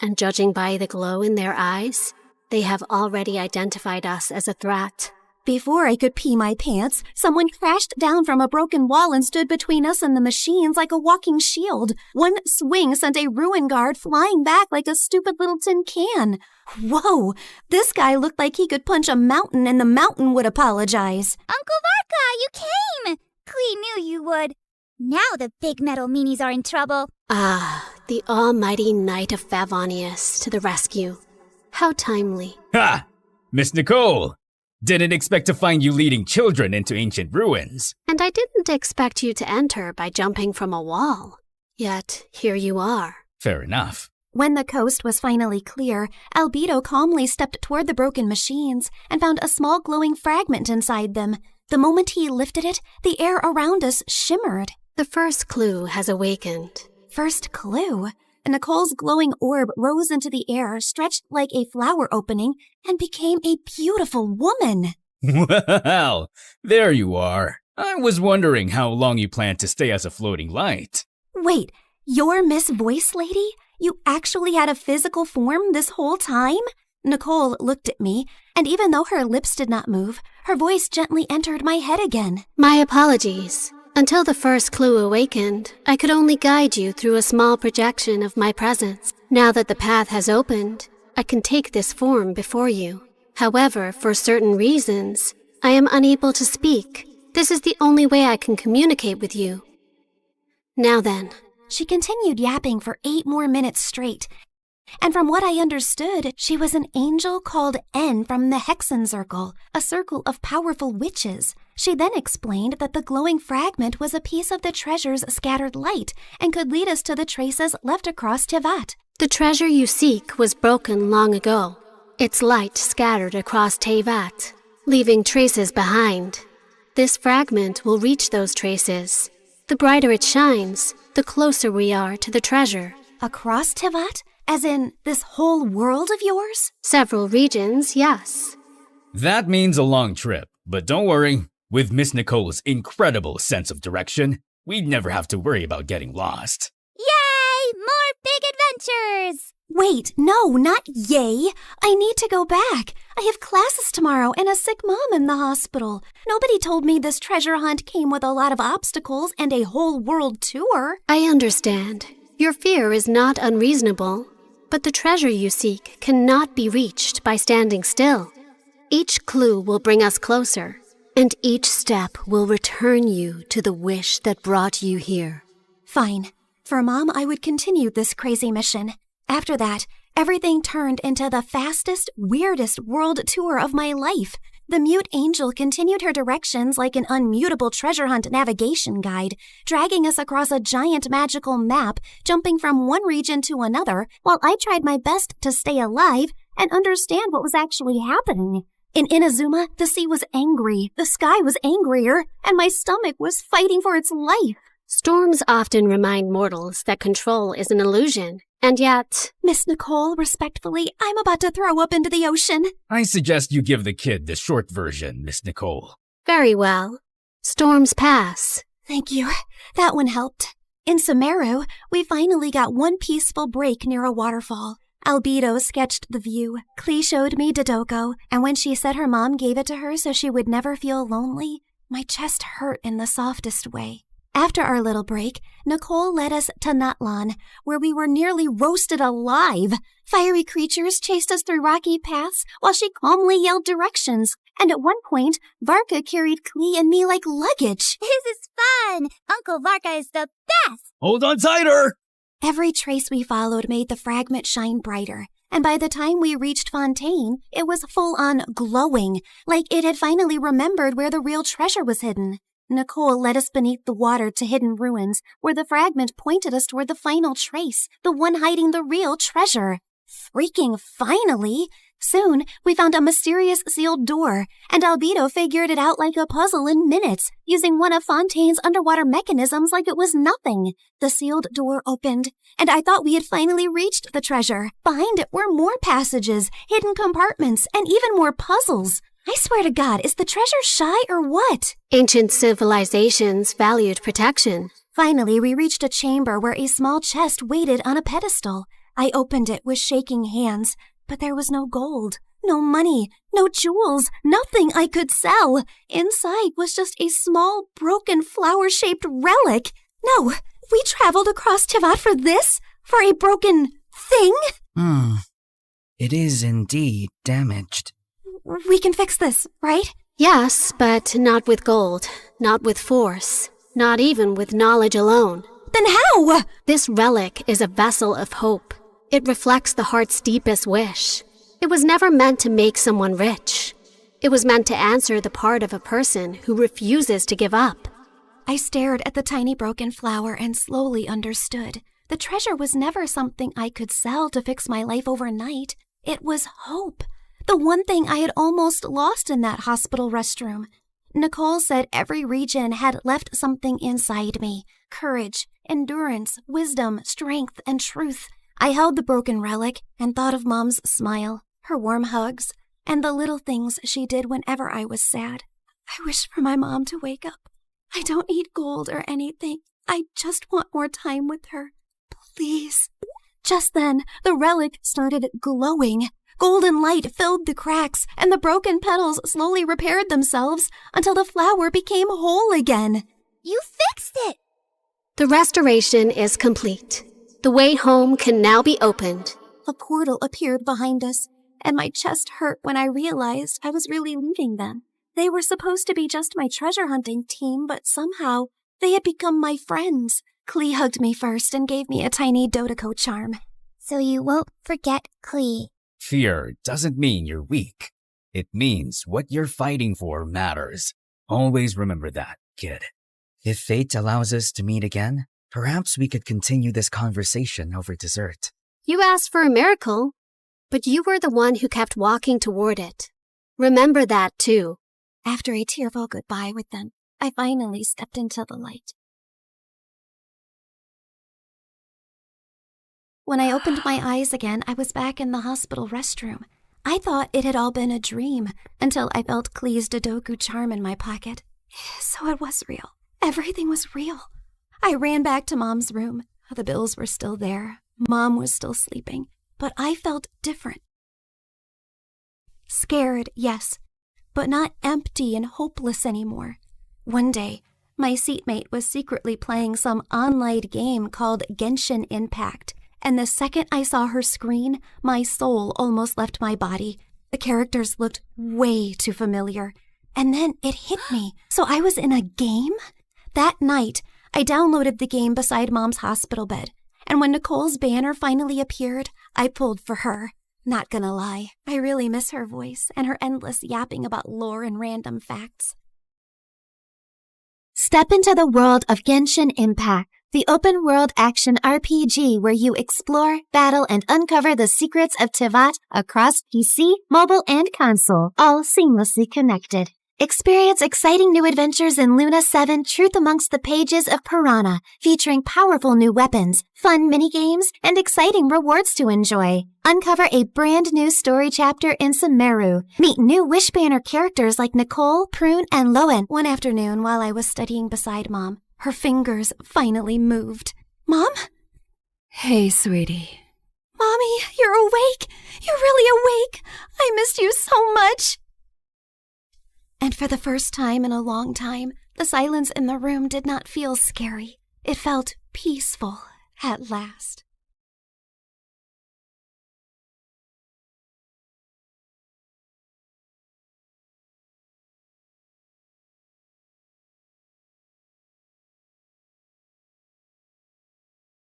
S18: And judging by the glow in their eyes, they have already identified us as a threat.
S3: Before I could pee my pants, someone crashed down from a broken wall and stood between us and the machines like a walking shield. One swing sent a ruin guard flying back like a stupid little tin can. Whoa, this guy looked like he could punch a mountain and the mountain would apologize.
S4: Uncle Varka, you came! Klee knew you would. Now the big metal meanies are in trouble.
S18: Ah, the almighty Knight of Favonius to the rescue. How timely.
S2: Ha! Miss Nicole! Didn't expect to find you leading children into ancient ruins.
S18: And I didn't expect you to enter by jumping from a wall. Yet, here you are.
S2: Fair enough.
S3: When the coast was finally clear, Albedo calmly stepped toward the broken machines and found a small glowing fragment inside them. The moment he lifted it, the air around us shimmered.
S18: The first clue has awakened.
S3: First clue? Nicole's glowing orb rose into the air, stretched like a flower opening, and became a beautiful woman.
S2: Well, there you are. I was wondering how long you planned to stay as a floating light.
S3: Wait, you're Miss Voice Lady? You actually had a physical form this whole time? Nicole looked at me, and even though her lips did not move, her voice gently entered my head again.
S18: My apologies. Until the first clue awakened, I could only guide you through a small projection of my presence. Now that the path has opened, I can take this form before you. However, for certain reasons, I am unable to speak. This is the only way I can communicate with you. Now then.
S3: She continued yapping for 8 more minutes straight, And from what I understood, she was an angel called N from the Hexen Circle, a circle of powerful witches. She then explained that the glowing fragment was a piece of the treasure's scattered light and could lead us to the traces left across Tivat.
S18: The treasure you seek was broken long ago. Its light scattered across Tivat, leaving traces behind. This fragment will reach those traces. The brighter it shines, the closer we are to the treasure.
S3: Across Tivat? As in, this whole world of yours?
S18: Several regions, yes.
S5: That means a long trip, but don't worry. With Miss Nicole's incredible sense of direction, we'd never have to worry about getting lost.
S4: Yay! More big adventures!
S3: Wait, no, not yay. I need to go back. I have classes tomorrow and a sick mom in the hospital. Nobody told me this treasure hunt came with a lot of obstacles and a whole world tour.
S18: I understand. Your fear is not unreasonable, but the treasure you seek cannot be reached by standing still. Each clue will bring us closer, and each step will return you to the wish that brought you here.
S3: Fine. For Mom, I would continue this crazy mission. After that, everything turned into the fastest, weirdest world tour of my life. The mute angel continued her directions like an unmutable treasure hunt navigation guide, dragging us across a giant magical map, jumping from one region to another, while I tried my best to stay alive and understand what was actually happening. In Inazuma, the sea was angry, the sky was angrier, and my stomach was fighting for its life.
S18: Storms often remind mortals that control is an illusion, and yet...
S3: Miss Nicole, respectfully, I'm about to throw up into the ocean.
S5: I suggest you give the kid the short version, Miss Nicole.
S18: Very well. Storms pass.
S3: Thank you. That one helped. In Sumeru, we finally got one peaceful break near a waterfall. Albedo sketched the view. Klee showed me Dodoko, and when she said her mom gave it to her so she would never feel lonely, my chest hurt in the softest way. After our little break, Nicole led us to Natlan, where we were nearly roasted alive. Fiery creatures chased us through rocky paths while she calmly yelled directions. And at one point, Varka carried Klee and me like luggage.
S4: This is fun! Uncle Varka is the best!
S5: Hold on tighter!
S3: Every trace we followed made the fragment shine brighter. And by the time we reached Fontaine, it was full-on glowing, like it had finally remembered where the real treasure was hidden. Nicole led us beneath the water to hidden ruins, where the fragment pointed us toward the final trace, the one hiding the real treasure. Freaking finally! Soon, we found a mysterious sealed door, and Albedo figured it out like a puzzle in minutes, using one of Fontaine's underwater mechanisms like it was nothing. The sealed door opened, and I thought we had finally reached the treasure. Behind it were more passages, hidden compartments, and even more puzzles. I swear to God, is the treasure shy or what?
S18: Ancient civilizations valued protection.
S3: Finally, we reached a chamber where a small chest waited on a pedestal. I opened it with shaking hands, but there was no gold, no money, no jewels, nothing I could sell. Inside was just a small, broken, flower-shaped relic. No, we traveled across Tivat for this? For a broken thing?
S19: It is indeed damaged.
S3: We can fix this, right?
S18: Yes, but not with gold, not with force, not even with knowledge alone.
S3: Then how?
S18: This relic is a vessel of hope. It reflects the heart's deepest wish. It was never meant to make someone rich. It was meant to answer the part of a person who refuses to give up.
S3: I stared at the tiny broken flower and slowly understood. The treasure was never something I could sell to fix my life overnight. It was hope. The one thing I had almost lost in that hospital restroom. Nicole said every region had left something inside me. Courage, endurance, wisdom, strength, and truth. I held the broken relic and thought of Mom's smile, her warm hugs, and the little things she did whenever I was sad. I wish for my mom to wake up. I don't need gold or anything. I just want more time with her. Please. Just then, the relic started glowing. Golden light filled the cracks, and the broken petals slowly repaired themselves until the flower became whole again.
S4: You fixed it!
S18: The restoration is complete. The way home can now be opened.
S3: A portal appeared behind us, and my chest hurt when I realized I was really leaving them. They were supposed to be just my treasure hunting team, but somehow they had become my friends. Klee hugged me first and gave me a tiny Dodoko charm.
S4: So you won't forget Klee.
S5: Fear doesn't mean you're weak. It means what you're fighting for matters. Always remember that, kid.
S19: If fate allows us to meet again, perhaps we could continue this conversation over dessert.
S18: You asked for a miracle, but you were the one who kept walking toward it. Remember that, too.
S3: After a tearful goodbye with them, I finally stepped into the light. When I opened my eyes again, I was back in the hospital restroom. I thought it had all been a dream until I felt Klee's Dodoku charm in my pocket. So it was real. Everything was real. I ran back to Mom's room. The bills were still there. Mom was still sleeping. But I felt different. Scared, yes, but not empty and hopeless anymore. One day, my seatmate was secretly playing some online game called Genshin Impact, and the second I saw her screen, my soul almost left my body. The characters looked way too familiar. And then it hit me. So I was in a game? That night, I downloaded the game beside Mom's hospital bed. And when Nicole's banner finally appeared, I pulled for her. Not gonna lie, I really miss her voice and her endless yapping about lore and random facts.
S9: Step into the world of Genshin Impact, the open-world action RPG where you explore, battle, and uncover the secrets of Tivat across PC, mobile, and console, all seamlessly connected. Experience exciting new adventures in Luna 7 Truth Amongst the Pages of Piranha, featuring powerful new weapons, fun minigames, and exciting rewards to enjoy. Uncover a brand new story chapter in Sumeru. Meet new Wishbanner characters like Nicole, Prune, and Lowen.
S3: One afternoon while I was studying beside Mom, her fingers finally moved. Mom?
S10: Hey, sweetie.
S3: Mommy, you're awake. You're really awake. I missed you so much. And for the first time in a long time, the silence in the room did not feel scary. It felt peaceful at last.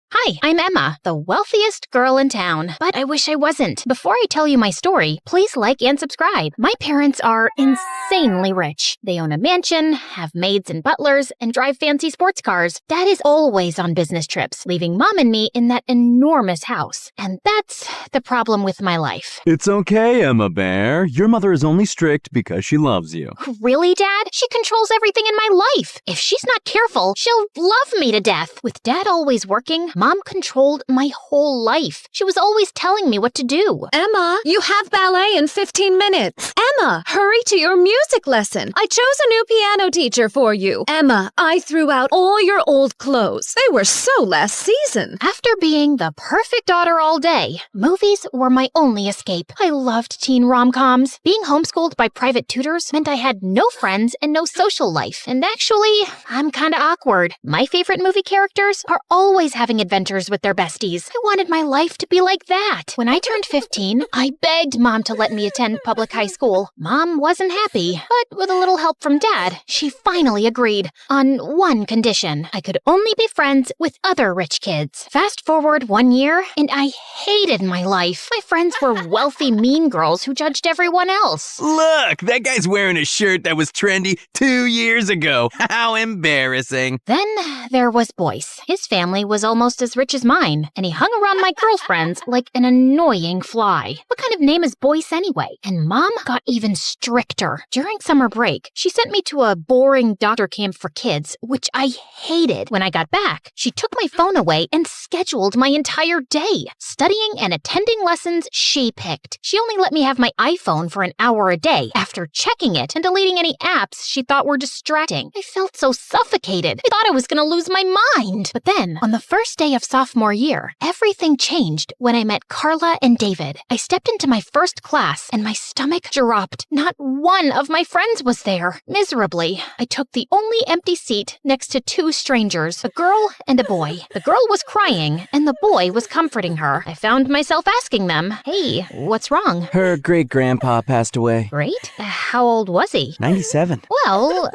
S6: Hi, I'm Emma, the wealthiest girl in town. But I wish I wasn't. Before I tell you my story, please like and subscribe. My parents are insanely rich. They own a mansion, have maids and butlers, and drive fancy sports cars. Dad is always on business trips, leaving Mom and me in that enormous house. And that's the problem with my life.
S2: It's okay, Emma Bear. Your mother is only strict because she loves you.
S6: Really, Dad? She controls everything in my life. If she's not careful, she'll love me to death. With Dad always working, Mom controlled my whole life. She was always telling me what to do.
S10: Emma, you have ballet in 15 minutes. Emma, hurry to your music lesson. I chose a new piano teacher for you. Emma, I threw out all your old clothes. They were so last season.
S6: After being the perfect daughter all day, movies were my only escape. I loved teen rom-coms. Being homeschooled by private tutors meant I had no friends and no social life. And actually, I'm kinda awkward. My favorite movie characters are always having adventures with their besties. I wanted my life to be like that. When I turned 15, I begged Mom to let me attend public high school. Mom wasn't happy, but with a little help from Dad, she finally agreed. On one condition, I could only be friends with other rich kids. Fast forward 1 year, and I hated my life. My friends were wealthy, mean girls who judged everyone else.
S2: Look, that guy's wearing a shirt that was trendy 2 years ago. How embarrassing.
S6: Then there was Boyce. His family was almost as rich as mine, and he hung around my girlfriends like an annoying fly. What kind of name is Boyce anyway? And Mom got even stricter. During summer break, she sent me to a boring doctor camp for kids, which I hated. When I got back, she took my phone away and scheduled my entire day. Studying and attending lessons she picked. She only let me have my iPhone for an hour a day after checking it and deleting any apps she thought were distracting. I felt so suffocated. I thought I was going to lose my mind. But then, on the first day of sophomore year, everything changed when I met Carla and David. I stepped into my first class and my stomach dropped stopped. Not one of my friends was there. Miserably, I took the only empty seat next to two strangers, a girl and a boy. The girl was crying, and the boy was comforting her. I found myself asking them, "Hey, what's wrong?"
S8: Her great-grandpa passed away.
S6: Great? How old was he?
S8: 97.
S6: Well,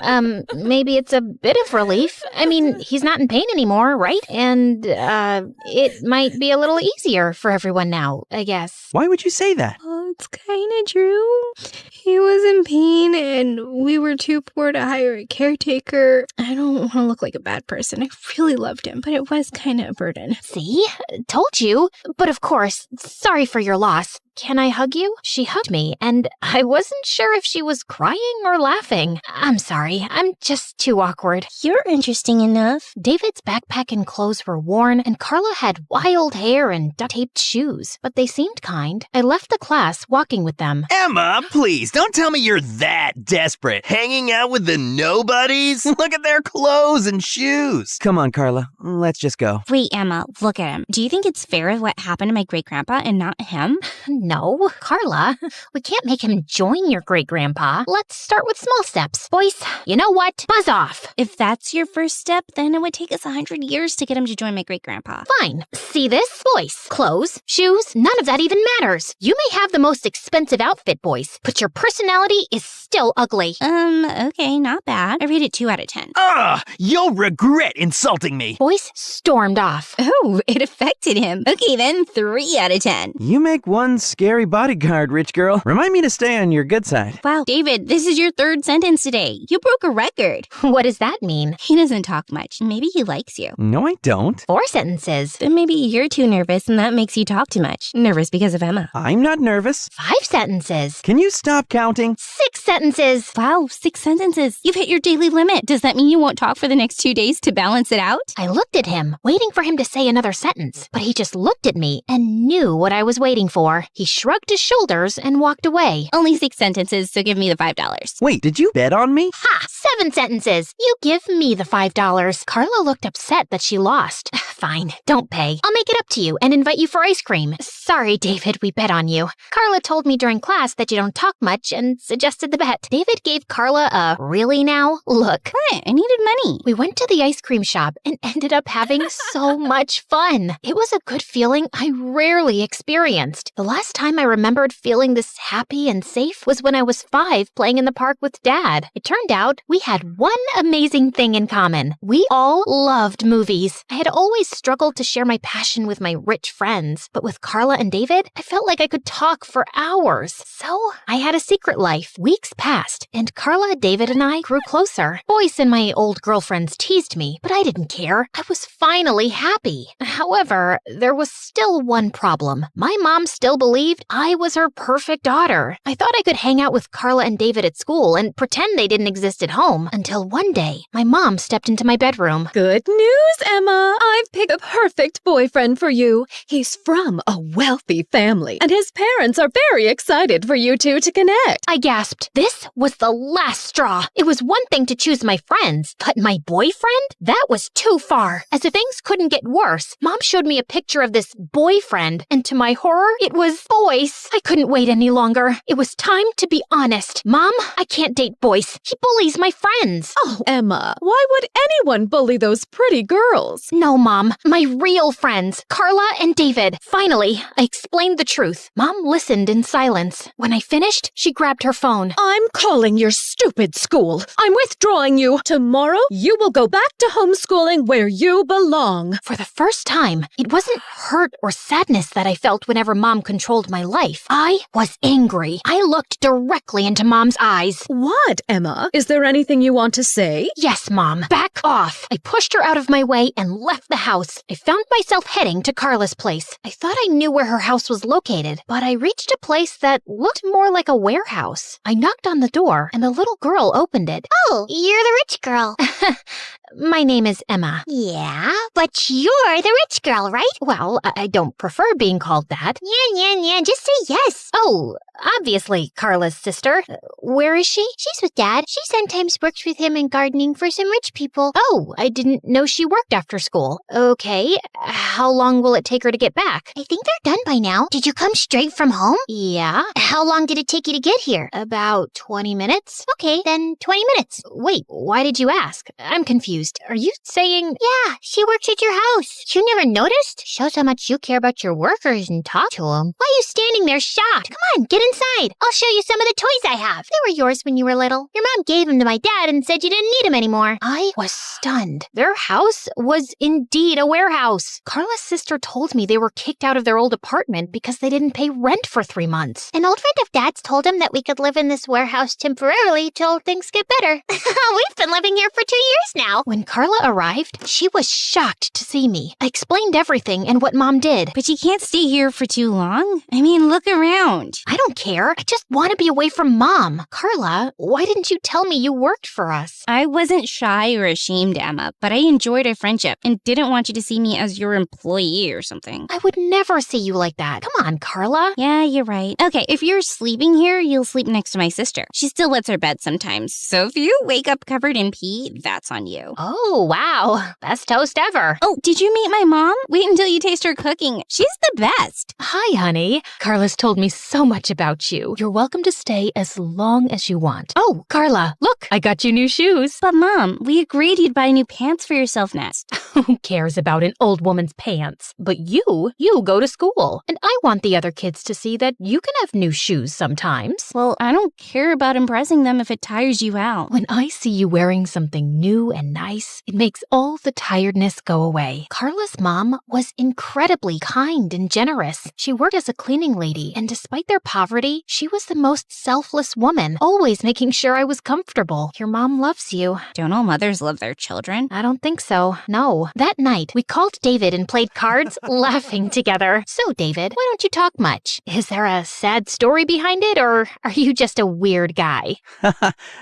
S6: maybe it's a bit of relief. I mean, he's not in pain anymore, right? And, it might be a little easier for everyone now, I guess.
S8: Why would you say that?
S7: It's kind of true. He was in pain and we were too poor to hire a caretaker. I don't want to look like a bad person. I really loved him, but it was kind of a burden.
S6: See? Told you. But of course, sorry for your loss. Can I hug you? She hugged me, and I wasn't sure if she was crying or laughing. I'm sorry, I'm just too awkward.
S7: You're interesting enough.
S6: David's backpack and clothes were worn, and Carla had wild hair and duct-taped shoes, but they seemed kind. I left the class walking with them.
S1: Emma, please, don't tell me you're that desperate. Hanging out with the nobodies? Look at their clothes and shoes.
S8: Come on, Carla. Let's just go.
S7: Wait, Emma, look at him. Do you think it's fair what happened to my great-grandpa and not him?
S6: No, Carla, we can't make him join your great-grandpa. Let's start with small steps. Boys, you know what? Buzz off.
S7: If that's your first step, then it would take us 100 years to get him to join my great-grandpa.
S6: Fine. See this? Boys, clothes, shoes, none of that even matters. You may have the most expensive outfit, boys, but your personality is still ugly.
S7: Okay, not bad. I rate it 2 out of 10.
S1: Ugh, you'll regret insulting me.
S6: Boys stormed off.
S7: Oh, it affected him. Okay, then 3 out of 10.
S8: You make one scary bodyguard, rich girl. Remind me to stay on your good side.
S7: Wow, David, this is your 3rd sentence today. You broke a record.
S6: What does that mean?
S7: He doesn't talk much. Maybe he likes you.
S8: No, I don't.
S6: 4 sentences.
S7: Then maybe you're too nervous and that makes you talk too much. Nervous because of Emma.
S8: I'm not nervous.
S6: 5 sentences.
S8: Can you stop counting?
S6: 6 sentences.
S7: Wow, 6 sentences. You've hit your daily limit. Does that mean you won't talk for the next 2 days to balance it out?
S6: I looked at him, waiting for him to say another sentence, but he just looked at me and knew what I was waiting for. He shrugged his shoulders and walked away.
S7: Only 6 sentences, so give me the $5.
S8: Wait, did you bet on me?
S6: Ha! 7 sentences. You give me the $5. Carla looked upset that she lost. Fine, don't pay. I'll make it up to you and invite you for ice cream. Sorry, David, we bet on you. Carla told me during class that you don't talk much and suggested the bet. David gave Carla a really now look.
S7: What? I needed money.
S6: We went to the ice cream shop and ended up having so much fun. It was a good feeling I rarely experienced. The last time I remembered feeling this happy and safe was when I was 5 playing in the park with Dad. It turned out we had one amazing thing in common. We all loved movies. I had always struggled to share my passion with my rich friends, but with Carla and David, I felt like I could talk for hours. So I had a secret life. Weeks passed, and Carla, David, and I grew closer. Boys and my old girlfriends teased me, but I didn't care. I was finally happy. However, there was still one problem. My mom still believed I was her perfect daughter. I thought I could hang out with Carla and David at school and pretend they didn't exist at home, until one day, my mom stepped into my bedroom.
S10: Good news, Emma! I've picked a perfect boyfriend for you. He's from a wealthy family, and his parents are very excited for you two to connect.
S6: I gasped. This was the last straw. It was one thing to choose my friends, but my boyfriend? That was too far. As if things couldn't get worse, Mom showed me a picture of this boyfriend, and to my horror, it was boys. I couldn't wait any longer. It was time to be honest. Mom, I can't date boys. He bullies my friends.
S10: Oh, Emma, why would anyone bully those pretty girls?
S6: No, Mom. My real friends, Carla and David. Finally, I explained the truth. Mom listened in silence. When I finished, she grabbed her phone.
S10: I'm calling your stupid school. I'm withdrawing you. Tomorrow, you will go back to homeschooling where you belong.
S6: For the first time, it wasn't hurt or sadness that I felt whenever Mom controlled my life. I was angry. I looked directly into Mom's eyes.
S10: What, Emma? Is there anything you want to say?
S6: Yes, Mom. Back off. I pushed her out of my way and left the house. I found myself heading to Carla's place. I thought I knew where her house was located, but I reached a place that looked more like a warehouse. I knocked on the door, and a little girl opened it.
S4: Oh, you're the rich girl.
S11: my name is Emma.
S6: Yeah, but you're the rich girl, right?
S11: Well, I don't prefer being called that.
S6: Yeah, just say yes.
S11: Oh, obviously, Carla's sister. Where is she?
S6: She's with Dad. She sometimes works with him in gardening for some rich people.
S11: Oh, I didn't know she worked after school. Okay, how long will it take her to get back?
S6: I think they're done by now. Did you come straight from home?
S11: Yeah.
S6: How long did it take you to get here?
S11: About 20 minutes.
S6: Okay, then 20 minutes.
S11: Wait, why did you ask? I'm confused. Are you saying...
S6: Yeah, she works at your house. You never noticed? Shows how much you care about your workers and talk to them. Why are you standing there shocked? Come on, get inside. I'll show you some of the toys I have. They were yours when you were little. Your mom gave them to my dad and said you didn't need them anymore.
S11: I was stunned. Their house was indeed a warehouse. Carla's sister told me they were kicked out of their old apartment because they didn't pay rent for 3 months.
S6: An old friend of Dad's told him that we could live in this warehouse temporarily till things get better. We've been living here for 2 years now.
S11: When Carla arrived, she was shocked to see me. I explained everything and what Mom did.
S7: But you can't stay here for too long. I mean, look around.
S11: I don't care. I just want to be away from Mom. Carla, why didn't you tell me you worked for us?
S7: I wasn't shy or ashamed, Emma, but I enjoyed our friendship and didn't want you to see me as your employee or something.
S11: I would never see you like that. Come on, Carla.
S7: Yeah, you're right. Okay, if you're sleeping here, you'll sleep next to my sister. She still wets her bed sometimes, so if you wake up covered in pee, that's on you.
S11: Oh, wow. Best toast ever.
S7: Oh, did you meet my mom? Wait until you taste her cooking. She's the best.
S11: Hi, honey. Carla's told me so much about you. You're welcome to stay as long as you want. Oh, Carla, look, I got you new shoes.
S7: But Mom, we agreed you'd buy new pants for yourself next.
S11: Who cares about an old woman's pants? But you go to school. And I want the other kids to see that you can have new shoes sometimes.
S7: Well, I don't care about impressing them if it tires you out.
S11: When I see you wearing something new and nice, it makes all the tiredness go away. Carla's mom was incredibly kind and generous. She worked as a cleaning lady, and despite their poverty, she was the most selfless woman, always making sure I was comfortable. Your mom loves you.
S7: Don't all mothers love their children?
S11: I don't think so. No. That night, we called David and played cards, laughing together. So, David, why don't you talk much? Is there a sad story behind it, or are you just a weird guy?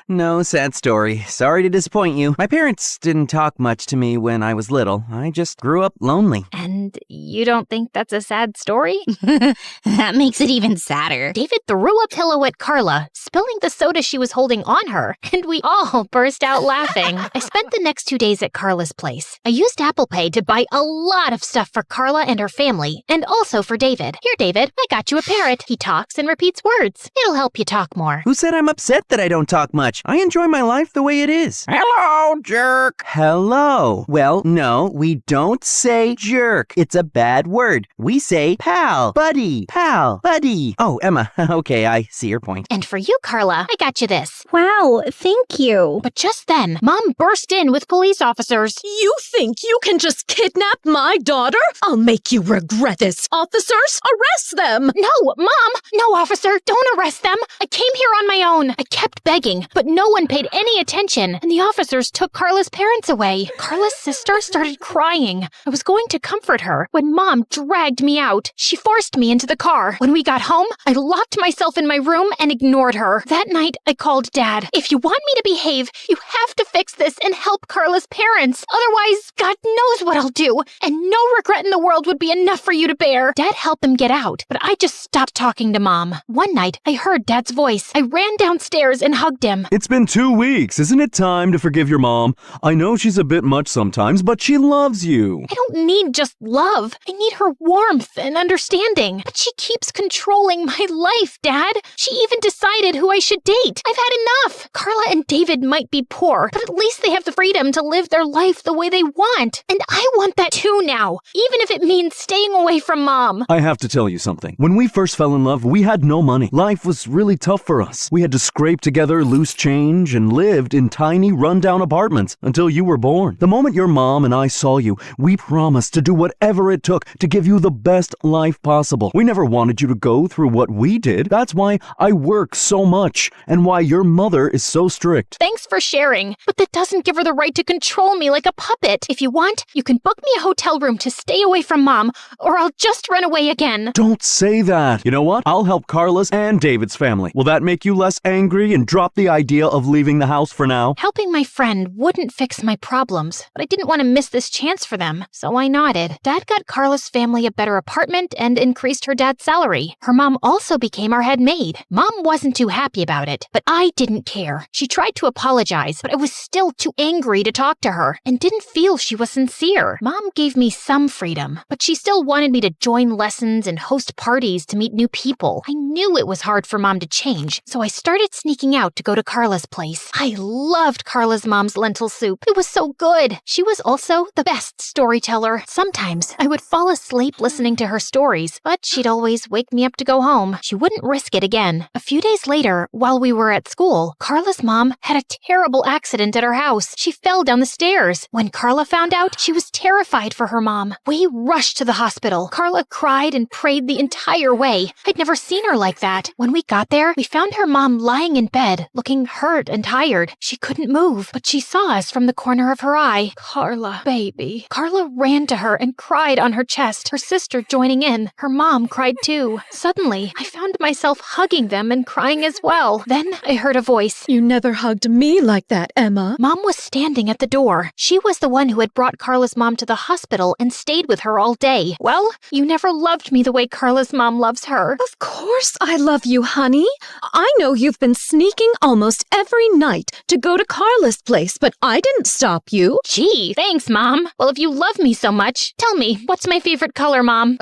S8: No sad story. Sorry to disappoint you. My parents didn't talk much to me when I was little. I just grew up lonely.
S11: And you don't think that's a sad story?
S7: That makes it even sadder.
S11: David threw a pillow at Carla, spilling the soda she was holding on her, and we all burst out laughing. I spent the next 2 days at Carla's place. I used Apple Pay to buy a lot of stuff for Carla and her family, and also for David. Here, David, I got you a parrot. He talks and repeats words. It'll help you talk more.
S8: Who said I'm upset that I don't talk much? I enjoy my life the way it is.
S12: Hello, jerk.
S8: Hello. Well, no, we don't say jerk. It's a bad word. We say pal, buddy, pal, buddy. Oh, Emma, okay, I see your point.
S11: And for you, Carla, I got you this.
S7: Wow, thank you.
S11: But just then, Mom burst in with police officers.
S10: You think you can just kidnap my daughter? I'll make you regret this. Officers, arrest them!
S11: No, Mom! No, officer, don't arrest them! I came here on my own. I kept begging, but no one paid any attention, and the officers took Carla's parents away. Carla's sister started crying. I was going to comfort her when Mom dragged me out. She forced me into the car. When we got home, I locked myself in my room and ignored her. That night, I called Dad. If you want me to behave, you have to fix this and help Carla's parents. Otherwise, God knows what I'll do, and no regret in the world would be enough for you to bear. Dad helped them get out, but I just stopped talking to Mom. One night, I heard Dad's voice. I ran downstairs and hugged him.
S22: It's been 2 weeks. Isn't it time to forgive your mom? I know she's a bit much sometimes, but she loves you.
S11: I don't need just love. I need her warmth and understanding. But she keeps controlling my life, Dad. She even decided who I should date. I've had enough. Carla and David might be poor, but at least they have the freedom to live their life the way they want. And I want that too now, even if it means staying away from Mom.
S22: I have to tell you something. When we first fell in love, we had no money. Life was really tough for us. We had to scrape together loose change and lived in tiny, rundown apartments until you were born. The moment your mom and I saw you, we promised to do whatever it took to give you the best life possible. We never wanted you to go through what we did. That's why I work so much and why your mother is so strict.
S11: Thanks for sharing, but that doesn't give her the right to control me like a puppet. If you want, you can book me a hotel room to stay away from Mom, or I'll just run away again.
S22: Don't say that. You know what? I'll help Carla's and David's family. Will that make you less angry and drop the idea of leaving the house for now?
S11: Helping my friend wouldn't
S6: fix my problems, but I didn't want to miss this chance for them, so I nodded. Dad got Carla's family a better apartment and increased her dad's salary. Her mom also became our head maid. Mom wasn't too happy about it, but I didn't care. She tried to apologize, but I was still too angry to talk to her and didn't feel she was sincere. Mom gave me some freedom, but she still wanted me to join lessons and host parties to meet new people. I knew it was hard for Mom to change, so I started sneaking out to go to Carla's place. I loved Carla's mom's lentil soup. It was so good. She was also the best storyteller. Sometimes I would fall asleep listening to her stories, but she'd always wake me up to go home. She wouldn't risk it again. A few days later, while we were at school, Carla's mom had a terrible accident at her house. She fell down the stairs. When Carla found out, she was terrified for her mom. We rushed to the hospital. Carla cried and prayed the entire way. I'd never seen her like that. When we got there, we found her mom lying in bed, looking hurt and tired. She couldn't move, but she saw us from the corner of her eye. Carla, baby. Carla ran to her and cried on her chest, her sister joining in. Her mom cried too. Suddenly, I found myself hugging them and crying as well. Then I heard a voice.
S10: You never hugged me like that, Emma.
S6: Mom was standing at the door. She was the one who had brought Carla's mom to the hospital and stayed with her all day. Well, you never loved me the way Carla's mom loves her.
S10: Of course I love you, honey. I know you've been sneaking almost every night to go to Carla's place, but I didn't stop you.
S6: Gee, thanks, Mom. Well, if you love me so much, tell me, what's my favorite color, Mom?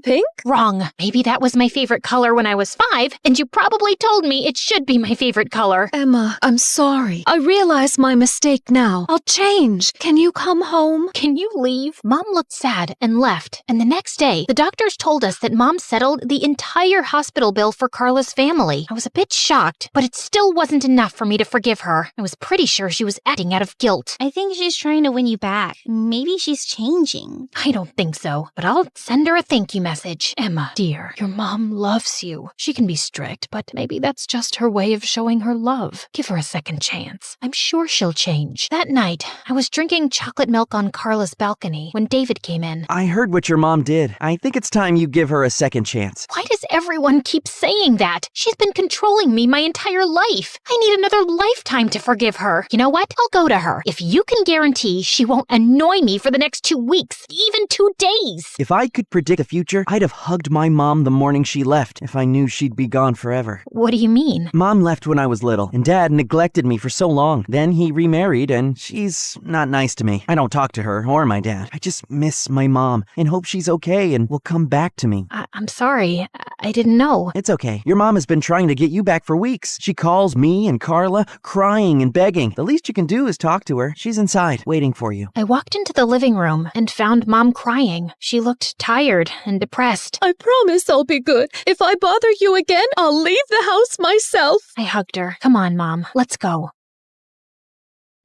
S10: Pink?
S6: Wrong. Maybe that was my favorite color when I was 5, and you probably told me it should be my favorite color.
S10: Emma, I'm sorry. I realize my mistake now. I'll change. Can you come home?
S6: Can you leave? Mom looked sad and left, and the next day, the doctors told us that Mom settled the entire hospital bill for Carla's family. I was a bit shocked, but it still wasn't enough for me to forgive her. I was pretty sure she was acting out of guilt.
S7: I think she's trying to win you back. Maybe she's changing.
S6: I don't think so, but I'll send her a thank you message. Emma, dear, your mom loves you. She can be strict, but maybe that's just her way of showing her love. Give her a second chance. I'm sure she'll change. That night, I was drinking chocolate milk on Carla's balcony when David came in.
S8: I heard what your mom did. I think it's time you give her a second chance.
S6: Why does everyone keep saying that? She's been controlling me my entire life. I need another lifetime to forgive her. You know what? I'll go to her. If you can guarantee she won't annoy me for the next 2 weeks, even 2 days.
S8: If I could predict the future, I'd have hugged my mom the morning she left if I knew she'd be gone forever.
S6: What do you mean?
S8: Mom left when I was little, and Dad neglected me for so long. Then he remarried, and she's not nice to me. I don't talk to her or my dad. I just miss my mom and hope she's okay and will come back to me.
S6: I'm sorry. I didn't know.
S8: It's okay. Your mom has been trying to get you back for weeks. She calls me and Carla, crying and begging. The least you can do is talk to her. She's inside, waiting for you.
S6: I walked into the living room and found Mom crying. She looked tired and depressed.
S10: I promise I'll be good. If I bother you again, I'll leave the house myself.
S6: I hugged her. Come on, Mom. Let's go.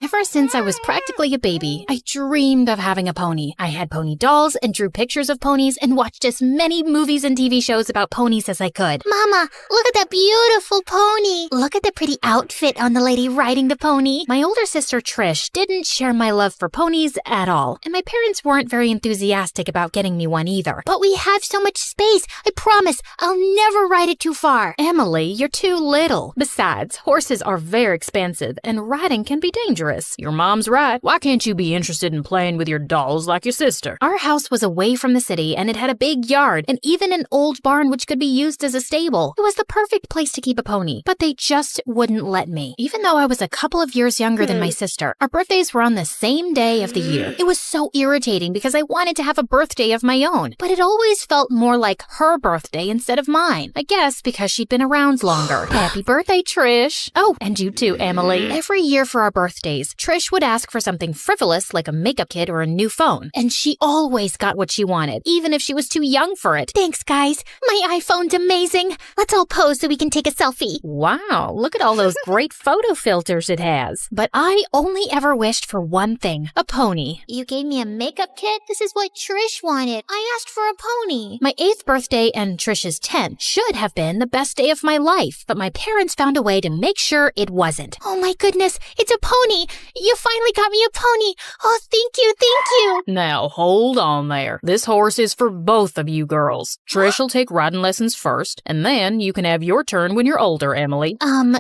S15: Ever since I was practically a baby, I dreamed of having a pony. I had pony dolls and drew pictures of ponies and watched as many movies and TV shows about ponies as I could.
S4: Mama, look at that beautiful pony. Look at the pretty outfit on the lady riding the pony.
S15: My older sister Trish didn't share my love for ponies at all, and my parents weren't very enthusiastic about getting me one either.
S4: But we have so much space. I promise I'll never ride it too far.
S15: Emily, you're too little. Besides, horses are very expensive, and riding can be dangerous. Your mom's right. Why can't you be interested in playing with your dolls like your sister? Our house was away from the city, and it had a big yard, and even an old barn which could be used as a stable. It was the perfect place to keep a pony, but they just wouldn't let me. Even though I was a couple of years younger than my sister, our birthdays were on the same day of the year. It was so irritating because I wanted to have a birthday of my own, but it always felt more like her birthday instead of mine. I guess because she'd been around longer. Happy birthday, Trish. Oh, and you too, Emily. Every year for our birthdays, Trish would ask for something frivolous like a makeup kit or a new phone, and she always got what she wanted, even if she was too young for it.
S4: Thanks, guys. My iPhone's amazing. Let's all pose so we can take a selfie.
S15: Wow, look at all those great photo filters it has. But I only ever wished for one thing, a pony.
S4: You gave me a makeup kit? This is what Trish wanted. I asked for a pony.
S15: My 8th birthday and Trish's 10th should have been the best day of my life, but my parents found a way to make sure it wasn't.
S4: Oh my goodness, it's a pony.
S11: Mommy, you finally got me a pony. Oh, thank you, thank you.
S15: Now, hold on there. This horse is for both of you girls. Trish will take riding lessons first, and then you can have your turn when you're older, Emily.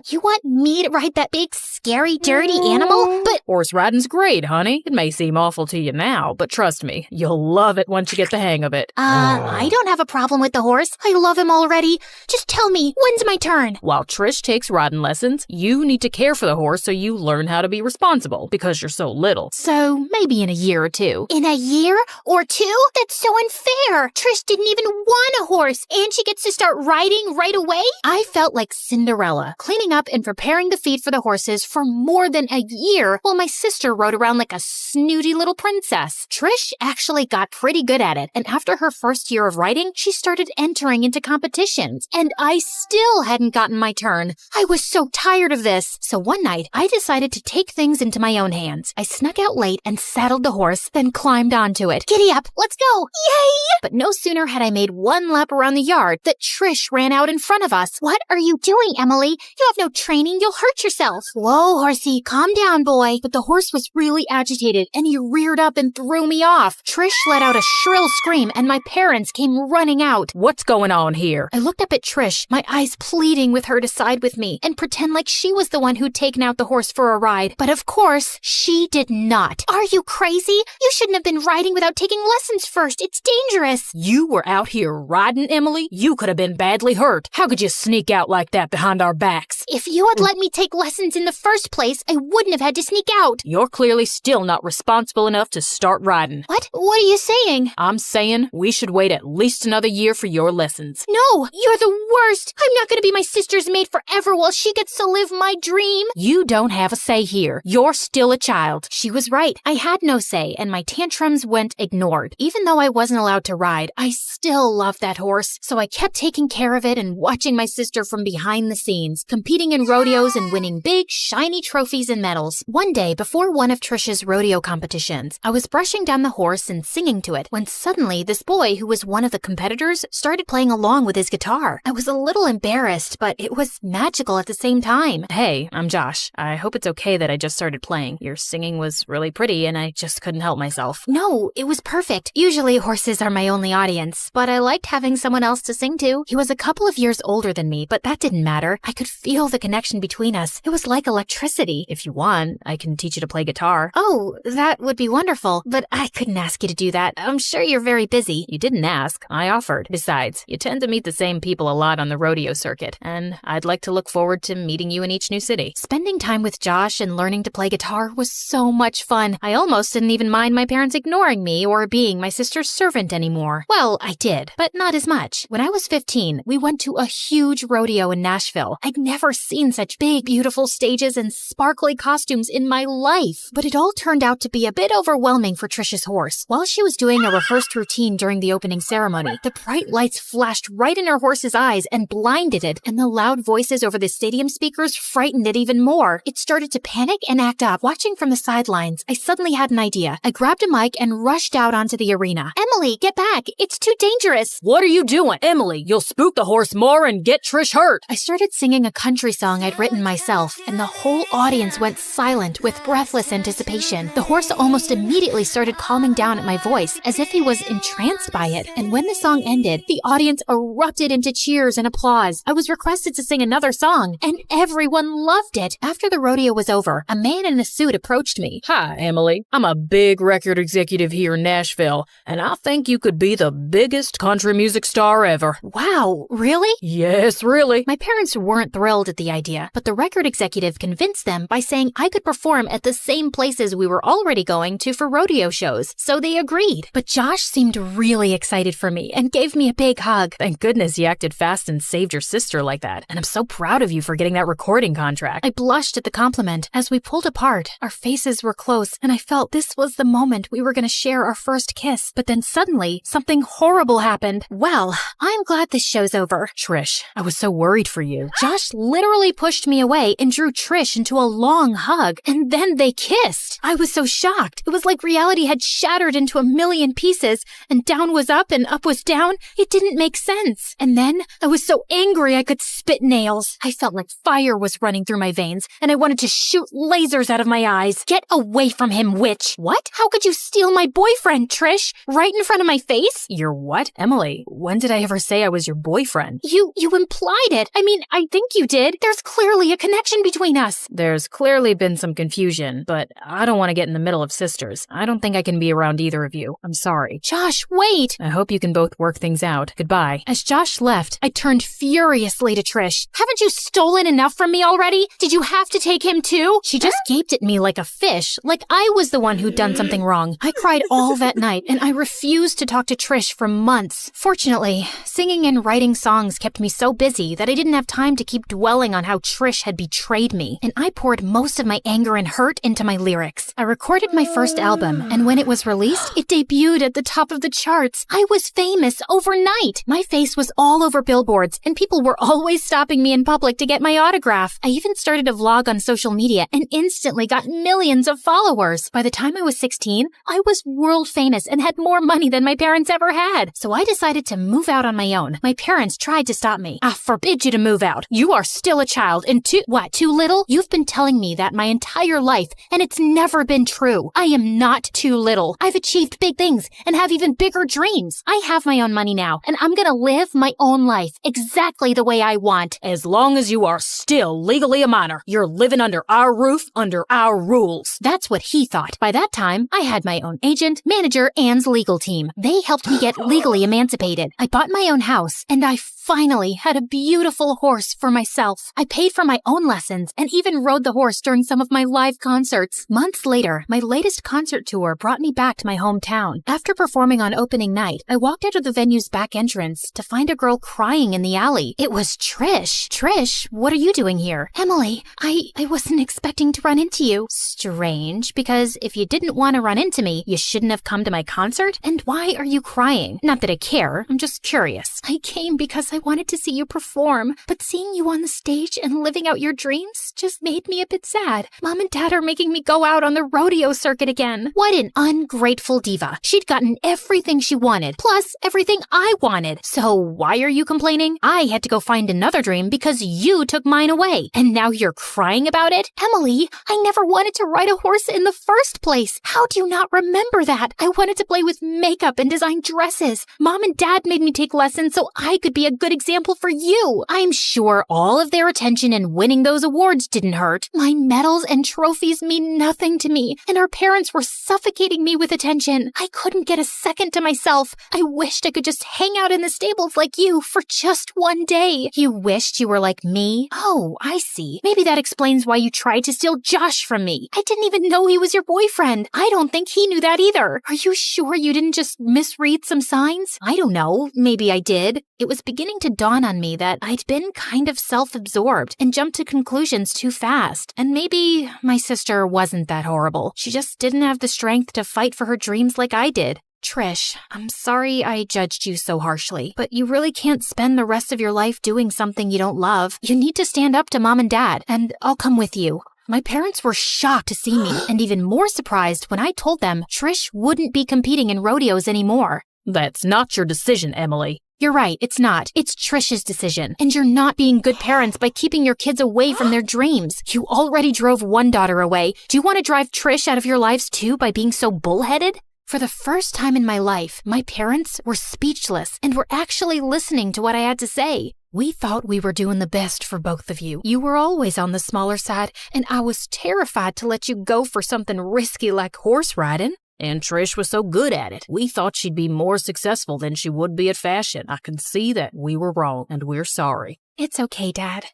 S11: You want me to ride that big, scary, dirty animal? But
S15: horse riding's great, honey. It may seem awful to you now, but trust me, you'll love it once you get the hang of it.
S11: I don't have a problem with the horse. I love him already. Just tell me, when's my turn?
S15: While Trish takes riding lessons, you need to care for the horse so you learn how to be responsible because you're so little.
S11: So maybe in a year or two. In a year or two? That's so unfair. Trish didn't even want a horse, and she gets to start riding right away? I felt like Cinderella, cleaning up and preparing the feed for the horses for more than a year while my sister rode around like a snooty little princess. Trish actually got pretty good at it, and after her first year of riding, she started entering into competitions, and I still hadn't gotten my turn. I was so tired of this. So one night, I decided to take things into my own hands. I snuck out late and saddled the horse, then climbed onto it. Giddy up, let's go! Yay! But no sooner had I made one lap around the yard that Trish ran out in front of us. What are you doing, Emily? You have no training, you'll hurt yourself. Whoa, horsey, calm down, boy. But the horse was really agitated, and he reared up and threw me off. Trish let out a shrill scream, and my parents came running out.
S15: What's going on here?
S11: I looked up at Trish, my eyes pleading with her to side with me and pretend like she was the one who'd taken out the horse for a ride. But of course, she did not. Are you crazy? You shouldn't have been riding without taking lessons first. It's dangerous.
S15: You were out here riding, Emily? You could have been badly hurt. How could you sneak out like that behind our backs?
S11: If you had let me take lessons in the first place, I wouldn't have had to sneak out.
S15: You're clearly still not responsible enough to start riding.
S11: What? What are you saying?
S15: I'm saying we should wait at least another year for your lessons.
S11: No, you're the worst. I'm not going to be my sister's maid forever while she gets to live my dream.
S15: You don't have a say here. You're still a child.
S11: She was right. I had no say, and my tantrums went ignored. Even though I wasn't allowed to ride, I still loved that horse, so I kept taking care of it and watching my sister from behind the scenes, competing in rodeos and winning big, shiny trophies and medals. One day, before one of Trish's rodeo competitions, I was brushing down the horse and singing to it when suddenly this boy who was one of the competitors started playing along with his guitar. I was a little embarrassed, but it was magical at the same time.
S15: Hey, I'm Josh. I hope it's okay that I just started playing. Your singing was really pretty and I just couldn't help myself.
S11: No, it was perfect. Usually horses are my only audience, but I liked having someone else to sing to. He was a couple of years older than me, but that didn't matter. I could feel the connection between us. It was like electricity.
S15: If you want, I can teach you to play guitar.
S11: Oh, that would be wonderful, but I couldn't ask you to do that. I'm sure you're very busy.
S15: You didn't ask. I offered. Besides, you tend to meet the same people a lot on the rodeo circuit, and I'd like to look forward to meeting you in each new city.
S11: Spending time with Josh and learning to play guitar was so much fun. I almost didn't even mind my parents ignoring me or being my sister's servant anymore. Well, I did, but not as much. When I was 15, we went to a huge rodeo in Nashville. I'd never seen such big, beautiful stages and sparkly costumes in my life. But it all turned out to be a bit overwhelming for Trish's horse. While she was doing a rehearsed routine during the opening ceremony, the bright lights flashed right in her horse's eyes and blinded it, and the loud voices over the stadium speakers frightened it even more. It started to panic and act up. Watching from the sidelines, I suddenly had an idea. I grabbed a mic and rushed out onto the arena. Emily, get back! It's too dangerous!
S15: What are you doing? Emily, you'll spook the horse more and get Trish hurt!
S11: I started singing a country song I'd written myself, and the whole audience went silent with breathless anticipation. The horse almost immediately started calming down at my voice, as if he was entranced by it, and when the song ended, the audience erupted into cheers and applause. I was requested to sing another song, and everyone loved it. After the rodeo was over, a man in a suit approached me.
S15: Hi, Emily. I'm a big record executive here in Nashville, and I think you could be the biggest country music star ever.
S11: Wow, really?
S15: Yes, really.
S11: My parents weren't thrilled at the idea, but the record executive convinced them by saying I could perform at the same places we were already going to for rodeo shows, so they agreed. But Josh seemed really excited for me and gave me a big hug.
S15: Thank goodness you acted fast and saved your sister like that, and I'm so proud of you for getting that recording contract.
S11: I blushed at the compliment. As we pulled apart, our faces were close, and I felt this was the moment we were going to share our first kiss. But then suddenly, something horrible happened. Well, I'm glad this show's over.
S15: Trish, I was so worried for you.
S11: Josh literally pushed me away and drew Trish into a long hug, and then they kissed. I was so shocked. It was like reality had shattered into a million pieces, and down was up and up was down. It didn't make sense. And then I was so angry I could spit nails. I felt like fire was running through my veins, and I wanted to shoot lasers out of my eyes. Get away from him, witch. What? How could you steal my boyfriend, Trish? Right in front of my face?
S15: Your what, Emily? When did I ever say I was your boyfriend?
S11: You implied it. I mean, I think you did. There's clearly a connection between us.
S15: There's clearly been some confusion, but I don't want to get in the middle of sisters. I don't think I can be around either of you. I'm sorry.
S11: Josh, wait.
S15: I hope you can both work things out. Goodbye.
S11: As Josh left, I turned furiously to Trish. Haven't you stolen enough from me already? Did you have to take him too? She just gaped at me like a fish, like I was the one who'd done something wrong. I cried all that night, and I refused to talk to Trish for months. Fortunately, singing and writing songs kept me so busy that I didn't have time to keep dwelling on how Trish had betrayed me, and I poured most of my anger and hurt into my lyrics. I recorded my first album, and when it was released, it debuted at the top of the charts. I was famous overnight. My face was all over billboards, and people were always stopping me in public to get my autograph. I even started a vlog on social media and instantly got millions of followers. By the time I was 16, I was world famous and had more money than my parents ever had. So I decided to move out on my own. My parents tried to stop me. I forbid you to move out. You are still a child and too little? You've been telling me that my entire life, and it's never been true. I am not too little. I've achieved big things and have even bigger dreams. I have my own money now, and I'm gonna live my own life exactly the way I want.
S15: As long as you are still legally a minor, you're living under our roof, under our rules.
S11: That's what he thought. By that time, I had my own agent, manager, and legal team. They helped me get legally emancipated. I bought my own house, and I finally had a beautiful horse for myself. I paid for my own lessons and even rode the horse during some of my live concerts. Months later, my latest concert tour brought me back to my hometown. After performing on opening night, I walked out of the venue's back entrance to find a girl crying in the alley. It was Trish. Trish, what are you doing here? Emily, I wasn't expecting to run into you. Strange, because if you didn't want to run into me, you shouldn't have come to my concert. And why are you crying? Not that I care, I'm just curious. I came because I wanted to see you perform, but seeing you on the stage and living out your dreams just made me a bit sad. Mom and Dad are making me go out on the rodeo circuit again. What an ungrateful diva. She'd gotten everything she wanted, plus everything I wanted. So why are you complaining? I had to go find another dream because you took mine away, and now you're crying about it? Emily, I never wanted to ride a horse in the first place. How do you not remember that? I wanted to play with makeup and design dresses. Mom and Dad made me take lessons so I could be a good example for you. I'm sure all of their attention and winning those awards didn't hurt. My medals and trophies mean nothing to me, and our parents were suffocating me with attention. I couldn't get a second to myself. I wished I could just hang out in the stables like you for just one day. You wished you were like me? Oh, I see. Maybe that explains why you tried to steal Josh from me. I didn't even know he was your boyfriend. I don't think he knew that either. Are you sure you didn't just misread some signs? I don't know. Maybe I did. It was beginning to dawn on me that I'd been kind of self-absorbed and jumped to conclusions too fast. And maybe my sister wasn't that horrible. She just didn't have the strength to fight for her dreams like I did. Trish, I'm sorry I judged you so harshly, but you really can't spend the rest of your life doing something you don't love. You need to stand up to Mom and Dad, and I'll come with you. My parents were shocked to see me, and even more surprised when I told them Trish wouldn't be competing in rodeos anymore.
S15: That's not your decision, Emily.
S11: You're right, it's not. It's Trish's decision. And you're not being good parents by keeping your kids away from their dreams. You already drove one daughter away. Do you want to drive Trish out of your lives too by being so bullheaded? For the first time in my life, my parents were speechless and were actually listening to what I had to say. We thought we were doing the best for both of you. You were always on the smaller side, and I was terrified to let you go for something risky like horse riding.
S15: And Trish was so good at it. We thought she'd be more successful than she would be at fashion. I can see that we were wrong, and we're sorry.
S11: It's okay, Dad.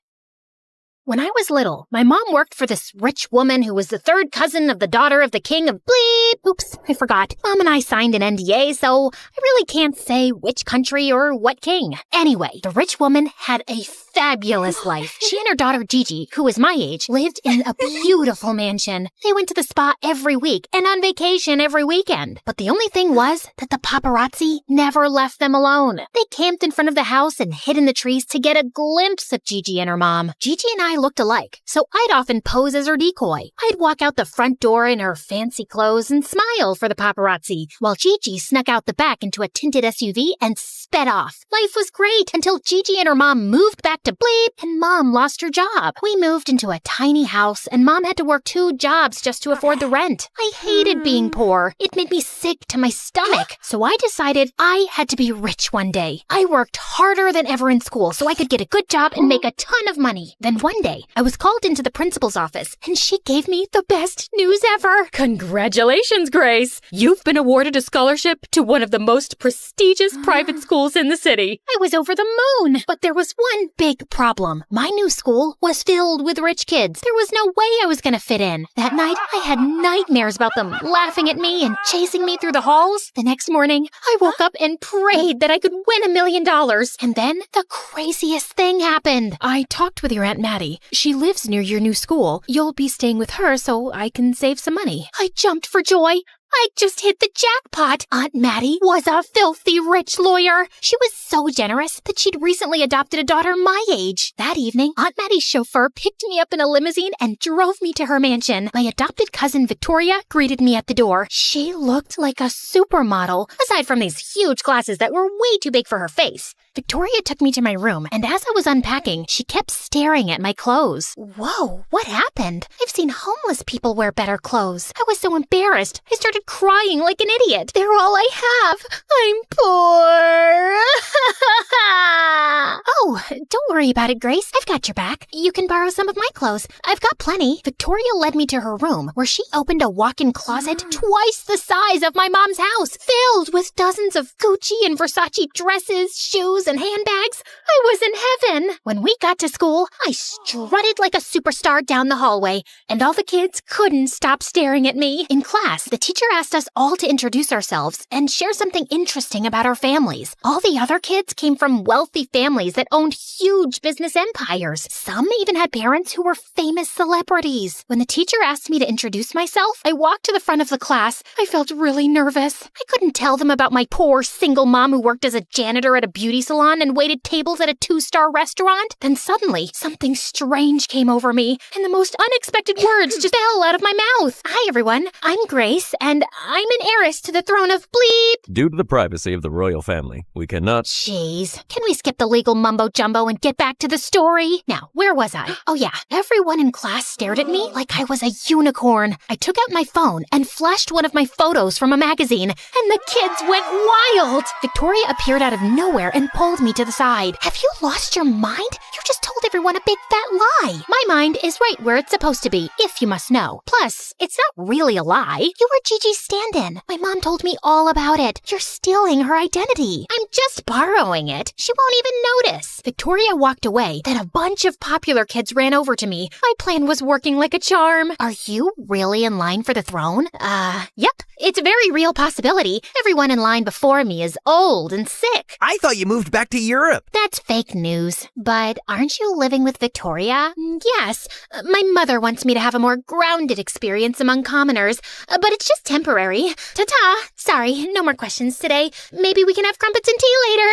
S6: When I was little, my mom worked for this rich woman who was the third cousin of the daughter of the king of bleep. Oops, I forgot. Mom and I signed an NDA, so I really can't say which country or what king. Anyway, the rich woman had a fabulous life. She and her daughter Gigi, who was my age, lived in a beautiful mansion. They went to the spa every week and on vacation every weekend. But the only thing was that the paparazzi never left them alone. They camped in front of the house and hid in the trees to get a glimpse of Gigi and her mom. Gigi and I looked alike, so I'd often pose as her decoy. I'd walk out the front door in her fancy clothes and smile for the paparazzi, while Gigi snuck out the back into a tinted SUV and sped off. Life was great until Gigi and her mom moved back got to bleep, and Mom lost her job. We moved into a tiny house, and Mom had to work 2 jobs just to afford the rent. I hated being poor. It made me sick to my stomach. So I decided I had to be rich one day. I worked harder than ever in school so I could get a good job and make a ton of money. Then one day, I was called into the principal's office, and she gave me the best news ever.
S15: Congratulations, Grace! You've been awarded a scholarship to one of the most prestigious private schools in the city.
S6: I was over the moon. But there was one big problem. My new school was filled with rich kids. There was no way I was going to fit in. That night, I had nightmares about them laughing at me and chasing me through the halls. The next morning, I woke up and prayed that I could win $1 million. And then the craziest thing happened.
S15: I talked with your Aunt Maddie. She lives near your new school. You'll be staying with her so I can save some money.
S6: I jumped for joy. I just hit the jackpot. Aunt Maddie was a filthy rich lawyer. She was so generous that she'd recently adopted a daughter my age. That evening, Aunt Maddie's chauffeur picked me up in a limousine and drove me to her mansion. My adopted cousin Victoria greeted me at the door. She looked like a supermodel, aside from these huge glasses that were way too big for her face. Victoria took me to my room, and as I was unpacking, she kept staring at my clothes. Whoa, what happened? I've seen homeless people wear better clothes. I was so embarrassed. I started crying like an idiot. They're all I have. I'm poor. Oh, don't worry about it, Grace. I've got your back. You can borrow some of my clothes. I've got plenty. Victoria led me to her room, where she opened a walk-in closet twice the size of my mom's house, filled with dozens of Gucci and Versace dresses, shoes, and handbags. I was in heaven. When we got to school, I strutted like a superstar down the hallway, and all the kids couldn't stop staring at me. In class, the teacher asked us all to introduce ourselves and share something interesting about our families. All the other kids came from wealthy families that owned huge business empires. Some even had parents who were famous celebrities. When the teacher asked me to introduce myself, I walked to the front of the class. I felt really nervous. I couldn't tell them about my poor single mom who worked as a janitor at a beauty salon and waited tables at a 2-star restaurant. Then suddenly, something strange came over me, and the most unexpected words just fell out of my mouth. Hi, everyone. I'm Grace, and I'm an heiress to the throne of bleep.
S2: Due to the privacy of the royal family, we cannot...
S6: Jeez. Can we skip the legal mumbo-jumbo and get back to the story? Now, where was I? Oh yeah, everyone in class stared at me like I was a unicorn. I took out my phone and flashed one of my photos from a magazine, and the kids went wild. Victoria appeared out of nowhere and pulled me to the side. Have you lost your mind? You just told everyone a big fat lie. My mind is right where it's supposed to be, if you must know. Plus, it's not really a lie. You were Gigi's stand-in. My mom told me all about it. You're stealing her identity. I'm just borrowing it. She won't even notice. Victoria walked away. Then a bunch of popular kids ran over to me. My plan was working like a charm. Are you really in line for the throne? Yep. It's a very real possibility. Everyone in line before me is old and sick.
S1: I thought you moved back to Europe.
S6: That's fake news. But aren't you living with Victoria? Yes. My mother wants me to have a more grounded experience among commoners, but it's just temporary. Ta-ta. Sorry, no more questions today. Maybe we can have crumpets and tea later.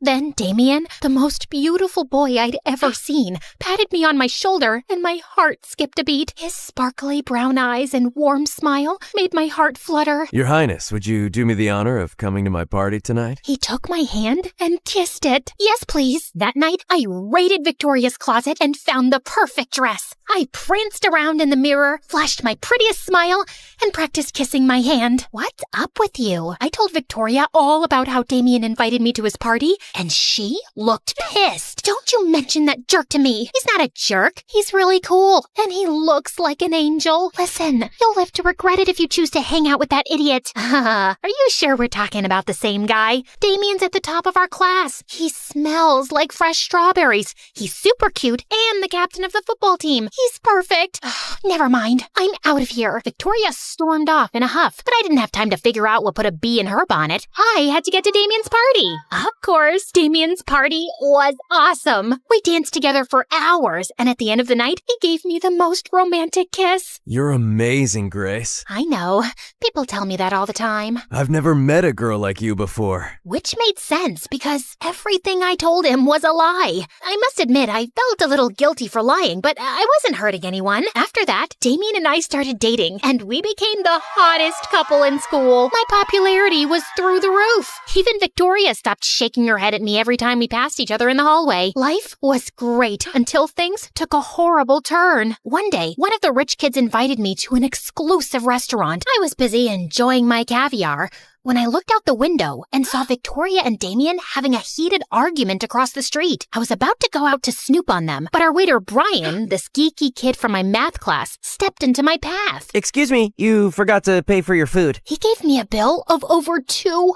S6: Then Damien, the most beautiful boy I'd ever seen, patted me on my shoulder, and my heart skipped a beat. His sparkly brown eyes and warm smile made my heart flutter.
S2: Your Highness, would you do me the honor of coming to my party tonight?
S6: He took my hand and kissed it. Yes, please. That night, I raided Victoria's closet and found the perfect dress. I pranced around in the mirror, flashed my prettiest smile, and practiced kissing my hand. What's up with you? I told Victoria all about how Damien invited me to his party, and she looked pissed. Don't you mention that jerk to me. He's not a jerk. He's really cool, and he looks like an angel. Listen, you'll live to regret it if you choose to hang out with that idiot. Are you sure we're talking about the same guy? Damien's at the top of our class. He smells like fresh strawberries. He's super cute and the captain of the football team. He's perfect. Never mind. I'm out of here. Victoria stormed off in a huff, but I didn't have time to figure out what put a bee in her bonnet. I had to get to Damien's party. Of course, Damien's party was awesome. We danced together for hours, and at the end of the night, he gave me the most romantic kiss.
S2: You're amazing, Grace.
S6: I know. People tell me that all the time.
S2: I've never met a girl like you before.
S6: Which made sense, because everything I told him was a lie. I must admit, I I felt a little guilty for lying, but I wasn't hurting anyone. After that, Damien and I started dating, and we became the hottest couple in school. My popularity was through the roof. Even Victoria stopped shaking her head at me every time we passed each other in the hallway. Life was great until things took a horrible turn. One day, one of the rich kids invited me to an exclusive restaurant. I was busy enjoying my caviar when I looked out the window and saw Victoria and Damien having a heated argument across the street. I was about to go out to snoop on them, but our waiter Brian, this geeky kid from my math class, stepped into my path.
S8: Excuse me, you forgot to pay for your food.
S6: He gave me a bill of over $200.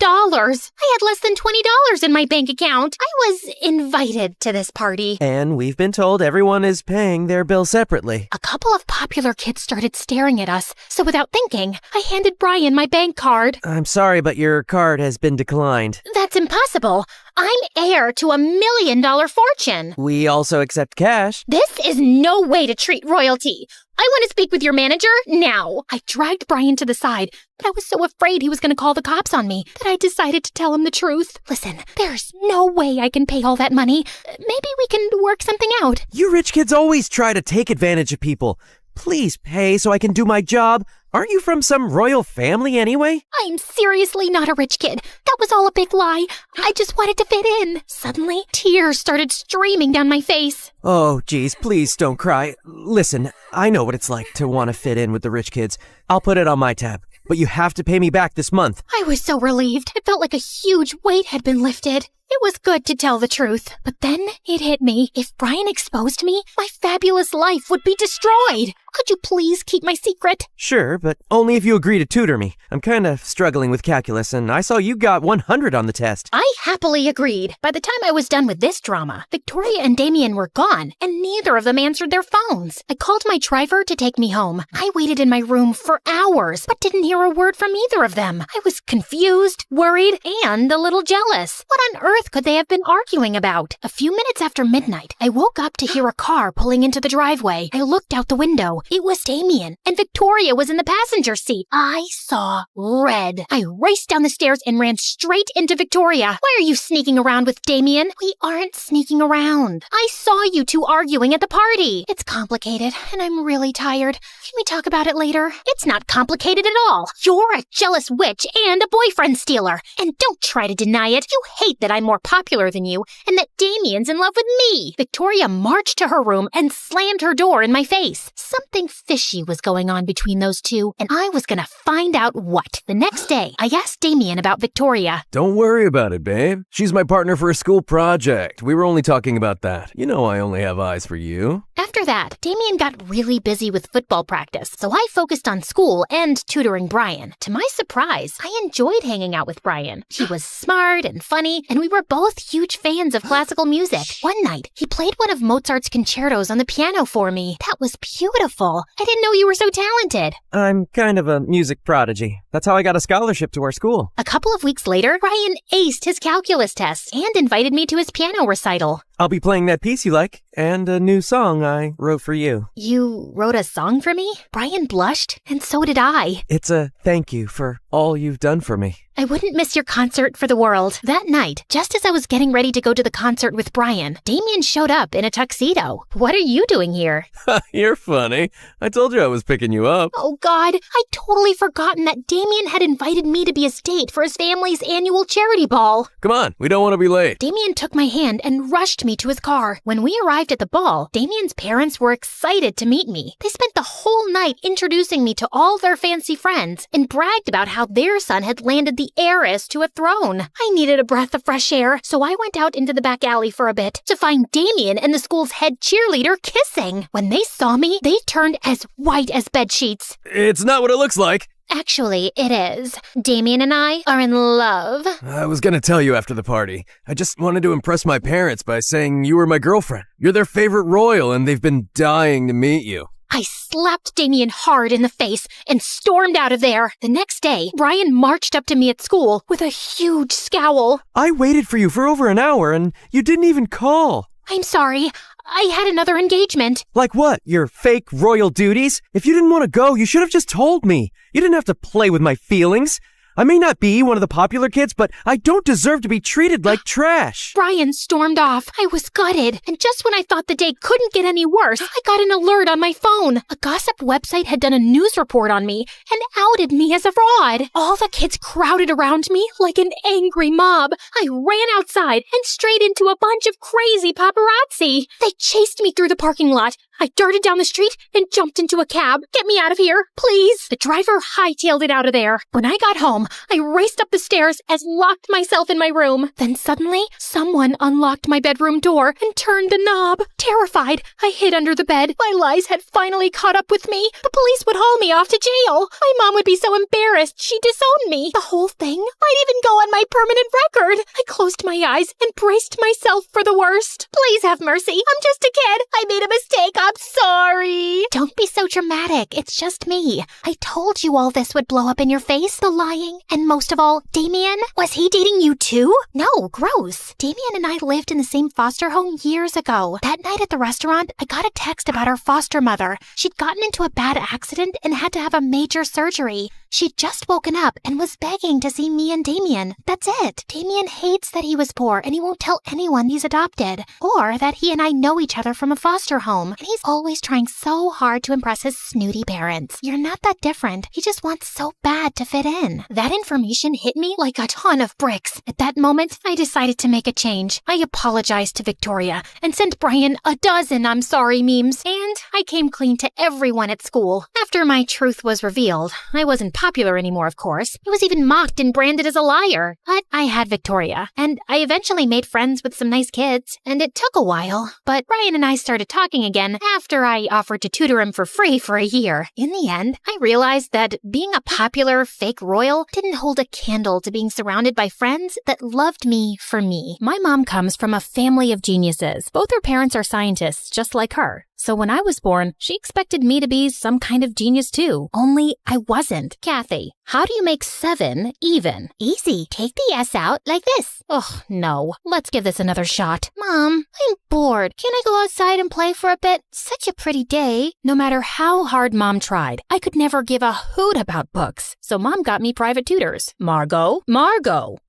S6: I had less than $20 in my bank account. I was invited to this party.
S8: And we've been told everyone is paying their bill separately.
S6: A couple of popular kids started staring at us, so without thinking, I handed Brian my bank card.
S8: I'm sorry, but your card has been declined.
S6: That's impossible. I'm heir to $1 million fortune.
S8: We also accept cash.
S6: This is no way to treat royalty. I want to speak with your manager now. I dragged Brian to the side, but I was so afraid he was going to call the cops on me that I decided to tell him the truth. Listen, there's no way I can pay all that money. Maybe we can work something out.
S8: You rich kids always try to take advantage of people. Please pay so I can do my job. Aren't you from some royal family anyway?
S6: I'm seriously not a rich kid. That was all a big lie. I just wanted to fit in. Suddenly, tears started streaming down my face.
S8: Oh, geez, please don't cry. Listen, I know what it's like to want to fit in with the rich kids. I'll put it on my tab, but you have to pay me back this month.
S6: I was so relieved. It felt like a huge weight had been lifted. It was good to tell the truth, but then it hit me. If Brian exposed me, my fabulous life would be destroyed. Could you please keep my secret?
S8: Sure, but only if you agree to tutor me. I'm kind of struggling with calculus, and I saw you got 100 on the test.
S6: I happily agreed. By the time I was done with this drama, Victoria and Damien were gone, and neither of them answered their phones. I called my driver to take me home. I waited in my room for hours, but didn't hear a word from either of them. I was confused, worried, and a little jealous. What on earth could they have been arguing about? A few minutes after midnight, I woke up to hear a car pulling into the driveway. I looked out the window. It was Damien, and Victoria was in the passenger seat. I saw red. I raced down the stairs and ran straight into Victoria. Why are you sneaking around with Damien? We aren't sneaking around. I saw you two arguing at the party. It's complicated, and I'm really tired. Can we talk about it later? It's not complicated at all. You're a jealous witch and a boyfriend stealer. And don't try to deny it. You hate that I'm more popular than you and that Damien's in love with me. Victoria marched to her room and slammed her door in my face. Something fishy was going on between those two, and I was gonna find out what. The next day, I asked Damien about Victoria.
S1: Don't worry about it, babe. She's my partner for a school project. We were only talking about that. You know I only have eyes for you.
S6: After that, Damien got really busy with football practice, so I focused on school and tutoring Brian. To my surprise, I enjoyed hanging out with Brian. He was smart and funny, and we were both huge fans of classical music. One night, he played one of Mozart's concertos on the piano for me. That was beautiful. I didn't know you were so talented.
S8: I'm kind of a music prodigy. That's how I got a scholarship to our school.
S6: A couple of weeks later, Brian aced his calculus test and invited me to his piano recital.
S8: I'll be playing that piece you like, and a new song I wrote for you.
S6: You wrote a song for me? Brian blushed, and so did I.
S8: It's a thank you for all you've done for me.
S6: I wouldn't miss your concert for the world. That night, just as I was getting ready to go to the concert with Brian, Damien showed up in a tuxedo. What are you doing here?
S1: You're funny. I told you I was picking you up.
S6: Oh God, I'd totally forgotten that Damien had invited me to be his date for his family's annual charity ball.
S1: Come on, we don't want to be late.
S6: Damien took my hand and rushed me to his car. When we arrived at the ball, Damien's parents were excited to meet me. They spent the whole night introducing me to all their fancy friends and bragged about how their son had landed the heiress to a throne. I needed a breath of fresh air, so I went out into the back alley for a bit to find Damien and the school's head cheerleader kissing. When they saw me, they turned as white as bed sheets.
S1: It's not what it looks like.
S6: Actually, it is. Damien and I are in love.
S1: I was gonna tell you after the party. I just wanted to impress my parents by saying you were my girlfriend. You're their favorite royal, and they've been dying to meet you.
S6: I slapped Damien hard in the face and stormed out of there. The next day, Brian marched up to me at school with a huge scowl.
S8: I waited for you for over an hour, and you didn't even call.
S6: I'm sorry. I had another engagement.
S8: Like what? Your fake royal duties? If you didn't want to go, you should have just told me. You didn't have to play with my feelings.
S12: I may not be one of the popular kids, but I don't deserve to be treated like trash.
S11: Brian stormed off. I was gutted. And just when I thought the day couldn't get any worse, I got an alert on my phone. A gossip website had done a news report on me and outed me as a fraud. All the kids crowded around me like an angry mob. I ran outside and straight into a bunch of crazy paparazzi. They chased me through the parking lot. I darted down the street and jumped into a cab. Get me out of here, please. The driver hightailed it out of there. When I got home, I raced up the stairs and locked myself in my room. Then suddenly, someone unlocked my bedroom door and turned the knob. Terrified, I hid under the bed. My lies had finally caught up with me. The police would haul me off to jail. My mom would be so embarrassed she'd disown me. The whole thing might even go on my permanent record. I closed my eyes and braced myself for the worst. Please have mercy. I'm just a kid. I made a mistake. I'm sorry. Don't be so dramatic. It's just me. I told you all this would blow up in your face. The lying. And most of all, Damien. Was he dating you too? No, gross. Damien and I lived in the same foster home years ago. That night at the restaurant, I got a text about our foster mother. She'd gotten into a bad accident and had to have a major surgery. She'd just woken up and was begging to see me and Damien. That's it. Damien hates that he was poor and he won't tell anyone he's adopted. Or that he and I know each other from a foster home. And he's always trying so hard to impress his snooty parents. You're not that different. He just wants so bad to fit in. That information hit me like a ton of bricks. At that moment, I decided to make a change. I apologized to Victoria and sent Brian a dozen I'm sorry memes. And I came clean to everyone at school. After my truth was revealed, I wasn't popular anymore, of course. I was even mocked and branded as a liar. But I had Victoria, and I eventually made friends with some nice kids, and it took a while. But Brian and I started talking again after I offered to tutor him for free for a year. In the end, I realized that being a popular fake royal didn't hold a candle to being surrounded by friends that loved me for me. My mom comes from a family of geniuses. Both her parents are scientists, just like her. So when I was born, she expected me to be some kind of genius too. Only I wasn't. Kathy, how do you make 7 even? Easy. Take the S out like this. Ugh, no. Let's give this another shot. Mom, I'm bored. Can I go outside and play for a bit? Such a pretty day. No matter how hard Mom tried, I could never give a hoot about books. So Mom got me private tutors. Margot,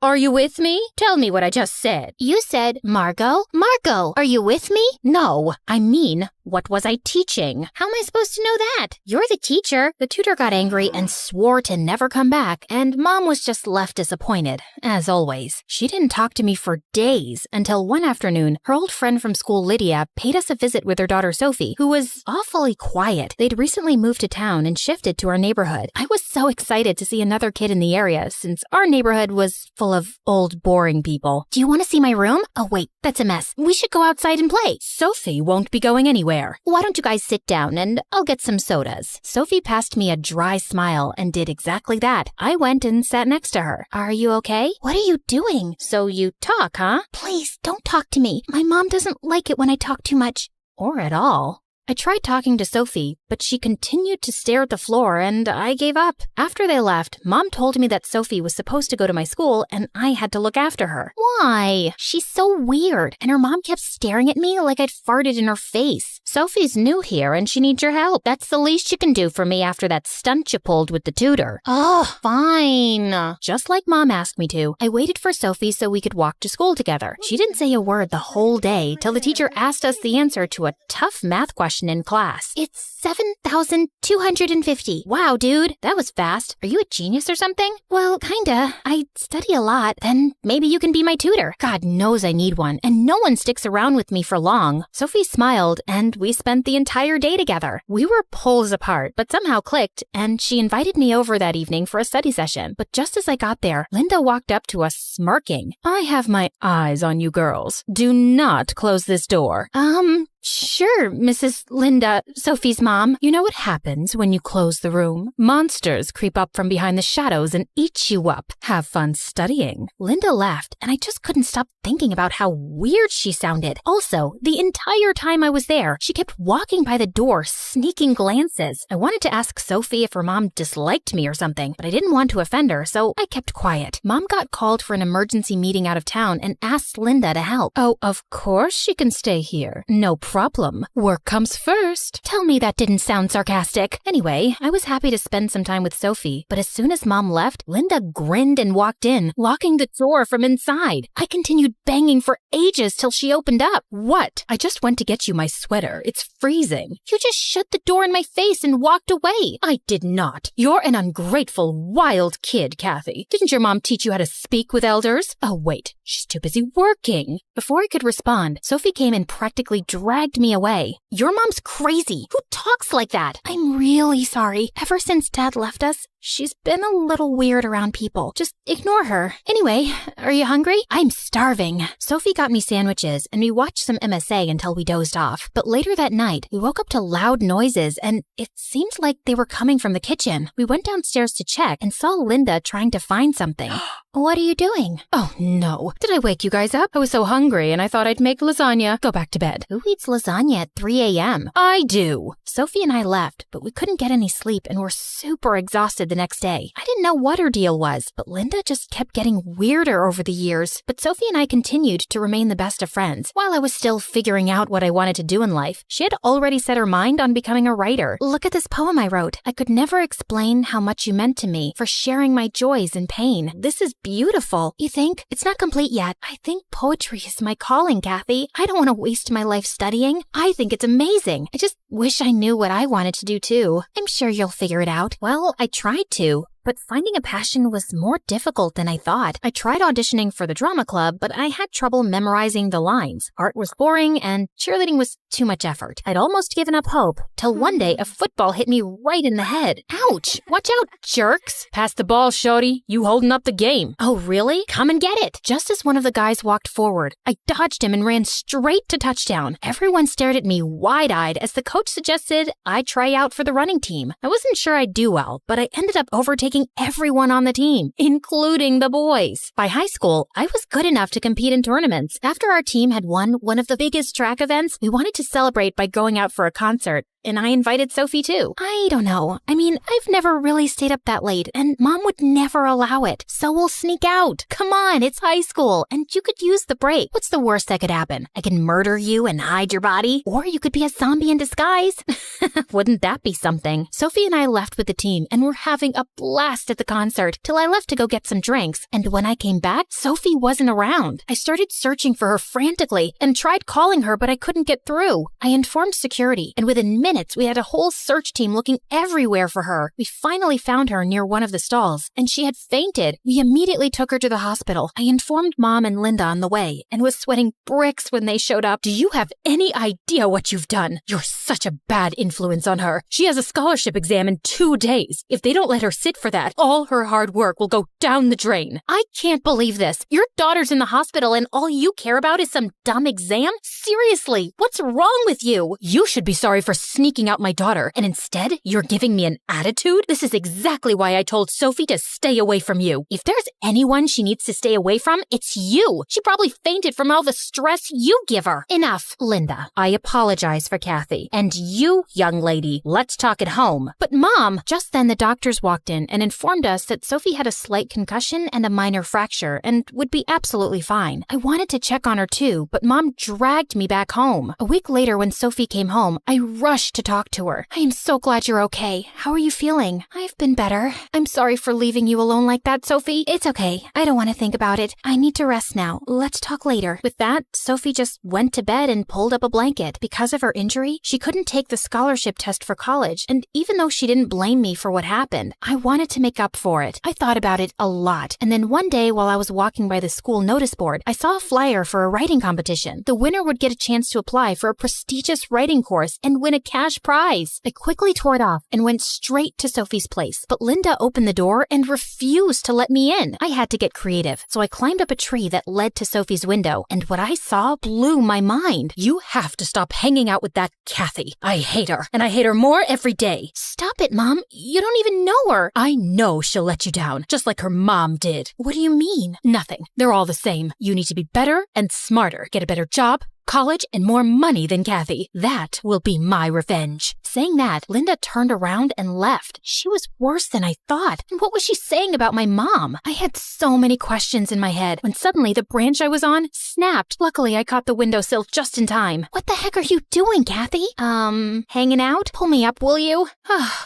S11: are you with me? Tell me what I just said. You said, Margot, are you with me? No, I mean, what was I teaching? How am I supposed to know that? You're the teacher. The tutor got angry and swore to never come back, and Mom was just left disappointed, as always. She didn't talk to me for days until one afternoon, her old friend from school, Lydia, paid us a visit with her daughter, Sophie, who was awfully quiet. They'd recently moved to town and shifted to our neighborhood. I was so excited to see another kid in the area, since our neighborhood was full of old, boring people. Do you want to see my room? Oh, wait, that's a mess. We should go outside and play. Sophie won't be going anywhere. Why don't you guys sit down and I'll get some sodas. Sophie passed me a dry smile and did exactly that. I went and sat next to her. Are you okay? What are you doing? So you talk, huh? Please, don't talk to me. My mom doesn't like it when I talk too much. Or at all. I tried talking to Sophie, but she continued to stare at the floor and I gave up. After they left, Mom told me that Sophie was supposed to go to my school and I had to look after her. Why? She's so weird, and her mom kept staring at me like I'd farted in her face. Sophie's new here and she needs your help. That's the least you can do for me after that stunt you pulled with the tutor. Oh, fine. Just like Mom asked me to, I waited for Sophie so we could walk to school together. She didn't say a word the whole day till the teacher asked us the answer to a tough math question in class. It's 7,250. Wow, dude, that was fast. Are you a genius or something? Well, kinda. I study a lot. Then maybe you can be my tutor. God knows I need one, and no one sticks around with me for long. Sophie smiled, and we spent the entire day together. We were poles apart, but somehow clicked, and she invited me over that evening for a study session. But just as I got there, Linda walked up to us smirking. I have my eyes on you girls. Do not close this door. Sure, Mrs. Linda, Sophie's mom. You know what happens when you close the room? Monsters creep up from behind the shadows and eat you up. Have fun studying. Linda laughed, and I just couldn't stop thinking about how weird she sounded. Also, the entire time I was there, she kept walking by the door, sneaking glances. I wanted to ask Sophie if her mom disliked me or something, but I didn't want to offend her, so I kept quiet. Mom got called for an emergency meeting out of town and asked Linda to help. Oh, of course she can stay here. No problem.
S16: welcome. Work comes first. Tell me that didn't sound sarcastic. Anyway, I was happy to spend some time with Sophie, but as soon as Mom left, Linda grinned and walked in, locking the door from inside. I continued banging for ages till she opened up. What? I just went to get you my sweater. It's freezing. You just shut the door in my face and walked away. I did not. You're an ungrateful, wild kid, Kathy. Didn't your mom teach you how to speak with elders? Oh, wait. She's too busy working. Before I could respond, Sophie came and practically dragged me away. Your mom's crazy. Who talks like that? I'm really sorry. Ever since Dad left us, she's been a little weird around people. Just ignore her. Anyway, are you hungry? I'm starving. Sophie got me sandwiches, and we watched some MSA until we dozed off. But later that night, we woke up to loud noises, and it seemed like they were coming from the kitchen. We went downstairs to check and saw Linda trying to find something. What are you doing? Oh, no. Did I wake you guys up? I was so hungry, and I thought I'd make lasagna. Go back to bed. Who eats lasagna at 3 a.m.? I do. Sophie and I left, but we couldn't get any sleep and were super exhausted the next day. I didn't know what her deal was, but Linda just kept getting weirder over the years. But Sophie and I continued to remain the best of friends. While I was still figuring out what I wanted to do in life, she had already set her mind on becoming a writer. Look at this poem I wrote. I could never explain how much you meant to me for sharing my joys and pain. This is beautiful. You think? It's not complete yet. I think poetry is my calling, Kathy. I don't want to waste my life studying. I think it's amazing. I just wish I knew what I wanted to do too. I'm sure you'll figure it out. Well, I tried to. But finding a passion was more difficult than I thought. I tried auditioning for the drama club, but I had trouble memorizing the lines. Art was boring, and cheerleading was too much effort. I'd almost given up hope, till one day a football hit me right in the head. Ouch! Watch out, jerks!
S15: Pass the ball, shorty. You holding up the game.
S16: Oh, really? Come and get it! Just as one of the guys walked forward, I dodged him and ran straight to touchdown. Everyone stared at me wide-eyed as the coach suggested I try out for the running team. I wasn't sure I'd do well, but I ended up overtaking everyone on the team, including the boys. By high school, I was good enough to compete in tournaments. After our team had won one of the biggest track events, we wanted to celebrate by going out for a concert. And I invited Sophie too. I don't know. I mean, I've never really stayed up that late, and Mom would never allow it. So we'll sneak out. Come on, it's high school, and you could use the break. What's the worst that could happen? I can murder you and hide your body, or you could be a zombie in disguise. Wouldn't that be something? Sophie and I left with the team, and were having a blast at the concert till I left to go get some drinks. And when I came back, Sophie wasn't around. I started searching for her frantically and tried calling her, but I couldn't get through. I informed security, and within minutes, we had a whole search team looking everywhere for her. We finally found her near one of the stalls, and she had fainted. We immediately took her to the hospital. I informed Mom and Linda on the way, and was sweating bricks when they showed up. Do you have any idea what you've done? You're such a bad influence on her. She has a scholarship exam in 2 days. If they don't let her sit for that, all her hard work will go down the drain. I can't believe this. Your daughter's in the hospital, and all you care about is some dumb exam? Seriously, what's wrong with you? You should be sorry for sneaking out my daughter, and instead, you're giving me an attitude? This is exactly why I told Sophie to stay away from you. If there's anyone she needs to stay away from, it's you. She probably fainted from all the stress you give her. Enough, Linda. I apologize for Kathy. And you, young lady, let's talk at home. But Mom! Just then the doctors walked in and informed us that Sophie had a slight concussion and a minor fracture and would be absolutely fine. I wanted to check on her too, but Mom dragged me back home. A week later, when Sophie came home, I rushed to talk to her. I am so glad you're okay. How are you feeling? I've been better. I'm sorry for leaving you alone like that, Sophie. It's okay. I don't want to think about it. I need to rest now. Let's talk later. With that, Sophie just went to bed and pulled up a blanket. Because of her injury, she couldn't take the scholarship test for college, and even though she didn't blame me for what happened, I wanted to make up for it. I thought about it a lot, and then one day while I was walking by the school notice board, I saw a flyer for a writing competition. The winner would get a chance to apply for a prestigious writing course and win a cash prize. I quickly tore it off and went straight to Sophie's place, but Linda opened the door and refused to let me in. I had to get creative, so I climbed up a tree that led to Sophie's window, and what I saw blew my mind. You have to stop hanging out with that Kathy. I hate her, and I hate her more every day. Stop it, Mom. You don't even know her. I know she'll let you down, just like her mom did. What do you mean? Nothing. They're all the same. You need to be better and smarter. Get a better job, college and more money than Kathy. That will be my revenge. Saying that, Linda turned around and left. She was worse than I thought. And what was she saying about my mom? I had so many questions in my head when suddenly the branch I was on snapped. Luckily, I caught the windowsill just in time. What the heck are you doing, Kathy? Hanging out? Pull me up, will you?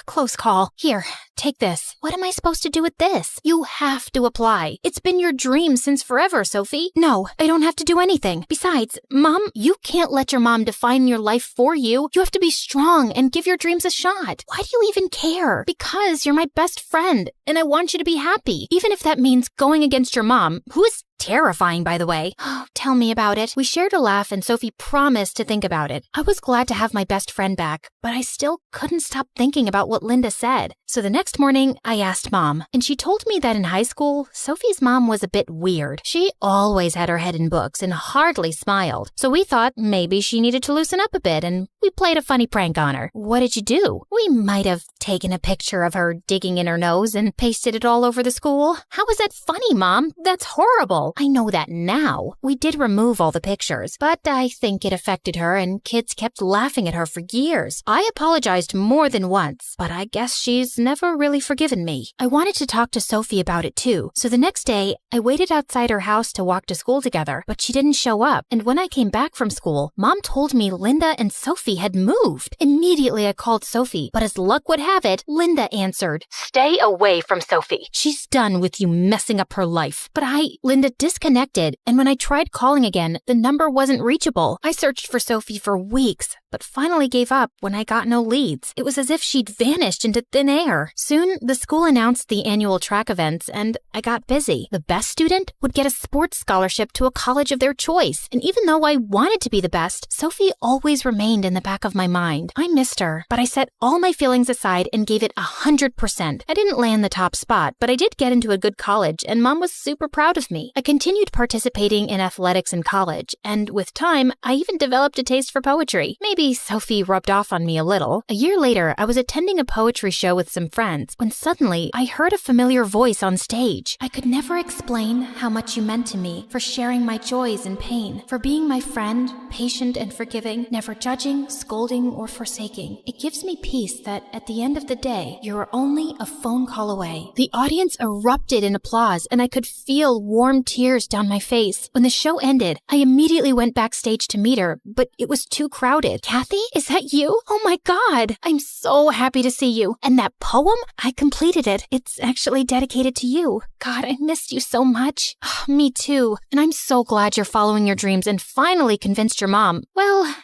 S16: Close call. Here, take this. What am I supposed to do with this? You have to apply. It's been your dream since forever, Sophie. No, I don't have to do anything. Besides, Mom, you can't let your mom define your life for you. You have to be strong and give your dreams a shot. Why do you even care? Because you're my best friend, and I want you to be happy, even if that means going against your mom, who is terrifying, by the way. Oh, tell me about it. We shared a laugh and Sophie promised to think about it. I was glad to have my best friend back, but I still couldn't stop thinking about what Linda said. So the next morning, I asked Mom, and she told me that in high school, Sophie's mom was a bit weird. She always had her head in books and hardly smiled. So we thought maybe she needed to loosen up a bit, and we played a funny prank on her. What did you do? We might have taken a picture of her digging in her nose and pasted it all over the school. How is that funny, Mom? That's horrible. I know that now. We did remove all the pictures, but I think it affected her and kids kept laughing at her for years. I apologized more than once, but I guess she's never really forgiven me. I wanted to talk to Sophie about it too, so the next day I waited outside her house to walk to school together, but she didn't show up. And when I came back from school, Mom told me Linda and Sophie had moved. Immediately I called Sophie, but as luck would have it, Linda answered, "Stay away from Sophie. She's done with you messing up her life." But Linda disconnected, and when I tried calling again, the number wasn't reachable. I searched for Sophie for weeks, but finally gave up when I got no leads. It was as if she'd vanished into thin air. Soon, the school announced the annual track events, and I got busy. The best student would get a sports scholarship to a college of their choice, and even though I wanted to be the best, Sophie always remained in the back of my mind. I missed her, but I set all my feelings aside and gave it 100%. I didn't land the top spot, but I did get into a good college, and Mom was super proud of me. I continued participating in athletics in college, and with time, I even developed a taste for poetry. Maybe Sophie rubbed off on me a little. A year later, I was attending a poetry show with some friends when suddenly I heard a familiar voice on stage. "I could never explain how much you meant to me, for sharing my joys and pain, for being my friend, patient and forgiving, never judging, scolding, or forsaking. It gives me peace that at the end of the day, you're only a phone call away." The audience erupted in applause, and I could feel warm tears down my face. When the show ended, I immediately went backstage to meet her, but it was too crowded. "Kathy, is that you? Oh my God, I'm so happy to see you. And that poem? I completed it. It's actually dedicated to you. God, I missed you so much." Me too. And I'm so glad you're following your dreams and finally convinced your mom. Well,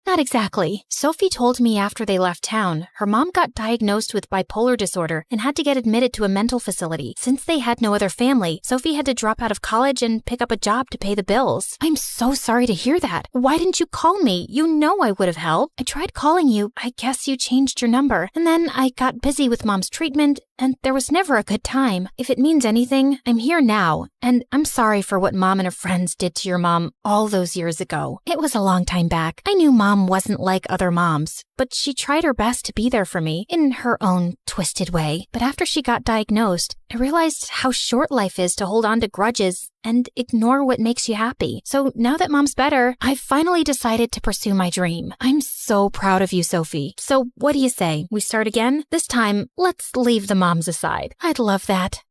S16: not exactly. Sophie told me after they left town, her mom got diagnosed with bipolar disorder and had to get admitted to a mental facility. Since they had no other family, Sophie had to drop out of college and pick up a job to pay the bills. I'm so sorry to hear that. Why didn't you call me? You know I would have helped. I tried calling you. I guess you changed your number. And then I got busy with Mom's treatment, and there was never a good time. If it means anything, I'm here now, and I'm sorry for what Mom and her friends did to your mom all those years ago. It was a long time back. I knew Mom wasn't like other moms, but she tried her best to be there for me in her own twisted way. But after she got diagnosed, I realized how short life is to hold on to grudges and ignore what makes you happy. So now that Mom's better, I've finally decided to pursue my dream. I'm so proud of you, Sophie. So what do you say? We start again? This time, let's leave the moms aside. I'd love that.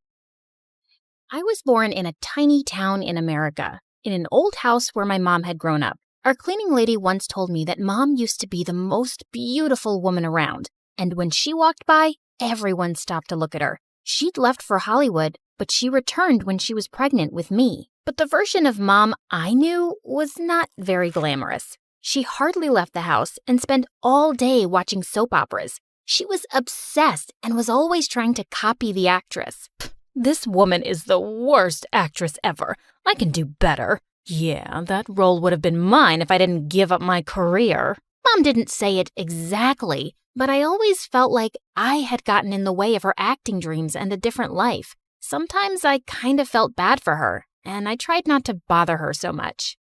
S16: I was born in a tiny town in America, in an old house where my mom had grown up. Our cleaning lady once told me that Mom used to be the most beautiful woman around, and when she walked by, everyone stopped to look at her. She'd left for Hollywood, but she returned when she was pregnant with me. But the version of Mom I knew was not very glamorous. She hardly left the house and spent all day watching soap operas. She was obsessed and was always trying to copy the actress. This woman is the worst actress ever. I can do better. Yeah, that role would have been mine if I didn't give up my career. Mom didn't say it exactly, but I always felt like I had gotten in the way of her acting dreams and a different life. Sometimes I kind of felt bad for her, and I tried not to bother her so much.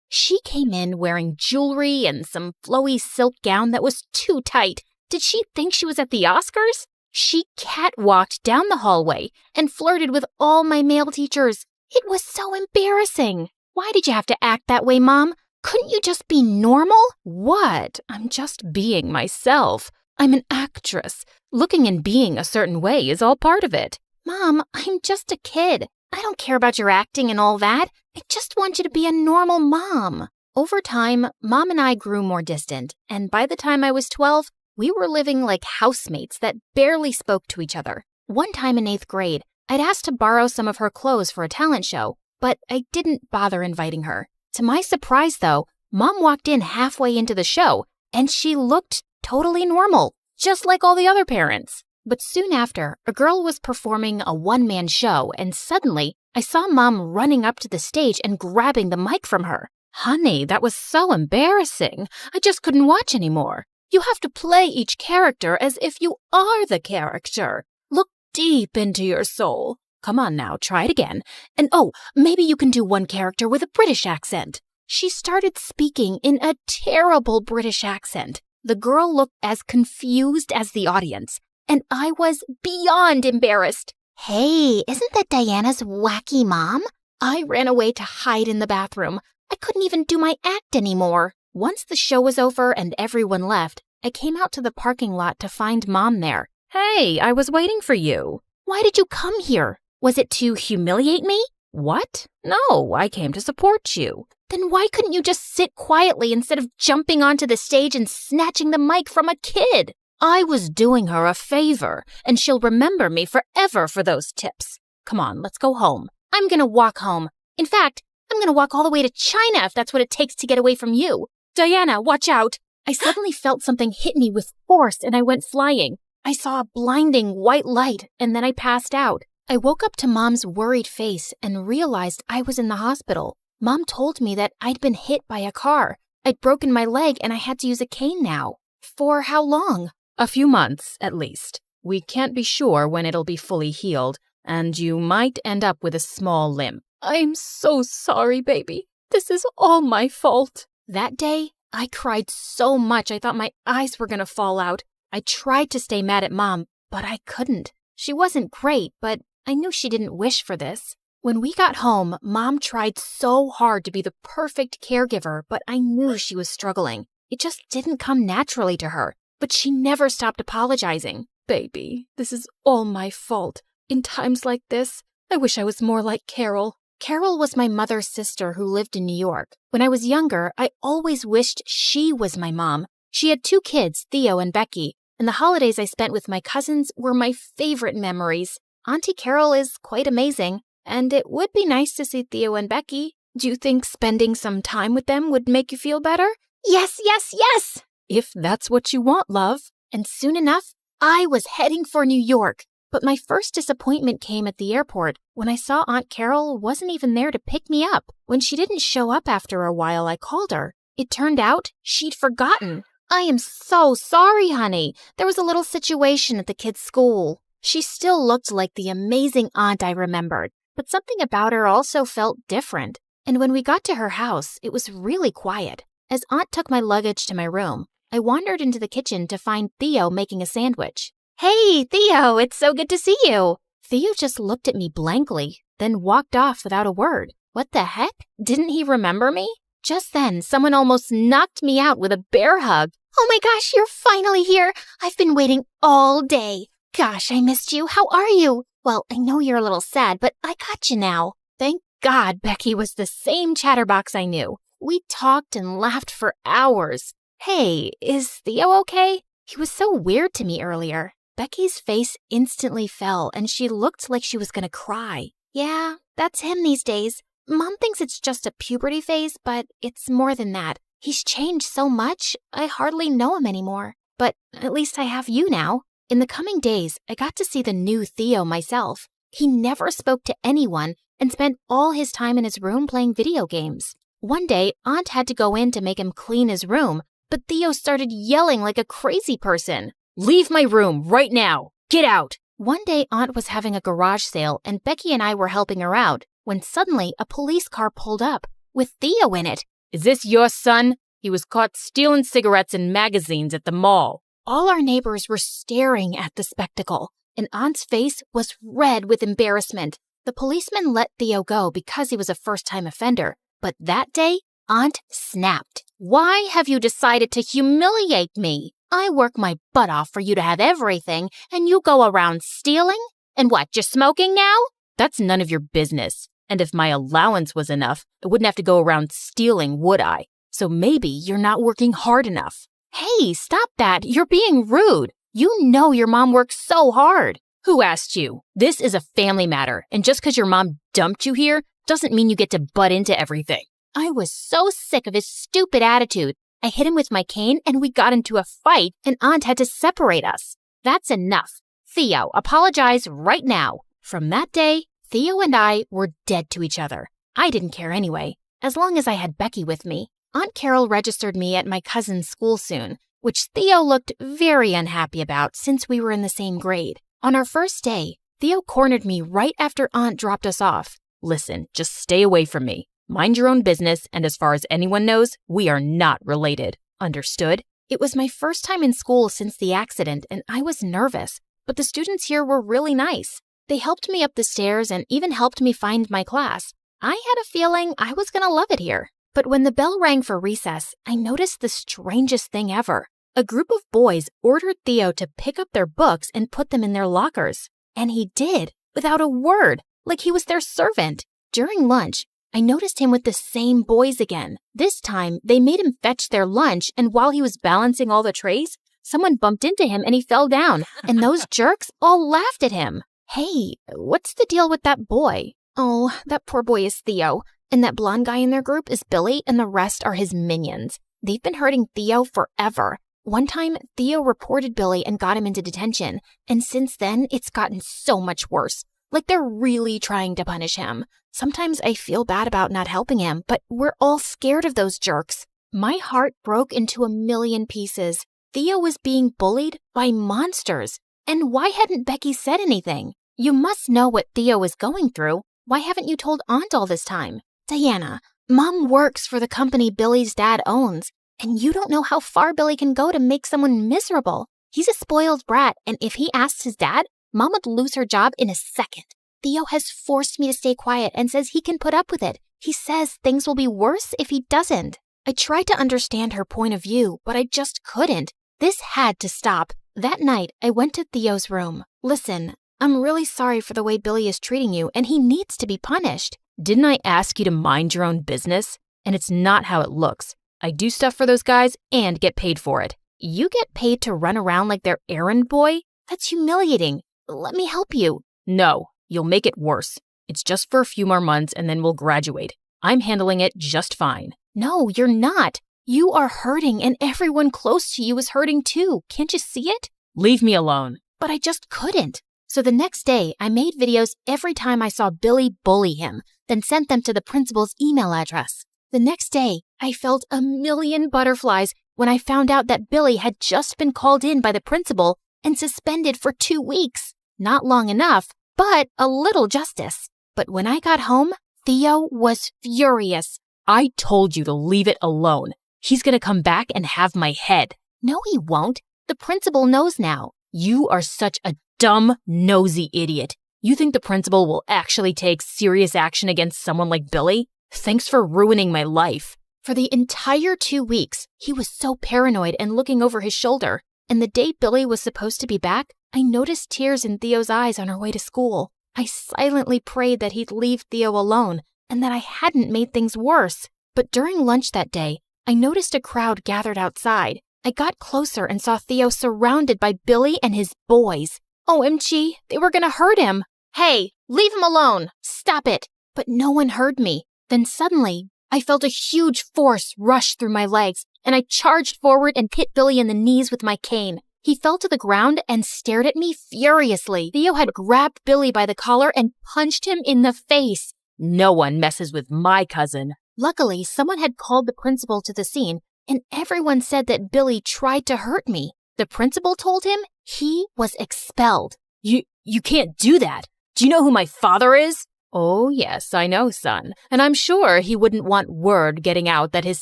S16: She came in wearing jewelry and some flowy silk gown that was too tight. Did she think she was at the Oscars? She catwalked down the hallway and flirted with all my male teachers. It was so embarrassing. Why did you have to act that way, Mom? Couldn't you just be normal? What? I'm just being myself. I'm an actress. Looking and being a certain way is all part of it. Mom, I'm just a kid. I don't care about your acting and all that. I just want you to be a normal mom. Over time, Mom and I grew more distant, and by the time I was 12, we were living like housemates that barely spoke to each other. One time in 8th grade, I'd asked to borrow some of her clothes for a talent show, but I didn't bother inviting her. To my surprise, though, Mom walked in halfway into the show, and she looked totally normal, just like all the other parents. But soon after, a girl was performing a one-man show, and suddenly, I saw Mom running up to the stage and grabbing the mic from her. Honey, that was so embarrassing. I just couldn't watch anymore. You have to play each character as if you are the character. Look deep into your soul. Come on now, try it again. And oh, maybe you can do one character with a British accent. She started speaking in a terrible British accent. The girl looked as confused as the audience, and I was beyond embarrassed. Hey, isn't that Diana's wacky mom? I ran away to hide in the bathroom. I couldn't even do my act anymore. Once the show was over and everyone left, I came out to the parking lot to find Mom there. Hey, I was waiting for you. Why did you come here? Was it to humiliate me? What? No, I came to support you. Then why couldn't you just sit quietly instead of jumping onto the stage and snatching the mic from a kid? I was doing her a favor, and she'll remember me forever for those tips. Come on, let's go home. I'm gonna walk home. In fact, I'm gonna walk all the way to China if that's what it takes to get away from you. Diana, watch out. I suddenly felt something hit me with force and I went flying. I saw a blinding white light and then I passed out. I woke up to Mom's worried face and realized I was in the hospital. Mom told me that I'd been hit by a car. I'd broken my leg and I had to use a cane now. For how long?
S15: A few months, at least. We can't be sure when it'll be fully healed, and you might end up with a small limp.
S16: I'm so sorry, baby. This is all my fault. That day, I cried so much I thought my eyes were gonna fall out. I tried to stay mad at Mom, but I couldn't. She wasn't great, but I knew she didn't wish for this. When we got home, Mom tried so hard to be the perfect caregiver, but I knew she was struggling. It just didn't come naturally to her, but she never stopped apologizing. Baby, this is all my fault. In times like this, I wish I was more like Carol. Carol was my mother's sister who lived in New York. When I was younger, I always wished she was my mom. She had 2 kids, Theo and Becky, and the holidays I spent with my cousins were my favorite memories. Auntie Carol is quite amazing, and it would be nice to see Theo and Becky. Do you think spending some time with them would make you feel better? Yes, yes, yes!
S15: If that's what you want, love.
S16: And soon enough, I was heading for New York. But my first disappointment came at the airport when I saw Aunt Carol wasn't even there to pick me up. When she didn't show up after a while, I called her. It turned out she'd forgotten. I am so sorry, honey. There was a little situation at the kids' school. She still looked like the amazing aunt I remembered, but something about her also felt different. And when we got to her house, it was really quiet. As Aunt took my luggage to my room, I wandered into the kitchen to find Theo making a sandwich. Hey, Theo, it's so good to see you. Theo just looked at me blankly, then walked off without a word. What the heck? Didn't he remember me? Just then, someone almost knocked me out with a bear hug. Oh my gosh, you're finally here. I've been waiting all day. Gosh, I missed you. How are you? Well, I know you're a little sad, but I got you now. Thank God Becky was the same chatterbox I knew. We talked and laughed for hours. Hey, is Theo okay? He was so weird to me earlier. Becky's face instantly fell and she looked like she was gonna cry. Yeah, that's him these days. Mom thinks it's just a puberty phase, but it's more than that. He's changed so much, I hardly know him anymore. But at least I have you now. In the coming days, I got to see the new Theo myself. He never spoke to anyone and spent all his time in his room playing video games. One day, Aunt had to go in to make him clean his room, but Theo started yelling like a crazy person. Leave my room right now! Get out! One day, Aunt was having a garage sale and Becky and I were helping her out when suddenly a police car pulled up with Theo in it. Is this your son? He was caught stealing cigarettes and magazines at the mall. All our neighbors were staring at the spectacle, and Aunt's face was red with embarrassment. The policeman let Theo go because he was a first-time offender,
S6: But that day, Aunt snapped. Why have you decided to humiliate me? I work my butt off for you to have everything, and you go around stealing? And what, you're smoking now? That's none of your business. And if my allowance was enough, I wouldn't have to go around stealing, would I? So maybe you're not working hard enough. Hey, stop that. You're being rude. You know your mom works so hard. Who asked you? This is a family matter, and just because your mom dumped you here doesn't mean you get to butt into everything. I was so sick of his stupid attitude. I hit him with my cane, and we got into a fight, and Aunt had to separate us. That's enough. Theo, apologize right now. From that day, Theo and I were dead to each other. I didn't care anyway, as long as I had Becky with me. Aunt Carol registered me at my cousin's school soon, which Theo looked very unhappy about since we were in the same grade. On our first day, Theo cornered me right after Aunt dropped us off. Listen, just stay away from me. Mind your own business, and as far as anyone knows, we are not related. Understood? It was my first time in school since the accident, and I was nervous, but the students here were really nice. They helped me up the stairs and even helped me find my class. I had a feeling I was going to love it here. But when the bell rang for recess, I noticed the strangest thing ever. A group of boys ordered Theo to pick up their books and put them in their lockers. And he did, without a word, like he was their servant. During lunch, I noticed him with the same boys again. This time, they made him fetch their lunch, and while he was balancing all the trays, someone bumped into him and he fell down, and those jerks all laughed at him. Hey, what's the deal with that boy? Oh, that poor boy is Theo, and that blonde guy in their group is Billy, and the rest are his minions. They've been hurting Theo forever. One time, Theo reported Billy and got him into detention, and since then, it's gotten so much worse. Like they're really trying to punish him. Sometimes I feel bad about not helping him, but we're all scared of those jerks. My heart broke into a million pieces. Theo was being bullied by monsters. And why hadn't Becky said anything? You must know what Theo is going through. Why haven't you told Aunt all this time? Diana, Mom works for the company Billy's dad owns, and you don't know how far Billy can go to make someone miserable. He's a spoiled brat, and if he asks his dad, Mom would lose her job in a second. Theo has forced me to stay quiet and says he can put up with it. He says things will be worse if he doesn't. I tried to understand her point of view, but I just couldn't. This had to stop. That night, I went to Theo's room. Listen, I'm really sorry for the way Billy is treating you, and he needs to be punished. Didn't I ask you to mind your own business? And it's not how it looks. I do stuff for those guys and get paid for it. You get paid to run around like their errand boy? That's humiliating. Let me help you. No, you'll make it worse. It's just for a few more months and then we'll graduate. I'm handling it just fine. No, you're not. You are hurting and everyone close to you is hurting too. Can't you see it? Leave me alone. But I just couldn't. So the next day, I made videos every time I saw Billy bully him, then sent them to the principal's email address. The next day, I felt a million butterflies when I found out that Billy had just been called in by the principal and suspended for 2 weeks. Not long enough, but a little justice. But when I got home, Theo was furious. I told you to leave it alone. He's gonna come back and have my head. No, he won't. The principal knows now. You are such a dumb, nosy idiot. You think the principal will actually take serious action against someone like Billy? Thanks for ruining my life. For the entire 2 weeks, he was so paranoid and looking over his shoulder. And the day Billy was supposed to be back, I noticed tears in Theo's eyes on her way to school. I silently prayed that he'd leave Theo alone and that I hadn't made things worse. But during lunch that day, I noticed a crowd gathered outside. I got closer and saw Theo surrounded by Billy and his boys. OMG, they were gonna hurt him. Hey, leave him alone. Stop it. But no one heard me. Then suddenly, I felt a huge force rush through my legs, and I charged forward and hit Billy in the knees with my cane. He fell to the ground and stared at me furiously. Theo had grabbed Billy by the collar and punched him in the face. No one messes with my cousin. Luckily, someone had called the principal to the scene, and everyone said that Billy tried to hurt me. The principal told him he was expelled. You can't do that. Do you know who my father is? Oh, yes, I know, son. And I'm sure he wouldn't want word getting out that his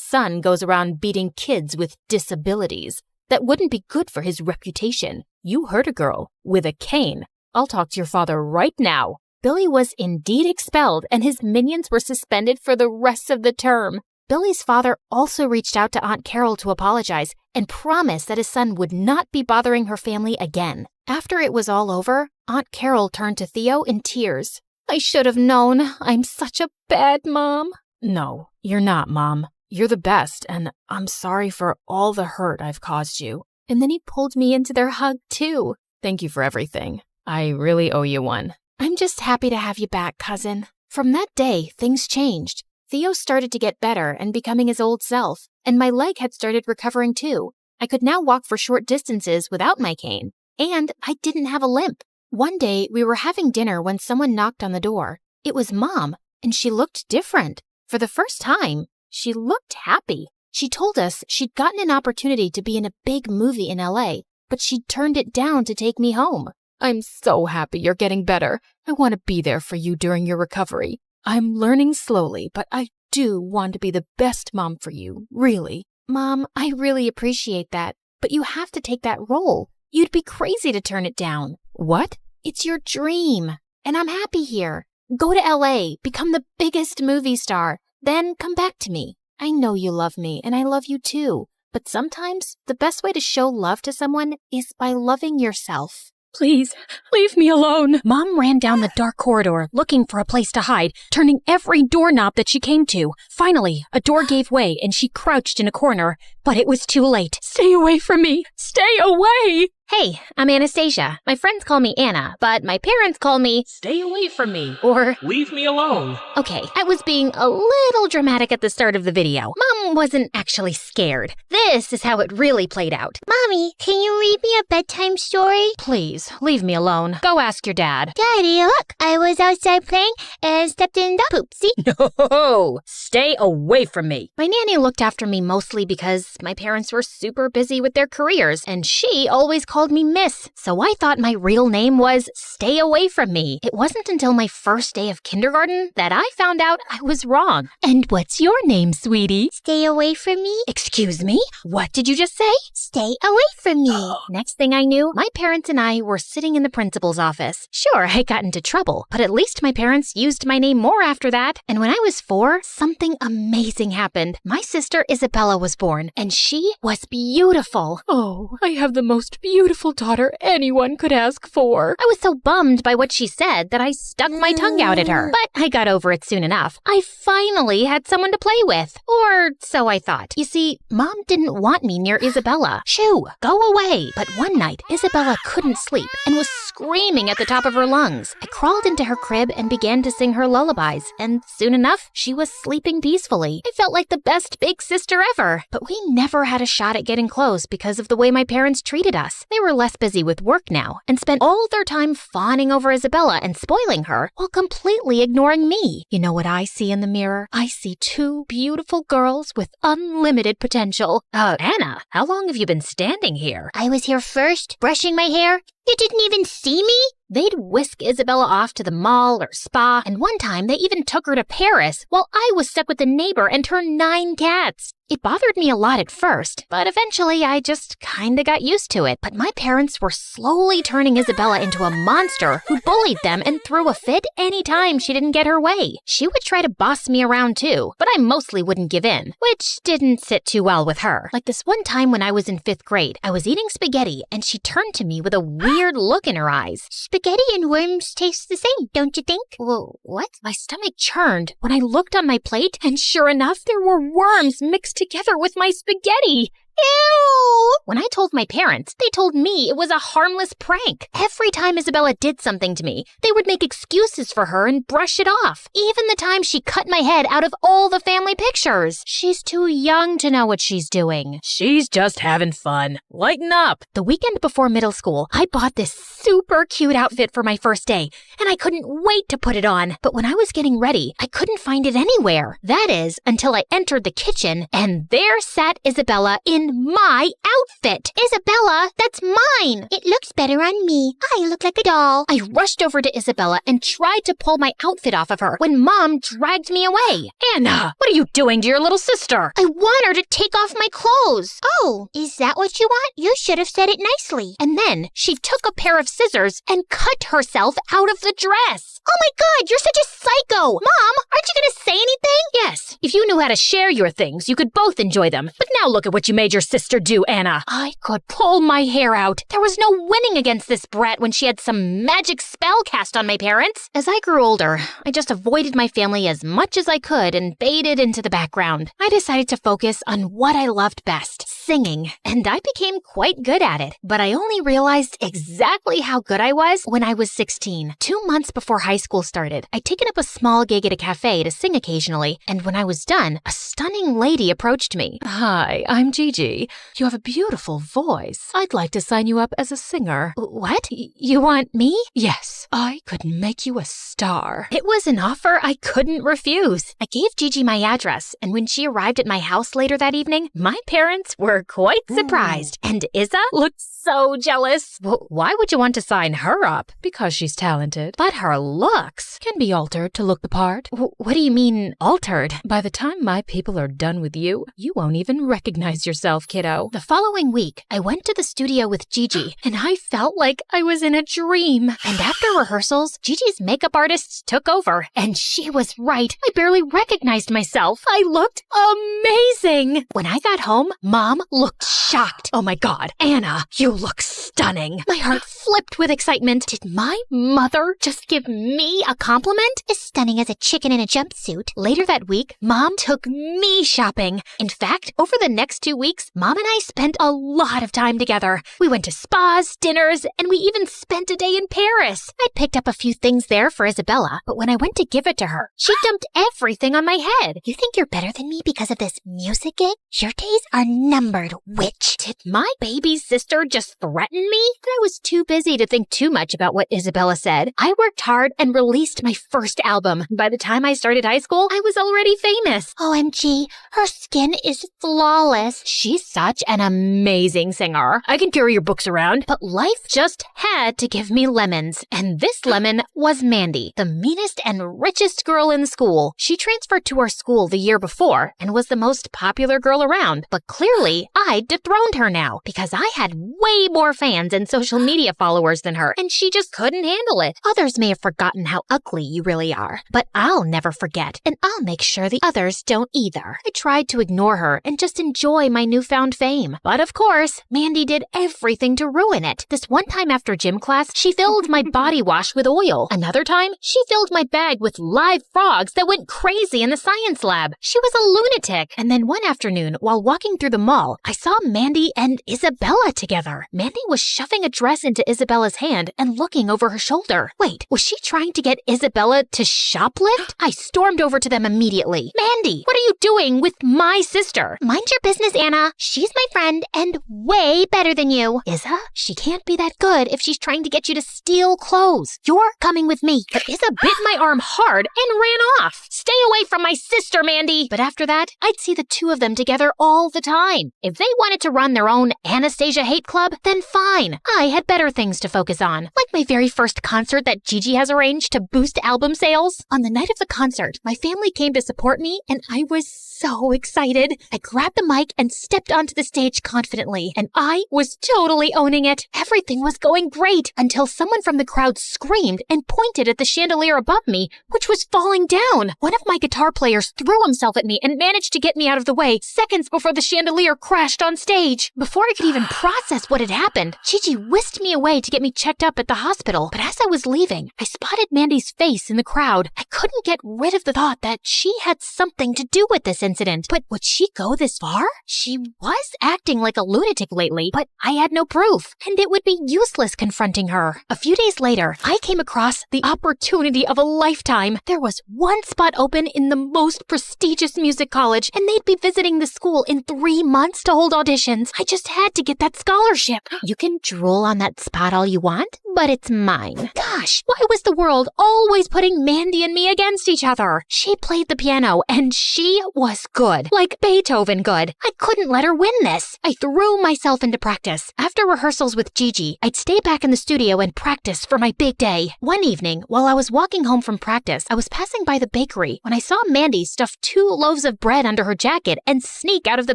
S6: son goes around beating kids with disabilities. That wouldn't be good for his reputation. You hurt a girl with a cane. I'll talk to your father right now. Billy was indeed expelled and his minions were suspended for the rest of the term. Billy's father also reached out to Aunt Carol to apologize and promised that his son would not be bothering her family again. After it was all over, Aunt Carol turned to Theo in tears. I should have known. I'm such a bad mom. No, you're not, Mom. You're the best, and I'm sorry for all the hurt I've caused you. And then he pulled me into their hug, too. Thank you for everything. I really owe you one. I'm just happy to have you back, cousin. From that day, things changed. Theo started to get better and becoming his old self, and my leg had started recovering too. I could now walk for short distances without my cane, and I didn't have a limp. One day, we were having dinner when someone knocked on the door. It was Mom, and she looked different. For the first time, she looked happy. She told us she'd gotten an opportunity to be in a big movie in LA, but she'd turned it down to take me home. I'm so happy you're getting better. I want to be there for you during your recovery. I'm learning slowly, but I do want to be the best mom for you, really. Mom, I really appreciate that, but you have to take that role. You'd be crazy to turn it down. What? It's your dream, and I'm happy here. Go to LA, become the biggest movie star, then come back to me. I know you love me, and I love you too, but sometimes the best way to show love to someone is by loving yourself.
S11: Please, leave me alone. Mom ran down the dark corridor, looking for a place to hide, turning every doorknob that she came to. Finally, a door gave way and she crouched in a corner, but it was too late. Stay away from me! Stay away!
S7: Hey, I'm Anastasia. My friends call me Anna, but my parents call me...
S17: Stay away from me.
S7: Or...
S17: Leave me alone.
S7: Okay, I was being a little dramatic at the start of the video. Mom wasn't actually scared. This is how it really played out.
S4: Mommy, can you read me a bedtime story?
S11: Please, leave me alone. Go ask your dad.
S4: Daddy, look, I was outside playing and stepped in the poopsie.
S11: No! Stay away from me.
S7: My nanny looked after me mostly because my parents were super busy with their careers, and she always called me Miss, so I thought my real name was Stay Away From Me. It wasn't until my first day of kindergarten that I found out I was wrong.
S11: And what's your name, sweetie?
S4: Stay away from me?
S7: Excuse me? What did you just say?
S4: Stay away from me.
S7: Next thing I knew, my parents and I were sitting in the principal's office. Sure, I got into trouble, but at least my parents used my name more after that. And when I was 4, something amazing happened. My sister Isabella was born, and she was beautiful.
S11: Oh, I have the most beautiful daughter anyone could ask for.
S7: I was so bummed by what she said that I stuck my tongue out at her, but I got over it soon enough. I finally had someone to play with, or so I thought. You see, Mom didn't want me near Isabella. Shoo, go away. But one night, Isabella couldn't sleep and was screaming at the top of her lungs. I crawled into her crib and began to sing her lullabies, and soon enough, she was sleeping peacefully. I felt like the best big sister ever, but we never had a shot at getting close because of the way my parents treated us. They were less busy with work now and spent all their time fawning over Isabella and spoiling her while completely ignoring me. You know what I see in the mirror? I see 2 beautiful girls with unlimited potential. Anna, how long have you been standing here?
S4: I was here first, brushing my hair. You didn't even see me?
S7: They'd whisk Isabella off to the mall or spa, and one time they even took her to Paris while I was stuck with the neighbor and her 9 cats. It bothered me a lot at first, but eventually I just kinda got used to it. But my parents were slowly turning Isabella into a monster who bullied them and threw a fit anytime she didn't get her way. She would try to boss me around too, but I mostly wouldn't give in, which didn't sit too well with her. Like this one time when I was in 5th grade, I was eating spaghetti and she turned to me with a weird look in her eyes.
S4: Spaghetti and worms taste the same, don't you think?
S7: Well, what? My stomach churned when I looked on my plate, and sure enough, there were worms mixed together with my spaghetti. Ew! When I told my parents, they told me it was a harmless prank. Every time Isabella did something to me, they would make excuses for her and brush it off. Even the time she cut my head out of all the family pictures. She's too young to know what she's doing.
S11: She's just having fun. Lighten up.
S7: The weekend before middle school, I bought this super cute outfit for my first day, and I couldn't wait to put it on. But when I was getting ready, I couldn't find it anywhere. That is, until I entered the kitchen, and there sat Isabella in my
S6: outfit. Isabella, that's mine. It looks better on me. I look like a doll. I rushed over to Isabella and tried to pull my outfit off of her when Mom dragged me away.
S7: Anna, what are you doing to your little sister?
S6: I want her to take off my clothes. Oh, is that what you want? You should have said it nicely.
S7: And then she took a pair of scissors and cut herself out of the dress.
S6: Oh my God, you're such a psycho. Mom, aren't you going to say anything?
S7: Yes, if you knew how to share your things, you could both enjoy them. But now look at what you made your sister do, Anna. I could pull my hair out. There was no winning against this brat when she had some magic spell cast on my parents. As I grew older, I just avoided my family as much as I could and faded into the background. I decided to focus on what I loved best, singing, and I became quite good at it. But I only realized exactly how good I was when I was 16. 2 months before high school started, I'd taken up a small gig at a cafe to sing occasionally, and when I was done, a stunning lady approached me.
S13: Hi, I'm Gigi. You have a beautiful voice. I'd like to sign you up as a singer.
S7: What? You want me?
S13: Yes, I could make you a star.
S7: It was an offer I couldn't refuse. I gave Gigi my address, and when she arrived at my house later that evening, my parents were quite surprised, and Isa looked so jealous.
S13: Well, why would you want to sign her up? Because she's talented.
S7: But her looks
S13: can be altered to look the part.
S7: What do you mean, altered?
S13: By the time my people are done with you, you won't even recognize yourself, kiddo.
S7: The following week, I went to the studio with Gigi, and I felt like I was in a dream. And after rehearsals, Gigi's makeup artists took over, and she was right. I barely recognized myself. I looked amazing. When I got home, Mom looked shocked. Oh my God, Anna, you look stunning. My heart flipped with excitement. Did my mother just give me a compliment?
S6: As stunning as a chicken in a jumpsuit.
S7: Later that week, Mom took me shopping. In fact, over the next 2 weeks, Mom and I spent a lot of time together. We went to spas, dinners, and we even spent a day in Paris. I picked up a few things there for Isabella, but when I went to give it to her, she dumped everything on my head.
S6: You think you're better than me because of this music gig? Your days are numbered, witch.
S7: Did my baby sister just threaten me? I was too busy to think too much about what Isabella said. I worked hard and released my first album. By the time I started high school, I was already famous.
S6: OMG, her skin is flawless.
S7: She's such an amazing singer. I can carry your books around, but life just had to give me lemons. And this lemon was Mandy, the meanest and richest girl in school. She transferred to our school the year before and was the most popular girl around. But clearly, I dethroned her now because I had way more fans and social media followers than her, and she just couldn't handle it. Others may have forgotten how ugly you really are, but I'll never forget, and I'll make sure the others don't either. I tried to ignore her and just enjoy my newfound fame. But of course, Mandy did everything to ruin it. This one time after gym class, she filled my body wash with oil. Another time, she filled my bag with live frogs that went crazy in the science lab. She was a lunatic. And then one afternoon, while walking through the mall, I saw Mandy and Isabella together. Mandy was shoving a dress into Isabella's hand and looking over her shoulder. Wait, was she trying to get Isabella to shoplift? I stormed over to them immediately. Mandy, what are you doing with my sister?
S6: Mind your business, Anna. She's my friend and way better than you.
S7: Isa, she can't be that good if she's trying to get you to steal clothes. You're coming with me. But Isa bit my arm hard and ran off. Stay away from my sister, Mandy. But after that, I'd see the two of them together all the time. If they wanted to run their own Anastasia hate club, then fine. I had better things to focus on, like my very first concert that Gigi has arranged to boost album sales. On the night of the concert, my family came to support me, and I was so excited. I grabbed the mic and stepped onto the stage confidently, and I was totally owning it. Everything was going great until someone from the crowd screamed and pointed at the chandelier above me, which was falling down. One of my guitar players threw himself at me and managed to get me out of the way seconds before the chandelier crashed on stage. Before I could even process what had happened, Gigi whisked me away to get me checked up at the hospital. But as I was leaving, I spotted Mandy's face in the crowd. I couldn't get rid of the thought that she had something to do with this incident. But would she go this far? She was acting like a lunatic lately, but I had no proof, and it would be useless confronting her. A few days later, I came across the opportunity of a lifetime. There was one spot open in the most prestigious music college, and they'd be visiting the school in 3 months to hold auditions. I just had to get that scholarship. You can drool on that spot all you want,
S6: but it's mine. Gosh, why was the world always putting Mandy and me against each other? She played the piano, and she was good. Like Beethoven good. I couldn't let her win this. I threw myself into practice. After rehearsals with Gigi, I'd stay back in the studio and practice for my big day. One evening, while I was walking home from practice, I was passing by the bakery when I saw Mandy stuff 2 loaves of bread under her jacket and sneak out of the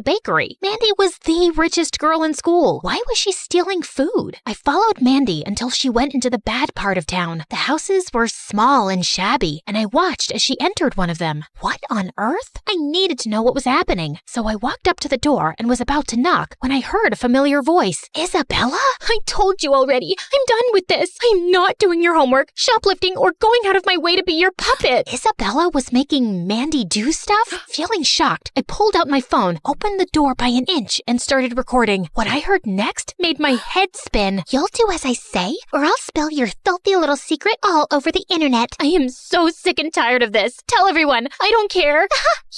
S6: bakery. Mandy was the richest girl in school. Why was she stealing food? I followed Mandy until she went into the bad part of town. The houses were small and shabby, and I watched as she entered one of them. What on earth? I needed to know what was happening, so I walked up to the door and was about to knock when I heard a familiar voice. Isabella?
S10: I told you already. I'm done with this. I'm not doing your homework, shoplifting, or going out of my way to be your puppet.
S6: Isabella was making Mandy do stuff? Feeling shocked, I pulled out my phone, opened the door by an inch, and started recording. What I heard next made my head spin. You'll do as I say, or I'll spill your filthy little secret all over the internet.
S10: I am so sick and tired of this. Tell everyone. I don't care.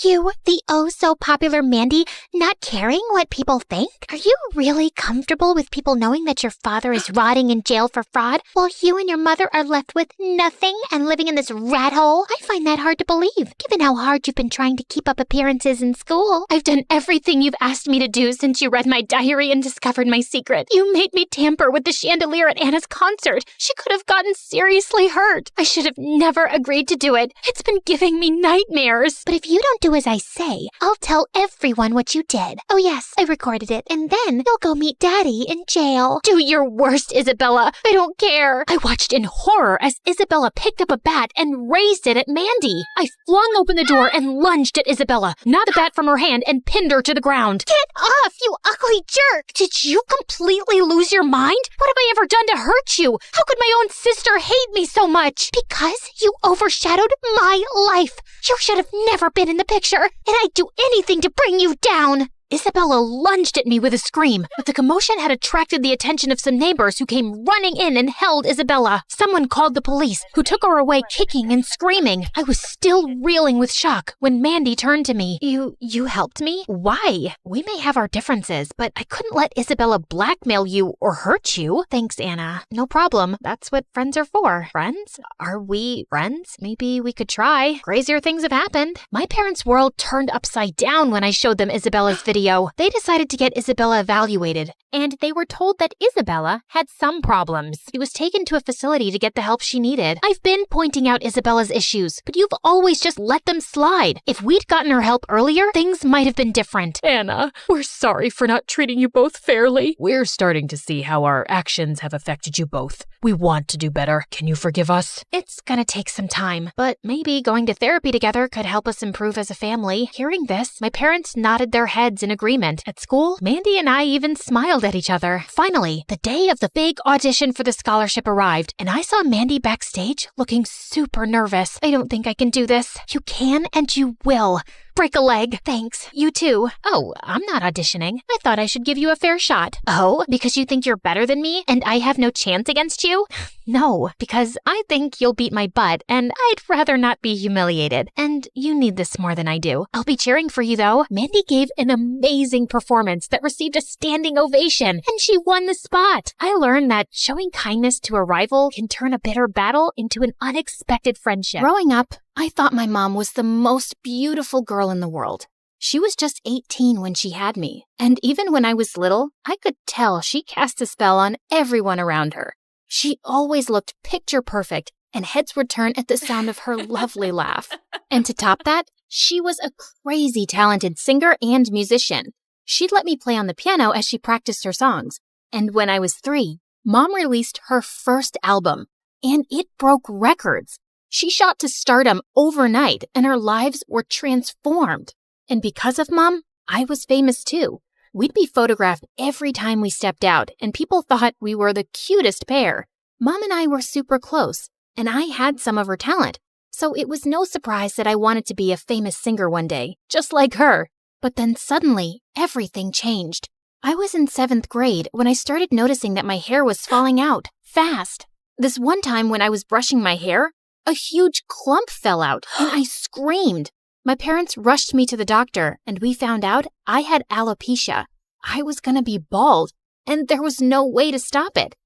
S6: You, the oh-so-popular Mandy, not caring what people think? Are you really comfortable with people knowing that your father is rotting in jail for fraud, while you and your mother are left with nothing and living in this rat hole? I find that hard to believe, given how hard you've been trying to keep up appearances in school.
S10: I've done everything you've asked me to do since you read my diary and discovered my secret. You made me tamper with the chandelier at Anna's concert. She could have gotten seriously hurt. I should have never agreed to do it. It's been giving me nightmares.
S6: But if you don't do as I say, I'll tell everyone what you did. Oh yes, I recorded it, and then you'll go meet Daddy in jail.
S10: Do your worst, Isabella. I don't care. I watched in horror as Isabella picked up a bat and raised it at Mandy. I flung open the door and lunged at Isabella, knocked the bat from her hand, and pinned her to the ground.
S6: Get off, you ugly jerk!
S10: Did you completely lose your mind? What have I ever done to hurt you? How could my own sister hate me so much?
S6: Because you overshadowed my life. You should have never been in the picture, and I'd do anything to bring you down.
S10: Isabella lunged at me with a scream, but the commotion had attracted the attention of some neighbors who came running in and held Isabella. Someone called the police, who took her away kicking and screaming. I was still reeling with shock when Mandy turned to me. You helped me? Why? We may have our differences, but I couldn't let Isabella blackmail you or hurt you. Thanks, Anna. No problem. That's what friends are for. Friends? Are we friends? Maybe we could try. Crazier things have happened. My parents' world turned upside down when I showed them Isabella's video. They decided to get Isabella evaluated, and they were told that Isabella had some problems. She was taken to a facility to get the help she needed. I've been pointing out Isabella's issues, but you've always just let them slide. If we'd gotten her help earlier, things might have been different. Anna, we're sorry for not treating you both fairly. We're starting to see how our actions have affected you both. We want to do better. Can you forgive us? It's gonna take some time, but maybe going to therapy together could help us improve as a family. Hearing this, my parents nodded their heads in agreement. At school, Mandy and I even smiled at each other. Finally, the day of the big audition for the scholarship arrived, and I saw Mandy backstage looking super nervous. I don't think I can do this. You can and you will. Break a leg. Thanks. You too. Oh, I'm not auditioning. I thought I should give you a fair shot. Oh, because you think you're better than me and I have no chance against you? No, because I think you'll beat my butt and I'd rather not be humiliated. And you need this more than I do. I'll be cheering for you though. Mandy gave an amazing performance that received a standing ovation and she won the spot. I learned that showing kindness to a rival can turn a bitter battle into an unexpected friendship. Growing up, I thought my mom was the most beautiful girl in the world. She was just 18 when she had me, and even when I was little, I could tell she cast a spell on everyone around her. She always looked picture perfect, and heads would turn at the sound of her lovely laugh. And to top that, she was a crazy talented singer and musician. She'd let me play on the piano as she practiced her songs. And when I was 3, Mom released her first album, and it broke records. She shot to stardom overnight, and our lives were transformed. And because of Mom, I was famous too. We'd be photographed every time we stepped out, and people thought we were the cutest pair. Mom and I were super close, and I had some of her talent. So it was no surprise that I wanted to be a famous singer one day, just like her. But then suddenly, everything changed. I was in 7th grade when I started noticing that my hair was falling out, fast. This one time when I was brushing my hair, a huge clump fell out, and I screamed. My parents rushed me to the doctor, and we found out I had alopecia. I was gonna be bald, and there was no way to stop it.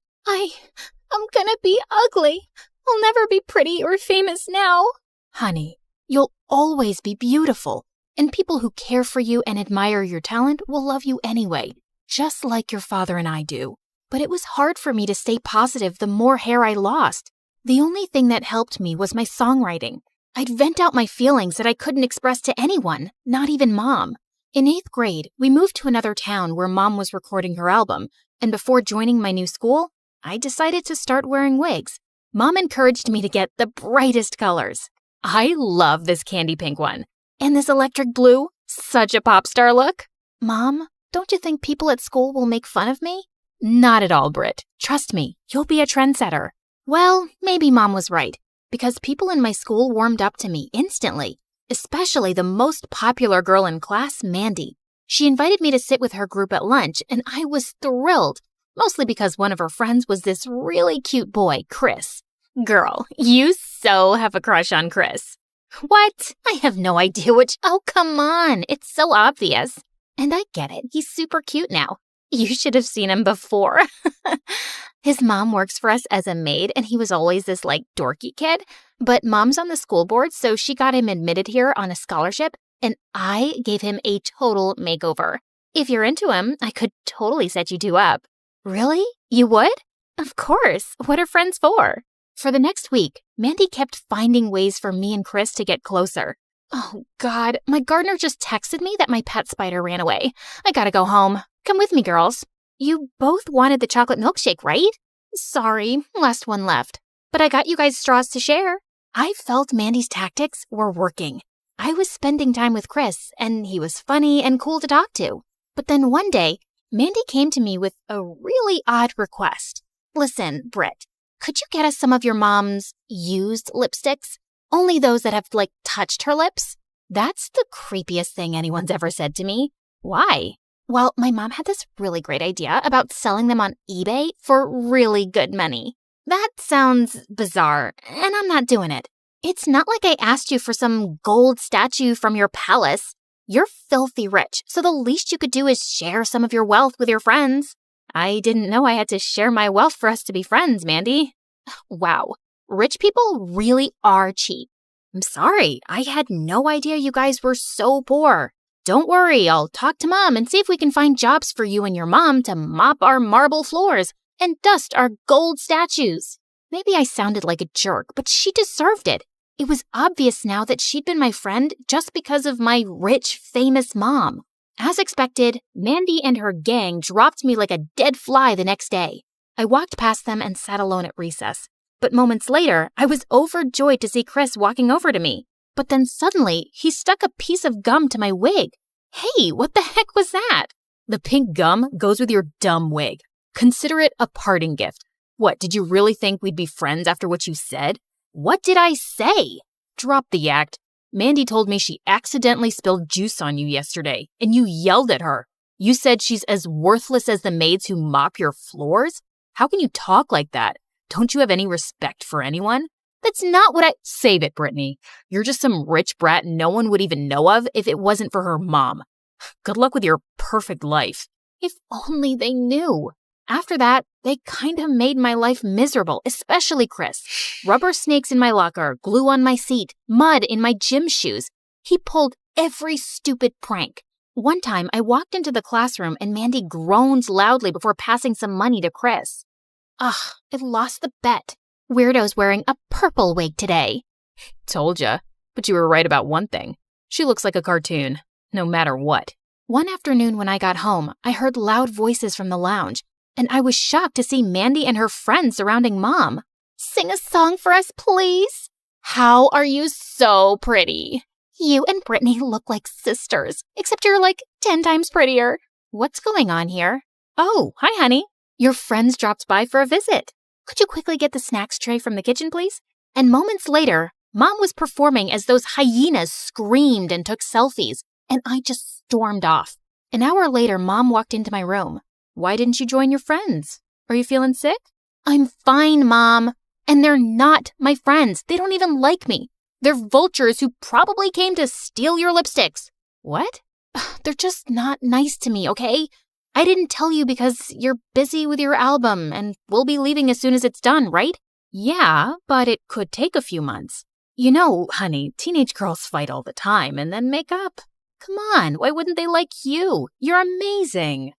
S11: I'm gonna be ugly. I'll never be pretty or famous now.
S16: Honey, you'll always be beautiful, and people who care for you and admire your talent will love you anyway, just like your father and I do. But it was hard for me to stay positive the more hair I lost. The only thing that helped me was my songwriting. I'd vent out my feelings that I couldn't express to anyone, not even Mom. In 8th grade, we moved to another town where Mom was recording her album, and before joining my new school, I decided to start wearing wigs. Mom encouraged me to get the brightest colors. I love this candy pink one. And this electric blue, such a pop star look. Mom, don't you think people at school will make fun of me? Not at all, Britt. Trust me, you'll be a trendsetter. Well, maybe Mom was right, because people in my school warmed up to me instantly, especially the most popular girl in class, Mandy. She invited me to sit with her group at lunch, and I was thrilled, mostly because one of her friends was this really cute boy, Chris. Girl, you so have a crush on Chris. What? I have no idea which. Oh, come on. It's so obvious. And I get it. He's super cute now. You should have seen him before. His mom works for us as a maid, and he was always this, dorky kid. But Mom's on the school board, so she got him admitted here on a scholarship, and I gave him a total makeover. If you're into him, I could totally set you two up. Really? You would? Of course. What are friends for? For the next week, Mandy kept finding ways for me and Chris to get closer. Oh, God, my gardener just texted me that my pet spider ran away. I gotta go home. Come with me, girls. You both wanted the chocolate milkshake, right? Sorry, last one left. But I got you guys straws to share. I felt Mandy's tactics were working. I was spending time with Chris, and he was funny and cool to talk to. But then one day, Mandy came to me with a really odd request. Listen, Britt, could you get us some of your mom's used lipsticks? Only those that have, touched her lips? That's the creepiest thing anyone's ever said to me. Why? Well, my mom had this really great idea about selling them on eBay for really good money. That sounds bizarre, and I'm not doing it. It's not like I asked you for some gold statue from your palace. You're filthy rich, so the least you could do is share some of your wealth with your friends. I didn't know I had to share my wealth for us to be friends, Mandy. Wow, rich people really are cheap. I'm sorry, I had no idea you guys were so poor. Don't worry, I'll talk to Mom and see if we can find jobs for you and your mom to mop our marble floors and dust our gold statues. Maybe I sounded like a jerk, but she deserved it. It was obvious now that she'd been my friend just because of my rich, famous mom. As expected, Mandy and her gang dropped me like a dead fly the next day. I walked past them and sat alone at recess. But moments later, I was overjoyed to see Chris walking over to me. But then suddenly, he stuck a piece of gum to my wig. Hey, what the heck was that? The pink gum goes with your dumb wig. Consider it a parting gift. What, did you really think we'd be friends after what you said? What did I say? Drop the act. Mandy told me she accidentally spilled juice on you yesterday, and you yelled at her. You said she's as worthless as the maids who mop your floors? How can you talk like that? Don't you have any respect for anyone? That's not what I— Save it, Brittany. You're just some rich brat no one would even know of if it wasn't for her mom. Good luck with your perfect life. If only they knew. After that, they kind of made my life miserable, especially Chris. Rubber snakes in my locker, glue on my seat, mud in my gym shoes. He pulled every stupid prank. One time, I walked into the classroom and Mandy groaned loudly before passing some money to Chris. Ugh, I lost the bet. Weirdo's wearing a purple wig today. Told ya. But you were right about one thing. She looks like a cartoon, no matter what. One afternoon when I got home, I heard loud voices from the lounge, and I was shocked to see Mandy and her friends surrounding Mom. Sing a song for us, please. How are you so pretty? You and Brittany look like sisters, except you're 10 times prettier. What's going on here? Oh, hi, honey. Your friends dropped by for a visit. Could you quickly get the snacks tray from the kitchen, please? And moments later, Mom was performing as those hyenas screamed and took selfies, and I just stormed off. An hour later, Mom walked into my room. Why didn't you join your friends? Are you feeling sick? I'm fine, Mom. And they're not my friends. They don't even like me. They're vultures who probably came to steal your lipsticks. What? They're just not nice to me, okay?
S6: I didn't tell you because you're busy with your album and we'll be leaving as soon as it's done, right? Yeah, but it could take a few months. You know, honey, teenage girls fight all the time and then make up. Come on, why wouldn't they like you? You're amazing.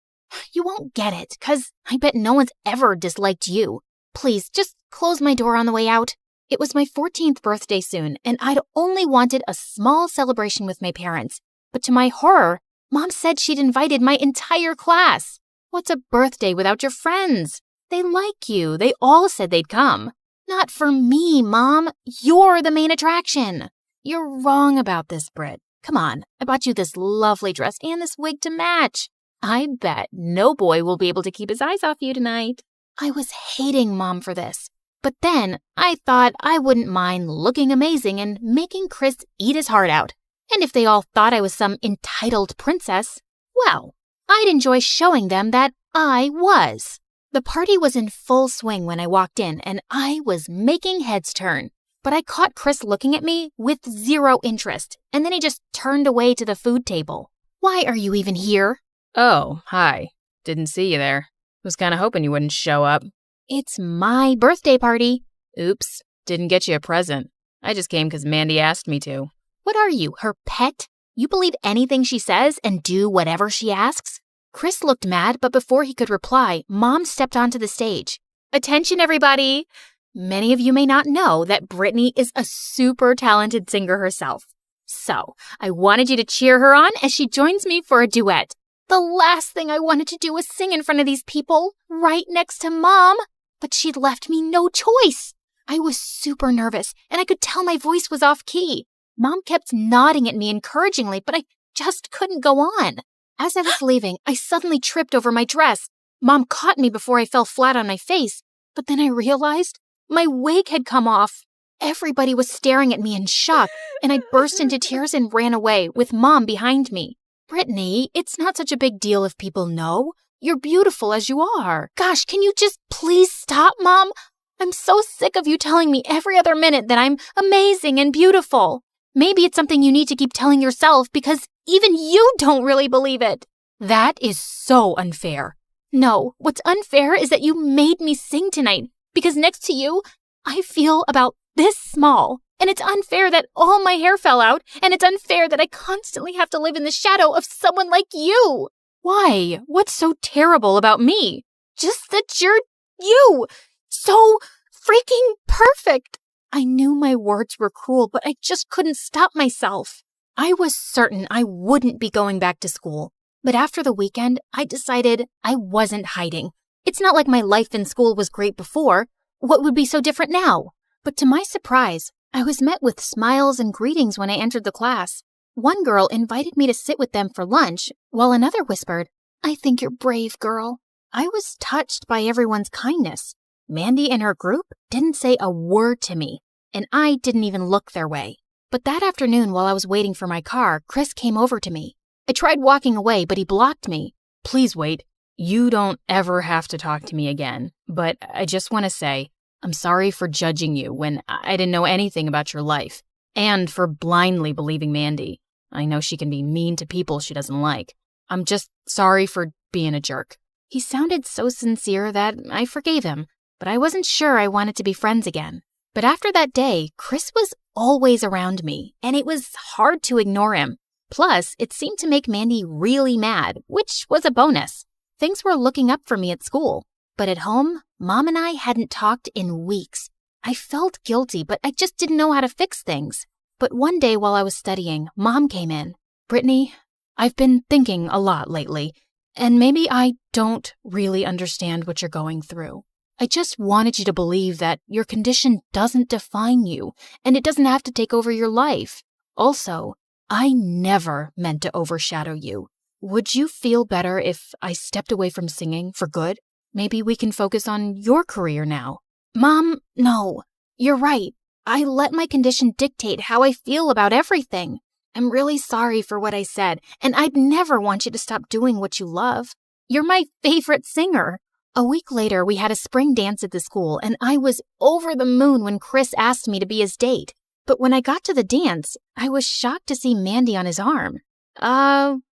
S6: You won't get it, 'cause I bet no one's ever disliked you. Please, just close my door on the way out. It was my 14th birthday soon, and I'd only wanted a small celebration with my parents. But to my horror, Mom said she'd invited my entire class. What's a birthday without your friends? They like you. They all said they'd come. Not for me, Mom. You're the main attraction. You're wrong about this, Britt. Come on, I bought you this lovely dress and this wig to match. I bet no boy will be able to keep his eyes off you tonight. I was hating Mom for this. But then I thought I wouldn't mind looking amazing and making Chris eat his heart out. And if they all thought I was some entitled princess, well, I'd enjoy showing them that I was. The party was in full swing when I walked in, and I was making heads turn. But I caught Chris looking at me with zero interest, and then he just turned away to the food table. Why are you even here?
S15: Oh, hi. Didn't see you there. Was kind of hoping you wouldn't show up.
S6: It's my birthday party.
S15: Oops, didn't get you a present. I just came because Mandy asked me to.
S6: What are you, her pet? You believe anything she says and do whatever she asks? Chris looked mad, but before he could reply, Mom stepped onto the stage. Attention, everybody! Many of you may not know that Brittany is a super talented singer herself. So, I wanted you to cheer her on as she joins me for a duet. The last thing I wanted to do was sing in front of these people, right next to Mom. But she'd left me no choice. I was super nervous, and I could tell my voice was off key. Mom kept nodding at me encouragingly, but I just couldn't go on. As I was leaving, I suddenly tripped over my dress. Mom caught me before I fell flat on my face, but then I realized my wig had come off. Everybody was staring at me in shock, and I burst into tears and ran away, with Mom behind me. Brittany, it's not such a big deal if people know. You're beautiful as you are. Gosh, can you just please stop, Mom? I'm so sick of you telling me every other minute that I'm amazing and beautiful. Maybe it's something you need to keep telling yourself because even you don't really believe it. That is so unfair. No, what's unfair is that you made me sing tonight because next to you, I feel about this small. And it's unfair that all my hair fell out, and it's unfair that I constantly have to live in the shadow of someone like you. Why? What's so terrible about me? Just that you're you. So freaking perfect. I knew my words were cruel, but I just couldn't stop myself. I was certain I wouldn't be going back to school. But after the weekend, I decided I wasn't hiding. It's not like my life in school was great before. What would be so different now? But to my surprise, I was met with smiles and greetings when I entered the class. One girl invited me to sit with them for lunch, while another whispered, "I think you're brave, girl." I was touched by everyone's kindness. Mandy and her group didn't say a word to me, and I didn't even look their way. But that afternoon while I was waiting for my car, Chris came over to me. I tried walking away, but he blocked me.
S15: Please wait. You don't ever have to talk to me again, but I just want to say, I'm sorry for judging you when I didn't know anything about your life, and for blindly believing Mandy. I know she can be mean to people she doesn't like. I'm just sorry for being a jerk. He sounded so sincere that I forgave him, but I wasn't sure I wanted to be friends again. But after that day, Chris was always around me, and it was hard to ignore him. Plus, it seemed to make Mandy really mad, which was a bonus. Things were looking up for me at school. But at home, Mom and I hadn't talked in weeks. I felt guilty, but I just didn't know how to fix things. But one day while I was studying, Mom came in. "Brittany, I've been thinking a lot lately, and maybe I don't really understand what you're going through. I just wanted you to believe that your condition doesn't define you, and it doesn't have to take over your life. Also, I never meant to overshadow you. Would you feel better if I stepped away from singing for good? Maybe we can focus on your career now." Mom, no. You're right. I let my condition dictate how I feel about everything. I'm really sorry for what I said, and I'd never want you to stop doing what you love. You're my favorite singer. A week later, we had a spring dance at the school, and I was over the moon when Chris asked me to be his date. But when I got to the dance, I was shocked to see Mandy on his arm.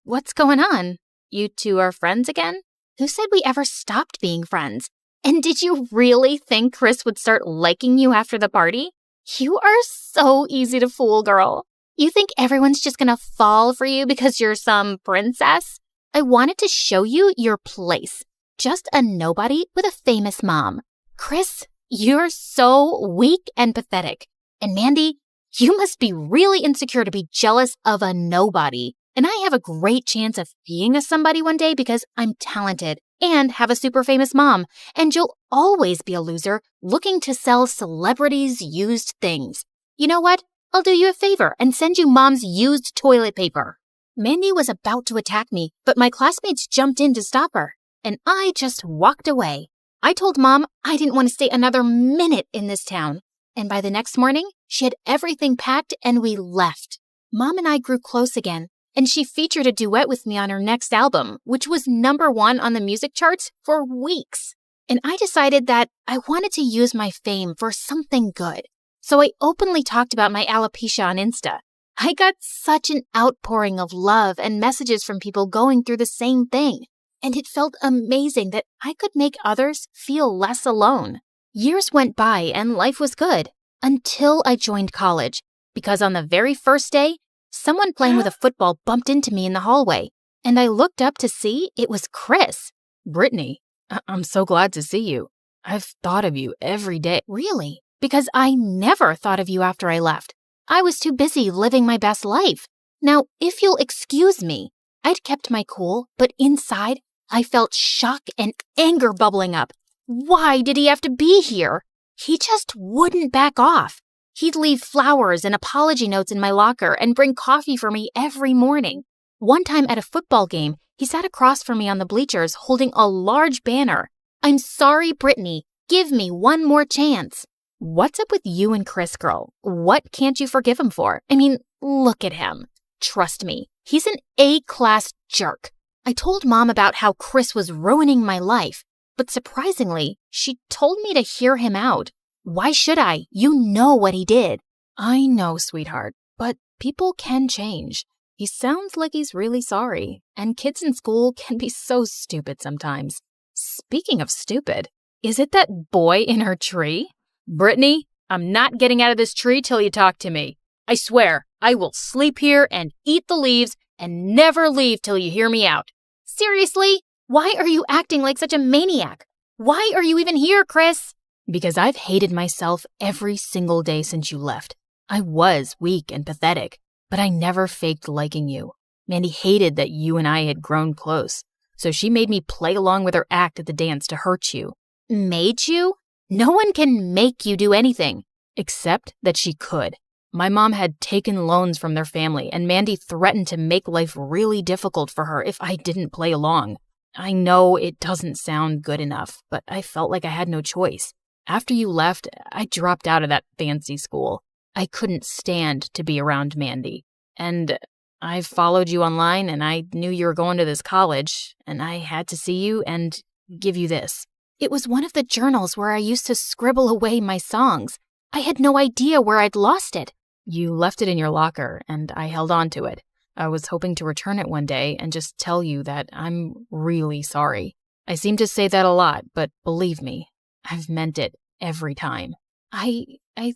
S15: What's going on?
S6: You two are friends again? Who said we ever stopped being friends? And did you really think Chris would start liking you after the party? You are so easy to fool, girl. You think everyone's just gonna fall for you because you're some princess? I wanted to show you your place. Just a nobody with a famous mom. Chris, you're so weak and pathetic. And Mandy, you must be really insecure to be jealous of a nobody. And I have a great chance of being a somebody one day because I'm talented and have a super famous mom. And you'll always be a loser looking to sell celebrities' used things. You know what? I'll do you a favor and send you mom's used toilet paper. Mandy was about to attack me, but my classmates jumped in to stop her. And I just walked away. I told Mom I didn't want to stay another minute in this town. And by the next morning, she had everything packed and we left. Mom and I grew close again, and she featured a duet with me on her next album, which was #1 on the music charts for weeks. And I decided that I wanted to use my fame for something good. So I openly talked about my alopecia on Insta. I got such an outpouring of love and messages from people going through the same thing. And it felt amazing that I could make others feel less alone. Years went by and life was good until I joined college, because on the very first day, someone playing with a football bumped into me in the hallway, and I looked up to see it was Chris.
S15: Brittany, I'm so glad to see you. I've thought of you every day.
S6: Really? Because I never thought of you after I left. I was too busy living my best life. Now, if you'll excuse me, I'd kept my cool, but inside, I felt shock and anger bubbling up. Why did he have to be here? He just wouldn't back off. He'd leave flowers and apology notes in my locker and bring coffee for me every morning. One time at a football game, he sat across from me on the bleachers holding a large banner. "I'm sorry, Brittany. Give me one more chance." What's up with you and Chris, girl? What can't you forgive him for? I mean, look at him. Trust me, he's an A-class jerk. I told Mom about how Chris was ruining my life, but surprisingly, she told me to hear him out. Why should I? You know what he did.
S15: I know, sweetheart, but people can change. He sounds like he's really sorry, and kids in school can be so stupid sometimes. Speaking of stupid, is it that boy in her tree? Brittany, I'm not getting out of this tree till you talk to me. I swear, I will sleep here and eat the leaves and never leave till you hear me out.
S6: Seriously? Why are you acting like such a maniac? Why are you even here, Chris?
S15: Because I've hated myself every single day since you left. I was weak and pathetic, but I never faked liking you. Mandy hated that you and I had grown close, so she made me play along with her act at the dance to hurt you.
S6: Made you? No one can make you do anything.
S15: Except that she could. My mom had taken loans from their family, and Mandy threatened to make life really difficult for her if I didn't play along. I know it doesn't sound good enough, but I felt like I had no choice. After you left, I dropped out of that fancy school. I couldn't stand to be around Mandy. And I followed you online, and I knew you were going to this college, and I had to see you and give you this.
S6: It was one of the journals where I used to scribble away my songs. I had no idea where I'd lost it.
S15: You left it in your locker, and I held on to it. I was hoping to return it one day and just tell you that I'm really sorry. I seem to say that a lot, but believe me, I've meant it every time.
S6: I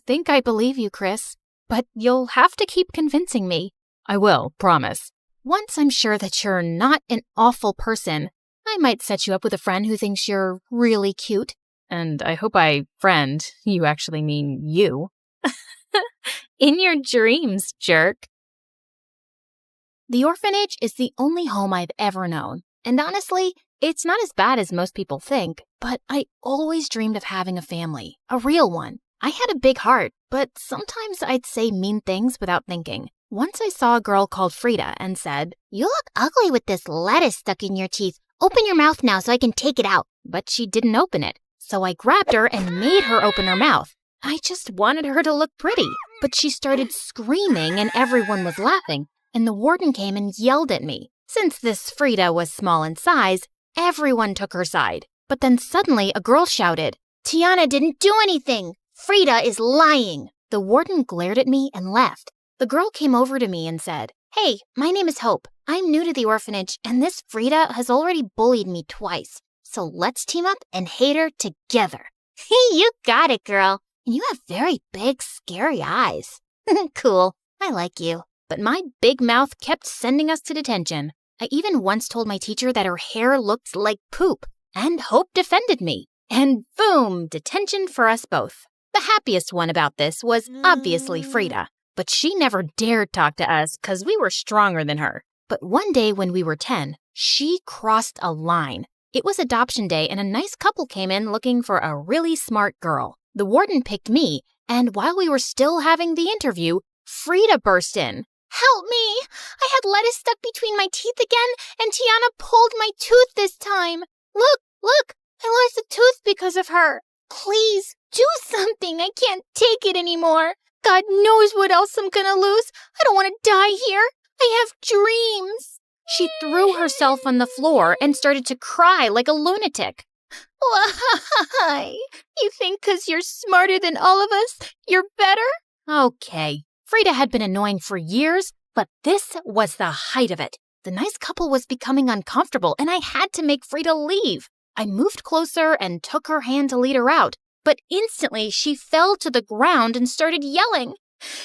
S6: think I believe you, Chris, but you'll have to keep convincing me.
S15: I will, promise.
S6: Once I'm sure that you're not an awful person, I might set you up with a friend who thinks you're really cute.
S15: And I hope by friend, you actually mean you.
S6: In your dreams, jerk. The orphanage is the only home I've ever known. And honestly, it's not as bad as most people think, but I always dreamed of having a family, a real one. I had a big heart, but sometimes I'd say mean things without thinking. Once I saw a girl called Frida and said, "You look ugly with this lettuce stuck in your teeth. Open your mouth now so I can take it out." But she didn't open it. So I grabbed her and made her open her mouth. I just wanted her to look pretty. But she started screaming and everyone was laughing. And the warden came and yelled at me. Since this Frida was small in size, everyone took her side. But then suddenly a girl shouted, "Tiana didn't do anything. Frida is lying." The warden glared at me and left. The girl came over to me and said, Hey, my name is Hope. I'm new to the orphanage, and this Frida has already bullied me twice. So let's team up and hate her together. You got it, girl. And you have very big, scary eyes. Cool. I like you. But my big mouth kept sending us to detention. I even once told my teacher that her hair looked like poop, and Hope defended me. And boom, detention for us both. The happiest one about this was obviously Frida, but she never dared talk to us because we were stronger than her. But one day when we were 10, she crossed a line. It was adoption day and a nice couple came in looking for a really smart girl. The warden picked me, and while we were still having the interview, Frida burst in.
S11: Help me! I had lettuce stuck between my teeth again, and Tiana pulled my tooth this time. Look! I lost a tooth because of her. Please, do something. I can't take it anymore. God knows what else I'm gonna lose. I don't want to die here. I have dreams.
S6: She threw herself on the floor and started to cry like a lunatic.
S11: Why? You think 'cause you're smarter than all of us, you're better?
S6: Okay. Frida had been annoying for years, but this was the height of it. The nice couple was becoming uncomfortable, and I had to make Frida leave. I moved closer and took her hand to lead her out, but instantly she fell to the ground and started yelling.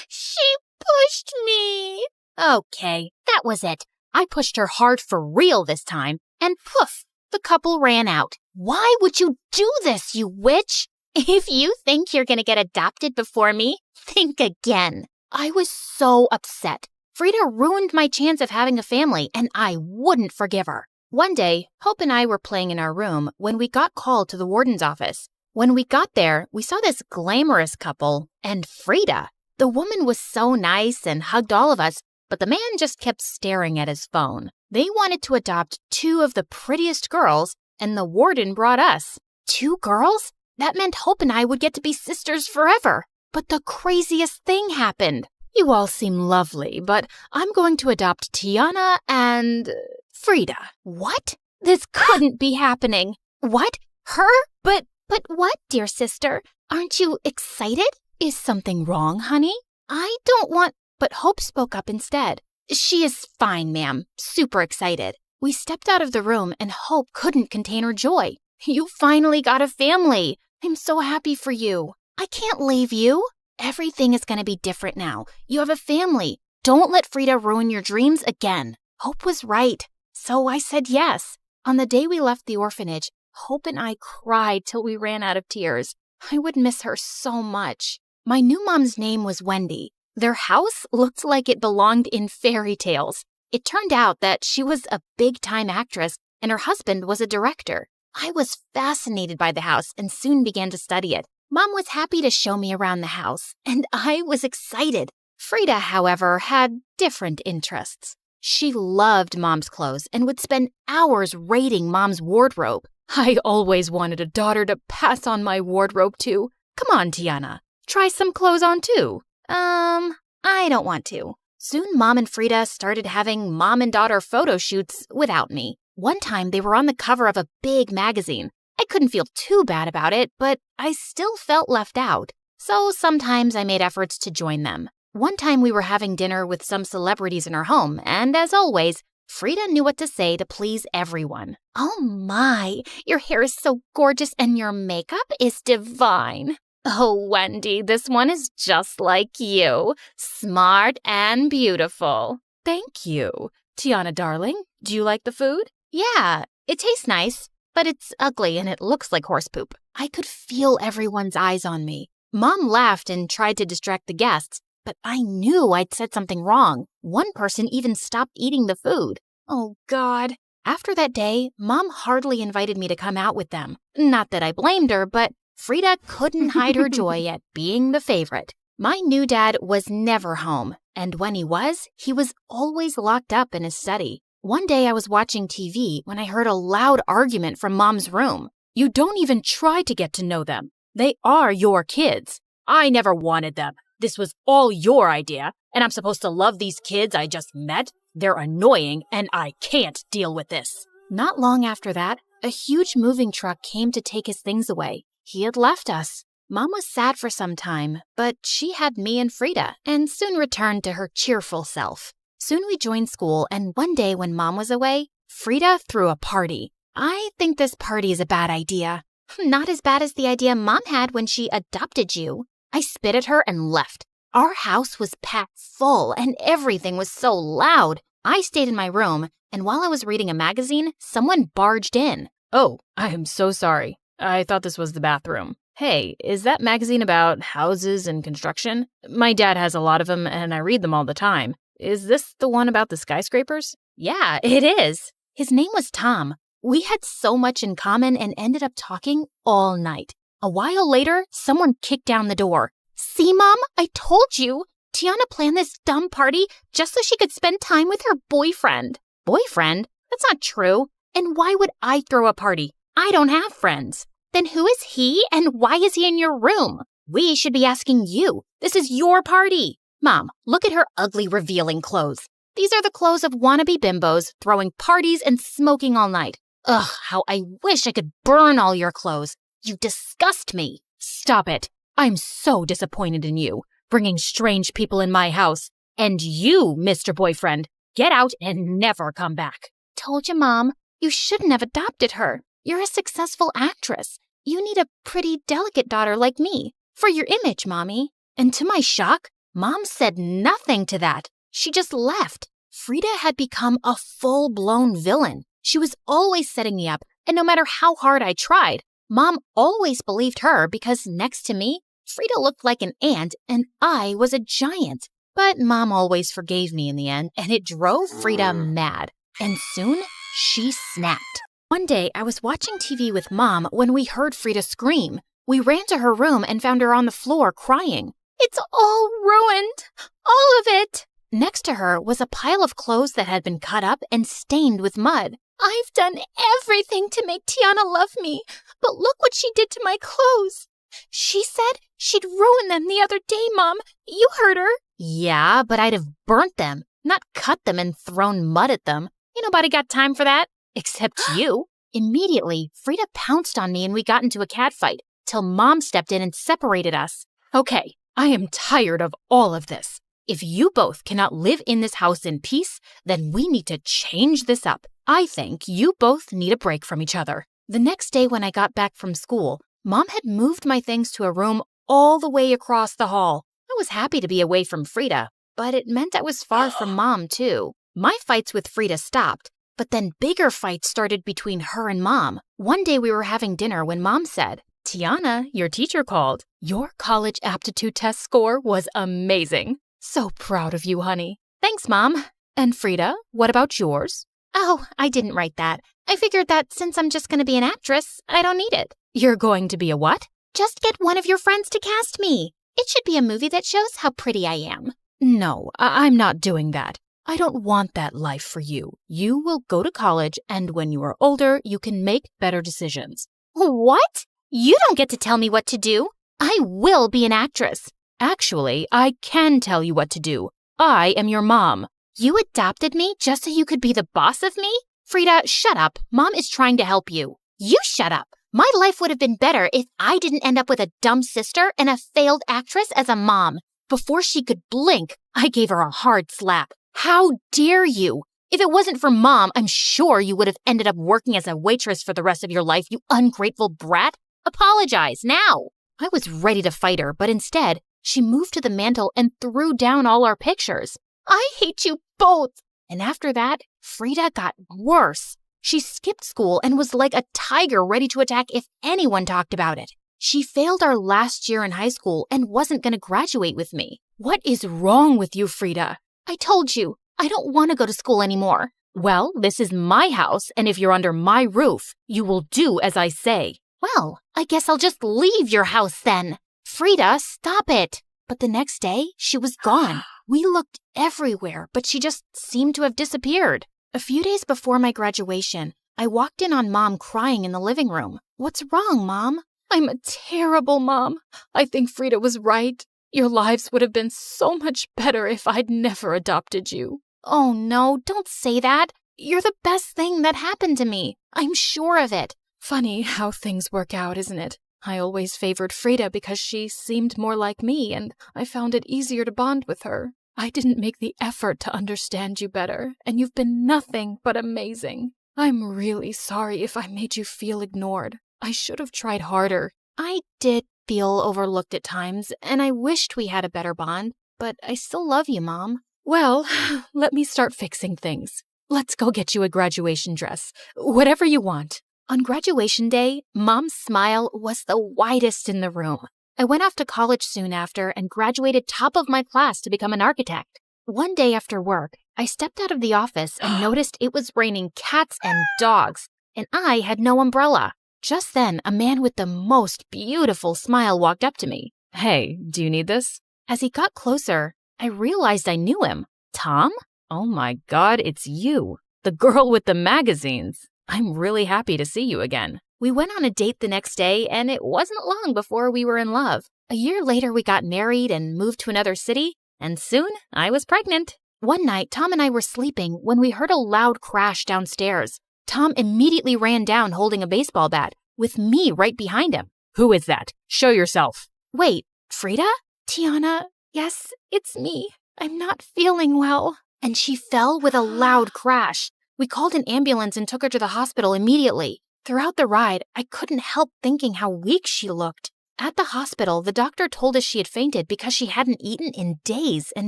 S11: She pushed me.
S6: Okay, that was it. I pushed her hard for real this time, and poof, the couple ran out. Why would you do this, you witch?
S11: If you think you're gonna get adopted before me, think again.
S6: I was so upset. Frida ruined my chance of having a family, and I wouldn't forgive her. One day, Hope and I were playing in our room when we got called to the warden's office. When we got there, we saw this glamorous couple and Frida. The woman was so nice and hugged all of us, but the man just kept staring at his phone. They wanted to adopt 2 of the prettiest girls, and the warden brought us. 2 girls? That meant Hope and I would get to be sisters forever. But the craziest thing happened. You all seem lovely, but I'm going to adopt Tiana and Frida. What? This couldn't be happening. What? Her? But what, dear sister? Aren't you excited? Is something wrong, honey? I don't want... But Hope spoke up instead. She is fine, ma'am. Super excited. We stepped out of the room and Hope couldn't contain her joy. You finally got a family. I'm so happy for you. I can't leave you. Everything is going to be different now. You have a family. Don't let Frida ruin your dreams again. Hope was right. So I said yes. On the day we left the orphanage, Hope and I cried till we ran out of tears. I would miss her so much. My new mom's name was Wendy. Their house looked like it belonged in fairy tales. It turned out that she was a big-time actress and her husband was a director. I was fascinated by the house and soon began to study it. Mom was happy to show me around the house, and I was excited. Frida, however, had different interests. She loved Mom's clothes and would spend hours raiding Mom's wardrobe. I always wanted a daughter to pass on my wardrobe to. Come on, Tiana. Try some clothes on too. I don't want to. Soon Mom and Frida started having mom and daughter photo shoots without me. One time they were on the cover of a big magazine. I couldn't feel too bad about it, but I still felt left out. So sometimes I made efforts to join them. One time we were having dinner with some celebrities in our home, and as always, Frida knew what to say to please everyone.
S11: Oh my, your hair is so gorgeous and your makeup is divine.
S6: Oh, Wendy, this one is just like you. Smart and beautiful. Thank you. Tiana, darling, do you like the food? Yeah, it tastes nice, but it's ugly and it looks like horse poop. I could feel everyone's eyes on me. Mom laughed and tried to distract the guests, but I knew I'd said something wrong. One person even stopped eating the food. Oh, God. After that day, Mom hardly invited me to come out with them. Not that I blamed her, but Frida couldn't hide her joy at being the favorite. My new dad was never home, and when he was always locked up in his study. One day I was watching TV when I heard a loud argument from Mom's room. You don't even try to get to know them. They are your kids. I never wanted them. This was all your idea, and I'm supposed to love these kids I just met? They're annoying, and I can't deal with this. Not long after that, a huge moving truck came to take his things away. He had left us. Mom was sad for some time, but she had me and Frida and soon returned to her cheerful self.
S11: Soon we joined school, and one day when Mom was away, Frida threw a party. I think this party is a bad idea. Not as bad as the idea Mom had when she adopted you. I spit at her and left. Our house was packed full, and everything was so loud. I stayed in my room, and while I was reading a magazine, someone barged in.
S15: Oh, I am so sorry. I thought this was the bathroom. Hey, is that magazine about houses and construction? My dad has a lot of them, and I read them all the time. Is this the one about the skyscrapers?
S11: Yeah, it is. His name was Tom. We had so much in common and ended up talking all night. A while later, someone kicked down the door. See, Mom, I told you. Tiana planned this dumb party just so she could spend time with her boyfriend. Boyfriend? That's not true. And why would I throw a party? I don't have friends. Then who is he and why is he in your room? We should be asking you. This is your party. Mom, look at her ugly, revealing clothes. These are the clothes of wannabe bimbos throwing parties and smoking all night. Ugh, how I wish I could burn all your clothes. You disgust me. Stop it. I'm so disappointed in you, bringing strange people in my house. And you, Mr. Boyfriend, get out and never come back. Told you, Mom, you shouldn't have adopted her. You're a successful actress. You need a pretty, delicate daughter like me. For your image, Mommy. And to my shock, Mom said nothing to that. She just left. Frida had become a full-blown villain. She was always setting me up, and no matter how hard I tried, Mom always believed her because next to me, Frida looked like an ant and I was a giant. But Mom always forgave me in the end, and it drove Frida mad. And soon, she snapped. One day, I was watching TV with Mom when we heard Frida scream. We ran to her room and found her on the floor crying. It's all ruined. All of it. Next to her was a pile of clothes that had been cut up and stained with mud. I've done everything to make Tiana love me, but look what she did to my clothes. She said she'd ruin them the other day, Mom. You heard her. Yeah, but I'd have burnt them, not cut them and thrown mud at them. Ain't nobody got time for that, except you. Immediately, Frida pounced on me and we got into a catfight, till Mom stepped in and separated us. Okay, I am tired of all of this. If you both cannot live in this house in peace, then we need to change this up. I think you both need a break from each other. The next day when I got back from school, Mom had moved my things to a room all the way across the hall. I was happy to be away from Frida, but it meant I was far from Mom, too. My fights with Frida stopped, but then bigger fights started between her and Mom. One day we were having dinner when Mom said, Tiana, your teacher called. Your college aptitude test score was amazing. So proud of you, honey. Thanks, Mom. And Frida, what about yours? Oh, I didn't write that. I figured that since I'm just going to be an actress, I don't need it. You're going to be a what? Just get one of your friends to cast me. It should be a movie that shows how pretty I am. No, I'm not doing that. I don't want that life for you. You will go to college, and when you are older, you can make better decisions. What? You don't get to tell me what to do. I will be an actress. Actually, I can tell you what to do. I am your mom. You adopted me just so you could be the boss of me? Frida, shut up. Mom is trying to help you. You shut up. My life would have been better if I didn't end up with a dumb sister and a failed actress as a mom. Before she could blink, I gave her a hard slap. How dare you? If it wasn't for Mom, I'm sure you would have ended up working as a waitress for the rest of your life, you ungrateful brat. Apologize now. I was ready to fight her, but instead, she moved to the mantel and threw down all our pictures. I hate you both. And after that, Frida got worse. She skipped school and was like a tiger ready to attack if anyone talked about it. She failed our last year in high school and wasn't going to graduate with me. What is wrong with you, Frida? I told you, I don't want to go to school anymore. Well, this is my house, and if you're under my roof, you will do as I say. Well, I guess I'll just leave your house then. Frida, stop it. But the next day, she was gone. We looked everywhere, but she just seemed to have disappeared. A few days before my graduation, I walked in on Mom crying in the living room. What's wrong, Mom? I'm a terrible mom. I think Frida was right. Your lives would have been so much better if I'd never adopted you. Oh no, don't say that. You're the best thing that happened to me. I'm sure of it. Funny how things work out, isn't it? I always favored Frida because she seemed more like me, and I found it easier to bond with her.
S10: I didn't make the effort to understand you better, and you've been nothing but amazing. I'm really sorry if I made you feel ignored. I should have tried harder.
S11: I did feel overlooked at times, and I wished we had a better bond, but I still love you, Mom.
S10: Well, let me start fixing things. Let's go get you a graduation dress. Whatever you want.
S11: On graduation day, Mom's smile was the widest in the room. I went off to college soon after and graduated top of my class to become an architect. One day after work, I stepped out of the office and noticed it was raining cats and dogs, and I had no umbrella. Just then, a man with the most beautiful smile walked up to me.
S10: Hey, do you need this?
S11: As he got closer, I realized I knew him. Tom?
S10: Oh my God, it's you. The girl with the magazines. I'm really happy to see you again.
S11: We went on a date the next day, and it wasn't long before we were in love. A year later, we got married and moved to another city, and soon I was pregnant. One night, Tom and I were sleeping when we heard a loud crash downstairs. Tom immediately ran down holding a baseball bat, with me right behind him.
S10: Who is that? Show yourself.
S11: Wait, Frida? Tiana? Yes, it's me. I'm not feeling well. And she fell with a loud crash. We called an ambulance and took her to the hospital immediately. Throughout the ride, I couldn't help thinking how weak she looked. At the hospital, the doctor told us she had fainted because she hadn't eaten in days and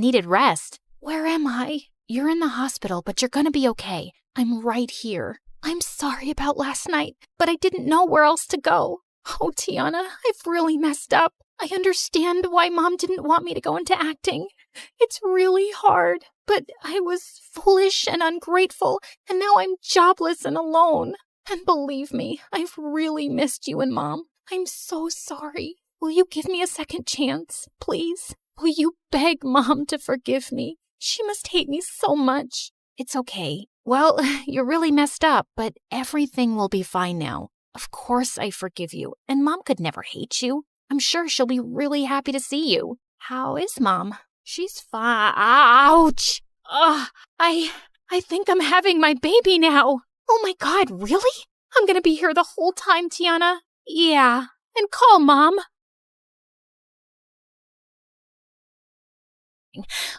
S11: needed rest. Where am I? You're in the hospital, but you're gonna be okay. I'm right here. I'm sorry about last night, but I didn't know where else to go. Oh, Tiana, I've really messed up. I understand why Mom didn't want me to go into acting. It's really hard, but I was foolish and ungrateful, and now I'm jobless and alone. And believe me, I've really missed you and Mom. I'm so sorry. Will you give me a second chance, please? Will you beg Mom to forgive me? She must hate me so much. It's okay. Well, you're really messed up, but everything will be fine now. Of course I forgive you, and Mom could never hate you. I'm sure she'll be really happy to see you. How is Mom? She's fine. Ouch! I think I'm having my baby now. Oh my God, really? I'm gonna be here the whole time, Tiana. Yeah, and call Mom.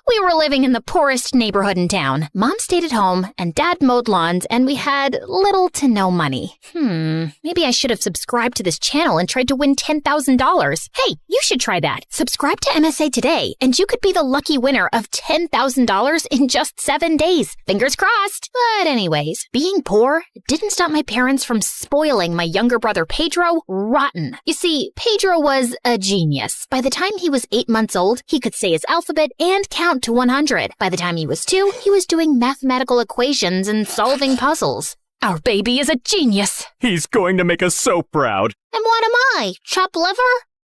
S11: We were living in the poorest neighborhood in town. Mom stayed at home, and Dad mowed lawns, and we had little to no money. Maybe I should have subscribed to this channel and tried to win $10,000. Hey, you should try that. Subscribe to MSA today, and you could be the lucky winner of $10,000 in just 7 days. Fingers crossed. But anyways, being poor didn't stop my parents from spoiling my younger brother Pedro rotten. You see, Pedro was a genius. By the time he was 8 months old, he could say his alphabet and count to 100. By the time he was 2, he was doing mathematical equations and solving puzzles. Our baby is a genius.
S2: He's going to make us so proud.
S11: And what am I? Chopped liver?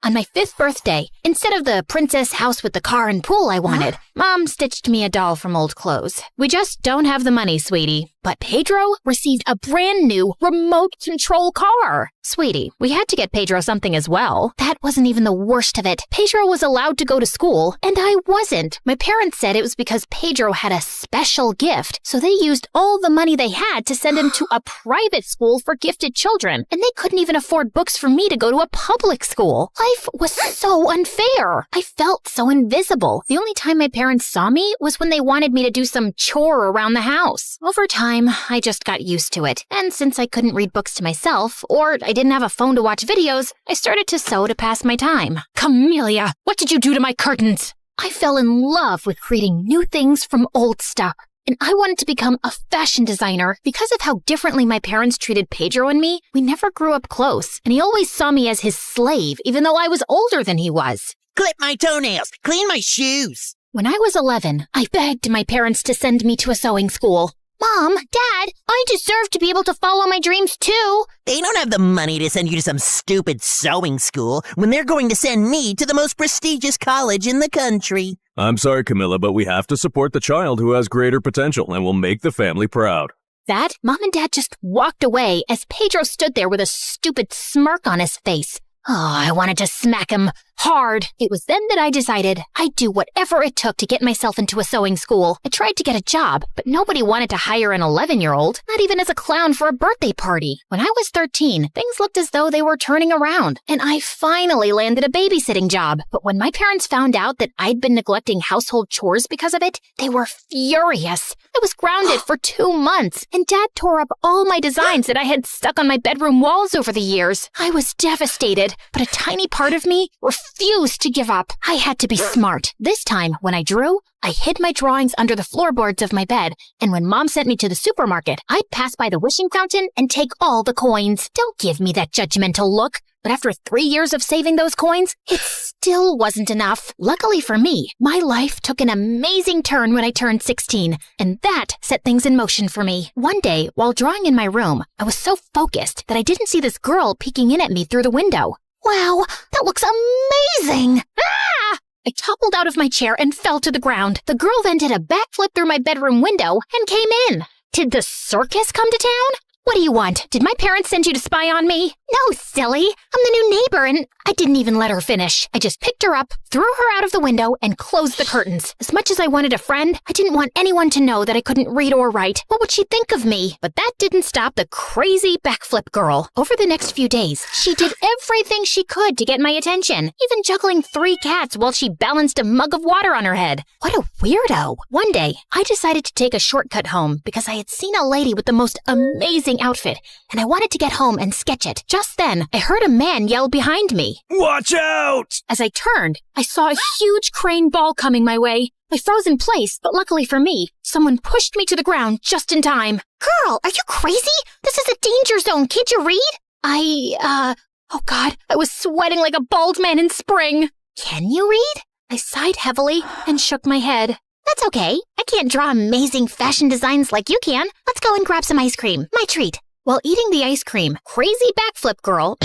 S11: On my 5th birthday, instead of the princess house with the car and pool I wanted, Mom stitched me a doll from old clothes. We just don't have the money, sweetie. But Pedro received a brand new remote control car. Sweetie, we had to get Pedro something as well. That wasn't even the worst of it. Pedro was allowed to go to school, and I wasn't. My parents said it was because Pedro had a special gift, so they used all the money they had to send him to a private school for gifted children, and they couldn't even afford books for me to go to a public school. Life was so unfair. I felt so invisible. The only time my parents saw me was when they wanted me to do some chore around the house. Over time, I just got used to it. And since I couldn't read books to myself, or I didn't have a phone to watch videos, I started to sew to pass my time. Camellia, what did you do to my curtains? I fell in love with creating new things from old stuff. And I wanted to become a fashion designer. Because of how differently my parents treated Pedro and me, we never grew up close. And he always saw me as his slave, even though I was older than he was.
S20: Clip my toenails, clean my shoes.
S11: When I was 11, I begged my parents to send me to a sewing school. Mom, Dad, I deserve to be able to follow my dreams too.
S20: They don't have the money to send you to some stupid sewing school when they're going to send me to the most prestigious college in the country.
S2: I'm sorry, Camilla, but we have to support the child who has greater potential and will make the family proud.
S11: That, Mom and Dad just walked away as Pedro stood there with a stupid smirk on his face. Oh, I wanted to smack him
S6: hard. It was then that I decided I'd do whatever it took to get myself into a sewing school. I tried to get a job, but nobody wanted to hire an 11-year-old, not even as a clown for a birthday party. When I was 13, things looked as though they were turning around, and I finally landed a babysitting job. But when my parents found out that I'd been neglecting household chores because of it, they were furious. I was grounded for 2 months, and Dad tore up all my designs that I had stuck on my bedroom walls over the years. I was devastated, but a tiny part of me refused to give up. I had to be smart. This time, when I drew, I hid my drawings under the floorboards of my bed, and when Mom sent me to the supermarket, I'd pass by the wishing fountain and take all the coins. Don't give me that judgmental look. But after 3 years of saving those coins, it still wasn't enough. Luckily for me, my life took an amazing turn when I turned 16, and that set things in motion for me. One day, while drawing in my room, I was so focused that I didn't see this girl peeking in at me through the window. Wow, that looks amazing! Ah! I toppled out of my chair and fell to the ground. The girl then did a backflip through my bedroom window and came in. Did the circus come to town? What do you want? Did my parents send you to spy on me? No, silly. I'm the new neighbor, and I didn't even let her finish. I just picked her up, threw her out of the window, and closed the curtains. As much as I wanted a friend, I didn't want anyone to know that I couldn't read or write. What would she think of me? But that didn't stop the crazy backflip girl. Over the next few days, she did everything she could to get my attention, even juggling 3 cats while she balanced a mug of water on her head. What a weirdo. One day, I decided to take a shortcut home because I had seen a lady with the most amazing outfit, and I wanted to get home and sketch it. Just then, I heard a man yell behind me.
S2: Watch out!
S6: As I turned, I saw a huge crane ball coming my way. I froze in place, but luckily for me, someone pushed me to the ground just in time. Girl, are you crazy? This is a danger zone. Can't you read? Oh God, I was sweating like a bald man in spring. Can you read? I sighed heavily and shook my head. That's okay. I can't draw amazing fashion designs like you can. Let's go and grab some ice cream. My treat. While eating the ice cream, crazy backflip girl,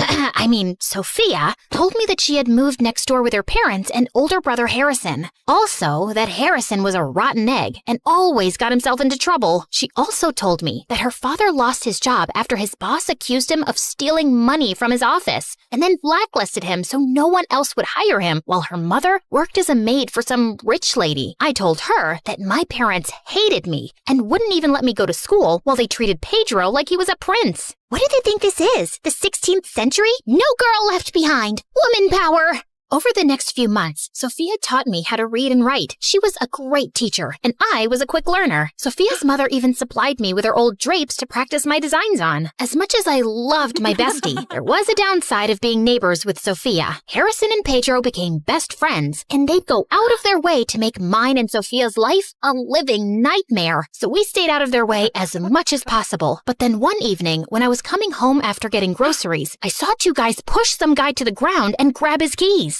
S6: Sophia, told me that she had moved next door with her parents and older brother Harrison. Also, that Harrison was a rotten egg and always got himself into trouble. She also told me that her father lost his job after his boss accused him of stealing money from his office and then blacklisted him so no one else would hire him, while her mother worked as a maid for some rich lady. I told her that my parents hated me and wouldn't even let me go to school while they treated Pedro like he was a prince. What do they think this is? The 16th century? No girl left behind. Woman power! Over the next few months, Sophia taught me how to read and write. She was a great teacher, and I was a quick learner. Sophia's mother even supplied me with her old drapes to practice my designs on. As much as I loved my bestie, there was a downside of being neighbors with Sophia. Harrison and Pedro became best friends, and they'd go out of their way to make mine and Sophia's life a living nightmare. So we stayed out of their way as much as possible. But then one evening, when I was coming home after getting groceries, I saw 2 guys push some guy to the ground and grab his keys.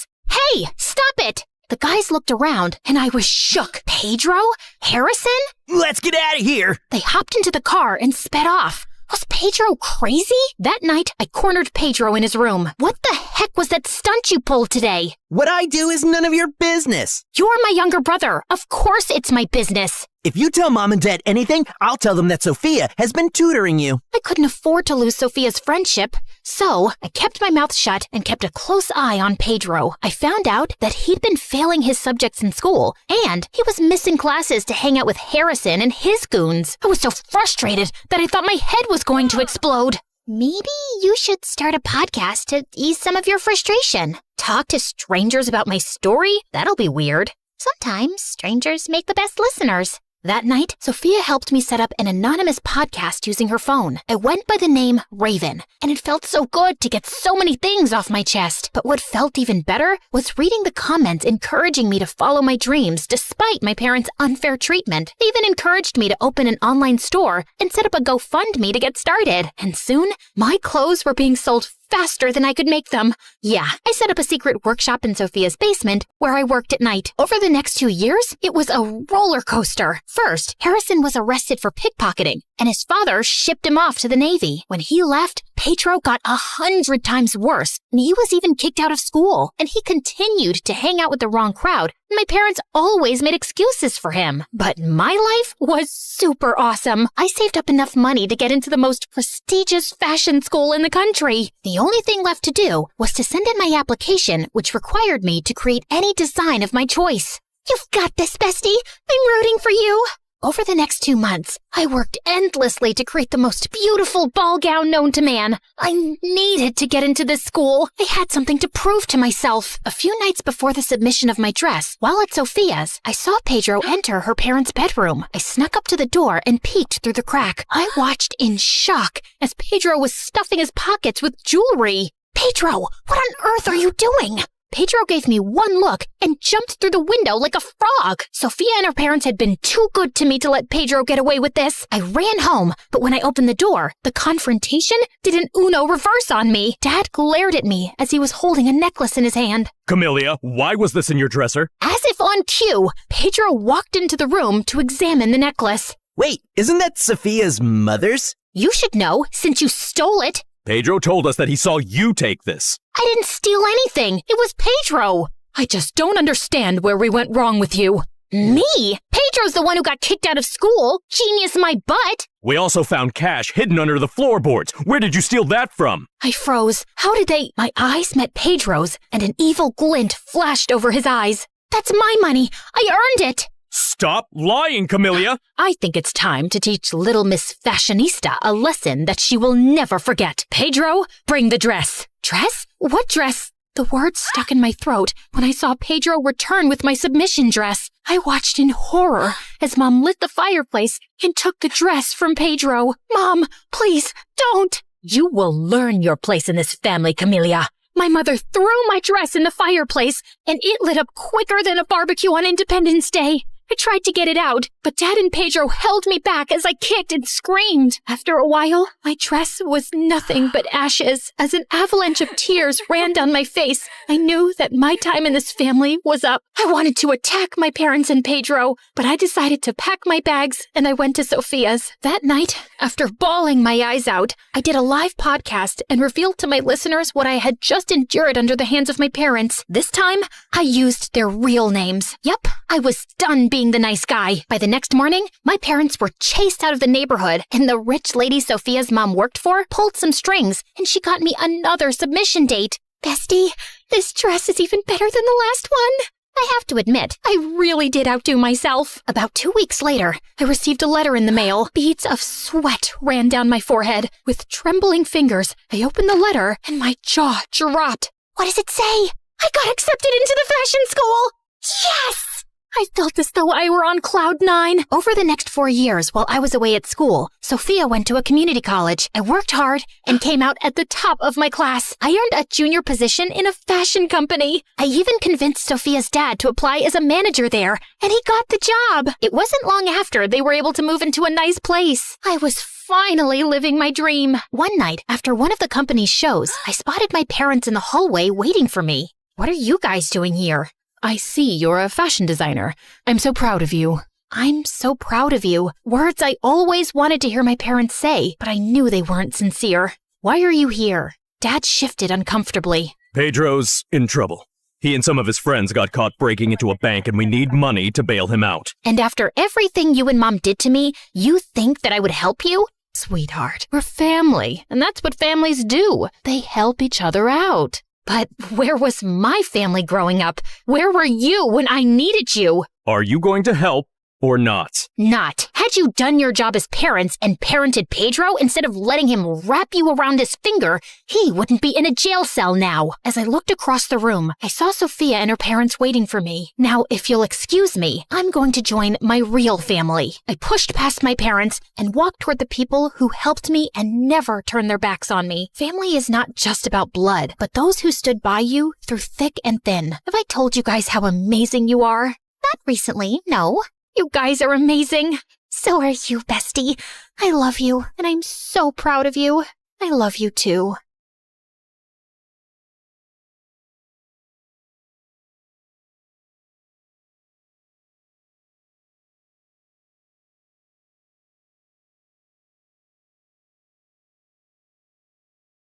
S6: Hey, stop it! The guys looked around, and I was shook. Pedro? Harrison?
S20: Let's get out of here!
S6: They hopped into the car and sped off. Was Pedro crazy? That night, I cornered Pedro in his room. What the heck was that stunt you pulled today?
S20: What I do is none of your business.
S6: You're my younger brother. Of course it's my business.
S20: If you tell Mom and Dad anything, I'll tell them that Sophia has been tutoring you.
S6: I couldn't afford to lose Sophia's friendship, so I kept my mouth shut and kept a close eye on Pedro. I found out that he'd been failing his subjects in school, and he was missing classes to hang out with Harrison and his goons. I was so frustrated that I thought my head was going to explode. Maybe you should start a podcast to ease some of your frustration. Talk to strangers about my story? That'll be weird. Sometimes strangers make the best listeners. That night, Sophia helped me set up an anonymous podcast using her phone. I went by the name Raven, and it felt so good to get so many things off my chest. But what felt even better was reading the comments encouraging me to follow my dreams despite my parents' unfair treatment. They even encouraged me to open an online store and set up a GoFundMe to get started. And soon, my clothes were being sold faster than I could make them. Yeah, I set up a secret workshop in Sophia's basement where I worked at night. Over the next 2 years, it was a roller coaster. First, Harrison was arrested for pickpocketing, and his father shipped him off to the Navy. When he left,
S11: Pedro got 100 times worse, and he was even kicked out of school. And he continued to hang out with the wrong crowd, and my parents always made excuses for him. But my life was super awesome. I saved up enough money to get into the most prestigious fashion school in the country. The only thing left to do was to send in my application, which required me to create any design of my choice. You've got this, bestie. I'm rooting for you. Over the next 2 months, I worked endlessly to create the most beautiful ball gown known to man. I needed to get into this school. I had something to prove to myself. A few nights before the submission of my dress, while at Sophia's, I saw Pedro enter her parents' bedroom. I snuck up to the door and peeked through the crack. I watched in shock as Pedro was stuffing his pockets with jewelry. Pedro, what on earth are you doing? Pedro gave me one look and jumped through the window like a frog. Sophia and her parents had been too good to me to let Pedro get away with this. I ran home, but when I opened the door, the confrontation did an Uno reverse on me. Dad glared at me as he was holding a necklace in his hand.
S2: Camellia, why was this in your dresser?
S11: As if on cue, Pedro walked into the room to examine the necklace.
S1: Wait, isn't that Sophia's mother's?
S11: You should know, since you stole it.
S2: Pedro told us that he saw you take this.
S11: I didn't steal anything. It was Pedro.
S10: I just don't understand where we went wrong with you.
S11: Me? Pedro's the one who got kicked out of school. Genius my butt.
S2: We also found cash hidden under the floorboards. Where did you steal that from?
S11: I froze. How did they? My eyes met Pedro's, and an evil glint flashed over his eyes. That's my money. I earned it.
S2: Stop lying, Camellia!
S10: I think it's time to teach little Miss Fashionista a lesson that she will never forget. Pedro, bring the dress.
S11: Dress? What dress? The words stuck in my throat when I saw Pedro return with my submission dress. I watched in horror as Mom lit the fireplace and took the dress from Pedro. Mom, please, don't!
S10: You will learn your place in this family, Camellia.
S11: My mother threw my dress in the fireplace, and it lit up quicker than a barbecue on Independence Day. I tried to get it out, but Dad and Pedro held me back as I kicked and screamed. After a while, my dress was nothing but ashes. As an avalanche of tears ran down my face, I knew that my time in this family was up. I wanted to attack my parents and Pedro, but I decided to pack my bags and I went to Sophia's. That night, after bawling my eyes out, I did a live podcast and revealed to my listeners what I had just endured under the hands of my parents. This time, I used their real names. Yep, I was done being the nice guy. By the next morning, my parents were chased out of the neighborhood, and the rich lady Sophia's mom worked for pulled some strings, and she got me another submission date. Bestie, this dress is even better than the last one. I have to admit, I really did outdo myself. About 2 weeks later, I received a letter in the mail. Beads of sweat ran down my forehead. With trembling fingers, I opened the letter, and my jaw dropped. What does it say? I got accepted into the fashion school! Yes! I felt as though I were on cloud 9. Over the next 4 years while I was away at school, Sophia went to a community college. I worked hard and came out at the top of my class. I earned a junior position in a fashion company. I even convinced Sophia's dad to apply as a manager there, and he got the job. It wasn't long after they were able to move into a nice place. I was finally living my dream. One night, after one of the company's shows, I spotted my parents in the hallway waiting for me. What are you guys doing here?
S10: I see you're a fashion designer. I'm so proud of you.
S11: I'm so proud of you. Words I always wanted to hear my parents say, but I knew they weren't sincere. Why are you here? Dad shifted uncomfortably.
S2: Pedro's in trouble. He and some of his friends got caught breaking into a bank and we need money to bail him out.
S11: And after everything you and Mom did to me, you think that I would help you?
S10: Sweetheart, we're family, and that's what families do. They help each other out.
S11: But where was my family growing up? Where were you when I needed you?
S2: Are you going to help or not?
S11: Not. Had you done your job as parents and parented Pedro instead of letting him wrap you around his finger, he wouldn't be in a jail cell now. As I looked across the room, I saw Sophia and her parents waiting for me. Now, if you'll excuse me, I'm going to join my real family. I pushed past my parents and walked toward the people who helped me and never turned their backs on me. Family is not just about blood, but those who stood by you through thick and thin. Have I told you guys how amazing you are? Not recently, no. You guys are amazing. So are you, bestie. I love you, and I'm so proud of you. I love you too.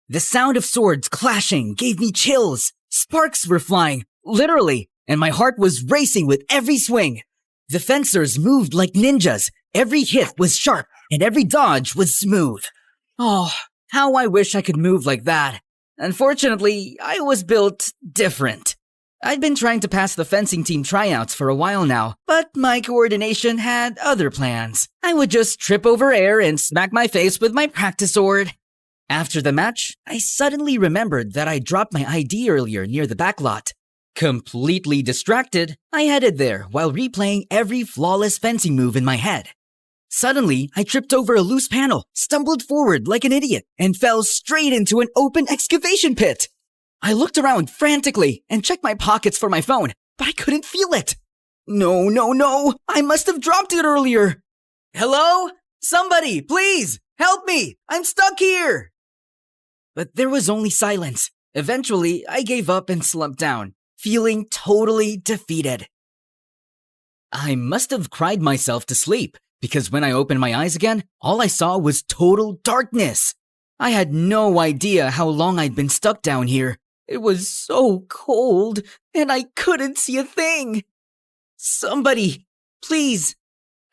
S19: The sound of swords clashing gave me chills. Sparks were flying, literally, and my heart was racing with every swing. The fencers moved like ninjas. Every hit was sharp, and every dodge was smooth. Oh, how I wish I could move like that. Unfortunately, I was built different. I'd been trying to pass the fencing team tryouts for a while now, but my coordination had other plans. I would just trip over air and smack my face with my practice sword. After the match, I suddenly remembered that I dropped my ID earlier near the back lot. Completely distracted, I headed there while replaying every flawless fencing move in my head. Suddenly, I tripped over a loose panel, stumbled forward like an idiot, and fell straight into an open excavation pit. I looked around frantically and checked my pockets for my phone, but I couldn't feel it. No, I must have dropped it earlier. Hello? Somebody, please, help me! I'm stuck here! But there was only silence. Eventually, I gave up and slumped down, feeling totally defeated. I must have cried myself to sleep, because when I opened my eyes again, all I saw was total darkness. I had no idea how long I'd been stuck down here. It was so cold, and I couldn't see a thing. Somebody, please,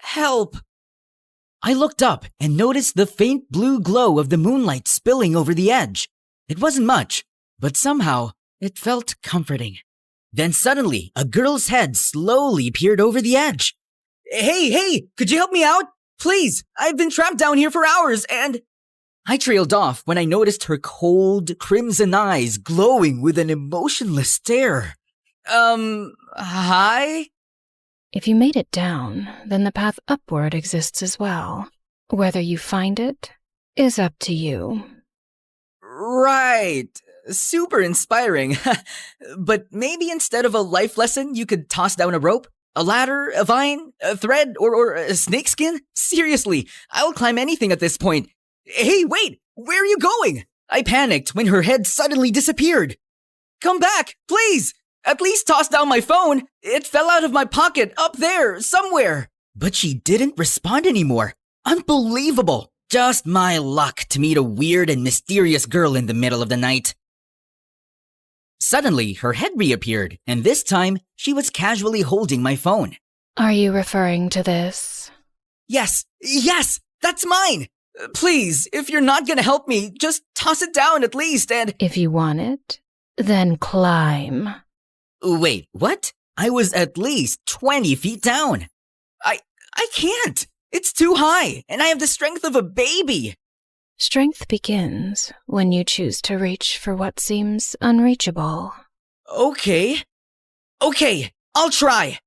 S19: help. I looked up and noticed the faint blue glow of the moonlight spilling over the edge. It wasn't much, but somehow it felt comforting. Then suddenly, a girl's head slowly peered over the edge. Hey, could you help me out? Please, I've been trapped down here for hours and... I trailed off when I noticed her cold, crimson eyes glowing with an emotionless stare. Hi?
S7: If you made it down, then the path upward exists as well. Whether you find it is up to you.
S19: Right. Super inspiring. But maybe instead of a life lesson, you could toss down a rope? A ladder, a vine, a thread, or a snakeskin? Seriously, I'll climb anything at this point. Hey, wait! Where are you going? I panicked when her head suddenly disappeared. Come back, please! At least toss down my phone. It fell out of my pocket up there, somewhere. But she didn't respond anymore. Unbelievable. Just my luck to meet a weird and mysterious girl in the middle of the night. Suddenly, her head reappeared, and this time, she was casually holding my phone.
S7: Are you referring to this?
S19: Yes, that's mine! Please, if you're not gonna help me, just toss it down at least and...
S7: If you want it, then climb.
S19: Wait, what? I was at least 20 feet down. I can't! It's too high, and I have the strength of a baby!
S7: Strength begins when you choose to reach for what seems unreachable.
S19: Okay, I'll try.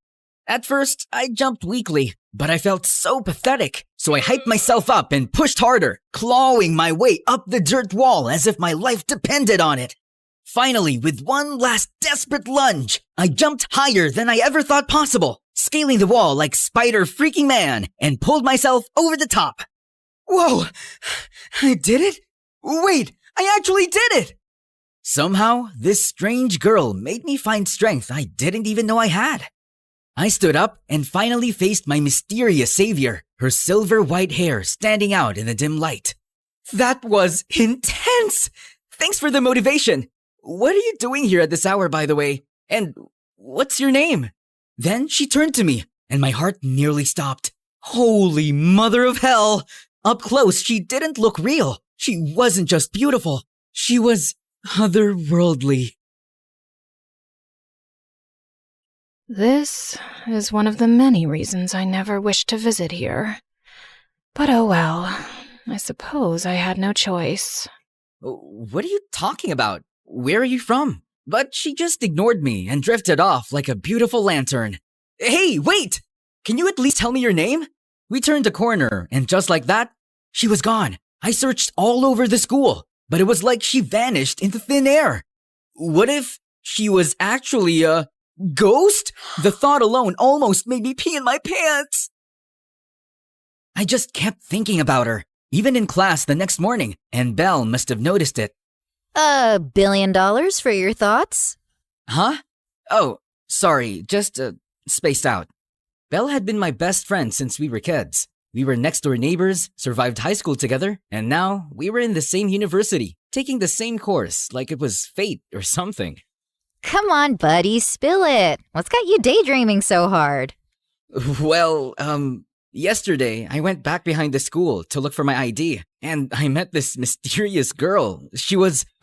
S19: At first, I jumped weakly, but I felt so pathetic, so I hyped myself up and pushed harder, clawing my way up the dirt wall as if my life depended on it. Finally, with one last desperate lunge, I jumped higher than I ever thought possible, scaling the wall like Spider freaking Man, and pulled myself over the top. Whoa! I did it? Wait, I actually did it! Somehow, this strange girl made me find strength I didn't even know I had. I stood up and finally faced my mysterious savior, her silver white hair standing out in the dim light. That was intense! Thanks for the motivation. What are you doing here at this hour, by the way? And what's your name? Then she turned to me, and my heart nearly stopped. Holy mother of hell! Up close, she didn't look real. She wasn't just beautiful. She was otherworldly.
S7: This is one of the many reasons I never wished to visit here. But oh well, I suppose I had no choice.
S19: What are you talking about? Where are you from? But she just ignored me and drifted off like a beautiful lantern. Hey, wait! Can you at least tell me your name? We turned a corner, and just like that, she was gone. I searched all over the school, but it was like she vanished into thin air. What if she was actually a ghost? The thought alone almost made me pee in my pants. I just kept thinking about her, even in class the next morning, and Belle must have noticed it.
S14: $1 billion for your thoughts?
S19: Huh? Oh, sorry, just spaced out. Belle had been my best friend since we were kids. We were next-door neighbors, survived high school together, and now we were in the same university, taking the same course like it was fate or something.
S14: Come on, buddy, spill it. What's got you daydreaming so hard?
S19: Well, yesterday I went back behind the school to look for my ID, and I met this mysterious girl.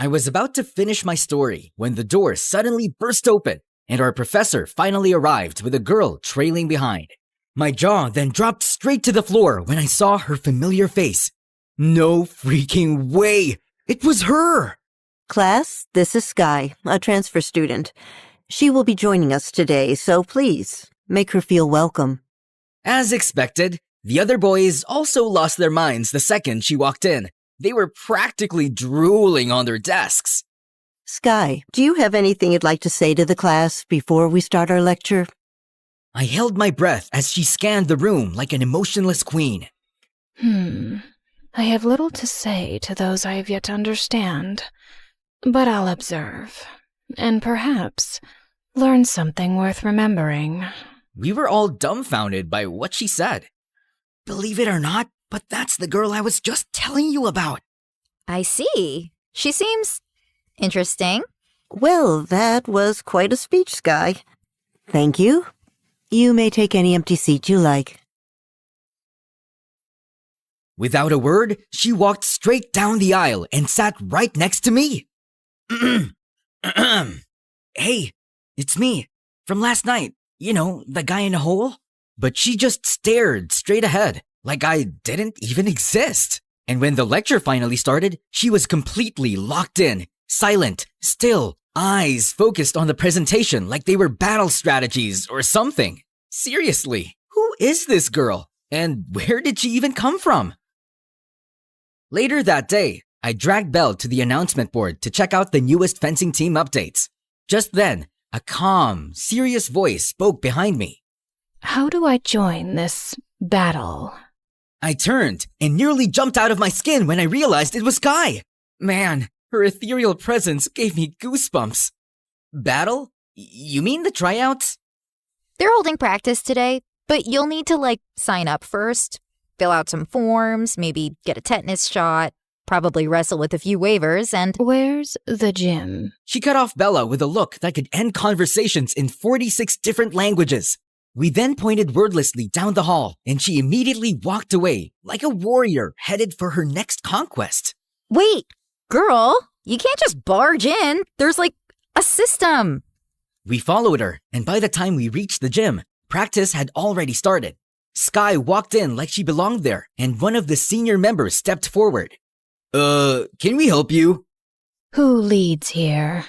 S19: I was about to finish my story when the door suddenly burst open, and our professor finally arrived with a girl trailing behind. My jaw then dropped straight to the floor when I saw her familiar face. No freaking way! It was her!
S5: Class, this is Sky, a transfer student. She will be joining us today, so please, make her feel welcome.
S19: As expected, the other boys also lost their minds the second she walked in. They were practically drooling on their desks.
S5: Sky, do you have anything you'd like to say to the class before we start our lecture?
S19: I held my breath as she scanned the room like an emotionless queen.
S15: I have little to say to those I have yet to understand, but I'll observe, and perhaps learn something worth remembering.
S19: We were all dumbfounded by what she said. Believe it or not, but that's the girl I was just telling you about.
S14: I see. She seems interesting.
S5: Well, that was quite a speech, Sky. Thank you. You may take any empty seat you like.
S19: Without a word, she walked straight down the aisle and sat right next to me. Hey, it's me, from last night. You know, the guy in the hole? But she just stared straight ahead, like I didn't even exist. And when the lecture finally started, she was completely locked in, silent, still, eyes focused on the presentation like they were battle strategies or something. Seriously, who is this girl? And where did she even come from? Later that day, I dragged Belle to the announcement board to check out the newest fencing team updates. Just then, a calm, serious voice spoke behind me.
S15: How do I join this battle?
S19: I turned and nearly jumped out of my skin when I realized it was Sky. Man, her ethereal presence gave me goosebumps. Battle? You mean the tryouts?
S14: They're holding practice today, but you'll need to, sign up first, fill out some forms, maybe get a tetanus shot, probably wrestle with a few waivers, and...
S15: Where's the gym?
S19: She cut off Bella with a look that could end conversations in 46 different languages. We then pointed wordlessly down the hall, and she immediately walked away, like a warrior headed for her next conquest.
S14: Wait, girl, you can't just barge in. There's, a system.
S19: We followed her, and by the time we reached the gym, practice had already started. Sky walked in like she belonged there, and one of the senior members stepped forward. Can we help you?
S15: Who leads here?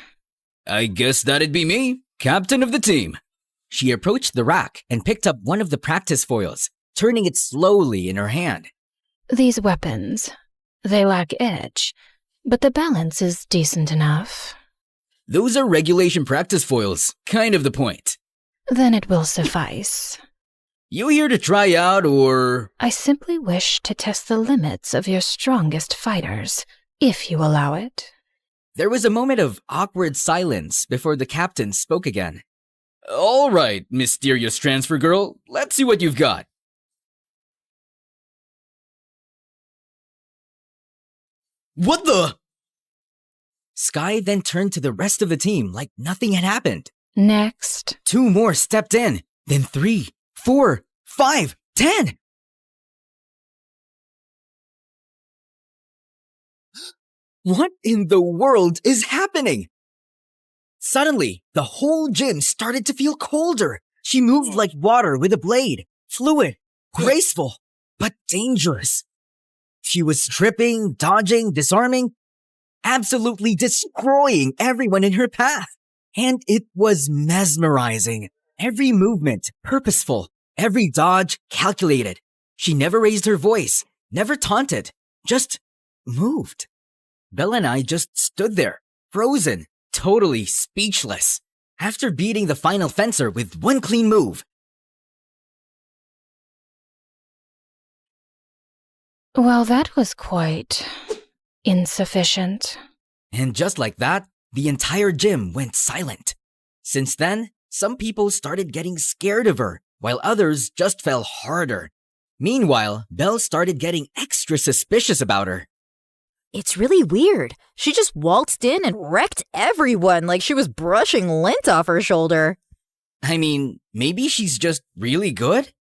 S19: I guess that'd be me, captain of the team. She approached the rack and picked up one of the practice foils, turning it slowly in her hand.
S15: These weapons, they lack edge, but the balance is decent enough.
S19: Those are regulation practice foils, kind of the point.
S15: Then it will suffice.
S19: You here to try out, or...?
S15: I simply wish to test the limits of your strongest fighters, if you allow it.
S19: There was a moment of awkward silence before the captain spoke again. All right, mysterious transfer girl, let's see what you've got. What the? Sky then turned to the rest of the team like nothing had happened.
S15: Next.
S19: 2 more stepped in, then 3, 4, 5, 10. What in the world is happening? Suddenly, the whole gym started to feel colder. She moved like water with a blade, fluid, graceful, but dangerous. She was tripping, dodging, disarming, absolutely destroying everyone in her path. And it was mesmerizing. Every movement purposeful, every dodge calculated. She never raised her voice, never taunted, just moved. Bella and I just stood there, frozen, totally speechless, after beating the final fencer with one clean move.
S15: Well, that was quite insufficient.
S19: And just like that, the entire gym went silent. Since then, some people started getting scared of her, while others just fell harder. Meanwhile, Belle started getting extra suspicious about her.
S14: It's really weird. She just waltzed in and wrecked everyone like she was brushing lint off her shoulder.
S19: I mean, maybe she's just really good?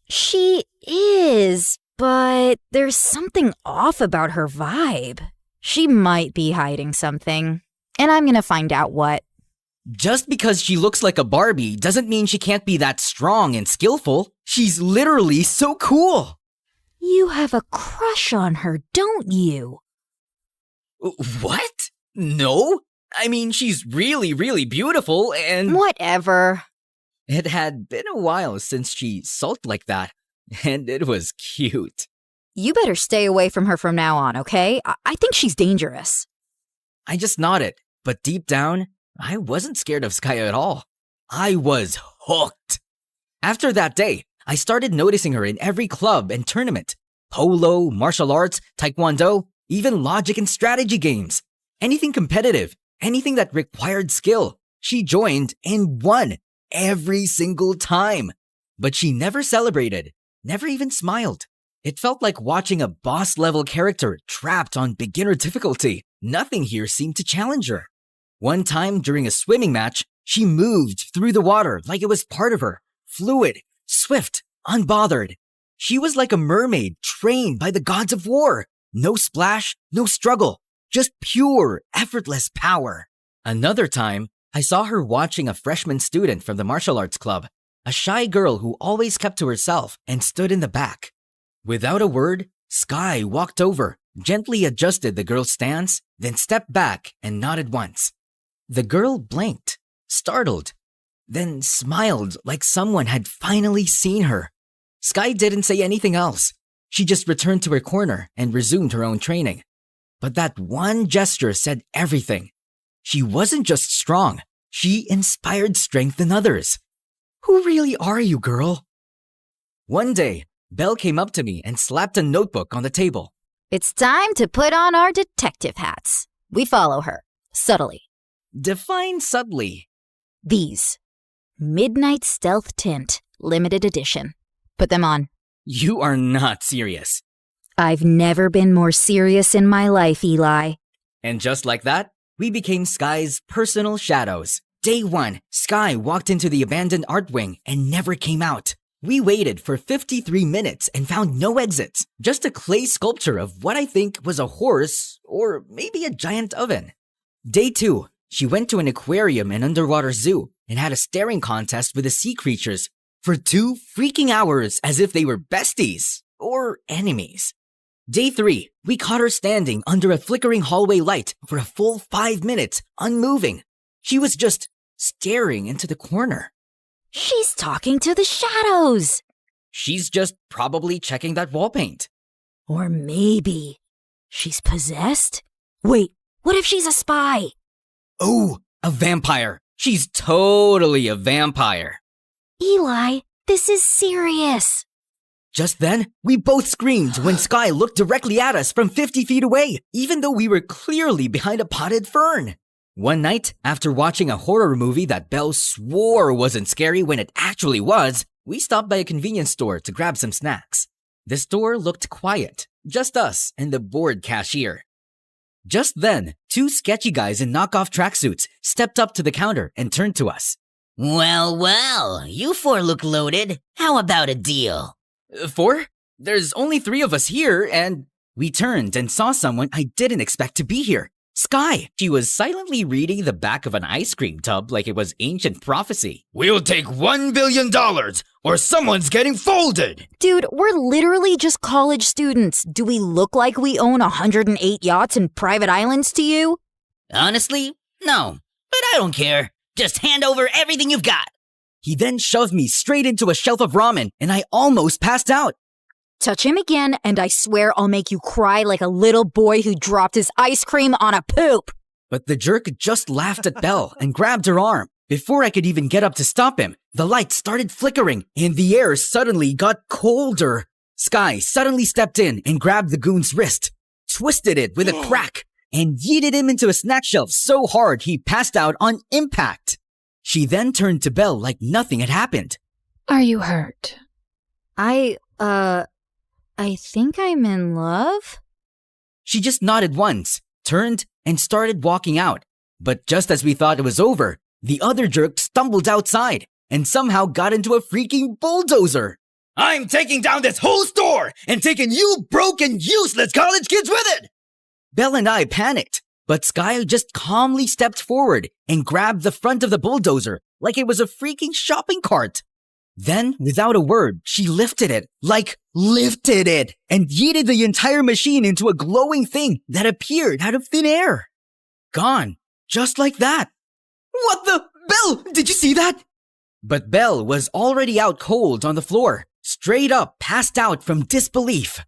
S14: She is, but there's something off about her vibe. She might be hiding something, and I'm gonna find out what.
S19: Just because she looks like a Barbie doesn't mean she can't be that strong and skillful. She's literally so cool.
S14: You have a crush on her, don't you?
S19: What? No? I mean, she's really, really beautiful and...
S14: Whatever.
S19: It had been a while since she sulked like that, and it was cute.
S14: You better stay away from her from now on, okay? I think she's dangerous.
S19: I just nodded, but deep down, I wasn't scared of Sky at all. I was hooked. After that day, I started noticing her in every club and tournament. Polo, martial arts, taekwondo, even logic and strategy games. Anything competitive, anything that required skill. She joined and won every single time. But she never celebrated, never even smiled. It felt like watching a boss-level character trapped on beginner difficulty. Nothing here seemed to challenge her. One time during a swimming match, she moved through the water like it was part of her. Fluid, swift, unbothered. She was like a mermaid trained by the gods of war. No splash, no struggle, just pure, effortless power. Another time, I saw her watching a freshman student from the martial arts club, a shy girl who always kept to herself and stood in the back. Without a word, Sky walked over, gently adjusted the girl's stance, then stepped back and nodded once. The girl blinked, startled, then smiled like someone had finally seen her. Sky didn't say anything else. She just returned to her corner and resumed her own training. But that one gesture said everything. She wasn't just strong, she inspired strength in others. Who really are you, girl? One day, Belle came up to me and slapped a notebook on the table.
S14: It's time to put on our detective hats. We follow her, subtly.
S19: Define subtly.
S14: These. Midnight Stealth Tint, limited edition. Put them on.
S19: You are not serious.
S14: I've never been more serious in my life, Eli.
S19: And just like that, we became Sky's personal shadows. Day one, Sky walked into the abandoned art wing and never came out. We waited for 53 minutes and found no exits, just a clay sculpture of what I think was a horse or maybe a giant oven. Day two, she went to an aquarium and underwater zoo and had a staring contest with the sea creatures for 2 freaking hours as if they were besties or enemies. Day 3, we caught her standing under a flickering hallway light for a full 5 minutes, unmoving. She was just staring into the corner.
S14: She's talking to the shadows.
S19: She's just probably checking that wall paint.
S14: Or maybe she's possessed? Wait, what if she's a spy?
S19: Oh, a vampire. She's totally a vampire.
S14: Eli, this is serious.
S19: Just then, we both screamed when Sky looked directly at us from 50 feet away, even though we were clearly behind a potted fern. One night, after watching a horror movie that Belle swore wasn't scary when it actually was, we stopped by a convenience store to grab some snacks. The store looked quiet, just us and the bored cashier. Just then, 2 sketchy guys in knockoff tracksuits stepped up to the counter and turned to us.
S20: Well, you 4 look loaded. How about a deal?
S19: 4? There's only 3 of us here, and... We turned and saw someone I didn't expect to be here. Sky! She was silently reading the back of an ice cream tub like it was ancient prophecy.
S2: We'll take $1 billion, or someone's getting folded!
S14: Dude, we're literally just college students. Do we look like we own 108 yachts and private islands to you?
S20: Honestly, no. But I don't care. Just hand over everything you've got.
S19: He then shoved me straight into a shelf of ramen, and I almost passed out.
S14: Touch him again, and I swear I'll make you cry like a little boy who dropped his ice cream on a poop.
S19: But the jerk just laughed at Belle and grabbed her arm. Before I could even get up to stop him, the light started flickering, and the air suddenly got colder. Sky suddenly stepped in and grabbed the goon's wrist, twisted it with a crack, and yeeted him into a snack shelf so hard he passed out on impact. She then turned to Belle like nothing had happened.
S7: Are you hurt?
S14: I think I'm in love?
S19: She just nodded once, turned, and started walking out. But just as we thought it was over, the other jerk stumbled outside and somehow got into a freaking bulldozer. I'm taking down this whole store and taking you broken, useless college kids with it! Belle and I panicked, but Sky just calmly stepped forward and grabbed the front of the bulldozer like it was a freaking shopping cart. Then, without a word, she lifted it, and yeeted the entire machine into a glowing thing that appeared out of thin air. Gone, just like that. What the? Belle, did you see that? But Belle was already out cold on the floor, straight up passed out from disbelief.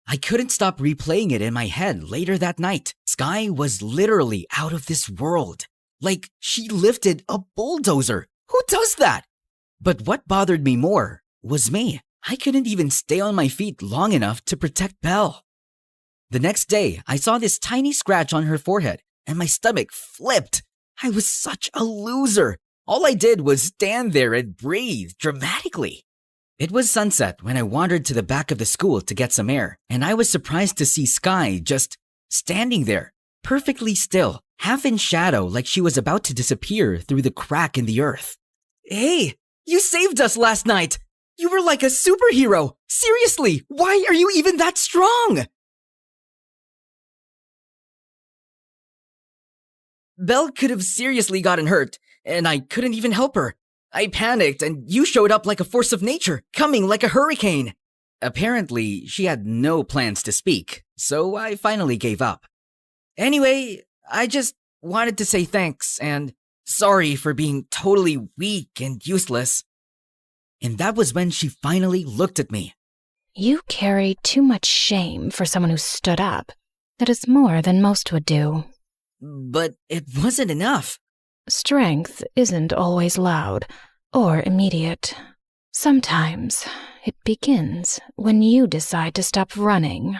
S19: I couldn't stop replaying it in my head later that night. Sky was literally out of this world. Like, she lifted a bulldozer. Who does that? But what bothered me more was me. I couldn't even stay on my feet long enough to protect Belle. The next day, I saw this tiny scratch on her forehead, and my stomach flipped. I was such a loser. All I did was stand there and breathe dramatically. It was sunset when I wandered to the back of the school to get some air, and I was surprised to see Sky just standing there, perfectly still, half in shadow like she was about to disappear through the crack in the earth. Hey, you saved us last night! You were like a superhero! Seriously, why are you even that strong? Belle could have seriously gotten hurt, and I couldn't even help her. I panicked, and you showed up like a force of nature, coming like a hurricane. Apparently, she had no plans to speak, so I finally gave up. Anyway, I just wanted to say thanks, and sorry for being totally weak and useless. And that was when she finally looked at me.
S16: You carry too much shame for someone who stood up. That is more than most would do.
S19: But it wasn't enough.
S16: Strength isn't always loud or immediate. Sometimes it begins when you decide to stop running.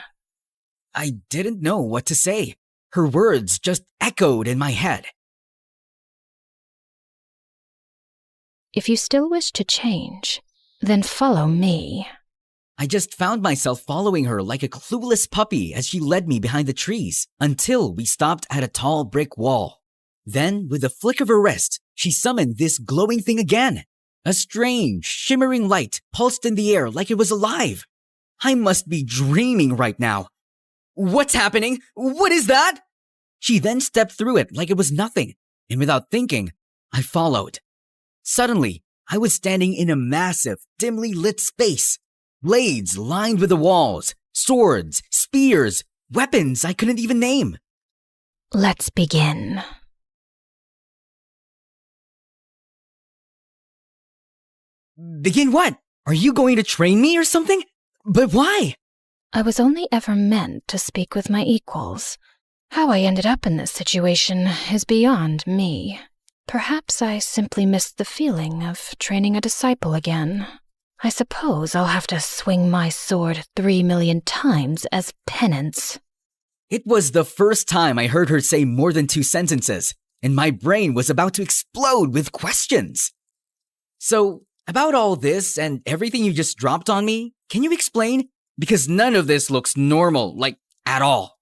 S19: I didn't know what to say. Her words just echoed in my head.
S16: If you still wish to change, then follow me.
S19: I just found myself following her like a clueless puppy as she led me behind the trees until we stopped at a tall brick wall. Then, with a flick of her wrist, she summoned this glowing thing again. A strange, shimmering light pulsed in the air like it was alive. I must be dreaming right now. What's happening? What is that? She then stepped through it like it was nothing, and without thinking, I followed. Suddenly, I was standing in a massive, dimly lit space. Blades lined with the walls, swords, spears, weapons I couldn't even name.
S16: Let's begin.
S19: Begin what? Are you going to train me or something? But why?
S16: I was only ever meant to speak with my equals. How I ended up in this situation is beyond me. Perhaps I simply missed the feeling of training a disciple again. I suppose I'll have to swing my sword 3 million times as penance.
S19: It was the first time I heard her say more than 2 sentences, and my brain was about to explode with questions. So, about all this and everything you just dropped on me, can you explain? Because none of this looks normal, like, at all.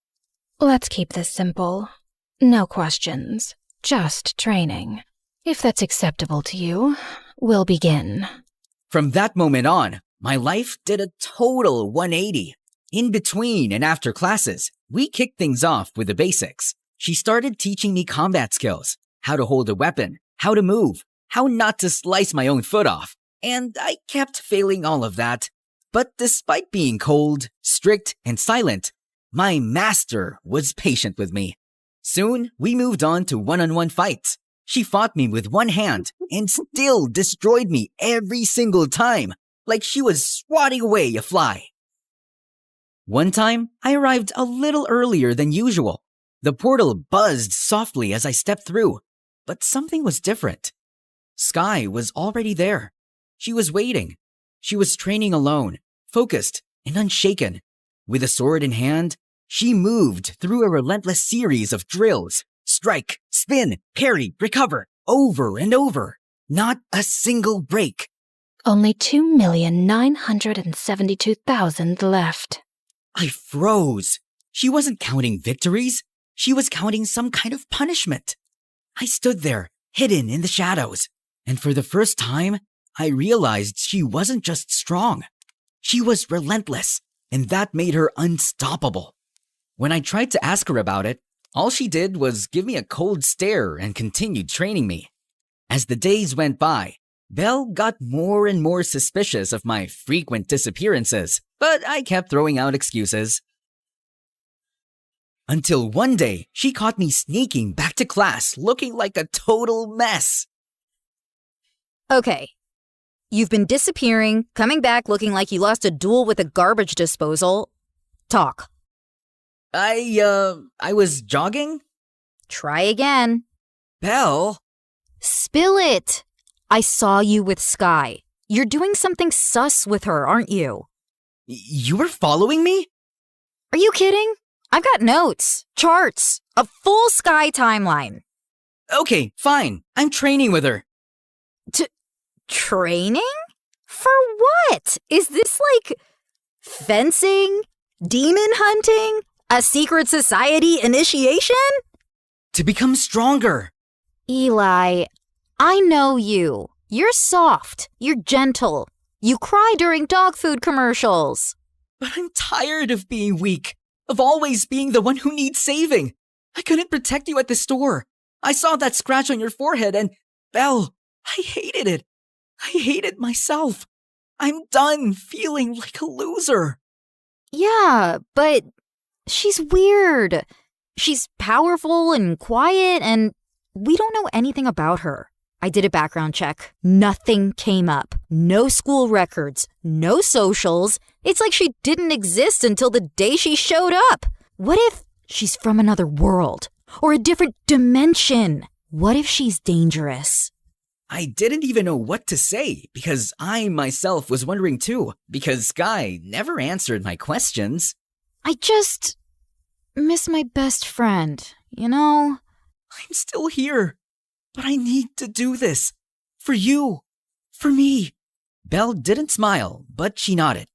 S16: Let's keep this simple. No questions, just training. If that's acceptable to you, we'll begin.
S19: From that moment on, my life did a total 180. In between and after classes, we kicked things off with the basics. She started teaching me combat skills, how to hold a weapon, how to move, how not to slice my own foot off, and I kept failing all of that. But despite being cold, strict, and silent, my master was patient with me. Soon, we moved on to one-on-one fights. She fought me with one hand and still destroyed me every single time, like she was swatting away a fly. One time, I arrived a little earlier than usual. The portal buzzed softly as I stepped through, but something was different. Sky was already there. She was waiting. She was training alone, focused and unshaken. With a sword in hand, she moved through a relentless series of drills. Strike, spin, parry, recover, over and over. Not a single break.
S16: Only 2,972,000 left.
S19: I froze. She wasn't counting victories. She was counting some kind of punishment. I stood there, hidden in the shadows, and for the first time, I realized she wasn't just strong. She was relentless, and that made her unstoppable. When I tried to ask her about it, all she did was give me a cold stare and continued training me. As the days went by, Belle got more and more suspicious of my frequent disappearances, but I kept throwing out excuses. Until one day, she caught me sneaking back to class looking like a total mess.
S14: Okay. You've been disappearing, coming back looking like you lost a duel with a garbage disposal. Talk.
S19: I was jogging?
S14: Try again.
S19: Belle?
S14: Spill it. I saw you with Sky. You're doing something sus with her, aren't you?
S19: You were following me?
S14: Are you kidding? I've got notes, charts, a full Sky timeline.
S19: Okay, fine. I'm training with her.
S14: Training? For what? Is this like fencing? Demon hunting? A secret society initiation?
S19: To become stronger.
S14: Eli, I know you. You're soft. You're gentle. You cry during dog food commercials.
S19: But I'm tired of being weak, of always being the one who needs saving. I couldn't protect you at the store. I saw that scratch on your forehead and, Belle, I hated it. I hated myself. I'm done feeling like a loser.
S14: Yeah, but she's weird. She's powerful and quiet, and we don't know anything about her. I did a background check. Nothing came up. No school records. No socials. It's like she didn't exist until the day she showed up. What if she's from another world? Or a different dimension? What if she's dangerous?
S19: I didn't even know what to say because I myself was wondering too, because Sky never answered my questions.
S14: I just miss my best friend, you know?
S19: I'm still here, but I need to do this. For you. For me. Belle didn't smile, but she nodded.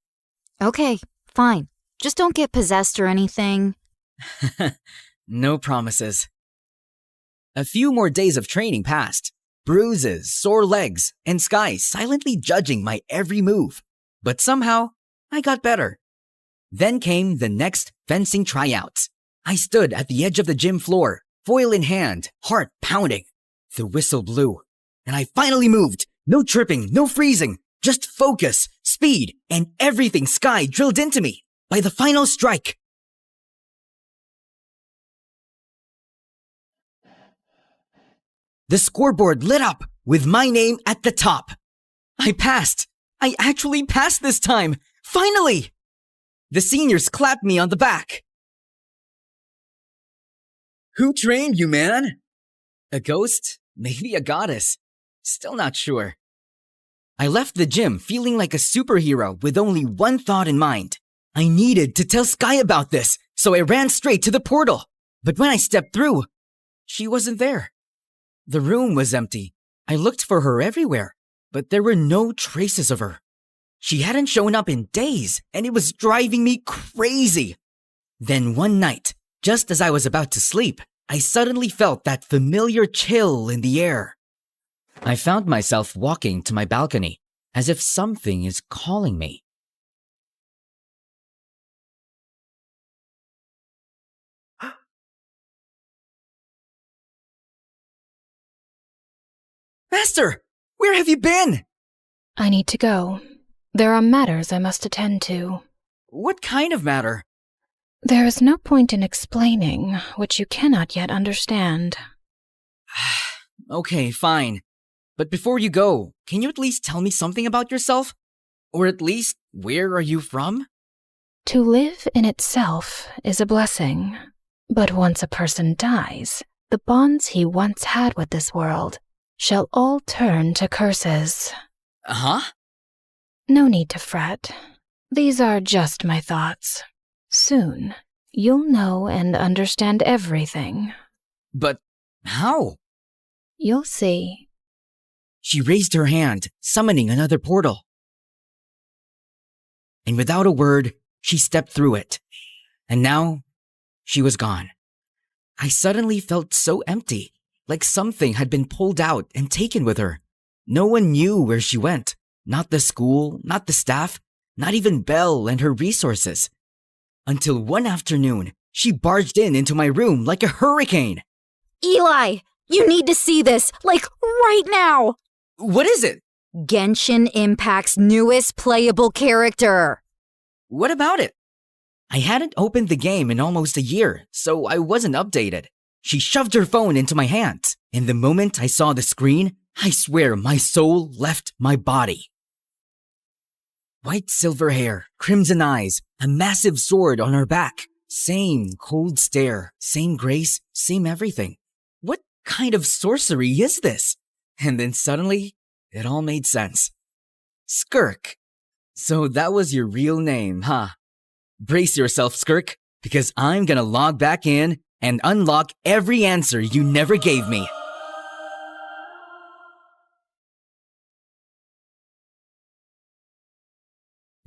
S14: Okay, fine. Just don't get possessed or anything.
S19: No promises. A few more days of training passed. Bruises, sore legs, and Sky silently judging my every move. But somehow, I got better. Then came the next fencing tryouts. I stood at the edge of the gym floor, foil in hand, heart pounding. The whistle blew, and I finally moved. No tripping, no freezing, just focus, speed, and everything Sky drilled into me. By the final strike, the scoreboard lit up with my name at the top. I passed. I actually passed this time. Finally! The seniors clapped me on the back. Who trained you, man? A ghost? Maybe a goddess. Still not sure. I left the gym feeling like a superhero with only one thought in mind. I needed to tell Sky about this, so I ran straight to the portal. But when I stepped through, she wasn't there. The room was empty. I looked for her everywhere, but there were no traces of her. She hadn't shown up in days, and it was driving me crazy. Then one night, just as I was about to sleep, I suddenly felt that familiar chill in the air. I found myself walking to my balcony, as if something is calling me. Master, where have you been?
S15: I need to go. There are matters I must attend to.
S19: What kind of matter?
S15: There is no point in explaining which you cannot yet understand.
S19: Okay, fine. But before you go, can you at least tell me something about yourself? Or at least, where are you from?
S15: To live in itself is a blessing. But once a person dies, the bonds he once had with this world shall all turn to curses.
S19: Huh?
S15: No need to fret. These are just my thoughts. Soon, you'll know and understand everything.
S19: But how?
S15: You'll see.
S19: She raised her hand, summoning another portal. And without a word, she stepped through it. And now, she was gone. I suddenly felt so empty, like something had been pulled out and taken with her. No one knew where she went. Not the school, not the staff, not even Belle and her resources. Until one afternoon, she barged into my room like a hurricane.
S14: Eli, you need to see this, like right now.
S19: What is it?
S14: Genshin Impact's newest playable character.
S19: What about it? I hadn't opened the game in almost a year, so I wasn't updated. She shoved her phone into my hands, and the moment I saw the screen, I swear my soul left my body. White silver hair, crimson eyes, a massive sword on her back. Same cold stare, same grace, same everything. What kind of sorcery is this? And then suddenly, it all made sense. Skirk. So that was your real name, huh? Brace yourself, Skirk, because I'm gonna log back in and unlock every answer you never gave me.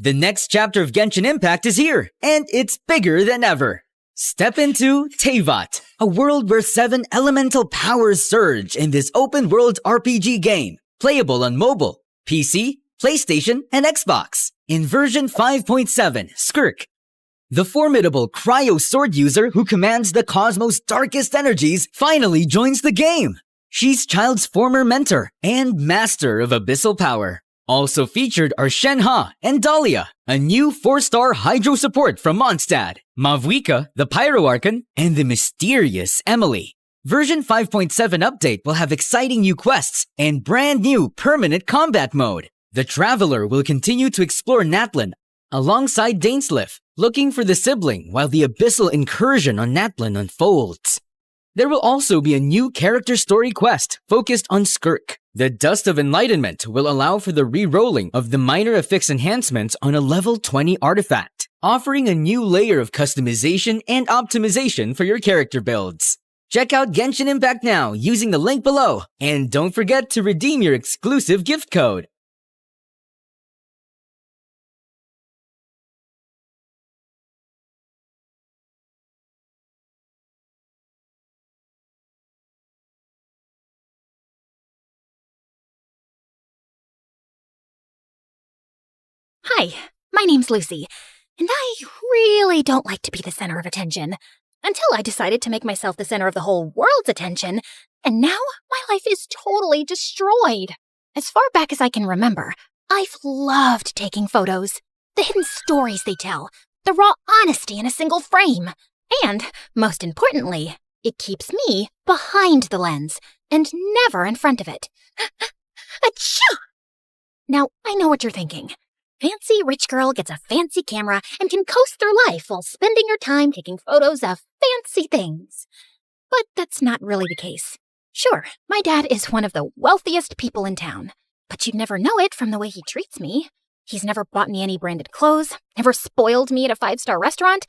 S19: The next chapter of Genshin Impact is here, and it's bigger than ever. Step into Teyvat, a world where 7 elemental powers surge in this open-world RPG game, playable on mobile, PC, PlayStation, and Xbox. In version 5.7, Skirk, the formidable cryo sword user who commands the cosmos' darkest energies, finally joins the game. She's Child's former mentor and master of abyssal power. Also featured are Shenhe and Dahlia, a new 4-star Hydro support from Mondstadt, Mavwika, the Pyroarchon, and the mysterious Emily. Version 5.7 update will have exciting new quests and brand new permanent combat mode. The Traveler will continue to explore Natlan alongside Dainsleif, looking for the sibling while the abyssal incursion on Natlan unfolds. There will also be a new character story quest focused on Skirk. The Dust of Enlightenment will allow for the re-rolling of the minor affix enhancements on a level 20 artifact, offering a new layer of customization and optimization for your character builds. Check out Genshin Impact now using the link below, and don't forget to redeem your exclusive gift code.
S6: Hi, my name's Lucy, and I really don't like to be the center of attention. Until I decided to make myself the center of the whole world's attention, and now my life is totally destroyed. As far back as I can remember, I've loved taking photos, the hidden stories they tell, the raw honesty in a single frame, and, most importantly, it keeps me behind the lens and never in front of it. Achoo! Now, I know what you're thinking. Fancy rich girl gets a fancy camera and can coast through life while spending her time taking photos of fancy things. But that's not really the case. Sure, my dad is one of the wealthiest people in town, but you'd never know it from the way he treats me. He's never bought me any branded clothes, never spoiled me at a 5-star restaurant.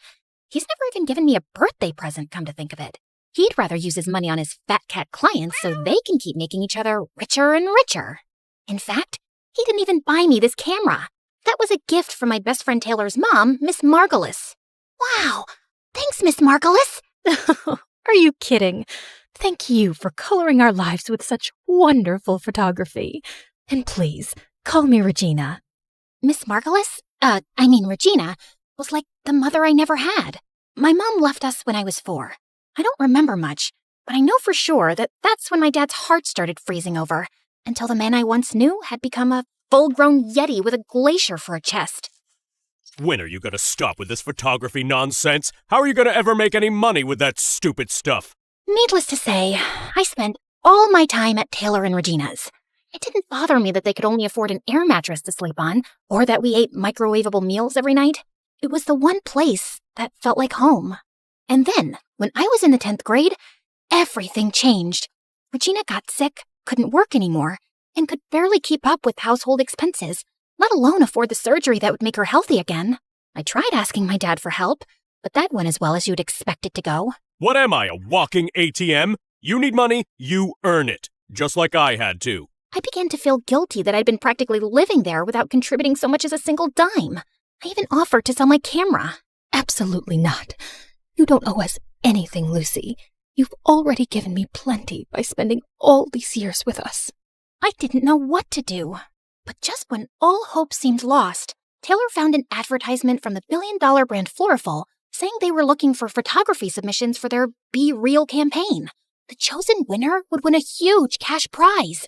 S6: He's never even given me a birthday present, come to think of it. He'd rather use his money on his fat cat clients so they can keep making each other richer and richer. In fact, he didn't even buy me this camera. That was a gift from my best friend Taylor's mom, Miss Margulis. Wow! Thanks, Miss Margulis!
S13: Are you kidding? Thank you for coloring our lives with such wonderful photography. And please, call me Regina.
S6: Miss Margulis? Regina, was like the mother I never had. My mom left us when I was 4. I don't remember much, but I know for sure that that's when my dad's heart started freezing over, until the man I once knew had become a full-grown yeti with a glacier for a chest.
S2: When are you gonna stop with this photography nonsense? How are you gonna ever make any money with that stupid stuff?
S6: Needless to say, I spent all my time at Taylor and Regina's. It didn't bother me that they could only afford an air mattress to sleep on, or that we ate microwavable meals every night. It was the one place that felt like home. And then, when I was in the 10th grade, everything changed. Regina got sick, couldn't work anymore, and could barely keep up with household expenses, let alone afford the surgery that would make her healthy again. I tried asking my dad for help, but that went as well as you'd expect it to go.
S2: What am I, a walking ATM? You need money, you earn it. Just like I had to.
S6: I began to feel guilty that I'd been practically living there without contributing so much as a single dime.
S16: I even offered to sell my camera.
S13: Absolutely not. You don't owe us anything, Lucy. You've already given me plenty by spending all these years with us.
S16: I didn't know what to do. But just when all hope seemed lost, Taylor found an advertisement from the billion-dollar brand Floriful saying they were looking for photography submissions for their Be Real campaign. The chosen winner would win a huge cash prize.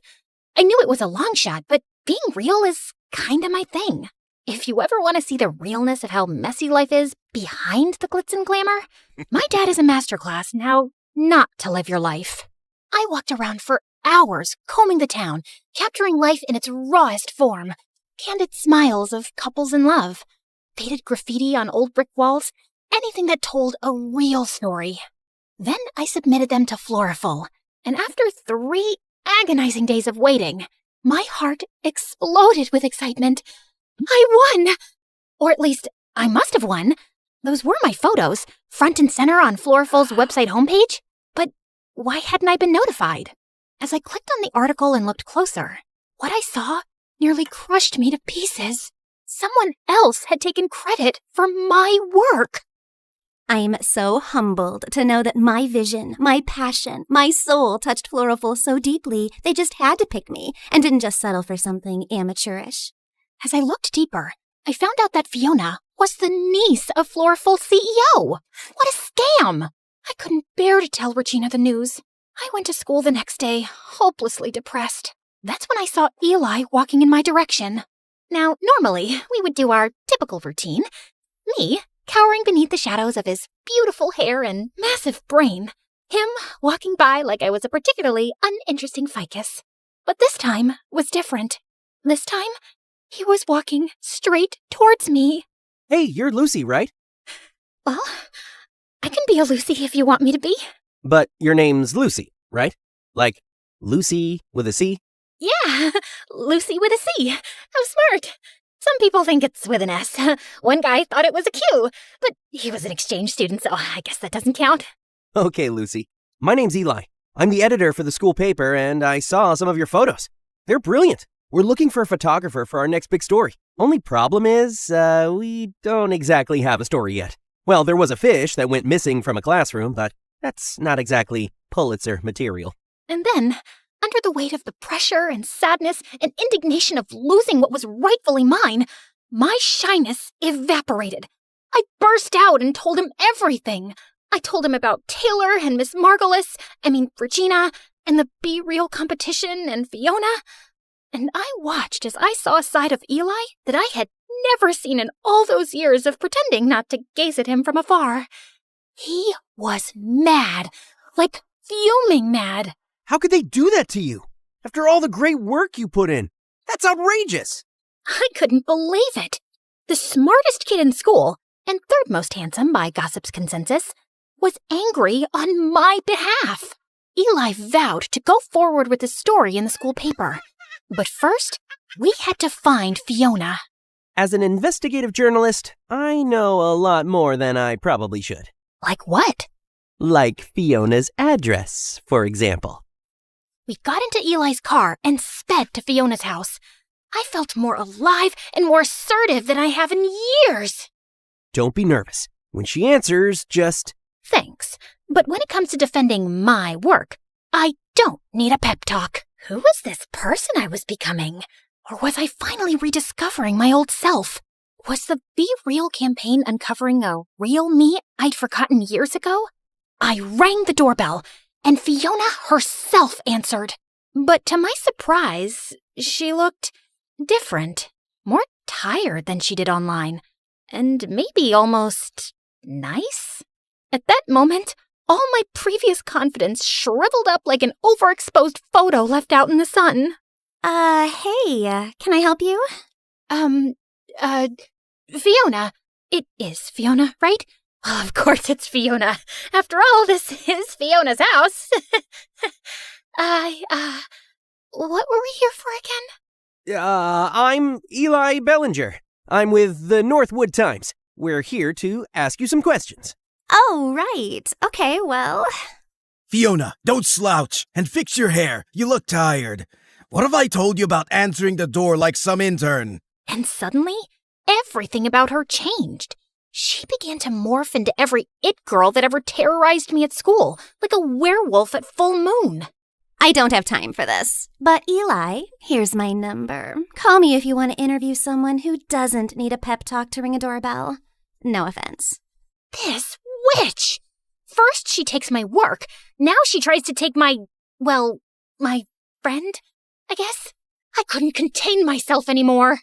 S16: I knew it was a long shot, but being real is kinda my thing. If you ever want to see the realness of how messy life is behind the glitz and glamour, my dad is a masterclass in how not to live your life. I walked around for hours combing the town, capturing life in its rawest form. Candid smiles of couples in love, faded graffiti on old brick walls, anything that told a real story. Then I submitted them to Floriful, and after 3 agonizing days of waiting, my heart exploded with excitement. I won! Or at least, I must have won. Those were my photos, front and center on Floriful's website homepage. But why hadn't I been notified? As I clicked on the article and looked closer, what I saw nearly crushed me to pieces. Someone else had taken credit for my work.
S3: I'm so humbled to know that my vision, my passion, my soul touched Floriful so deeply they just had to pick me and didn't just settle for something amateurish.
S16: As I looked deeper, I found out that Fiona was the niece of Floriful's CEO. What a scam! I couldn't bear to tell Regina the news. I went to school the next day, hopelessly depressed. That's when I saw Eli walking in my direction. Now, normally, we would do our typical routine. Me, cowering beneath the shadows of his beautiful hair and massive brain. Him walking by like I was a particularly uninteresting ficus. But this time was different. This time, he was walking straight towards me.
S12: Hey, you're Lucy, right?
S16: Well, I can be a Lucy if you want me to be.
S12: But your name's Lucy, right? Like Lucy with a C?
S16: Yeah, Lucy with a C. How smart. Some people think it's with an S. One guy thought it was a Q, but he was an exchange student, so I guess that doesn't count.
S12: Okay, Lucy. My name's Eli. I'm the editor for the school paper, and I saw some of your photos. They're brilliant. We're looking for a photographer for our next big story. Only problem is, we don't exactly have a story yet. Well, there was a fish that went missing from a classroom, but that's not exactly Pulitzer material.
S16: And then, under the weight of the pressure and sadness and indignation of losing what was rightfully mine, my shyness evaporated. I burst out and told him everything. I told him about Taylor and Miss Regina, and the Be Real competition and Fiona. And I watched as I saw a side of Eli that I had never seen in all those years of pretending not to gaze at him from afar. He was mad, like fuming mad.
S12: How could they do that to you? After all the great work you put in? That's outrageous!
S16: I couldn't believe it. The smartest kid in school, and third most handsome by gossip's consensus, was angry on my behalf. Eli vowed to go forward with the story in the school paper. But first, we had to find Fiona.
S12: As an investigative journalist, I know a lot more than I probably should.
S16: Like what?
S12: Like Fiona's address, for example.
S16: We got into Eli's car and sped to Fiona's house. I felt more alive and more assertive than I have in years.
S12: Don't be nervous. When she answers, just...
S16: Thanks. But when it comes to defending my work, I don't need a pep talk. Who was this person I was becoming? Or was I finally rediscovering my old self? Was the Be Real campaign uncovering a real me I'd forgotten years ago? I rang the doorbell, and Fiona herself answered. But to my surprise, she looked different, more tired than she did online, and maybe almost nice. At that moment, all my previous confidence shriveled up like an overexposed photo left out in the sun.
S3: Hey, can I help you?
S16: Fiona. It is Fiona, right? Of course it's Fiona. After all, this is Fiona's house. What were we here for again?
S12: I'm Eli Bellinger. I'm with the Northwood Times. We're here to ask you some questions.
S3: Oh, right. Okay, well...
S18: Fiona, don't slouch and fix your hair. You look tired. What have I told you about answering the door like some intern?
S16: And suddenly,
S6: everything about her changed. She began to morph into every it girl that ever terrorized me at school, like a werewolf at full moon.
S3: I don't have time for this. But Eli, here's my number. Call me if you want to interview someone who doesn't need a pep talk to ring a doorbell. No offense.
S6: This witch! First she takes my work, now she tries to take my friend, I guess? I couldn't contain myself anymore.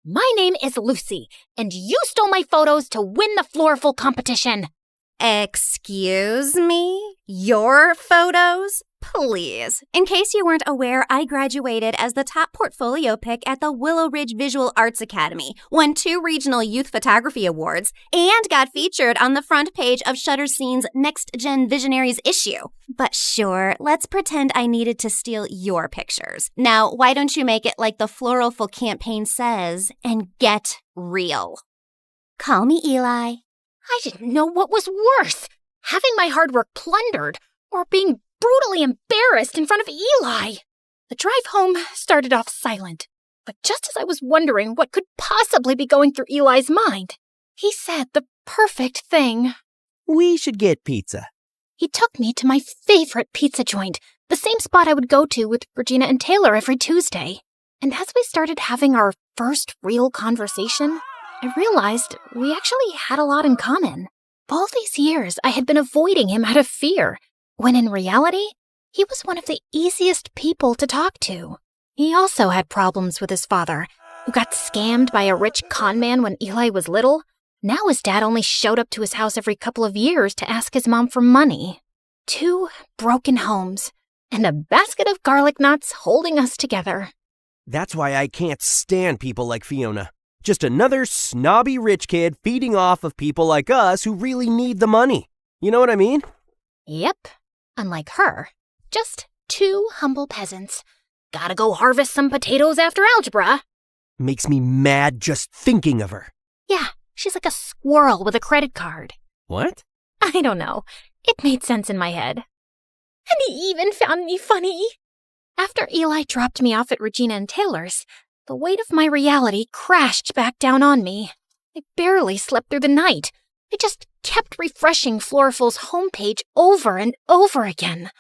S6: My name is Lucy, and you stole my photos to win the Florful competition.
S3: Excuse me? Your photos? Please. In case you weren't aware, I graduated as the top portfolio pick at the Willow Ridge Visual Arts Academy, won 2 regional youth photography awards, and got featured on the front page of Shutterscene's Next Gen Visionaries issue. But sure, let's pretend I needed to steal your pictures. Now, why don't you make it like the Florful campaign says and get real? Call me Eli.
S6: I didn't know what was worse, having my hard work plundered or being brutally embarrassed in front of Eli. The drive home started off silent, but just as I was wondering what could possibly be going through Eli's mind, he said the perfect thing.
S12: We should get pizza.
S6: He took me to my favorite pizza joint, the same spot I would go to with Regina and Taylor every Tuesday. And as we started having our first real conversation, I realized we actually had a lot in common. All these years, I had been avoiding him out of fear, when in reality, he was one of the easiest people to talk to. He also had problems with his father, who got scammed by a rich con man when Eli was little. Now his dad only showed up to his house every couple of years to ask his mom for money. 2 broken homes, and a basket of garlic knots holding us together.
S12: That's why I can't stand people like Fiona. Just another snobby rich kid feeding off of people like us who really need the money. You know what I mean?
S6: Yep. Unlike her, just 2 humble peasants. Gotta go harvest some potatoes after algebra.
S12: Makes me mad just thinking of her.
S6: Yeah, she's like a squirrel with a credit card.
S12: What?
S6: I don't know. It made sense in my head. And he even found me funny. After Eli dropped me off at Regina and Taylor's, the weight of my reality crashed back down on me. I barely slept through the night. I just kept refreshing Florful's homepage over and over again.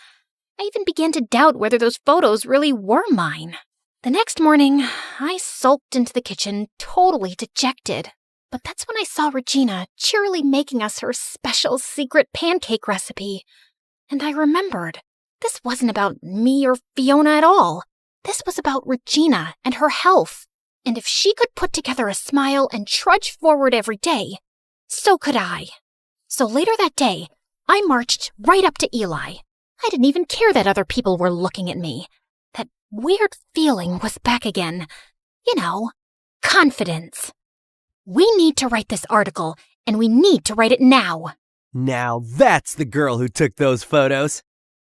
S6: I even began to doubt whether those photos really were mine. The next morning, I sulked into the kitchen, totally dejected. But that's when I saw Regina cheerily making us her special secret pancake recipe. And I remembered, this wasn't about me or Fiona at all. This was about Regina and her health. And if she could put together a smile and trudge forward every day, so could I. So later that day, I marched right up to Eli. I didn't even care that other people were looking at me. That weird feeling was back again. You know, confidence. We need to write this article, and we need to write it now.
S12: Now that's the girl who took those photos.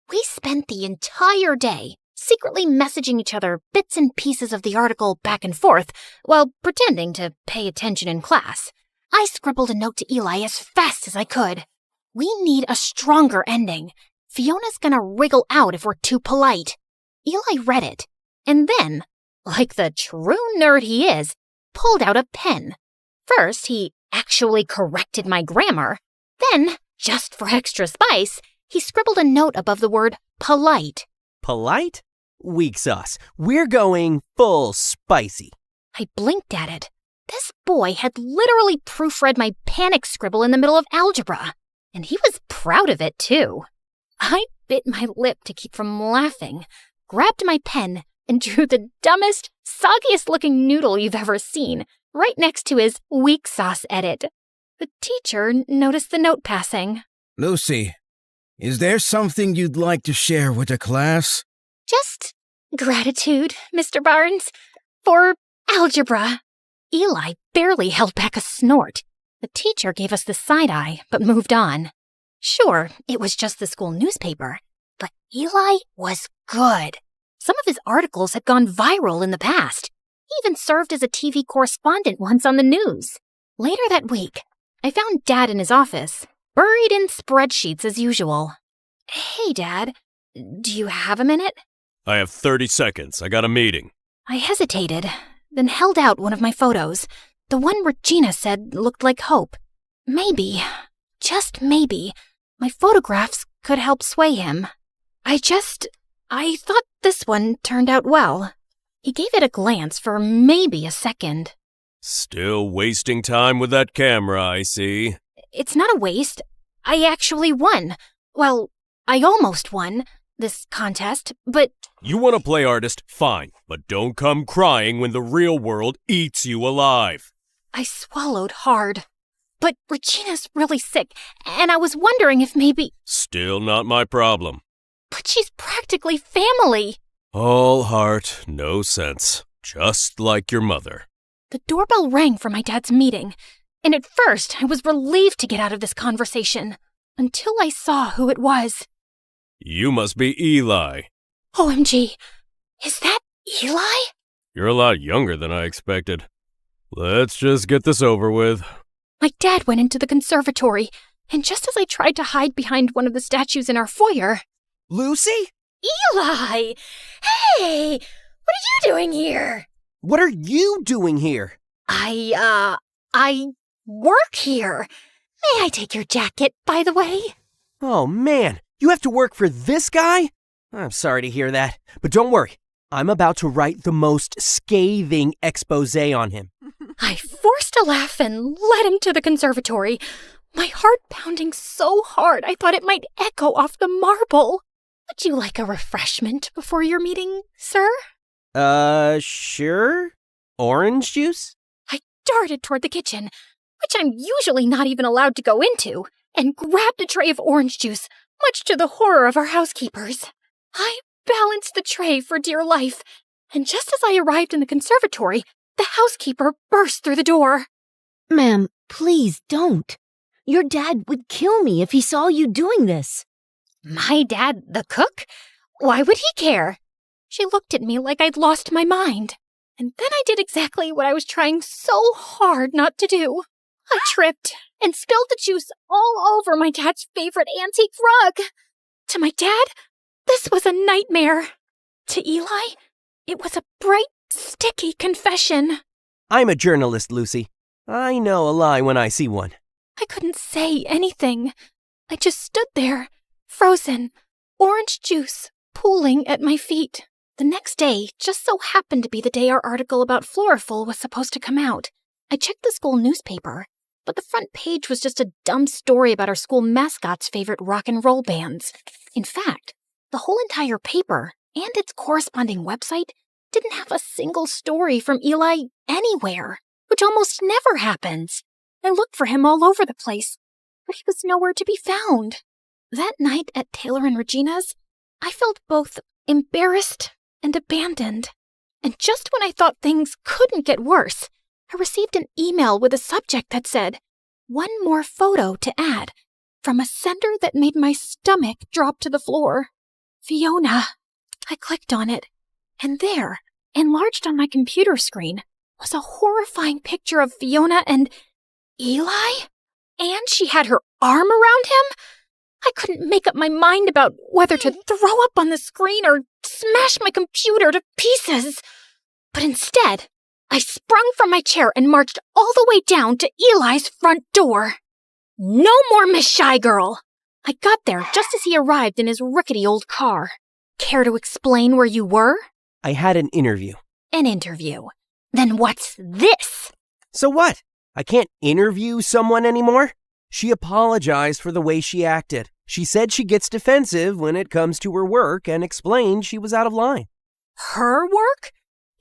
S6: We spent the entire day secretly messaging each other bits and pieces of the article back and forth while pretending to pay attention in class. I scribbled a note to Eli as fast as I could. We need a stronger ending. Fiona's gonna wriggle out if we're too polite. Eli read it, and then, like the true nerd he is, pulled out a pen. First, he actually corrected my grammar. Then, just for extra spice, he scribbled a note above the word polite.
S12: Polite? Weak sauce. We're going full spicy.
S6: I blinked at it. This boy had literally proofread my panic scribble in the middle of algebra. And he was proud of it, too. I bit my lip to keep from laughing, grabbed my pen, and drew the dumbest, soggiest-looking noodle you've ever seen, right next to his weak sauce edit. The teacher noticed the note passing.
S18: Lucy, is there something you'd like to share with the class?
S6: Just gratitude, Mr. Barnes, for algebra. Eli barely held back a snort. The teacher gave us the side-eye, but moved on. Sure, it was just the school newspaper, but Eli was good. Some of his articles had gone viral in the past. He even served as a TV correspondent once on the news. Later that week, I found Dad in his office, buried in spreadsheets as usual. Hey, Dad, do you have a minute?
S2: I have 30 seconds. I got a meeting.
S6: I hesitated, then held out one of my photos, The one Regina said looked like hope. Maybe, just maybe, my photographs could help sway him. I thought this one turned out well. He gave it a glance for maybe a second.
S2: Still wasting time with that camera, I see.
S6: It's not a waste. I actually won. Well, I almost won this contest, but...
S2: You want to play artist? Fine, but don't come crying when the real world eats you alive.
S6: I swallowed hard. But Regina's really sick, and I was wondering if maybe...
S2: Still not my problem.
S6: But she's practically family.
S2: All heart, no sense. Just like your mother.
S6: The doorbell rang for my dad's meeting, and at first I was relieved to get out of this conversation, until I saw who it was.
S2: You must be Eli.
S6: OMG, is that Eli?
S2: You're a lot younger than I expected. Let's just get this over with.
S6: My dad went into the conservatory, and just as I tried to hide behind one of the statues in our foyer...
S12: Lucy?
S6: Eli! Hey! What are you doing here?
S12: What are you doing here?
S6: I work here. May I take your jacket, by the way?
S12: Oh, man. You have to work for this guy? I'm sorry to hear that. But don't worry. I'm about to write the most scathing expose on him.
S6: I forced a laugh and led him to the conservatory, my heart pounding so hard I thought it might echo off the marble. Would you like a refreshment before your meeting, sir?
S12: Sure. Orange juice?
S6: I darted toward the kitchen, which I'm usually not even allowed to go into, and grabbed a tray of orange juice, much to the horror of our housekeepers. I balanced the tray for dear life, and just as I arrived in the conservatory, the housekeeper burst through the door.
S5: Ma'am, please don't. Your dad would kill me if he saw you doing this.
S6: My dad, the cook? Why would he care? She looked at me like I'd lost my mind. And then I did exactly what I was trying so hard not to do. I tripped and spilled the juice all over my dad's favorite antique rug. To my dad, this was a nightmare. To Eli, it was a bright, sticky confession.
S12: I'm a journalist, Lucy. I know a lie when I see one.
S6: I couldn't say anything. I just stood there, frozen, orange juice pooling at my feet. The next day just so happened to be the day our article about Floraful was supposed to come out. I checked the school newspaper, but the front page was just a dumb story about our school mascot's favorite rock and roll bands. In fact, the whole entire paper and its corresponding website didn't have a single story from Eli anywhere, which almost never happens. I looked for him all over the place, but he was nowhere to be found. That night at Taylor and Regina's, I felt both embarrassed and abandoned. And just when I thought things couldn't get worse, I received an email with a subject that said, "One more photo to add," from a sender that made my stomach drop to the floor. Fiona. I clicked on it, and there, enlarged on my computer screen, was a horrifying picture of Fiona and Eli? And she had her arm around him? I couldn't make up my mind about whether to throw up on the screen or smash my computer to pieces. But instead, I sprung from my chair and marched all the way down to Eli's front door. No more Miss Shy Girl! I got there just as he arrived in his rickety old car. Care to explain where you were?
S12: I had an interview.
S6: An interview. Then what's this?
S12: So what? I can't interview someone anymore? She apologized for the way she acted. She said she gets defensive when it comes to her work and explained she was out of line.
S6: Her work?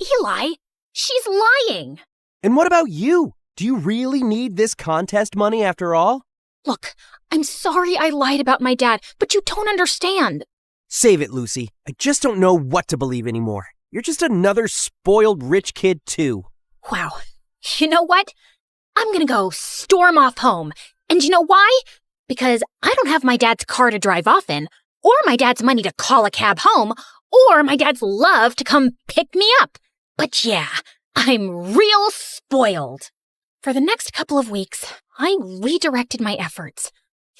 S6: Eli, she's lying.
S12: And what about you? Do you really need this contest money after all?
S6: Look, I'm sorry I lied about my dad, but you don't understand.
S12: Save it, Lucy. I just don't know what to believe anymore. You're just another spoiled rich kid, too.
S6: Wow. You know what? I'm gonna go storm off home. And you know why? Because I don't have my dad's car to drive off in, or my dad's money to call a cab home, or my dad's love to come pick me up. But yeah, I'm real spoiled. For the next couple of weeks, I redirected my efforts.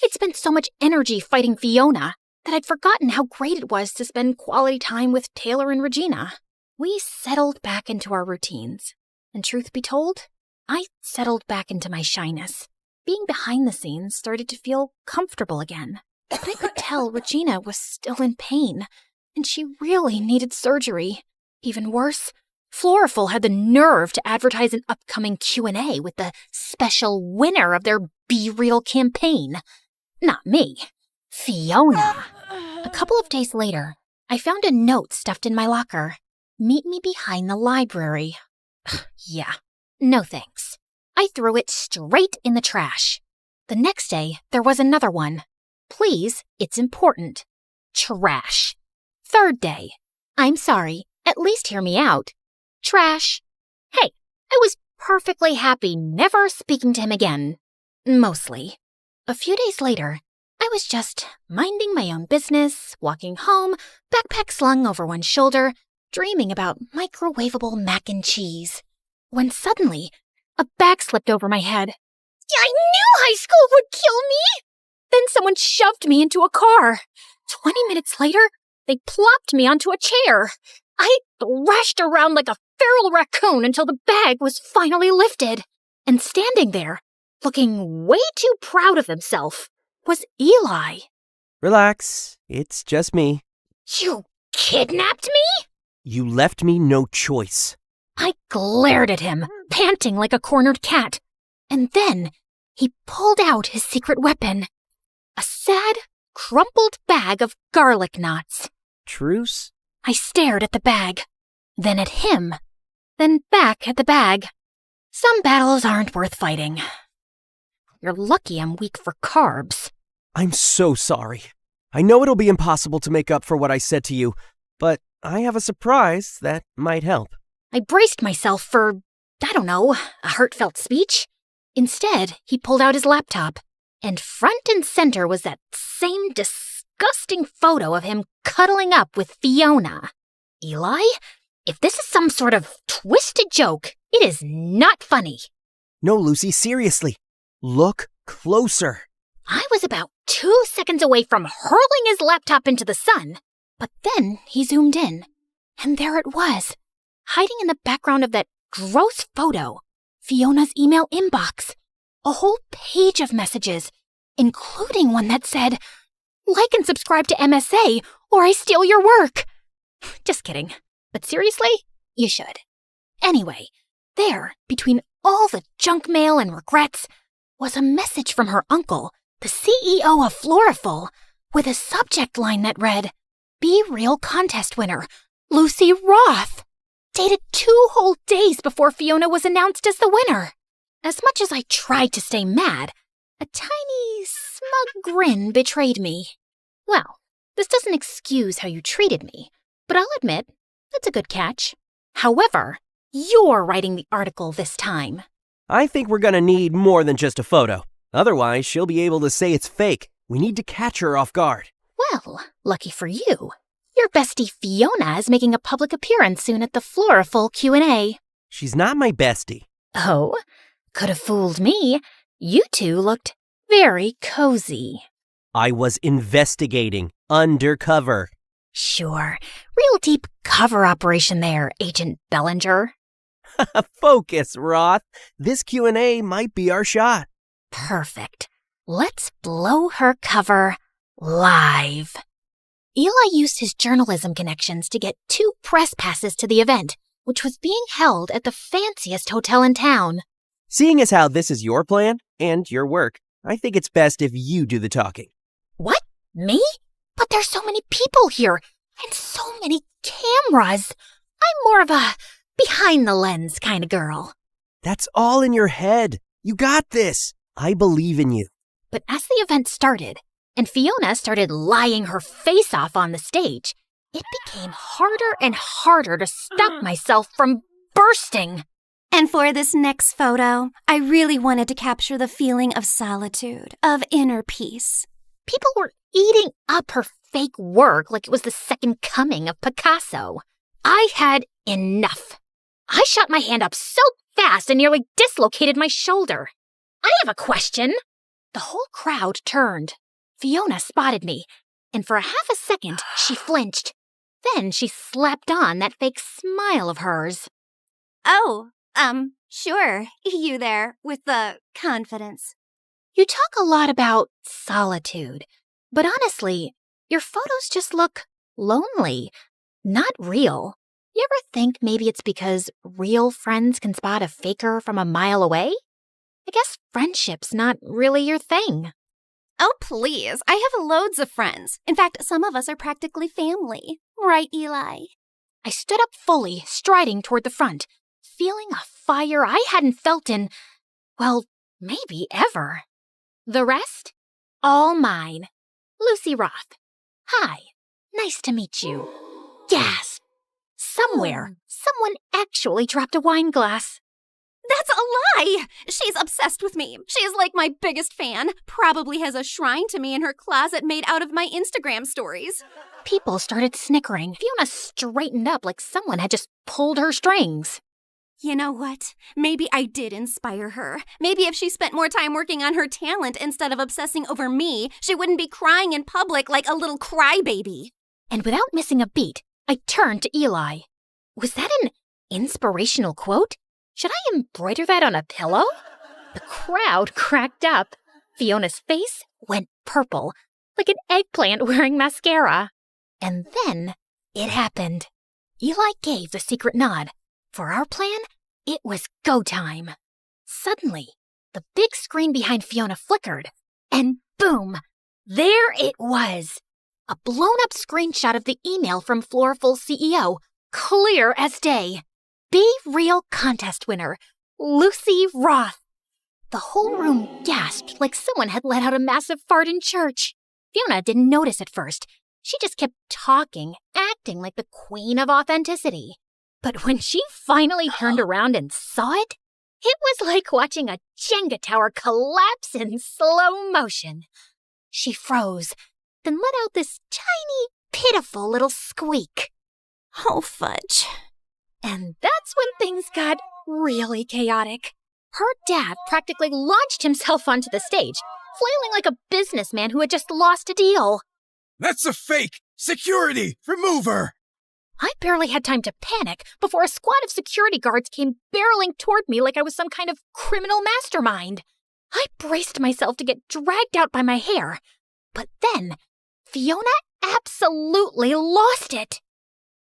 S6: It's been so much energy fighting Fiona that I'd forgotten how great it was to spend quality time with Taylor and Regina. We settled back into our routines. And truth be told, I settled back into my shyness. Being behind the scenes started to feel comfortable again. But I could tell Regina was still in pain, and she really needed surgery. Even worse, Floraful had the nerve to advertise an upcoming Q&A with the special winner of their Be Real campaign. Not me. Fiona. A couple of days later, I found a note stuffed in my locker. Meet me behind the library. Yeah, no thanks. I threw it straight in the trash. The next day, there was another one. Please, it's important. Trash. Third day. I'm sorry, at least hear me out. Trash. Hey, I was perfectly happy never speaking to him again. Mostly. A few days later, I was just minding my own business, walking home, backpack slung over one shoulder, dreaming about microwavable mac and cheese. When suddenly, a bag slipped over my head. I knew high school would kill me! Then someone shoved me into a car. 20 minutes later, they plopped me onto a chair. I thrashed around like a feral raccoon until the bag was finally lifted. And standing there, looking way too proud of himself, was Eli.
S12: Relax, it's just me.
S6: You kidnapped me?
S12: You left me no choice.
S6: I glared at him, panting like a cornered cat. And then he pulled out his secret weapon. A sad, crumpled bag of garlic knots.
S12: Truce?
S6: I stared at the bag, then at him, then back at the bag. Some battles aren't worth fighting. You're lucky I'm weak for carbs.
S12: I'm so sorry. I know it'll be impossible to make up for what I said to you, but I have a surprise that might help.
S6: I braced myself for, I don't know, a heartfelt speech. Instead, he pulled out his laptop, and front and center was that same disgusting photo of him cuddling up with Fiona. Eli, if this is some sort of twisted joke, it is not funny.
S12: No, Lucy, seriously. Look closer.
S6: I was about 2 seconds away from hurling his laptop into the sun, but then he zoomed in, and there it was, hiding in the background of that gross photo, Fiona's email inbox. A whole page of messages, including one that said, "Like and subscribe to MSA, or I steal your work." Just kidding. But seriously, you should. Anyway, there, between all the junk mail and regrets, was a message from her uncle, the CEO of Floraful, with a subject line that read, "Be Real contest winner, Lucy Roth," dated 2 whole days before Fiona was announced as the winner. As much as I tried to stay mad, a tiny, smug grin betrayed me. Well, this doesn't excuse how you treated me, but I'll admit, that's a good catch. However, you're writing the article this time.
S12: I think we're gonna need more than just a photo. Otherwise, she'll be able to say it's fake. We need to catch her off guard.
S6: Well, lucky for you. Your bestie Fiona is making a public appearance soon at the Floraful Q&A.
S12: She's not my bestie.
S6: Oh? Could have fooled me. You two looked very cozy.
S12: I was investigating undercover.
S6: Sure. Real deep cover operation there, Agent Bellinger.
S12: Focus, Roth. This Q&A might be our shot.
S6: Perfect. Let's blow her cover live. Eli used his journalism connections to get 2 press passes to the event, which was being held at the fanciest hotel in town.
S12: Seeing as how this is your plan and your work, I think it's best if you do the talking.
S6: What? Me? But there's so many people here, and so many cameras. I'm more of a behind-the-lens kind of girl.
S12: That's all in your head. You got this. I believe in you.
S6: But as the event started, and Fiona started lying her face off on the stage, it became harder and harder to stop myself from bursting.
S3: And for this next photo, I really wanted to capture the feeling of solitude, of inner peace.
S6: People were eating up her fake work like it was the second coming of Picasso. I had enough. I shot my hand up so fast and nearly dislocated my shoulder. I have a question. The whole crowd turned. Fiona spotted me, and for a half a second, she flinched. Then she slapped on that fake smile of hers.
S3: Oh, Sure, you there with the confidence.
S6: You talk a lot about solitude, but honestly, your photos just look lonely, not real. You ever think maybe it's because real friends can spot a faker from a mile away? I guess friendship's not really your thing.
S3: Oh, please. I have loads of friends. In fact, some of us are practically family. Right, Eli?
S6: I stood up fully, striding toward the front, feeling a fire I hadn't felt in, well, maybe ever. The rest? All mine. Lucy Roth. Hi. Nice to meet you. Gasp. Somewhere, someone actually dropped a wine glass.
S3: That's a lie! She's obsessed with me. She is like my biggest fan. Probably has a shrine to me in her closet made out of my Instagram stories.
S6: People started snickering. Fiona straightened up like someone had just pulled her strings.
S3: You know what? Maybe I did inspire her. Maybe if she spent more time working on her talent instead of obsessing over me, she wouldn't be crying in public like a little crybaby.
S6: And without missing a beat, I turned to Eli. Was that an inspirational quote? Should I embroider that on a pillow? The crowd cracked up. Fiona's face went purple, like an eggplant wearing mascara. And then it happened. Eli gave the secret nod. For our plan, it was go time. Suddenly, the big screen behind Fiona flickered, and boom, there it was. A blown-up screenshot of the email from Floraful's CEO, clear as day. Be Real contest winner, Lucy Roth. The whole room gasped like someone had let out a massive fart in church. Fiona didn't notice at first. She just kept talking, acting like the queen of authenticity. But when she finally turned around and saw it, it was like watching a Jenga tower collapse in slow motion. She froze, then let out this tiny, pitiful little squeak.
S3: Oh, fudge.
S6: And that's when things got really chaotic. Her dad practically launched himself onto the stage, flailing like a businessman who had just lost a deal.
S18: That's a fake! Security! Remove her!
S6: I barely had time to panic before a squad of security guards came barreling toward me like I was some kind of criminal mastermind. I braced myself to get dragged out by my hair. But then, Fiona absolutely lost it.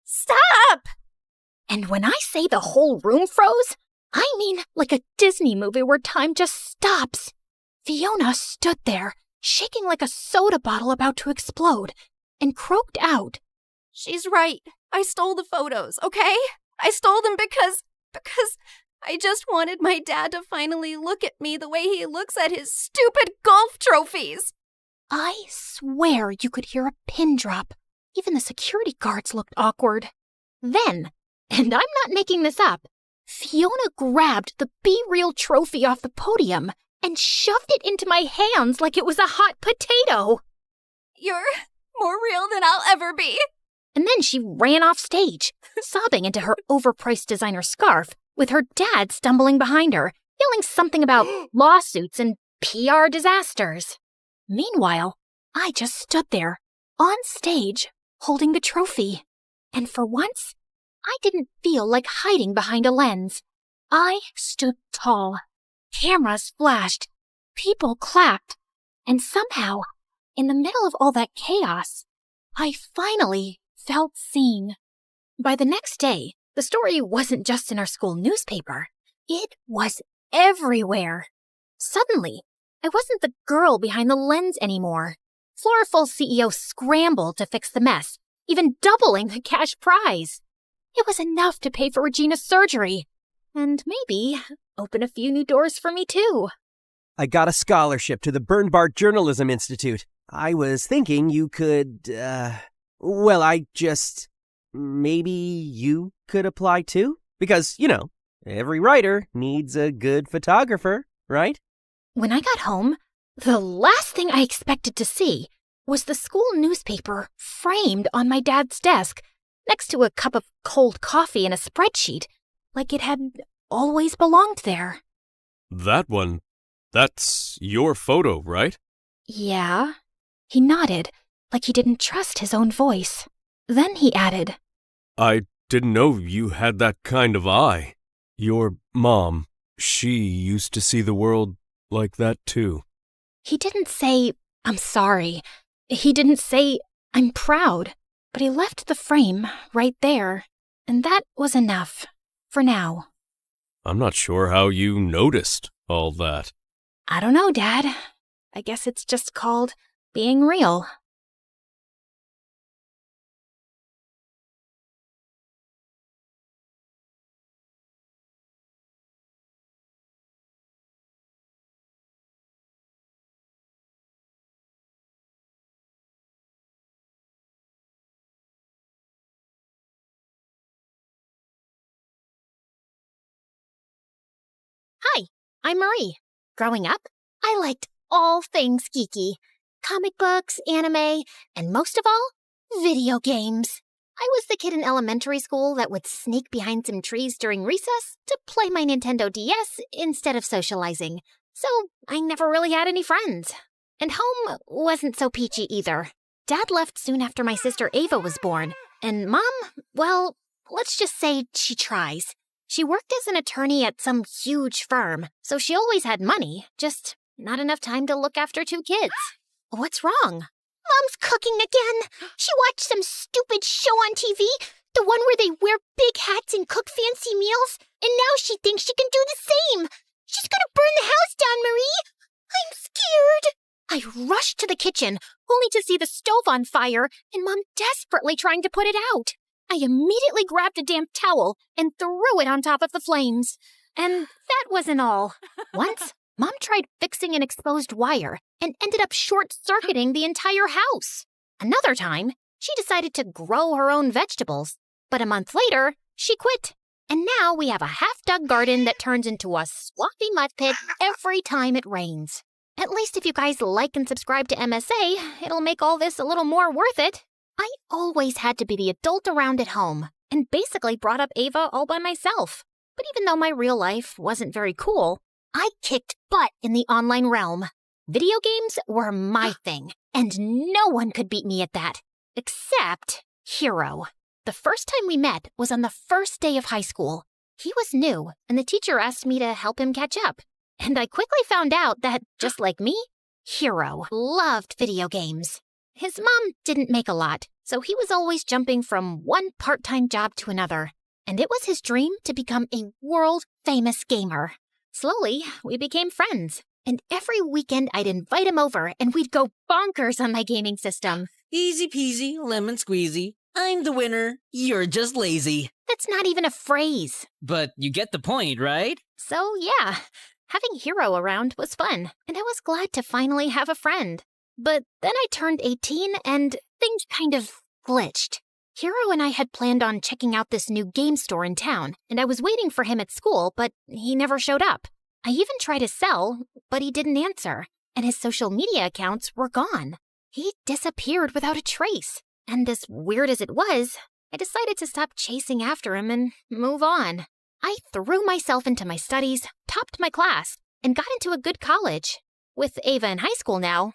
S3: Stop!
S6: And when I say the whole room froze, I mean like a Disney movie where time just stops. Fiona stood there, shaking like a soda bottle about to explode, and croaked out,
S3: She's right. I stole the photos, okay? I stole them because I just wanted my dad to finally look at me the way he looks at his stupid golf trophies.
S6: I swear you could hear a pin drop. Even the security guards looked awkward. Then, and I'm not making this up, Fiona grabbed the Be Real trophy off the podium and shoved it into my hands like it was a hot potato.
S3: You're more real than I'll ever be.
S6: And then she ran off stage, sobbing into her overpriced designer scarf, with her dad stumbling behind her, yelling something about lawsuits and PR disasters. Meanwhile, I just stood there, on stage, holding the trophy. And for once, I didn't feel like hiding behind a lens. I stood tall. Cameras flashed. People clapped. And somehow, in the middle of all that chaos, I finally felt seen. By the next day, the story wasn't just in our school newspaper. It was everywhere. Suddenly, I wasn't the girl behind the lens anymore. Floraful's CEO scrambled to fix the mess, even doubling the cash prize. It was enough to pay for Regina's surgery, and maybe open a few new doors for me too.
S12: I got a scholarship to the Bernbart Journalism Institute. I was thinking you could, maybe you could apply too? Because, every writer needs a good photographer, right?
S6: When I got home, the last thing I expected to see was the school newspaper framed on my dad's desk, next to a cup of cold coffee and a spreadsheet, like it had always belonged there.
S2: That one, that's your photo, right?
S6: Yeah. He nodded, like he didn't trust his own voice. Then he added,
S2: I didn't know you had that kind of eye. Your mom She used to see the world like that too.
S6: He didn't say, I'm sorry. He didn't say, I'm proud. But he left the frame right there. And that was enough. For now.
S2: I'm not sure how you noticed all that.
S6: I don't know, Dad. I guess it's just called being real. Hi, I'm Marie. Growing up, I liked all things geeky. Comic books, anime, and most of all, video games. I was the kid in elementary school that would sneak behind some trees during recess to play my Nintendo DS instead of socializing. So I never really had any friends. And home wasn't so peachy either. Dad left soon after my sister Ava was born. And Mom, well, let's just say she tries. She worked as an attorney at some huge firm, so she always had money, just not enough time to look after 2 kids. What's wrong?
S4: Mom's cooking again. She watched some stupid show on TV, the one where they wear big hats and cook fancy meals, and now she thinks she can do the same. She's gonna burn the house down, Marie. I'm scared.
S6: I rushed to the kitchen, only to see the stove on fire and Mom desperately trying to put it out. I immediately grabbed a damp towel and threw it on top of the flames. And that wasn't all. Once, Mom tried fixing an exposed wire and ended up short-circuiting the entire house. Another time, she decided to grow her own vegetables. But a month later, she quit. And now we have a half-dug garden that turns into a swampy mud pit every time it rains. At least if you guys like and subscribe to MSA, it'll make all this a little more worth it. I always had to be the adult around at home, and basically brought up Ava all by myself. But even though my real life wasn't very cool, I kicked butt in the online realm. Video games were my thing, and no one could beat me at that. Except Hero. The first time we met was on the first day of high school. He was new, and the teacher asked me to help him catch up. And I quickly found out that, just like me, Hero loved video games. His mom didn't make a lot, so he was always jumping from one part-time job to another. And it was his dream to become a world-famous gamer. Slowly, we became friends. And every weekend I'd invite him over and we'd go bonkers on my gaming system.
S19: Easy peasy, lemon squeezy. I'm the winner. You're just lazy.
S6: That's not even a phrase.
S19: But you get the point, right?
S6: So yeah, having Hero around was fun, and I was glad to finally have a friend. But then I turned 18 and things kind of glitched. Hero and I had planned on checking out this new game store in town, and I was waiting for him at school, but he never showed up. I even tried to sell, but he didn't answer, and his social media accounts were gone. He disappeared without a trace, and as weird as it was, I decided to stop chasing after him and move on. I threw myself into my studies, topped my class, and got into a good college. With Ava in high school now,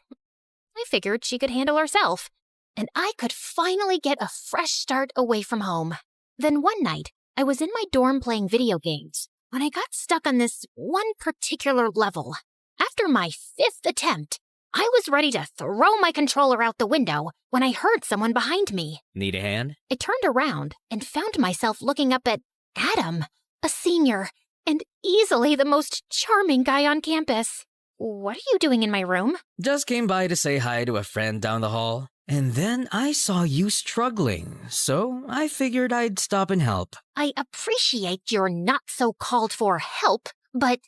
S6: I figured she could handle herself, and I could finally get a fresh start away from home. Then one night, I was in my dorm playing video games when I got stuck on this one particular level. After my 5th attempt, I was ready to throw my controller out the window when I heard someone behind me.
S19: Need a hand?
S6: I turned around and found myself looking up at Adam, a senior, and easily the most charming guy on campus. What are you doing in my room?
S19: Just came by to say hi to a friend down the hall. And then I saw you struggling, so I figured I'd stop and help.
S6: I appreciate your not-so-called-for help, but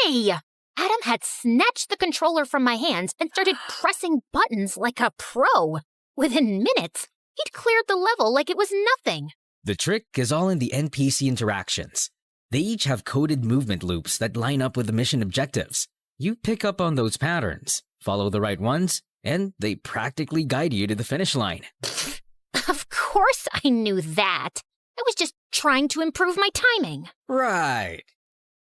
S6: hey! Adam had snatched the controller from my hands and started pressing buttons like a pro. Within minutes, he'd cleared the level like it was nothing.
S19: The trick is all in the NPC interactions. They each have coded movement loops that line up with the mission objectives. You pick up on those patterns, follow the right ones, and they practically guide you to the finish line.
S6: Of course I knew that. I was just trying to improve my timing.
S19: Right.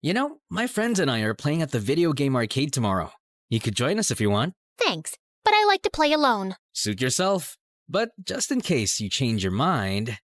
S19: You know, my friends and I are playing at the video game arcade tomorrow. You could join us if you want.
S6: Thanks, but I like to play alone.
S19: Suit yourself. But just in case you change your mind...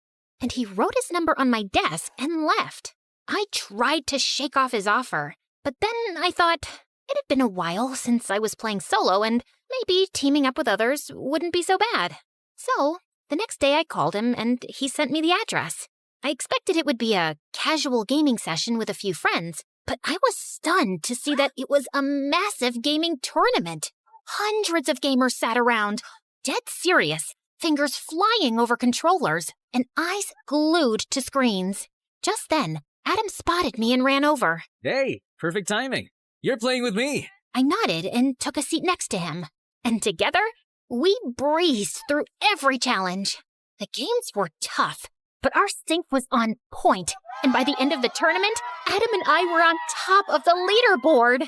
S6: And he wrote his number on my desk and left. I tried to shake off his offer, but then I thought it had been a while since I was playing solo and maybe teaming up with others wouldn't be so bad. So, the next day I called him and he sent me the address. I expected it would be a casual gaming session with a few friends, but I was stunned to see that it was a massive gaming tournament. Hundreds of gamers sat around, dead serious, fingers flying over controllers, and eyes glued to screens. Just then, Adam spotted me and ran over.
S9: Hey, perfect timing. You're playing with me.
S6: I nodded and took a seat next to him. And together, we breezed through every challenge. The games were tough, but our sync was on point. And by the end of the tournament, Adam and I were on top of the leaderboard.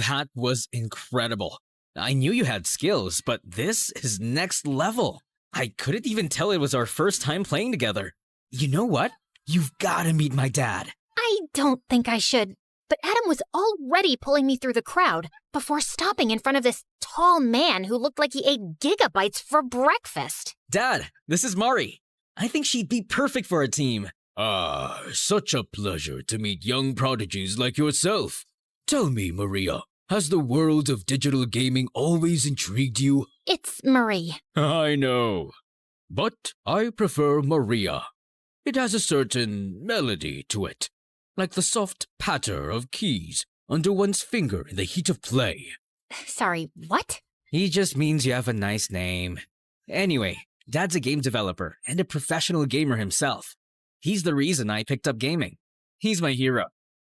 S9: That was incredible. I knew you had skills, but this is next level. I couldn't even tell it was our first time playing together. You know what? You've got to meet my dad.
S6: I don't think I should, but Adam was already pulling me through the crowd before stopping in front of this tall man who looked like he ate gigabytes for breakfast.
S9: Dad, this is Mari. I think she'd be perfect for a team.
S18: Ah, such a pleasure to meet young prodigies like yourself. Tell me, Maria, has the world of digital gaming always intrigued you?
S6: It's Marie.
S18: I know, but I prefer Maria. It has a certain melody to it, like the soft patter of keys under one's finger in the heat of play.
S6: Sorry, what?
S9: He just means you have a nice name. Anyway, Dad's a game developer and a professional gamer himself. He's the reason I picked up gaming. He's my hero,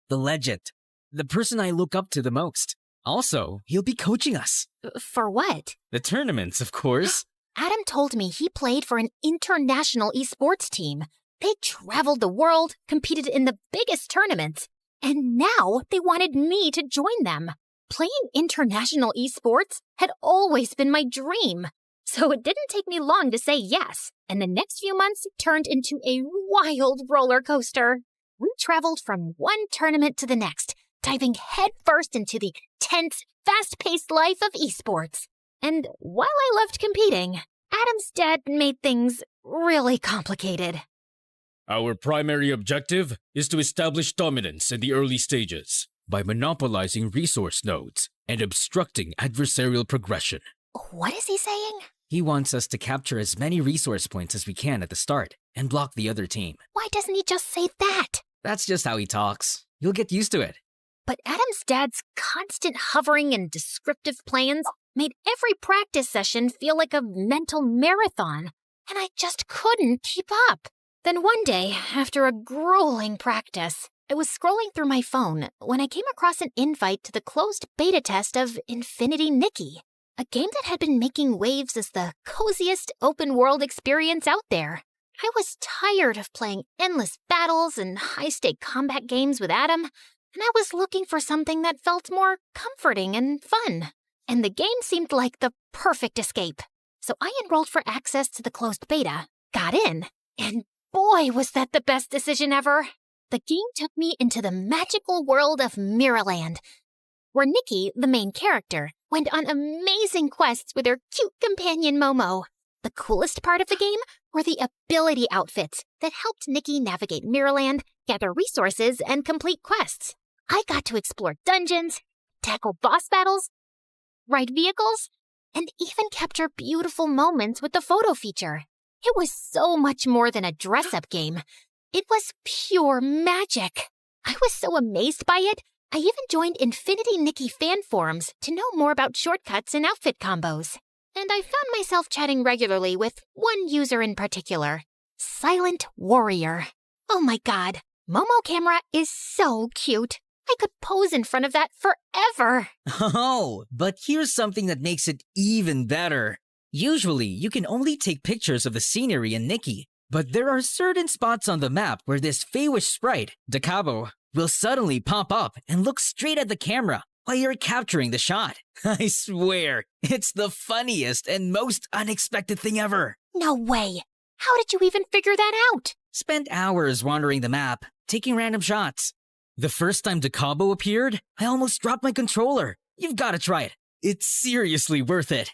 S9: the legend, the person I look up to the most. Also, he'll be coaching us.
S6: For what?
S9: The tournaments, of course.
S6: Adam told me he played for an international esports team. They traveled the world, competed in the biggest tournaments, and now they wanted me to join them. Playing international esports had always been my dream, so it didn't take me long to say yes, and the next few months turned into a wild roller coaster. We traveled from one tournament to the next, diving headfirst into the tense, fast-paced life of esports. And while I loved competing, Adam's dad made things really complicated.
S18: Our primary objective is to establish dominance in the early stages by monopolizing resource nodes and obstructing adversarial progression.
S6: What is he saying?
S9: He wants us to capture as many resource points as we can at the start and block the other team.
S6: Why doesn't he just say that?
S9: That's just how he talks. You'll get used to it.
S6: But Adam's dad's constant hovering and descriptive plans made every practice session feel like a mental marathon, and I just couldn't keep up. Then one day, after a grueling practice, I was scrolling through my phone when I came across an invite to the closed beta test of Infinity Nikki, a game that had been making waves as the coziest open-world experience out there. I was tired of playing endless battles and high-stake combat games with Adam, and I was looking for something that felt more comforting and fun. And the game seemed like the perfect escape. So I enrolled for access to the closed beta, got in, and boy, was that the best decision ever! The game took me into the magical world of Mirrorland, where Nikki, the main character, went on amazing quests with her cute companion Momo. The coolest part of the game were the ability outfits that helped Nikki navigate Mirrorland, gather resources, and complete quests. I got to explore dungeons, tackle boss battles, ride vehicles, and even capture beautiful moments with the photo feature. It was so much more than a dress-up game. It was pure magic. I was so amazed by it, I even joined Infinity Nikki fan forums to know more about shortcuts and outfit combos. And I found myself chatting regularly with one user in particular, Silent Warrior. Oh my god, Momo camera is so cute. I could pose in front of that forever.
S19: Oh, but here's something that makes it even better. Usually, you can only take pictures of the scenery in Nikki, but there are certain spots on the map where this Feywish sprite, Dakabo, will suddenly pop up and look straight at the camera while you're capturing the shot. I swear, it's the funniest and most unexpected thing ever.
S6: No way. How did you even figure that out?
S19: Spent hours wandering the map, taking random shots. The first time Dakabo appeared, I almost dropped my controller. You've got to try it. It's seriously worth it.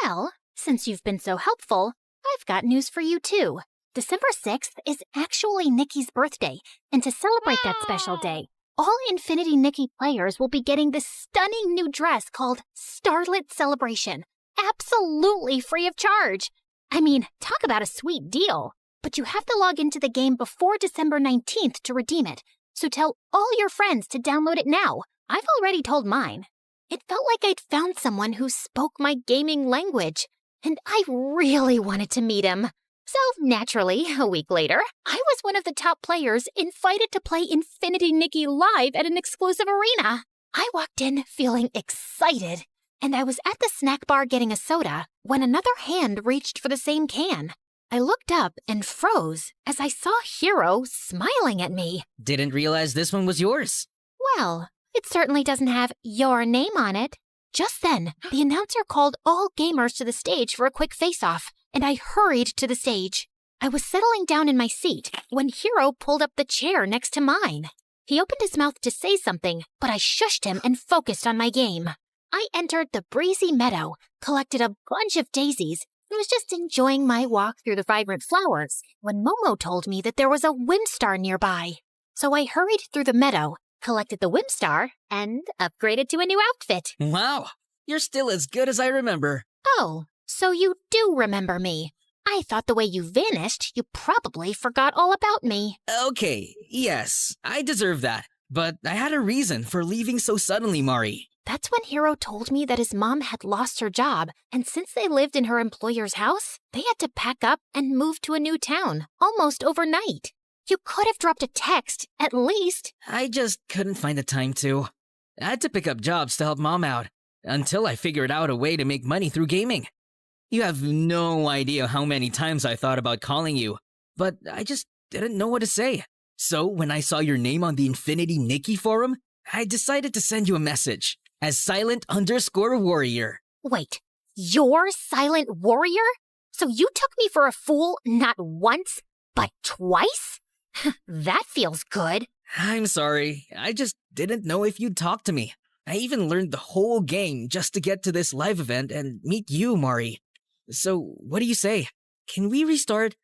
S6: Well, since you've been so helpful, I've got news for you too.
S4: December 6th is actually Nikki's birthday, and to celebrate that special day, all Infinity Nikki players will be getting this stunning new dress called Starlit Celebration, absolutely free of charge. I mean, talk about a sweet deal. But you have to log into the game before December 19th to redeem it, so tell all your friends to download it now. I've already told mine. It felt like I'd found someone who spoke my gaming language, and I really wanted to meet him. So, naturally, a week later, I was one of the top players invited to play Infinity Nikki live at an exclusive arena. I walked in feeling excited, and I was at the snack bar getting a soda when another hand reached for the same can. I looked up and froze as I saw Hero smiling at me.
S9: Didn't realize this one was yours.
S4: Well, it certainly doesn't have your name on it. Just then, the announcer called all gamers to the stage for a quick face-off, and I hurried to the stage. I was settling down in my seat when Hero pulled up the chair next to mine. He opened his mouth to say something, but I shushed him and focused on my game. I entered the breezy meadow, collected a bunch of daisies, and was just enjoying my walk through the vibrant flowers when Momo told me that there was a Whimstar nearby. So I hurried through the meadow, collected the Whimstar, and upgraded to a new outfit.
S9: Wow, you're still as good as I remember.
S4: Oh, so you do remember me. I thought the way you vanished, you probably forgot all about me.
S9: Okay, yes, I deserve that. But I had a reason for leaving so suddenly, Mari.
S4: That's when Hero told me that his mom had lost her job, and since they lived in her employer's house, they had to pack up and move to a new town, almost overnight. You could have dropped a text, at least.
S9: I just couldn't find the time to. I had to pick up jobs to help Mom out, until I figured out a way to make money through gaming. You have no idea how many times I thought about calling you, but I just didn't know what to say. So when I saw your name on the Infinity Nikki forum, I decided to send you a message as Silent_Warrior.
S4: Wait, you're Silent Warrior? So you took me for a fool not once, but twice? That feels good.
S9: I'm sorry, I just didn't know if you'd talk to me. I even learned the whole game just to get to this live event and meet you, Mari. So what do you say? Can we restart?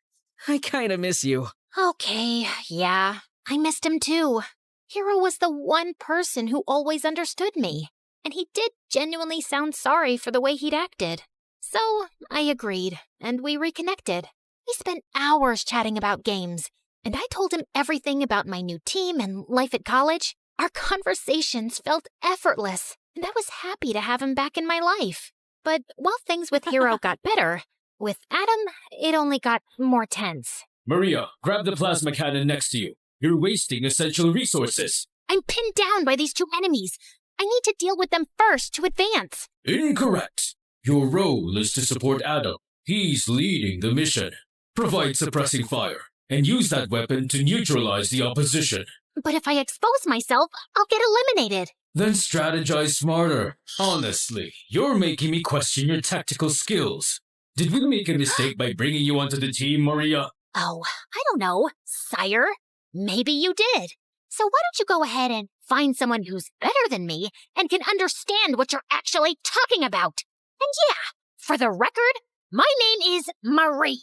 S9: I kinda miss you.
S4: Okay, yeah, I missed him too. Hero was the one person who always understood me, and he did genuinely sound sorry for the way he'd acted. So I agreed, and we reconnected. We spent hours chatting about games, and I told him everything about my new team and life at college. Our conversations felt effortless, and I was happy to have him back in my life. But while things with Hero got better, with Adam, it only got more tense.
S18: Maria, grab the plasma cannon next to you. You're wasting essential resources.
S4: I'm pinned down by these two enemies. I need to deal with them first to advance.
S18: Incorrect. Your role is to support Adam. He's leading the mission. Provide suppressing fire, and use that weapon to neutralize the opposition.
S4: But if I expose myself, I'll get eliminated.
S18: Then strategize smarter. Honestly, you're making me question your tactical skills. Did we make a mistake by bringing you onto the team, Maria?
S4: Oh, I don't know, sire. Maybe you did. So why don't you go ahead and find someone who's better than me and can understand what you're actually talking about? And yeah, for the record, my name is Marie.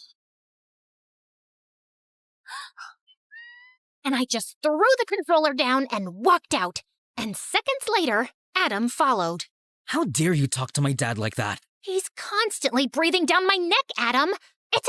S4: And I just threw the controller down and walked out. And seconds later, Adam followed.
S9: How dare you talk to my dad like that?
S4: He's constantly breathing down my neck, Adam. It's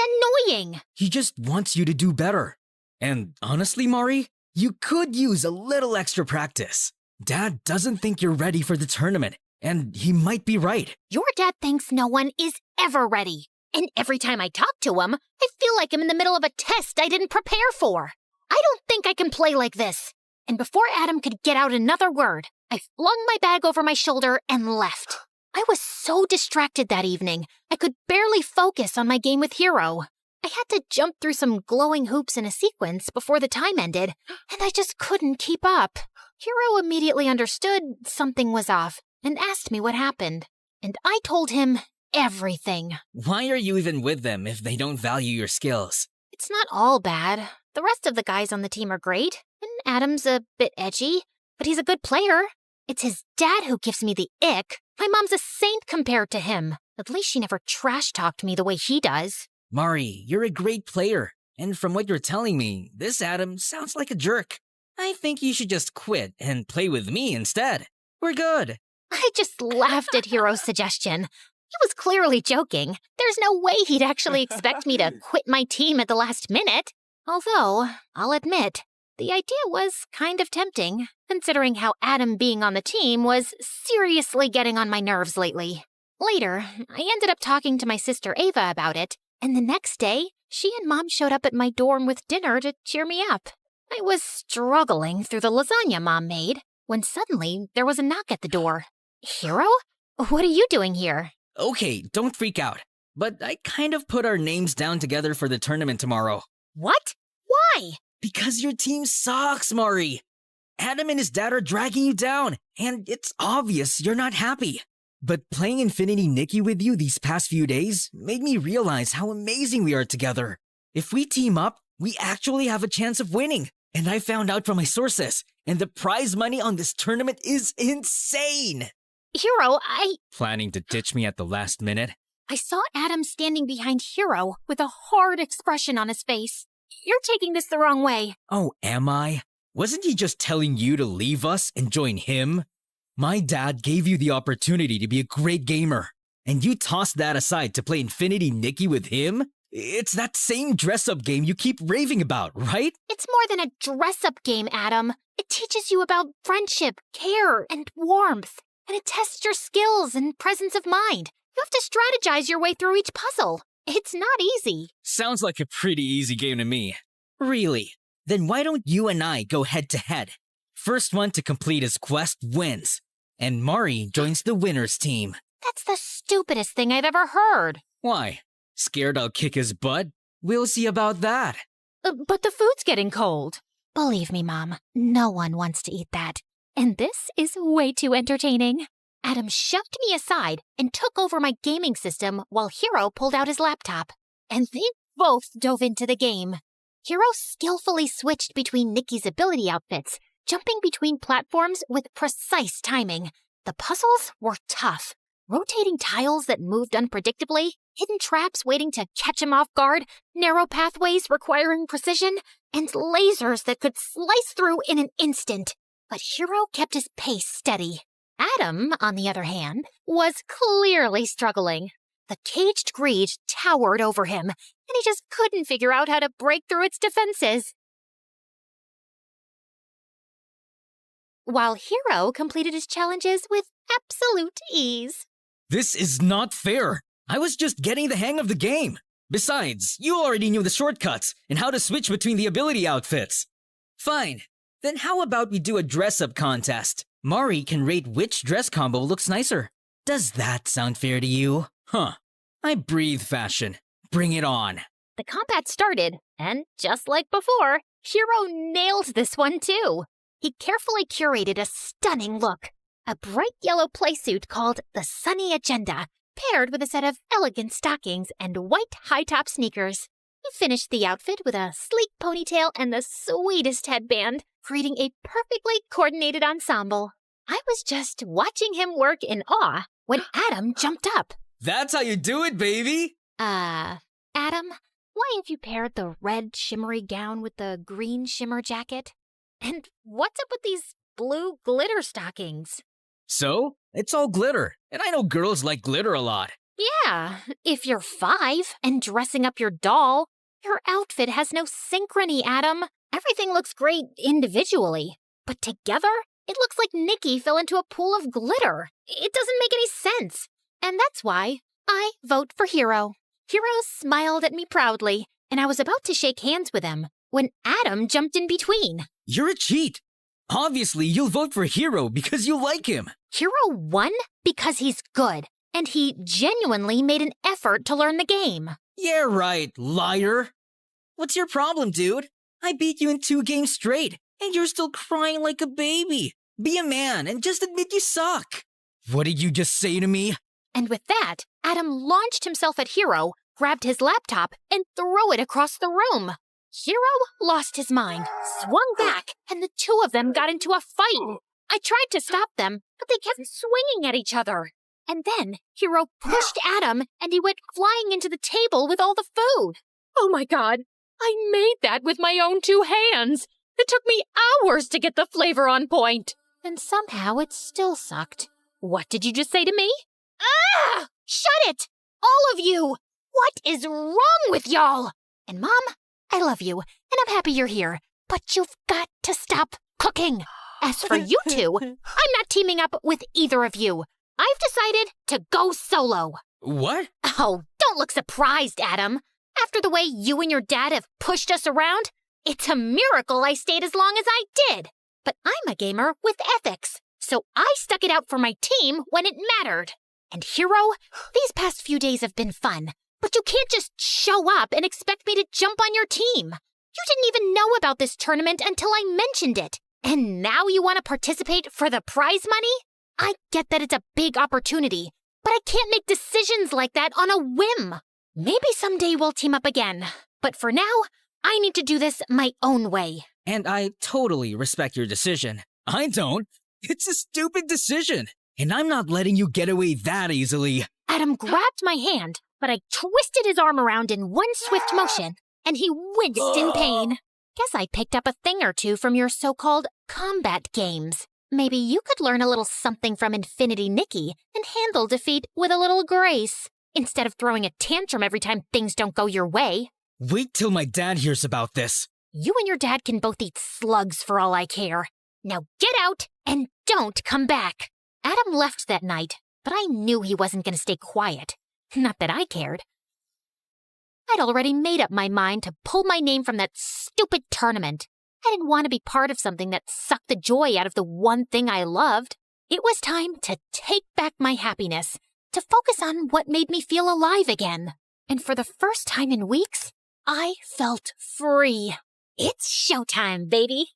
S4: annoying.
S9: He just wants you to do better. And honestly, Mari, you could use a little extra practice. Dad doesn't think you're ready for the tournament, and he might be right.
S4: Your dad thinks no one is ever ready. And every time I talk to him, I feel like I'm in the middle of a test I didn't prepare for. I don't think I can play like this. And before Adam could get out another word, I flung my bag over my shoulder and left. I was so distracted that evening, I could barely focus on my game with Hero. I had to jump through some glowing hoops in a sequence before the time ended, and I just couldn't keep up. Hero immediately understood something was off and asked me what happened. And I told him everything.
S9: Why are you even with them if they don't value your skills?
S4: It's not all bad. The rest of the guys on the team are great, and Adam's a bit edgy, but he's a good player. It's his dad who gives me the ick. My mom's a saint compared to him. At least she never trash-talked me the way he does.
S9: Mari, you're a great player. And from what you're telling me, this Adam sounds like a jerk. I think you should just quit and play with me instead. We're good.
S6: I just laughed at Hiro's suggestion. He was clearly joking. There's no way he'd actually expect me to quit my team at the last minute. Although, I'll admit, the idea was kind of tempting, considering how Adam being on the team was seriously getting on my nerves lately. Later, I ended up talking to my sister Ava about it, and the next day, she and Mom showed up at my dorm with dinner to cheer me up. I was struggling through the lasagna Mom made when suddenly there was a knock at the door. Hiro? What are you doing here?
S9: Okay, don't freak out. But I kind of put our names down together for the tournament tomorrow.
S6: What? Why?
S9: Because your team sucks, Mari. Adam and his dad are dragging you down, and it's obvious you're not happy. But playing Infinity Nikki with you these past few days made me realize how amazing we are together. If we team up, we actually have a chance of winning. And I found out from my sources, and the prize money on this tournament is insane.
S6: Hiro,
S9: Planning to ditch me at the last minute?
S6: I saw Adam standing behind Hiro with a hard expression on his face. You're taking this the wrong way.
S9: Oh, am I? Wasn't he just telling you to leave us and join him? My dad gave you the opportunity to be a great gamer, and you tossed that aside to play Infinity Nikki with him? It's that same dress-up game you keep raving about, right?
S6: It's more than a dress-up game, Adam. It teaches you about friendship, care, and warmth. And it tests your skills and presence of mind. You have to strategize your way through each puzzle. It's not easy.
S9: Sounds like a pretty easy game to me. Really? Then why don't you and I go head-to-head? First one to complete his quest wins. And Mari joins the winner's team.
S6: That's the stupidest thing I've ever heard.
S9: Why? Scared I'll kick his butt? We'll see about that.
S6: But the food's getting cold. Believe me, Mom, no one wants to eat that. And this is way too entertaining. Adam shoved me aside and took over my gaming system while Hiro pulled out his laptop. And they both dove into the game. Hiro skillfully switched between Nikki's ability outfits, jumping between platforms with precise timing. The puzzles were tough. Rotating tiles that moved unpredictably, hidden traps waiting to catch him off guard, narrow pathways requiring precision, and lasers that could slice through in an instant. But Hiro kept his pace steady. Adam, on the other hand, was clearly struggling. The caged greed towered over him, and he just couldn't figure out how to break through its defenses. While Hiro completed his challenges with absolute ease.
S9: This is not fair. I was just getting the hang of the game. Besides, you already knew the shortcuts and how to switch between the ability outfits. Fine. Then how about we do a dress-up contest? Mari can rate which dress combo looks nicer. Does that sound fair to you? Huh. I breathe fashion. Bring it on.
S6: The combat started, and just like before, Hiro nailed this one too. He carefully curated a stunning look. A bright yellow playsuit called the Sunny Agenda, paired with a set of elegant stockings and white high-top sneakers. He finished the outfit with a sleek ponytail and the sweetest headband, creating a perfectly coordinated ensemble. I was just watching him work in awe when Adam jumped up.
S9: That's how you do it, baby!
S6: Adam, why have you paired the red shimmery gown with the green shimmer jacket? And what's up with these blue glitter stockings?
S9: So, it's all glitter, and I know girls like glitter a lot.
S6: Yeah, if you're 5 and dressing up your doll, your outfit has no synchrony, Adam. Everything looks great individually, but together, it looks like Nikki fell into a pool of glitter. It doesn't make any sense. And that's why I vote for Hiro. Hiro smiled at me proudly, and I was about to shake hands with him when Adam jumped in between.
S9: You're a cheat. Obviously, you'll vote for Hiro because you like him.
S6: Hiro won because he's good, and he genuinely made an effort to learn the game.
S9: Yeah, right, liar. What's your problem, dude? I beat you in 2 games straight, and you're still crying like a baby. Be a man and just admit you suck. What did you just say to me?
S6: And with that, Adam launched himself at Hiro, grabbed his laptop, and threw it across the room. Hiro lost his mind, swung back, and the two of them got into a fight. I tried to stop them, but they kept swinging at each other. And then Hiro pushed Adam, and he went flying into the table with all the food.
S10: Oh my god,
S13: I made that with my own 2 hands. It took me hours to get the flavor on point.
S6: And somehow it still sucked. What did you just say to me?
S4: Ah! Shut it! All of you! What is wrong with y'all?
S6: And Mom, I love you, and I'm happy you're here. But you've got to stop cooking. As for you two, I'm not teaming up with either of you. I've decided to go solo.
S9: What?
S6: Oh, don't look surprised, Adam. After the way you and your dad have pushed us around, it's a miracle I stayed as long as I did. But I'm a gamer with ethics, so I stuck it out for my team when it mattered. And Hero, these past few days have been fun, but you can't just show up and expect me to jump on your team. You didn't even know about this tournament until I mentioned it. And now you want to participate for the prize money? I get that it's a big opportunity, but I can't make decisions like that on a whim. Maybe someday we'll team up again, but for now, I need to do this my own way.
S9: And I totally respect your decision. I don't. It's a stupid decision, and I'm not letting you get away that easily.
S6: Adam grabbed my hand, but I twisted his arm around in one swift motion, and he winced in pain. Guess I picked up a thing or two from your so-called combat games. Maybe you could learn a little something from Infinity Nikki and handle defeat with a little grace, instead of throwing a tantrum every time things don't go your way.
S9: Wait till my dad hears about this.
S6: You and your dad can both eat slugs for all I care. Now get out and don't come back. Adam left that night, but I knew he wasn't going to stay quiet. Not that I cared. I'd already made up my mind to pull my name from that stupid tournament. I didn't want to be part of something that sucked the joy out of the one thing I loved. It was time to take back my happiness, to focus on what made me feel alive again. And for the first time in weeks, I felt free. It's showtime, baby.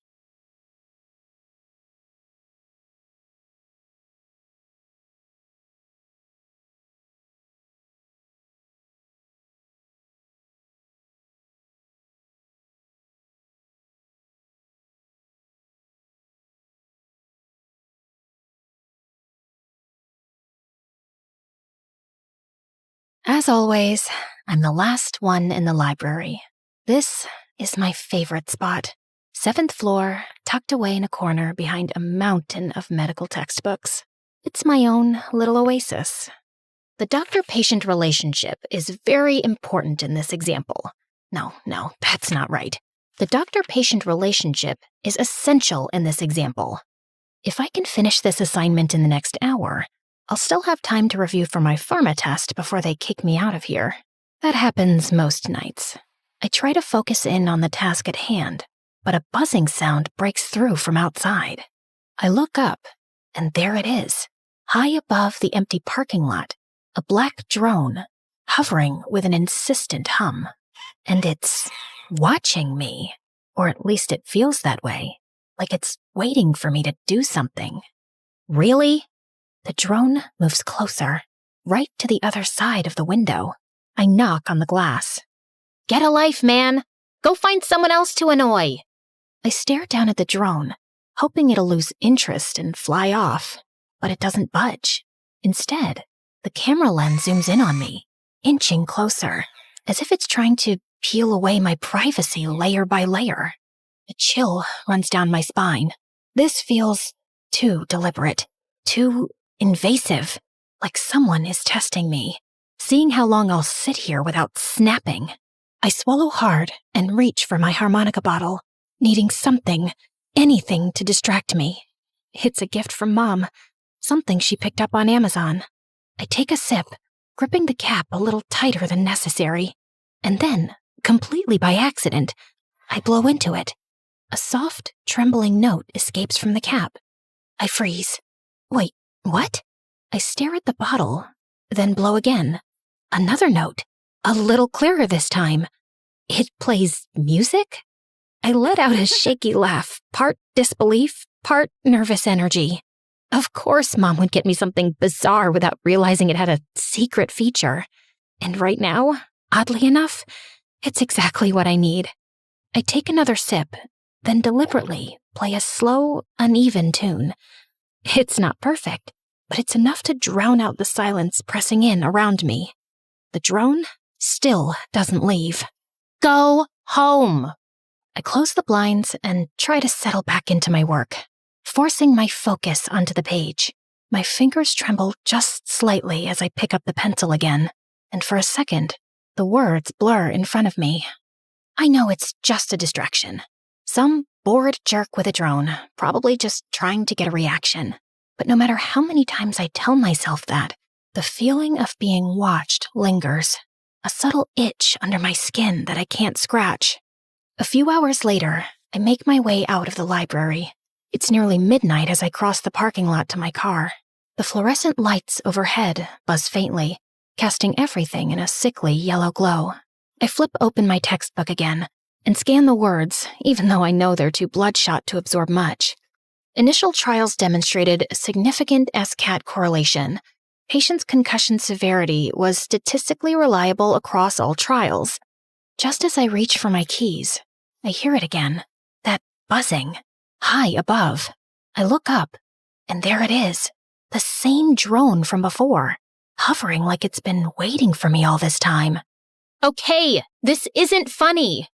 S6: As always, I'm the last one in the library. This is my favorite spot. 7th floor, tucked away in a corner behind a mountain of medical textbooks. It's my own little oasis. The doctor-patient relationship is very important in this example. No, that's not right. The doctor-patient relationship is essential in this example. If I can finish this assignment in the next hour, I'll still have time to review for my pharma test before they kick me out of here. That happens most nights. I try to focus in on the task at hand, but a buzzing sound breaks through from outside. I look up, and there it is, high above the empty parking lot, a black drone, hovering with an insistent hum. And it's watching me, or at least it feels that way, like it's waiting for me to do something. Really? The drone moves closer, right to the other side of the window. I knock on the glass. Get a life, man! Go find someone else to annoy! I stare down at the drone, hoping it'll lose interest and fly off, but it doesn't budge. Instead, the camera lens zooms in on me, inching closer, as if it's trying to peel away my privacy layer by layer. A chill runs down my spine. This feels too deliberate, too invasive, like someone is testing me, seeing how long I'll sit here without snapping. I swallow hard and reach for my harmonica bottle, needing something, anything to distract me. It's a gift from Mom, something she picked up on Amazon. I take a sip, gripping the cap a little tighter than necessary, and then, completely by accident, I blow into it. A soft, trembling note escapes from the cap. I freeze. Wait, what? I stare at the bottle, then blow again. Another note, a little clearer this time. It plays music? I let out a shaky laugh, part disbelief, part nervous energy. Of course Mom would get me something bizarre without realizing it had a secret feature. And right now, oddly enough, it's exactly what I need. I take another sip, then deliberately play a slow, uneven tune. It's not perfect, but it's enough to drown out the silence pressing in around me. The drone still doesn't leave. Go
S16: Home. I close the blinds and try to settle back into my work, forcing my focus onto the page. My fingers tremble just slightly as I pick up the pencil again, and for a second, the words blur in front of me. I know it's just a distraction. Some bored jerk with a drone, probably just trying to get a reaction. But no matter how many times I tell myself that, the feeling of being watched lingers, a subtle itch under my skin that I can't scratch. A few hours later, I make my way out of the library. It's nearly midnight as I cross the parking lot to my car. The fluorescent lights overhead buzz faintly, casting everything in a sickly yellow glow. I flip open my textbook again and scan the words, even though I know they're too bloodshot to absorb much. Initial trials demonstrated significant SCAT correlation. Patients' concussion severity was statistically reliable across all trials. Just as I reach for my keys, I hear it again, that buzzing, high above. I look up, and there it is, the same drone from before, hovering like it's been waiting for me all this time. Okay, this isn't funny.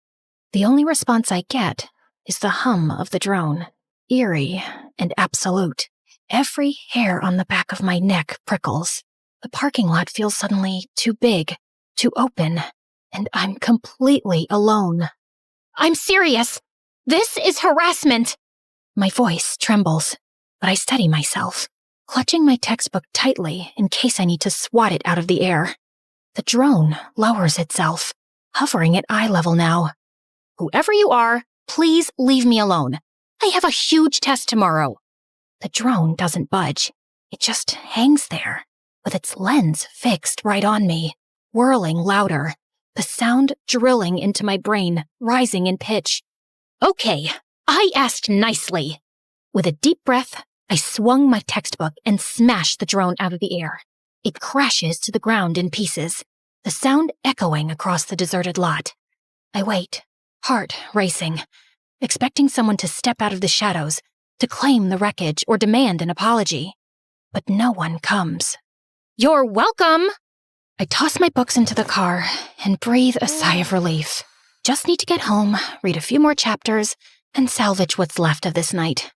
S16: The only response I get is the hum of the drone, eerie and absolute. Every hair on the back of my neck prickles. The parking lot feels suddenly too big, too open, and I'm completely alone. I'm serious. This is harassment. My voice trembles, but I steady myself, clutching my textbook tightly in case I need to swat it out of the air. The drone lowers itself, hovering at eye level now. Whoever you are, please leave me alone. I have a huge test tomorrow. The drone doesn't budge. It just hangs there, with its lens fixed right on me, whirling louder, the sound drilling into my brain, rising in pitch. Okay, I asked nicely. With a deep breath, I swung my textbook and smashed the drone out of the air. It crashes to the ground in pieces, the sound echoing across the deserted lot. I wait, heart racing, expecting someone to step out of the shadows, to claim the wreckage or demand an apology. But no one comes. You're welcome! I toss my books into the car and breathe a sigh of relief. Just need to get home, read a few more chapters, and salvage what's left of this night.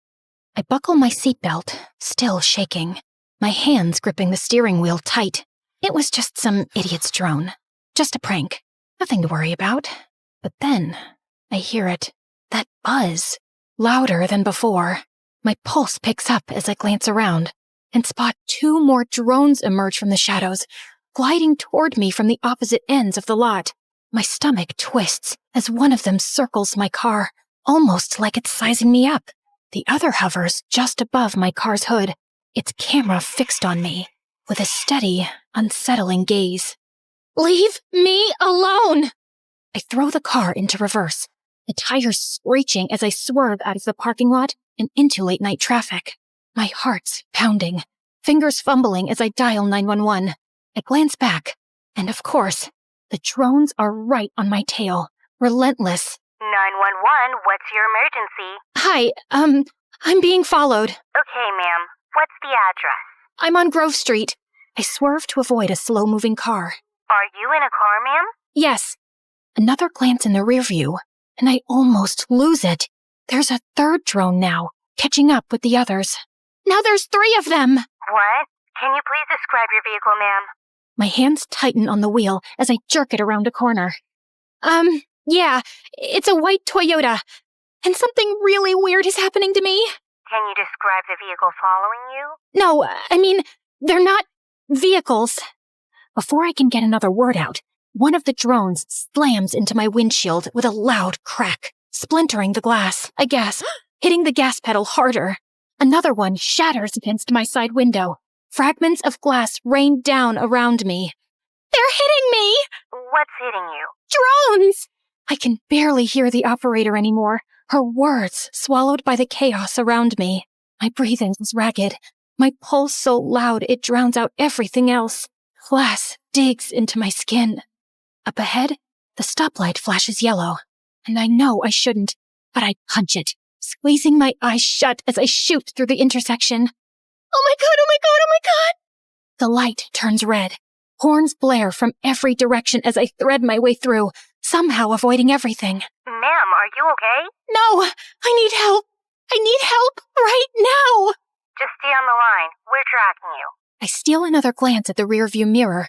S16: I buckle my seatbelt, still shaking, my hands gripping the steering wheel tight. It was just some idiot's drone. Just a prank. Nothing to worry about. But then, I hear it. That buzz. Louder than before. My pulse picks up as I glance around and spot two more drones emerge from the shadows, gliding toward me from the opposite ends of the lot. My stomach twists as one of them circles my car, almost like it's sizing me up. The other hovers just above my car's hood, its camera fixed on me, with a steady, unsettling gaze. Leave me alone! I throw the car into reverse, the tires screeching as I swerve out of the parking lot and into late-night traffic. My heart's pounding, fingers fumbling as I dial 911. I glance back, and of course, the drones are right on my tail, relentless.
S21: 911, what's your emergency?
S16: Hi, I'm being followed.
S21: Okay, ma'am. What's the address?
S16: I'm on Grove Street. I swerve to avoid a slow-moving car.
S21: Are you in a car, ma'am?
S16: Yes. Another glance in the rearview, and I almost lose it. There's a third drone now, catching up with the others. Now there's 3 of them!
S21: What? Can you please describe your vehicle, ma'am?
S16: My hands tighten on the wheel as I jerk it around a corner. Yeah, it's a white Toyota. And something really weird is happening to me.
S21: Can you describe the vehicle following you?
S16: No, I mean, they're not vehicles. Before I can get another word out, one of the drones slams into my windshield with a loud crack, splintering the glass, I guess, hitting the gas pedal harder. Another one shatters against my side window. Fragments of glass rain down around me. They're hitting me!
S21: What's hitting you?
S16: Drones! I can barely hear the operator anymore, her words swallowed by the chaos around me. My breathing is ragged, my pulse so loud it drowns out everything else. Glass digs into my skin. Up ahead, the stoplight flashes yellow, and I know I shouldn't, but I punch it, squeezing my eyes shut as I shoot through the intersection. Oh my god, oh my god, oh my god! The light turns red. Horns blare from every direction as I thread my way through,
S11: somehow avoiding everything.
S21: Ma'am, are you okay?
S11: No! I need help! I need help right now!
S21: Just stay on the line. We're tracking you.
S11: I steal another glance at the rearview mirror,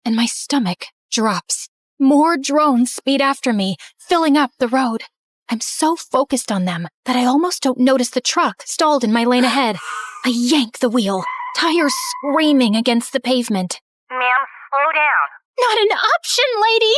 S11: and my stomach drops. More drones speed after me, filling up the road. I'm so focused on them that I almost don't notice the truck stalled in my lane ahead. I yank the wheel, tires screaming against the pavement.
S21: Ma'am, slow down.
S11: Not an option, lady!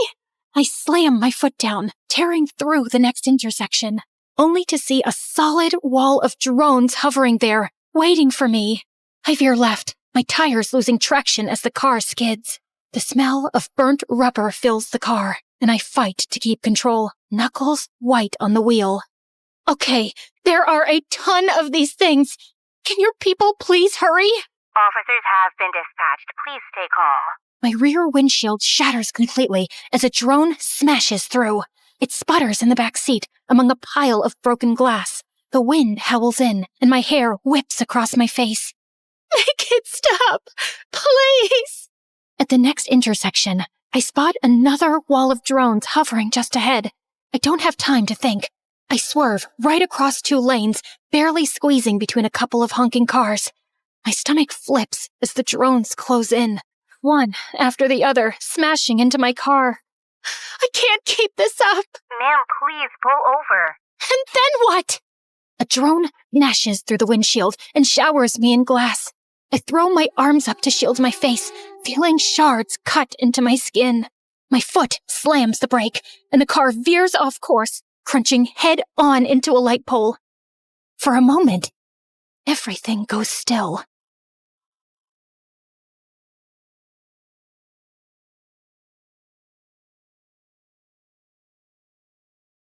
S11: I slam my foot down, tearing through the next intersection, only to see a solid wall of drones hovering there, waiting for me. I veer left, my tires losing traction as the car skids. The smell of burnt rubber fills the car, and I fight to keep control, knuckles white on the wheel. Okay, there are a ton of these things. Can your people please hurry?
S21: Officers have been dispatched. Please stay calm.
S11: My rear windshield shatters completely as a drone smashes through. It sputters in the back seat among a pile of broken glass. The wind howls in, and my hair whips across my face. Make it stop, please! At the next intersection, I spot another wall of drones hovering just ahead. I don't have time to think. I swerve right across 2 lanes, barely squeezing between a couple of honking cars. My stomach flips as the drones close in, one after the other, smashing into my car. I can't keep this up.
S21: Ma'am, please pull over.
S11: And then what? A drone gnashes through the windshield and showers me in glass. I throw my arms up to shield my face, feeling shards cut into my skin. My foot slams the brake, and the car veers off course, crunching head-on into a light pole. For a moment, everything goes still.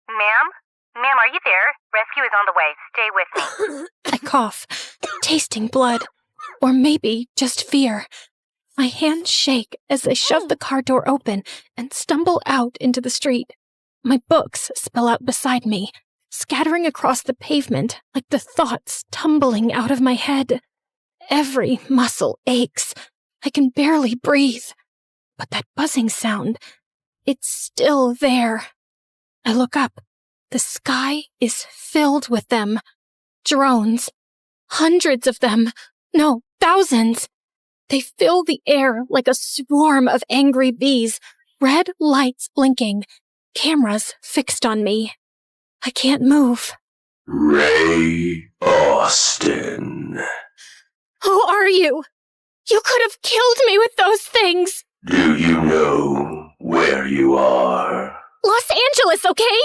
S21: Ma'am? Ma'am, are you there? Rescue is on the way. Stay with me.
S11: I cough, tasting blood, or maybe just fear. My hands shake as I shove the car door open and stumble out into the street. My books spill out beside me, scattering across the pavement like the thoughts tumbling out of my head. Every muscle aches. I can barely breathe. But that buzzing sound, it's still there. I look up. The sky is filled with them. Drones. Hundreds of them. No, thousands. They fill the air like a swarm of angry bees, red lights blinking, cameras fixed on me. I can't move.
S8: Ray Austin.
S11: Who are you? You could have killed me with those things.
S8: Do you know where you are?
S11: Los Angeles, okay?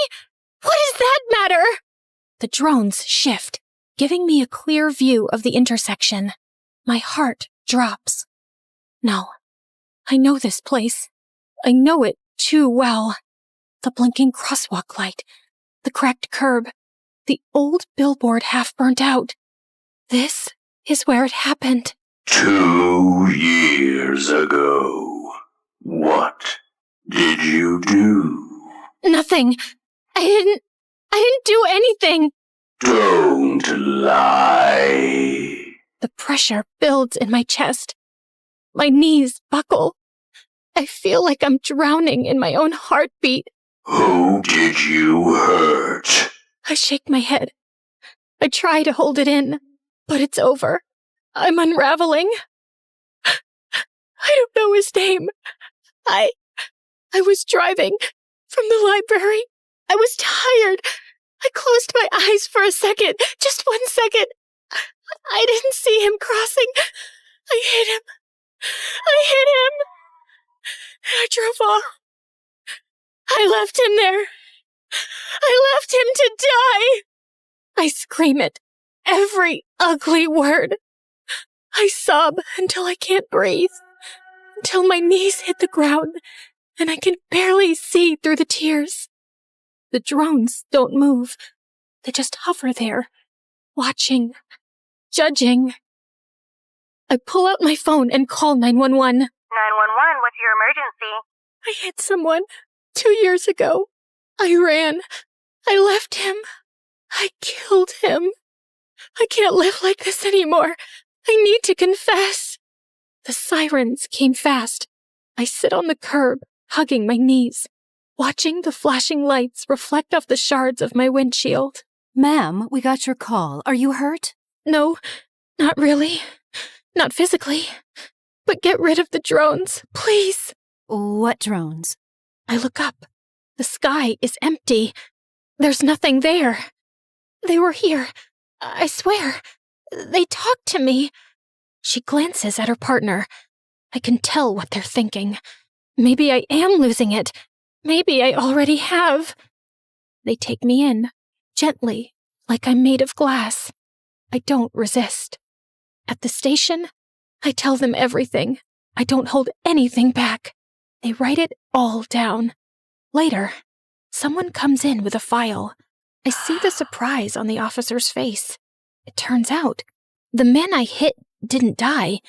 S11: What does that matter? The drones shift, giving me a clear view of the intersection. My heart drops. No, I know this place. I know it too well. The blinking crosswalk light, the cracked curb, the old billboard half burnt out. This is where it happened.
S8: 2 years ago. What did you do?
S11: Nothing. I didn't do anything.
S8: Don't lie.
S11: The pressure builds in my chest. My knees buckle. I feel like I'm drowning in my own heartbeat.
S8: Who did you hurt?
S11: I shake my head. I try to hold it in, but it's over. I'm unraveling. I don't know his name. I was driving from the library. I was tired. I closed my eyes for a second, just 1 second. I didn't see him crossing. I hit him. I drove off. I left him there. I left him to die. I scream it, every ugly word. I sob until I can't breathe, until my knees hit the ground and I can barely see through the tears. The drones don't move. They just hover there, watching, judging. I pull out my phone and call 911.
S21: 911, what's your emergency?
S11: I hit someone 2 years ago. I ran. I left him. I killed him. I can't live like this anymore. I need to confess. The sirens came fast. I sit on the curb, hugging my knees.
S13: watching the flashing lights reflect off the shards of my windshield.
S17: Ma'am, we got your call. Are you hurt?
S13: No, not really. Not physically. But get rid of the drones, please.
S17: What drones?
S13: I look up. The sky is empty. There's nothing there. They were here. I swear. They talked to me. She glances at her partner. I can tell what they're thinking. Maybe I am losing it. Maybe I already have. They take me in, gently, like I'm made of glass. I don't resist. At the station, I tell them everything. I don't hold anything back. They write it all down. Later, someone comes in with a file. I see the surprise on the officer's face. It turns out, the man I hit didn't die.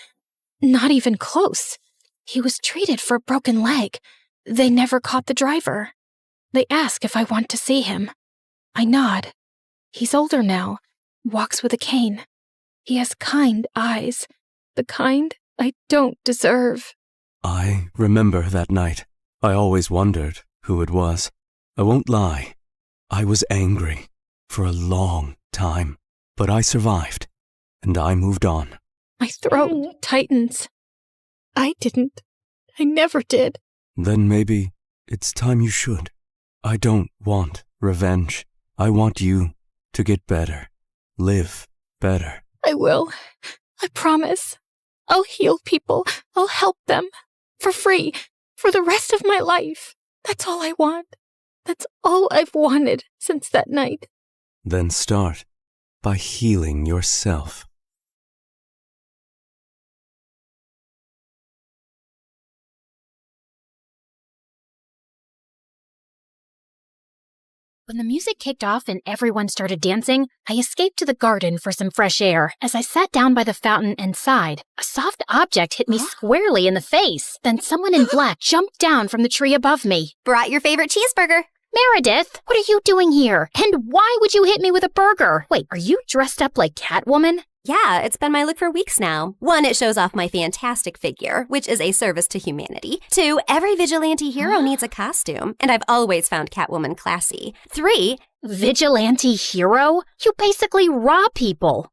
S13: Not even close. He was treated for a broken leg. They never caught the driver. They ask if I want to see him. I nod. He's older now, walks with a cane. He has kind eyes, the kind I don't deserve.
S22: I remember that night. I always wondered who it was. I won't lie. I was angry for a long time, but I survived, and I moved on.
S13: My throat tightens. I didn't. I never did.
S22: Then maybe it's time you should. I don't want revenge. I want you to get better. Live better.
S13: I will. I promise. I'll heal people. I'll help them. For free. For the rest of my life. That's all I want. That's all I've wanted since that night.
S22: Then start by healing yourself.
S6: When the music kicked off and everyone started dancing, I escaped to the garden for some fresh air. As I sat down by the fountain and sighed, a soft object hit me squarely in the face. Then someone in black jumped down from the tree above me.
S3: Brought your favorite cheeseburger.
S6: Meredith, what are you doing here? And why would you hit me with a burger? Wait, are you dressed up like Catwoman?
S3: Yeah, it's been my look for weeks now. 1, it shows off my fantastic figure, which is a service to humanity. 2, every vigilante hero needs a costume, and I've always found Catwoman classy. 3,
S6: vigilante hero? You basically rob people.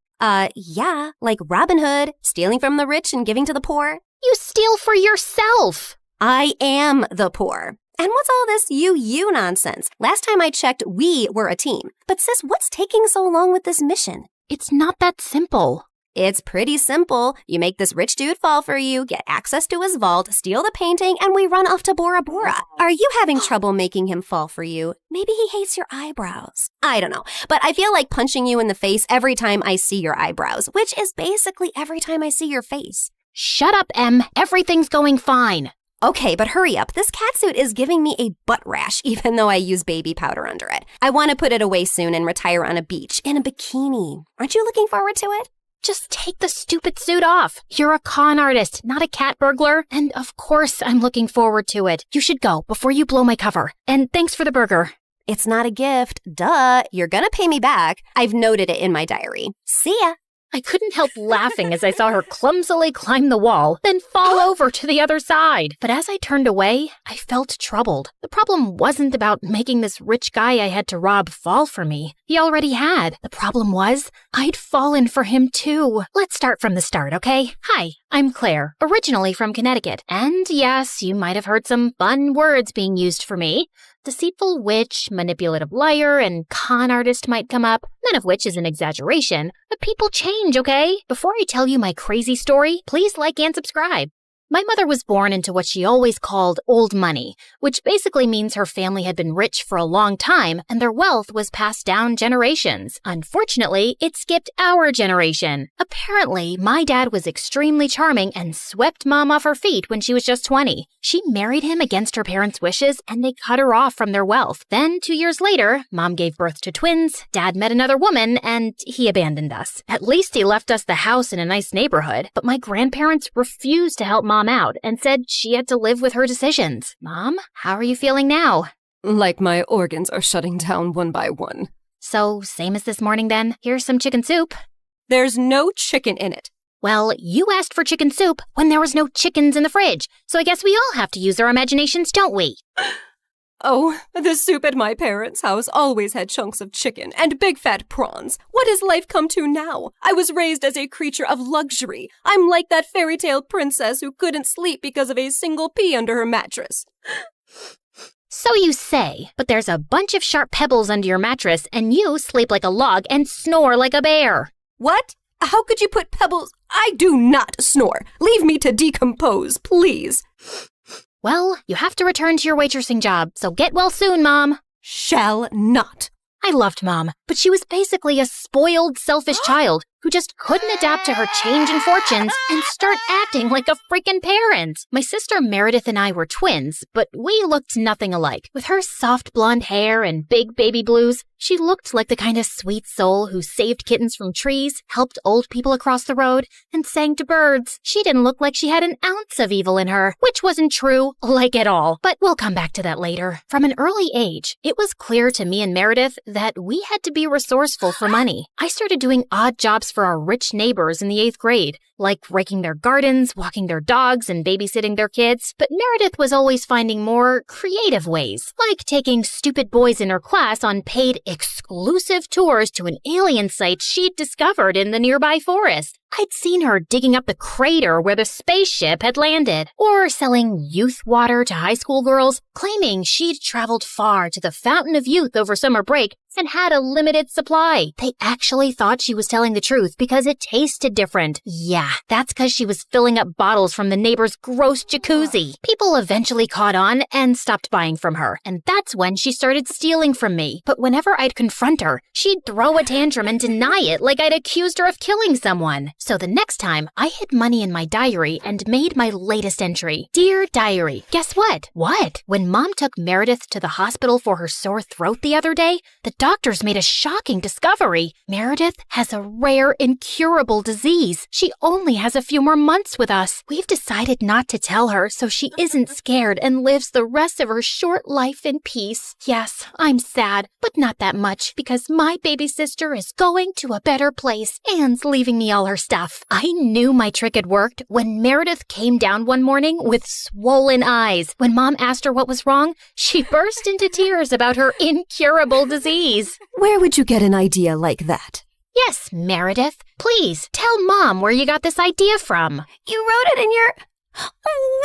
S3: Yeah, like Robin Hood, stealing from the rich and giving to the poor.
S6: You steal for yourself.
S3: I am the poor. And what's all this you nonsense? Last time I checked, we were a team. But sis, what's taking so long with this mission?
S6: It's not that simple.
S3: It's pretty simple. You make this rich dude fall for you, get access to his vault, steal the painting, and we run off to Bora Bora. Are you having trouble making him fall for you? Maybe he hates your eyebrows. I don't know, but I feel like punching you in the face every time I see your eyebrows, which is basically every time I see your face.
S6: Shut up, Em. Everything's going fine.
S3: Okay, but hurry up. This catsuit is giving me a butt rash, even though I use baby powder under it. I want to put it away soon and retire on a beach in a bikini. Aren't you looking forward to it?
S6: Just take the stupid suit off. You're a con artist, not a cat burglar. And of course I'm looking forward to it. You should go before you blow my cover. And thanks for the burger.
S3: It's not a gift. Duh. You're gonna pay me back. I've noted it in my diary. See ya.
S6: I couldn't help laughing as I saw her clumsily climb the wall, then fall over to the other side. But as I turned away, I felt troubled. The problem wasn't about making this rich guy I had to rob fall for me. He already had. The problem was, I'd fallen for him too. Let's start from the start, okay? Hi, I'm Claire, originally from Connecticut. And yes, you might have heard some fun words being used for me. Deceitful witch, manipulative liar, and con artist might come up, none of which is an exaggeration. But people change, okay? Before I tell you my crazy story, please like and subscribe. My mother was born into what she always called old money, which basically means her family had been rich for a long time and their wealth was passed down generations. Unfortunately, it skipped our generation. Apparently, my dad was extremely charming and swept Mom off her feet when she was just 20. She married him against her parents' wishes and they cut her off from their wealth. Then, 2 years later, Mom gave birth to twins, Dad met another woman, and he abandoned us. At least he left us the house in a nice neighborhood, but my grandparents refused to help Mom out and said she had to live with her decisions. Mom, how are you feeling now?
S23: Like my organs are shutting down one by one.
S6: So, same as this morning then. Here's some chicken soup.
S23: There's no chicken in it.
S6: Well, you asked for chicken soup when there was no chickens in the fridge, so I guess we all have to use our imaginations, don't we?
S23: Oh, the soup at my parents' house always had chunks of chicken and big fat prawns. What has life come to now? I was raised as a creature of luxury. I'm like that fairy tale princess who couldn't sleep because of a single pea under her mattress.
S6: So you say, but there's a bunch of sharp pebbles under your mattress and you sleep like a log and snore like a bear.
S23: What? How could you put pebbles? I do not snore. Leave me to decompose, please.
S6: Well, you have to return to your waitressing job, so get well soon, Mom.
S23: Shall not.
S6: I loved Mom, but she was basically a spoiled, selfish child who just couldn't adapt to her changing fortunes and start acting like a freaking parent. My sister Meredith and I were twins, but we looked nothing alike. With her soft blonde hair and big baby blues, she looked like the kind of sweet soul who saved kittens from trees, helped old people across the road, and sang to birds. She didn't look like she had an ounce of evil in her, which wasn't true, like at all. But we'll come back to that later. From an early age, it was clear to me and Meredith that we had to be resourceful for money. I started doing odd jobs for our rich neighbors in the 8th grade, like raking their gardens, walking their dogs, and babysitting their kids. But Meredith was always finding more creative ways, like taking stupid boys in her class on paid exclusive tours to an alien site she'd discovered in the nearby forest. I'd seen her digging up the crater where the spaceship had landed, or selling youth water to high school girls, claiming she'd traveled far to the Fountain of Youth over summer break and had a limited supply. They actually thought she was telling the truth because it tasted different. Yeah, that's because she was filling up bottles from the neighbor's gross jacuzzi. People eventually caught on and stopped buying from her, and that's when she started stealing from me. But whenever I'd confront her, she'd throw a tantrum and deny it like I'd accused her of killing someone. So the next time, I hid money in my diary and made my latest entry. Dear Diary, guess what? What? When Mom took Meredith to the hospital for her sore throat the other day, the doctors made a shocking discovery. Meredith has a rare, incurable disease. She only has a few more months with us. We've decided not to tell her so she isn't scared and lives the rest of her short life in peace. Yes, I'm sad, but not that much because my baby sister is going to a better place and leaving me all her stuff. I knew my trick had worked when Meredith came down one morning with swollen eyes. When Mom asked her what was wrong, she burst into tears about her incurable disease.
S23: Where would you get an idea like that?
S6: Yes, Meredith. Please, tell Mom where you got this idea from.
S3: You wrote it in your...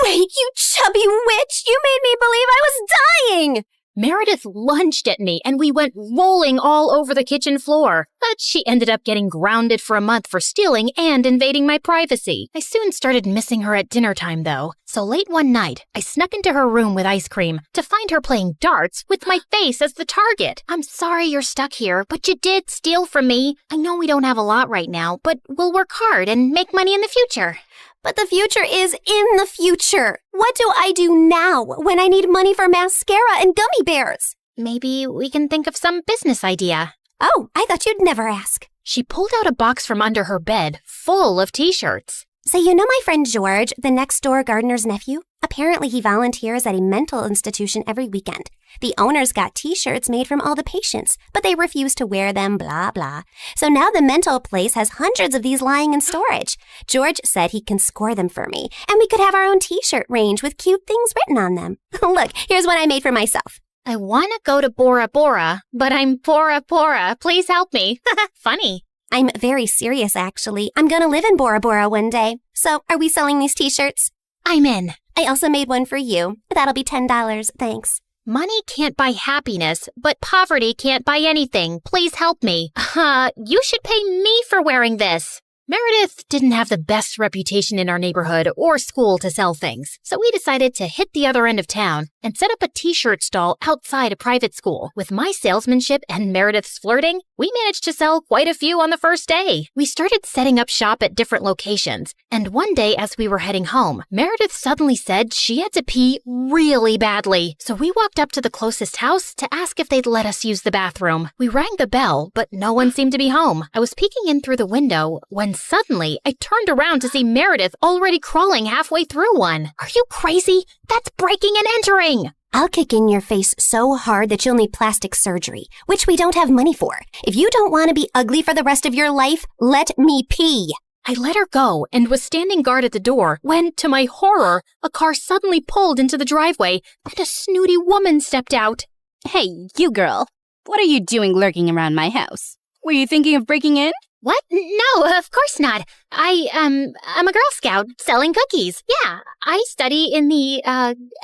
S3: Wait, you chubby witch! You made me believe I was dying!
S6: Meredith lunged at me and we went rolling all over the kitchen floor. But she ended up getting grounded for a month for stealing and invading my privacy. I soon started missing her at dinner time though. So late one night, I snuck into her room with ice cream to find her playing darts with my face as the target. I'm sorry you're stuck here, but you did steal from me. I know we don't have a lot right now, but we'll work hard and make money in the future.
S3: But the future is in the future. What do I do now when I need money for mascara and gummy bears?
S6: Maybe we can think of some business idea.
S3: Oh, I thought you'd never ask.
S6: She pulled out a box from under her bed full of t-shirts.
S3: So you know my friend George, the next-door gardener's nephew? Apparently he volunteers at a mental institution every weekend. The owners got t-shirts made from all the patients, but they refuse to wear them, blah, blah. So now the mental place has hundreds of these lying in storage. George said he can score them for me, and we could have our own t-shirt range with cute things written on them. Look, here's one I made for myself.
S6: I want to go to Bora Bora, but I'm Bora Bora. Please help me. Funny.
S3: I'm very serious, actually. I'm gonna live in Bora Bora one day. So, are we selling these t-shirts?
S6: I'm in.
S3: I also made one for you. That'll be $10, thanks.
S6: Money can't buy happiness, but poverty can't buy anything. Please help me. You should pay me for wearing this. Meredith didn't have the best reputation in our neighborhood or school to sell things, so we decided to hit the other end of town and set up a t-shirt stall outside a private school. With my salesmanship and Meredith's flirting, we managed to sell quite a few on the first day. We started setting up shop at different locations, and one day as we were heading home, Meredith suddenly said she had to pee really badly. So we walked up to the closest house to ask if they'd let us use the bathroom. We rang the bell, but no one seemed to be home. I was peeking in through the window when suddenly I turned around to see Meredith already crawling halfway through one. Are you crazy? That's breaking and entering!
S3: I'll kick in your face so hard that you'll need plastic surgery, which we don't have money for. If you don't want to be ugly for the rest of your life, let me pee.
S16: I let her go and was standing guard at the door when, to my horror, a car suddenly pulled into the driveway and a snooty woman stepped out.
S1: Hey, you girl. What are you doing lurking around my house? Were you thinking of breaking in?
S6: What? No, of course not. I'm a Girl Scout selling cookies. Yeah, I study in the,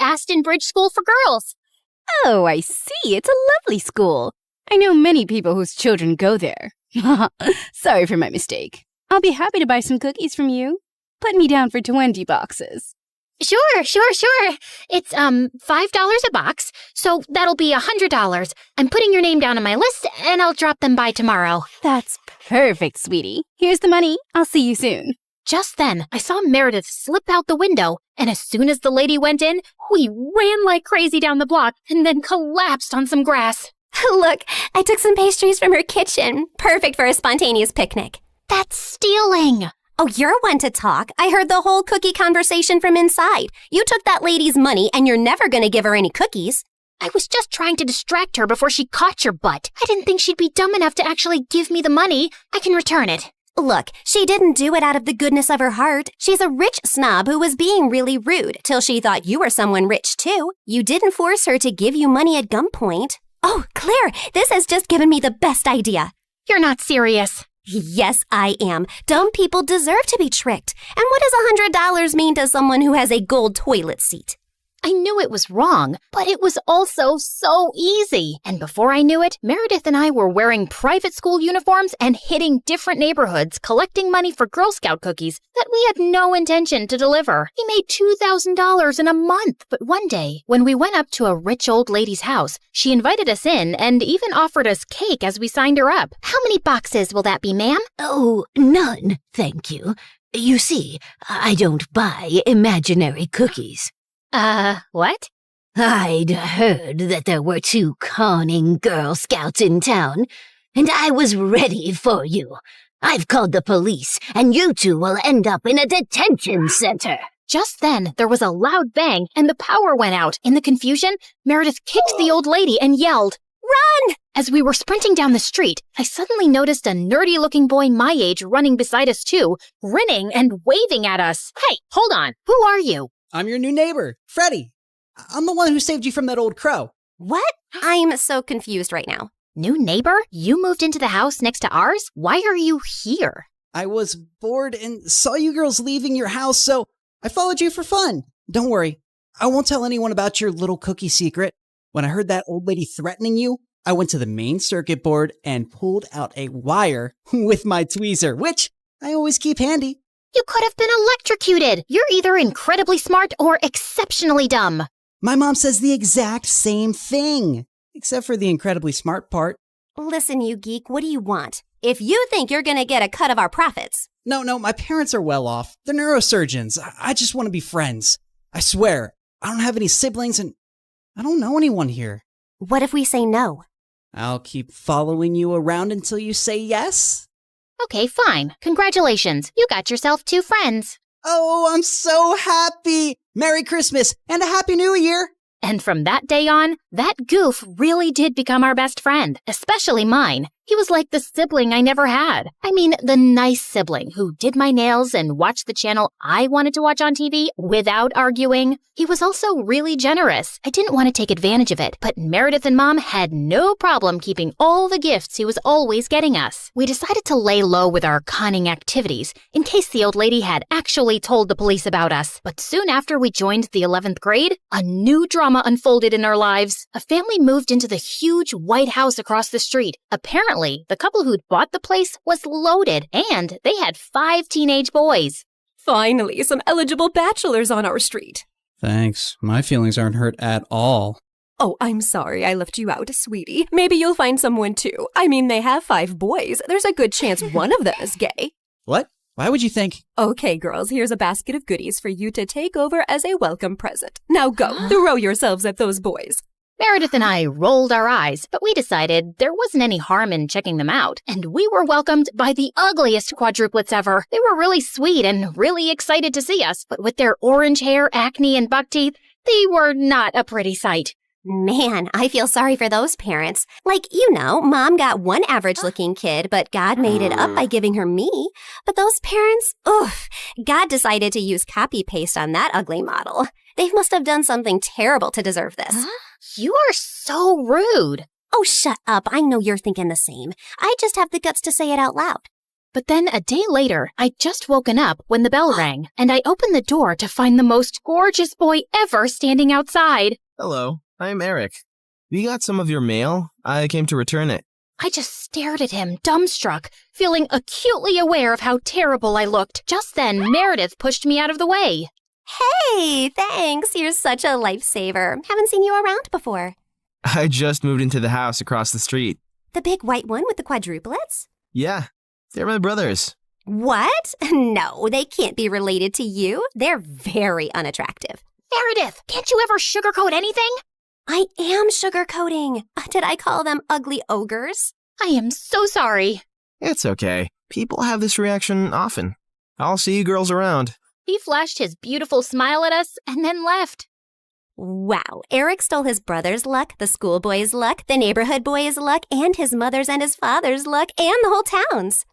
S6: Aston Bridge School for Girls.
S1: Oh, I see. It's a lovely school. I know many people whose children go there. Sorry for my mistake. I'll be happy to buy some cookies from you. Put me down for 20 boxes.
S6: Sure. It's, $5 a box, so that'll be $100. I'm putting your name down on my list, and I'll drop them by tomorrow.
S1: That's perfect, sweetie. Here's the money. I'll see you soon.
S16: Just then, I saw Meredith slip out the window, and as soon as the lady went in, we ran like crazy down the block and then collapsed on some grass.
S3: Look, I took some pastries from her kitchen. Perfect for a spontaneous picnic.
S6: That's stealing.
S3: Oh, you're one to talk. I heard the whole cookie conversation from inside. You took that lady's money, and you're never going to give her any cookies.
S6: I was just trying to distract her before she caught your butt. I didn't think she'd be dumb enough to actually give me the money. I can return it.
S3: Look, she didn't do it out of the goodness of her heart. She's a rich snob who was being really rude till she thought you were someone rich, too. You didn't force her to give you money at gunpoint. Oh, Claire, this has just given me the best idea.
S6: You're not serious.
S3: Yes, I am. Dumb people deserve to be tricked. And what does $100 mean to someone who has a gold toilet seat?
S6: I knew it was wrong, but it was also so easy. And before I knew it, Meredith and I were wearing private school uniforms and hitting different neighborhoods, collecting money for Girl Scout cookies that we had no intention to deliver. We made $2,000 in a month. But one day, when we went up to a rich old lady's house, she invited us in and even offered us cake as we signed her up. How many boxes will that be, ma'am?
S7: Oh, none, thank you. You see, I don't buy imaginary cookies.
S6: What?
S7: I'd heard that there were 2 conning Girl Scouts in town, and I was ready for you. I've called the police, and you 2 will end up in a detention center.
S6: Just then, there was a loud bang, and the power went out. In the confusion, Meredith kicked the old lady and yelled, "Run!" As we were sprinting down the street, I suddenly noticed a nerdy-looking boy my age running beside us too, grinning and waving at us. Hey, hold on. Who are you?
S20: I'm your new neighbor, Freddie. I'm the one who saved you from that old crow.
S3: What? I'm so confused right now.
S6: New neighbor? You moved into the house next to ours? Why are you here?
S20: I was bored and saw you girls leaving your house, so I followed you for fun. Don't worry, I won't tell anyone about your little cookie secret. When I heard that old lady threatening you, I went to the main circuit board and pulled out a wire with my tweezer, which I always keep handy.
S6: You could have been electrocuted. You're either incredibly smart or exceptionally dumb.
S20: My mom says the exact same thing, except for the incredibly smart part.
S3: Listen, you geek, what do you want? If you think you're gonna get a cut of our profits.
S20: No, my parents are well off. They're neurosurgeons. I just want to be friends. I swear, I don't have any siblings and I don't know anyone here.
S3: What if we say no?
S20: I'll keep following you around until you say yes.
S6: Okay, fine. Congratulations. You got yourself 2 friends.
S20: Oh, I'm so happy. Merry Christmas and a Happy New Year.
S6: And from that day on, that goof really did become our best friend, especially mine. He was like the sibling I never had. I mean, the nice sibling who did my nails and watched the channel I wanted to watch on TV without arguing. He was also really generous. I didn't want to take advantage of it, but Meredith and Mom had no problem keeping all the gifts he was always getting us. We decided to lay low with our conning activities in case the old lady had actually told the police about us. But soon after we joined the 11th grade, a new drama unfolded in our lives. A family moved into the huge white house across the street. Apparently, the couple who'd bought the place was loaded, and they had 5 teenage boys.
S23: Finally, some eligible bachelors on our street.
S20: Thanks. My feelings aren't hurt at all.
S23: Oh, I'm sorry I left you out, sweetie. Maybe you'll find someone too. I mean, they have 5 boys. There's a good chance one of them is gay.
S20: What? Why would you think?
S23: Okay, girls, here's a basket of goodies for you to take over as a welcome present. Now go, throw yourselves at those boys.
S6: Meredith and I rolled our eyes, but we decided there wasn't any harm in checking them out, and we were welcomed by the ugliest quadruplets ever. They were really sweet and really excited to see us, but with their orange hair, acne, and buck teeth, they were not a pretty sight.
S3: Man, I feel sorry for those parents. Like, Mom got one average-looking kid, but God made it up by giving her me. But those parents, God decided to use copy-paste on that ugly model. They must have done something terrible to deserve this.
S6: Huh? You are so rude.
S3: Oh, shut up. I know you're thinking the same. I just have the guts to say it out loud.
S11: But then a day later, I'd just woken up when the bell rang, and I opened the door to find the most gorgeous boy ever standing outside.
S5: Hello, I'm Eric. We got some of your mail. I came to return it.
S11: I just stared at him, dumbstruck, feeling acutely aware of how terrible I looked. Just then, Meredith pushed me out of the way.
S3: Hey, thanks. You're such a lifesaver. Haven't seen you around before.
S5: I just moved into the house across the street.
S3: The big white one with the quadruplets?
S5: Yeah, they're my brothers.
S3: What? No, they can't be related to you. They're very unattractive.
S11: Meredith, can't you ever sugarcoat anything?
S3: I am sugarcoating. Did I call them ugly ogres?
S11: I am so sorry.
S5: It's okay. People have this reaction often. I'll see you girls around.
S11: He flashed his beautiful smile at us and then left.
S3: Wow, Eric stole his brother's luck, the schoolboy's luck, the neighborhood boy's luck, and his mother's and his father's luck, and the whole town's.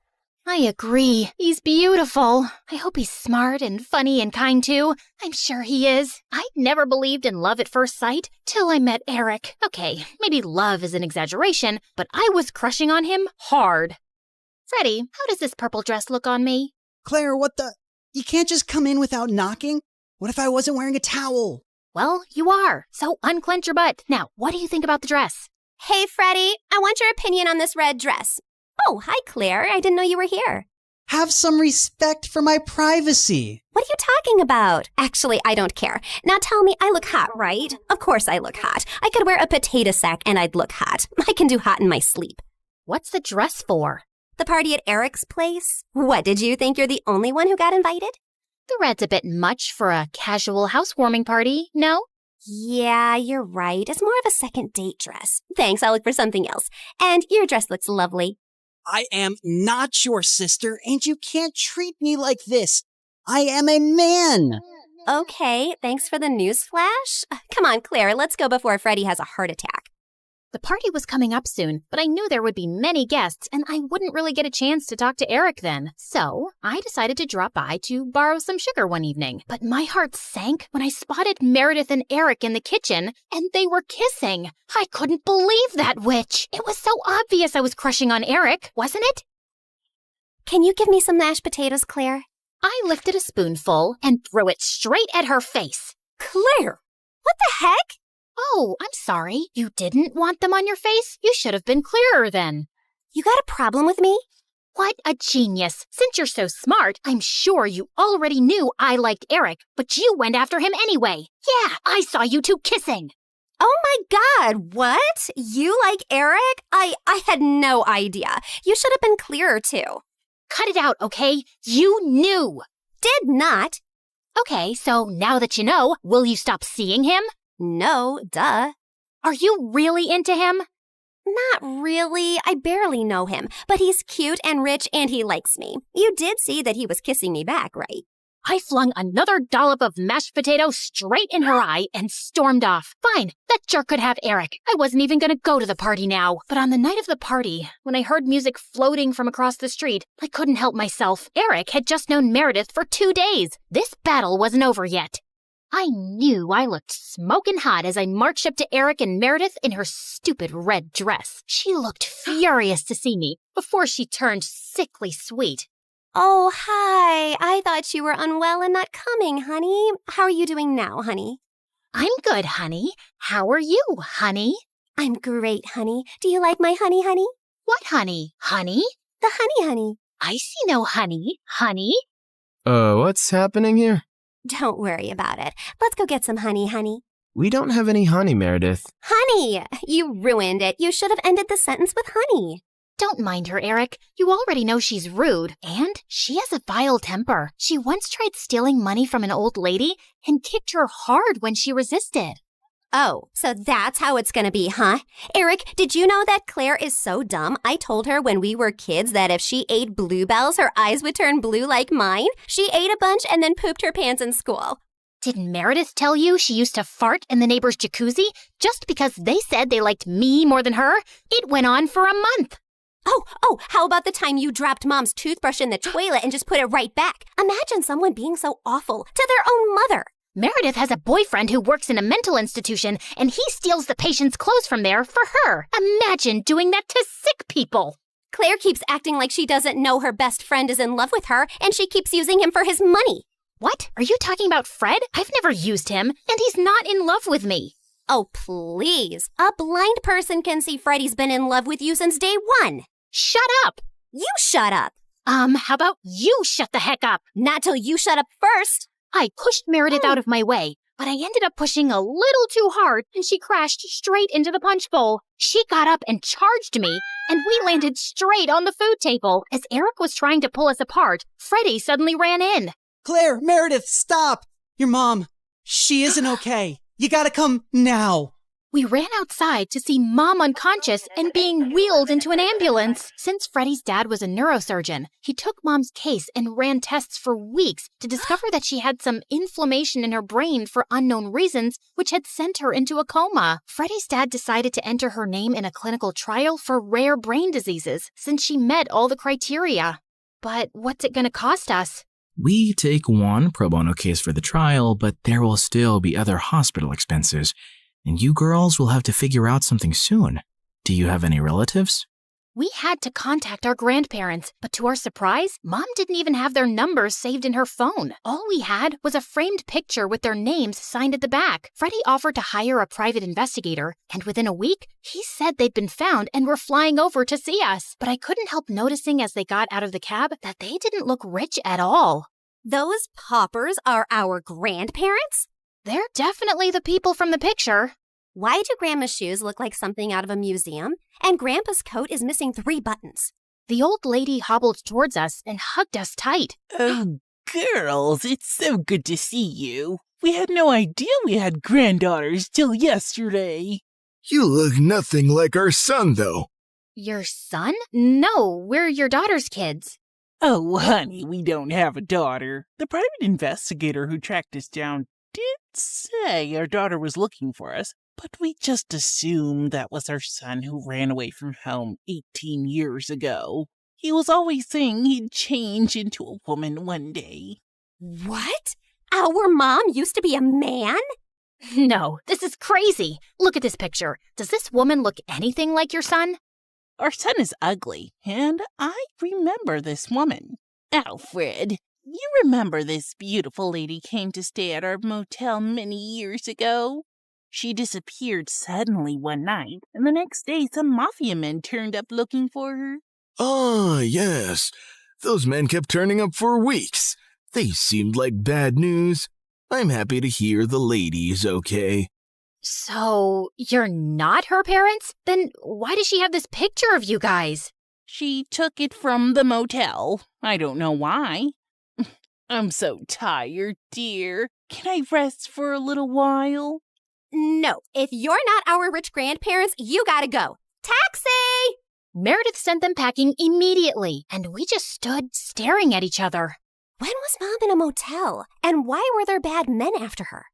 S11: I agree. He's beautiful. I hope he's smart and funny and kind too. I'm sure he is. I'd never believed in love at first sight till I met Eric. Okay, maybe love is an exaggeration, but I was crushing on him hard. Freddie, how does this purple dress look on me?
S20: Claire, what the? You can't just come in without knocking? What if I wasn't wearing a towel?
S11: Well, you are. So unclench your butt. Now, what do you think about the dress?
S3: Hey, Freddie, I want your opinion on this red dress. Oh, hi, Claire. I didn't know you were here.
S20: Have some respect for my privacy.
S3: What are you talking about? Actually, I don't care. Now tell me, I look hot, right? Of course I look hot. I could wear a potato sack and I'd look hot. I can do hot in my sleep.
S11: What's the dress for?
S3: The party at Eric's place? What, did you think you're the only one who got invited?
S11: The red's a bit much for a casual housewarming party, no?
S3: Yeah, you're right. It's more of a second date dress. Thanks, I'll look for something else. And your dress looks lovely.
S20: I am not your sister, and you can't treat me like this. I am a man.
S3: Okay, thanks for the newsflash. Come on, Claire, let's go before Freddie has a heart attack.
S11: The party was coming up soon, but I knew there would be many guests, and I wouldn't really get a chance to talk to Eric then. So I decided to drop by to borrow some sugar one evening. But my heart sank when I spotted Meredith and Eric in the kitchen, and they were kissing. I couldn't believe that witch. It was so obvious I was crushing on Eric, wasn't it?
S3: Can you give me some mashed potatoes, Claire?
S11: I lifted a spoonful and threw it straight at her face.
S3: Claire! What the heck?
S11: Oh, I'm sorry. You didn't want them on your face? You should have been clearer then.
S3: You got a problem with me?
S11: What a genius. Since you're so smart, I'm sure you already knew I liked Eric, but you went after him anyway. Yeah, I saw you two kissing.
S3: Oh my God, what? You like Eric? I had no idea. You should have been clearer too.
S11: Cut it out, okay? You knew.
S3: Did not.
S11: Okay, so now that you know, will you stop seeing him?
S3: No, duh.
S11: Are you really into him?
S3: Not really. I barely know him, but he's cute and rich and he likes me. You did see that he was kissing me back, right?
S11: I flung another dollop of mashed potato straight in her eye and stormed off. Fine, that jerk could have Eric. I wasn't even gonna go to the party now. But on the night of the party, when I heard music floating from across the street, I couldn't help myself. Eric had just known Meredith for 2 days. This battle wasn't over yet. I knew I looked smoking hot as I marched up to Eric and Meredith in her stupid red dress. She looked furious to see me before she turned sickly sweet.
S3: Oh, hi. I thought you were unwell and not coming, honey. How are you doing now, honey?
S11: I'm good, honey. How are you, honey?
S3: I'm great, honey. Do you like my honey, honey?
S11: What honey? Honey?
S3: The honey, honey.
S11: I see no honey. Honey?
S5: What's happening here?
S3: Don't worry about it. Let's go get some honey, honey.
S5: We don't have any honey, Meredith.
S3: Honey! You ruined it. You should have ended the sentence with honey.
S11: Don't mind her, Eric. You already know she's rude. And she has a vile temper. She once tried stealing money from an old lady and kicked her hard when she resisted.
S3: Oh, so that's how it's gonna be, huh? Eric, did you know that Claire is so dumb? I told her when we were kids that if she ate bluebells, her eyes would turn blue like mine. She ate a bunch and then pooped her pants in school.
S6: Did Meredith tell you she used to fart in the neighbor's jacuzzi just because they said they liked me more than her? It went on for a month.
S23: Oh, how about the time you dropped Mom's toothbrush in the toilet and just put it right back? Imagine someone being so awful to their own mother.
S6: Meredith has a boyfriend who works in a mental institution, and he steals the patient's clothes from there for her. Imagine doing that to sick people.
S23: Claire keeps acting like she doesn't know her best friend is in love with her, and she keeps using him for his money.
S6: What? Are you talking about Fred? I've never used him, and he's not in love with me.
S23: Oh, please. A blind person can see Freddie's been in love with you since day one.
S6: Shut up!
S23: You shut up.
S6: How about you shut the heck up?
S23: Not till you shut up first.
S6: I pushed Meredith out of my way, but I ended up pushing a little too hard, and she crashed straight into the punch bowl. She got up and charged me, and we landed straight on the food table. As Eric was trying to pull us apart, Freddie suddenly ran in.
S20: Claire, Meredith, stop! Your mom, she isn't okay. You gotta come now.
S6: We ran outside to see Mom unconscious and being wheeled into an ambulance. Since Freddie's dad was a neurosurgeon, he took Mom's case and ran tests for weeks to discover that she had some inflammation in her brain for unknown reasons, which had sent her into a coma. Freddie's dad decided to enter her name in a clinical trial for rare brain diseases since she met all the criteria. But what's it going to cost us?
S12: We take one pro bono case for the trial, but there will still be other hospital expenses. And you girls will have to figure out something soon. Do you have any relatives?
S6: We had to contact our grandparents, but to our surprise, Mom didn't even have their numbers saved in her phone. All we had was a framed picture with their names signed at the back. Freddie offered to hire a private investigator, and within a week, he said they'd been found and were flying over to see us. But I couldn't help noticing as they got out of the cab that they didn't look rich at all.
S23: Those paupers are our grandparents?
S6: They're definitely the people from the picture.
S23: Why do Grandma's shoes look like something out of a museum? And Grandpa's coat is missing 3 buttons.
S6: The old lady hobbled towards us and hugged us tight.
S14: Oh, girls, it's so good to see you. We had no idea we had granddaughters till yesterday.
S15: You look nothing like our son, though.
S6: Your son? No, we're your daughter's kids.
S14: Oh, honey, we don't have a daughter. The private investigator who tracked us down did say our daughter was looking for us, but we just assumed that was our son who ran away from home 18 years ago. He was always saying he'd change into a woman one day.
S23: What? Our mom used to be a man?
S6: No, this is crazy. Look at this picture. Does this woman look anything like your son?
S14: Our son is ugly, and I remember this woman. Alfred, you remember this beautiful lady came to stay at our motel many years ago? She disappeared suddenly one night, and the next day some mafia men turned up looking for her.
S15: Ah, yes. Those men kept turning up for weeks. They seemed like bad news. I'm happy to hear the lady is okay.
S6: So, you're not her parents? Then why does she have this picture of you guys?
S14: She took it from the motel. I don't know why. I'm so tired, dear. Can I rest for a little while?
S23: No, if you're not our rich grandparents, you gotta go. Taxi!
S6: Meredith sent them packing immediately, and we just stood staring at each other.
S23: When was Mom in a motel? And why were there bad men after her?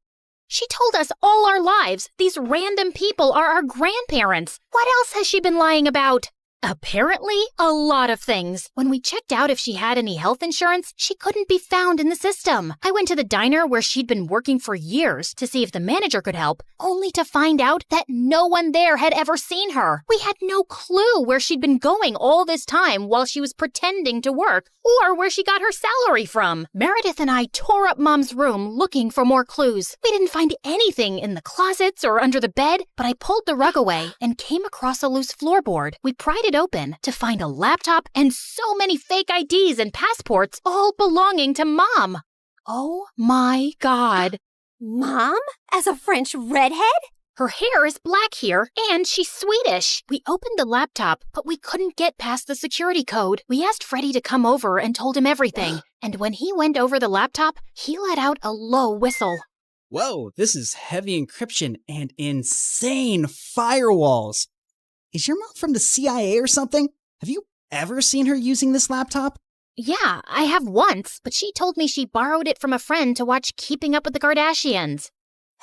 S6: She told us all our lives these random people are our grandparents. What else has she been lying about? Apparently, a lot of things. When we checked out if she had any health insurance, she couldn't be found in the system. I went to the diner where she'd been working for years to see if the manager could help, only to find out that no one there had ever seen her. We had no clue where she'd been going all this time while she was pretending to work, or where she got her salary from. Meredith and I tore up Mom's room looking for more clues. We didn't find anything in the closets or under the bed, but I pulled the rug away and came across a loose floorboard. We pried it open to find a laptop and so many fake IDs and passports, all belonging to Mom. Oh my God.
S23: Mom? As a French redhead?
S6: Her hair is black here, and she's Swedish. We opened the laptop, but we couldn't get past the security code. We asked Freddie to come over and told him everything. And when he went over the laptop, he let out a low whistle.
S20: Whoa, this is heavy encryption and insane firewalls. Is your mom from the CIA or something? Have you ever seen her using this laptop?
S6: Yeah, I have once, but she told me she borrowed it from a friend to watch Keeping Up with the Kardashians.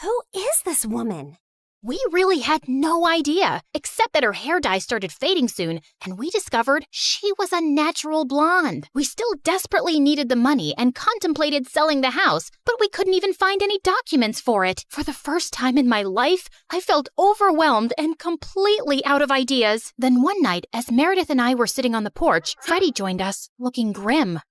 S3: Who is this woman?
S6: We really had no idea, except that her hair dye started fading soon, and we discovered she was a natural blonde. We still desperately needed the money and contemplated selling the house, but we couldn't even find any documents for it. For the first time in my life, I felt overwhelmed and completely out of ideas. Then one night, as Meredith and I were sitting on the porch, Freddie joined us, looking grim.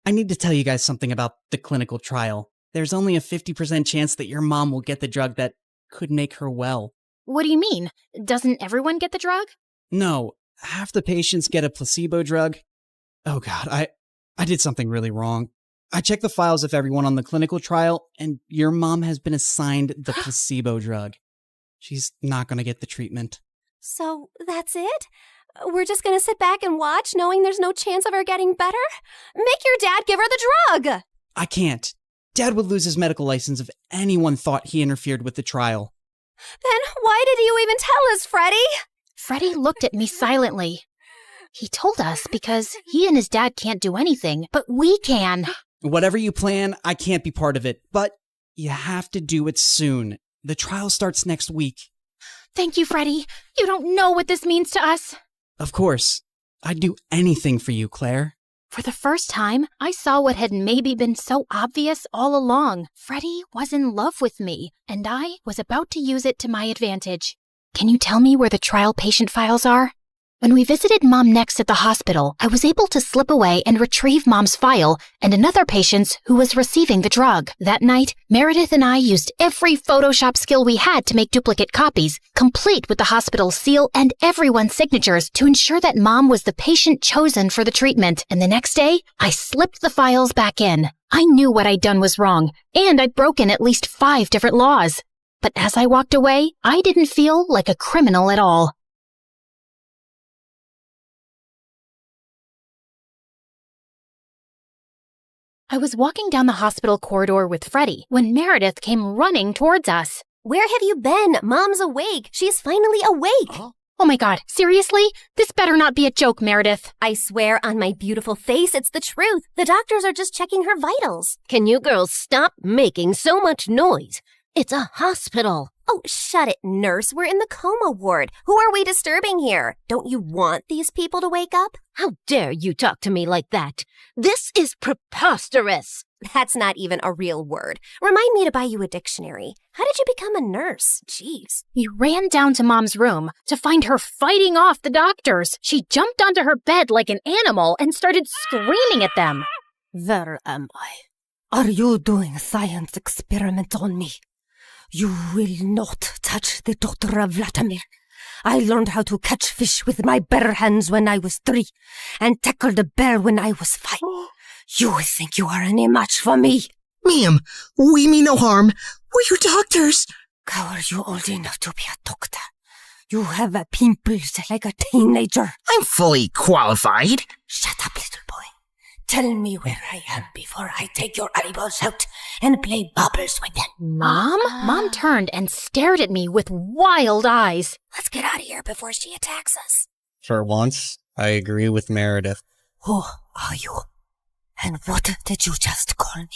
S20: I need to tell you guys something about the clinical trial. There's only a 50% chance that your mom will get the drug that could make her well.
S6: What do you mean? Doesn't everyone get the drug?
S20: No, half the patients get a placebo drug. Oh god, I did something really wrong. I checked the files of everyone on the clinical trial, and your mom has been assigned the placebo drug. She's not gonna get the treatment.
S3: So that's it? We're just gonna sit back and watch, knowing there's no chance of her getting better? Make your dad give her the drug!
S20: I can't. Dad would lose his medical license if anyone thought he interfered with the trial.
S3: Then why did you even tell us, Freddie?
S6: Freddie looked at me silently. He told us because he and his dad can't do anything, but we can.
S20: Whatever you plan, I can't be part of it, but you have to do it soon. The trial starts next week.
S6: Thank you, Freddie. You don't know what this means to us.
S20: Of course. I'd do anything for you, Claire.
S6: For the first time, I saw what had maybe been so obvious all along. Freddie was in love with me, and I was about to use it to my advantage. Can you tell me where the trial patient files are? When we visited Mom next at the hospital, I was able to slip away and retrieve Mom's file and another patient's who was receiving the drug. That night, Meredith and I used every Photoshop skill we had to make duplicate copies, complete with the hospital's seal and everyone's signatures to ensure that Mom was the patient chosen for the treatment. And the next day, I slipped the files back in. I knew what I'd done was wrong, and I'd broken at least 5 different laws. But as I walked away, I didn't feel like a criminal at all. I was walking down the hospital corridor with Freddie when Meredith came running towards us.
S3: Where have you been? Mom's awake. She's finally awake.
S6: Oh my god, seriously? This better not be a joke, Meredith.
S3: I swear on my beautiful face, it's the truth. The doctors are just checking her vitals.
S7: Can you girls stop making so much noise? It's a hospital.
S3: Oh, shut it, nurse. We're in the coma ward. Who are we disturbing here? Don't you want these people to wake up?
S7: How dare you talk to me like that? This is preposterous.
S3: That's not even a real word. Remind me to buy you a dictionary. How did you become a nurse? Jeez.
S6: We ran down to Mom's room to find her fighting off the doctors. She jumped onto her bed like an animal and started screaming at them.
S2: Where am I? Are you doing science experiments on me? You will not touch the daughter of Vladimir. I learned how to catch fish with my bare hands when I was 3 and tackled a bear when I was 5. You think you are any match for me?
S5: Ma'am, we mean no harm. We're doctors.
S2: How are you old enough to be a doctor? You have pimples like a teenager.
S5: I'm fully qualified.
S2: Shut up, little boy. Tell me where I am before I take your eyeballs out and play bubbles with them.
S6: Mom? Mom turned and stared at me with wild eyes.
S3: Let's get out of here before she attacks us.
S20: For once, I agree with Meredith.
S2: Who are you? And what did you just call me?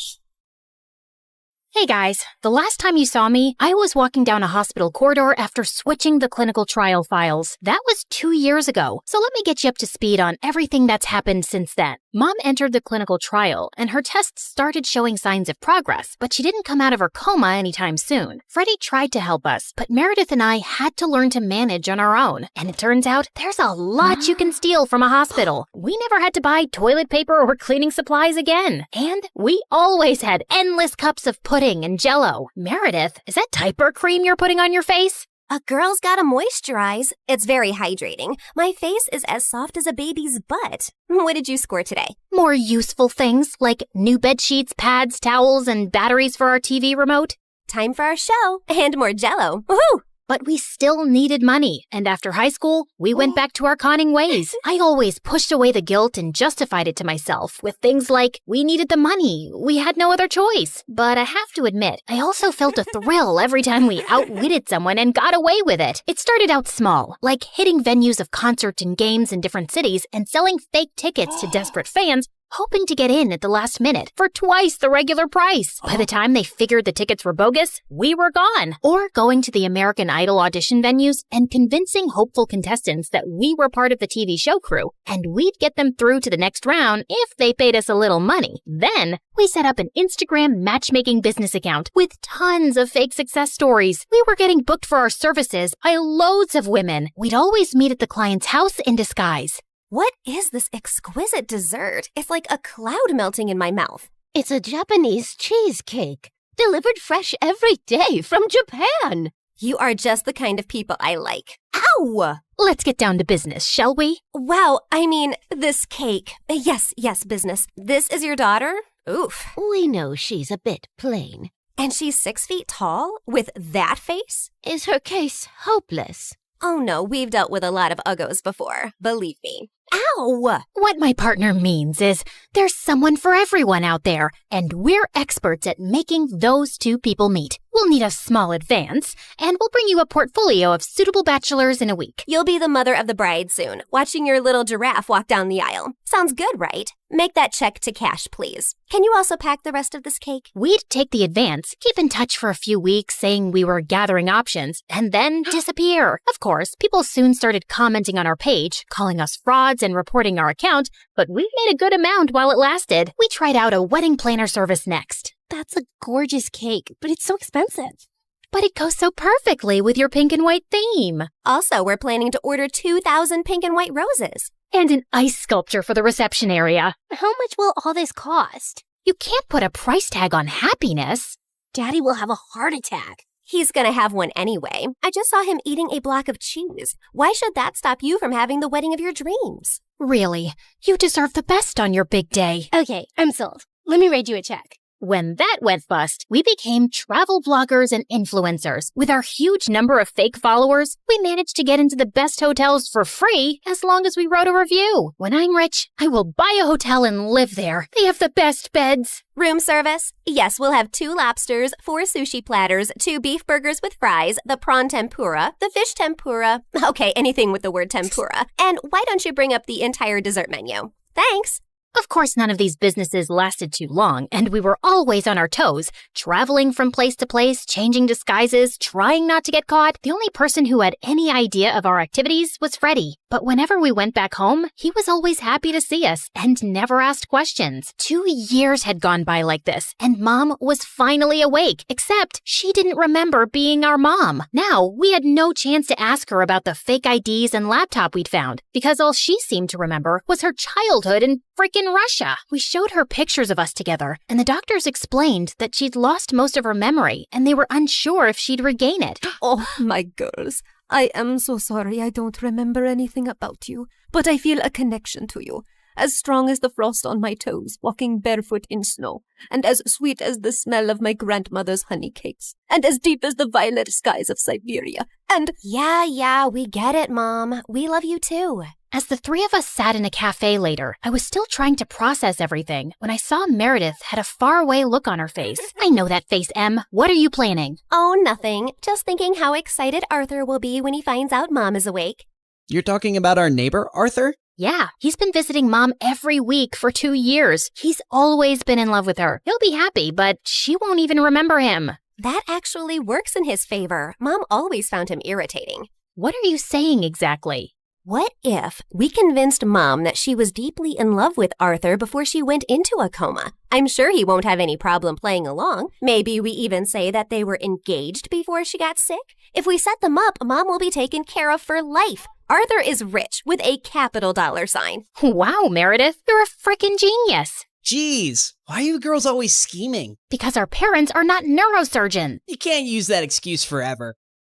S6: Hey guys, the last time you saw me, I was walking down a hospital corridor after switching the clinical trial files. That was 2 years ago, so let me get you up to speed on everything that's happened since then. Mom entered the clinical trial, and her tests started showing signs of progress, but she didn't come out of her coma anytime soon. Freddie tried to help us, but Meredith and I had to learn to manage on our own. And it turns out there's a lot you can steal from a hospital. We never had to buy toilet paper or cleaning supplies again. And we always had endless cups of pudding and Jell-O. Meredith, is that diaper cream you're putting on your face?
S3: A girl's gotta moisturize. It's very hydrating. My face is as soft as a baby's butt. What did you score today?
S6: More useful things like new bed sheets, pads, towels, and batteries for our TV remote.
S3: Time for our show and more Jell-O. Woohoo!
S6: But we still needed money, and after high school, we went back to our conning ways. I always pushed away the guilt and justified it to myself with things like, we needed the money, we had no other choice. But I have to admit, I also felt a thrill every time we outwitted someone and got away with it. It started out small, like hitting venues of concerts and games in different cities and selling fake tickets to desperate fans, hoping to get in at the last minute for twice the regular price. By the time they figured the tickets were bogus, we were gone. Or going to the American Idol audition venues and convincing hopeful contestants that we were part of the TV show crew, and we'd get them through to the next round if they paid us a little money. Then, we set up an Instagram matchmaking business account with tons of fake success stories. We were getting booked for our services by loads of women. We'd always meet at the client's house in disguise.
S2: What is this exquisite dessert? It's like a cloud melting in my mouth.
S7: It's a Japanese cheesecake, delivered fresh every day from Japan.
S2: You are just the kind of people I like. Ow!
S6: Let's get down to business, shall we?
S2: Wow, I mean, this cake. Yes, business. This is your daughter? Oof.
S7: We know she's a bit plain.
S2: And she's 6 feet tall? With that face?
S7: Is her case hopeless?
S2: Oh no, we've dealt with a lot of uggos before. Believe me. Ow!
S6: What my partner means is there's someone for everyone out there, and we're experts at making those two people meet. We'll need a small advance, and we'll bring you a portfolio of suitable bachelors in a week.
S2: You'll be the mother of the bride soon, watching your little giraffe walk down the aisle. Sounds good, right? Make that check to cash, please. Can you also pack the rest of this cake?
S6: We'd take the advance, keep in touch for a few weeks saying we were gathering options, and then disappear. Of course, people soon started commenting on our page, calling us frauds and reporting our account, but we made a good amount while it lasted. We tried out a wedding planner service next.
S1: That's a gorgeous cake, but it's so expensive.
S6: But it goes so perfectly with your pink and white theme.
S2: Also, we're planning to order 2,000 pink and white roses.
S6: And an ice sculpture for the reception area.
S1: How much will all this cost?
S6: You can't put a price tag on happiness.
S1: Daddy will have a heart attack.
S2: He's gonna have one anyway. I just saw him eating a block of cheese. Why should that stop you from having the wedding of your dreams?
S6: Really, you deserve the best on your big day.
S1: Okay, I'm sold. Let me write you a check.
S6: When that went bust, we became travel vloggers and influencers. With our huge number of fake followers, we managed to get into the best hotels for free as long as we wrote a review. When I'm rich, I will buy a hotel and live there. They have the best beds.
S2: Room service? Yes, we'll have 2 lobsters, 4 sushi platters, 2 beef burgers with fries, the prawn tempura, the fish tempura. Okay, anything with the word tempura. And why don't you bring up the entire dessert menu? Thanks.
S6: Of course, none of these businesses lasted too long, and we were always on our toes, traveling from place to place, changing disguises, trying not to get caught. The only person who had any idea of our activities was Freddie. But whenever we went back home, he was always happy to see us and never asked questions. 2 years had gone by like this, and Mom was finally awake, except she didn't remember being our mom. Now, we had no chance to ask her about the fake IDs and laptop we'd found, because all she seemed to remember was her childhood in frickin' Russia. We showed her pictures of us together, and the doctors explained that she'd lost most of her memory, and they were unsure if she'd regain it.
S2: Oh, my girls. I am so sorry I don't remember anything about you, but I feel a connection to you, as strong as the frost on my toes, walking barefoot in snow, and as sweet as the smell of my grandmother's honey cakes, and as deep as the violet skies of Siberia, and— Yeah, we get it, Mom. We love you too.
S6: As the 3 of us sat in a cafe later, I was still trying to process everything when I saw Meredith had a faraway look on her face. I know that face, Em. What are you planning?
S2: Oh, nothing. Just thinking how excited Arthur will be when he finds out Mom is awake.
S20: You're talking about our neighbor, Arthur?
S6: Yeah, he's been visiting Mom every week for 2 years. He's always been in love with her. He'll be happy, but she won't even remember him.
S2: That actually works in his favor. Mom always found him irritating.
S6: What are you saying exactly?
S2: What if we convinced Mom that she was deeply in love with Arthur before she went into a coma? I'm sure he won't have any problem playing along. Maybe we even say that they were engaged before she got sick. If we set them up, Mom will be taken care of for life. Arthur is rich with a capital $sign.
S6: Wow, Meredith, you're a frickin' genius.
S20: Jeez, why are you girls always scheming?
S6: Because our parents are not neurosurgeons.
S20: You can't use that excuse forever.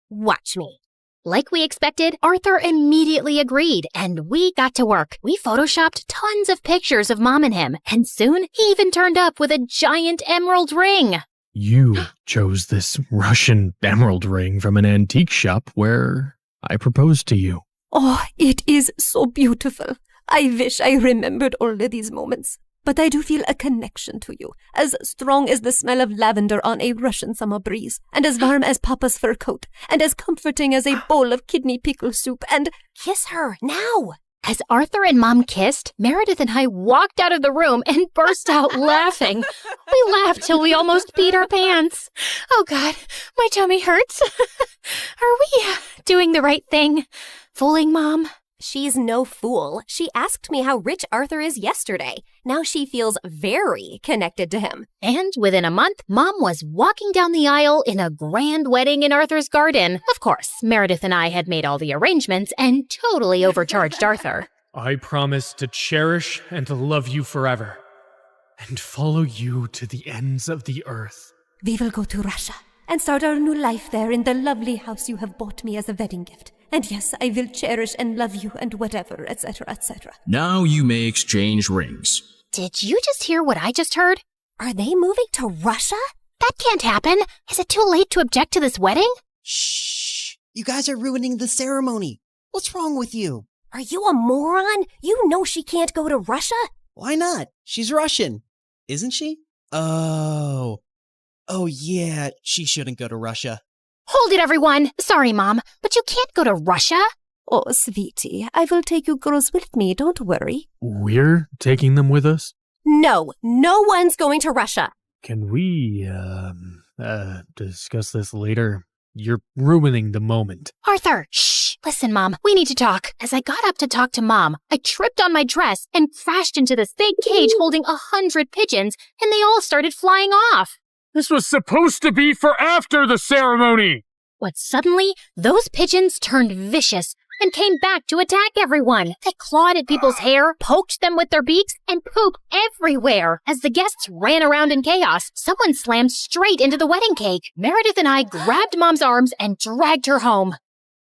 S2: Watch me.
S6: Like we expected, Arthur immediately agreed, and we got to work. We photoshopped tons of pictures of Mom and him, and soon he even turned up with a giant emerald ring.
S10: You chose this Russian emerald ring from an antique shop where I proposed to you.
S23: Oh, it is so beautiful. I wish I remembered all of these moments. But I do feel a connection to you, as strong as the smell of lavender on a Russian summer breeze, and as warm as Papa's fur coat, and as comforting as a bowl of kidney pickle soup, and—
S2: Kiss her, now!
S16: As Arthur and Mom kissed, Meredith and I walked out of the room and burst out laughing. We laughed till we almost peed our pants.
S11: Oh God, my tummy hurts. Are we doing the right thing? Fooling Mom?
S23: She's no fool. She asked me how rich Arthur is yesterday. Now she feels very connected to him.
S6: And within a month, Mom was walking down the aisle in a grand wedding in Arthur's garden. Of course, Meredith and I had made all the arrangements and totally overcharged Arthur.
S10: I promise to cherish and to love you forever, and follow you to the ends of the earth.
S23: We will go to Russia and start our new life there in the lovely house you have bought me as a wedding gift. And yes, I will cherish and love you and whatever, etc., etc.
S12: Now you may exchange rings.
S6: Did you just hear what I just heard?
S23: Are they moving to Russia?
S6: That can't happen. Is it too late to object to this wedding?
S20: Shh! You guys are ruining the ceremony. What's wrong with you?
S23: Are you a moron? You know she can't go to Russia?
S20: Why not? She's Russian. Isn't she? Oh, yeah, she shouldn't go to Russia.
S6: Hold it, everyone. Sorry, Mom, but you can't go to Russia.
S23: Oh, sweetie, I will take you girls with me, don't worry.
S10: We're taking them with us?
S23: No one's going to Russia.
S10: Can we, discuss this later? You're ruining the moment.
S6: Arthur, shh. Listen, Mom, we need to talk. As I got up to talk to Mom, I tripped on my dress and crashed into this big cage holding 100 pigeons, and they all started flying off.
S10: This was supposed to be for after the ceremony!
S6: But suddenly, those pigeons turned vicious and came back to attack everyone. They clawed at people's hair, poked them with their beaks, and pooped everywhere. As the guests ran around in chaos, someone slammed straight into the wedding cake. Meredith and I grabbed Mom's arms and dragged her home.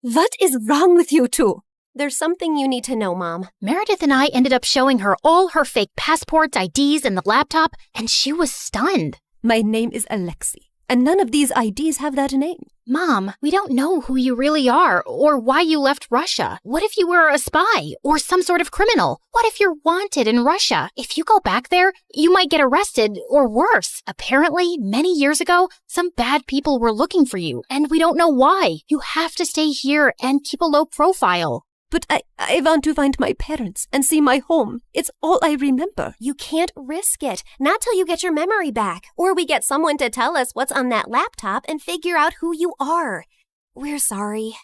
S23: What is wrong with you two? There's something you need to know, Mom.
S6: Meredith and I ended up showing her all her fake passports, IDs, and the laptop, and she was stunned.
S23: My name is Alexei, and none of these IDs have that name.
S6: Mom, we don't know who you really are or why you left Russia. What if you were a spy or some sort of criminal? What if you're wanted in Russia? If you go back there, you might get arrested or worse. Apparently, many years ago, some bad people were looking for you, and we don't know why. You have to stay here and keep a low profile.
S23: But I want to find my parents and see my home. It's all I remember. You can't risk it. Not till you get your memory back. Or we get someone to tell us what's on that laptop and figure out who you are. We're sorry.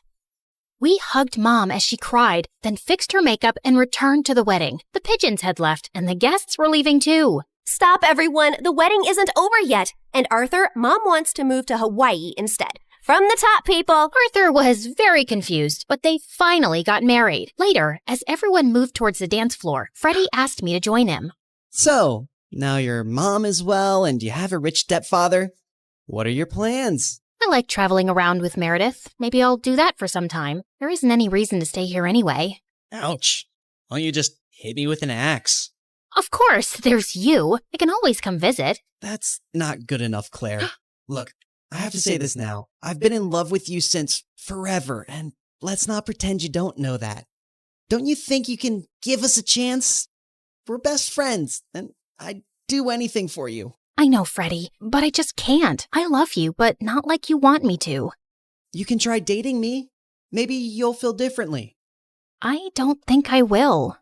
S6: We hugged Mom as she cried, then fixed her makeup and returned to the wedding. The pigeons had left, and the guests were leaving too.
S23: Stop, everyone. The wedding isn't over yet. And Arthur, Mom wants to move to Hawaii instead. From the top, people!
S6: Arthur was very confused, but they finally got married. Later, as everyone moved towards the dance floor, Freddie asked me to join him.
S20: So, now your mom is well and you have a rich stepfather. What are your plans?
S6: I like traveling around with Meredith. Maybe I'll do that for some time. There isn't any reason to stay here anyway.
S20: Ouch. Why don't you just hit me with an axe?
S6: Of course, there's you. I can always come visit.
S20: That's not good enough, Claire. Look, I have to say this now. I've been in love with you since forever, and let's not pretend you don't know that. Don't you think you can give us a chance? We're best friends, and I'd do anything for you.
S6: I know, Freddie, but I just can't. I love you, but not like you want me to.
S20: You can try dating me. Maybe you'll feel differently.
S6: I don't think I will.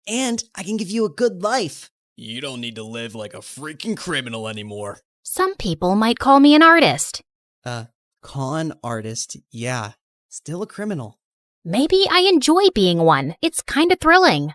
S20: And I can give you a good life. You don't need to live like a freaking criminal anymore.
S6: Some people might call me an artist.
S20: Con artist, yeah. Still a criminal.
S6: Maybe I enjoy being one. It's kind of thrilling.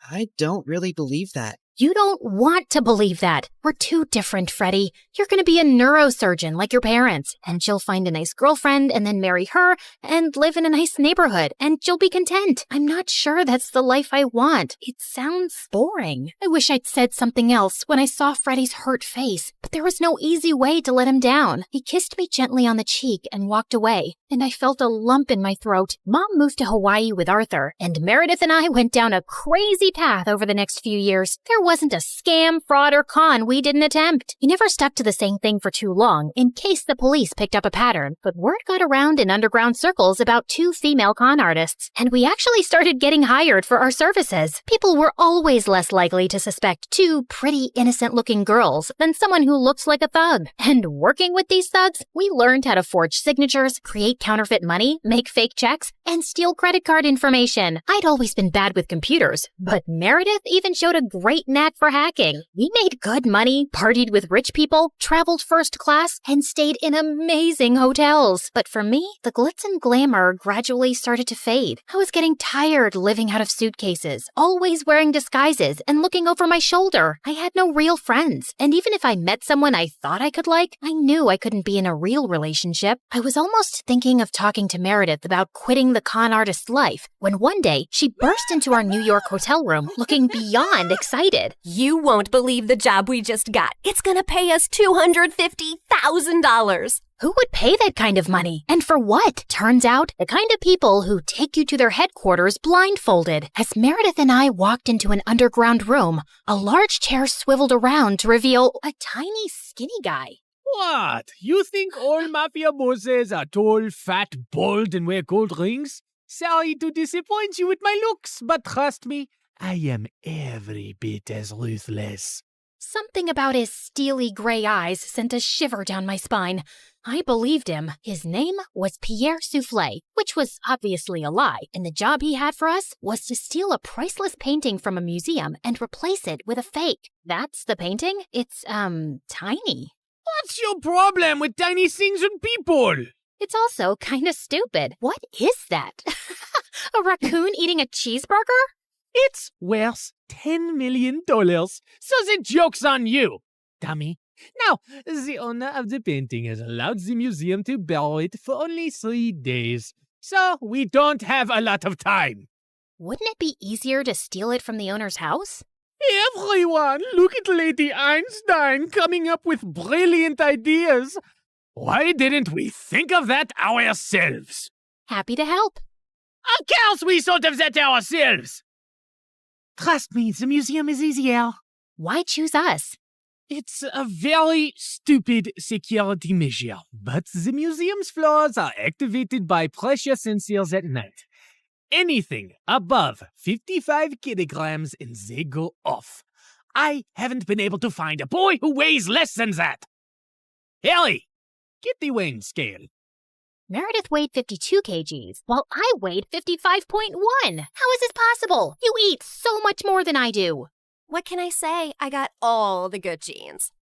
S20: I don't really believe that.
S6: You don't want to believe that. We're too different, Freddie. You're going to be a neurosurgeon like your parents, and you'll find a nice girlfriend and then marry her and live in a nice neighborhood, and you'll be content. I'm not sure that's the life I want. It sounds boring. I wish I'd said something else when I saw Freddie's hurt face, but there was no easy way to let him down. He kissed me gently on the cheek and walked away, and I felt a lump in my throat. Mom moved to Hawaii with Arthur, and Meredith and I went down a crazy path over the next few years. There wasn't a scam, fraud, or con we didn't attempt. We never stuck to the same thing for too long in case the police picked up a pattern, but word got around in underground circles about 2 female con artists, and we actually started getting hired for our services. People were always less likely to suspect 2 pretty innocent-looking girls than someone who looks like a thug. And working with these thugs, we learned how to forge signatures, create counterfeit money, make fake checks, and steal credit card information. I'd always been bad with computers, but Meredith even showed a great knack for hacking. We made good money, partied with rich people, traveled first class, and stayed in amazing hotels. But for me, the glitz and glamour gradually started to fade. I was getting tired living out of suitcases, always wearing disguises and looking over my shoulder. I had no real friends, and even if I met someone I thought I could like, I knew I couldn't be in a real relationship. I was almost thinking of talking to Meredith about quitting the con artist life when one day she burst into our New York hotel room looking beyond excited.
S23: You won't believe the job we just got. It's gonna pay us $250,000.
S6: Who would pay that kind of money? And for what? Turns out, the kind of people who take you to their headquarters blindfolded. As Meredith and I walked into an underground room, a large chair swiveled around to reveal a tiny, skinny guy.
S10: What? You think all mafia bosses are tall, fat, bald, and wear gold rings? Sorry to disappoint you with my looks, but trust me, I am every bit as ruthless.
S6: Something about his steely gray eyes sent a shiver down my spine. I believed him. His name was Pierre Soufflé, which was obviously a lie, and the job he had for us was to steal a priceless painting from a museum and replace it with a fake. That's the painting? It's, tiny.
S10: What's your problem with tiny things and people?
S6: It's also kinda stupid. What is that? A raccoon eating a cheeseburger?
S10: It's worth $10 million, so the joke's on you, dummy. Now, the owner of the painting has allowed the museum to borrow it for only 3 days, so we don't have a lot of time.
S6: Wouldn't it be easier to steal it from the owner's house?
S10: Everyone, look at Lady Einstein coming up with brilliant ideas. Why didn't we think of that ourselves?
S6: Happy to help.
S10: Of course we thought of that ourselves. Trust me, the museum is easier.
S6: Why choose us?
S10: It's a very stupid security measure, but the museum's floors are activated by pressure sensors at night. Anything above 55 kilograms and they go off. I haven't been able to find a boy who weighs less than that. Ellie, get the weighing scale.
S6: Meredith weighed 52 kgs, while I weighed 55.1. How is this possible? You eat so much more than I do.
S23: What can I say? I got all the good genes.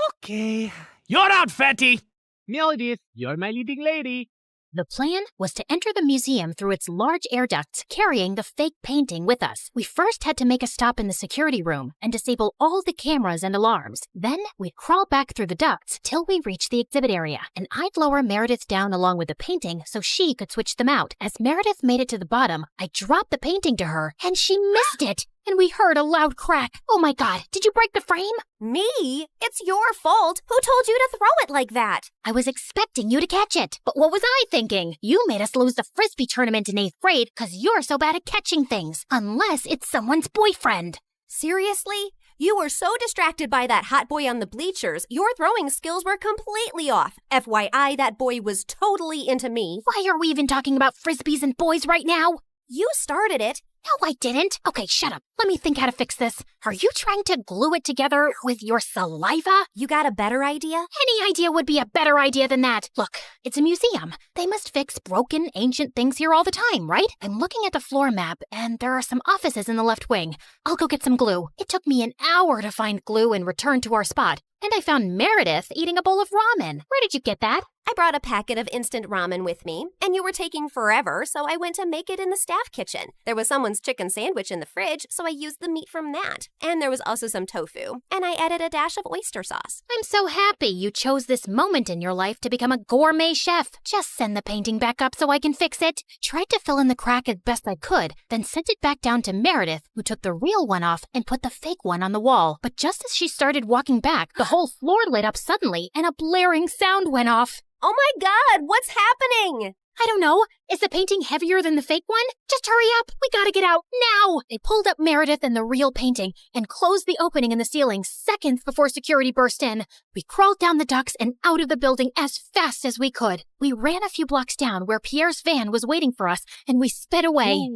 S10: Okay, you're out, fatty. Meredith, you're my leading lady.
S6: The plan was to enter the museum through its large air ducts, carrying the fake painting with us. We first had to make a stop in the security room and disable all the cameras and alarms. Then we'd crawl back through the ducts till we reached the exhibit area, and I'd lower Meredith down along with the painting so she could switch them out. As Meredith made it to the bottom, I dropped the painting to her, and she missed it. And we heard a loud crack. Oh my God, did you break the frame?
S23: Me? It's your fault. Who told you to throw it like that?
S6: I was expecting you to catch it. But what was I thinking? You made us lose the Frisbee tournament in 8th grade because you're so bad at catching things. Unless it's someone's boyfriend.
S23: Seriously? You were so distracted by that hot boy on the bleachers, your throwing skills were completely off. FYI, that boy was totally into me.
S6: Why are we even talking about Frisbees and boys right now?
S23: You started it.
S6: No, I didn't. Okay, shut up. Let me think how to fix this. Are you trying to glue it together with your saliva?
S23: You got a better idea?
S6: Any idea would be a better idea than that. Look, it's a museum. They must fix broken, ancient things here all the time, right? I'm looking at the floor map, and there are some offices in the left wing. I'll go get some glue. It took me an hour to find glue and return to our spot. And I found Meredith eating a bowl of ramen. Where did you get that?
S23: I brought a packet of instant ramen with me, and you were taking forever, so I went to make it in the staff kitchen. There was someone's chicken sandwich in the fridge, so I used the meat from that. And there was also some tofu, and I added a dash of oyster sauce.
S6: I'm so happy you chose this moment in your life to become a gourmet chef. Just send the painting back up so I can fix it. Tried to fill in the crack as best I could, then sent it back down to Meredith, who took the real one off and put the fake one on the wall. But just as she started walking back, the whole floor lit up suddenly, and a blaring sound went off.
S23: Oh my God, what's happening?
S11: I don't know. Is the painting heavier than the fake one? Just hurry up. We gotta get out now. They pulled up Meredith and the real painting and closed the opening in the ceiling seconds before security burst in. We crawled down the ducts and out of the building as fast as we could. We ran a few blocks down where Pierre's van was waiting for us, and we sped away.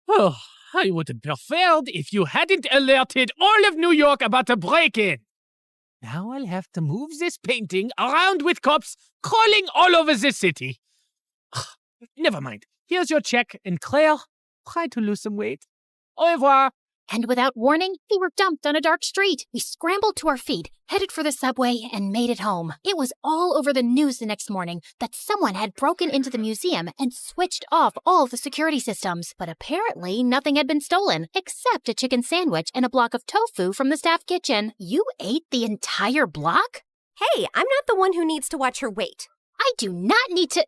S10: Oh, I would have preferred if you hadn't alerted all of New York about the break-in. Now I'll have to move this painting around with cops crawling all over the city. Never mind. Here's your check, and Claire, try to lose some weight. Au revoir.
S11: And without warning, we were dumped on a dark street. We scrambled to our feet, headed for the subway, and made it home. It was all over the news the next morning that someone had broken into the museum and switched off all the security systems. But apparently, nothing had been stolen, except a chicken sandwich and a block of tofu from the staff kitchen. You ate the entire block?
S23: Hey, I'm not the one who needs to watch her weight.
S11: I do not need to.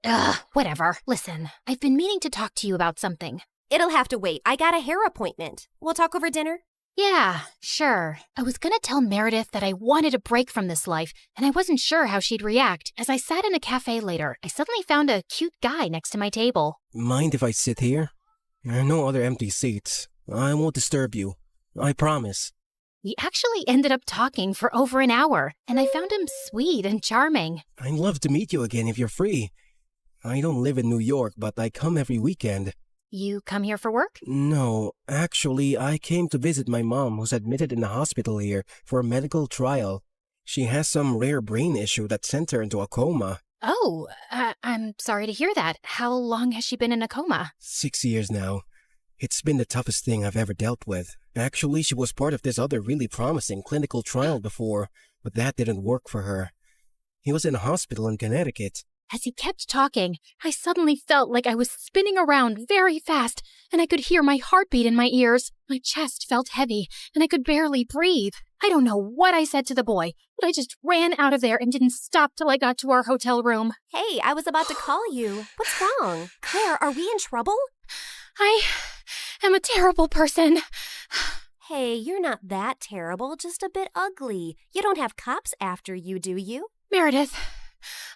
S11: Whatever. Listen, I've been meaning to talk to you about something.
S23: It'll have to wait. I got a hair appointment. We'll talk over dinner?
S11: Yeah, sure. I was gonna tell Meredith that I wanted a break from this life, and I wasn't sure how she'd react. As I sat in a cafe later, I suddenly found a cute guy next to my table.
S4: Mind if I sit here? There are no other empty seats. I won't disturb you. I promise.
S11: We actually ended up talking for over an hour, and I found him sweet and charming.
S4: I'd love to meet you again if you're free. I don't live in New York, but I come every weekend.
S11: You come here for work?
S4: No, actually, I came to visit my mom, who's admitted in the hospital here for a medical trial. She has some rare brain issue that sent her into a coma.
S11: Oh, I'm sorry to hear that. How long has she been in a coma?
S4: 6 years now. It's been the toughest thing I've ever dealt with. Actually, she was part of this other really promising clinical trial before, but that didn't work for her. He was in a hospital in Connecticut.
S11: As he kept talking, I suddenly felt like I was spinning around very fast, and I could hear my heartbeat in my ears. My chest felt heavy, and I could barely breathe. I don't know what I said to the boy, but I just ran out of there and didn't stop till I got to our hotel room.
S23: Hey, I was about to call you. What's wrong? Claire, are we in trouble?
S11: I am a terrible person.
S23: Hey, you're not that terrible, just a bit ugly. You don't have cops after you, do you?
S11: Meredith,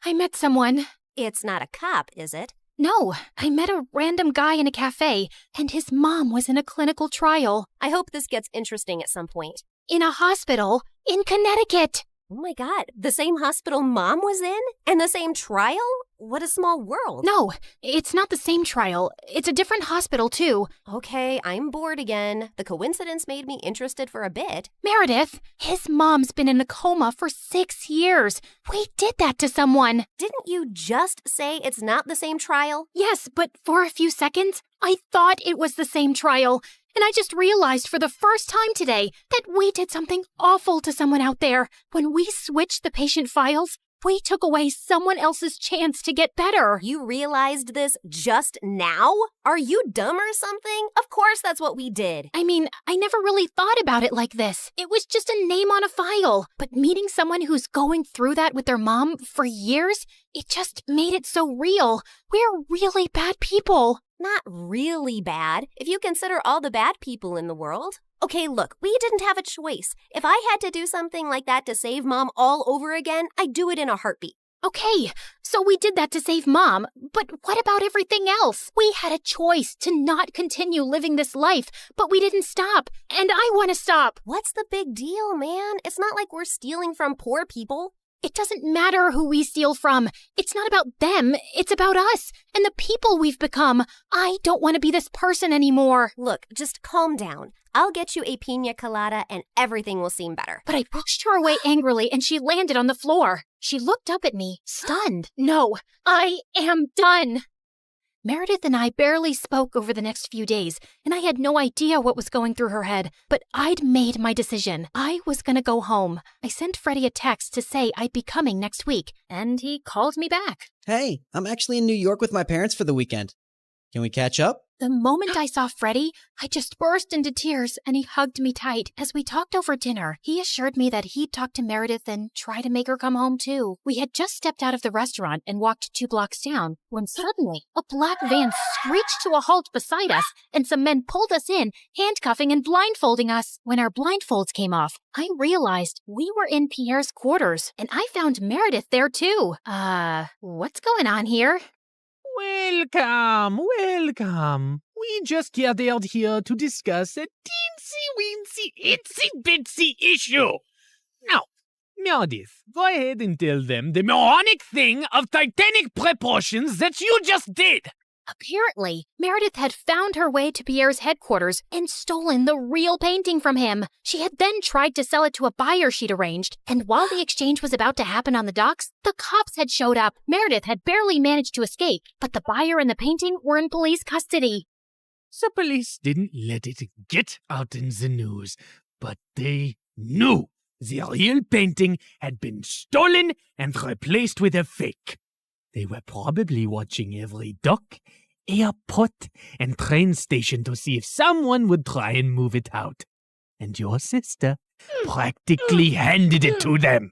S11: I met someone.
S23: It's not a cop, is it?
S11: No, I met a random guy in a cafe, and his mom was in a clinical trial.
S23: I hope this gets interesting at some point.
S11: In a hospital in Connecticut.
S23: Oh my God, the same hospital Mom was in? And the same trial? What a small world.
S11: No, it's not the same trial. It's a different hospital, too.
S23: Okay, I'm bored again. The coincidence made me interested for a bit.
S11: Meredith, his mom's been in a coma for 6 years. We did that to someone.
S23: Didn't you just say it's not the same trial?
S11: Yes, but for a few seconds, I thought it was the same trial. And I just realized for the first time today that we did something awful to someone out there. When we switched the patient files, we took away someone else's chance to get better.
S23: You realized this just now? Are you dumb or something? Of course that's what we did.
S11: I mean, I never really thought about it like this. It was just a name on a file. But meeting someone who's going through that with their mom for years, it just made it so real. We're really bad people.
S23: Not really bad, if you consider all the bad people in the world. Okay, look, we didn't have a choice. If I had to do something like that to save Mom all over again, I'd do it in a heartbeat.
S11: Okay, so we did that to save Mom, but what about everything else? We had a choice to not continue living this life, but we didn't stop, and I want to stop.
S23: What's the big deal, man? It's not like we're stealing from poor people.
S11: It doesn't matter who we steal from. It's not about them. It's about us and the people we've become. I don't want to be this person anymore.
S23: Look, just calm down. I'll get you a pina colada and everything will seem better.
S11: But I pushed her away angrily and she landed on the floor. She looked up at me, stunned. No, I am done. Meredith and I barely spoke over the next few days, and I had no idea what was going through her head. But I'd made my decision. I was gonna go home. I sent Freddie a text to say I'd be coming next week, and he called me back.
S20: Hey, I'm actually in New York with my parents for the weekend. Can we catch up?
S11: The moment I saw Freddie, I just burst into tears, and he hugged me tight. As we talked over dinner, he assured me that he'd talk to Meredith and try to make her come home too. We had just stepped out of the restaurant and walked 2 blocks down, when suddenly a black van screeched to a halt beside us, and some men pulled us in, handcuffing and blindfolding us. When our blindfolds came off, I realized we were in Pierre's quarters, and I found Meredith there too. What's going on here?
S10: Welcome. We just gathered here to discuss a teensy-weensy, itsy-bitsy issue. Now, Meredith, go ahead and tell them the moronic thing of titanic proportions that you just did.
S11: Apparently, Meredith had found her way to Pierre's headquarters and stolen the real painting from him. She had then tried to sell it to a buyer she'd arranged, and while the exchange was about to happen on the docks, the cops had showed up. Meredith had barely managed to escape, but the buyer and the painting were in police custody.
S10: The police didn't let it get out in the news, but they knew the real painting had been stolen and replaced with a fake. They were probably watching every dock, airport, and train station to see if someone would try and move it out. And your sister practically handed it to them.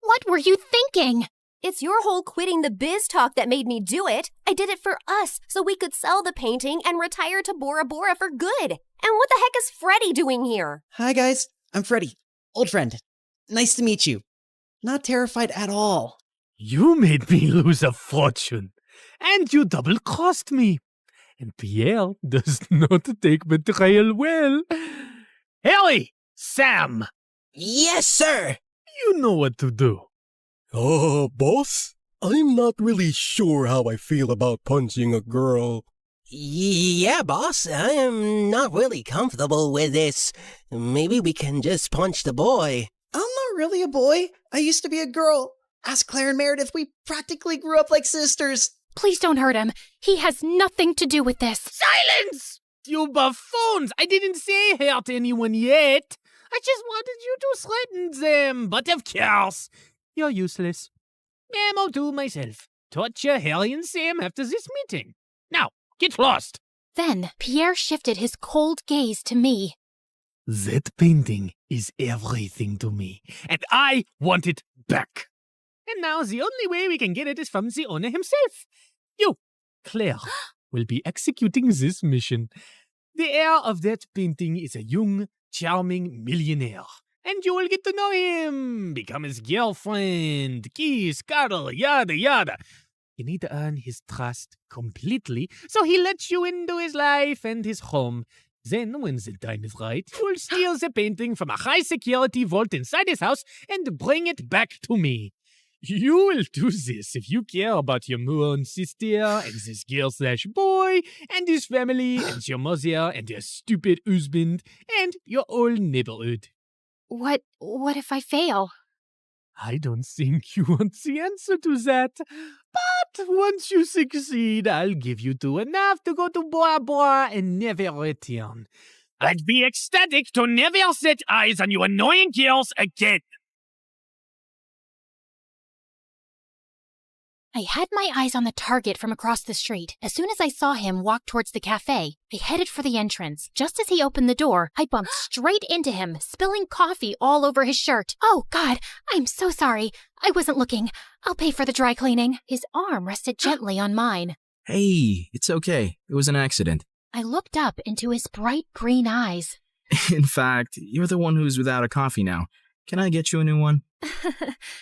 S11: What were you thinking?
S2: It's your whole quitting the biz talk that made me do it. I did it for us, so we could sell the painting and retire to Bora Bora for good. And what the heck is Freddie doing here?
S20: Hi, guys. I'm Freddie. Old friend. Nice to meet you. Not terrified at all.
S10: You made me lose a fortune, and you double-crossed me. And Pierre does not take betrayal well. Harry! Sam!
S4: Yes, sir!
S10: You know what to do.
S9: Boss? I'm not really sure how I feel about punching a girl.
S4: Yeah, boss, I am not really comfortable with this. Maybe we can just punch the boy.
S20: I'm not really a boy. I used to be a girl. Ask Claire and Meredith, we practically grew up like sisters.
S11: Please don't hurt him. He has nothing to do with this.
S10: Silence! You buffoons! I didn't say hurt anyone yet. I just wanted you to threaten them. But of course, you're useless. I'll do myself. Torture Harry and Sam after this meeting. Now, get lost.
S11: Then Pierre shifted his cold gaze to me.
S10: That painting is everything to me, and I want it back. And now the only way we can get it is from the owner himself. You, Claire, will be executing this mission. The heir of that painting is a young, charming millionaire. And you will get to know him, become his girlfriend, kiss, cuddle, yada, yada. You need to earn his trust completely, so he lets you into his life and his home. Then, when the time is right, you'll steal the painting from a high-security vault inside his house and bring it back to me. You will do this if you care about your moon sister and this girl/boy and his family and your mother and your stupid husband and your whole neighborhood.
S11: What if I fail?
S10: I don't think you want the answer to that. But once you succeed, I'll give you two enough to go to Bora Bora and never return. I'd be ecstatic to never set eyes on you annoying girls again.
S11: I had my eyes on the target from across the street. As soon as I saw him walk towards the cafe, I headed for the entrance. Just as he opened the door, I bumped straight into him, spilling coffee all over his shirt. Oh, God, I'm so sorry. I wasn't looking. I'll pay for the dry cleaning. His arm rested gently on mine.
S12: Hey, it's okay. It was an accident.
S11: I looked up into his bright green eyes.
S12: In fact, you're the one who's without a coffee now. Can I get you a new one?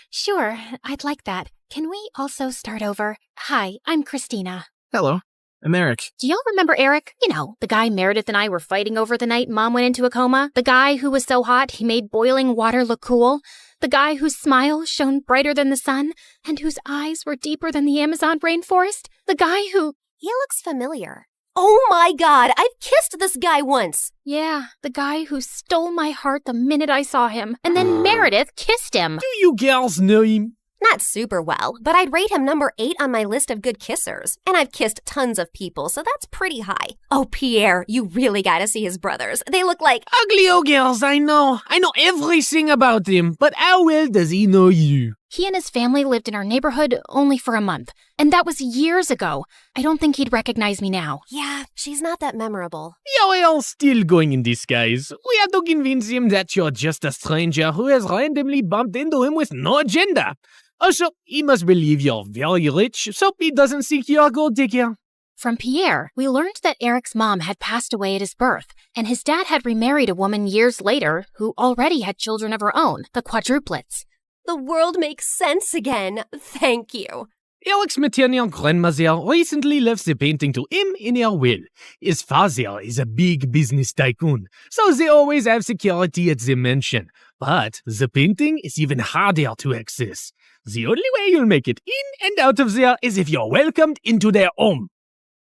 S11: Sure, I'd like that. Can we also start over? Hi, I'm Christina.
S12: Hello, I'm Eric.
S11: Do y'all remember Eric? You know, the guy Meredith and I were fighting over the night Mom went into a coma? The guy who was so hot he made boiling water look cool? The guy whose smile shone brighter than the sun and whose eyes were deeper than the Amazon rainforest? The guy who...
S2: He looks familiar. Oh my God, I've kissed this guy once.
S11: Yeah, the guy who stole my heart the minute I saw him. And then Meredith kissed him.
S10: Do you girls know him?
S2: Not super well, but I'd rate him number 8 on my list of good kissers. And I've kissed tons of people, so that's pretty high. Oh, Pierre, you really gotta see his brothers. They look like...
S10: Ugly old girls, I know. I know everything about him, but how well does he know you?
S11: He and his family lived in our neighborhood only for a month, and that was years ago. I don't think he'd recognize me now.
S2: Yeah, she's not that memorable.
S10: You're all still going in disguise. We have to convince him that you're just a stranger who has randomly bumped into him with no agenda. Also, he must believe you're very rich, so he doesn't think you're a gold digger.
S11: From Pierre, we learned that Eric's mom had passed away at his birth, and his dad had remarried a woman years later who already had children of her own, the quadruplets.
S2: The world makes sense again. Thank you.
S10: Eric's maternal grandmother recently left the painting to him in her will. His father is a big business tycoon, so they always have security at the mansion. But the painting is even harder to access. The only way you'll make it in and out of there is if you're welcomed into their home.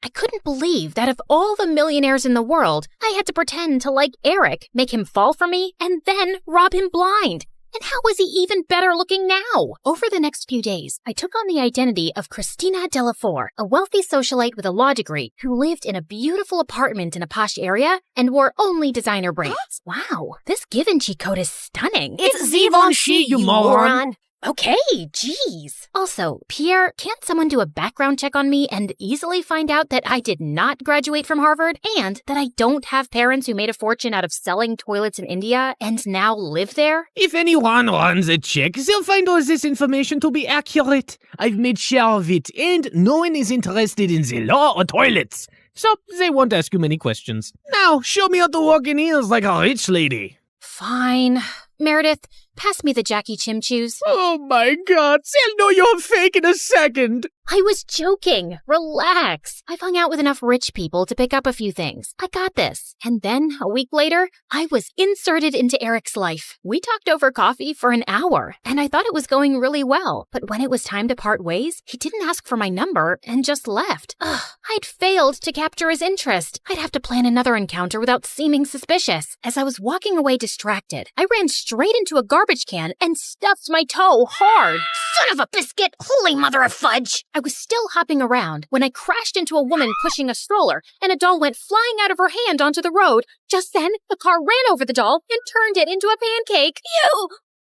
S11: I couldn't believe that of all the millionaires in the world, I had to pretend to like Eric, make him fall for me, and then rob him blind. And how was he even better looking now? Over the next few days, I took on the identity of Christina Delafour, a wealthy socialite with a law degree who lived in a beautiful apartment in a posh area and wore only designer brands. Wow, this Givenchy coat is stunning.
S7: It's Givenchy, you moron!
S11: Okay, geez. Also, Pierre, can't someone do a background check on me and easily find out that I did not graduate from Harvard and that I don't have parents who made a fortune out of selling toilets in India and now live there?
S10: If anyone runs a check, they'll find all this information to be accurate. I've made sure of it, and no one is interested in the law or toilets. So they won't ask you many questions. Now, show me how to walk in heels like a rich lady.
S11: Fine. Meredith, pass me the Jackie Chim Chews.
S10: Oh my god, they'll know you're fake in a second.
S11: I was joking. Relax. I've hung out with enough rich people to pick up a few things. I got this. And then, a week later, I was inserted into Eric's life. We talked over coffee for an hour, and I thought it was going really well. But when it was time to part ways, he didn't ask for my number and just left. I'd failed to capture his interest. I'd have to plan another encounter without seeming suspicious. As I was walking away distracted, I ran straight into a garbage can and stuffed my toe hard.
S7: Son of a biscuit! Holy mother of fudge!
S11: I was still hopping around when I crashed into a woman pushing a stroller, and a doll went flying out of her hand onto the road. Just then, the car ran over the doll and turned it into a pancake.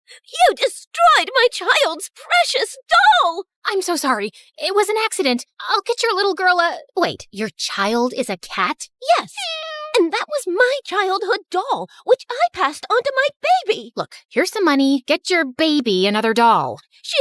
S2: You destroyed my child's precious doll!
S11: I'm so sorry. It was an accident. I'll get your little girl a... Wait, your child is a cat?
S2: Yes. And that was my childhood doll, which I passed on to my baby.
S11: Look, here's some money. Get your baby another doll.
S2: She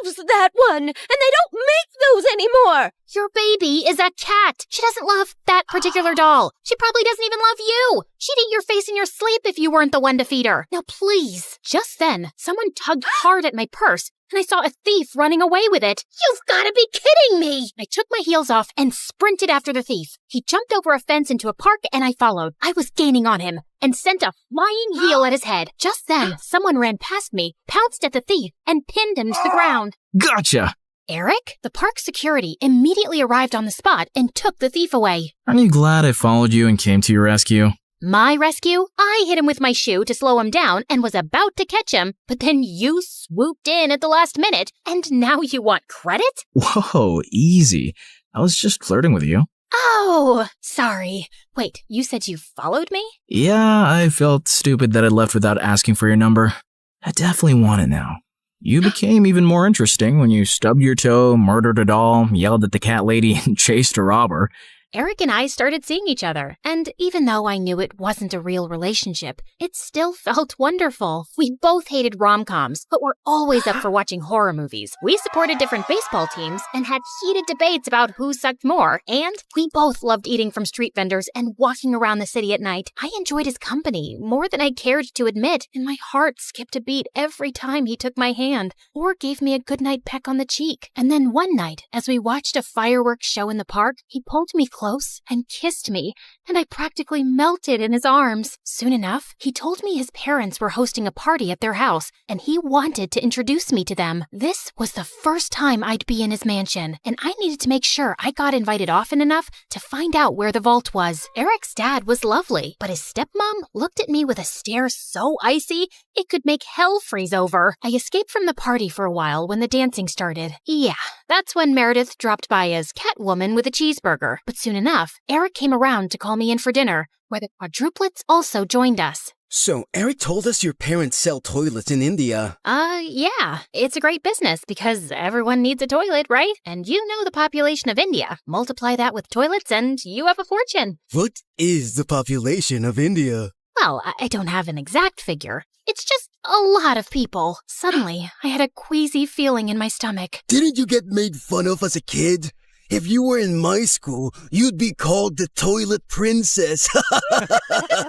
S2: loves that one, and they don't make those anymore.
S11: Your baby is a cat. She doesn't love that particular doll. She probably doesn't even love you. She'd eat your face in your sleep if you weren't the one to feed her. Now, please. Just then, someone tugged hard at my purse, and I saw a thief running away with it.
S7: You've got to be kidding me!
S11: I took my heels off and sprinted after the thief. He jumped over a fence into a park, and I followed. I was gaining on him and sent a flying heel at his head. Just then, someone ran past me, pounced at the thief, and pinned him to the ground.
S12: Gotcha!
S11: Eric, the park security, immediately arrived on the spot and took the thief away.
S12: Aren't you glad I followed you and came to your rescue?
S11: My rescue? I hit him with my shoe to slow him down and was about to catch him, but then you swooped in at the last minute, and now you want credit?
S12: Whoa, easy. I was just flirting with you.
S11: Oh, sorry. Wait, you said you followed me?
S12: Yeah, I felt stupid that I left without asking for your number. I definitely want it now. You became even more interesting when you stubbed your toe, murdered a doll, yelled at the cat lady, and chased a robber.
S11: Eric and I started seeing each other, and even though I knew it wasn't a real relationship, it still felt wonderful. We both hated rom-coms, but were always up for watching horror movies. We supported different baseball teams and had heated debates about who sucked more, and we both loved eating from street vendors and walking around the city at night. I enjoyed his company more than I cared to admit, and my heart skipped a beat every time he took my hand or gave me a goodnight peck on the cheek. And then one night, as we watched a fireworks show in the park, he pulled me close and kissed me, and I practically melted in his arms. Soon enough, he told me his parents were hosting a party at their house, and he wanted to introduce me to them. This was the first time I'd be in his mansion, and I needed to make sure I got invited often enough to find out where the vault was. Eric's dad was lovely, but his stepmom looked at me with a stare so icy it could make hell freeze over. I escaped from the party for a while when the dancing started. Yeah, that's when Meredith dropped by as Catwoman with a cheeseburger, but soon enough, Eric came around to call me in for dinner, where the quadruplets also joined us.
S8: So, Eric told us your parents sell toilets in India.
S11: Yeah. It's a great business because everyone needs a toilet, right? And you know the population of India. Multiply that with toilets and you have a fortune.
S8: What is the population of India?
S11: Well, I don't have an exact figure. It's just a lot of people. Suddenly, I had a queasy feeling in my stomach.
S8: Didn't you get made fun of as a kid? If you were in my school, you'd be called the Toilet Princess.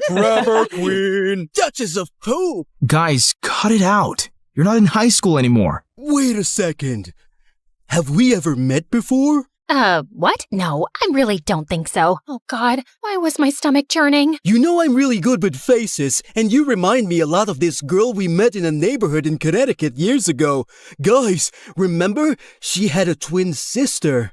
S9: Grabber Queen.
S8: Duchess of Poop.
S12: Guys, cut it out. You're not in high school anymore.
S8: Wait a second. Have we ever met before?
S11: What? No, I really don't think so. Oh God, why was my stomach churning?
S8: You know I'm really good with faces, and you remind me a lot of this girl we met in a neighborhood in Connecticut years ago. Guys, remember? She had a twin sister.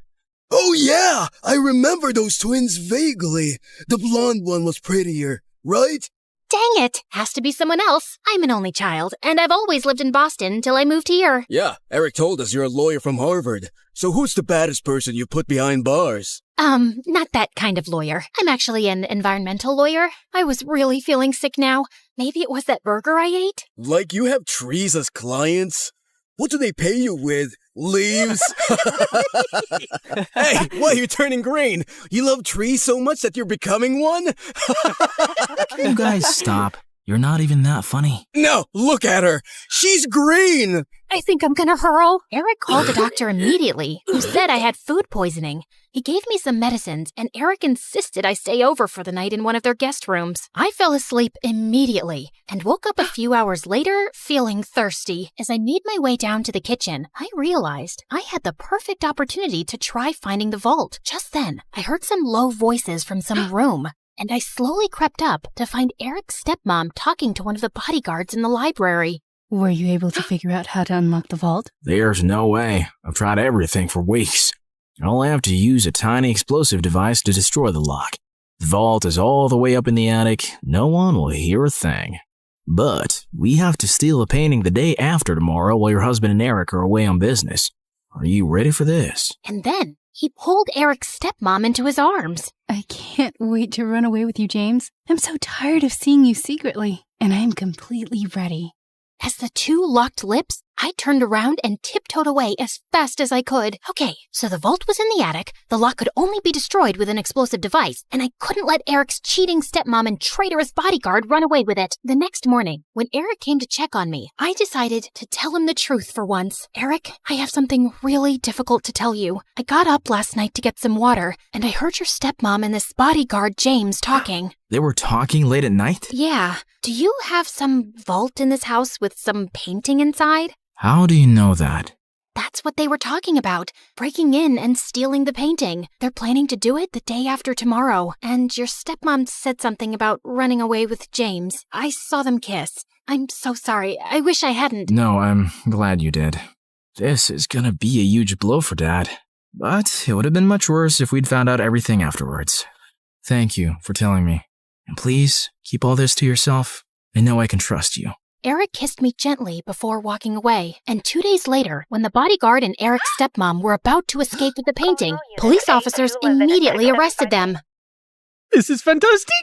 S8: Oh yeah, I remember those twins vaguely. The blonde one was prettier, right?
S11: Dang it! Has to be someone else. I'm an only child, and I've always lived in Boston until I moved here.
S8: Yeah, Eric told us you're a lawyer from Harvard. So who's the baddest person you put behind bars?
S11: Not that kind of lawyer. I'm actually an environmental lawyer. I was really feeling sick now. Maybe it was that burger I ate?
S8: Like you have trees as clients? What do they pay you with? Leaves? Hey, why are you turning green? You love trees so much that you're becoming one?
S12: You guys stop. You're not even that funny.
S8: No, look at her. She's green.
S11: I think I'm gonna hurl. Eric called the doctor immediately, who said I had food poisoning. He gave me some medicines, and Eric insisted I stay over for the night in one of their guest rooms. I fell asleep immediately and woke up a few hours later feeling thirsty. As I made my way down to the kitchen, I realized I had the perfect opportunity to try finding the vault. Just then, I heard some low voices from some room, and I slowly crept up to find Eric's stepmom talking to one of the bodyguards in the library.
S1: Were you able to figure out how to unlock the vault?
S12: There's no way. I've tried everything for weeks. I'll have to use a tiny explosive device to destroy the lock. The vault is all the way up in the attic. No one will hear a thing. But we have to steal a painting the day after tomorrow while your husband and Eric are away on business. Are you ready for this?
S11: And then he pulled Eric's stepmom into his arms.
S1: I can't wait to run away with you, James. I'm so tired of seeing you secretly, and I am completely ready.
S11: As the two locked lips, I turned around and tiptoed away as fast as I could. Okay, so the vault was in the attic, the lock could only be destroyed with an explosive device, and I couldn't let Eric's cheating stepmom and traitorous bodyguard run away with it. The next morning, when Eric came to check on me, I decided to tell him the truth for once. Eric, I have something really difficult to tell you. I got up last night to get some water, and I heard your stepmom and this bodyguard James talking.
S12: They were talking late at night?
S11: Yeah. Do you have some vault in this house with some painting inside?
S12: How do you know that?
S11: That's what they were talking about, breaking in and stealing the painting. They're planning to do it the day after tomorrow, and your stepmom said something about running away with James. I saw them kiss. I'm so sorry. I wish I hadn't.
S12: No, I'm glad you did. This is gonna be a huge blow for Dad. But it would have been much worse if we'd found out everything afterwards. Thank you for telling me. And please, keep all this to yourself. I know I can trust you.
S11: Eric kissed me gently before walking away, and 2 days later, when the bodyguard and Eric's stepmom were about to escape with the painting, police officers immediately arrested them.
S10: This is fantastic.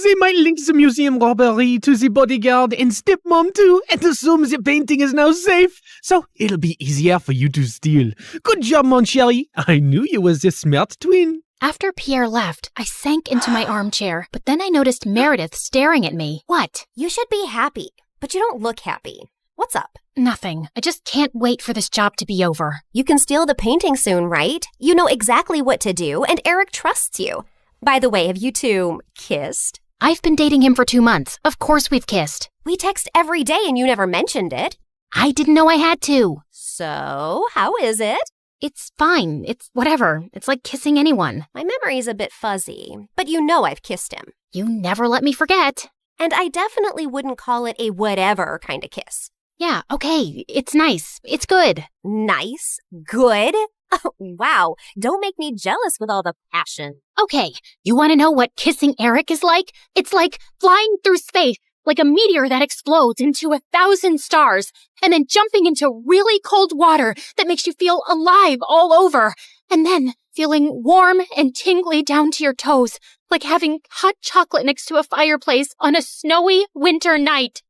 S10: They might link the museum robbery to the bodyguard and stepmom too, and assume the painting is now safe. So it'll be easier for you to steal. Good job, mon chéri. I knew you was a smart twin.
S11: After Pierre left, I sank into my armchair, but then I noticed Meredith staring at me. What?
S2: You should be happy, but you don't look happy. What's up?
S11: Nothing. I just can't wait for this job to be over.
S2: You can steal the painting soon, right? You know exactly what to do, and Eric trusts you. By the way, have you two kissed?
S11: I've been dating him for 2 months. Of course we've kissed.
S2: We text every day and you never mentioned it.
S11: I didn't know I had to.
S2: So, how is it?
S11: It's fine. It's whatever. It's like kissing anyone.
S2: My memory's a bit fuzzy, but you know I've kissed him.
S11: You never let me forget.
S2: And I definitely wouldn't call it a whatever kind of kiss.
S11: Yeah, okay. It's nice. It's good.
S2: Nice? Good? Oh, wow. Don't make me jealous with all the passion.
S11: Okay, you want to know what kissing Eric is like? It's like flying through space, like a meteor that explodes into 1,000 stars, and then jumping into really cold water that makes you feel alive all over, and then feeling warm and tingly down to your toes, like having hot chocolate next to a fireplace on a snowy winter night.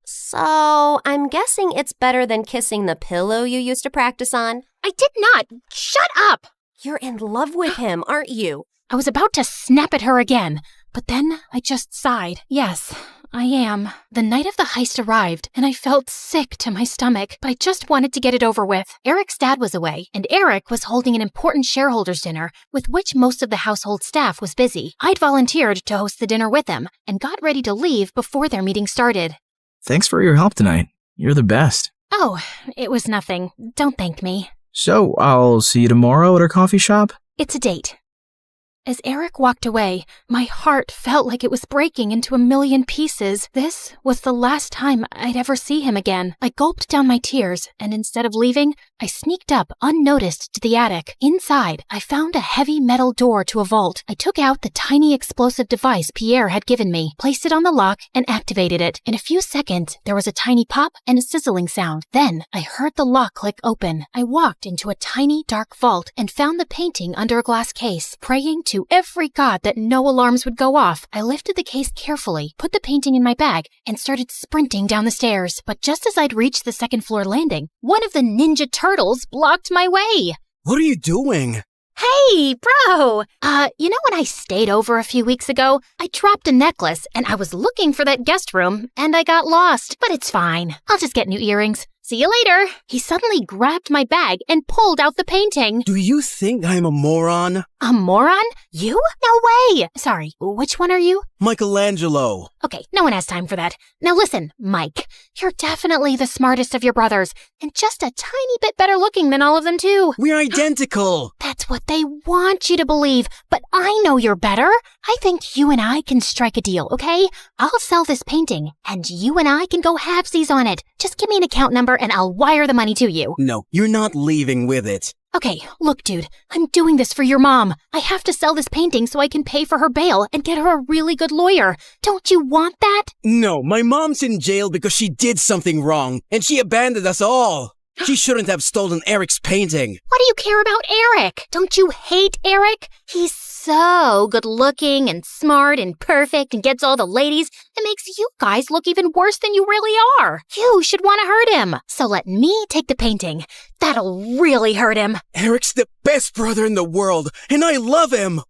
S2: So, I'm guessing it's better than kissing the pillow you used to practice on?
S11: I did not! Shut up!
S2: You're in love with him, aren't you?
S11: I was about to snap at her again, but then I just sighed. Yes, I am. The night of the heist arrived, and I felt sick to my stomach, but I just wanted to get it over with. Eric's dad was away, and Eric was holding an important shareholders' dinner, with which most of the household staff was busy. I'd volunteered to host the dinner with them, and got ready to leave before their meeting started.
S12: Thanks for your help tonight. You're the best.
S11: Oh, it was nothing. Don't thank me.
S12: So, I'll see you tomorrow at our coffee shop?
S13: It's a date. As Eric walked away, my heart felt like it was breaking into a million pieces. This was the last time I'd ever see him again. I gulped down my tears, and instead of leaving, I sneaked up unnoticed to the attic. Inside, I found a heavy metal door to a vault. I took out the tiny explosive device Pierre had given me, placed it on the lock, and activated it. In a few seconds, there was a tiny pop and a sizzling sound. Then, I heard the lock click open. I walked into a tiny, dark vault and found the painting under a glass case. Praying to every god that no alarms would go off, I lifted the case carefully, put the painting in my bag, and started sprinting down the stairs. But just as I'd reached the second floor landing, one of the Ninja Turtles blocked my way.
S8: What are you doing?
S13: Hey, bro! You know when I stayed over a few weeks ago? I dropped a necklace, and I was looking for that guest room, and I got lost. But it's fine. I'll just get new earrings. See you later. He suddenly grabbed my bag and pulled out the painting.
S8: Do you think I'm a moron?
S13: A moron? You? No way! Sorry, which one are you?
S8: Michelangelo.
S13: Okay, no one has time for that. Now listen, Mike, you're definitely the smartest of your brothers, and just a tiny bit better looking than all of them too.
S8: We're identical.
S13: That's what they want you to believe, but I know you're better. I think you and I can strike a deal, okay? I'll sell this painting, and you and I can go halvesies on it. Just give me an account number and I'll wire the money to you.
S8: No, you're not leaving with it.
S13: Okay, look, dude, I'm doing this for your mom. I have to sell this painting so I can pay for her bail and get her a really good lawyer. Don't you want that?
S8: No, my mom's in jail because she did something wrong, and she abandoned us all. She shouldn't have stolen Eric's painting.
S13: What do you care about Eric? Don't you hate Eric? He's so good looking and smart and perfect and gets all the ladies. It makes you guys look even worse than you really are. You should want to hurt him. So let me take the painting. That'll really hurt him.
S8: Eric's the best brother in the world, and I love him.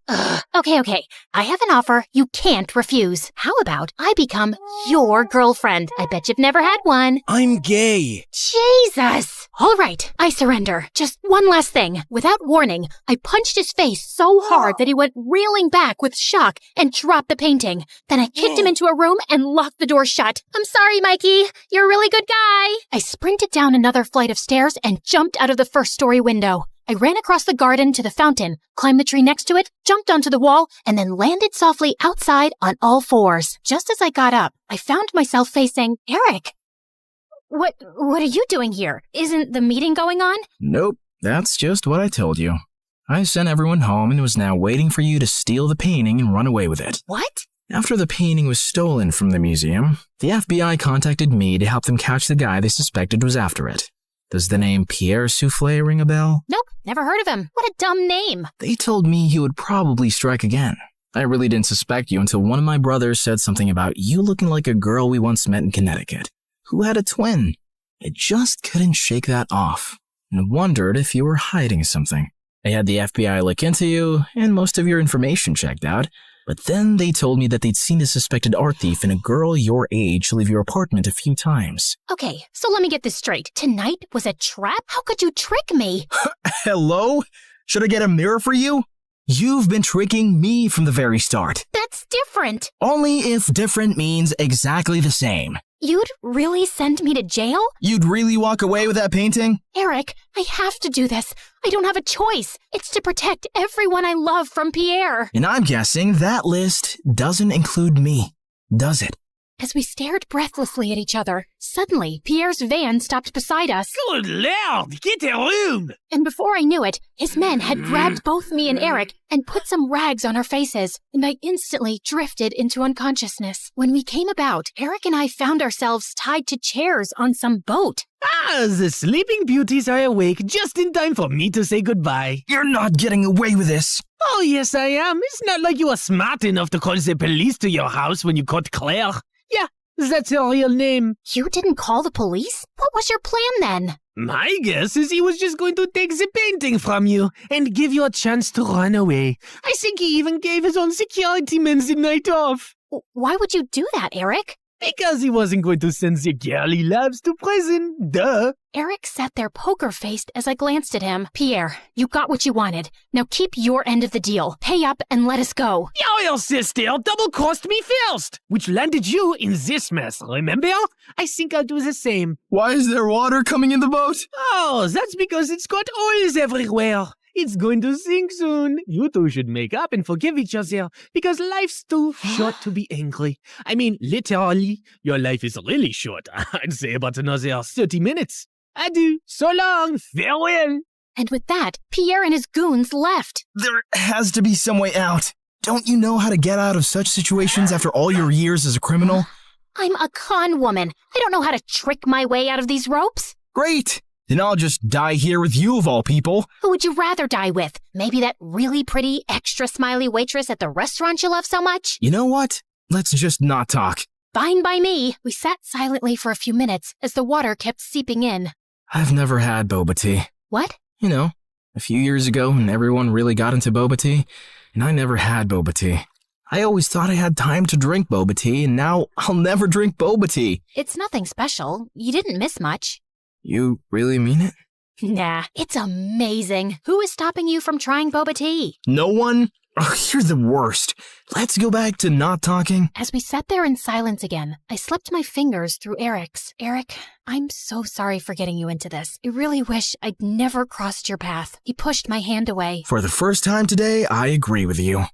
S13: Okay. I have an offer you can't refuse. How about I become your girlfriend? I bet you've never had one.
S8: I'm gay.
S13: Jesus! All right, I surrender. Just one last thing. Without warning, I punched his face so hard that he went reeling back with shock and dropped the painting. Then I kicked him into a room and locked the door shut. I'm sorry, Mikey. You're a really good guy. I sprinted down another flight of stairs and jumped out of the first-story window. I ran across the garden to the fountain, climbed the tree next to it, jumped onto the wall, and then landed softly outside on all fours. Just as I got up, I found myself facing Eric. What are you doing here? Isn't the meeting going on?
S12: Nope, that's just what I told you. I sent everyone home and was now waiting for you to steal the painting and run away with it.
S13: What?
S12: After the painting was stolen from the museum, the FBI contacted me to help them catch the guy they suspected was after it. Does the name Pierre Souffle ring a bell?
S13: Nope, never heard of him. What a dumb name.
S12: They told me you would probably strike again. I really didn't suspect you until one of my brothers said something about you looking like a girl we once met in Connecticut, who had a twin. I just couldn't shake that off, and wondered if you were hiding something. I had the FBI look into you, and most of your information checked out, but then they told me that they'd seen a suspected art thief and a girl your age leave your apartment a few times.
S13: Okay, so let me get this straight. Tonight was a trap? How could you trick me?
S12: Hello? Should I get a mirror for you? You've been tricking me from the very start.
S13: That's different.
S12: Only if different means exactly the same.
S13: You'd really send me to jail?
S12: You'd really walk away with that painting?
S13: Eric, I have to do this. I don't have a choice. It's to protect everyone I love from Pierre.
S12: And I'm guessing that list doesn't include me, does it?
S13: As we stared breathlessly at each other, suddenly Pierre's van stopped beside us.
S10: Good Lord, get a room!
S13: And before I knew it, his men had grabbed both me and Eric and put some rags on our faces, and I instantly drifted into unconsciousness. When we came about, Eric and I found ourselves tied to chairs on some boat.
S10: The Sleeping Beauties are awake just in time for me to say goodbye.
S12: You're not getting away with this.
S10: Oh, yes, I am. It's not like you are smart enough to call the police to your house when you caught Claire. Yeah, that's her real name.
S13: You didn't call the police? What was your plan then?
S10: My guess is he was just going to take the painting from you and give you a chance to run away. I think he even gave his own security men the night off.
S13: Why would you do that, Eric?
S10: Because he wasn't going to send the girl he loves to prison. Duh.
S11: Eric sat there poker-faced as I glanced at him. Pierre, you got what you wanted. Now keep your end of the deal. Pay up and let us go.
S10: Your sister double-crossed me first, which landed you in this mess, remember? I think I'll do the same.
S5: Why is there water coming in the boat?
S10: Oh, that's because it's got oils everywhere. It's going to sink soon. You two should make up and forgive each other, because life's too short to be angry. I mean, literally, your life is really short. I'd say about another 30 minutes. Adieu, so long, farewell.
S11: And with that, Pierre and his goons left.
S5: There has to be some way out. Don't you know how to get out of such situations after all your years as a criminal?
S11: I'm a con woman. I don't know how to trick my way out of these ropes.
S5: Great! Then I'll just die here with you of all people.
S11: Who would you rather die with? Maybe that really pretty, extra smiley waitress at the restaurant you love so much?
S5: You know what? Let's just not talk.
S11: Fine by me. We sat silently for a few minutes as the water kept seeping in.
S12: I've never had boba tea.
S11: What?
S12: You know, a few years ago when everyone really got into boba tea, and I never had boba tea. I always thought I had time to drink boba tea, and now I'll never drink boba tea.
S11: It's nothing special. You didn't miss much.
S12: You really mean it?
S11: Nah, it's amazing. Who is stopping you from trying boba tea?
S5: No one? Oh, you're the worst. Let's go back to not talking.
S11: As we sat there in silence again, I slipped my fingers through Eric's. Eric, I'm so sorry for getting you into this. I really wish I'd never crossed your path. He pushed my hand away.
S5: For the first time today, I agree with you.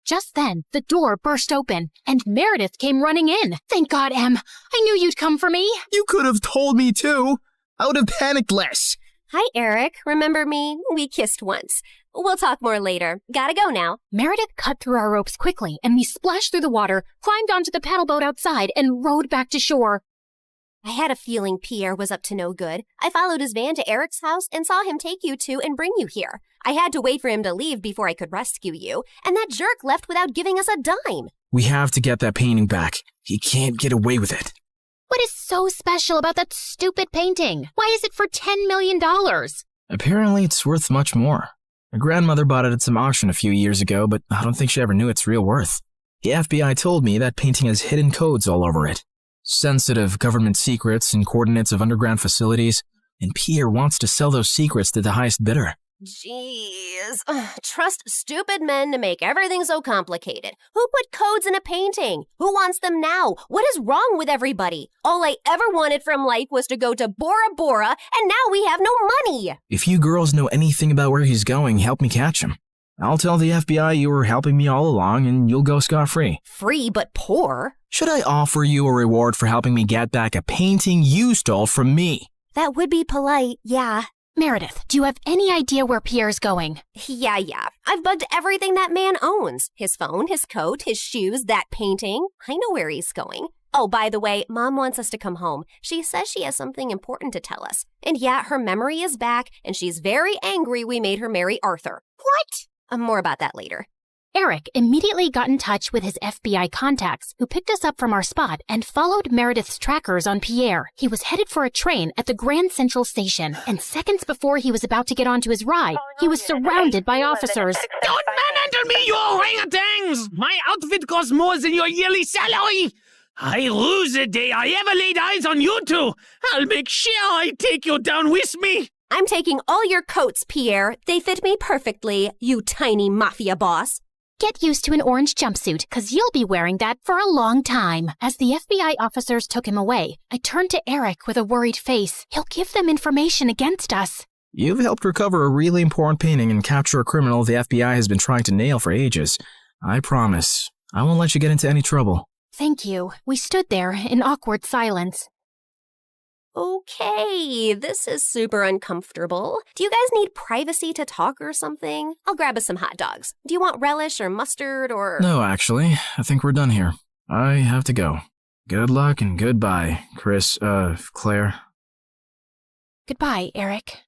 S11: Just then, the door burst open, and Meredith came running in. Thank God, Em. I knew you'd come for me.
S5: You could have told me too. I would have panicked less.
S2: Hi, Eric. Remember me? We kissed once. We'll talk more later. Gotta go now.
S11: Meredith cut through our ropes quickly, and we splashed through the water, climbed onto the paddle boat outside, and rowed back to shore.
S2: I had a feeling Pierre was up to no good. I followed his van to Eric's house and saw him take you two and bring you here. I had to wait for him to leave before I could rescue you, and that jerk left without giving us a dime.
S12: We have to get that painting back. He can't get away with it.
S11: What is so special about that stupid painting? Why is it for $10 million?
S12: Apparently, it's worth much more. My grandmother bought it at some auction a few years ago, but I don't think she ever knew its real worth. The FBI told me that painting has hidden codes all over it. Sensitive government secrets and coordinates of underground facilities, and Pierre wants to sell those secrets to the highest bidder.
S2: Jeez. Trust stupid men to make everything so complicated. Who put codes in a painting? Who wants them now? What is wrong with everybody? All I ever wanted from life was to go to Bora Bora, and now we have no money.
S12: If you girls know anything about where he's going, help me catch him. I'll tell the FBI you were helping me all along, and you'll go scot-free.
S2: Free but poor?
S12: Should I offer you a reward for helping me get back a painting you stole from me?
S2: That would be polite, yeah.
S11: Meredith, do you have any idea where Pierre's going?
S2: Yeah. I've bugged everything that man owns. His phone, his coat, his shoes, that painting. I know where he's going. Oh, by the way, Mom wants us to come home. She says she has something important to tell us. And yeah, her memory is back, and she's very angry we made her marry Arthur. What? More about that later.
S11: Eric immediately got in touch with his FBI contacts, who picked us up from our spot and followed Meredith's trackers on Pierre. He was headed for a train at the Grand Central Station, and seconds before he was about to get onto his ride, he was surrounded by officers.
S10: Don't manhandle me, you orangutans! My outfit costs more than your yearly salary! I lose the day I ever laid eyes on you two! I'll make sure I take you down with me!
S2: I'm taking all your coats, Pierre. They fit me perfectly, you tiny mafia boss.
S11: Get used to an orange jumpsuit, because you'll be wearing that for a long time. As the FBI officers took him away, I turned to Eric with a worried face. He'll give them information against us.
S12: You've helped recover a really important painting and capture a criminal the FBI has been trying to nail for ages. I promise, I won't let you get into any trouble.
S11: Thank you. We stood there in awkward silence.
S2: Okay, this is super uncomfortable. Do you guys need privacy to talk or something? I'll grab us some hot dogs. Do you want relish or mustard or...
S12: No, actually, I think we're done here. I have to go. Good luck and goodbye, Claire.
S11: Goodbye, Eric.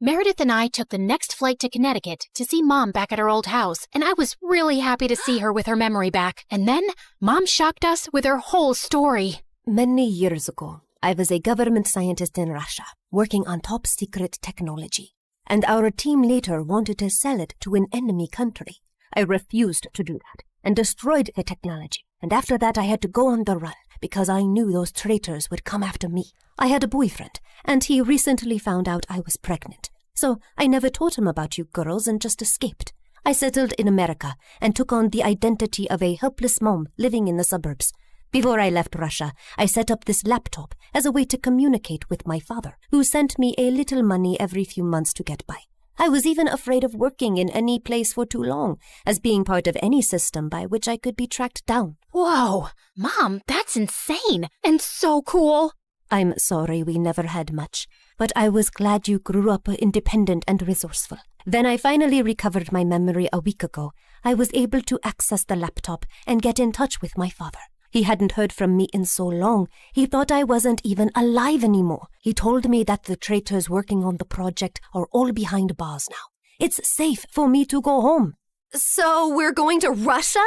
S11: Meredith and I took the next flight to Connecticut to see Mom back at her old house, and I was really happy to see her with her memory back. And then, Mom shocked us with her whole story.
S2: Many years ago, I was a government scientist in Russia, working on top-secret technology. And our team later wanted to sell it to an enemy country. I refused to do that, and destroyed the technology. and after that I had to go on the run because I knew those traitors would come after me. I had a boyfriend, and he recently found out I was pregnant. So I never told him about you girls and just escaped. I settled in America and took on the identity of a helpless mom living in the suburbs. Before I left Russia, I set up this laptop as a way to communicate with my father, who sent me a little money every few months to get by. I was even afraid of working in any place for too long, as being part of any system by which I could be tracked down.
S11: Whoa, Mom, that's insane and so cool.
S2: I'm sorry we never had much, but I was glad you grew up independent and resourceful. When I finally recovered my memory a week ago, I was able to access the laptop and get in touch with my father. He hadn't heard from me in so long, he thought I wasn't even alive anymore. He told me that the traitors working on the project are all behind bars now. It's safe for me to go home.
S23: So we're going to Russia?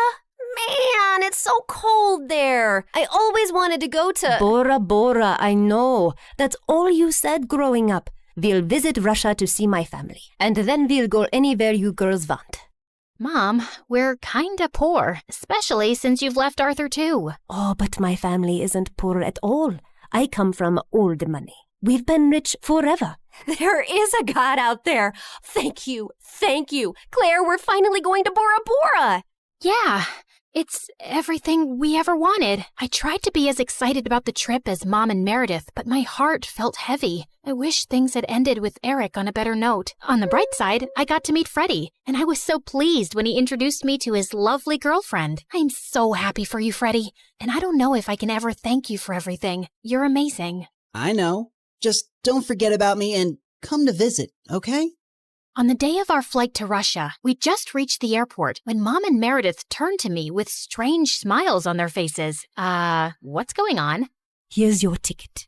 S23: Man, it's so cold there. I always wanted to go to...
S2: Bora Bora, I know. That's all you said growing up. We'll visit Russia to see my family, and then we'll go anywhere you girls want.
S11: Mom, we're kinda poor, especially since you've left Arthur too.
S2: Oh, but my family isn't poor at all. I come from old money. We've been rich forever.
S23: There is a God out there. Thank you. Claire, we're finally going to Bora Bora.
S11: Yeah, it's everything we ever wanted. I tried to be as excited about the trip as Mom and Meredith, but my heart felt heavy. I wish things had ended with Eric on a better note. On the bright side, I got to meet Freddie, and I was so pleased when he introduced me to his lovely girlfriend. I'm so happy for you, Freddie, and I don't know if I can ever thank you for everything. You're amazing.
S20: I know. Just don't forget about me and come to visit, okay?
S11: On the day of our flight to Russia, we just reached the airport when Mom and Meredith turned to me with strange smiles on their faces. What's going on?
S2: Here's your ticket.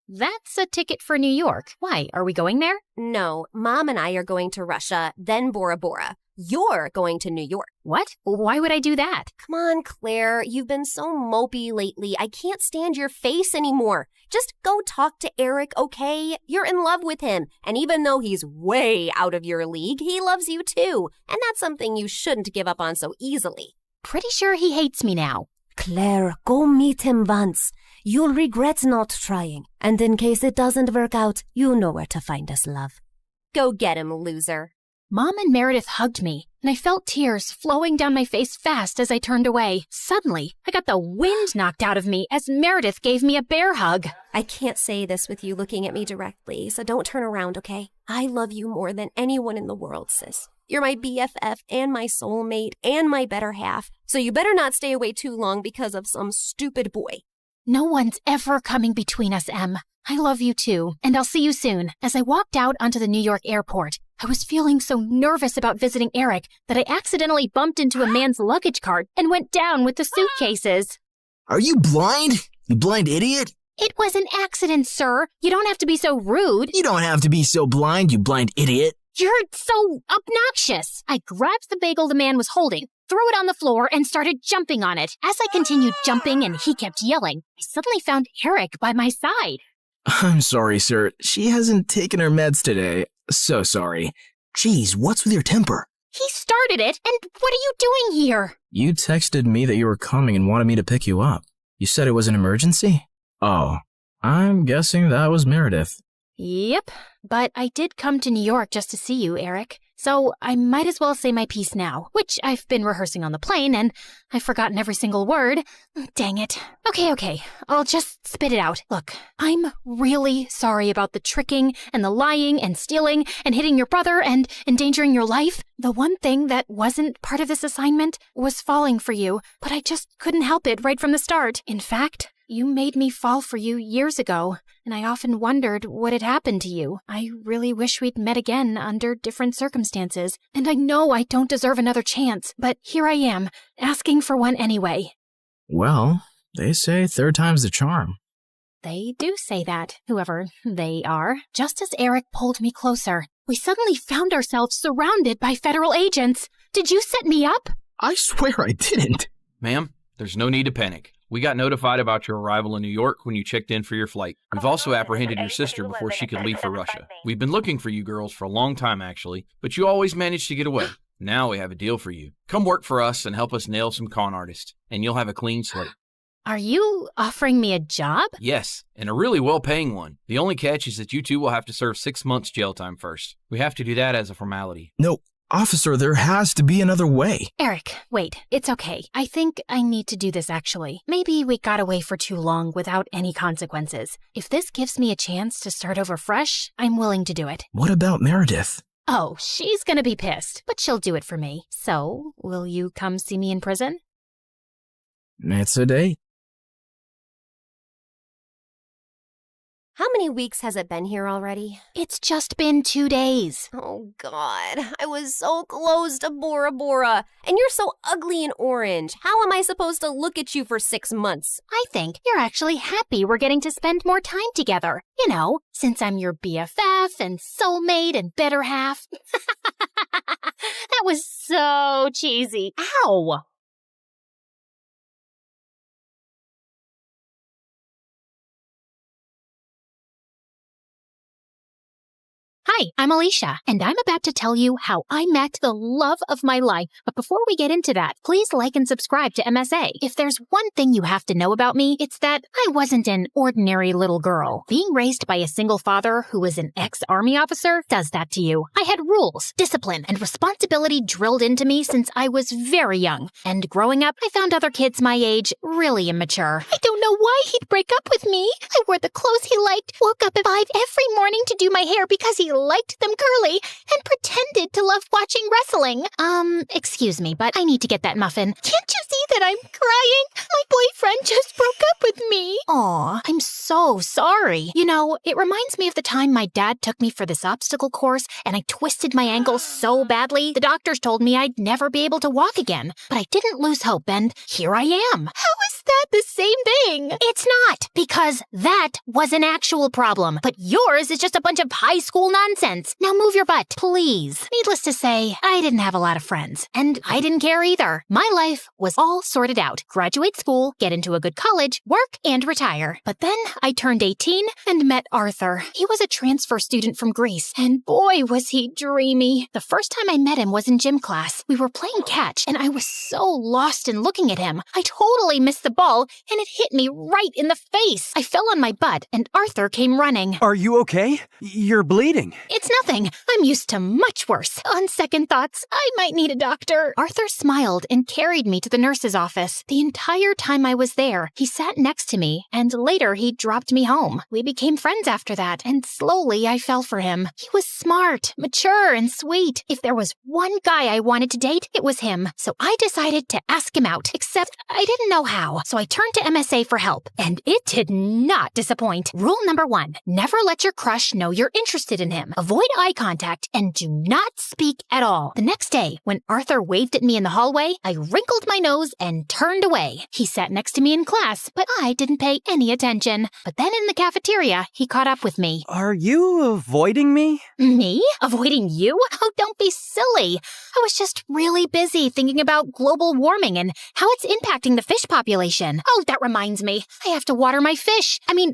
S11: That's a ticket for New York. Why, are we going there?
S23: No, Mom and I are going to Russia, then Bora Bora. You're going to New York.
S11: What? Why would I do that?
S23: Come on, Claire. You've been so mopey lately. I can't stand your face anymore. Just go talk to Eric, okay? You're in love with him. And even though he's way out of your league, he loves you too. And that's something you shouldn't give up on so easily.
S11: Pretty sure he hates me now.
S2: Claire, go meet him once. You'll regret not trying. And in case it doesn't work out, you know where to find us, love.
S23: Go get him, loser.
S11: Mom and Meredith hugged me, and I felt tears flowing down my face fast as I turned away. Suddenly, I got the wind knocked out of me as Meredith gave me a bear hug.
S23: I can't say this with you looking at me directly, so don't turn around, okay? I love you more than anyone in the world, sis. You're my BFF and my soulmate and my better half, so you better not stay away too long because of some stupid boy.
S11: No one's ever coming between us, Em. I love you too, and I'll see you soon. As I walked out onto the New York airport, I was feeling so nervous about visiting Eric that I accidentally bumped into a man's luggage cart and went down with the suitcases.
S5: Are you blind? You blind idiot?
S11: It was an accident, sir. You don't have to be so rude.
S5: You don't have to be so blind, you blind idiot.
S11: You're so obnoxious. I grabbed the bagel the man was holding, threw it on the floor, and started jumping on it. As I continued jumping and he kept yelling, I suddenly found Eric by my side.
S12: I'm sorry, sir. She hasn't taken her meds today. So sorry.
S5: Jeez, what's with your temper?
S11: He started it, and what are you doing here?
S12: You texted me that you were coming and wanted me to pick you up. You said it was an emergency? Oh, I'm guessing that was Meredith.
S11: Yep, but I did come to New York just to see you, Eric. So I might as well say my piece now, which I've been rehearsing on the plane, and I've forgotten every single word. Dang it. Okay, I'll just spit it out. Look, I'm really sorry about the tricking and the lying and stealing and hitting your brother and endangering your life. The one thing that wasn't part of this assignment was falling for you, but I just couldn't help it right from the start. In fact, you made me fall for you years ago, and I often wondered what had happened to you. I really wish we'd met again under different circumstances, and I know I don't deserve another chance, but here I am, asking for one anyway.
S12: Well, they say third time's the charm.
S11: They do say that, whoever they are. Just as Eric pulled me closer, we suddenly found ourselves surrounded by federal agents. Did you set me up?
S5: I swear I didn't.
S18: Ma'am, there's no need to panic. We got notified about your arrival in New York when you checked in for your flight. We've also apprehended your sister before she could leave for Russia. We've been looking for you girls for a long time, actually, but you always managed to get away. Now we have a deal for you. Come work for us and help us nail some con artists, and you'll have a clean slate.
S11: Are you offering me a job?
S18: Yes, and a really well-paying one. The only catch is that you two will have to serve 6 months jail time first. We have to do that as a formality.
S5: No, officer, there has to be another way.
S11: Eric, wait. It's okay. I think I need to do this actually. Maybe we got away for too long without any consequences. If this gives me a chance to start over fresh, I'm willing to do it.
S5: What about Meredith?
S11: Oh, she's gonna be pissed, but she'll do it for me. So, will you come see me in prison?
S12: It's a date.
S23: How many weeks has it been here already?
S11: It's just been 2 days.
S23: Oh, God. I was so close to Bora Bora. And you're so ugly and orange. How am I supposed to look at you for 6 months?
S11: I think you're actually happy we're getting to spend more time together. You know, since I'm your BFF and soulmate and better half. That was so cheesy. Ow! Hi, I'm Alicia, and I'm about to tell you how I met the love of my life. But before we get into that, please like and subscribe to MSA. If there's one thing you have to know about me, it's that I wasn't an ordinary little girl. Being raised by a single father who was an ex-army officer does that to you. I had rules, discipline, and responsibility drilled into me since I was very young. And growing up, I found other kids my age really immature. I don't know why he'd break up with me. I wore the clothes he liked, woke up at 5 every morning to do my hair because he liked them curly, and pretended to love watching wrestling. Excuse me, but I need to get that muffin. Can't you see that I'm crying? My boyfriend just broke up with me. Aw, I'm so sorry. You know, it reminds me of the time my dad took me for this obstacle course, and I twisted my ankle so badly, the doctors told me I'd never be able to walk again. But I didn't lose hope, and here I am. How is that the same thing? It's not, because that was an actual problem, but yours is just a bunch of high school nonsense. Now move your butt, please. Needless to say, I didn't have a lot of friends, and I didn't care either. My life was all sorted out. Graduate school, get into a good college, work, and retire. But then I turned 18 and met Arthur. He was a transfer student from Greece, and boy was he dreamy. The first time I met him was in gym class. We were playing catch, and I was so lost in looking at him. I totally missed the ball, and it hit me right in the face. I fell on my butt, and Arthur came running.
S17: Are you okay? You're bleeding.
S11: It's nothing. I'm used to much worse. On second thoughts, I might need a doctor. Arthur smiled and carried me to the nurse's office. The entire time I was there, he sat next to me, and later he dropped me home. We became friends after that, and slowly I fell for him. He was smart, mature, and sweet. If there was one guy I wanted to date, it was him. So I decided to ask him out, except I didn't know how. So I turned to MSA for help, and it did not disappoint. Rule number 1, never let your crush know you're interested in him. Avoid eye contact and do not speak at all. The next day, when Arthur waved at me in the hallway, I wrinkled my nose and turned away. He sat next to me in class, but I didn't pay any attention. But then in the cafeteria, he caught up with me.
S17: Are you avoiding me?
S11: Me? Avoiding you? Oh, don't be silly. I was just really busy thinking about global warming and how it's impacting the fish population. Oh, that reminds me. I have to water my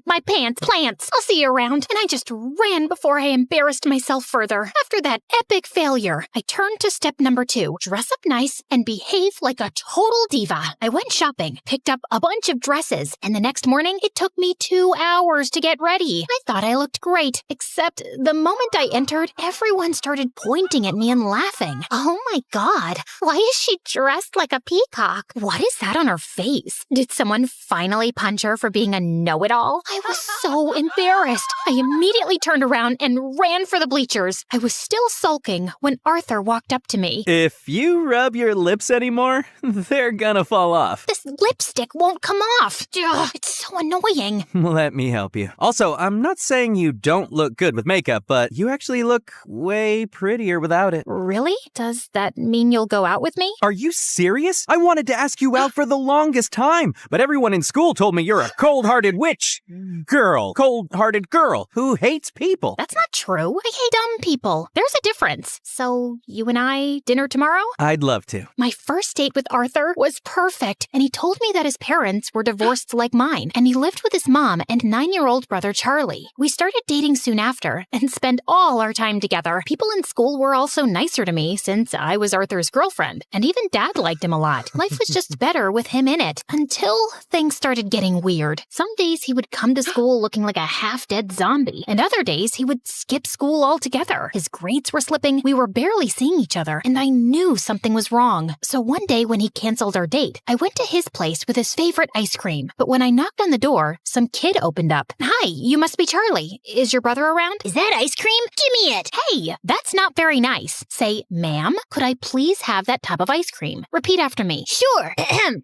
S11: my plants. I'll see you around. And I just ran before I embarrassed myself further. After that epic failure, I turned to step number 2. Dress up nice and behave like a total diva. I went shopping, picked up a bunch of dresses, and the next morning, it took me 2 hours to get ready. I thought I looked great, except the moment I entered, everyone started pointing at me and laughing. Oh my God, why is she dressed like a peacock? What is that on her face? Did someone finally punch her for being a know-it-all? I was so embarrassed. I immediately turned around and ran for the bleachers. I was still sulking when Arthur walked up to me.
S17: If you rub your lips anymore, they're gonna fall off.
S11: This lipstick won't come off. Ugh, it's so annoying.
S17: Let me help you. Also, I'm not saying you don't look good with makeup, but you actually look way prettier without it.
S11: Really? Does that mean you'll go out with me?
S17: Are you serious? I wanted to ask you out for the longest time, but everyone in school told me you're a cold-hearted witch. Cold-hearted girl who hates people.
S11: That's not true. I hate dumb people. There's a difference. So, you and I, dinner tomorrow?
S17: I'd love to.
S11: My first date with Arthur was perfect, and he told me that his parents were divorced like mine, and he lived with his mom and 9-year-old brother Charlie. We started dating soon after, and spent all our time together. People in school were all
S16: also nicer to me since I was Arthur's girlfriend, and even Dad liked him a lot. Life was just better with him in it, until things started getting weird. Some days he would come to school looking like a half-dead zombie, and other days he would skip school altogether. His grades were slipping, we were barely seeing each other, and I knew something was wrong. So one day when he canceled our date, I went to his place with his favorite ice cream. But when I knocked on the door, some kid opened up. Hi, you must be Charlie. Is your brother around?
S7: Is that ice cream? Give me it.
S16: Hey, that's not very nice. Say, ma'am, could I please have that tub of ice cream? Repeat after me.
S7: Sure.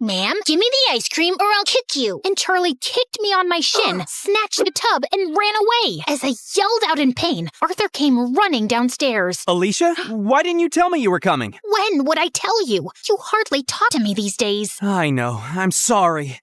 S7: Ma'am, give me the ice cream or I'll kick you.
S16: And Charlie kicked me on my shin, snatched the tub, and ran away. As I yelled out in pain, Arthur came running downstairs.
S17: Alicia, why didn't you tell me you were coming?
S16: When would I tell you? You hardly talk to me these days.
S17: I know. I'm sorry.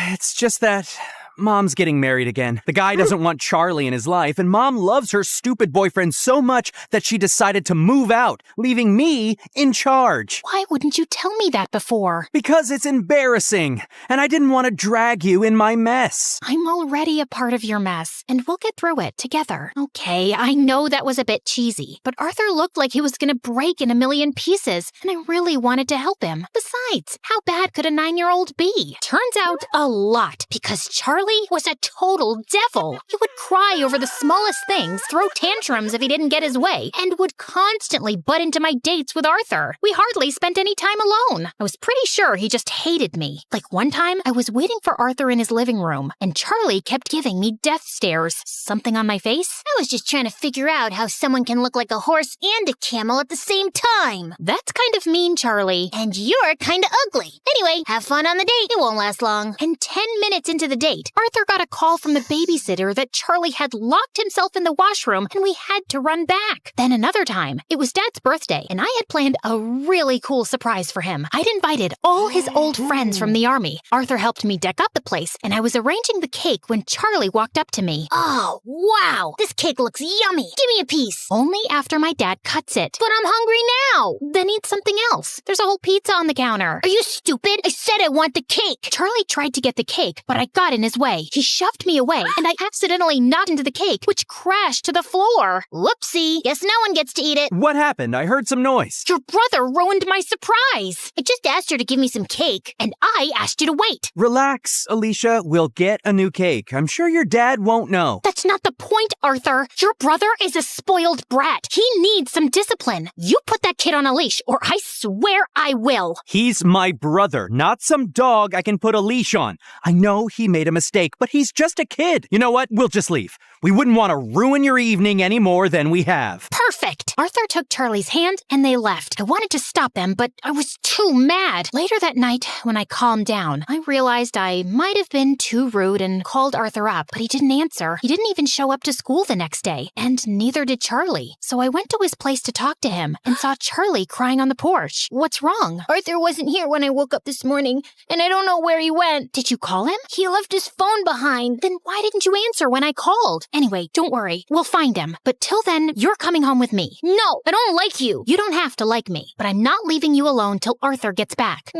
S17: It's just that Mom's getting married again. The guy doesn't want Charlie in his life, and Mom loves her stupid boyfriend so much that she decided to move out, leaving me in charge.
S16: Why wouldn't you tell me that before?
S17: Because it's embarrassing, and I didn't want to drag you in my mess.
S16: I'm already a part of your mess, and we'll get through it together. Okay, I know that was a bit cheesy, but Arthur looked like he was going to break in a million pieces, and I really wanted to help him. Besides, how bad could a 9-year-old be? Turns out a lot, because Charlie was a total devil. He would cry over the smallest things, throw tantrums if he didn't get his way, and would constantly butt into my dates with Arthur. We hardly spent any time alone. I was pretty sure he just hated me. Like one time, I was waiting for Arthur in his living room, and Charlie kept giving me death stares. Something on my face?
S7: I was just trying to figure out how someone can look like a horse and a camel at the same time.
S16: That's kind of mean, Charlie.
S7: And you're kind of ugly. Anyway, have fun on the date. It won't last long.
S16: And 10 minutes into the date, Arthur got a call from the babysitter that Charlie had locked himself in the washroom and we had to run back. Then another time, it was Dad's birthday and I had planned a really cool surprise for him. I'd invited all his old friends from the army. Arthur helped me deck up the place and I was arranging the cake when Charlie walked up to me.
S7: Oh, wow! This cake looks yummy! Give me a piece!
S16: Only after my dad cuts it.
S7: But I'm hungry now!
S16: Then eat something else. There's a whole pizza on the counter.
S7: Are you stupid? I said I want the cake!
S16: Charlie tried to get the cake, but I got in his way. He shoved me away, and I accidentally knocked into the cake, which crashed to the floor.
S7: Whoopsie. Guess no one gets to eat it.
S17: What happened? I heard some noise.
S16: Your brother ruined my surprise.
S7: I just asked her to give me some cake.
S16: And I asked you to wait.
S17: Relax, Alicia. We'll get a new cake. I'm sure your dad won't know.
S16: That's not the point, Arthur. Your brother is a spoiled brat. He needs some discipline. You put that kid on a leash, or I swear I will.
S17: He's my brother, not some dog I can put a leash on. I know he made a mistake, but he's just a kid. You know what? We'll just leave. We wouldn't want to ruin your evening any more than we have.
S16: Perfect. Arthur took Charlie's hand and they left. I wanted to stop them, but I was too mad. Later that night, when I calmed down, I realized I might have been too rude and called Arthur up, but he didn't answer. He didn't even show up to school the next day, and neither did Charlie. So I went to his place to talk to him and saw Charlie crying on the porch. What's wrong?
S7: Arthur wasn't here when I woke up this morning, and I don't know where he went.
S16: Did you call him?
S7: He left his phone behind.
S16: Then why didn't you answer when I called? Anyway, don't worry. We'll find him. But till then, you're coming home with me.
S7: No, I don't like you.
S16: You don't have to like me, but I'm not leaving you alone till Arthur gets back.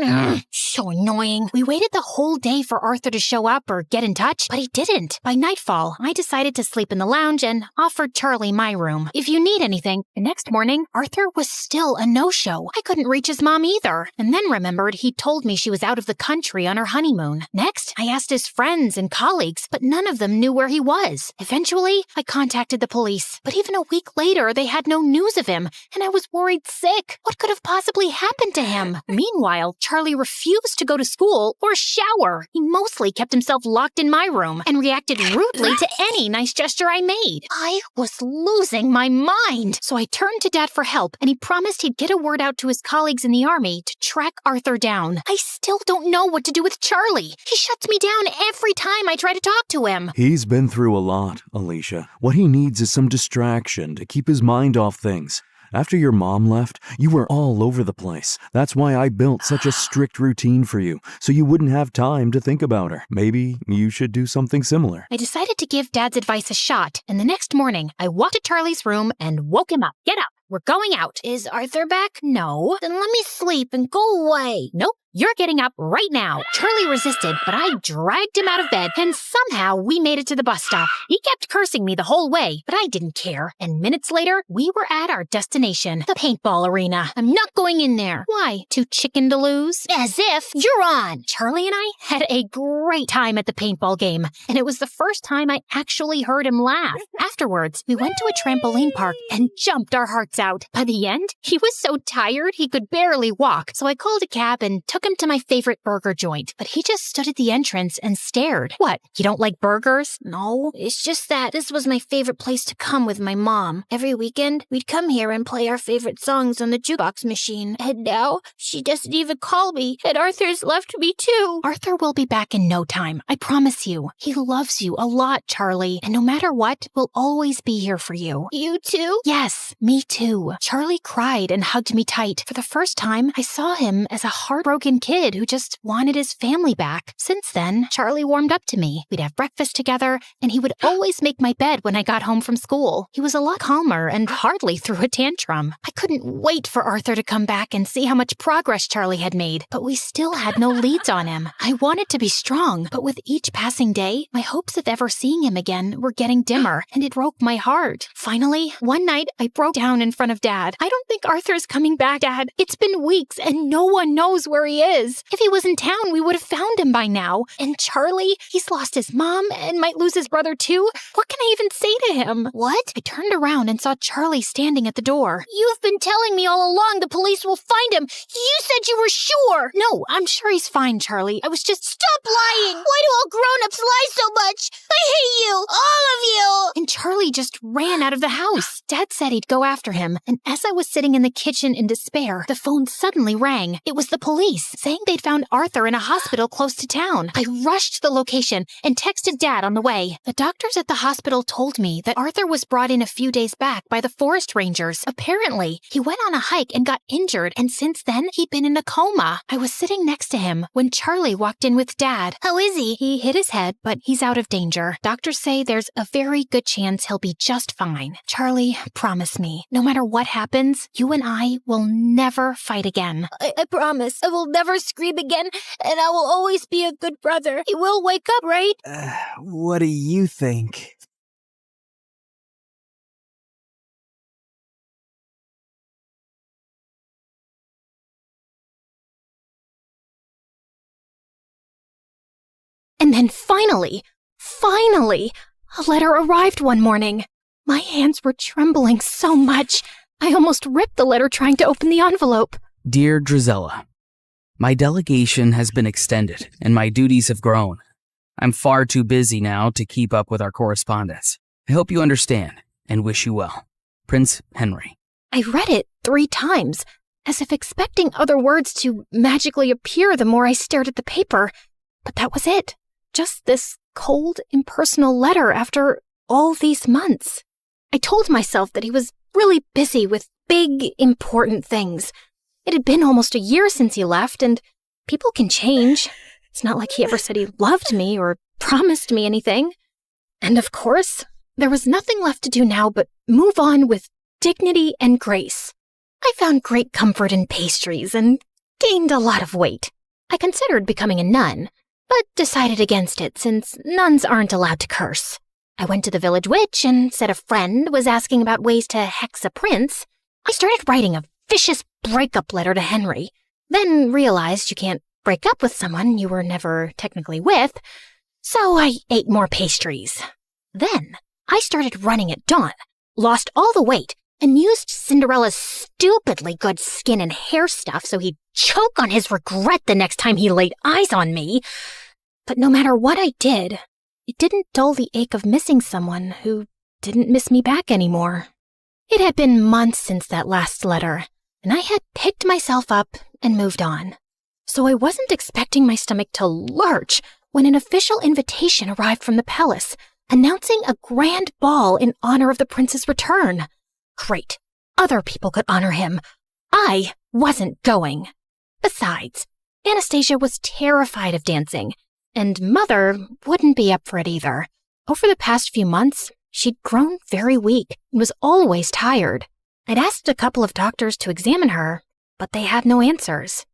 S7: So annoying.
S16: We waited the whole day for Arthur to show up or get in touch, but he didn't. By nightfall, I decided to sleep in the lounge and offered Charlie my room. If you need anything. The next morning, Arthur was still a no-show. I couldn't reach his mom either, and then remembered he told me she was out of the country on her honeymoon. Next, I asked his friends and colleagues, but none of them knew where he was. Eventually, I contacted the police, but even a week later, they had no news of him, and I was worried sick. What could have possibly happened to him? Meanwhile, Charlie refused to go to school or shower. He mostly kept himself locked in my room and reacted rudely to any nice gesture I made. I was losing my mind. So I turned to Dad for help, and he promised he'd get a word out to his colleagues in the army to track Arthur down. I still don't know what to do with Charlie. He shuts me down every time I try to talk to him.
S19: He's been through a lot, Alicia. What he needs is some distraction to keep his mind off things. After your mom left, you were all over the place. That's why I built such a strict routine for you, so you wouldn't have time to think about her. Maybe you should do something similar.
S16: I decided to give Dad's advice a shot, and the next morning, I walked to Charlie's room and woke him up. Get up. We're going out.
S7: Is Arthur back?
S16: No.
S7: Then let me sleep and go away.
S16: Nope.
S6: You're getting up right now. Charlie resisted, but I dragged him out of bed, and somehow we made it to the bus stop. He kept cursing me the whole way, but I didn't care. And minutes later, we were at our destination, the paintball arena. I'm not going in there. Why? Too chicken to lose? As if. You're on. Charlie and I had a great time at the paintball game, and it was the first time I actually heard him laugh. Afterwards, we went to a trampoline park and jumped our hearts out. By the end, he was so tired he could barely walk, so I called a cab and took him to my favorite burger joint. But he just stood at the entrance and stared. What, you don't like burgers? No, it's just that this was my favorite place to come with my mom. Every weekend, we'd come here and play our favorite songs on the jukebox machine. And now, she doesn't even call me, and Arthur's left me too. Arthur will be back in no time, I promise you. He loves you a lot, Charlie, and no matter what, we'll always be here for you. You too? Yes, me too. Charlie cried and hugged me tight. For the first time, I saw him as a heartbroken kid who just wanted his family back. Since then, Charlie warmed up to me. We'd have breakfast together, and he would always make my bed when I got home from school. He was a lot calmer and hardly threw a tantrum. I couldn't wait for Arthur to come back and see how much progress Charlie had made, but we still had no leads on him. I wanted to be strong, but with each passing day, my hopes of ever seeing him again were getting dimmer, and it broke my heart. Finally, one night, I broke down in front of Dad. I don't think Arthur's coming back, Dad. It's been weeks, and no one knows where he is. If he was in town, we would have found him by now. And Charlie, he's lost his mom and might lose his brother too. What can I even say to him? What? I turned around and saw Charlie standing at the door. You've been telling me all along the police will find him. You said you were sure. No, I'm sure he's fine, Charlie. I was just... Stop lying. Why do all grown-ups lie so much? I hate you. All of you. And Charlie just ran out of the house. Dad said he'd go after him. And as I was sitting in the kitchen in despair, the phone suddenly rang. It was the police, saying they'd found Arthur in a hospital close to town. I rushed to the location and texted Dad on the way. The doctors at the hospital told me that Arthur was brought in a few days back by the forest rangers. Apparently, he went on a hike and got injured, and since then, he'd been in a coma. I was sitting next to him when Charlie walked in with Dad. How is he? He hit his head, but he's out of danger. Doctors say there's a very good chance he'll be just fine. Charlie, promise me, no matter what happens, you and I will never fight again. I promise. I will never scream again, and I will always be a good brother. He will wake up, right?
S17: What do you think?
S13: And then finally, a letter arrived one morning. My hands were trembling so much, I almost ripped the letter trying to open the envelope.
S15: Dear Drizella, my delegation has been extended and my duties have grown. I'm far too busy now to keep up with our correspondence. I hope you understand and wish you well. Prince Henry.
S13: I read it 3 times, as if expecting other words to magically appear the more I stared at the paper. But that was it. Just this cold, impersonal letter after all these months. I told myself that he was really busy with big, important things. It had been almost a year since he left, and people can change. It's not like he ever said he loved me or promised me anything. And of course, there was nothing left to do now but move on with dignity and grace. I found great comfort in pastries and gained a lot of weight. I considered becoming a nun, but decided against it since nuns aren't allowed to curse. I went to the village witch and said a friend was asking about ways to hex a prince. I started writing a vicious breakup letter to Henry, then realized you can't break up with someone you were never technically with, so I ate more pastries. Then I started running at dawn, lost all the weight, and used Cinderella's stupidly good skin and hair stuff so he'd choke on his regret the next time he laid eyes on me. But no matter what I did, it didn't dull the ache of missing someone who didn't miss me back anymore. It had been months since that last letter, and I had picked myself up and moved on. So I wasn't expecting my stomach to lurch when an official invitation arrived from the palace, announcing a grand ball in honor of the prince's return. Great. Other people could honor him. I wasn't going. Besides, Anastasia was terrified of dancing, and Mother wouldn't be up for it either. Over the past few months, she'd grown very weak and was always tired. I'd asked a couple of doctors to examine her, but they had no answers.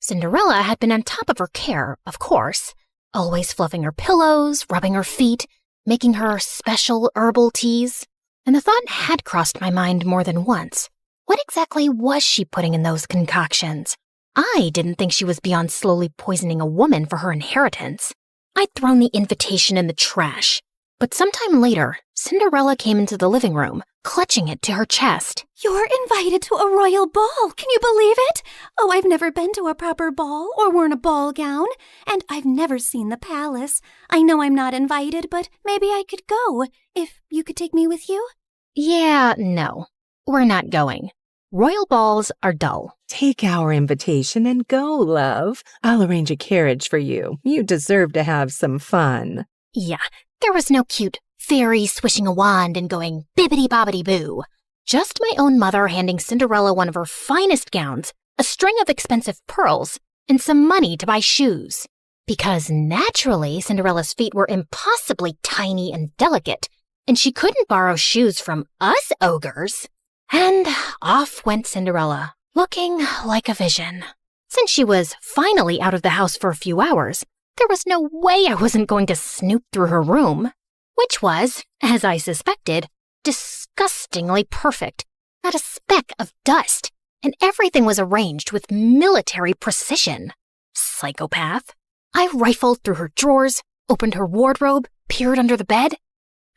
S11: Cinderella had been on top of her care, of course, always fluffing her pillows, rubbing her feet, making her special herbal teas. And the thought had crossed my mind more than once. What exactly was she putting in those concoctions? I didn't think she was beyond slowly poisoning a woman for her inheritance. I'd thrown the invitation in the trash. But sometime later, Cinderella came into the living room, clutching it to her chest.
S3: You're invited to a royal ball. Can you believe it? Oh, I've never been to a proper ball or worn a ball gown, and I've never seen the palace. I know I'm not invited, but maybe I could go, if you could take me with you.
S11: Yeah, no. We're not going. Royal balls are dull.
S14: Take our invitation and go, love. I'll arrange a carriage for you. You deserve to have some fun.
S11: Yeah, there was no cute fairy swishing a wand and going bibbidi-bobbidi-boo. Just my own mother handing Cinderella one of her finest gowns, a string of expensive pearls, and some money to buy shoes. Because naturally, Cinderella's feet were impossibly tiny and delicate, and she couldn't borrow shoes from us ogres. And off went Cinderella, looking like a vision. Since she was finally out of the house for a few hours, there was no way I wasn't going to snoop through her room, which was, as I suspected, disgustingly perfect. Not a speck of dust, and everything was arranged with military precision. Psychopath. I rifled through her drawers, opened her wardrobe, peered under the bed.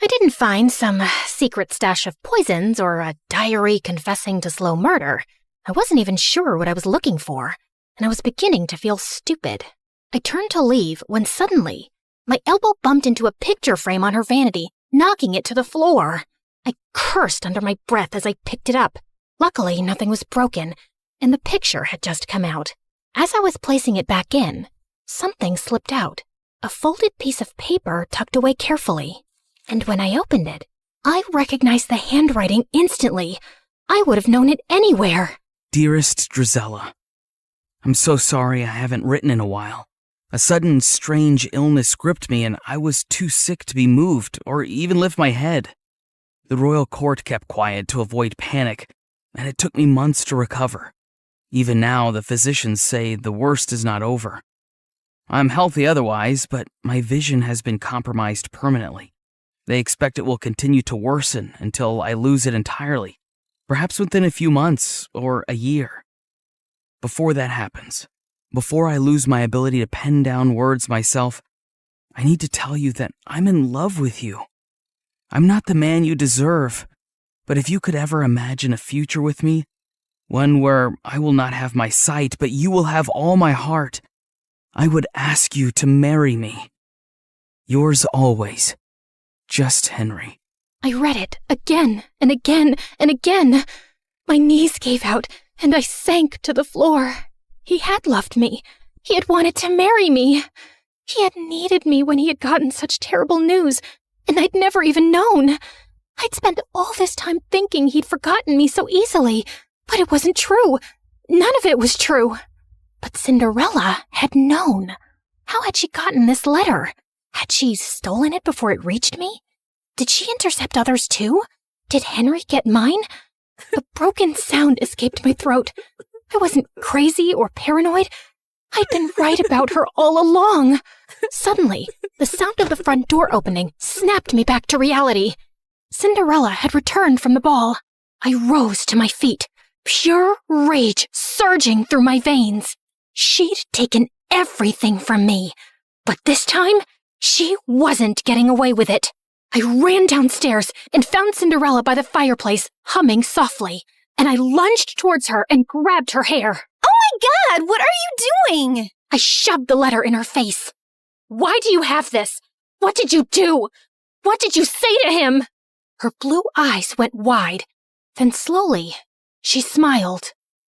S11: I didn't find some secret stash of poisons or a diary confessing to slow murder. I wasn't even sure what I was looking for, and I was beginning to feel stupid. I turned to leave when suddenly my elbow bumped into a picture frame on her vanity, knocking it to the floor. I cursed under my breath as I picked it up. Luckily, nothing was broken, and the picture had just come out. As I was placing it back in, something slipped out, a folded piece of paper tucked away carefully. And when I opened it, I recognized the handwriting instantly. I would have known it anywhere.
S15: Dearest Drizella, I'm so sorry I haven't written in a while. A sudden, strange illness gripped me and I was too sick to be moved or even lift my head. The royal court kept quiet to avoid panic, and it took me months to recover. Even now, the physicians say the worst is not over. I'm healthy otherwise, but my vision has been compromised permanently. They expect it will continue to worsen until I lose it entirely, perhaps within a few months or a year. Before that happens, before I lose my ability to pen down words myself, I need to tell you that I'm in love with you. I'm not the man you deserve, but if you could ever imagine a future with me, one where I will not have my sight, but you will have all my heart, I would ask you to marry me. Yours always, Just Henry.
S13: I read it again and again and again. My knees gave out and I sank to the floor. He had loved me. He had wanted to marry me. He had needed me when he had gotten such terrible news, and I'd never even known. I'd spent all this time thinking he'd forgotten me so easily, but it wasn't true. None of it was true. But Cinderella had known. How had she gotten this letter? Had she stolen it before it reached me? Did she intercept others too? Did Henry get mine? A broken sound escaped my throat. I wasn't crazy or paranoid. I'd been right about her all along. Suddenly, the sound of the front door opening snapped me back to reality. Cinderella had returned from the ball. I rose to my feet, pure rage surging through my veins. She'd taken everything from me, but this time, she wasn't getting away with it. I ran downstairs and found Cinderella by the fireplace, humming softly, and I lunged towards her and grabbed her hair.
S3: Oh my God, what are you doing?
S11: I shoved the letter in her face. Why do you have this? What did you do? What did you say to him? Her blue eyes went wide. Then slowly, she smiled.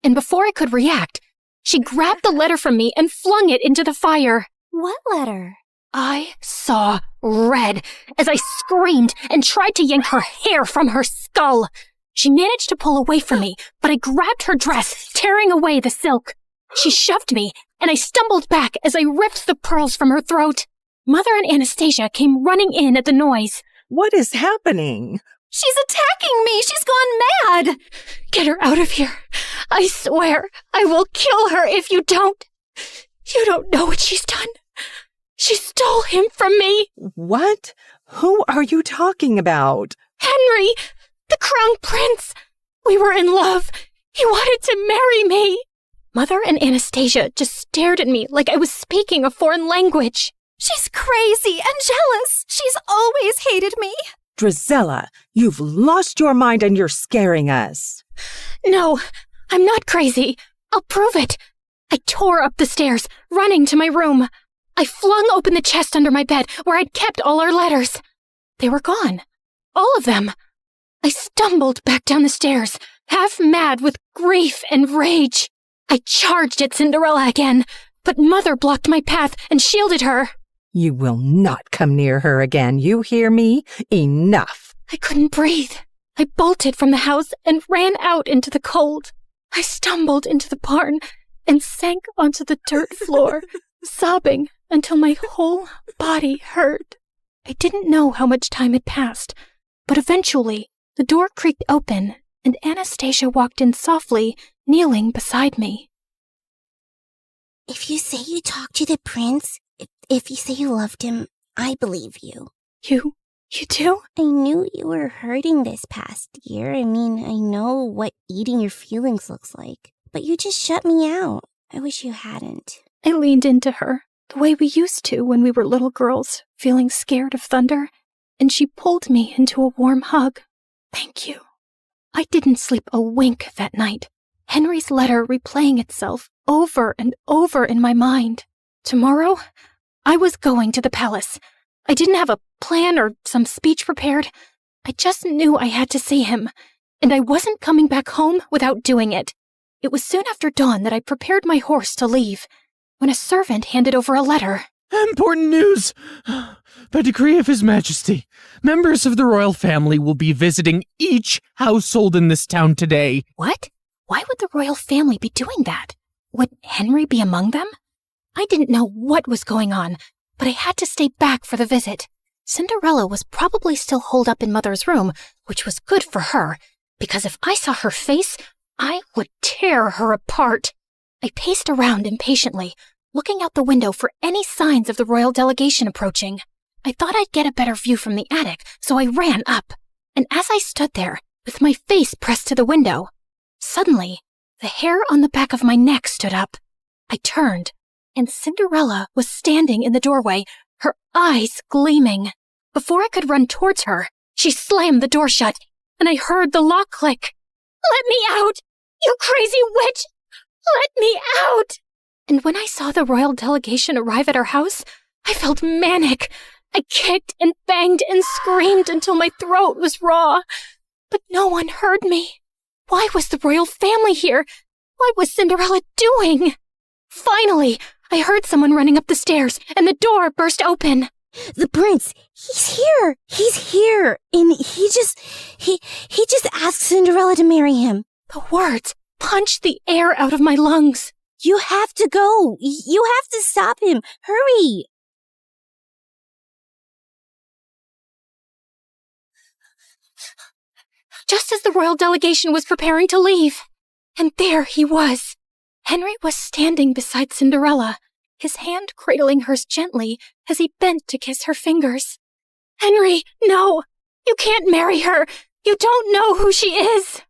S11: And before I could react, she grabbed the letter from me and flung it into the fire.
S3: What letter?
S11: I saw red as I screamed and tried to yank her hair from her skull. She managed to pull away from me, but I grabbed her dress, tearing away the silk. She shoved me, and I stumbled back as I ripped the pearls from her throat. Mother and Anastasia came running in at the noise.
S14: What is happening?
S3: She's attacking me! She's gone mad!
S11: Get her out of here. I swear I will kill her if you don't.
S13: You don't know what she's done. She stole him from me.
S14: What? Who are you talking about?
S13: Henry, the crown prince. We were in love. He wanted to marry me. Mother and Anastasia just stared at me like I was speaking a foreign language.
S23: She's crazy and jealous. She's always hated me.
S14: Drizella, you've lost your mind and you're scaring us.
S13: No, I'm not crazy. I'll prove it. I tore up the stairs, running to my room. I flung open the chest under my bed where I'd kept all our letters. They were gone. All of them. I stumbled back down the stairs, half mad with grief and rage. I charged at Cinderella again, but Mother blocked my path and shielded her.
S14: You will not come near her again, you hear me? Enough.
S13: I couldn't breathe. I bolted from the house and ran out into the cold. I stumbled into the barn and sank onto the dirt floor, sobbing until my whole body hurt. I didn't know how much time had passed, but eventually the door creaked open and Anastasia walked in softly, kneeling beside me.
S3: If you say you talked to the prince, if you say you loved him, I believe you.
S13: You do?
S3: I knew you were hurting this past year. I mean, I know what eating your feelings looks like. But you just shut me out. I wish you hadn't.
S13: I leaned into her, the way we used to when we were little girls, feeling scared of thunder, and she pulled me into a warm hug. Thank you. I didn't sleep a wink that night. Henry's letter replaying itself over and over in my mind. Tomorrow, I was going to the palace. I didn't have a plan or some speech prepared. I just knew I had to see him, and I wasn't coming back home without doing it. It was soon after dawn that I prepared my horse to leave, when a servant handed over a letter.
S10: Important news! By decree of His Majesty, members of the royal family will be visiting each household in this town today.
S13: What? Why would the royal family be doing that? Would Henry be among them? I didn't know what was going on, but I had to stay back for the visit. Cinderella was probably still holed up in Mother's room, which was good for her, because if I saw her face, I would tear her apart. I paced around impatiently, looking out the window for any signs of the royal delegation approaching. I thought I'd get a better view from the attic, so I ran up. And as I stood there, with my face pressed to the window, suddenly, the hair on the back of my neck stood up. I turned, and Cinderella was standing in the doorway, her eyes gleaming. Before I could run towards her, she slammed the door shut, and I heard the lock click. "Let me out! You crazy witch! Let me out!" And when I saw the royal delegation arrive at our house, I felt manic. I kicked and banged and screamed until my throat was raw. But no one heard me. Why was the royal family here? What was Cinderella doing? Finally, I heard someone running up the stairs, and the door burst open.
S3: The prince, he's here. He's here. And he just asked Cinderella to marry him.
S13: The words punched the air out of my lungs.
S3: You have to go. You have to stop him. Hurry.
S13: Just as the royal delegation was preparing to leave. And there he was. Henry was standing beside Cinderella, his hand cradling hers gently as he bent to kiss her fingers. "Henry, no! You can't marry her! You don't know who she is!"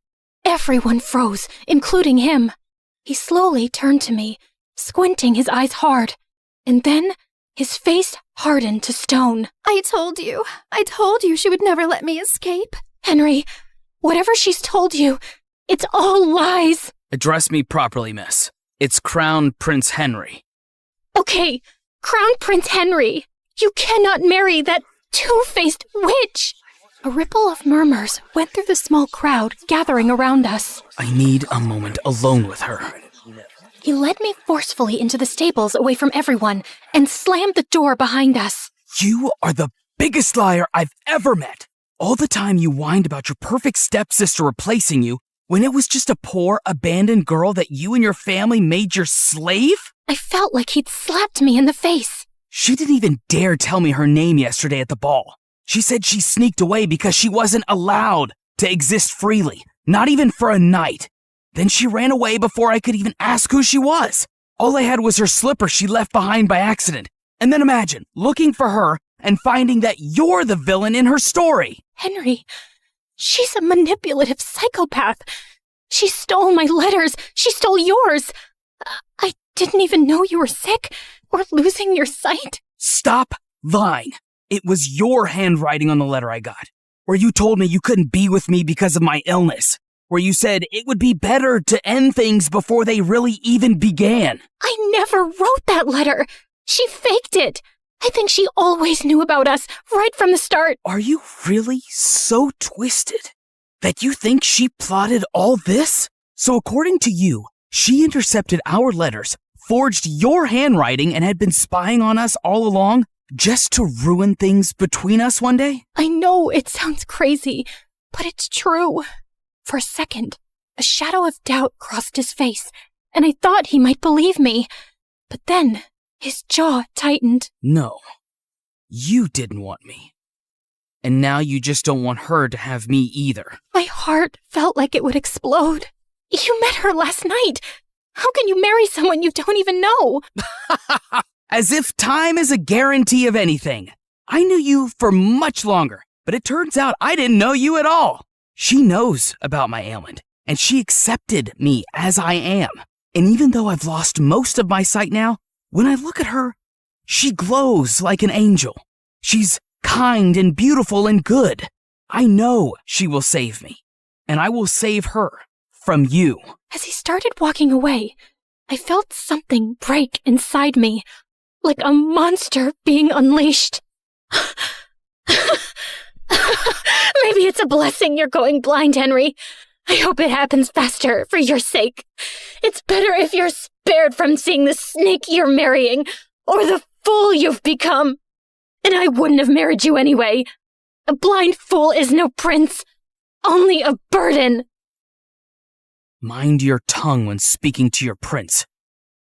S13: Everyone froze, including him. He slowly turned to me, squinting his eyes hard, and then his face hardened to stone.
S23: I told you she would never let me escape.
S13: Henry, whatever she's told you, it's all lies.
S15: Address me properly, miss. It's Crown Prince Henry.
S13: Okay, Crown Prince Henry. You cannot marry that two-faced witch. A ripple of murmurs went through the small crowd gathering around us.
S15: I need a moment alone with her.
S13: He led me forcefully into the stables away from everyone and slammed the door behind us.
S15: You are the biggest liar I've ever met. All the time you whined about your perfect stepsister replacing you when it was just a poor, abandoned girl that you and your family made your slave?
S13: I felt like he'd slapped me in the face.
S15: She didn't even dare tell me her name yesterday at the ball. She said she sneaked away because she wasn't allowed to exist freely, not even for a night. Then she ran away before I could even ask who she was. All I had was her slipper she left behind by accident. And then imagine looking for her and finding that you're the villain in her story.
S13: Henry, she's a manipulative psychopath. She stole my letters. She stole yours. I didn't even know you were sick or losing your sight.
S15: Stop lying. It was your handwriting on the letter I got, where you told me you couldn't be with me because of my illness, where you said it would be better to end things before they really even began.
S13: I never wrote that letter. She faked it. I think she always knew about us right from the start.
S15: Are you really so twisted that you think she plotted all this? So according to you, she intercepted our letters, forged your handwriting, and had been spying on us all along just to ruin things between us one day?
S13: I know it sounds crazy, but it's true. For a second, a shadow of doubt crossed his face, and I thought he might believe me. But then his jaw tightened.
S15: No, you didn't want me. And now you just don't want her to have me either.
S13: My heart felt like it would explode. You met her last night. How can you marry someone you don't even know?
S15: As if time is a guarantee of anything. I knew you for much longer, but it turns out I didn't know you at all. She knows about my ailment, and she accepted me as I am. And even though I've lost most of my sight now, when I look at her, she glows like an angel. She's kind and beautiful and good. I know she will save me, and I will save her from you.
S13: As he started walking away, I felt something break inside me, like a monster being unleashed. Maybe it's a blessing you're going blind, Henry. I hope it happens faster for your sake. It's better if you're spared from seeing the snake you're marrying, or the fool you've become. And I wouldn't have married you anyway. A blind fool is no prince, only a burden.
S15: Mind your tongue when speaking to your prince.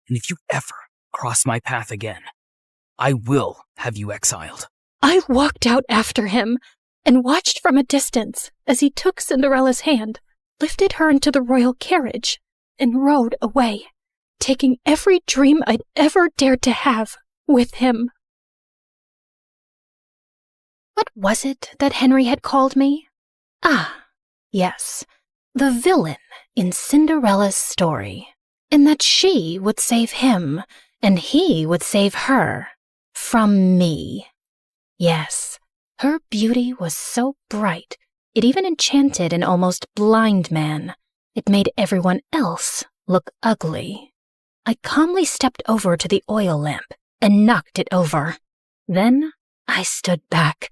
S15: And if you ever cross my path again, I will have you exiled.
S13: I walked out after him and watched from a distance as he took Cinderella's hand, lifted her into the royal carriage, and rode away, taking every dream I'd ever dared to have with him. What was it that Henry had called me? Ah, yes, the villain in Cinderella's story, in that she would save him and he would save her from me. Yes, her beauty was so bright, it even enchanted an almost blind man. It made everyone else look ugly. I calmly stepped over to the oil lamp and knocked it over. Then I stood back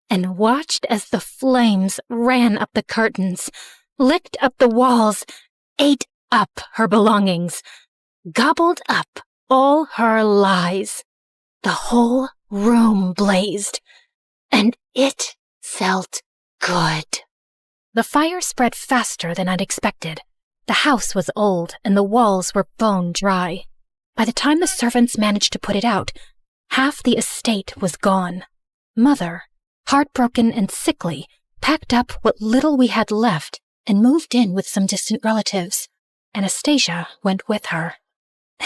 S13: and watched as the flames ran up the curtains, licked up the walls, ate up her belongings, gobbled up all her lies. The whole room blazed, and it felt good. The fire spread faster than I'd expected. The house was old, and the walls were bone dry. By the time the servants managed to put it out, half the estate was gone. Mother, heartbroken and sickly, packed up what little we had left and moved in with some distant relatives. Anastasia went with her.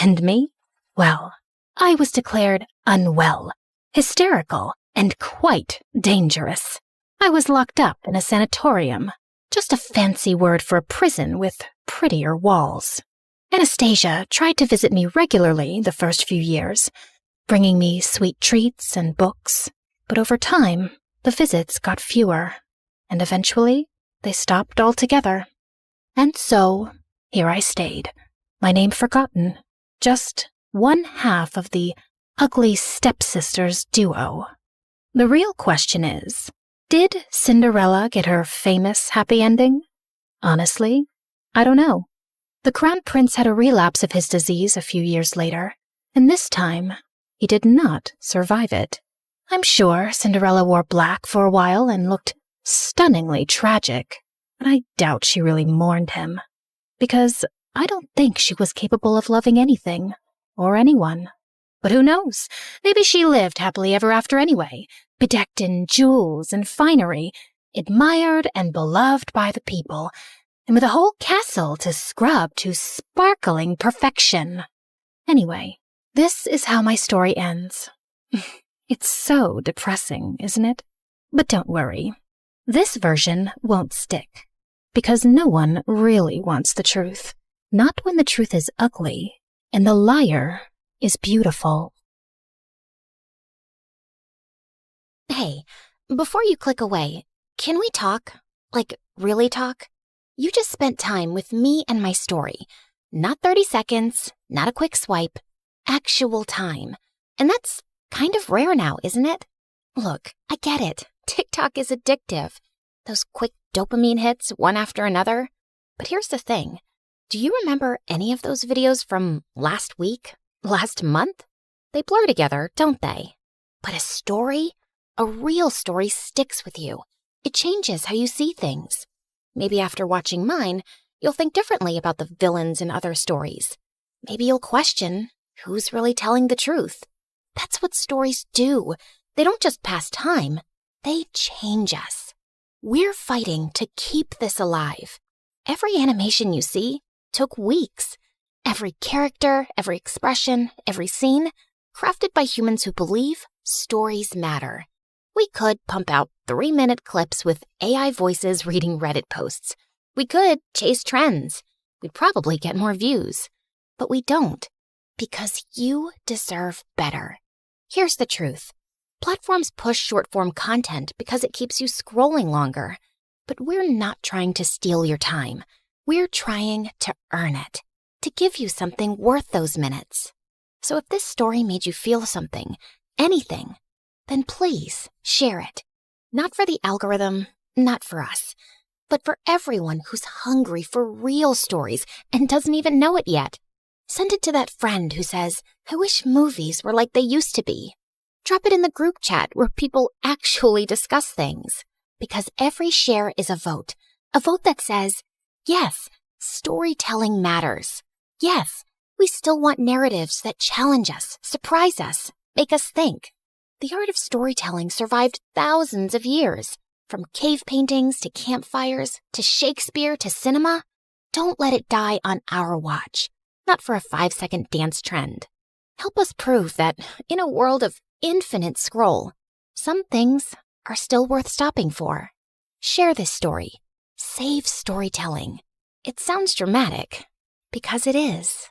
S13: And me? Well, I was declared unwell, hysterical, and quite dangerous. I was locked up in a sanatorium, just a fancy word for a prison with prettier walls. Anastasia tried to visit me regularly the first few years, bringing me sweet treats and books. But over time, the visits got fewer, and eventually they stopped altogether. And so, here I stayed, my name forgotten, just one half of the ugly stepsisters duo. The real question is, did Cinderella get her famous happy ending? Honestly, I don't know. The Crown Prince had a relapse of his disease a few years later, and this time, he did not survive it. I'm sure Cinderella wore black for a while and looked stunningly tragic, but I doubt she really mourned him, because I don't think she was capable of loving anything or anyone. But who knows? Maybe she lived happily ever after anyway, bedecked in jewels and finery, admired and beloved by the people, and with a whole castle to scrub to sparkling perfection.
S11: Anyway, this is how my story ends. It's so depressing, isn't it? But don't worry. This version won't stick. Because no one really wants the truth. Not when the truth is ugly and the liar is beautiful.
S6: Hey, before you click away, can we talk? Like, really talk? You just spent time with me and my story. Not 30 seconds, not a quick swipe. Actual time. And that's kind of rare now, isn't it? Look, I get it. TikTok is addictive. Those quick dopamine hits, one after another. But here's the thing. Do you remember any of those videos from last week? Last month? They blur together, don't they? But a story? A real story sticks with you. It changes how you see things. Maybe after watching mine, you'll think differently about the villains in other stories. Maybe you'll question who's really telling the truth. That's what stories do. They don't just pass time. They change us. We're fighting to keep this alive. Every animation you see took weeks. Every character, every expression, every scene, crafted by humans who believe stories matter. We could pump out 3-minute clips with AI voices reading Reddit posts. We could chase trends. We'd probably get more views. But we don't. Because you deserve better. Here's the truth. Platforms push short-form content because it keeps you scrolling longer. But we're not trying to steal your time. We're trying to earn it. To give you something worth those minutes. So if this story made you feel something, anything, then please share it. Not for the algorithm, not for us, but for everyone who's hungry for real stories and doesn't even know it yet. Send it to that friend who says, I wish movies were like they used to be. Drop it in the group chat where people actually discuss things. Because every share is a vote that says, yes, storytelling matters. Yes, we still want narratives that challenge us, surprise us, make us think. The art of storytelling survived thousands of years. From cave paintings to campfires to Shakespeare to cinema. Don't let it die on our watch. Not for a 5-second dance trend. Help us prove that in a world of infinite scroll, some things are still worth stopping for. Share this story. Save storytelling. It sounds dramatic, because it is.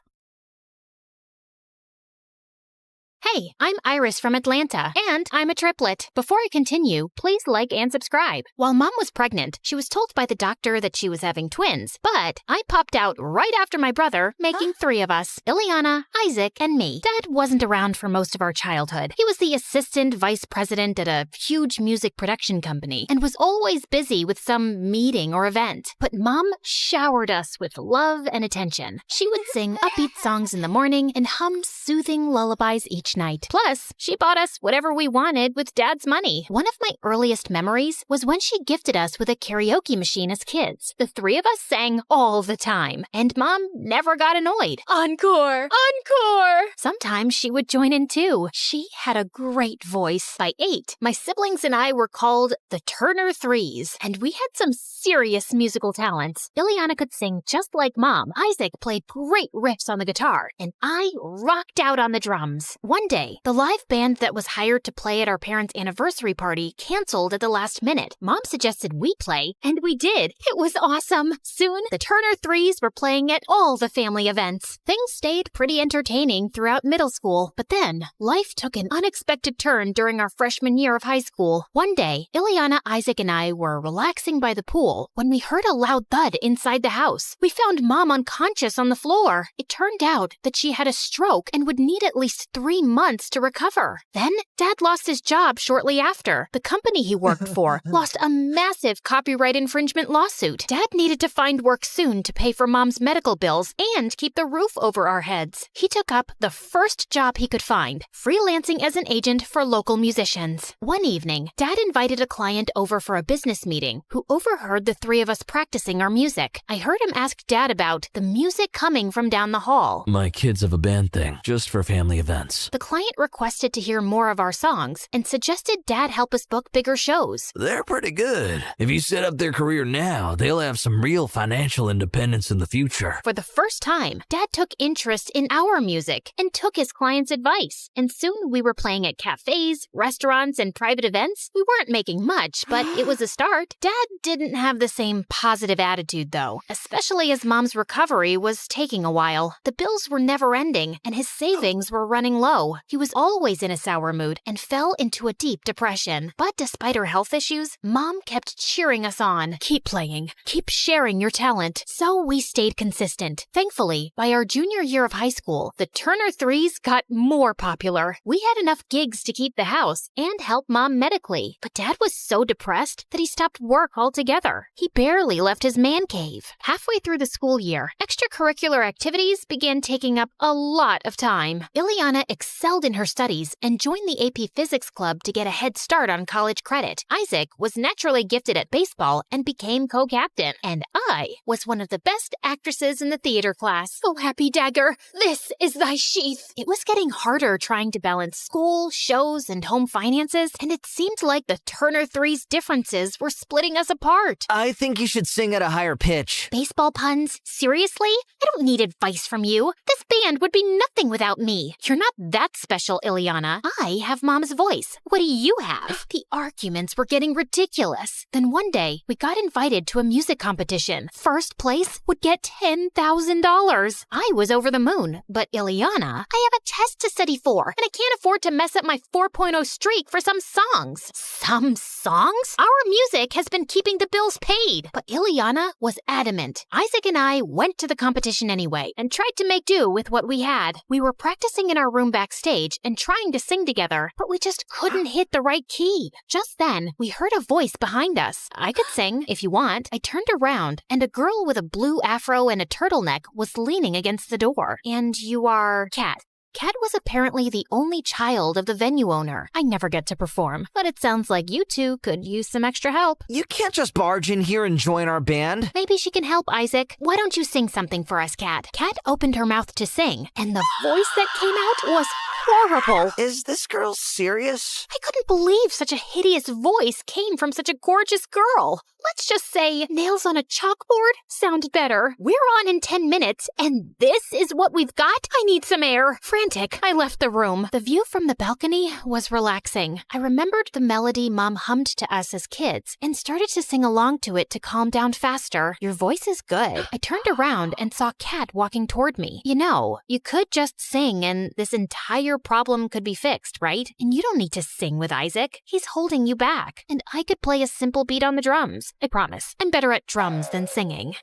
S16: Hey, I'm Iris from Atlanta, and I'm a triplet. Before I continue, please like and subscribe. While Mom was pregnant, she was told by the doctor that she was having twins, but I popped out right after my brother, making 3 of us, Ileana, Isaac, and me. Dad wasn't around for most of our childhood. He was the assistant vice president at a huge music production company, and was always busy with some meeting or event. But Mom showered us with love and attention. She would sing upbeat songs in the morning and hum soothing lullabies each night. Plus, she bought us whatever we wanted with Dad's money. One of my earliest memories was when she gifted us with a karaoke machine as kids. The 3 of us sang all the time, and Mom never got annoyed. Encore! Encore! Sometimes she would join in too. She had a great voice. By 8, my siblings and I were called the Turner Threes, and we had some serious musical talents. Ileana could sing just like Mom. Isaac played great riffs on the guitar, and I rocked out on the drums. One day, the live band that was hired to play at our parents' anniversary party canceled at the last minute. Mom suggested we play, and we did. It was awesome. Soon, the Turner Threes were playing at all the family events. Things stayed pretty entertaining throughout middle school, but then life took an unexpected turn during our freshman year of high school. One day, Ileana, Isaac, and I were relaxing by the pool when we heard a loud thud inside the house. We found Mom unconscious on the floor. It turned out that she had a stroke and would need at least 3 months to recover. Then, Dad lost his job shortly after. The company he worked for lost a massive copyright infringement lawsuit. Dad needed to find work soon to pay for Mom's medical bills and keep the roof over our heads. He took up the first job he could find, freelancing as an agent for local musicians. One evening, Dad invited a client over for a business meeting who overheard the 3 of us practicing our music. I heard him ask Dad about the music coming from down the hall.
S4: My kids have a band thing, just for family events.
S6: The client requested to hear more of our songs and suggested Dad help us book bigger shows.
S4: They're pretty good. If you set up their career now, they'll have some real financial independence in the future.
S6: For the first time, Dad took interest in our music and took his clients' advice. And soon we were playing at cafes, restaurants, and private events. We weren't making much, but it was a start. Dad didn't have the same positive attitude, though, especially as Mom's recovery was taking a while. The bills were never ending, and his savings were running low. He was always in a sour mood and fell into a deep depression. But despite her health issues, Mom kept cheering us on. Keep playing. Keep sharing your talent. So we stayed consistent. Thankfully, by our junior year of high school, the Turner Threes got more popular. We had enough gigs to keep the house and help Mom medically. But Dad was so depressed that he stopped work altogether. He barely left his man cave. Halfway through the school year, extracurricular activities began taking up a lot of time. Ileana excelled in her studies and joined the AP Physics Club to get a head start on college credit. Isaac was naturally gifted at baseball and became co-captain. And I was one of the best actresses in the theater class.
S11: Oh, happy dagger, this is thy sheath.
S6: It was getting harder trying to balance school, shows, and home finances, and it seemed like the Turner Three's differences were splitting us apart.
S4: I think you should sing at a higher pitch.
S6: Baseball puns? Seriously? I don't need advice from you. This band would be nothing without me. You're not that special, Ileana. I have Mom's voice. What do you have? The arguments were getting ridiculous. Then one day, we got invited to a music competition. First place would get $10,000. I was over the moon, but Ileana, I have a test to study for, and I can't afford to mess up my 4.0 streak for some songs. Some songs? Our music has been keeping the bills paid. But Ileana was adamant. Isaac and I went to the competition anyway and tried to make do with what we had. We were practicing in our room backstage and trying to sing together, but we just couldn't hit the right key. Just then, we heard a voice behind us. I could sing, if you want. I turned around, and a girl with a blue afro and a turtleneck was leaning against the door. And you are Kat. Kat was apparently the only child of the venue owner. I never get to perform, but it sounds like you two could use some extra help.
S21: You can't just barge in here and join our band.
S6: Maybe she can help, Isaac. Why don't you sing something for us, Kat? Kat opened her mouth to sing, and the voice that came out was horrible.
S21: Is this girl serious?
S6: I couldn't believe such a hideous voice came from such a gorgeous girl. Let's just say nails on a chalkboard sound better. We're on in 10 minutes, and this is what we've got? I need some air. Frantic, I left the room. The view from the balcony was relaxing. I remembered the melody Mom hummed to us as kids and started to sing along to it to calm down faster. Your voice is good. I turned around and saw Kat walking toward me. You know, you could just sing and this entire problem could be fixed, right? And you don't need to sing with Isaac. He's holding you back. And I could play a simple beat on the drums. I promise. I'm better at drums than singing.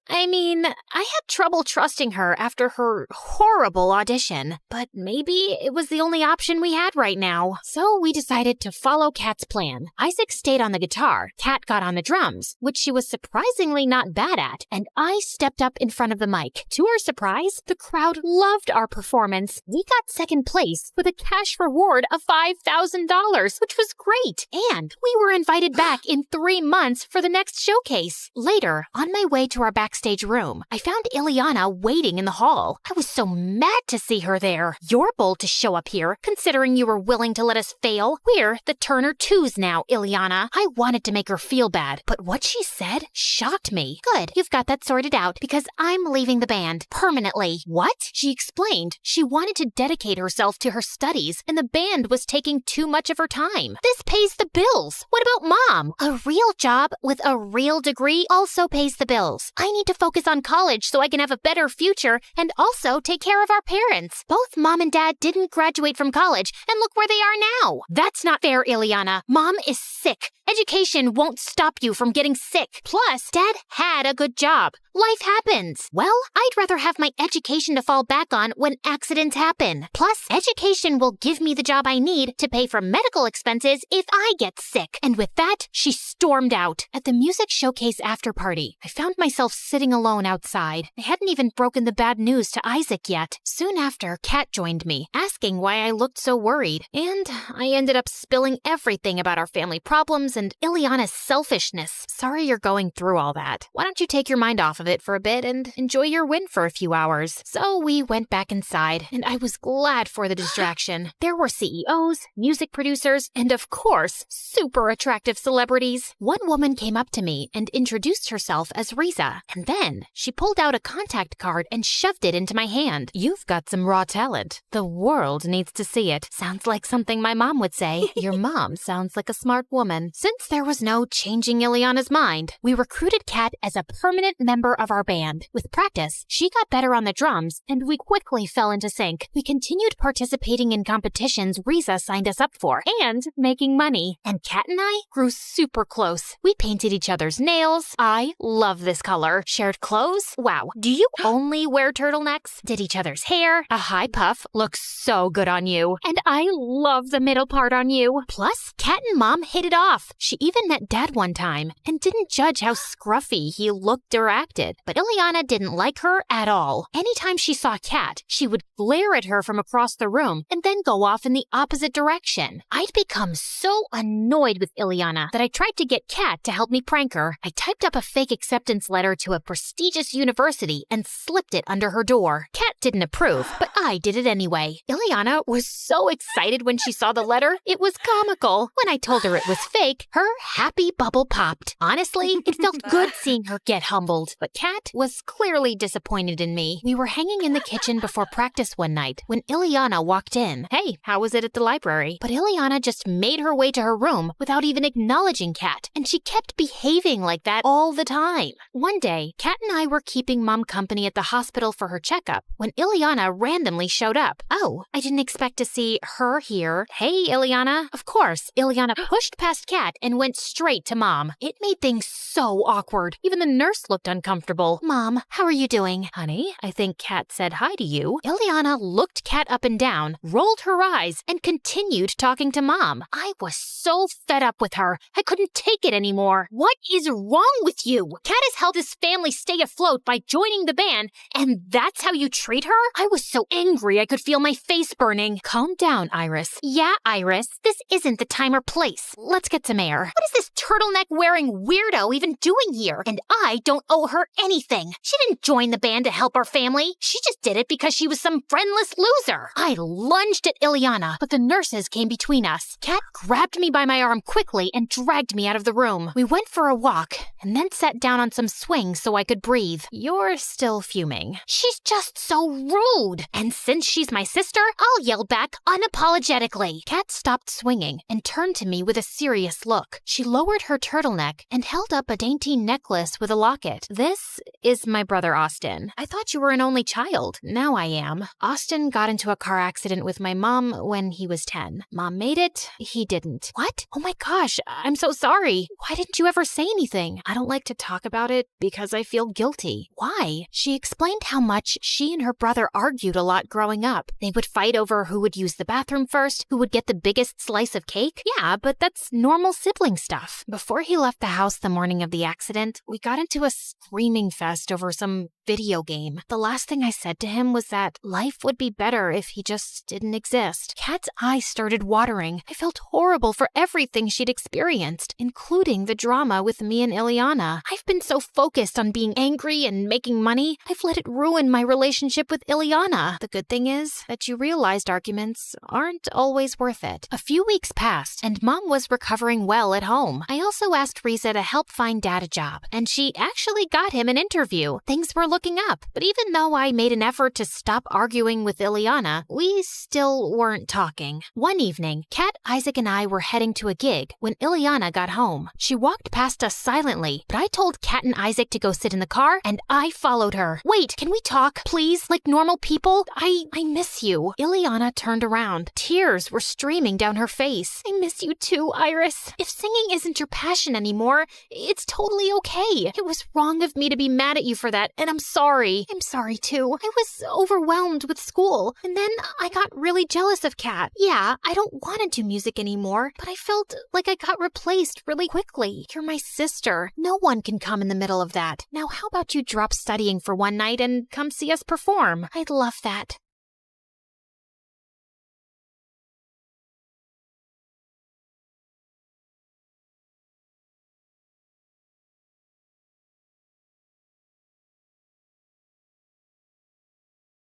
S6: I mean, I had trouble trusting her after her horrible audition, but maybe it was the only option we had right now. So we decided to follow Kat's plan. Isaac stayed on the guitar, Kat got on the drums, which she was surprisingly not bad at, and I stepped up in front of the mic. To our surprise, the crowd loved our performance. We got second place with a cash reward of $5,000, which was great, and we were invited back in 3 months for the next showcase. Later, on my way to our backstage room, I found Ileana waiting in the hall. I was so mad to see her there. You're bold to show up here, considering you were willing to let us fail. We're the Turner Twos now, Ileana. I wanted to make her feel bad, but what she said shocked me. Good, you've got that sorted out, because I'm leaving the band permanently. What? She explained she wanted to dedicate herself to her studies, and the band was taking too much of her time. This pays the bills. What about Mom? A real job with a real degree also pays the bills. I need to focus on college so I can have a better future and also take care of our parents. Both Mom and Dad didn't graduate from college, and look where they are now. That's not fair, Ileana. Mom is sick. Education won't stop you from getting sick. Plus, Dad had a good job. Life happens. Well, I'd rather have my education to fall back on when accidents happen. Plus, education will give me the job I need to pay for medical expenses if I get sick. And with that, she stormed out. At the music showcase after party, I found myself sitting alone outside. I hadn't even broken the bad news to Isaac yet. Soon after, Kat joined me, asking why I looked so worried. And I ended up spilling everything about our family problems and
S11: and Ileana's selfishness. Sorry you're going through all that. Why don't you take your mind off of it for a bit and enjoy your win for a few hours? So we went back inside, and I was glad for the distraction. There were CEOs, music producers, and of course, super attractive celebrities. One woman came up to me and introduced herself as Riza, and then she pulled out a contact card and shoved it into my hand. You've got some raw talent. The world needs to see it. Sounds like something my mom would say. Your mom sounds like a smart woman. Since there was no changing Ileana's mind, we recruited Kat as a permanent member of our band. With practice, she got better on the drums, and we quickly fell into sync. We continued participating in competitions Riza signed us up for, and making money. And Kat and I grew super close. We painted each other's nails. I love this color. Shared clothes? Wow. Do you only wear turtlenecks? Did each other's hair? A high puff looks so good on you. And I love the middle part on you. Plus, Kat and Mom hit it off. She even met Dad one time and didn't judge how scruffy he looked or acted. But Ileana didn't like her at all. Anytime she saw Kat, she would glare at her from across the room and then go off in the opposite direction. I'd become so annoyed with Ileana that I tried to get Kat to help me prank her. I typed up a fake acceptance letter to a prestigious university and slipped it under her door. Kat didn't approve, but I did it anyway. Ileana was so excited when she saw the letter. It was comical. When I told her it was fake, her happy bubble popped. Honestly, it felt good seeing her get humbled, but Kat was clearly disappointed in me. We were hanging in the kitchen before practice one night when Ileana walked in. Hey, how was it at the library? But Ileana just made her way to her room without even acknowledging Kat, and she kept behaving like that all the time. One day, Kat and I were keeping Mom company at the hospital for her checkup when Ileana randomly showed up. Oh, I didn't expect to see her here. Hey, Ileana. Of course, Ileana pushed past Kat and went straight to Mom. It made things so awkward. Even the nurse looked uncomfortable. Mom, how are you doing? Honey, I think Kat said hi to you. Ileana looked Kat up and down, rolled her eyes, and continued talking to Mom. I was so fed up with her. I couldn't take it anymore. What is wrong with you? Kat has helped this family stay afloat by joining the band, and that's how you treat her? I was so angry I could feel my face burning. Calm down, Iris. Yeah, Iris, this isn't the time or place. Let's get some air. What is this turtleneck-wearing weirdo even doing here? And I don't owe her anything. She didn't join the band to help our family. She just did it because she was some friendless loser. I lunged at Ileana, but the nurses came between us. Kat grabbed me by my arm quickly and dragged me out of the room. We went for a walk and then sat down on some swings so I could breathe. You're still fuming. She's just so rude. And since she's my sister, I'll yell back unapologetically. Kat stopped swinging and turned to me with a serious look. She lowered her turtleneck and held up a dainty necklace with a locket. This is my brother Austin. I thought you were an only child. Now I am. Austin got into a car accident with my mom when he was 10. Mom made it. He didn't. What? Oh my gosh, I'm so sorry. Why didn't you ever say anything? I don't like to talk about it because I feel guilty. Why? She explained how much she and her brother argued a lot growing up. They would fight over who would use the bathroom first, who would get the biggest slice of cake. Yeah, but that's normal sibling stuff. Before he left the house the morning of the accident, we got into a screaming fest over some video game. The last thing I said to him was that life would be better if he just didn't exist. Kat's eyes started watering. I felt horrible for everything she'd experienced, including the drama with me and Ileana. I've been so focused on being angry and making money, I've let it ruin my relationship with Ileana. The good thing is that you realized arguments aren't always worth it. A few weeks passed, and Mom was recovering well at home. I also asked Riza to help find Dad a job, and she actually got him an interview. Things were looking up, but even though I made an effort to stop arguing with Ileana, we still weren't talking. One evening, Kat, Isaac, and I were heading to a gig when Ileana got home. She walked past us silently, but I told Kat and Isaac to go sit in the car, and I followed her. Wait, can we talk, please? Like normal people? I miss you. Ileana turned around. Tears were streaming down her face. I miss you too, Iris. If singing isn't your passion anymore, it's totally okay. It was wrong of me to be mad at you for that, and I'm sorry. I'm sorry too. I was overwhelmed with school, and then I got really jealous of Kat. Yeah, I don't want to do music anymore, but I felt like I got replaced really quickly. You're my sister. No one can come in the middle of that. Now how about you drop studying for one night and come see us perform? I'd love that.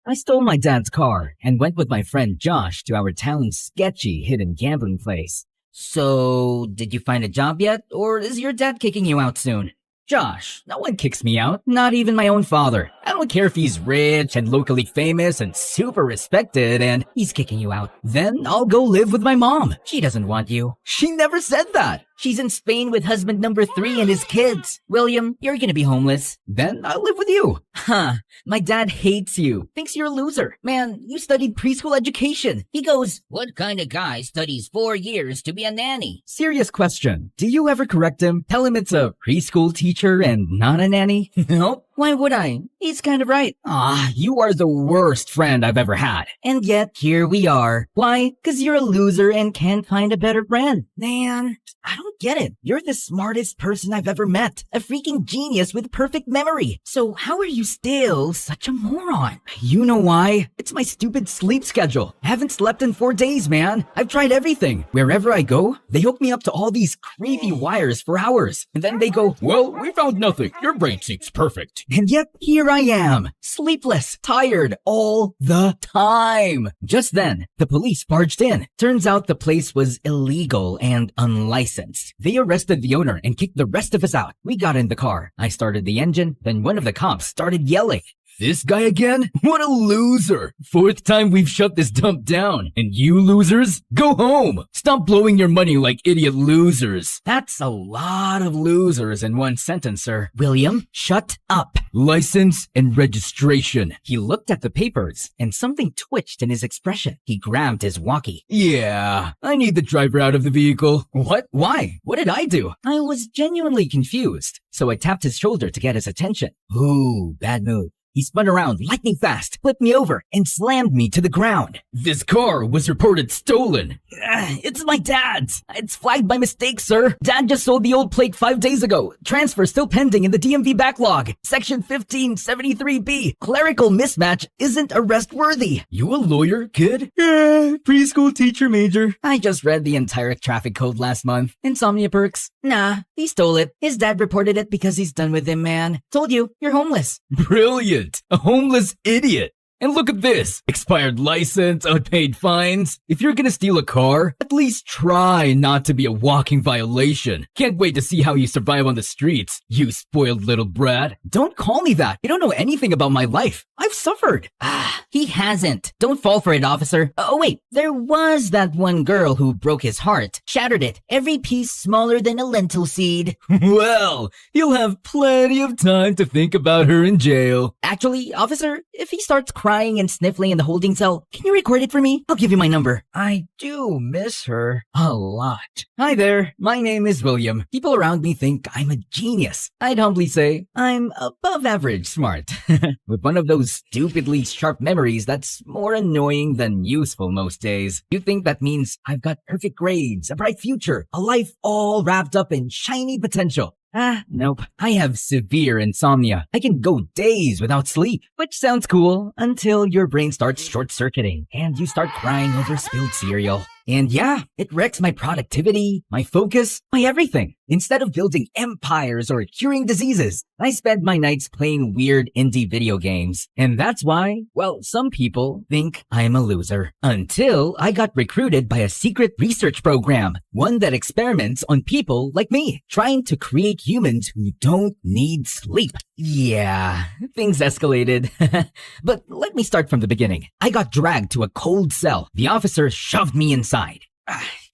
S1: I stole my dad's car and went with my friend Josh to our town's sketchy hidden gambling place. So, did you find a job yet, or is your dad kicking you out soon? Josh, no one kicks me out, not even my own father. I don't care if he's rich and locally famous and super respected and he's kicking you out. Then I'll go live with my mom. She doesn't want you. She never said that. She's in Spain with husband number 3 and his kids. William, you're gonna be homeless. Then I'll live with you. Huh. My dad hates you. Thinks you're a loser. Man, you studied preschool education. He goes, "What kind of guy studies 4 years to be a nanny?" Serious question. Do you ever correct him? Tell him it's a preschool teacher and not a nanny? Nope. Why would I? He's kind of right. You are the worst friend I've ever had. And yet, here we are. Why? 'Cause you're a loser and can't find a better friend. Man, I don't get it. You're the smartest person I've ever met. A freaking genius with perfect memory. So how are you still such a moron? You know why? It's my stupid sleep schedule. I haven't slept in 4 days, man. I've tried everything. Wherever I go, they hook me up to all these creepy wires for hours. And then they go, "Well, we found nothing. Your brain seems perfect." And yet, here I am, sleepless, tired, all the time. Just then, the police barged in. Turns out the place was illegal and unlicensed. They arrested the owner and kicked the rest of us out. We got in the car. I started the engine, then one of the cops started yelling. This guy again? What a loser! 4th time we've shut this dump down. And you losers? Go home! Stop blowing your money like idiot losers. That's a lot of losers in one sentence, sir. William, shut up. License and registration. He looked at the papers and something twitched in his expression. He grabbed his walkie. Yeah, I need the driver out of the vehicle. What? Why? What did I do? I was genuinely confused. So I tapped his shoulder to get his attention. Ooh, bad move. He spun around lightning fast, flipped me over, and slammed me to the ground. This car was reported stolen. It's my dad's. It's flagged by mistake, sir. Dad just sold the old plate 5 days ago. Transfer still pending in the DMV backlog. Section 1573B. Clerical mismatch isn't arrest worthy. You a lawyer, kid? Preschool teacher major. I just read the entire traffic code last month. Insomnia perks. Nah, he stole it. His dad reported it because he's done with him, man. Told you, you're homeless. Brilliant. A homeless idiot. And look at this. Expired license, unpaid fines. If you're gonna steal a car, at least try not to be a walking violation. Can't wait to see how you survive on the streets, you spoiled little brat. Don't call me that. You don't know anything about my life. I've suffered. He hasn't. Don't fall for it, officer. Oh wait, there was that one girl who broke his heart. Shattered it. Every piece smaller than a lentil seed. Well, you'll have plenty of time to think about her in jail. Actually, officer, if he starts crying and sniffling in the holding cell, can you record it for me? I'll give you my number. I do miss her a lot. Hi there, my name is William. People around me think I'm a genius. I'd humbly say I'm above average smart. With one of those stupidly sharp memories that's more annoying than useful most days. You think that means I've got perfect grades, a bright future, a life all wrapped up in shiny potential. Nope. I have severe insomnia. I can go days without sleep, which sounds cool until your brain starts short-circuiting and you start crying over spilled cereal. And yeah, it wrecks my productivity, my focus, my everything. Instead of building empires or curing diseases, I spend my nights playing weird indie video games. And that's why, well, some people think I'm a loser. Until I got recruited by a secret research program, one that experiments on people like me, trying to create humans who don't need sleep. Yeah, things escalated. But let me start from the beginning. I got dragged to a cold cell. The officer shoved me inside.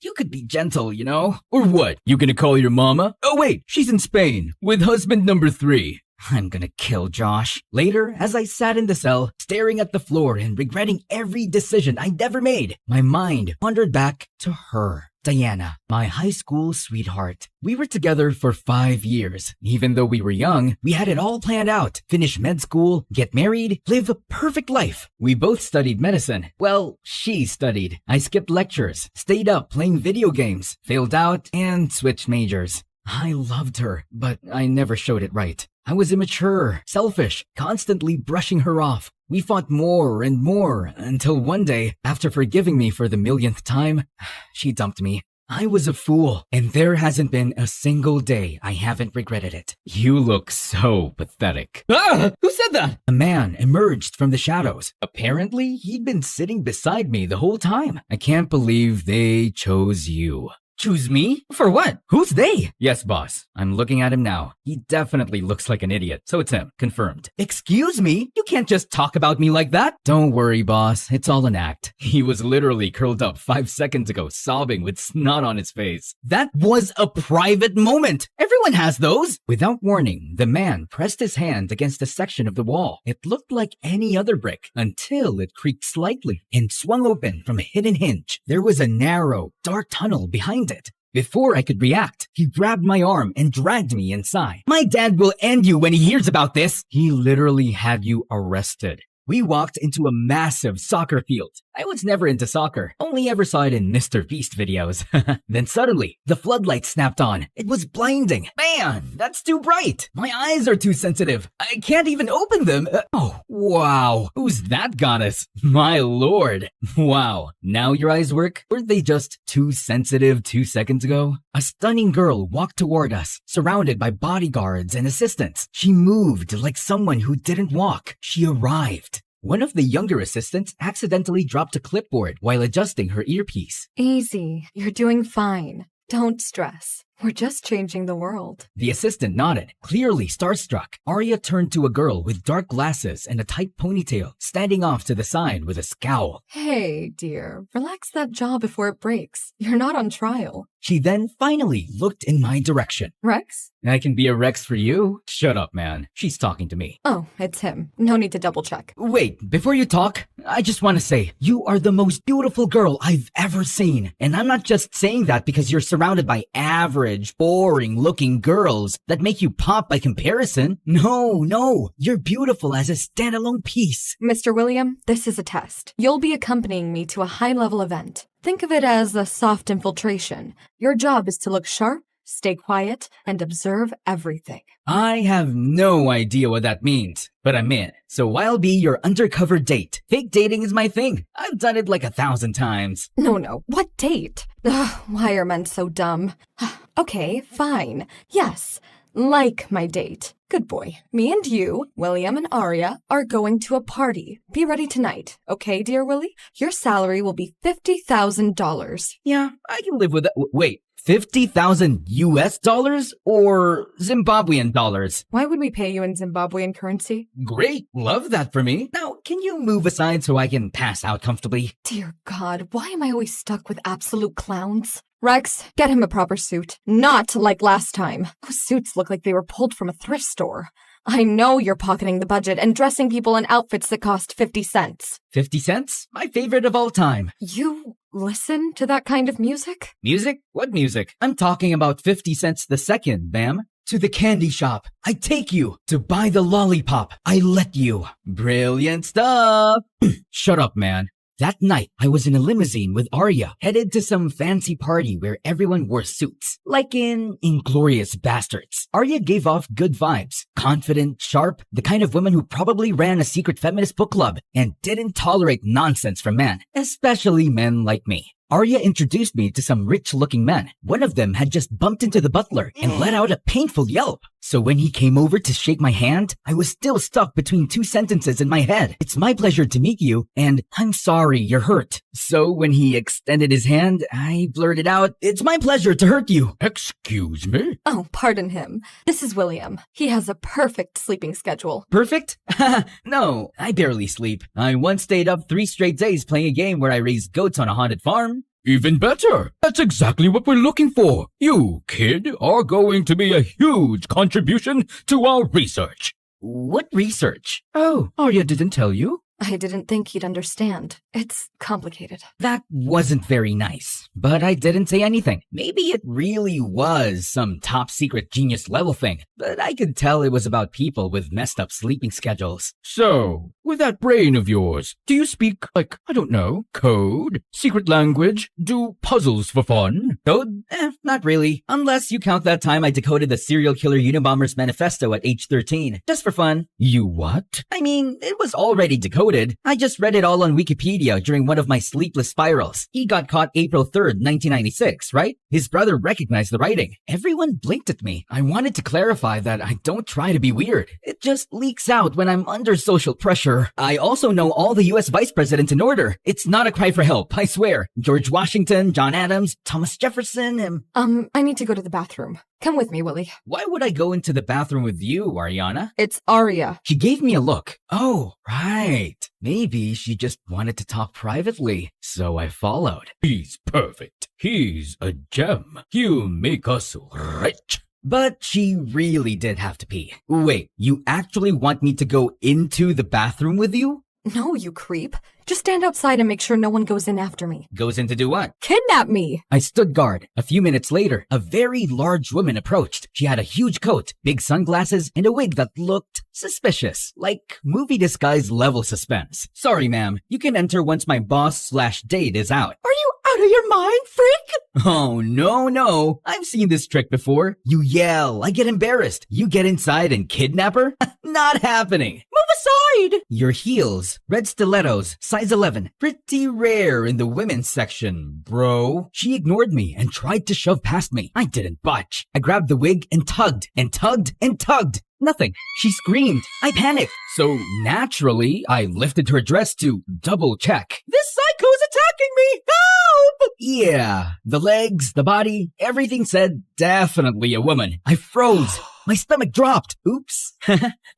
S1: You could be gentle, you know? Or what? You gonna call your mama? Oh wait, she's in Spain with husband number 3. I'm gonna kill Josh. Later, as I sat in the cell, staring at the floor and regretting every decision I'd ever made, my mind wandered back to her. Diana, my high school sweetheart. We were together for 5 years. Even though we were young, we had it all planned out. Finish med school, get married, live a perfect life. We both studied medicine. Well, she studied. I skipped lectures, stayed up playing video games, failed out, and switched majors. I loved her, but I never showed it right. I was immature, selfish, constantly brushing her off. We fought more and more until one day, after forgiving me for the millionth time, she dumped me. I was a fool, and there hasn't been a single day I haven't regretted it. You look so pathetic. Ah! Who said that? A man emerged from the shadows. Apparently, he'd been sitting beside me the whole time. I can't believe they chose you. Choose me? For what? Who's they? Yes, boss. I'm looking at him now. He definitely looks like an idiot, so it's him. Confirmed. Excuse me? You can't just talk about me like that. Don't worry, boss. It's all an act. He was literally curled up 5 seconds ago, sobbing with snot on his face. That was a private moment. Everyone has those. Without warning, the man pressed his hand against a section of the wall. It looked like any other brick until it creaked slightly and swung open from a hidden hinge. There was a narrow, dark tunnel behind it. Before I could react, he grabbed my arm and dragged me inside. My dad will end you when he hears about this. He literally had you arrested. We walked into a massive soccer field. I was never into soccer, only ever saw it in Mr. Beast videos. Then suddenly, the floodlight snapped on. It was blinding. Man, that's too bright. My eyes are too sensitive. I can't even open them. Oh, wow. Who's that goddess? My lord. Wow. Now your eyes work? Weren't they just too sensitive 2 seconds ago? A stunning girl walked toward us, surrounded by bodyguards and assistants. She moved like someone who didn't walk. She arrived. One of the younger assistants accidentally dropped a clipboard while adjusting her earpiece.
S23: Easy. You're doing fine. Don't stress. We're just changing the world.
S1: The assistant nodded, clearly starstruck. Arya turned to a girl with dark glasses and a tight ponytail, standing off to the side with a scowl.
S23: Hey, dear, relax that jaw before it breaks. You're not on trial.
S1: She then finally looked in my direction.
S23: Rex?
S1: I can be a Rex for you? Shut up, man. She's talking to me.
S23: Oh, it's him. No need to double check.
S1: Wait, before you talk, I just want to say, you are the most beautiful girl I've ever seen. And I'm not just saying that because you're surrounded by average, boring-looking girls that make you pop by comparison. No, you're beautiful as a standalone piece.
S23: Mr. William, this is a test. You'll be accompanying me to a high-level event. Think of it as a soft infiltration. Your job is to look sharp, stay quiet, and observe everything.
S1: I have no idea what that means, but I'm in. So I'll be your undercover date. Fake dating is my thing. I've done it like 1,000 times.
S23: No. What date? Ugh, why are men so dumb? Okay, fine. Yes, like my date. Good boy. Me and you, William and Arya, are going to a party. Be ready tonight, okay, dear Willie? Your salary will be $50,000.
S1: Yeah, I can live with that. Wait, 50,000 US dollars or Zimbabwean dollars?
S23: Why would we pay you in Zimbabwean currency?
S1: Great, love that for me. Now, can you move aside so I can pass out comfortably?
S23: Dear God, why am I always stuck with absolute clowns? Rex, get him a proper suit. Not like last time. Those suits look like they were pulled from a thrift store. I know you're pocketing the budget and dressing people in outfits that cost 50 cents.
S1: 50 cents? My favorite of all time.
S23: You listen to that kind of music?
S1: Music? What music? I'm talking about 50 cents the second, ma'am. To the candy shop. I take you. To buy the lollipop. I let you. Brilliant stuff. Shut up, man. That night, I was in a limousine with Arya, headed to some fancy party where everyone wore suits, like in Inglourious Bastards. Arya gave off good vibes, confident, sharp, the kind of woman who probably ran a secret feminist book club and didn't tolerate nonsense from men, especially men like me. Arya introduced me to some rich-looking men. One of them had just bumped into the butler and let out a painful yelp. So when he came over to shake my hand, I was still stuck between 2 sentences in my head. It's my pleasure to meet you, and I'm sorry you're hurt. So when he extended his hand, I blurted out, it's my pleasure to hurt you. Excuse me?
S23: Oh, pardon him. This is William. He has a perfect sleeping schedule.
S1: Perfect? No, I barely sleep. I once stayed up 3 straight days playing a game where I raised goats on a haunted farm.
S8: Even better. That's exactly what we're looking for. You, kid, are going to be a huge contribution to our research.
S1: What research? Oh, Arya didn't tell you?
S23: I didn't think he'd understand. It's complicated.
S1: That wasn't very nice, but I didn't say anything. Maybe it really was some top secret genius level thing, but I could tell it was about people with messed up sleeping schedules.
S8: So, with that brain of yours, do you speak, like, I don't know, code, secret language, do puzzles for fun?
S1: Code? Not really. Unless you count that time I decoded the serial killer Unabomber's manifesto at age 13, just for fun.
S8: You what?
S1: I mean, it was already decoded. coded. I just read it all on Wikipedia during one of my sleepless spirals. He got caught April 3rd, 1996, right? His brother recognized the writing. Everyone blinked at me. I wanted to clarify that I don't try to be weird. It just leaks out when I'm under social pressure. I also know all the US vice presidents in order. It's not a cry for help, I swear. George Washington, John Adams, Thomas Jefferson, and...
S9: I need to go to the bathroom. Come with me, Willie.
S1: Why would I go into the bathroom with you, Ariana?
S9: It's Aria.
S1: She gave me a look. Oh, right. Maybe she just wanted to talk privately, so I followed.
S8: He's perfect. He's a gem. You make us rich.
S1: But she really did have to pee. Wait, you actually want me to go into the bathroom with you?
S9: No, you creep. Just stand outside and make sure no one goes in after me.
S1: Goes in to do what?
S9: Kidnap me!
S1: I stood guard. A few minutes later, a very large woman approached. She had a huge coat, big sunglasses, and a wig that looked suspicious, like movie disguise level suspense. Sorry, ma'am. You can enter once my boss/date is out.
S9: Are you out of your mind, freak?
S1: Oh, no. I've seen this trick before. You yell, I get embarrassed. You get inside and kidnap her? Not happening.
S9: Move aside!
S1: Your heels, red stilettos, size 11. Pretty rare in the women's section, bro. She ignored me and tried to shove past me. I didn't budge. I grabbed the wig and tugged and tugged and tugged. Nothing. She screamed. I panicked. So naturally, I lifted her dress to double check.
S9: This psycho is attacking me! Help!
S1: Yeah, the legs, the body, everything said definitely a woman. I froze. My stomach dropped. Oops.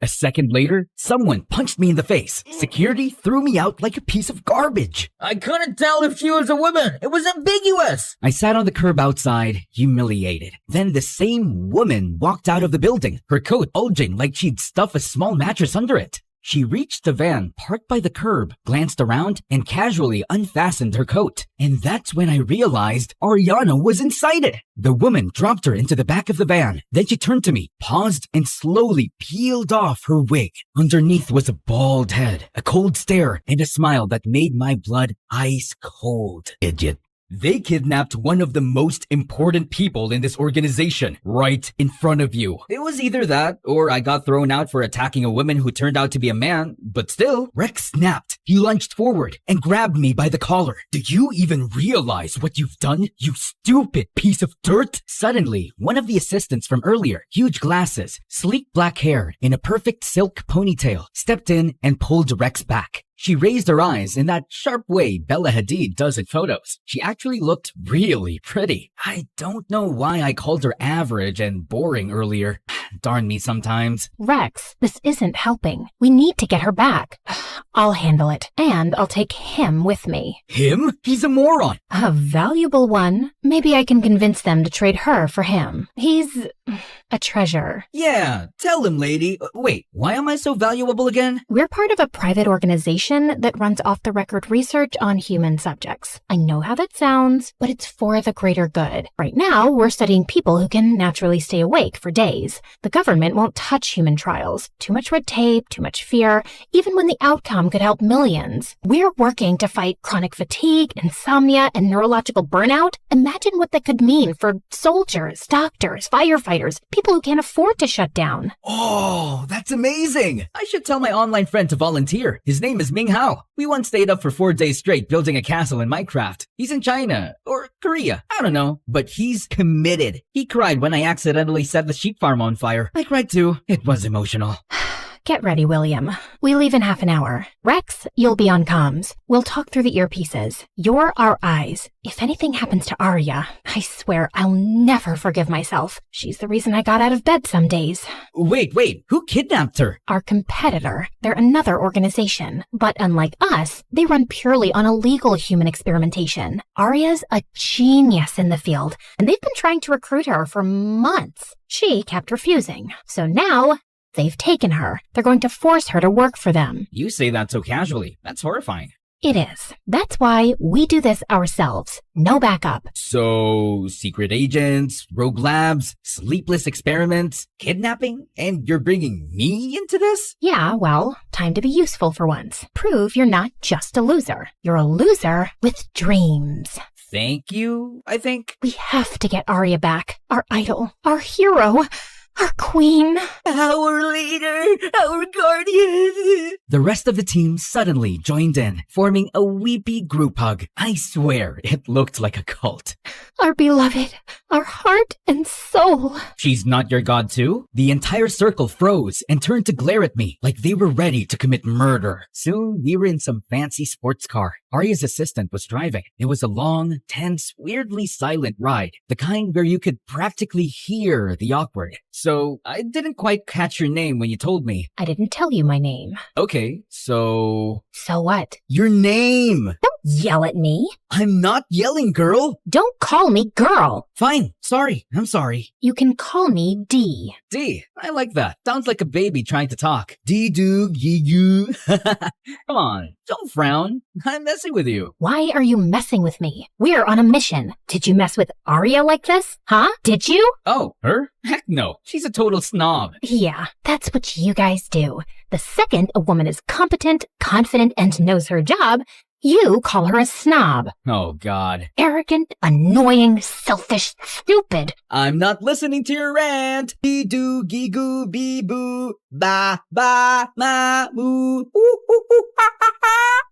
S1: A second later, someone punched me in the face. Security threw me out like a piece of garbage.
S20: I couldn't tell if she was a woman. It was ambiguous.
S1: I sat on the curb outside, humiliated. Then the same woman walked out of the building, her coat bulging like she'd stuff a small mattress under it. She reached the van parked by the curb, glanced around, and casually unfastened her coat. And that's when I realized Ariana was inside it. The woman dropped her into the back of the van. Then she turned to me, paused, and slowly peeled off her wig. Underneath was a bald head, a cold stare, and a smile that made my blood ice cold. Idiot. They kidnapped one of the most important people in this organization right in front of you. It was either that or I got thrown out for attacking a woman who turned out to be a man, but still, Rex snapped. He lunged forward and grabbed me by the collar. Do you even realize what you've done, you stupid piece of dirt? Suddenly, one of the assistants from earlier, huge glasses, sleek black hair, in a perfect silk ponytail, stepped in and pulled Rex back. She raised her eyes in that sharp way Bella Hadid does in photos. She actually looked really pretty. I don't know why I called her average and boring earlier. Darn me sometimes.
S11: Rex, this isn't helping. We need to get her back. I'll handle it, and I'll take him with me.
S1: Him? He's a moron.
S11: A valuable one. Maybe I can convince them to trade her for him. He's a treasure.
S1: Yeah, tell him, lady. Wait, why am I so valuable again?
S11: We're part of a private organization that runs off-the-record research on human subjects. I know how that sounds, but it's for the greater good. Right now, we're studying people who can naturally stay awake for days. The government won't touch human trials. Too much red tape, too much fear, even when the outcome could help millions. We're working to fight chronic fatigue, insomnia, and neurological burnout. Imagine what that could mean for soldiers, doctors, firefighters, people who can't afford to shut down.
S1: Oh, that's amazing. I should tell my online friend to volunteer. His name is Ming Hao. We once stayed up for 4 days straight building a castle in Minecraft. He's in China or Korea. I don't know, but he's committed. He cried when I accidentally set the sheep farm on fire. I cried too. It was emotional.
S11: Get ready, William. We leave in half an hour. Rex, you'll be on comms. We'll talk through the earpieces. You're our eyes. If anything happens to Arya, I swear I'll never forgive myself. She's the reason I got out of bed some days.
S1: Wait, who kidnapped her?
S11: Our competitor. They're another organization. But unlike us, they run purely on illegal human experimentation. Arya's a genius in the field, and they've been trying to recruit her for months. She kept refusing. So now, they've taken her. They're going to force her to work for them.
S1: You say that so casually. That's horrifying.
S11: It is. That's why we do this ourselves. No backup.
S1: So, secret agents, rogue labs, sleepless experiments, kidnapping, and you're bringing me into this?
S11: Yeah, well, time to be useful for once. Prove you're not just a loser. You're a loser with dreams.
S1: Thank you, I think.
S11: We have to get Arya back. Our idol. Our hero. Our queen.
S20: Our leader, our guardian.
S1: The rest of the team suddenly joined in, forming a weepy group hug. I swear it looked like a cult.
S11: Our beloved. Our heart and soul.
S1: She's not your god too? The entire circle froze and turned to glare at me like they were ready to commit murder. Soon we were in some fancy sports car. Arya's assistant was driving. It was a long, tense, weirdly silent ride. The kind where you could practically hear the awkward. So I didn't quite catch your name when you told me.
S11: I didn't tell you my name.
S1: Okay, so...
S11: So what?
S1: Your name!
S11: Don't yell at me.
S1: I'm not yelling, girl.
S11: Don't call me girl.
S1: Fine. Sorry. I'm sorry.
S11: You can call me D.
S1: D. I like that. Sounds like a baby trying to talk. D-doo-gee-goo. Come on. Don't frown. I'm messing with you.
S11: Why are you messing with me? We're on a mission. Did you mess with Arya like this? Huh? Did you?
S1: Oh, her? Heck no. She's a total snob.
S11: Yeah, that's what you guys do. The second a woman is competent, confident, and knows her job, you call her a snob.
S1: Oh, God.
S11: Arrogant, annoying, selfish, stupid.
S1: I'm not listening to your rant. Be-doo-gee-goo-bee-boo. Ba-ba-ma-moo.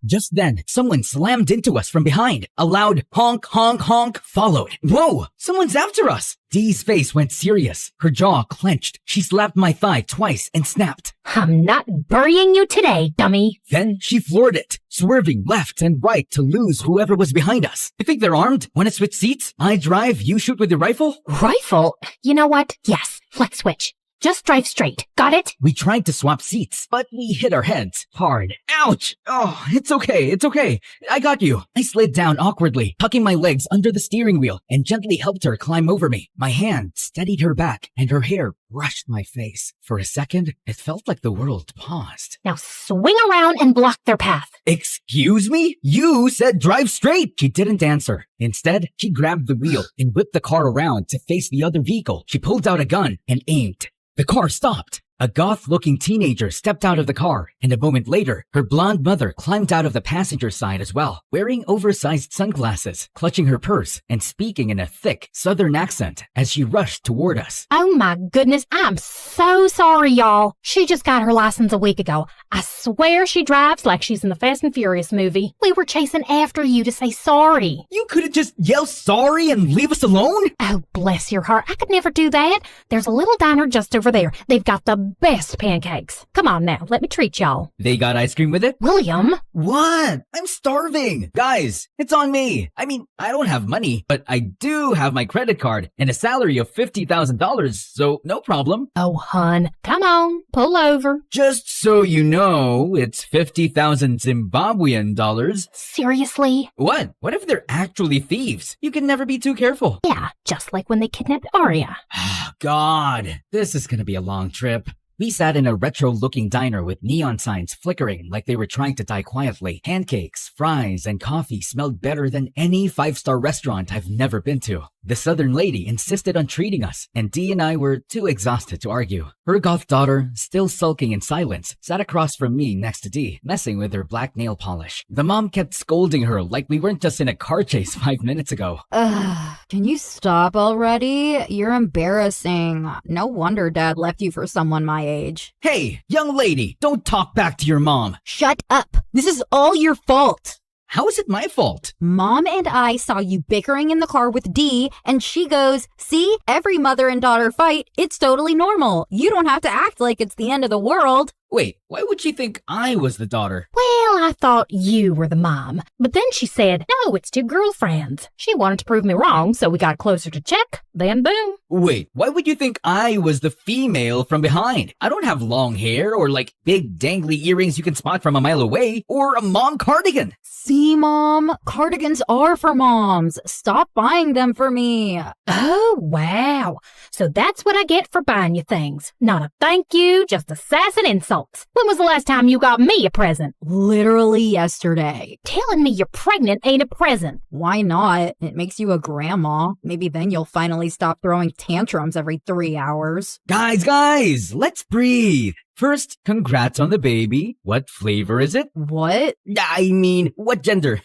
S1: Just then, someone slammed into us from behind. A loud honk, honk, honk followed. Whoa! Someone's after us! Dee's face went serious. Her jaw clenched. She slapped my thigh twice and snapped.
S11: I'm not burying you today, dummy.
S1: Then she floored it, swerving left and right to lose whoever was behind us. You think they're armed? Want to switch seats? I drive, you shoot with your rifle?
S11: Rifle? You know what? Yes, let's switch. Just drive straight. Got it?
S1: We tried to swap seats, but we hit our heads hard. Ouch! Oh, it's okay, it's okay. I got you. I slid down awkwardly, tucking my legs under the steering wheel and gently helped her climb over me. My hand steadied her back and her hair brushed my face. For a second, it felt like the world paused.
S11: Now swing around and block their path.
S1: Excuse me? You said drive straight! She didn't answer. Instead, she grabbed the wheel and whipped the car around to face the other vehicle. She pulled out a gun and aimed. The car stopped. A goth-looking teenager stepped out of the car, and a moment later, her blonde mother climbed out of the passenger side as well, wearing oversized sunglasses, clutching her purse, and speaking in a thick southern accent as she rushed toward us.
S11: Oh my goodness, I'm so sorry, y'all. She just got her license a week ago. I swear she drives like she's in the Fast and Furious movie. We were chasing after you to say sorry.
S1: You couldn't just yell sorry and leave us alone?
S11: Oh, bless your heart. I could never do that. There's a little diner just over there. They've got the best pancakes. Come on now, let me treat y'all.
S1: They got ice cream with it?
S11: William?
S1: What? I'm starving. Guys, it's on me. I mean, I don't have money, but I do have my credit card and a salary of $50,000, so no problem.
S11: Oh, hun, come on, pull over.
S1: Just so you know, it's 50,000 Zimbabwean dollars.
S11: Seriously?
S1: What? What if they're actually thieves? You can never be too careful.
S11: Yeah, just like when they kidnapped Arya.
S1: God, this is gonna be a long trip. We sat in a retro-looking diner with neon signs flickering like they were trying to die quietly. Pancakes, fries, and coffee smelled better than any five-star restaurant I've never been to. The southern lady insisted on treating us, and Dee and I were too exhausted to argue. Her goth daughter, still sulking in silence, sat across from me next to Dee, messing with her black nail polish. The mom kept scolding her like we weren't just in a car chase 5 minutes ago.
S2: Ugh, can you stop already? You're embarrassing. No wonder Dad left you for someone my age.
S1: Hey, young lady, don't talk back to your mom.
S2: Shut up. This is all your fault.
S1: How is it my fault?
S2: Mom and I saw you bickering in the car with Dee, and she goes, see, every mother and daughter fight. It's totally normal. You don't have to act like it's the end of the world.
S1: Wait, why would she think I was the daughter?
S11: Well, I thought you were the mom. But then she said, no, it's two girlfriends. She wanted to prove me wrong, so we got closer to check. Then boom.
S1: Wait, why would you think I was the female from behind? I don't have long hair or like big dangly earrings you can spot from a mile away or a mom cardigan.
S2: See, Mom, cardigans are for moms. Stop buying them for me.
S11: Oh, wow. So that's what I get for buying you things. Not a thank you, just a sass and insults. When was the last time you got me a present?
S2: Literally yesterday.
S11: Telling me you're pregnant ain't a present.
S2: Why not? It makes you a grandma. Maybe then you'll finally stop throwing tantrums every 3 hours.
S1: Guys, let's breathe. First, congrats on the baby. What flavor is it?
S2: What?
S1: I mean, what gender?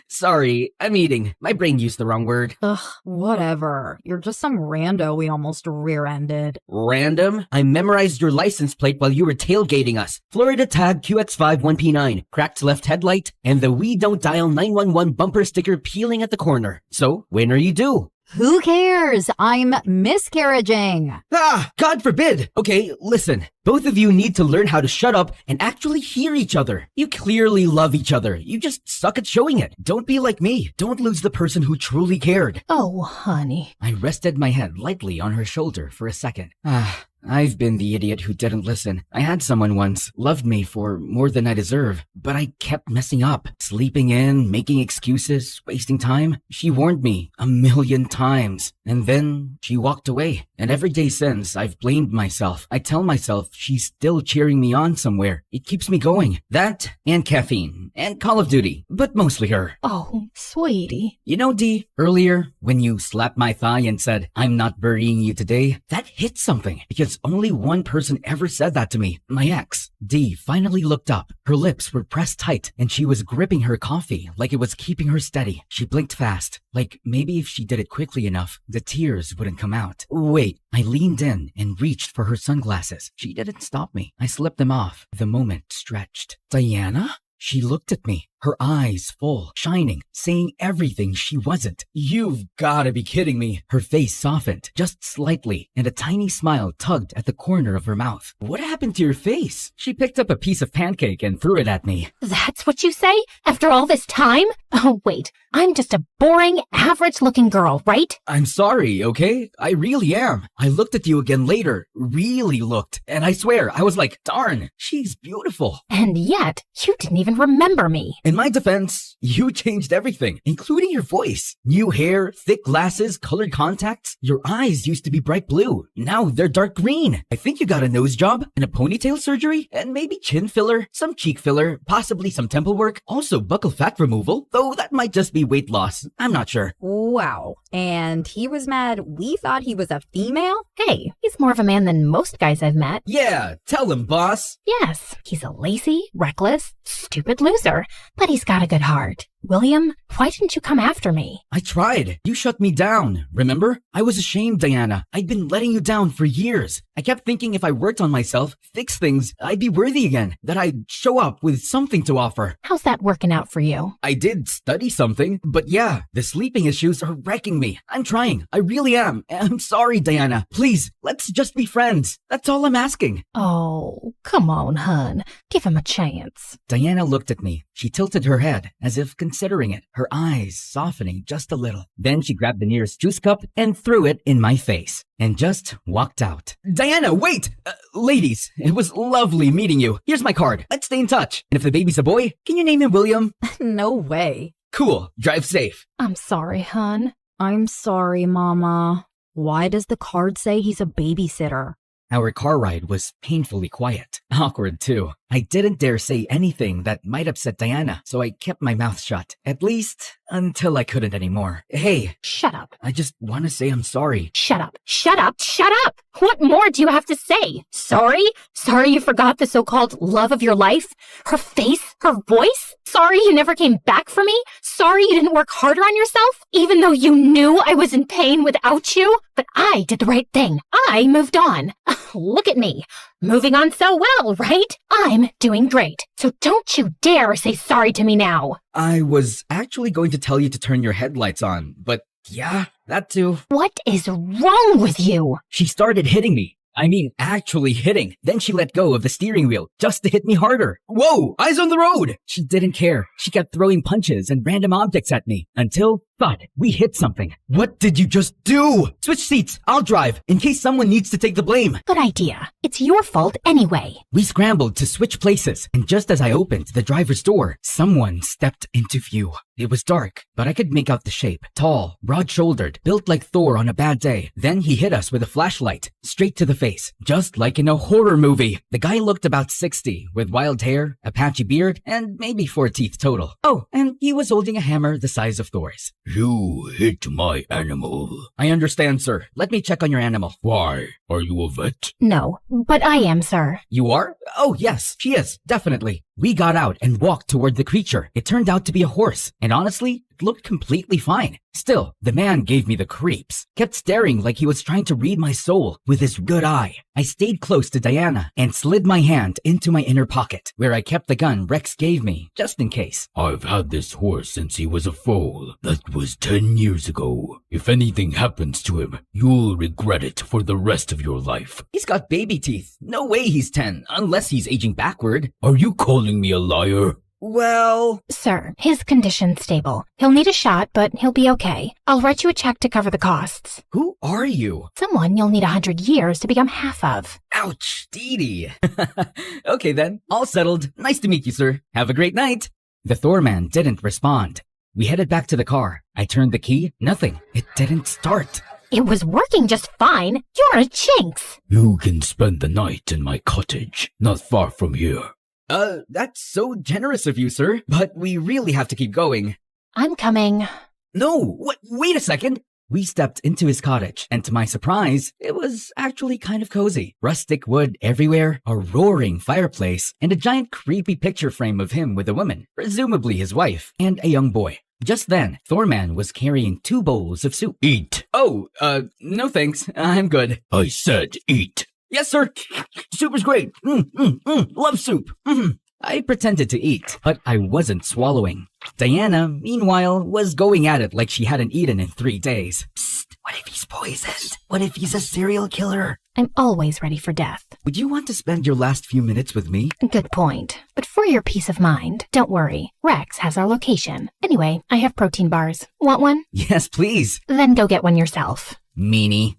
S1: Sorry, I'm eating. My brain used the wrong word.
S2: Ugh, whatever. You're just some rando we almost rear-ended.
S1: Random? I memorized your license plate while you were tailgating us. Florida tag QX51P9, cracked left headlight, and the We Don't Dial 911 bumper sticker peeling at the corner. So, when are you due?
S2: Who cares? I'm miscarriaging.
S1: Ah, God forbid. Okay, listen. Both of you need to learn how to shut up and actually hear each other. You clearly love each other. You just suck at showing it. Don't be like me. Don't lose the person who truly cared.
S13: Oh, honey.
S1: I rested my head lightly on her shoulder for a second. I've been the idiot who didn't listen. I had someone once, loved me for more than I deserve, but I kept messing up, sleeping in, making excuses, wasting time. She warned me 1,000,000 times, and then she walked away. And every day since, I've blamed myself. I tell myself she's still cheering me on somewhere. It keeps me going. That, and caffeine, and Call of Duty, but mostly her.
S13: Oh, sweetie.
S1: You know, Dee, earlier, when you slapped my thigh and said, "I'm not burying you today," that hit something, because only one person ever said that to me, my ex. Dee finally looked up. Her lips were pressed tight, and she was gripping her coffee like it was keeping her steady. She blinked fast, like maybe if she did it quickly enough, the tears wouldn't come out. Wait, I leaned in and reached for her sunglasses. She didn't stop me. I slipped them off. The moment stretched. Diana? She looked at me, her eyes full, shining, saying everything she wasn't. You've gotta be kidding me. Her face softened, just slightly, and a tiny smile tugged at the corner of her mouth. What happened to your face? She picked up a piece of pancake and threw it at me.
S11: That's what you say? After all this time? Oh, wait. I'm just a boring, average-looking girl, right?
S1: I'm sorry, okay? I really am. I looked at you again later, really looked, and I swear, I was like, darn, she's beautiful.
S11: And yet, you didn't even remember me.
S1: In my defense, you changed everything, including your voice. New hair, thick glasses, colored contacts. Your eyes used to be bright blue. Now they're dark green. I think you got a nose job and a ponytail surgery and maybe chin filler, some cheek filler, possibly some temple work, also buccal fat removal, though that might just be weight loss. I'm not sure.
S2: Wow. And he was mad we thought he was a female?
S11: Hey, he's more of a man than most guys I've met.
S1: Yeah, tell him, boss.
S11: Yes, he's a lazy, reckless, stupid loser, but he's got a good heart. William, why didn't you come after me?
S1: I tried. You shut me down, remember? I was ashamed, Diana. I'd been letting you down for years. I kept thinking if I worked on myself, fixed things, I'd be worthy again, that I'd show up with something to offer.
S11: How's that working out for you?
S1: I did study something, but yeah, the sleeping issues are wrecking me. I'm trying. I really am. I'm sorry, Diana. Please, let's just be friends. That's all I'm asking.
S11: Oh, come on, hun. Give him a chance.
S1: Diana looked at me. She tilted her head, as if considering it, her eyes softening just a little. Then she grabbed the nearest juice cup and threw it in my face, and just walked out. Diana, wait! Ladies, it was lovely meeting you. Here's my card. Let's stay in touch. And if the baby's a boy, can you name him William?
S2: No way.
S1: Cool. Drive safe.
S11: I'm sorry, hun.
S2: I'm sorry, Mama. Why does the card say he's a babysitter?
S1: Our car ride was painfully quiet. Awkward, too. I didn't dare say anything that might upset Diana, so I kept my mouth shut. At least, until I couldn't anymore. Hey.
S11: Shut up.
S1: I just want to say I'm sorry.
S11: Shut up. Shut up. Shut up. What more do you have to say? Sorry? Sorry you forgot the so-called love of your life? Her face? Her voice? Sorry you never came back for me? Sorry you didn't work harder on yourself? Even though you knew I was in pain without you? But I did the right thing. I moved on. Look at me. Moving on so well, right? I'm doing great. So don't you dare say sorry to me now.
S1: I was actually going to tell you to turn your headlights on, but yeah, that too.
S11: What is wrong with you?
S1: She started hitting me. I mean, actually hitting. Then she let go of the steering wheel just to hit me harder. Whoa, eyes on the road! She didn't care. She kept throwing punches and random objects at me until, thud, we hit something. What did you just do? Switch seats. I'll drive in case someone needs to take the blame.
S11: Good idea. It's your fault anyway.
S1: We scrambled to switch places, and just as I opened the driver's door, someone stepped into view. It was dark, but I could make out the shape. Tall, broad-shouldered, built like Thor on a bad day. Then he hit us with a flashlight, straight to the face, just like in a horror movie. The guy looked about 60, with wild hair, a patchy beard, and maybe 4 teeth total. Oh, and he was holding a hammer the size of Thor's.
S8: You hit my animal.
S1: I understand, sir. Let me check on your animal.
S8: Why? Are you a vet?
S11: No, but I am, sir.
S1: You are? Oh, yes, she is. Definitely. We got out and walked toward the creature. It turned out to be a horse, and honestly, it looked completely fine. Still, the man gave me the creeps. Kept staring like he was trying to read my soul with his good eye. I stayed close to Diana and slid my hand into my inner pocket, where I kept the gun Rex gave me, just in case.
S8: I've had this horse since he was a foal. That was 10 years ago. If anything happens to him, you'll regret it for the rest of your life.
S1: He's got baby teeth. No way he's 10, unless he's aging backward.
S8: Are you calling me a liar?
S1: Well...
S11: Sir, his condition's stable. He'll need a shot, but he'll be okay. I'll write you a check to cover the costs.
S1: Who are you?
S11: Someone you'll need 100 years to become half of.
S1: Ouch, Dee Dee. Okay then, all settled. Nice to meet you, sir. Have a great night. The Thor man didn't respond. We headed back to the car. I turned the key. Nothing. It didn't start.
S11: It was working just fine. You're a jinx.
S8: You can spend the night in my cottage, not far from here.
S1: That's so generous of you, sir. But we really have to keep going.
S11: I'm coming.
S1: No, wait a second. We stepped into his cottage, and to my surprise, it was actually kind of cozy. Rustic wood everywhere, a roaring fireplace, and a giant creepy picture frame of him with a woman, presumably his wife, and a young boy. Just then, Thorman was carrying 2 bowls of soup.
S8: Eat.
S1: Oh, no thanks. I'm good.
S8: I said eat.
S1: Yes, sir. Soup is great. Love soup. I pretended to eat, but I wasn't swallowing. Diana, meanwhile, was going at it like she hadn't eaten in 3 days. Psst, what if he's poisoned? What if he's a serial killer?
S11: I'm always ready for death.
S1: Would you want to spend your last few minutes with me?
S11: Good point. But for your peace of mind, don't worry. Rex has our location. Anyway, I have protein bars. Want one?
S1: Yes, please.
S11: Then go get one yourself.
S1: Meanie.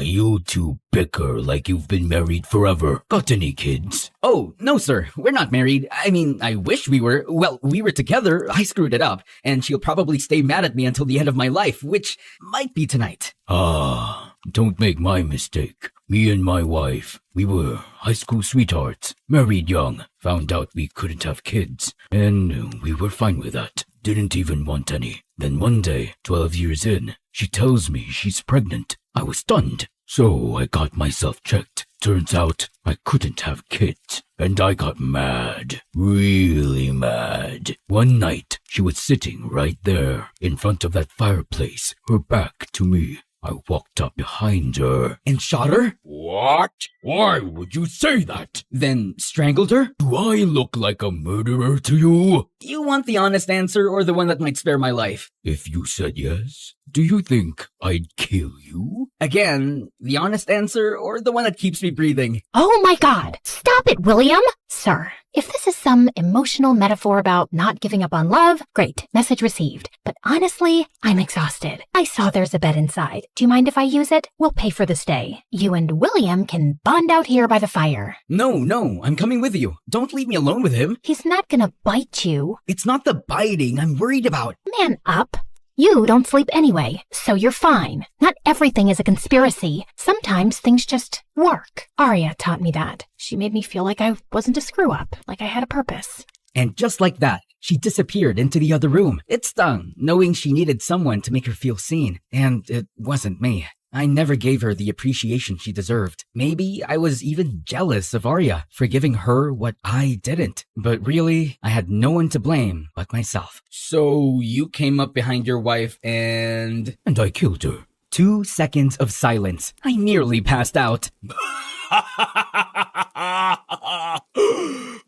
S8: You two bicker like you've been married forever. Got any kids?
S1: Oh, no, sir. We're not married. I mean, I wish we were. Well, we were together. I screwed it up. And she'll probably stay mad at me until the end of my life, which might be tonight.
S8: Don't make my mistake. Me and my wife, we were high school sweethearts. Married young. Found out we couldn't have kids. And we were fine with that. Didn't even want any. Then one day, 12 years in, she tells me she's pregnant. I was stunned. So I got myself checked. Turns out I couldn't have kids. And I got mad. Really mad. One night, she was sitting right there in front of that fireplace, her back to me. I walked up behind her.
S1: And shot her?
S8: What? Why would you say that?
S1: Then strangled her?
S8: Do I look like a murderer to you?
S1: You want the honest answer or the one that might spare my life?
S8: If you said yes, do you think I'd kill you?
S1: Again, the honest answer or the one that keeps me breathing?
S11: Oh my God! Stop it, William! Sir, if this is some emotional metaphor about not giving up on love, great, message received. But honestly, I'm exhausted. I saw there's a bed inside. Do you mind if I use it? We'll pay for the stay. You and William can bond out here by the fire.
S1: No, I'm coming with you. Don't leave me alone with him.
S11: He's not gonna bite you.
S1: It's not the biting I'm worried about.
S11: Man up. You don't sleep anyway, so you're fine. Not everything is a conspiracy. Sometimes things just work. Arya taught me that. She made me feel like I wasn't a screw-up, like I had a purpose.
S1: And just like that, she disappeared into the other room. It stung, knowing she needed someone to make her feel seen. And it wasn't me. I never gave her the appreciation she deserved. Maybe I was even jealous of Arya for giving her what I didn't. But really, I had no one to blame but myself. So you came up behind your wife and
S8: I killed her.
S1: 2 seconds of silence. I nearly passed out.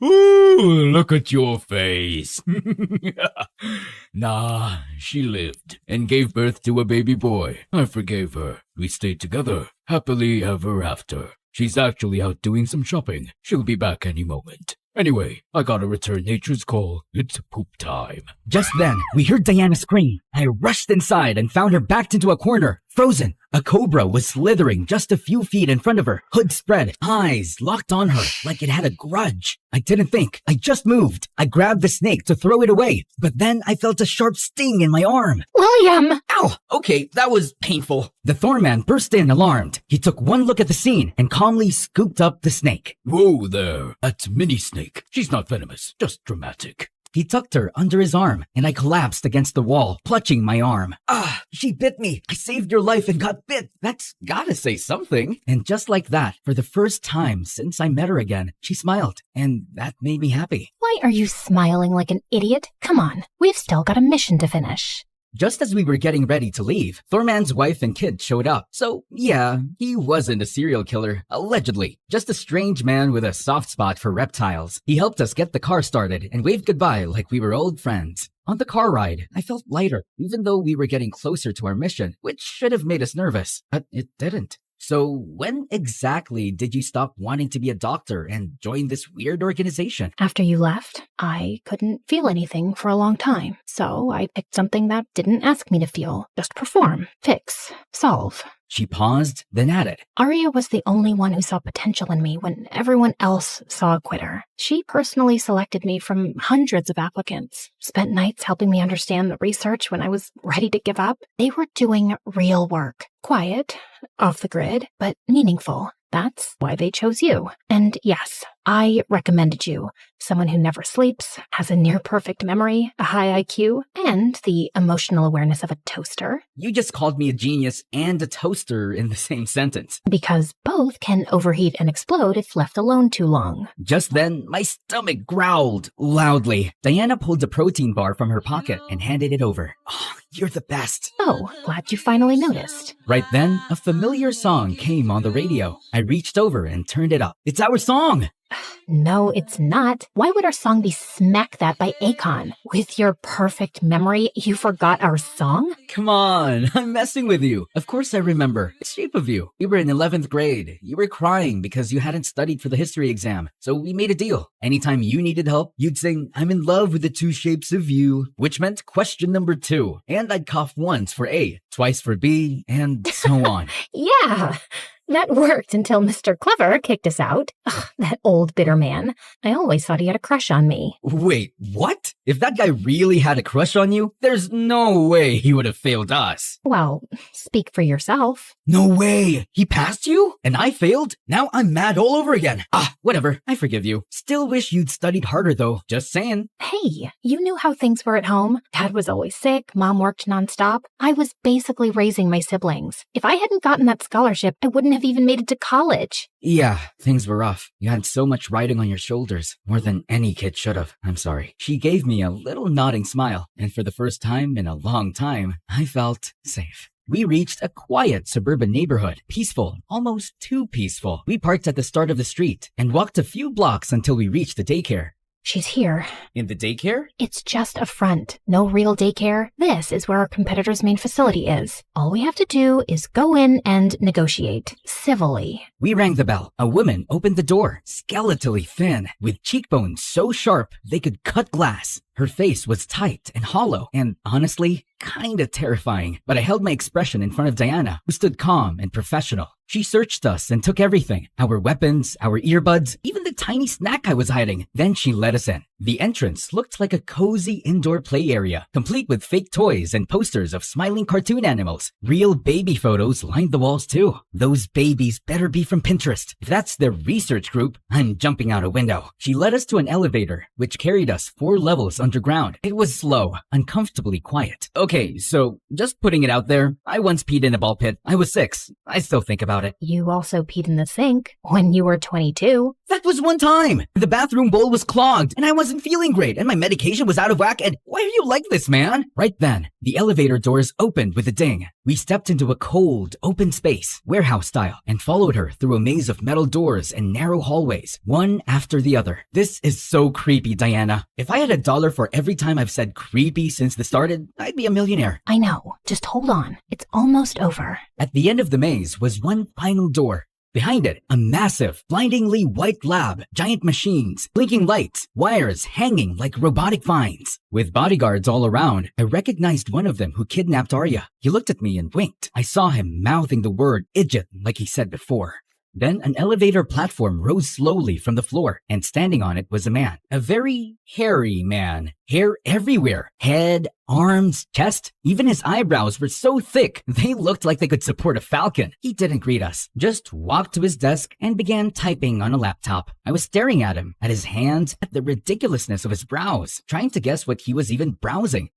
S8: Ooh, look at your face. Nah, she lived and gave birth to a baby boy. I forgave her. We stayed together, happily ever after. She's actually out doing some shopping. She'll be back any moment. Anyway, I gotta return nature's call. It's poop time.
S1: Just then, we heard Diana scream. I rushed inside and found her backed into a corner, frozen. A cobra was slithering just a few feet in front of her, hood spread, eyes locked on her like it had a grudge. I didn't think. I just moved. I grabbed the snake to throw it away, but then I felt a sharp sting in my arm.
S11: William!
S1: Ow! Okay, that was painful. The Thorman burst in alarmed. He took one look at the scene and calmly scooped up the snake.
S8: Whoa there. That's Mini Snake. She's not venomous, just dramatic.
S1: He tucked her under his arm, and I collapsed against the wall, clutching my arm. Ah, she bit me. I saved your life and got bit. That's gotta say something. And just like that, for the first time since I met her again, she smiled, and that made me happy.
S11: Why are you smiling like an idiot? Come on, we've still got a mission to finish.
S1: Just as we were getting ready to leave, Thorman's wife and kid showed up. So, yeah, he wasn't a serial killer, allegedly. Just a strange man with a soft spot for reptiles. He helped us get the car started and waved goodbye like we were old friends. On the car ride, I felt lighter, even though we were getting closer to our mission, which should have made us nervous, but it didn't. So when exactly did you stop wanting to be a doctor and join this weird organization?
S11: After you left, I couldn't feel anything for a long time. So I picked something that didn't ask me to feel. Just perform, fix, solve.
S1: She paused, then added,
S11: Aria was the only one who saw potential in me when everyone else saw a quitter. She personally selected me from hundreds of applicants, spent nights helping me understand the research when I was ready to give up. They were doing real work. Quiet, off the grid, but meaningful. That's why they chose you. And yes, I recommended you. Someone who never sleeps, has a near-perfect memory, a high IQ, and the emotional awareness of a toaster.
S1: You just called me a genius and a toaster in the same sentence.
S11: Because both can overheat and explode if left alone too long.
S1: Just then, my stomach growled loudly. Diana pulled a protein bar from her pocket and handed it over. Oh, you're the best.
S11: Oh, glad you finally noticed.
S1: Right then, a familiar song came on the radio. I reached over and turned it up. It's our song!
S11: No, it's not. Why would our song be Smack That by Akon? With your perfect memory, you forgot our song?
S1: Come on, I'm messing with you. Of course I remember. It's Shape of You. We were in 11th grade. You were crying because you hadn't studied for the history exam. So we made a deal. Anytime you needed help, you'd sing, I'm in love with the two shapes of you, which meant question number 2. And I'd cough once for A, twice for B, and so on.
S11: Yeah. That worked until Mr. Clever kicked us out. Ugh, that old bitter man. I always thought he had a crush on me.
S1: Wait, what? If that guy really had a crush on you, there's no way he would have failed us.
S11: Well, speak for yourself.
S1: No way! He passed you? And I failed? Now I'm mad all over again. Ah, whatever. I forgive you. Still wish you'd studied harder though. Just saying.
S11: Hey, you knew how things were at home. Dad was always sick. Mom worked nonstop. I was basically raising my siblings. If I hadn't gotten that scholarship, I wouldn't have even made it to college.
S1: Yeah, things were rough. You had so much riding on your shoulders. More than any kid should have. I'm sorry. She gave me a little nodding smile. And for the first time in a long time, I felt safe. We reached a quiet suburban neighborhood. Peaceful, almost too peaceful. We parked at the start of the street and walked a few blocks until we reached the daycare.
S11: She's here.
S1: In the daycare?
S11: It's just a front. No real daycare. This is where our competitor's main facility is. All we have to do is go in and negotiate. Civilly.
S1: We rang the bell. A woman opened the door, skeletally thin, with cheekbones so sharp they could cut glass. Her face was tight and hollow, and honestly, kinda terrifying. But I held my expression in front of Diana, who stood calm and professional. She searched us and took everything. Our weapons, our earbuds, even the tiny snack I was hiding. Then she let us in. The entrance looked like a cozy indoor play area, complete with fake toys and posters of smiling cartoon animals. Real baby photos lined the walls too. Those babies better be from Pinterest. If that's their research group, I'm jumping out a window. She led us to an elevator, which carried us 4 levels underground. It was slow, uncomfortably quiet. Okay, so just putting it out there, I once peed in a ball pit. I was 6. I still think about it.
S11: You also peed in the sink when you were 22.
S1: That was one time. The bathroom bowl was clogged and I wasn't feeling great and my medication was out of whack and why are you like this, man? Right then, the elevator doors opened with a ding. We stepped into a cold, open space, warehouse style, and followed her through a maze of metal doors and narrow hallways, one after the other. This is so creepy, Diana. If I had $1 for every time I've said creepy since this started, I'd be a millionaire.
S11: I know. Just hold on. It's almost over.
S1: At the end of the maze was one final door. Behind it, a massive, blindingly white lab, giant machines, blinking lights, wires hanging like robotic vines. With bodyguards all around, I recognized one of them who kidnapped Arya. He looked at me and winked. I saw him mouthing the word idiot like he said before. Then an elevator platform rose slowly from the floor, and standing on it was a man. A very hairy man. Hair everywhere. Head, arms, chest. Even his eyebrows were so thick, they looked like they could support a falcon. He didn't greet us, just walked to his desk and began typing on a laptop. I was staring at him, at his hands, at the ridiculousness of his brows, trying to guess what he was even browsing.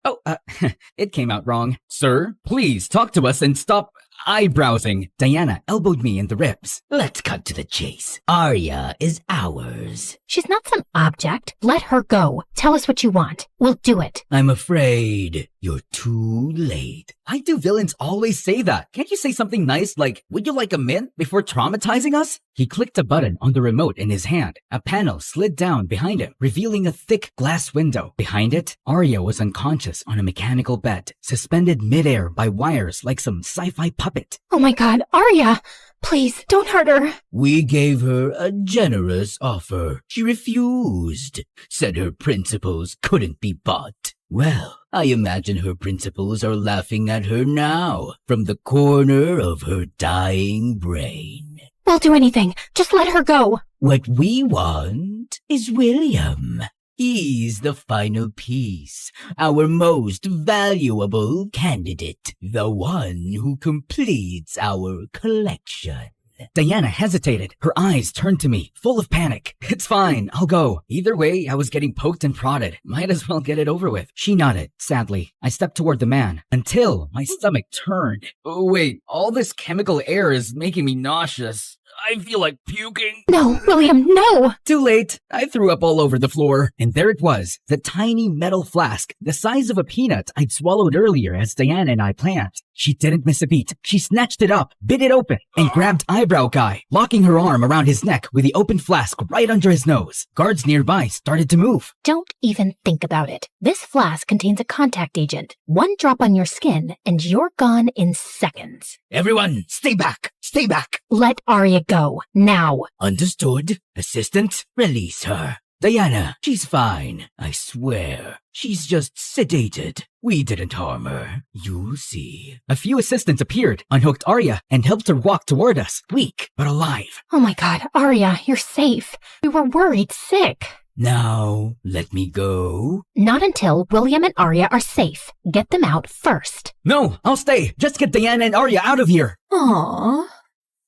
S1: It came out wrong. Sir, please talk to us and stop eyebrowsing. Diana elbowed me in the ribs.
S20: Let's cut to the chase. Arya is ours.
S11: She's not some object. Let her go. Tell us what you want. We'll do it.
S20: I'm afraid you're too late.
S1: Why do villains always say that? Can't you say something nice like, would you like a mint, before traumatizing us? He clicked a button on the remote in his hand. A panel slid down behind him, revealing a thick glass window. Behind it, Arya was unconscious on a mechanical bed, suspended midair by wires like some sci-fi puppet.
S11: Oh my god, Arya! Please, don't hurt her.
S20: We gave her a generous offer. She refused. Said her principles couldn't be bought. Well, I imagine her principles are laughing at her now, from the corner of her dying brain.
S11: We'll do anything. Just let her go.
S20: What we want is William. He's the final piece, our most valuable candidate, the one who completes our collection.
S1: Diana hesitated. Her eyes turned to me, full of panic. It's fine, I'll go. Either way, I was getting poked and prodded. Might as well get it over with. She nodded, sadly. I stepped toward the man, until my stomach turned. Oh, wait, all this chemical air is making me nauseous. I feel like puking.
S11: No, William, no!
S1: Too late. I threw up all over the floor. And there it was, the tiny metal flask, the size of a peanut I'd swallowed earlier as Diana and I planned. She didn't miss a beat. She snatched it up, bit it open, and grabbed Eyebrow Guy, locking her arm around his neck with the open flask right under his nose. Guards nearby started to move.
S11: Don't even think about it. This flask contains a contact agent. One drop on your skin, and you're gone in seconds.
S20: Everyone, stay back! Stay back!
S11: Let Arya go, now.
S20: Understood. Assistant, release her. Diana, she's fine, I swear. She's just sedated. We didn't harm her. You'll see.
S1: A few assistants appeared, unhooked Arya, and helped her walk toward us, weak but alive.
S11: Oh my god, Arya, you're safe. We were worried sick.
S20: Now, let me go.
S11: Not until William and Arya are safe. Get them out first.
S1: No, I'll stay. Just get Diana and Arya out of here.
S9: Aww.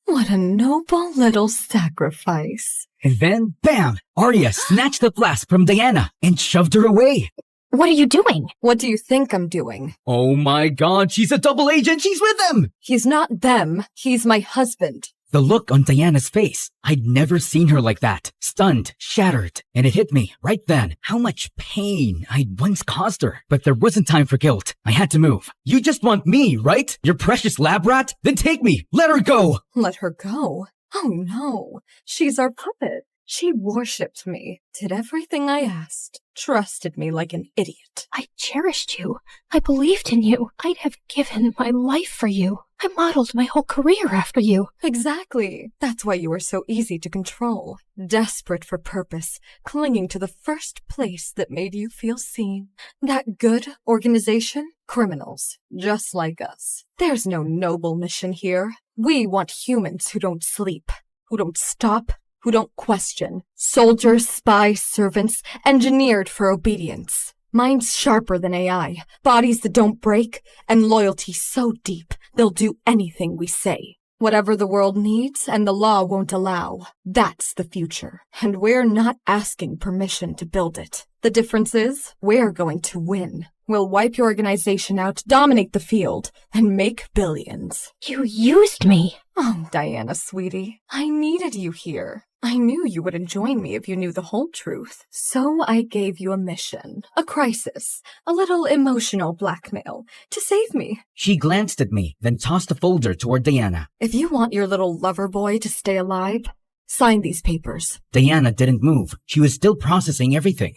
S9: What a noble little sacrifice.
S1: And then, bam! Arya snatched the flask from Diana and shoved her away.
S11: What are you doing?
S9: What do you think I'm doing?
S1: Oh my god, she's a double agent! She's with them!
S9: He's not them. He's my husband.
S1: The look on Diana's face, I'd never seen her like that. Stunned, shattered, and it hit me right then how much pain I'd once caused her. But there wasn't time for guilt. I had to move. You just want me, right? Your precious lab rat? Then take me! Let her go!
S9: Let her go? Oh no. She's our puppet. She worshipped me, did everything I asked, trusted me like an idiot.
S11: I cherished you. I believed in you. I'd have given my life for you. I modeled my whole career after you.
S9: Exactly. That's why you were so easy to control. Desperate for purpose, clinging to the first place that made you feel seen. That good organization? Criminals, just like us. There's no noble mission here. We want humans who don't sleep, who don't stop, who don't question. Soldiers, spies, servants, engineered for obedience. Minds sharper than AI, bodies that don't break, and loyalty so deep they'll do anything we say. Whatever the world needs and the law won't allow, that's the future. And we're not asking permission to build it. The difference is, we're going to win. We'll wipe your organization out, dominate the field, and make billions.
S11: You used me.
S9: Oh, Diana, sweetie, I needed you here. I knew you wouldn't join me if you knew the whole truth. So I gave you a mission, a crisis, a little emotional blackmail to save me.
S1: She glanced at me, then tossed a folder toward Diana.
S9: If you want your little lover boy to stay alive, sign these papers.
S1: Diana didn't move. She was still processing everything.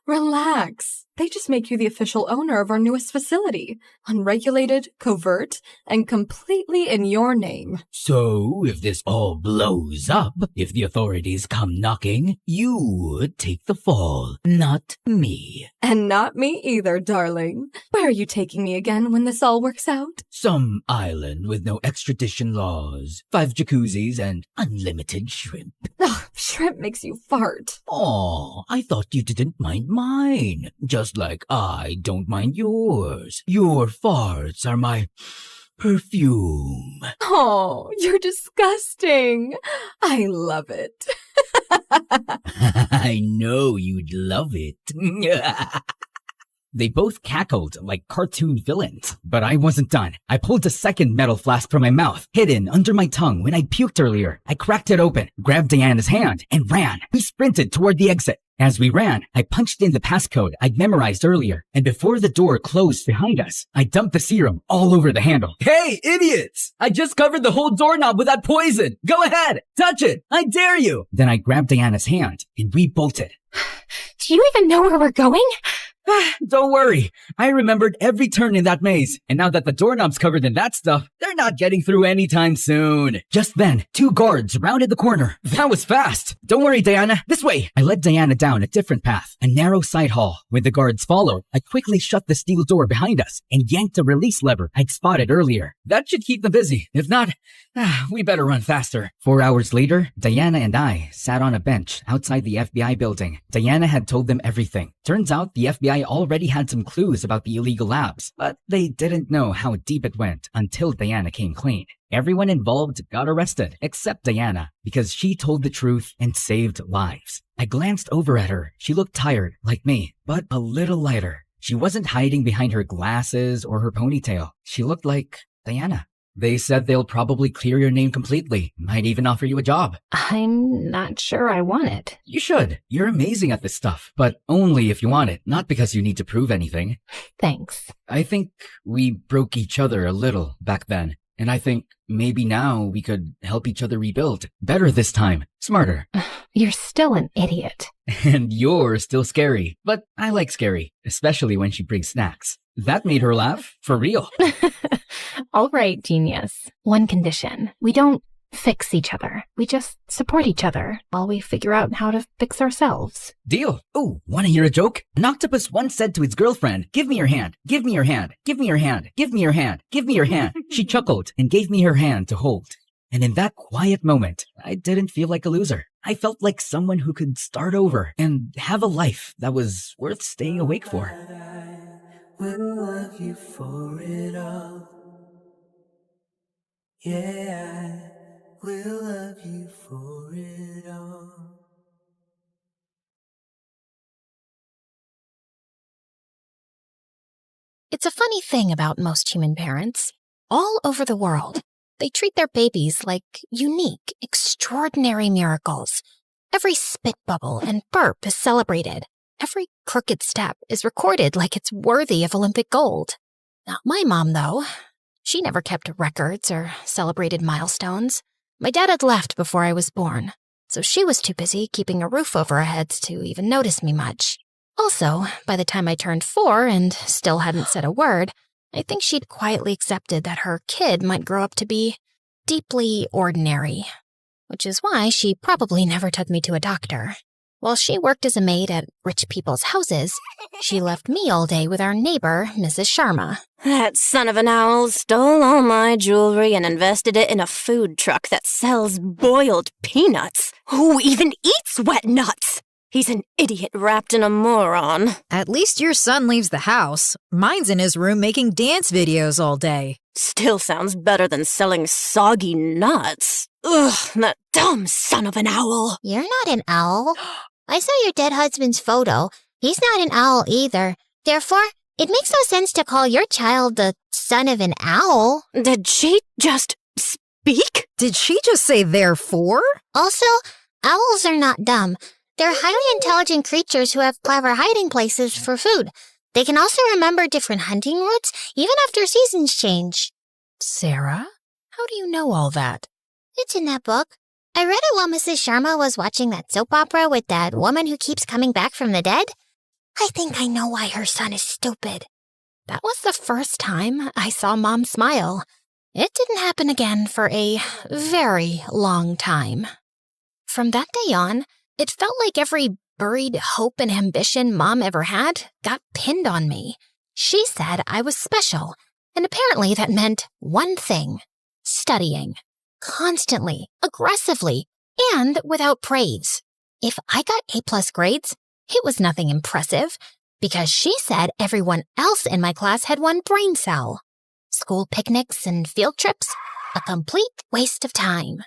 S9: Relax. They just make you the official owner of our newest facility. Unregulated, covert, and completely in your name.
S20: So, if this all blows up, if the authorities come knocking, you would take the fall, not me.
S9: And not me either, darling. Where are you taking me again when this all works out?
S20: Some island with no extradition laws, 5 jacuzzis, and unlimited shrimp.
S9: Ugh, shrimp makes you fart.
S20: Aw, I thought you didn't mind mine. Just like I don't mind yours. Your farts are my perfume.
S9: Oh, you're disgusting. I love it.
S20: I know you'd love it. They both cackled like cartoon villains, but I wasn't done. I pulled a second metal flask from my mouth, hidden under my tongue when I puked earlier. I cracked it open, grabbed Diana's hand, and ran. We sprinted toward the exit. As we ran, I punched in the passcode I'd memorized earlier, and before the door closed behind us, I dumped the serum all over the handle. Hey, idiots! I just covered the whole doorknob with that poison! Go ahead! Touch it! I dare you! Then I grabbed Diana's hand, and we bolted.
S13: Do you even know where we're going?
S20: Don't worry. I remembered every turn in that maze, and now that the doorknob's covered in that stuff, they're not getting through anytime soon. Just then, 2 guards rounded the corner. That was fast. Don't worry, Diana. This way. I led Diana down a different path, a narrow side hall. When the guards followed, I quickly shut the steel door behind us and yanked a release lever I'd spotted earlier. That should keep them busy. If not, we better run faster. 4 hours later, Diana and I sat on a bench outside the FBI building. Diana had told them everything. Turns out the FBI already had some clues about the illegal labs, but they didn't know how deep it went until Diana came clean. Everyone involved got arrested, except Diana, because she told the truth and saved lives. I glanced over at her. She looked tired, like me, but a little lighter. She wasn't hiding behind her glasses or her ponytail. She looked like Diana. They said they'll probably clear your name completely, might even offer you a job.
S2: I'm not sure I want it.
S20: You should. You're amazing at this stuff, but only if you want it, not because you need to prove anything.
S2: Thanks.
S20: I think we broke each other a little back then, and I think maybe now we could help each other rebuild. Better this time. Smarter.
S2: You're still an idiot.
S20: And you're still scary, but I like scary, especially when she brings snacks. That made her laugh, for real.
S2: All right, genius. One condition. We don't fix each other. We just support each other while we figure out how to fix ourselves.
S20: Deal. Ooh, wanna hear a joke? An octopus once said to its girlfriend, "Give me your hand, give me your hand, give me your hand, give me your hand, give me your hand." She chuckled and gave me her hand to hold. And in that quiet moment, I didn't feel like a loser. I felt like someone who could start over and have a life that was worth staying awake for.
S5: Will love you for it all. Yeah, I will love you for it all.
S6: It's a funny thing about most human parents. All over the world, they treat their babies like unique, extraordinary miracles. Every spit bubble and burp is celebrated. Every crooked step is recorded like it's worthy of Olympic gold. Not my mom, though. She never kept records or celebrated milestones. My dad had left before I was born, so she was too busy keeping a roof over our heads to even notice me much. Also, by the time I turned 4 and still hadn't said a word, I think she'd quietly accepted that her kid might grow up to be deeply ordinary, which is why she probably never took me to a doctor. While she worked as a maid at rich people's houses, she left me all day with our neighbor, Mrs. Sharma.
S18: That son of an owl stole all my jewelry and invested it in a food truck that sells boiled peanuts. Who even eats wet nuts? He's an idiot wrapped in a moron.
S22: At least your son leaves the house. Mine's in his room making dance videos all day.
S18: Still sounds better than selling soggy nuts. Ugh, that dumb son of an owl.
S24: You're not an owl. I saw your dead husband's photo. He's not an owl either. Therefore, it makes no sense to call your child the son of an owl.
S18: Did she just speak?
S22: Did she just say therefore?
S24: Also, owls are not dumb. They're highly intelligent creatures who have clever hiding places for food. They can also remember different hunting routes, even after seasons change.
S6: Sarah, how do you know all that?
S24: It's in that book. I read it while Mrs. Sharma was watching that soap opera with that woman who keeps coming back from the dead. I think I know why her son is stupid.
S11: That was the first time I saw Mom smile. It didn't happen again for a very long time. From that day on, it felt like every buried hope and ambition Mom ever had got pinned on me. She said I was special, and apparently that meant one thing: studying. Constantly, aggressively, and without praise. If I got A+ grades, it was nothing impressive, because she said everyone else in my class had one brain cell. School picnics and field trips, a complete waste of time.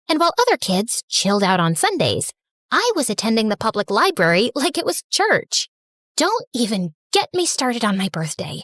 S11: And while other kids chilled out on Sundays, I was attending the public library like it was church. Don't even get me started on my birthday,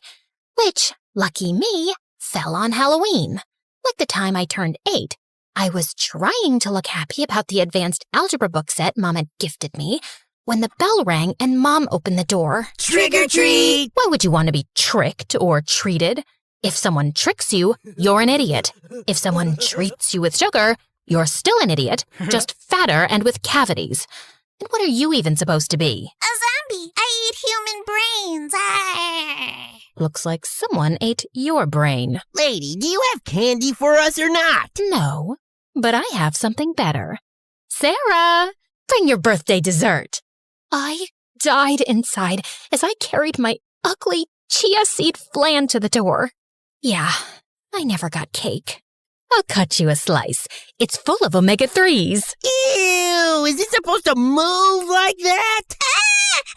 S11: which, lucky me, fell on Halloween. Like the time I turned 8, I was trying to look happy about the advanced algebra book set Mom had gifted me when the bell rang and Mom opened the door.
S7: Trick or treat!
S11: Why would you want to be tricked or treated? If someone tricks you, you're an idiot. If someone treats you with sugar, you're still an idiot, just fatter and with cavities. And what are you even supposed to be?
S24: A zombie! I eat human brains!
S11: Looks like someone ate your brain.
S7: Lady, do you have candy for us or not?
S11: No, but I have something better. Sarah, bring your birthday dessert. I died inside as I carried my ugly chia seed flan to the door. Yeah, I never got cake. I'll cut you a slice. It's full of omega-3s.
S7: Ew, is it supposed to move like that?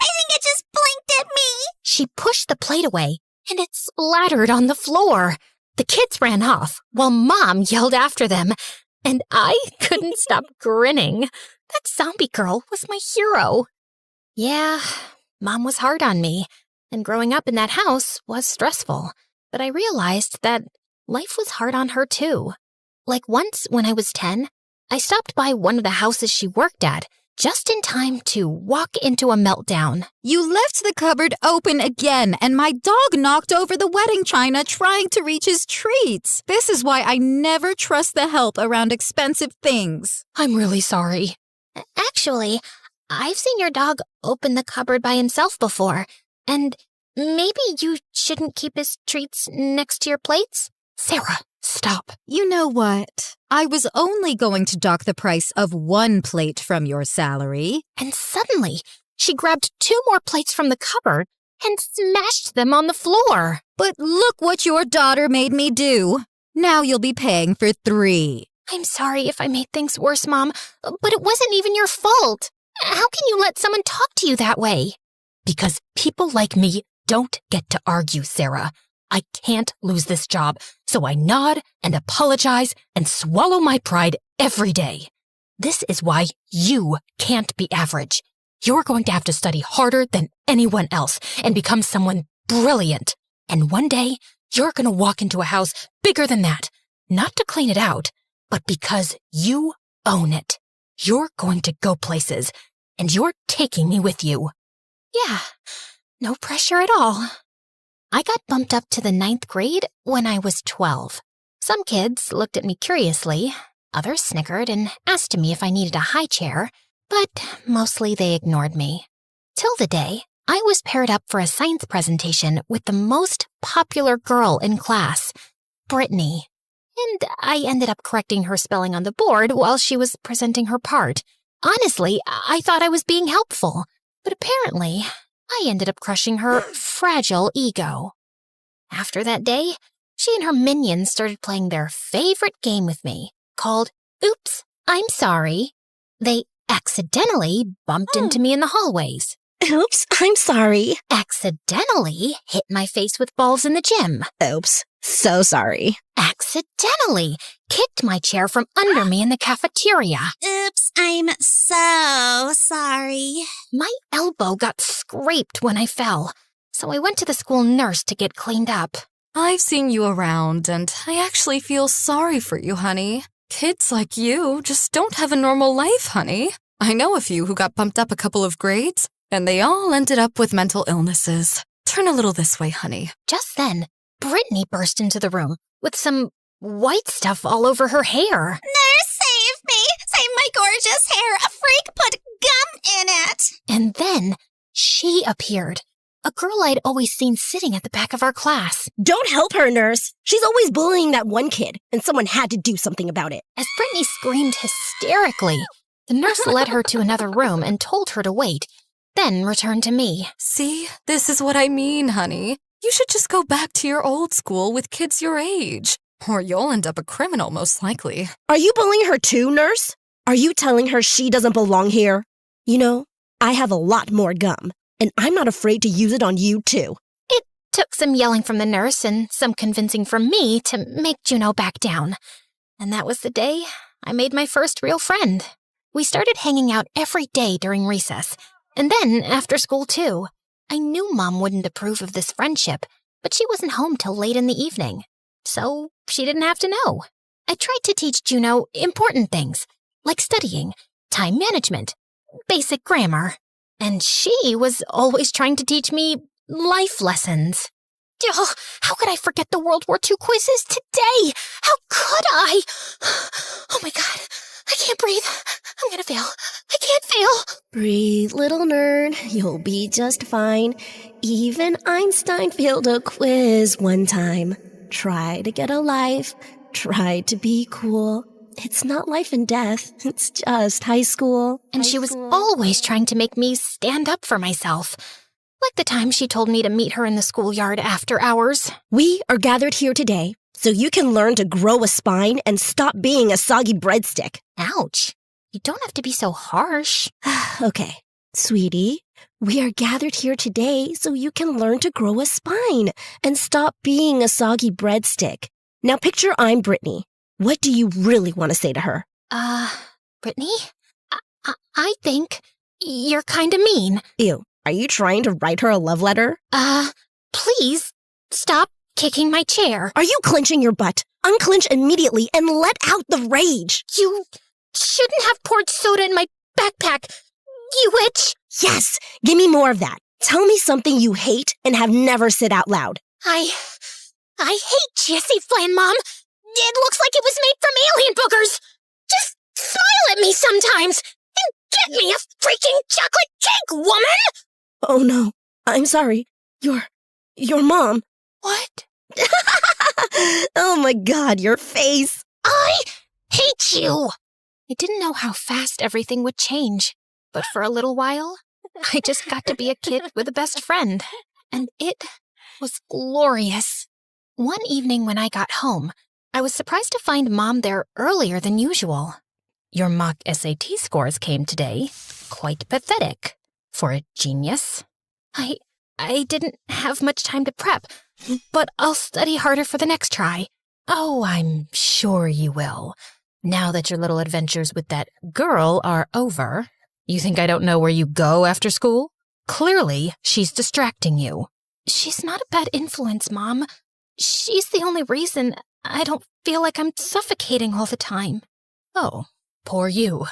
S24: I think it just blinked at me.
S11: She pushed the plate away, and it splattered on the floor. The kids ran off, while Mom yelled after them, and I couldn't stop grinning. That zombie girl was my hero. Yeah, Mom was hard on me, and growing up in that house was stressful, but I realized that life was hard on her too. Like once when I was 10, I stopped by one of the houses she worked at, just in time to walk into a meltdown.
S2: You left the cupboard open again, and my dog knocked over the wedding china trying to reach his treats. This is why I never trust the help around expensive things.
S11: I'm really sorry.
S24: Actually, I've seen your dog open the cupboard by himself before, and maybe you shouldn't keep his treats next to your plates?
S11: Sarah, stop.
S2: You know what? I was only going to dock the price of one plate from your salary.
S11: And suddenly, she grabbed 2 more plates from the cupboard and smashed them on the floor.
S2: But look what your daughter made me do. Now you'll be paying for 3.
S11: I'm sorry if I made things worse, Mom, but it wasn't even your fault. How can you let someone talk to you that way? Because people like me don't get to argue, Sarah. I can't lose this job, so I nod and apologize and swallow my pride every day. This is why you can't be average. You're going to have to study harder than anyone else and become someone brilliant. And one day, you're going to walk into a house bigger than that, not to clean it out, but because you own it. You're going to go places, and you're taking me with you. Yeah, no pressure at all. I got bumped up to the 9th grade when I was 12. Some kids looked at me curiously, others snickered and asked me if I needed a high chair, but mostly they ignored me. Till the day I was paired up for a science presentation with the most popular girl in class, Brittany, and I ended up correcting her spelling on the board while she was presenting her part. Honestly, I thought I was being helpful, but apparently I ended up crushing her fragile ego. After that day, she and her minions started playing their favorite game with me, called Oops, I'm Sorry. They accidentally bumped into me in the hallways.
S12: Oops, I'm sorry.
S11: Accidentally hit my face with balls in the gym.
S12: Oops, so sorry.
S11: Accidentally kicked my chair from under me in the cafeteria.
S24: Oops, I'm so sorry.
S11: My elbow got scraped when I fell, so I went to the school nurse to get cleaned up.
S9: I've seen you around, and I actually feel sorry for you, honey. Kids like you just don't have a normal life, honey. I know a few who got bumped up a couple of grades, and they all ended up with mental illnesses. Turn a little this way, honey.
S11: Just then, Brittany burst into the room with some white stuff all over her hair.
S24: Nurse, save me! Save my gorgeous hair. A freak put gum in it.
S11: And then she appeared. A girl I'd always seen sitting at the back of our class.
S12: Don't help her, nurse. She's always bullying that one kid, and someone had to do something about it.
S11: As Brittany screamed hysterically, the nurse led her to another room and told her to wait, then returned to me.
S9: See, this is what I mean, honey. You should just go back to your old school with kids your age, or you'll end up a criminal most likely.
S12: Are you bullying her too, nurse? Are you telling her she doesn't belong here? You know, I have a lot more gum, and I'm not afraid to use it on you too.
S11: It took some yelling from the nurse and some convincing from me to make Juno back down. And that was the day I made my first real friend. We started hanging out every day during recess, and then after school too. I knew Mom wouldn't approve of this friendship, but she wasn't home till late in the evening, so she didn't have to know. I tried to teach Juno important things, like studying, time management, basic grammar, and she was always trying to teach me life lessons. Oh, how could I forget the World War II quizzes today? How could I? Oh my God, I can't breathe. I'm gonna fail. I can't fail.
S12: Breathe, little nerd. You'll be just fine. Even Einstein failed a quiz one time. Try to get a life. Try to be cool. It's not life and death. It's just high school.
S11: And she was always trying to make me stand up for myself. Like the time she told me to meet her in the schoolyard after hours.
S12: We are gathered here today so you can learn to grow a spine and stop being a soggy breadstick.
S11: Ouch. You don't have to be so harsh.
S12: Okay, sweetie, we are gathered here today so you can learn to grow a spine and stop being a soggy breadstick. Now picture I'm Brittany. What do you really want to say to her?
S11: Brittany? I think you're kinda mean.
S12: Ew, are you trying to write her a love letter?
S11: Please stop kicking my chair.
S12: Are you clenching your butt? Unclench immediately and let out the rage.
S11: You shouldn't have poured soda in my backpack, you witch.
S12: Yes, give me more of that. Tell me something you hate and have never said out loud.
S11: I hate Jessie Flan, Mom. It looks like it was made from alien boogers. Just smile at me sometimes and get me a freaking chocolate cake, woman!
S12: Oh no, I'm sorry. Your mom.
S11: What?
S12: Oh my God, your face.
S11: I hate you! I didn't know how fast everything would change, but for a little while, I just got to be a kid with a best friend, and it was glorious. One evening when I got home, I was surprised to find Mom there earlier than usual. Your mock SAT scores came today. Quite pathetic for a genius. I didn't have much time to prep, but I'll study harder for the next try. Oh, I'm sure you will. Now that your little adventures with that girl are over, you think I don't know where you go after school? Clearly, she's distracting you. She's not a bad influence, Mom. She's the only reason I don't feel like I'm suffocating all the time. Oh, poor you.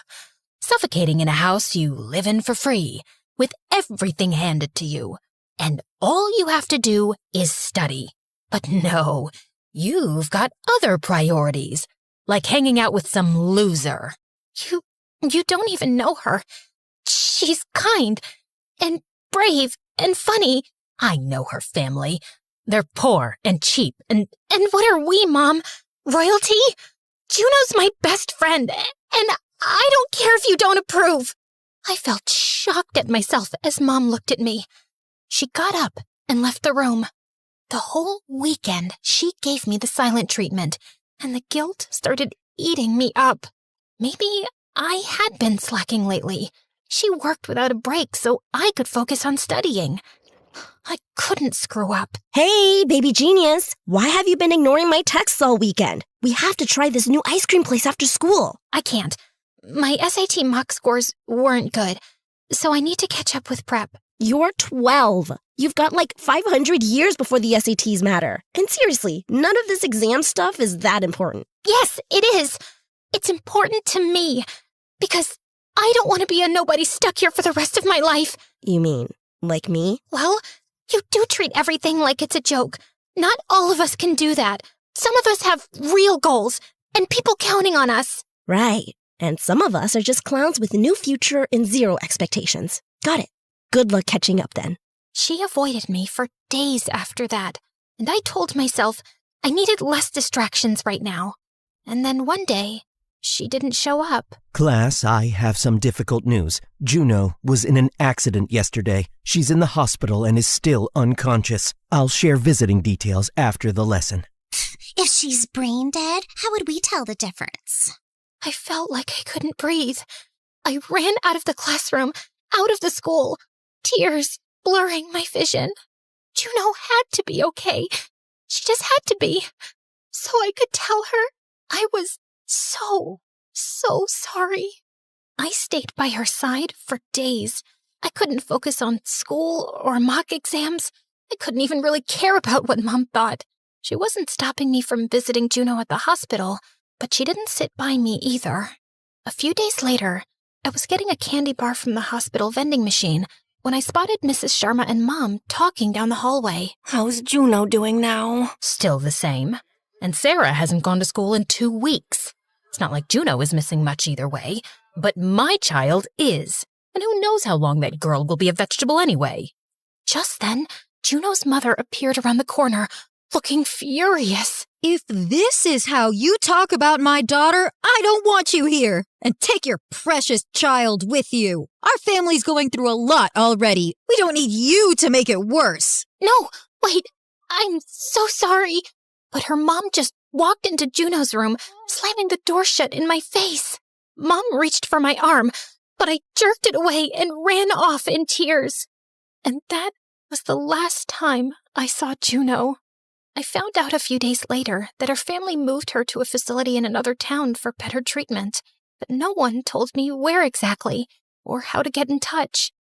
S11: Suffocating in a house you live in for free, with everything handed to you. And all you have to do is study. But no, you've got other priorities, like hanging out with some loser. You don't even know her. She's kind and brave and funny. I know her family. They're poor and cheap. And what are we, Mom? Royalty? Juno's my best friend, and I don't care if you don't approve. I felt shocked at myself as Mom looked at me. She got up and left the room. The whole weekend, she gave me the silent treatment, and the guilt started eating me up. Maybe I had been slacking lately. She worked without a break so I could focus on studying. I couldn't screw up.
S12: Hey, baby genius. Why have you been ignoring my texts all weekend? We have to try this new ice cream place after school.
S11: I can't. My SAT mock scores weren't good, so I need to catch up with prep.
S12: You're 12. You've got like 500 years before the SATs matter. And seriously, none of this exam stuff is that important.
S11: Yes, it is. It's important to me, because I don't want to be a nobody stuck here for the rest of my life.
S12: You mean, like me?
S11: Well, you do treat everything like it's a joke. Not all of us can do that. Some of us have real goals, and people counting on us.
S12: Right. And some of us are just clowns with no future and zero expectations. Got it. Good luck catching up then.
S11: She avoided me for days after that, and I told myself I needed less distractions right now. And then one day, she didn't show up.
S10: Class, I have some difficult news. Juno was in an accident yesterday. She's in the hospital and is still unconscious. I'll share visiting details after the lesson.
S24: If she's brain dead, how would we tell the difference?
S11: I felt like I couldn't breathe. I ran out of the classroom, out of the school, tears blurring my vision. Juno had to be okay. She just had to be. So I could tell her I was so sorry. I stayed by her side for days. I couldn't focus on school or mock exams. I couldn't even really care about what Mom thought. She wasn't stopping me from visiting Juno at the hospital, but she didn't sit by me either. A few days later, I was getting a candy bar from the hospital vending machine when I spotted Mrs. Sharma and Mom talking down the hallway.
S18: How's Juno doing now?
S16: Still the same. And Sarah hasn't gone to school in 2 weeks. It's not like Juno is missing much either way, but my child is. And who knows how long that girl will be a vegetable anyway.
S11: Just then, Juno's mother appeared around the corner, looking furious.
S22: If this is how you talk about my daughter, I don't want you here. And take your precious child with you. Our family's going through a lot already. We don't need you to make it worse.
S11: No, wait, I'm so sorry. But her mom just walked into Juno's room, slamming the door shut in my face. Mom reached for my arm, but I jerked it away and ran off in tears. And that was the last time I saw Juno. I found out a few days later that her family moved her to a facility in another town for better treatment, but no one told me where exactly or how to get in touch.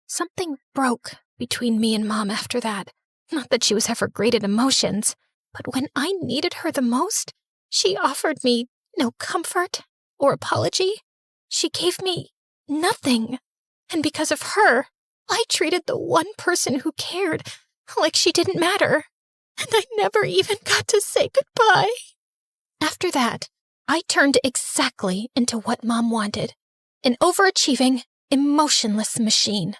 S11: Something broke between me and Mom after that. Not that she was ever great at emotions, but when I needed her the most, she offered me no comfort or apology. She gave me nothing. And because of her, I treated the one person who cared like she didn't matter. And I never even got to say goodbye. After that, I turned exactly into what Mom wanted. An overachieving, emotionless machine.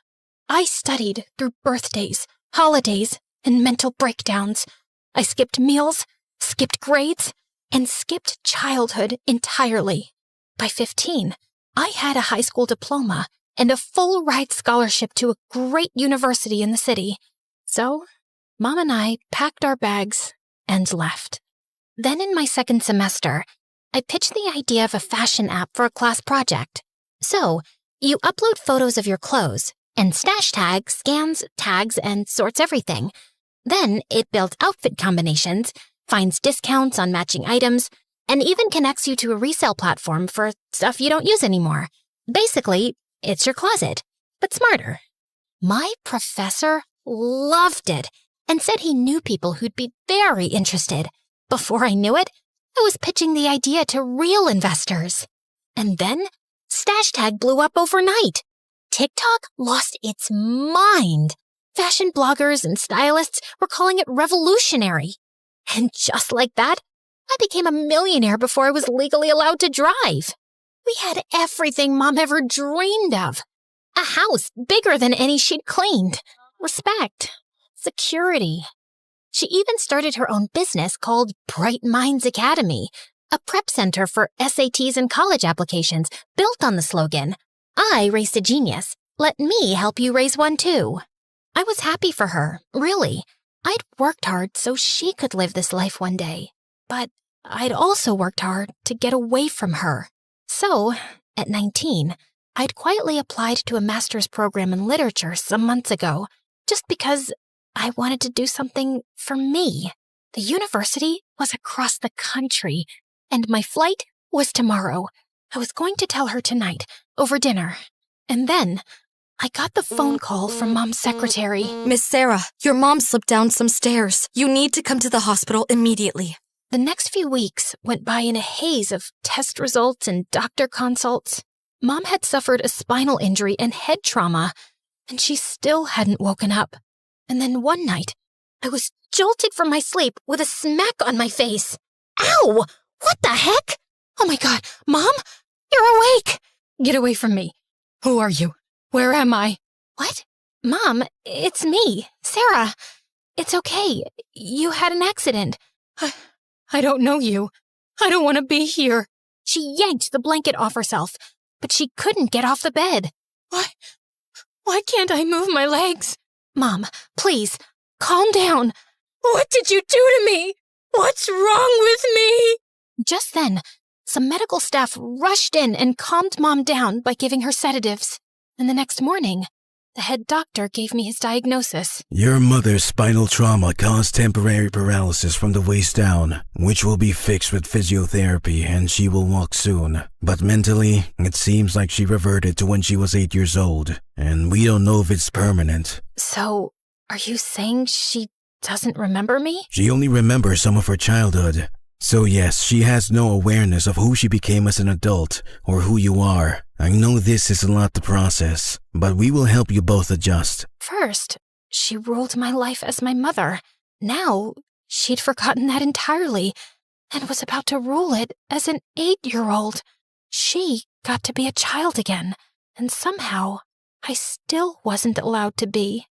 S11: I studied through birthdays, holidays, and mental breakdowns. I skipped meals, skipped grades, and skipped childhood entirely. By 15, I had a high school diploma and a full-ride scholarship to a great university in the city. So, Mom and I packed our bags and left. Then in my second semester, I pitched the idea of a fashion app for a class project. So, you upload photos of your clothes, and Stash Tag scans, tags, and sorts everything. Then it builds outfit combinations, finds discounts on matching items, and even connects you to a resale platform for stuff you don't use anymore. Basically, it's your closet, but smarter. My professor loved it and said he knew people who'd be very interested. Before I knew it, I was pitching the idea to real investors. And then, Stash Tag blew up overnight. TikTok lost its mind. Fashion bloggers and stylists were calling it revolutionary. And just like that, I became a millionaire before I was legally allowed to drive. We had everything Mom ever dreamed of. A house bigger than any she'd cleaned. Respect. Security. She even started her own business called Bright Minds Academy, a prep center for SATs and college applications built on the slogan, I raised a genius. Let me help you raise one too. I was happy for her, really. I'd worked hard so she could live this life one day. But I'd also worked hard to get away from her. So, at 19, I'd quietly applied to a master's program in literature some months ago, just because I wanted to do something for me. The university was across the country, and my flight was tomorrow. I was going to tell her tonight, over dinner. And then, I got the phone call from Mom's secretary.
S9: Miss Sarah, your mom slipped down some stairs. You need to come to the hospital immediately.
S11: The next few weeks went by in a haze of test results and doctor consults. Mom had suffered a spinal injury and head trauma, and she still hadn't woken up. And then one night, I was jolted from my sleep with a smack on my face. Ow! What the heck? Oh my God, Mom?
S13: You're awake! Get away from me. Who are you? Where am I? What? Mom, it's me, Sarah. It's okay. You had an accident. I don't know you. I don't want to be here. She yanked the blanket off herself, but she couldn't get off the bed. Why can't I move my legs? Mom, please, calm down. What did you do to me? What's wrong with me? Just then, some medical staff rushed in and calmed Mom down by giving her sedatives. And the next morning, the head doctor gave me his diagnosis.
S3: Your mother's spinal trauma caused temporary paralysis from the waist down, which will be fixed with physiotherapy and she will walk soon. But mentally, it seems like she reverted to when she was 8 years old, and we don't know if it's permanent.
S13: So, are you saying she doesn't remember me?
S3: She only remembers some of her childhood. So yes, she has no awareness of who she became as an adult or who you are. I know this is a lot to process, but we will help you both adjust.
S13: First, she ruled my life as my mother. Now, she'd forgotten that entirely and was about to rule it as an 8-year-old. She got to be a child again, and somehow I still wasn't allowed to be.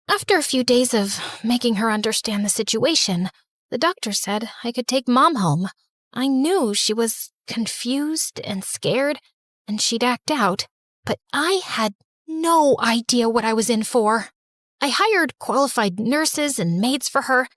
S13: After a few days of making her understand the situation, the doctor said I could take Mom home. I knew she was confused and scared, and she'd act out, but I had no idea what I was in for. I hired qualified nurses and maids for her,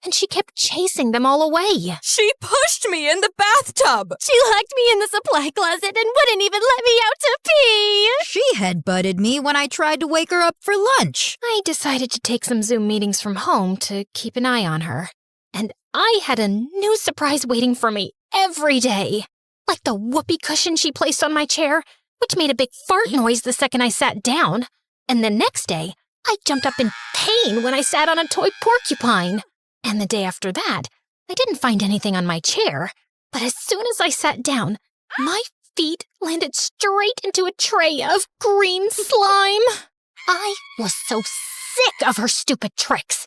S13: and she kept chasing them all away.
S23: She pushed me in the bathtub.
S22: She locked me in the supply closet and wouldn't even let me out to pee. She headbutted me when I tried to wake her up for lunch.
S13: I decided to take some Zoom meetings from home to keep an eye on her. And I had a new surprise waiting for me every day. Like the whoopee cushion she placed on my chair, which made a big fart noise the second I sat down. And the next day, I jumped up in pain when I sat on a toy porcupine. And the day after that, I didn't find anything on my chair. But as soon as I sat down, my feet landed straight into a tray of green slime. I was so sick of her stupid tricks.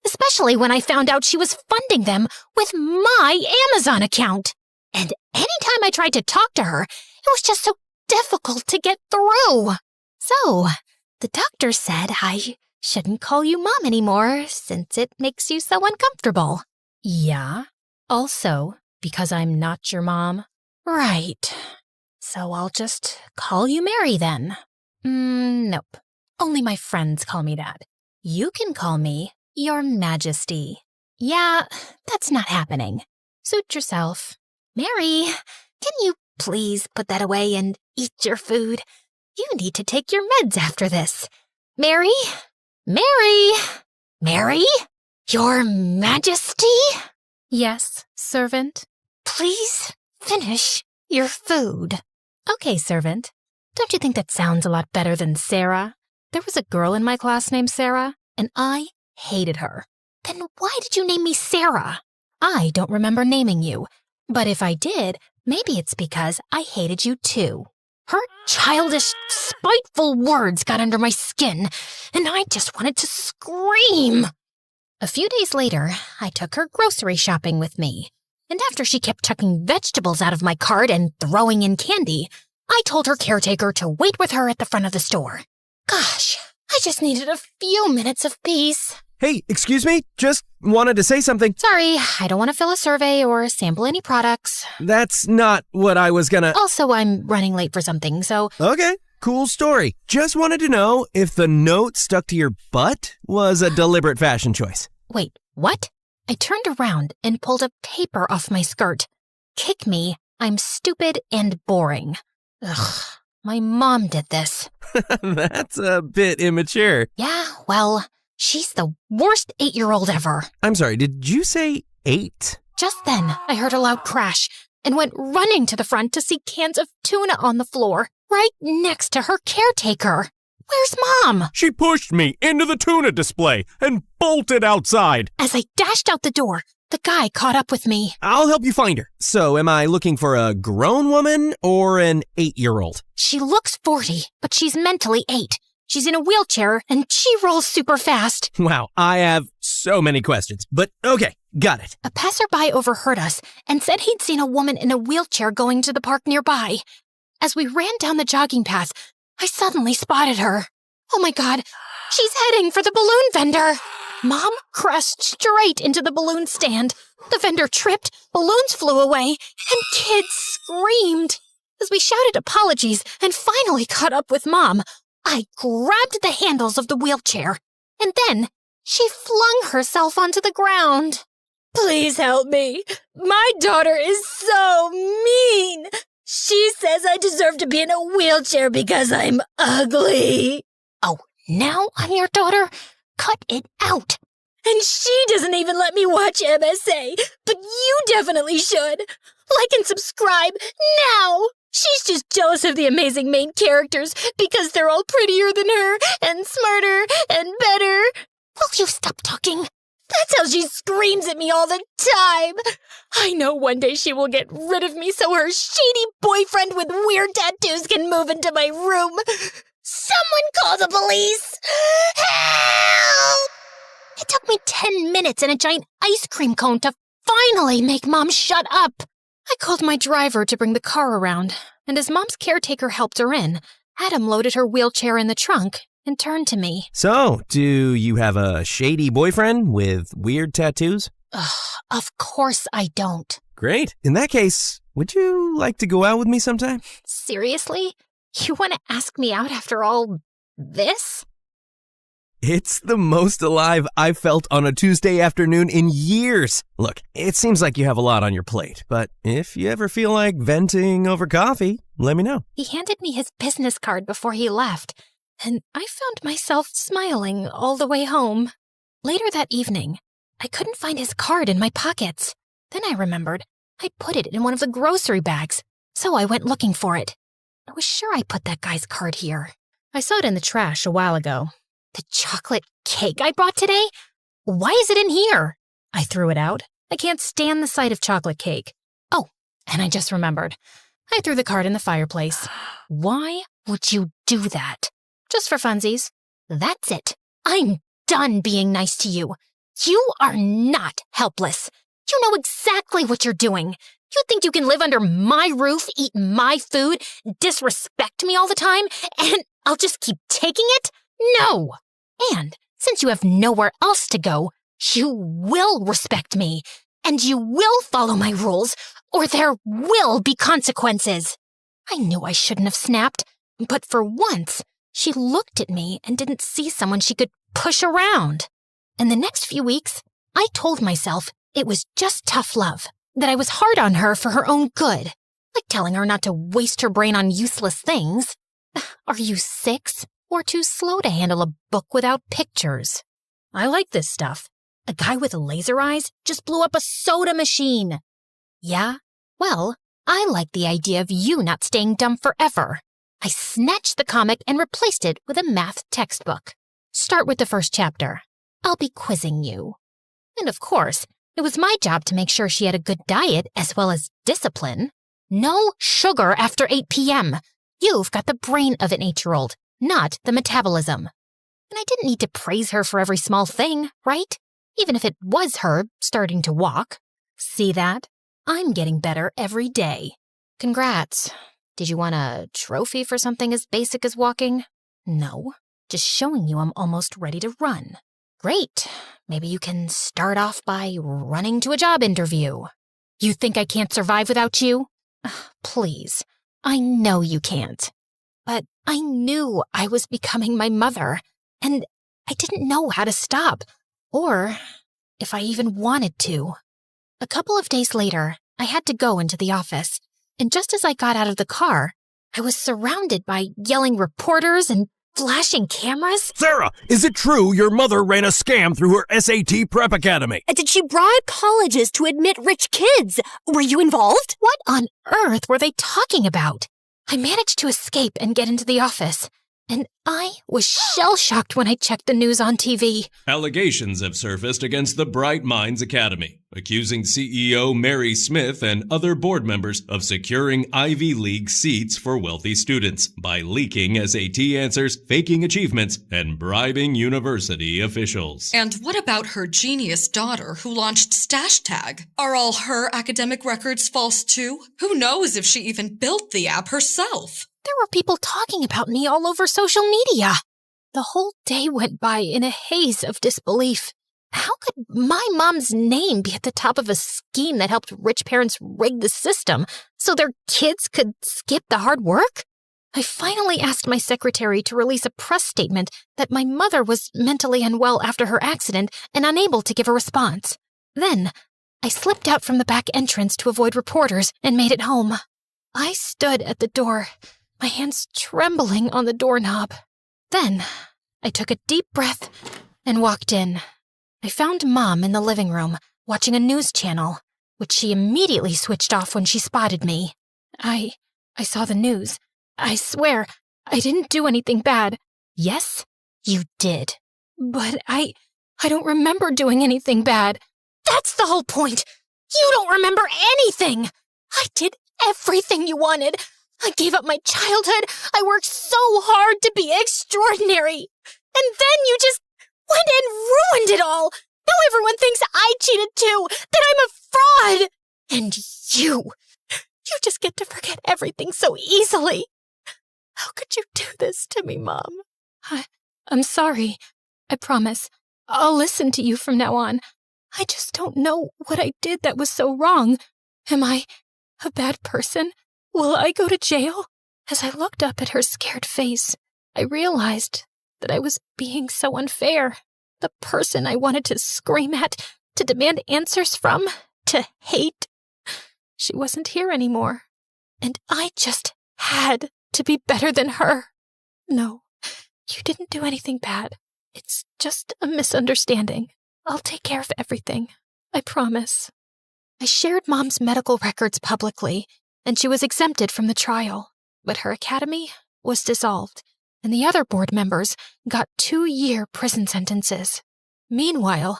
S13: Especially when I found out she was funding them with my Amazon account. And anytime I tried to talk to her, it was just so difficult to get through. So, the doctor said I shouldn't call you Mom anymore since it makes you so uncomfortable. Yeah, also because I'm not your mom. Right. So I'll just call you Mary then. Nope. Only my friends call me that. You can call me Your Majesty. Yeah, that's not happening. Suit yourself. Mary, can you please put that away and eat your food? You need to take your meds after this. Mary? Mary? Mary? Your Majesty? Yes, servant. Please finish your food. Okay, servant. Don't you think that sounds a lot better than Sarah? There was a girl in my class named Sarah, and I hated her. Then why did you name me Sarah? I don't remember naming you, but if I did, maybe it's because I hated you too. Her childish, spiteful words got under my skin, and I just wanted to scream. A few days later, I took her grocery shopping with me, and after she kept chucking vegetables out of my cart and throwing in candy, I told her caretaker to wait with her at the front of the store. Gosh, I just needed a few minutes of peace.
S14: Hey, excuse me? Just wanted to say something.
S13: Sorry, I don't want to fill a survey or sample any products.
S14: That's not what I was gonna...
S13: Also, I'm running late for something, so...
S14: Okay, cool story. Just wanted to know if the note stuck to your butt was a deliberate fashion choice.
S13: Wait, what? I turned around and pulled a paper off my skirt. Kick me, I'm stupid and boring. Ugh, my mom did this.
S14: That's a bit immature.
S13: Yeah, well... She's the worst 8-year-old ever.
S14: I'm sorry, did you say 8?
S13: Just then, I heard a loud crash and went running to the front to see cans of tuna on the floor, right next to her caretaker. Where's Mom?
S17: She pushed me into the tuna display and bolted outside.
S13: As I dashed out the door, the guy caught up with me.
S14: I'll help you find her. So, am I looking for a grown woman or an 8-year-old?
S13: She looks 40, but she's mentally 8. She's in a wheelchair, and she rolls super fast.
S14: Wow, I have so many questions, but okay, got it.
S13: A passerby overheard us and said he'd seen a woman in a wheelchair going to the park nearby. As we ran down the jogging path, I suddenly spotted her. Oh my God, she's heading for the balloon vendor. Mom crashed straight into the balloon stand. The vendor tripped, balloons flew away, and kids screamed. As we shouted apologies and finally caught up with Mom, I grabbed the handles of the wheelchair, and then she flung herself onto the ground.
S4: Please help me. My daughter is so mean. She says I deserve to be in a wheelchair because I'm ugly.
S13: Oh, now I'm your daughter? Cut it out.
S4: And she doesn't even let me watch MSA, but you definitely should. Like and subscribe now. She's just jealous of the amazing main characters because they're all prettier than her and smarter and better.
S13: Will you stop talking?
S4: That's how she screams at me all the time. I know one day she will get rid of me so her shady boyfriend with weird tattoos can move into my room. Someone call the police! Help!
S13: It took me 10 minutes and a giant ice cream cone to finally make Mom shut up. I called my driver to bring the car around, and as Mom's caretaker helped her in, Adam loaded her wheelchair in the trunk and turned to me.
S14: So, do you have a shady boyfriend with weird tattoos?
S13: Of course I don't.
S14: Great. In that case, would you like to go out with me sometime?
S13: Seriously? You want to ask me out after all this?
S14: It's the most alive I've felt on a Tuesday afternoon in years. Look, it seems like you have a lot on your plate, but if you ever feel like venting over coffee, let me know.
S13: He handed me his business card before he left, and I found myself smiling all the way home. Later that evening, I couldn't find his card in my pockets. Then I remembered I put it in one of the grocery bags, so I went looking for it. I was sure I put that guy's card here. I saw it in the trash a while ago. The chocolate cake I brought today? Why is it in here? I threw it out. I can't stand the sight of chocolate cake. Oh, and I just remembered. I threw the card in the fireplace. Why would you do that? Just for funsies. That's it. I'm done being nice to you. You are not helpless. You know exactly what you're doing. You think you can live under my roof, eat my food, disrespect me all the time, and I'll just keep taking it? No! And since you have nowhere else to go, you will respect me, and you will follow my rules, or there will be consequences. I knew I shouldn't have snapped, but for once, she looked at me and didn't see someone she could push around. In the next few weeks, I told myself it was just tough love, that I was hard on her for her own good, like telling her not to waste her brain on useless things. Are you 6? Or too slow to handle a book without pictures? I like this stuff. A guy with laser eyes just blew up a soda machine. Yeah? Well, I like the idea of you not staying dumb forever. I snatched the comic and replaced it with a math textbook. Start with the first chapter. I'll be quizzing you. And of course, it was my job to make sure she had a good diet as well as discipline. No sugar after 8 p.m. You've got the brain of an 8-year-old. Not the metabolism. And I didn't need to praise her for every small thing, right? Even if it was her starting to walk. See that? I'm getting better every day. Congrats. Did you want a trophy for something as basic as walking? No, just showing you I'm almost ready to run. Great. Maybe you can start off by running to a job interview. You think I can't survive without you? Please, I know you can't. But I knew I was becoming my mother, and I didn't know how to stop, or if I even wanted to. A couple of days later, I had to go into the office, and just as I got out of the car, I was surrounded by yelling reporters and flashing cameras.
S17: Sarah, is it true your mother ran a scam through her SAT Prep Academy?
S18: Did she bribe colleges to admit rich kids? Were you involved?
S13: What on earth were they talking about? I managed to escape and get into the office, and I was shell-shocked when I checked the news on TV.
S15: Allegations have surfaced against the Bright Minds Academy,
S17: accusing CEO Mary Smith and other board members of securing Ivy League seats for wealthy students by leaking SAT answers, faking achievements, and bribing university officials.
S8: And what about her genius daughter who launched StashTag? Are all her academic records false too? Who knows if she even built the app herself?
S11: There were people talking about me all over social media. The whole day went by in a haze of disbelief. How could my mom's name be at the top of a scheme that helped rich parents rig the system so their kids could skip the hard work? I finally asked my secretary to release a press statement that my mother was mentally unwell after her accident and unable to give a response. Then, I slipped out from the back entrance to avoid reporters and made it home. I stood at the door, my hands trembling on the doorknob. Then, I took a deep breath and walked in. I found Mom in the living room, watching a news channel, which she immediately switched off when she spotted me. I saw the news. I swear, I didn't do anything bad. Yes, you did. But I don't remember doing anything bad. That's the whole point. You don't remember anything. I did everything you wanted. I gave up my childhood. I worked so hard to be extraordinary. And then you just went and ruined it all. Now everyone thinks I cheated too, that I'm a fraud. And you just get to forget everything so easily. How could you do this to me, Mom? I'm sorry. I promise. I'll listen to you from now on. I just don't know what I did that was so wrong. Am I a bad person? Will I go to jail? As I looked up at her scared face, I realized that I was being so unfair. The person I wanted to scream at, to demand answers from, to hate. She wasn't here anymore. And I just had to be better than her. No, you didn't do anything bad. It's just a misunderstanding. I'll take care of everything. I promise. I shared Mom's medical records publicly, and she was exempted from the trial. But her academy was dissolved, and the other board members got 2-year prison sentences. Meanwhile,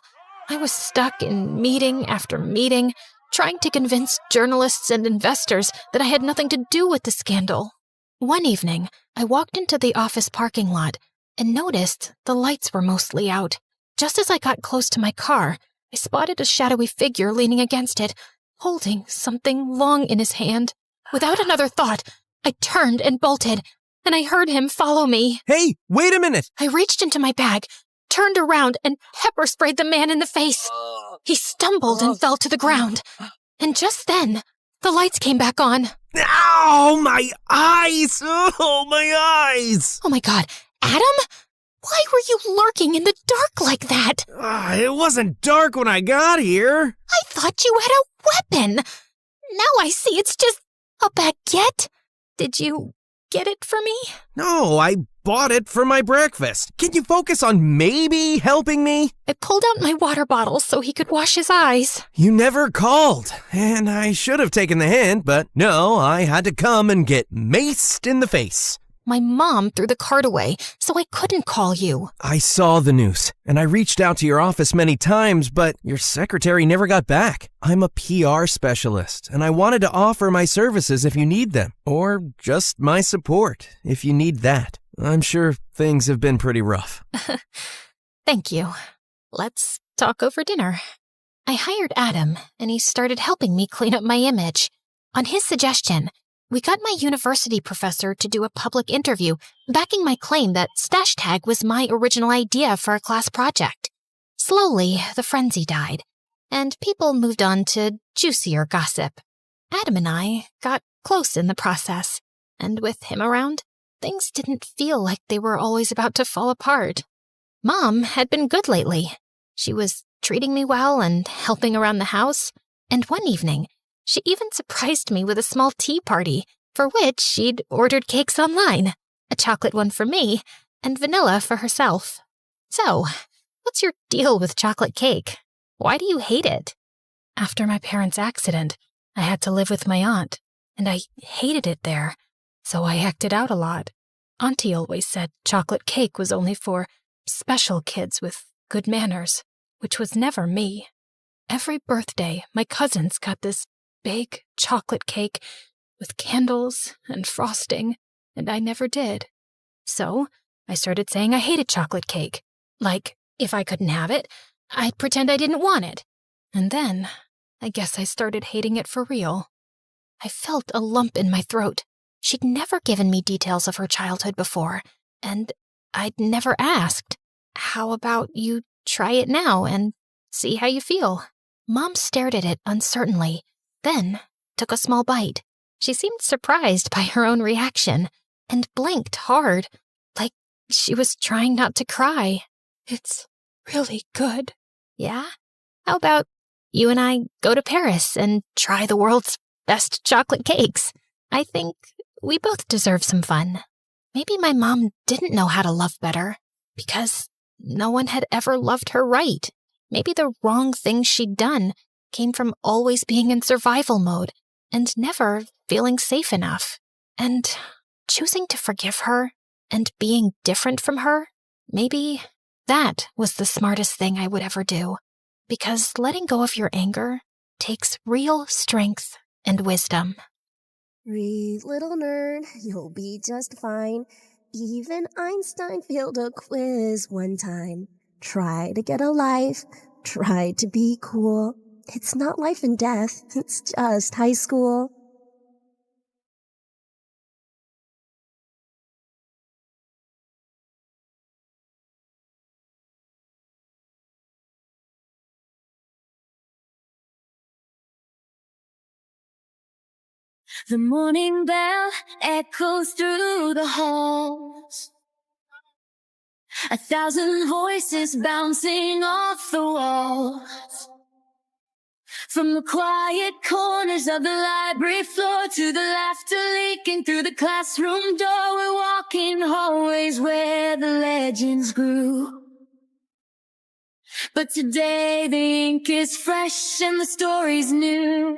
S11: I was stuck in meeting after meeting, trying to convince journalists and investors that I had nothing to do with the scandal. One evening, I walked into the office parking lot and noticed the lights were mostly out. Just as I got close to my car, I spotted a shadowy figure leaning against it, holding something long in his hand. Without another thought, I turned and bolted, and I heard him follow me.
S14: Hey, wait a minute!
S11: I reached into my bag, turned around, and pepper sprayed the man in the face. He stumbled and fell to the ground. And just then, the lights came back on.
S14: Ow, my eyes! Oh, my eyes!
S11: Oh my God, Adam? Why were you lurking in the dark like that?
S14: It wasn't dark when I got here.
S11: I thought you had a weapon. Now I see it's just a baguette. Did you get it for me?
S14: No, I bought it for my breakfast. Can you focus on maybe helping me?
S11: I pulled out my water bottle so he could wash his eyes.
S14: You never called, and I should have taken the hint, but no, I had to come and get maced in the face.
S11: My mom threw the card away, so I couldn't call you.
S14: I saw the news, and I reached out to your office many times, but your secretary never got back. I'm a PR specialist, and I wanted to offer my services if you need them, or just my support if you need that. I'm sure things have been pretty rough.
S11: Thank you. Let's talk over dinner. I hired Adam, and he started helping me clean up my image. On his suggestion, we got my university professor to do a public interview backing my claim that StashTag was my original idea for a class project. Slowly, the frenzy died, and people moved on to juicier gossip. Adam and I got close in the process, and with him around, things didn't feel like they were always about to fall apart. Mom had been good lately. She was treating me well and helping around the house, and one evening, she even surprised me with a small tea party, for which she'd ordered cakes online, a chocolate one for me, and vanilla for herself. So, what's your deal with chocolate cake? Why do you hate it? After my parents' accident, I had to live with my aunt, and I hated it there, so I acted out a lot. Auntie always said chocolate cake was only for special kids with good manners, which was never me.
S13: Every birthday, my cousins got this big chocolate cake with candles and frosting, and I never did. So I started saying I hated chocolate cake. Like, if I couldn't have it, I'd pretend I didn't want it. And then, I guess I started hating it for real. I felt a lump in my throat. She'd never given me details of her childhood before, and I'd never asked. How about you try it now and see how you feel? Mom stared at it uncertainly, then took a small bite. She seemed surprised by her own reaction, and blinked hard, like she was trying not to cry. It's really good. Yeah? How about you and I go to Paris and try the world's best chocolate cakes? I think we both deserve some fun. Maybe my mom didn't know how to love better, because no one had ever loved her right. Maybe the wrong things she'd done came from always being in survival mode and never feeling safe enough. And choosing to forgive her and being different from her, maybe that was the smartest thing I would ever do. Because letting go of your anger takes real strength and wisdom.
S12: Breathe, little nerd, you'll be just fine. Even Einstein failed a quiz one time. Try to get a life, try to be cool. It's not life and death, it's just high school.
S1: The morning bell echoes through the halls. 1,000 voices bouncing off the walls. From the quiet corners of the library floor to the laughter leaking through the classroom door, we're walking hallways where the legends grew. But today the ink is fresh and the story's new.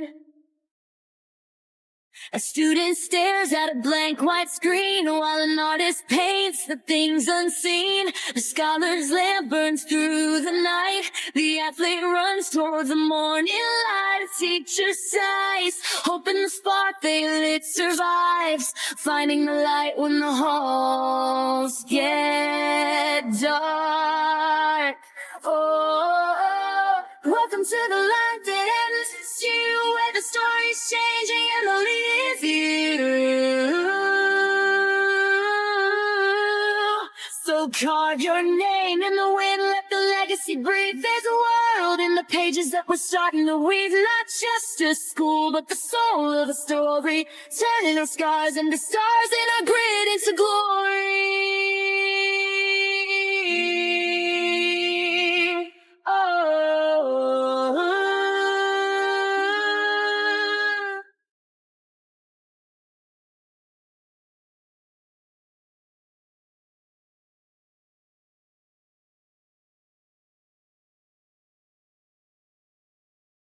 S1: A student stares at a blank white screen while an artist paints the things unseen. The scholar's lamp burns through the night. The athlete runs toward the morning light. A teacher sighs, hoping the spark they lit survives. Finding the light when the halls get dark. Oh, welcome to the light that enters you, where the story's changing and the lead is you. So carve your name in the wind, let the legacy breathe. There's a world in the pages that we're starting to weave. Not just a school, but the soul of the story. Turning our scars into stars and our grit into glory.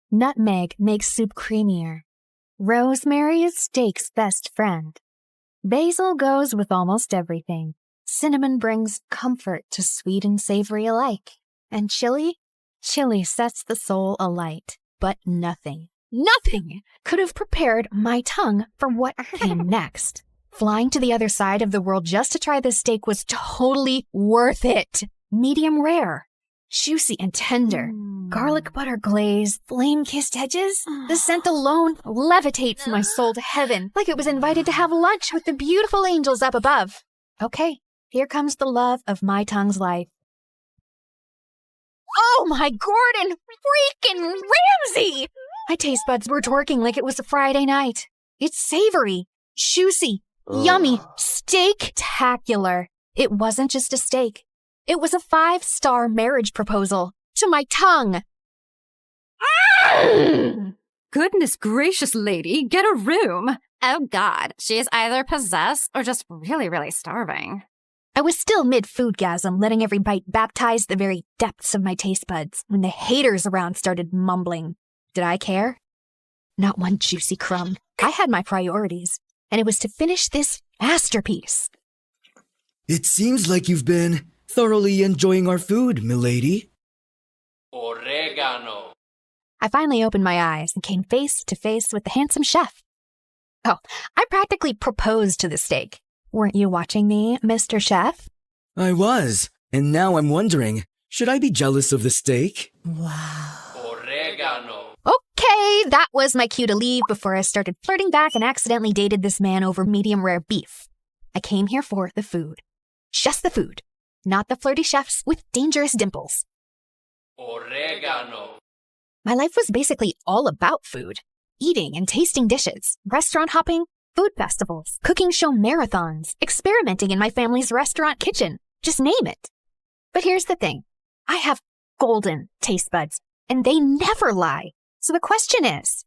S15: Nutmeg makes soup creamier. Rosemary is steak's best friend. Basil goes with almost everything. Cinnamon brings comfort to sweet and savory alike. And chili sets the soul alight. But nothing could have prepared my tongue for what came next. Flying to the other side of the world just to try this steak was totally worth it. Medium rare, juicy and tender, garlic butter glaze, flame-kissed edges. The scent alone levitates my soul to heaven, like it was invited to have lunch with the beautiful angels up above. Okay, here comes the love of my tongue's life. Oh my Gordon freaking Ramsay! My taste buds were twerking like it was a Friday night. It's savory, juicy, yummy, steak-tacular. It wasn't just a steak. It was a 5-star marriage proposal to my tongue.
S19: Goodness gracious, lady, get a room. Oh God, she is either possessed or just really, really starving.
S15: I was still mid-foodgasm, letting every bite baptize the very depths of my taste buds when the haters around started mumbling. Did I care? Not one juicy crumb. I had my priorities, and it was to finish this masterpiece.
S21: It seems like you've been thoroughly enjoying our food, milady.
S25: Oregano.
S15: I finally opened my eyes and came face to face with the handsome chef. Oh, I practically proposed to the steak. Weren't you watching me, Mr. Chef?
S21: I was, and now I'm wondering, should I be jealous of the steak?
S15: Okay, that was my cue to leave before I started flirting back and accidentally dated this man over medium rare beef. I came here for the food. Just the food, not the flirty chefs with dangerous dimples. My life was basically all about food. Eating and tasting dishes, restaurant hopping, food festivals, cooking show marathons, experimenting in my family's restaurant kitchen. Just name it. But here's the thing. I have golden taste buds, and they never lie. So the question is,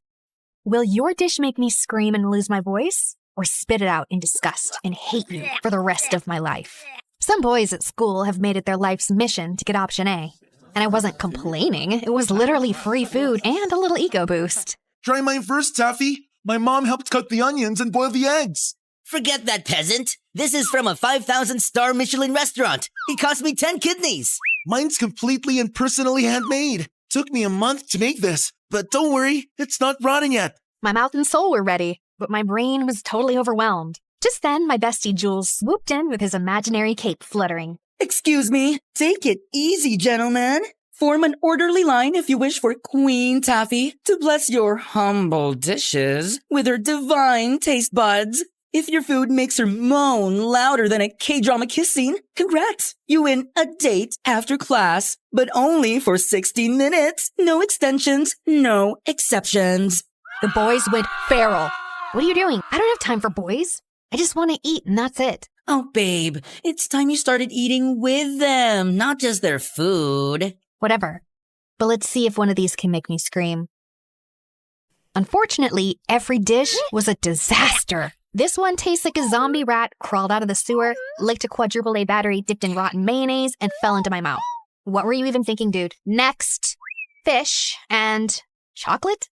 S15: will your dish make me scream and lose my voice, or spit it out in disgust and hate you for the rest of my life? Some boys at school have made it their life's mission to get option A. And I wasn't complaining. It was literally free food and a little ego boost.
S5: Try mine first, Taffy. My mom helped cut the onions and boil the eggs.
S6: Forget that, peasant. This is from a 5,000-star Michelin restaurant. It cost me 10 kidneys.
S5: Mine's completely and personally handmade. Took me a month to make this, but don't worry, it's not rotting yet.
S15: My mouth and soul were ready, but my brain was totally overwhelmed. Just then, my bestie Jules swooped in with his imaginary cape fluttering.
S7: Excuse me, take it easy, gentlemen. Form an orderly line if you wish for Queen Taffy to bless your humble dishes with her divine taste buds. If your food makes her moan louder than a K-drama kiss scene, congrats! You win a date after class, but only for 60 minutes. No extensions, no exceptions.
S15: The boys went feral. What are you doing? I don't have time for boys. I just want to eat and that's it.
S7: Oh, babe, it's time you started eating with them, not just their food.
S15: Whatever. But let's see if one of these can make me scream. Unfortunately, every dish was a disaster. This one tastes like a zombie rat crawled out of the sewer, licked a quadruple A battery dipped in rotten mayonnaise, and fell into my mouth. What were you even thinking, dude? Next, fish and chocolate?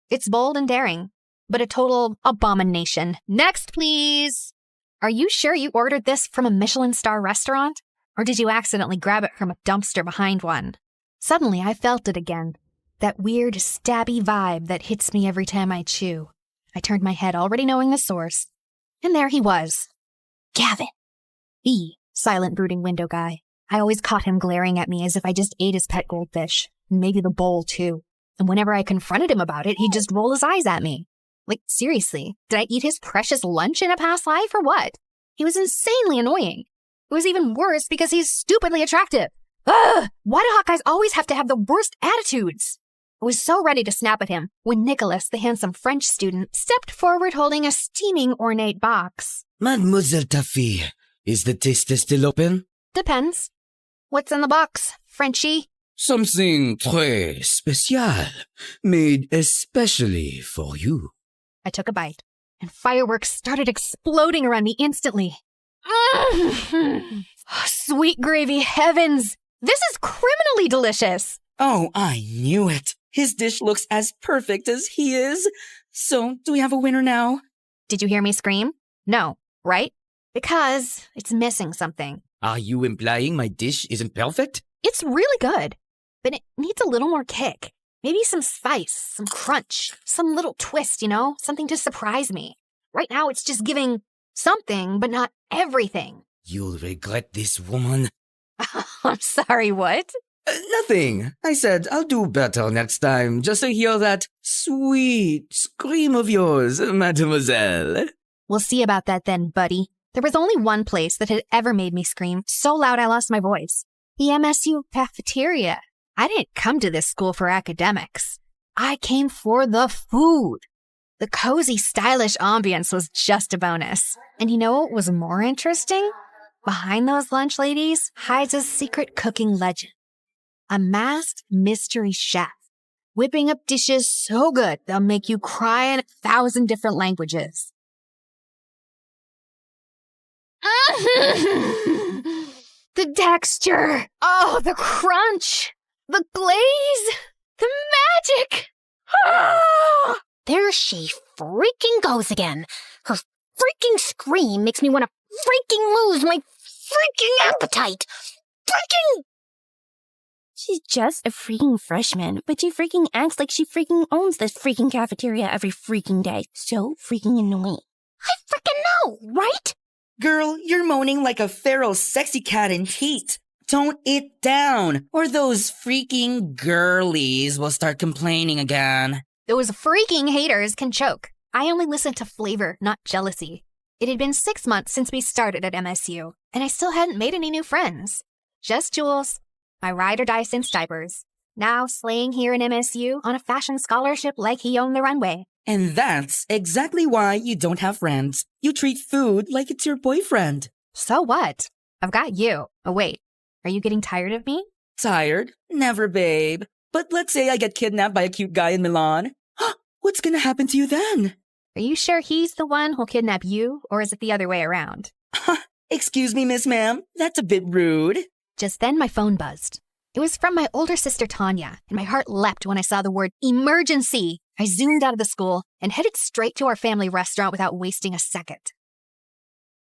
S15: It's bold and daring, but a total abomination. Next, please. Are you sure you ordered this from a Michelin star restaurant? Or did you accidentally grab it from a dumpster behind one? Suddenly, I felt it again. That weird, stabby vibe that hits me every time I chew. I turned my head, already knowing the source. And there he was. Gavin. The silent, brooding window guy. I always caught him glaring at me as if I just ate his pet goldfish. Maybe the bowl, too. And whenever I confronted him about it, he'd just roll his eyes at me. Like, seriously, did I eat his precious lunch in a past life or what? He was insanely annoying. It was even worse because he's stupidly attractive. Ugh! Why do Hawkeyes always have to have the worst attitudes? I was so ready to snap at him when Nicholas, the handsome French student, stepped forward holding a steaming ornate box.
S21: Mademoiselle Taffy, is the taster still open?
S15: Depends. What's in the box, Frenchie?
S21: Something très spécial, made especially for you.
S15: I took a bite, and fireworks started exploding around me instantly. Sweet gravy heavens! This is criminally delicious!
S7: Oh, I knew it. His dish looks as perfect as he is. So, do we have a winner now?
S15: Did you hear me scream? No, right? Because it's missing something.
S21: Are you implying my dish isn't perfect?
S15: It's really good, but it needs a little more kick. Maybe some spice, some crunch, some little twist, something to surprise me. Right now, it's just giving something, but not everything.
S21: You'll regret this, woman.
S15: I'm sorry, what?
S21: Nothing. I said I'll do better next time, just to hear that sweet scream of yours, mademoiselle.
S15: We'll see about that then, buddy. There was only one place that had ever made me scream so loud I lost my voice. The MSU cafeteria. I didn't come to this school for academics. I came for the food. The cozy, stylish ambience was just a bonus. And you know what was more interesting? Behind those lunch ladies hides a secret cooking legend. A masked mystery chef, whipping up dishes so good they'll make you cry in 1,000 different languages. The texture! Oh, the crunch! The glaze! The magic! Ah!
S11: There she freaking goes again. Her freaking scream makes me want to freaking lose my freaking appetite. Freaking...
S2: She's just a freaking freshman, but she freaking acts like she freaking owns this freaking cafeteria every freaking day. So freaking annoying.
S11: I freaking know, right?
S7: Girl, you're moaning like a feral sexy cat in heat. Tone it down, or those freaking girlies will start complaining again.
S15: Those freaking haters can choke. I only listen to flavor, not jealousy. It had been 6 months since we started at MSU, and I still hadn't made any new friends. Just Jules, my ride or die since diapers. Now slaying here in MSU on a fashion scholarship like he owned the runway.
S7: And that's exactly why you don't have friends. You treat food like it's your boyfriend.
S15: So what? I've got you. Oh, wait. Are you getting tired of me?
S7: Tired? Never, babe. But let's say I get kidnapped by a cute guy in Milan. What's gonna happen to you then?
S15: Are you sure he's the one who'll kidnap you, or is it the other way around?
S7: Excuse me, Miss Ma'am. That's a bit rude.
S15: Just then my phone buzzed. It was from my older sister Tanya, and my heart leapt when I saw the word emergency. I zoomed out of the school and headed straight to our family restaurant without wasting a second.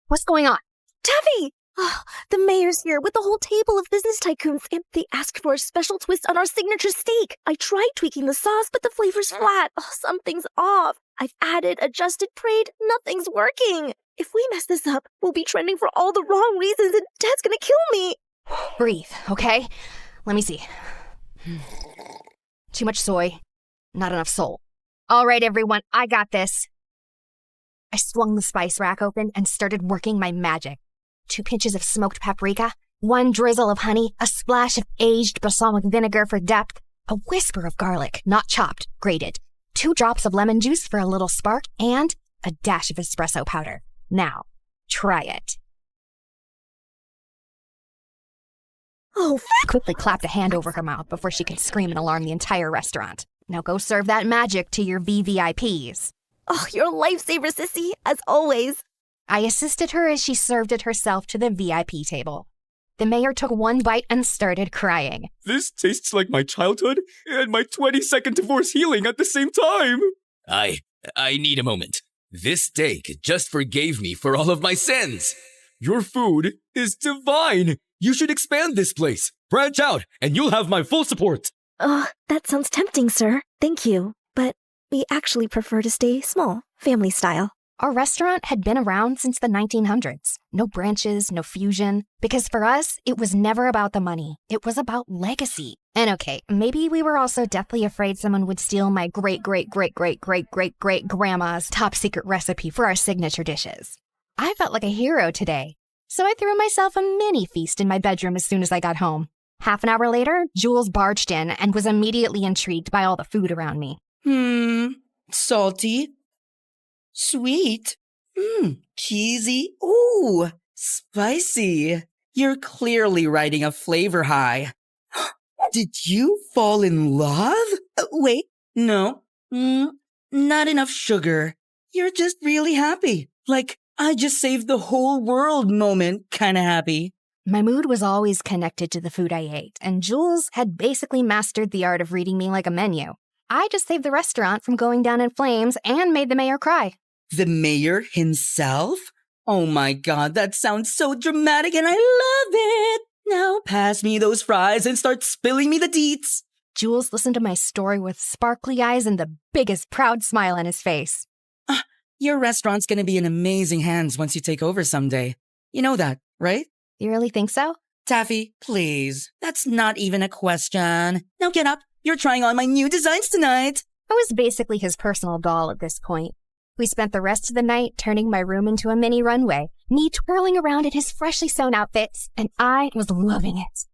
S15: What's going on?
S12: Taffy! Oh, the mayor's here with the whole table of business tycoons, and they asked for a special twist on our signature steak. I tried tweaking the sauce, but the flavor's flat. Oh, something's off. I've added, adjusted, prayed. Nothing's working. If we mess this up, we'll be trending for all the wrong reasons, and Dad's gonna kill me.
S15: Breathe, okay? Let me see. Too much soy. Not enough soul. All right, everyone, I got this. I swung the spice rack open and started working my magic. 2 pinches of smoked paprika, 1 drizzle of honey, a splash of aged balsamic vinegar for depth, a whisper of garlic, not chopped, grated, 2 drops of lemon juice for a little spark, and a dash of espresso powder. Now, try it.
S12: Oh,
S15: quickly clapped a hand over her mouth before she could scream and alarm the entire restaurant. Now go serve that magic to your VVIPs.
S12: Oh, you're a lifesaver, sissy, as always.
S15: I assisted her as she served it herself to the VIP table. The mayor took 1 bite and started crying.
S10: This tastes like my childhood and my 22nd divorce healing at the same time.
S20: I need a moment. This steak just forgave me for all of my sins.
S10: Your food is divine. You should expand this place. Branch out, and you'll have my full support.
S12: That sounds tempting, sir. Thank you. But we actually prefer to stay small, family style.
S15: Our restaurant had been around since the 1900s. No branches, no fusion. Because for us, it was never about the money. It was about legacy. And okay, maybe we were also deathly afraid someone would steal my great-great-great-great-great-great-grandma's top secret recipe for our signature dishes. I felt like a hero today. So I threw myself a mini feast in my bedroom as soon as I got home. Half an hour later, Jules barged in and was immediately intrigued by all the food around me.
S7: Salty. Sweet. Cheesy. Ooh, spicy. You're clearly riding a flavor high. Did you fall in love? Wait, no. Not enough sugar. You're just really happy. Like, I just saved the whole world moment kinda happy.
S15: My mood was always connected to the food I ate, and Jules had basically mastered the art of reading me like a menu. I just saved the restaurant from going down in flames and made the mayor cry.
S7: The mayor himself? Oh my god, that sounds so dramatic and I love it! Now pass me those fries and start spilling me the deets.
S15: Jules listened to my story with sparkly eyes and the biggest proud smile on his face.
S7: Your restaurant's gonna be in amazing hands once you take over someday. You know that, right?
S15: You really think so?
S7: Taffy, please. That's not even a question. Now get up. You're trying on my new designs tonight.
S15: I was basically his personal doll at this point. We spent the rest of the night turning my room into a mini runway, me twirling around in his freshly sewn outfits, and I was loving it.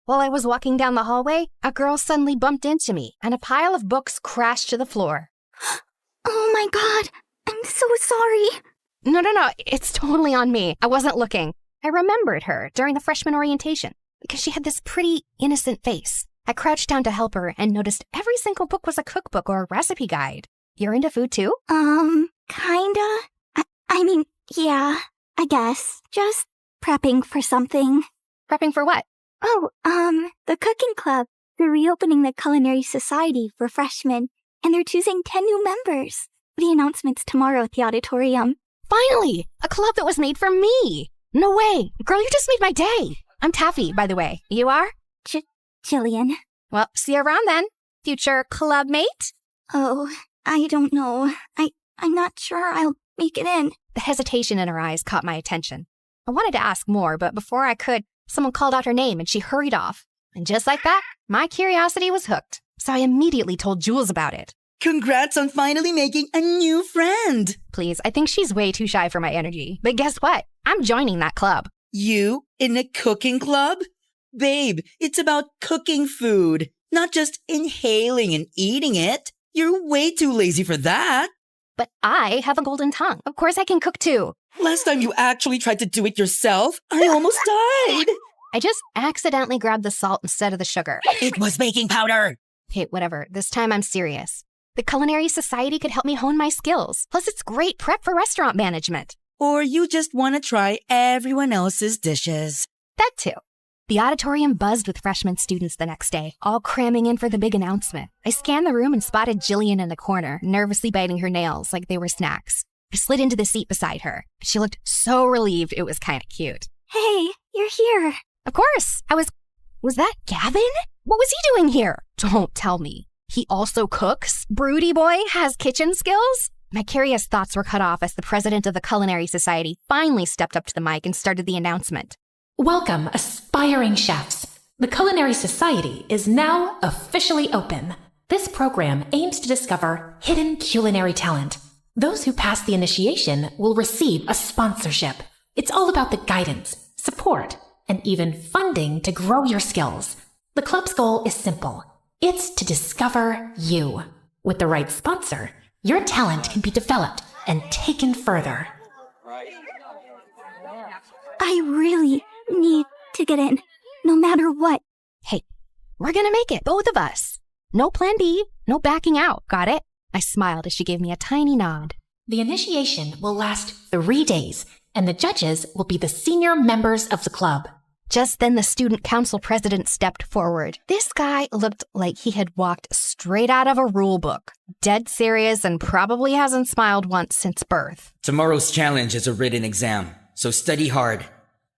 S15: While I was walking down the hallway, a girl suddenly bumped into me, and a pile of books crashed to the floor.
S11: Oh my god, I'm so sorry.
S15: No, it's totally on me. I wasn't looking. I remembered her during the freshman orientation because she had this pretty, innocent face. I crouched down to help her and noticed every single book was a cookbook or a recipe guide. You're into food too?
S11: Kinda. I mean, yeah, I guess. Just prepping for something.
S15: Prepping for what?
S11: Oh, the cooking club. They're reopening the culinary society for freshmen, and they're choosing 10 new members. The announcement's tomorrow at the auditorium.
S15: Finally! A club that was made for me! No way! Girl, you just made my day!
S2: I'm Taffy, by the way. You are?
S3: Jillian.
S2: Well, see you around then, future club mate.
S3: Oh, I don't know. I'm not sure I'll make it in.
S2: The hesitation in her eyes caught my attention. I wanted to ask more, but before I could, someone called out her name and she hurried off. And just like that, my curiosity was hooked. So I immediately told Jules about it.
S7: Congrats on finally making a new friend.
S2: Please, I think she's way too shy for my energy. But guess what? I'm joining that club.
S7: You in a cooking club? Babe, it's about cooking food, not just inhaling and eating it. You're way too lazy for that.
S2: But I have a golden tongue. Of course I can cook too.
S7: Last time you actually tried to do it yourself, I almost died.
S2: I just accidentally grabbed the salt instead of the sugar.
S6: It was baking powder.
S2: Okay, whatever. This time I'm serious. The Culinary Society could help me hone my skills. Plus, it's great prep for restaurant management.
S7: Or you just want to try everyone else's dishes.
S2: That too. The auditorium buzzed with freshman students the next day, all cramming in for the big announcement. I scanned the room and spotted Jillian in the corner, nervously biting her nails like they were snacks. I slid into the seat beside her. She looked so relieved it was kind of cute.
S3: Hey, you're here.
S2: Of course. Was that Gavin? What was he doing here? Don't tell me. He also cooks? Broody boy has kitchen skills? My curious thoughts were cut off as the president of the Culinary Society finally stepped up to the mic and started the announcement.
S9: Welcome, aspiring chefs. The Culinary Society is now officially open. This program aims to discover hidden culinary talent. Those who pass the initiation will receive a sponsorship. It's all about the guidance, support, and even funding to grow your skills. The club's goal is simple. It's to discover you. With the right sponsor, your talent can be developed and taken further.
S3: I really need to get in, no matter what.
S2: Hey, we're gonna make it, both of us. No plan B, no backing out, got it? I smiled as she gave me a tiny nod.
S9: The initiation will last 3 days, and the judges will be the senior members of the club.
S2: Just then the student council president stepped forward. This guy looked like he had walked straight out of a rule book. Dead serious and probably hasn't smiled once since birth.
S21: Tomorrow's challenge is a written exam, so study hard.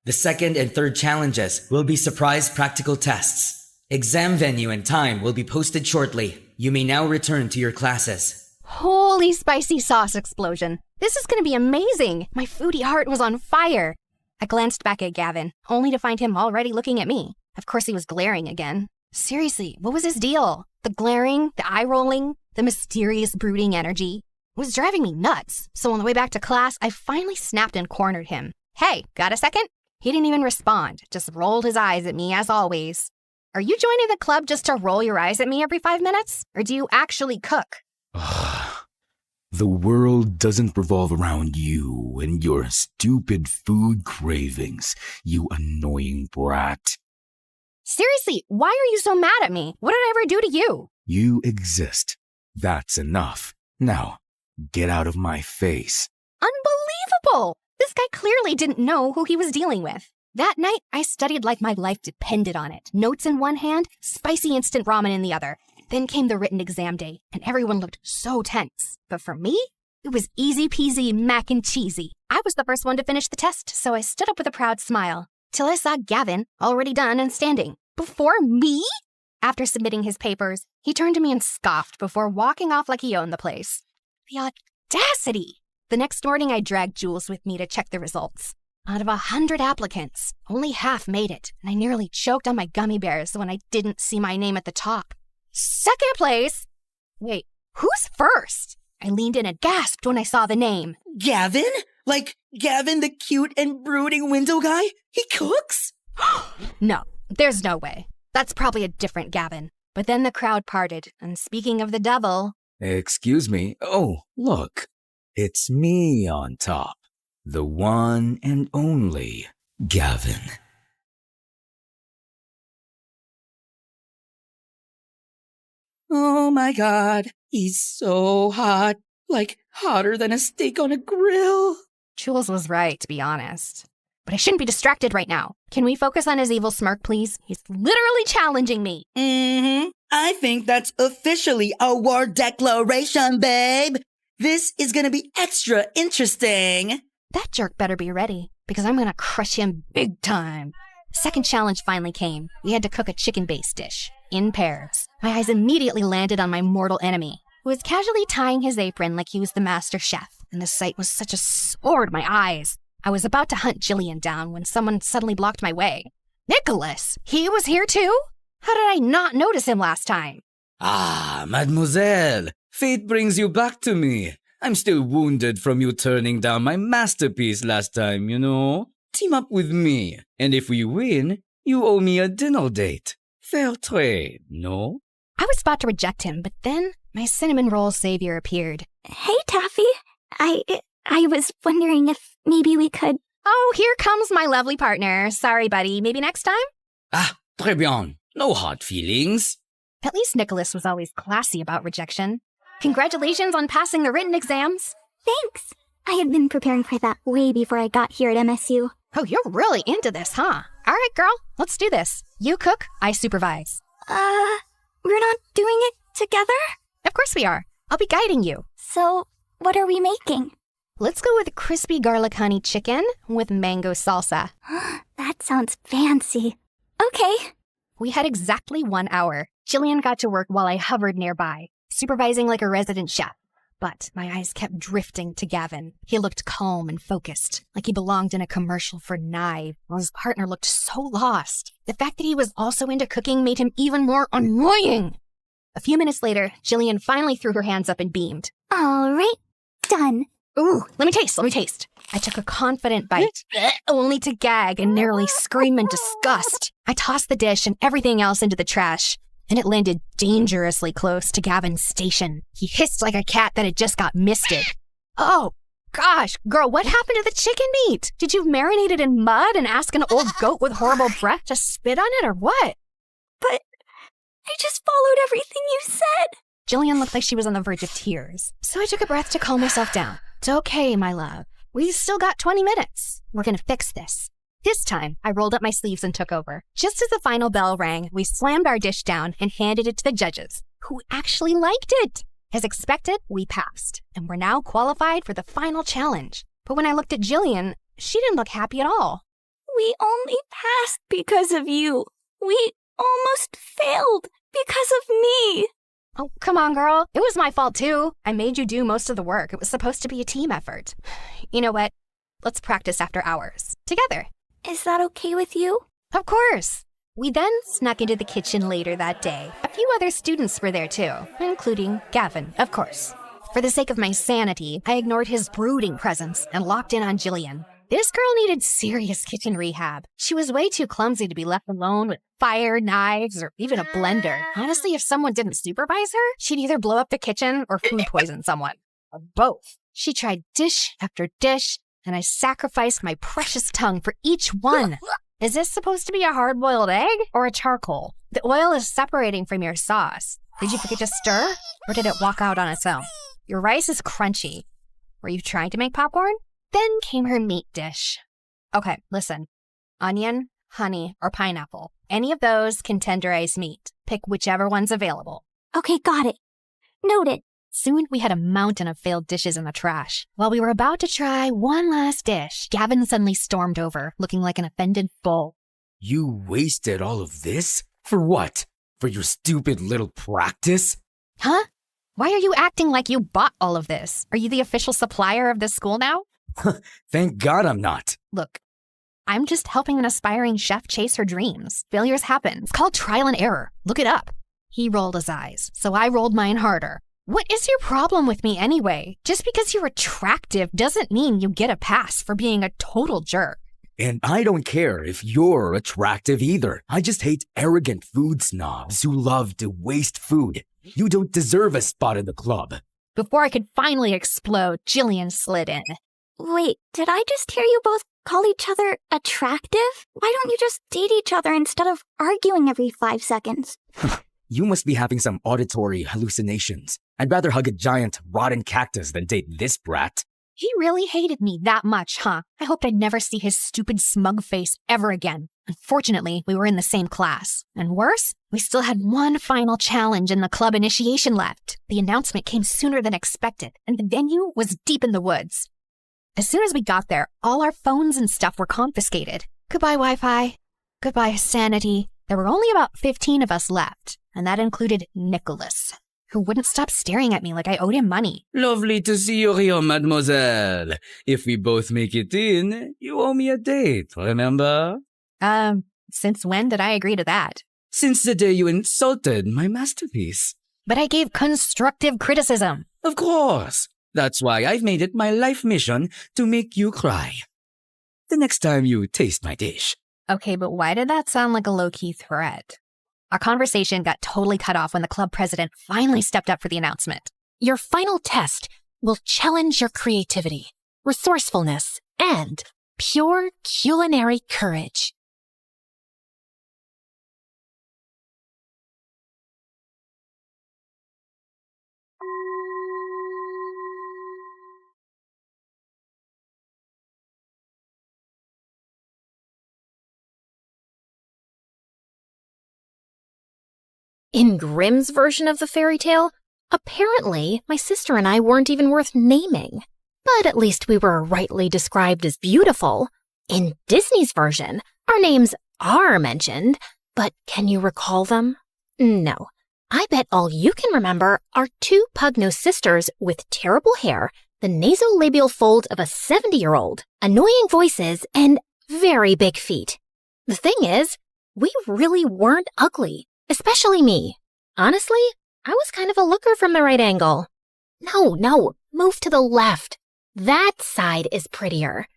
S21: The second and third challenges will be surprise practical tests. Exam venue and time will be posted shortly. You may now return to your classes.
S2: Holy spicy sauce explosion. This is going to be amazing. My foodie heart was on fire. I glanced back at Gavin, only to find him already looking at me. Of course he was glaring again. Seriously, what was his deal? The glaring, the eye-rolling, the mysterious brooding energy. It was driving me nuts. So on the way back to class, I finally snapped and cornered him. Hey, got a second? He didn't even respond, just rolled his eyes at me as always. Are you joining the club just to roll your eyes at me every 5 minutes? Or do you actually cook?
S16: The world doesn't revolve around you and your stupid food cravings, you annoying brat.
S2: Seriously, why are you so mad at me? What did I ever do to you?
S16: You exist. That's enough. Now, get out of my face.
S2: Unbelievable! This guy clearly didn't know who he was dealing with. That night, I studied like my life depended on it. Notes in one hand, spicy instant ramen in the other. Then came the written exam day, and everyone looked so tense. But for me, it was easy peasy mac and cheesy. I was the first one to finish the test, so I stood up with a proud smile. Till I saw Gavin, already done and standing. Before me? After submitting his papers, he turned to me and scoffed before walking off like he owned the place. The audacity! The next morning, I dragged Jules with me to check the results. Out of 100 applicants, only half made it, and I nearly choked on my gummy bears when I didn't see my name at the top. Second place? Wait, who's first? I leaned in and gasped when I saw the name.
S7: Gavin? Like Gavin, the cute and brooding window guy? He cooks?
S2: No, there's no way. That's probably a different Gavin. But then the crowd parted, and speaking of the devil...
S16: Excuse me. Oh, look. It's me on top. The one and only Gavin.
S7: Oh my god, he's so hot. Like hotter than a steak on a grill.
S2: Jules was right, to be honest. But I shouldn't be distracted right now. Can we focus on his evil smirk, please? He's literally challenging me.
S7: I think that's officially a war declaration, babe. This is gonna be extra interesting.
S2: That jerk better be ready, because I'm gonna crush him big time. Second challenge finally came. We had to cook a chicken-based dish, in pairs. My eyes immediately landed on my mortal enemy, who was casually tying his apron like he was the master chef, and the sight was such a sore to my eyes. I was about to hunt Jillian down when someone suddenly blocked my way. Nicholas! He was here too? How did I not notice him last time?
S20: Ah, mademoiselle, fate brings you back to me. I'm still wounded from you turning down my masterpiece last time, you know. Team up with me, and if we win, you owe me a dinner date. Fair trade, no?
S2: I was about to reject him, but then my cinnamon roll savior appeared.
S3: Hey, Taffy. I was wondering if maybe we could...
S2: Oh, here comes my lovely partner. Sorry, buddy. Maybe next time?
S20: Ah, très bien. No hard feelings.
S2: At least Nicholas was always classy about rejection. Congratulations on passing the written exams.
S3: Thanks. I had been preparing for that way before I got here at MSU.
S2: Oh, you're really into this, huh? All right, girl. Let's do this. You cook, I supervise.
S3: We're not doing it together?
S2: Of course we are. I'll be guiding you.
S3: So, what are we making?
S2: Let's go with crispy garlic honey chicken with mango salsa.
S3: That sounds fancy. Okay.
S2: We had exactly 1 hour. Jillian got to work while I hovered nearby, supervising like a resident chef. But my eyes kept drifting to Gavin. He looked calm and focused, like he belonged in a commercial for knives, while his partner looked so lost. The fact that he was also into cooking made him even more annoying. A few minutes later, Jillian finally threw her hands up and beamed.
S3: All right, done.
S2: Ooh, let me taste. I took a confident bite, only to gag and nearly scream in disgust. I tossed the dish and everything else into the trash, and it landed dangerously close to Gavin's station. He hissed like a cat that had just got misted. Oh, gosh, girl, what happened to the chicken meat? Did you marinate it in mud and ask an old goat with horrible breath to spit on it or what?
S3: But I just followed everything you said.
S2: Jillian looked like she was on the verge of tears, so I took a breath to calm myself down. It's okay, my love. We've still got 20 minutes. We're gonna fix this. This time, I rolled up my sleeves and took over. Just as the final bell rang, we slammed our dish down and handed it to the judges, who actually liked it. As expected, we passed, and we're now qualified for the final challenge. But when I looked at Jillian, she didn't look happy at all.
S3: We only passed because of you. We almost failed because of me.
S2: Oh, come on, girl. It was my fault, too. I made you do most of the work. It was supposed to be a team effort. You know what? Let's practice after hours. Together.
S3: Is that okay with you?
S2: Of course. We then snuck into the kitchen later that day. A few other students were there, too, including Gavin, of course. For the sake of my sanity, I ignored his brooding presence and locked in on Jillian. This girl needed serious kitchen rehab. She was way too clumsy to be left alone with fire, knives, or even a blender. Honestly, if someone didn't supervise her, she'd either blow up the kitchen or food poison someone. Or both. She tried dish after dish, and I sacrificed my precious tongue for each one. Is this supposed to be a hard-boiled egg or a charcoal? The oil is separating from your sauce. Did you forget to stir, or did it walk out on its own? Your rice is crunchy. Were you trying to make popcorn? Then came her meat dish. Okay, listen. Onion, honey, or pineapple. Any of those can tenderize meat. Pick whichever one's available.
S3: Okay, got it. Noted.
S2: Soon we had a mountain of failed dishes in the trash. While we were about to try one last dish, Gavin suddenly stormed over, looking like an offended bull.
S16: You wasted all of this? For what? For your stupid little practice?
S2: Huh? Why are you acting like you bought all of this? Are you the official supplier of this school now?
S16: Thank God I'm not.
S2: Look, I'm just helping an aspiring chef chase her dreams. Failures happen. It's called trial and error. Look it up. He rolled his eyes, so I rolled mine harder. What is your problem with me anyway? Just because you're attractive doesn't mean you get a pass for being a total jerk.
S16: And I don't care if you're attractive either. I just hate arrogant food snobs who love to waste food. You don't deserve a spot in the club.
S2: Before I could finally explode, Jillian slid in.
S3: Wait, did I just hear you both call each other attractive? Why don't you just date each other instead of arguing every 5 seconds?
S16: You must be having some auditory hallucinations. I'd rather hug a giant, rotten cactus than date this brat.
S2: He really hated me that much, huh? I hoped I'd never see his stupid smug face ever again. Unfortunately, we were in the same class. And worse, we still had one final challenge in the club initiation left. The announcement came sooner than expected, and the venue was deep in the woods. As soon as we got there, all our phones and stuff were confiscated. Goodbye, Wi-Fi. Goodbye, sanity. There were only about 15 of us left, and that included Nicholas, who wouldn't stop staring at me like I owed him money.
S20: Lovely to see you here, mademoiselle. If we both make it in, you owe me a date, remember?
S2: Since when did I agree to that?
S20: Since the day you insulted my masterpiece.
S2: But I gave constructive criticism.
S20: Of course. That's why I've made it my life mission to make you cry. The next time you taste my dish.
S2: Okay, but why did that sound like a low-key threat? Our conversation got totally cut off when the club president finally stepped up for the announcement.
S9: Your final test will challenge your creativity, resourcefulness, and pure culinary courage.
S11: In Grimm's version of the fairy tale, apparently my sister and I weren't even worth naming. But at least we were rightly described as beautiful. In Disney's version, our names are mentioned, but can you recall them? No. I bet all you can remember are two pug-nosed sisters with terrible hair, the nasolabial fold of a 70-year-old, annoying voices, and very big feet. The thing is, we really weren't ugly. Especially me. Honestly, I was kind of a looker from the right angle. No, move to the left. That side is prettier.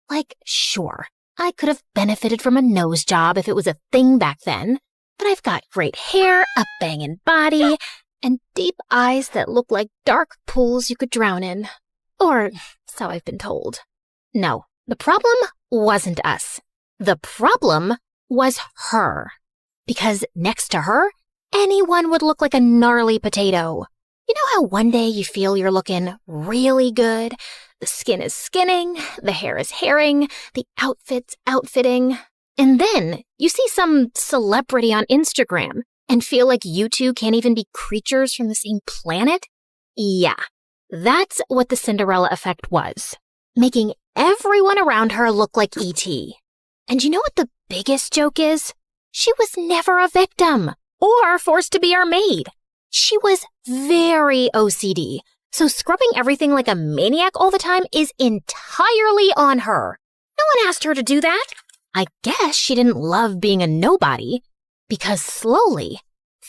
S11: Like, sure, I could have benefited from a nose job if it was a thing back then, but I've got great hair, a bangin' body, and deep eyes that look like dark pools you could drown in. Or so I've been told. No, the problem wasn't us. The problem was her. Because next to her, anyone would look like a gnarly potato. You know how one day you feel you're looking really good? The skin is skinning, the hair is hairing, the outfit's outfitting. And then you see some celebrity on Instagram and feel like you two can't even be creatures from the same planet? Yeah, that's what the Cinderella effect was. Making everyone around her look like E.T. And you know what the biggest joke is? She was never a victim or forced to be our maid. She was very OCD, so scrubbing everything like a maniac all the time is entirely on her. No one asked her to do that. I guess she didn't love being a nobody, because slowly,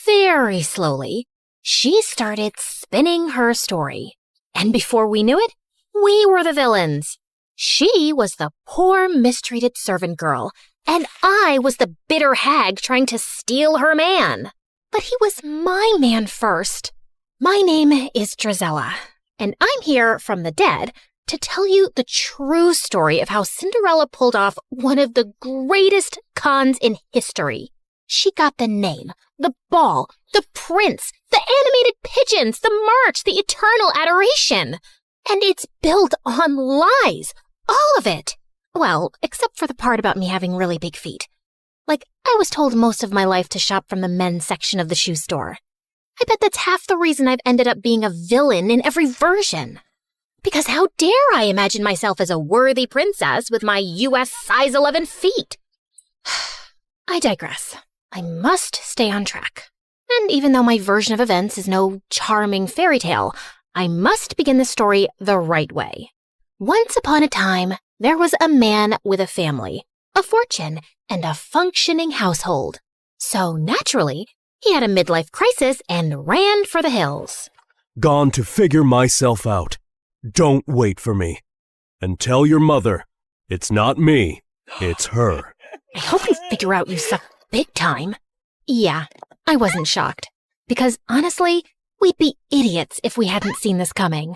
S11: very slowly, she started spinning her story. And before we knew it, we were the villains. She was the poor, mistreated servant girl, and I was the bitter hag trying to steal her man. But he was my man first. My name is Drizella, and I'm here from the dead to tell you the true story of how Cinderella pulled off one of the greatest cons in history. She got the name, the ball, the prince, the animated pigeons, the march, the eternal adoration. And it's built on lies. All of it. Well, except for the part about me having really big feet. Like, I was told most of my life to shop from the men's section of the shoe store. I bet that's half the reason I've ended up being a villain in every version. Because how dare I imagine myself as a worthy princess with my US size 11 feet? I digress. I must stay on track. And even though my version of events is no charming fairy tale, I must begin the story the right way. Once upon a time, there was a man with a family, a fortune, and a functioning household. So naturally, he had a midlife crisis and ran for the hills.
S14: Gone to figure myself out. Don't wait for me. And tell your mother, it's not me, it's her.
S11: I hope you figure out you suck big time. Yeah, I wasn't shocked. Because honestly, we'd be idiots if we hadn't seen this coming.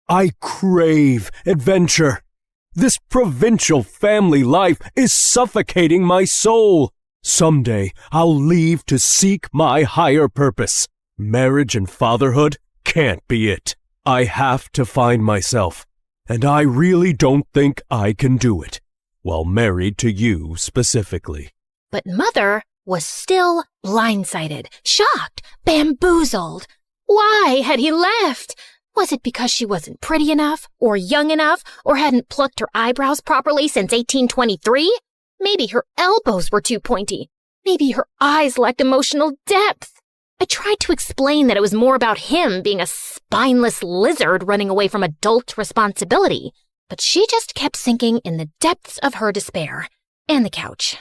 S14: I crave adventure. This provincial family life is suffocating my soul. Someday I'll leave to seek my higher purpose. Marriage and fatherhood can't be it. I have to find myself, and I really don't think I can do it, while married to you specifically.
S11: But Mother was still blindsided, shocked, bamboozled. Why had he left? Was it because she wasn't pretty enough, or young enough, or hadn't plucked her eyebrows properly since 1823? Maybe her elbows were too pointy. Maybe her eyes lacked emotional depth. I tried to explain that it was more about him being a spineless lizard running away from adult responsibility, but she just kept sinking in the depths of her despair and the couch.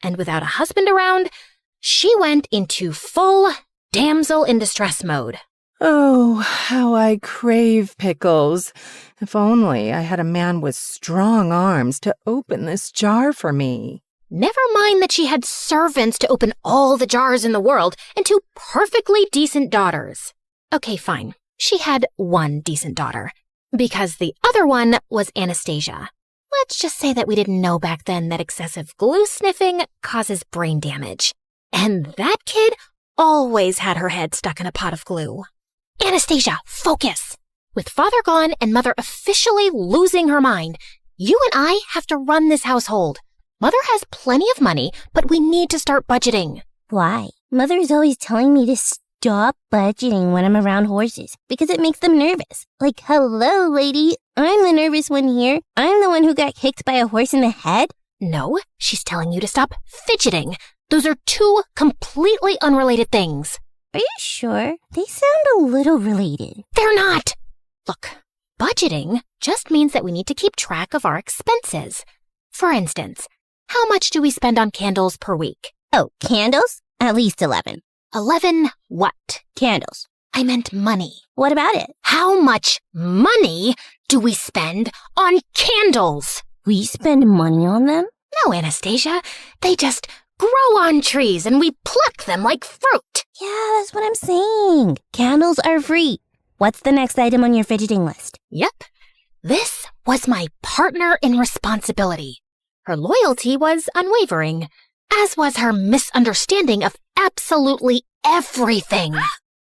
S11: And without a husband around, she went into full damsel in distress mode.
S4: Oh, how I crave pickles. If only I had a man with strong arms to open this jar for me.
S11: Never mind that she had servants to open all the jars in the world and 2 perfectly decent daughters. Okay, fine. She had 1 decent daughter, because the other one was Anastasia. Let's just say that we didn't know back then that excessive glue sniffing causes brain damage. And that kid always had her head stuck in a pot of glue. Anastasia, focus! With father gone and mother officially losing her mind, you and I have to run this household. Mother has plenty of money, but we need to start budgeting.
S22: Why? Mother is always telling me to stop budgeting when I'm around horses because it makes them nervous. Like, hello, lady. I'm the nervous one here. I'm the one who got kicked by a horse in the head.
S11: No, she's telling you to stop fidgeting. Those are 2 completely unrelated things.
S22: Are you sure? They sound a little related.
S11: They're not! Look, budgeting just means that we need to keep track of our expenses. For instance, how much do we spend on candles per week?
S22: Oh, candles? At least 11.
S11: 11 what?
S22: Candles.
S11: I meant money.
S22: What about it?
S11: How much money do we spend on candles?
S22: We spend money on them?
S11: No, Anastasia. They just grow on trees and we pluck them like fruit.
S22: Yeah, that's what I'm saying. Candles are free. What's the next item on your fidgeting list?
S11: Yep. This was my partner in responsibility. Her loyalty was unwavering, as was her misunderstanding of absolutely everything.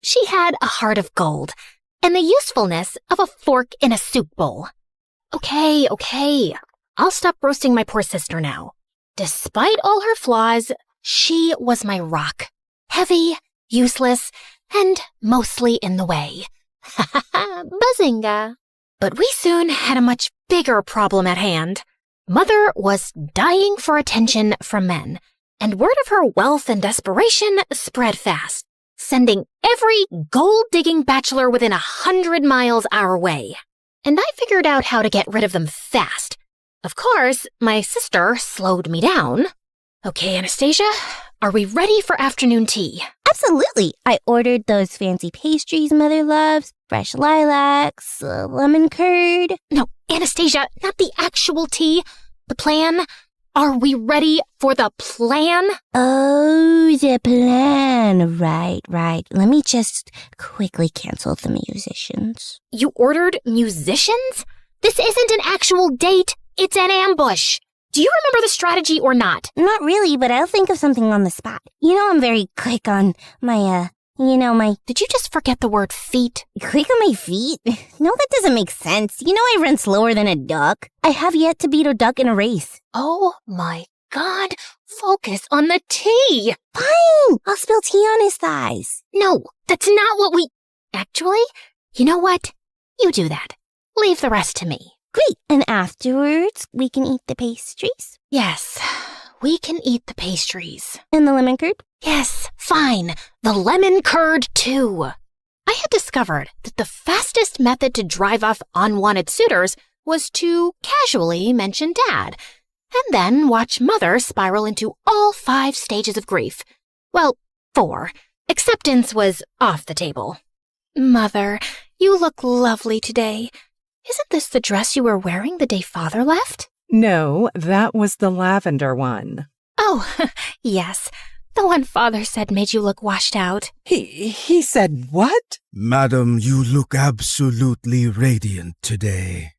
S11: She had a heart of gold and the usefulness of a fork in a soup bowl. Okay. I'll stop roasting my poor sister now. Despite all her flaws, she was my rock. Heavy, useless, and mostly in the way. Ha ha ha, bazinga. But we soon had a much bigger problem at hand. Mother was dying for attention from men, and word of her wealth and desperation spread fast, sending every gold-digging bachelor within 100 miles our way. And I figured out how to get rid of them fast. Of course, my sister slowed me down. Okay, Anastasia, are we ready for afternoon tea?
S22: Absolutely. I ordered those fancy pastries Mother loves, fresh lilacs, lemon curd.
S11: No, Anastasia, not the actual tea. The plan. Are we ready for the plan?
S22: Oh, the plan. Right. Let me just quickly cancel the musicians.
S11: You ordered musicians? This isn't an actual date. It's an ambush. Do you remember the strategy or not?
S22: Not really, but I'll think of something on the spot. You know I'm very quick on my,
S11: Did you just forget the word feet?
S22: Quick on my feet? No, that doesn't make sense. You know I run slower than a duck. I have yet to beat a duck in a race.
S11: Oh my God. Focus on the tea.
S22: Fine. I'll spill tea on his thighs.
S11: No, that's not what we... Actually, you know what? You do that. Leave the rest to me.
S22: Great. And afterwards, we can eat the pastries?
S11: Yes, we can eat the pastries.
S22: And the lemon curd?
S11: Yes, fine. The lemon curd, too. I had discovered that the fastest method to drive off unwanted suitors was to casually mention Dad, and then watch Mother spiral into all 5 stages of grief. Well, 4. Acceptance was off the table. Mother, you look lovely today. Isn't this the dress you were wearing the day Father left?
S4: No, that was the lavender one.
S11: Oh, yes. The one Father said made you look washed out.
S4: He said what?
S23: Madam, you look absolutely radiant today.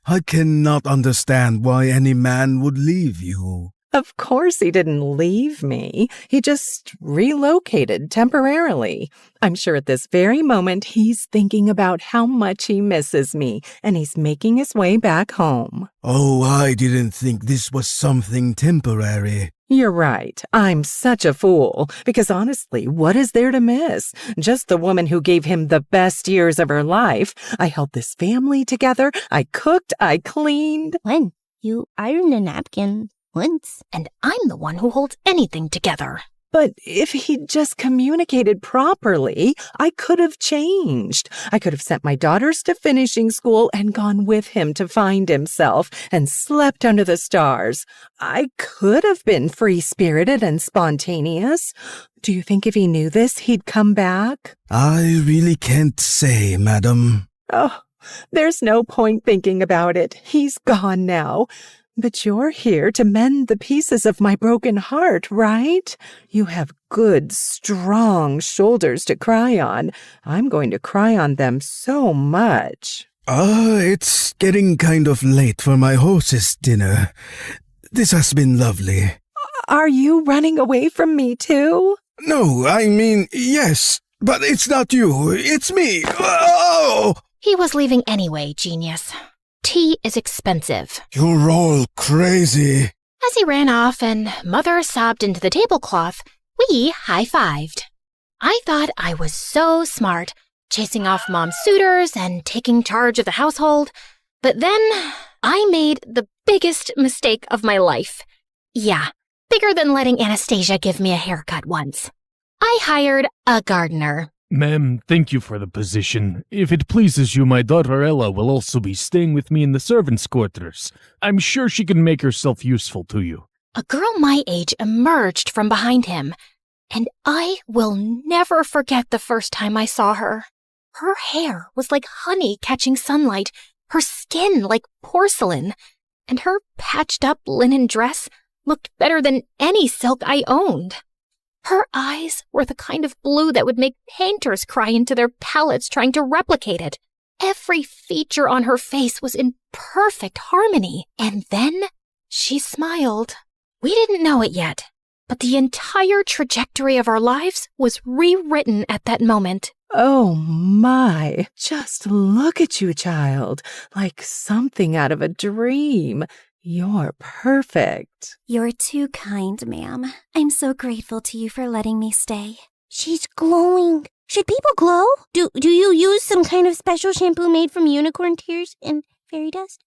S23: I cannot understand why any man would leave you.
S4: Of course he didn't leave me. He just relocated temporarily. I'm sure at this very moment he's thinking about how much he misses me, and he's making his way back home.
S23: Oh, I didn't think this was something temporary.
S4: You're right. I'm such a fool. Because honestly, what is there to miss? Just the woman who gave him the best years of her life. I held this family together. I cooked. I cleaned.
S22: When? You ironed a napkin. Once.
S11: And I'm the one who holds anything together.
S4: But if he'd just communicated properly, I could have changed. I could have sent my daughters to finishing school and gone with him to find himself and slept under the stars. I could have been free-spirited and spontaneous. Do you think if he knew this, he'd come back?
S23: I really can't say, madam.
S4: Oh, there's no point thinking about it. He's gone now. But you're here to mend the pieces of my broken heart, right? You have good, strong shoulders to cry on. I'm going to cry on them so much.
S23: It's getting kind of late for my hostess dinner. This has been lovely.
S4: Are you running away from me too?
S23: No, I mean, yes, but it's not you, it's me. Oh!
S11: He was leaving anyway, genius. Tea is expensive.
S23: You're all crazy.
S11: As he ran off and Mother sobbed into the tablecloth, we high-fived. I thought I was so smart, chasing off Mom's suitors and taking charge of the household. But then I made the biggest mistake of my life. Yeah, bigger than letting Anastasia give me a haircut once. I hired a gardener.
S16: Ma'am, thank you for the position. If it pleases you, my daughter Ella will also be staying with me in the servants' quarters. I'm sure she can make herself useful to you.
S11: A girl my age emerged from behind him, and I will never forget the first time I saw her. Her hair was like honey catching sunlight, her skin like porcelain, and her patched-up linen dress looked better than any silk I owned. Her eyes were the kind of blue that would make painters cry into their palettes trying to replicate it. Every feature on her face was in perfect harmony. And then she smiled. We didn't know it yet, but the entire trajectory of our lives was rewritten at that moment.
S4: Oh my, just look at you, child, like something out of a dream. You're perfect.
S3: You're too kind, ma'am. I'm so grateful to you for letting me stay.
S22: She's glowing. Should people glow? Do you use some kind of special shampoo made from unicorn tears and fairy dust?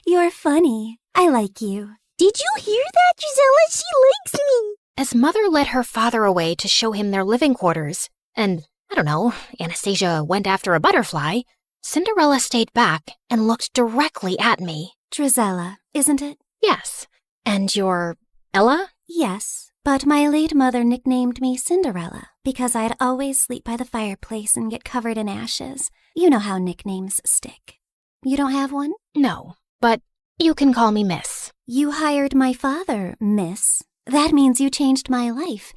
S3: You're funny. I like you.
S22: Did you hear that, Gisela? She likes me.
S11: As Mother led her father away to show him their living quarters, and, I don't know, Anastasia went after a butterfly, Cinderella stayed back and looked directly at me.
S3: Drizella, isn't it?
S11: Yes. And you're Ella?
S3: Yes, but my late mother nicknamed me Cinderella because I'd always sleep by the fireplace and get covered in ashes. You know how nicknames stick. You don't have one?
S11: No, but you can call me Miss.
S3: You hired my father, Miss. That means you changed my life,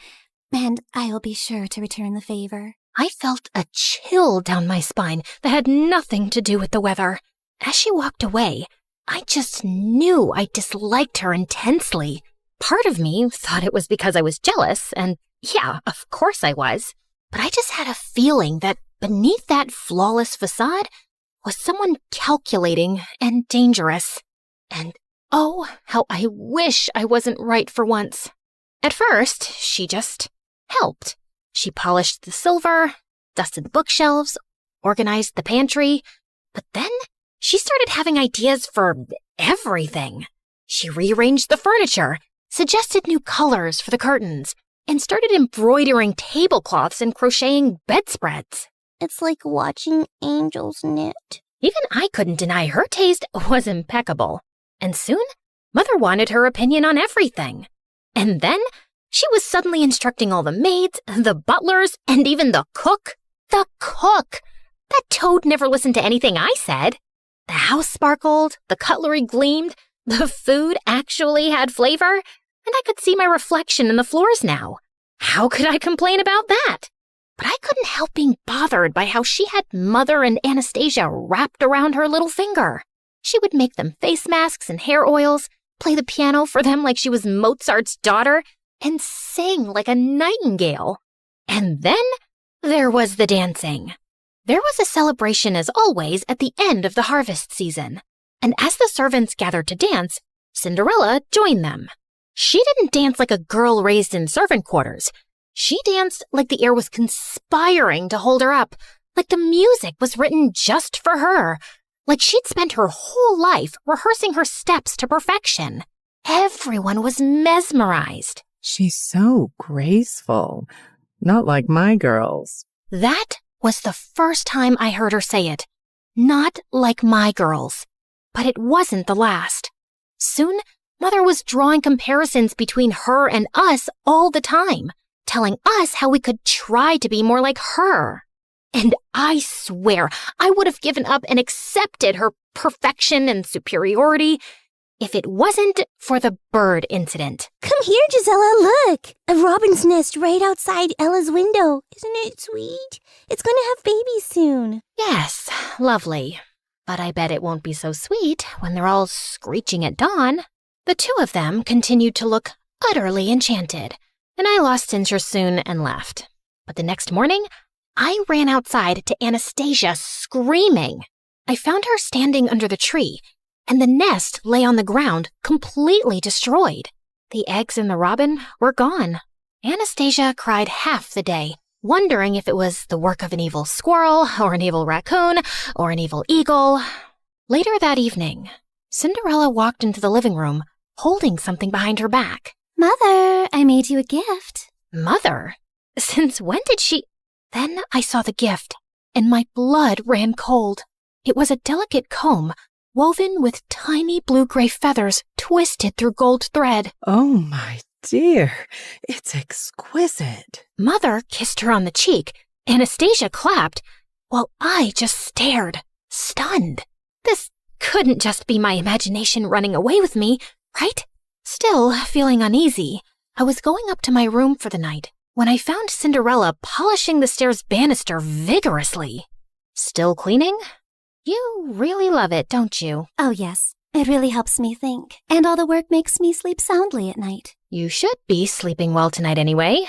S3: and I'll be sure to return the favor.
S11: I felt a chill down my spine that had nothing to do with the weather. As she walked away, I just knew I disliked her intensely. Part of me thought it was because I was jealous, and yeah, of course I was. But I just had a feeling that beneath that flawless facade was someone calculating and dangerous. And oh, how I wish I wasn't right for once. At first, she just helped. She polished the silver, dusted the bookshelves, organized the pantry, but then she started having ideas for everything. She rearranged the furniture, suggested new colors for the curtains, and started embroidering tablecloths and crocheting bedspreads.
S22: It's like watching angels knit.
S11: Even I couldn't deny her taste was impeccable. And soon, Mother wanted her opinion on everything. And then she was suddenly instructing all the maids, the butlers, and even the cook. The cook! That toad never listened to anything I said. The house sparkled, the cutlery gleamed, the food actually had flavor, and I could see my reflection in the floors now. How could I complain about that? But I couldn't help being bothered by how she had Mother and Anastasia wrapped around her little finger. She would make them face masks and hair oils, play the piano for them like she was Mozart's daughter, and sing like a nightingale. And then there was the dancing. There was a celebration, as always, at the end of the harvest season. And as the servants gathered to dance, Cinderella joined them. She didn't dance like a girl raised in servant quarters. She danced like the air was conspiring to hold her up, like the music was written just for her, like she'd spent her whole life rehearsing her steps to perfection. Everyone was mesmerized.
S4: She's so graceful. Not like my girls.
S11: That was the first time I heard her say it. Not like my girls. But it wasn't the last. Soon, Mother was drawing comparisons between her and us all the time, telling us how we could try to be more like her. And I swear, I would have given up and accepted her perfection and superiority if it wasn't for the bird incident.
S22: Come here, Gisela, look! A robin's nest right outside Ella's window. Isn't it sweet? It's going to have babies soon.
S11: Yes, lovely. But I bet it won't be so sweet when they're all screeching at dawn. The two of them continued to look utterly enchanted, and I lost interest soon and left. But the next morning, I ran outside to Anastasia screaming. I found her standing under the tree, and the nest lay on the ground, completely destroyed. The eggs and the robin were gone. Anastasia cried half the day, wondering if it was the work of an evil squirrel, or an evil raccoon, or an evil eagle. Later that evening, Cinderella walked into the living room, holding something behind her back.
S3: Mother, I made you a gift.
S11: Mother? Since when did she... Then I saw the gift, and my blood ran cold. It was a delicate comb, woven with tiny blue-gray feathers twisted through gold thread.
S4: Oh, my dear. It's exquisite.
S11: Mother kissed her on the cheek. Anastasia clapped, while I just stared, stunned. This couldn't just be my imagination running away with me, right? Still feeling uneasy, I was going up to my room for the night when I found Cinderella polishing the stairs banister vigorously. Still cleaning? You really love it, don't you?
S3: Oh, yes. It really helps me think. And all the work makes me sleep soundly at night.
S11: You should be sleeping well tonight anyway.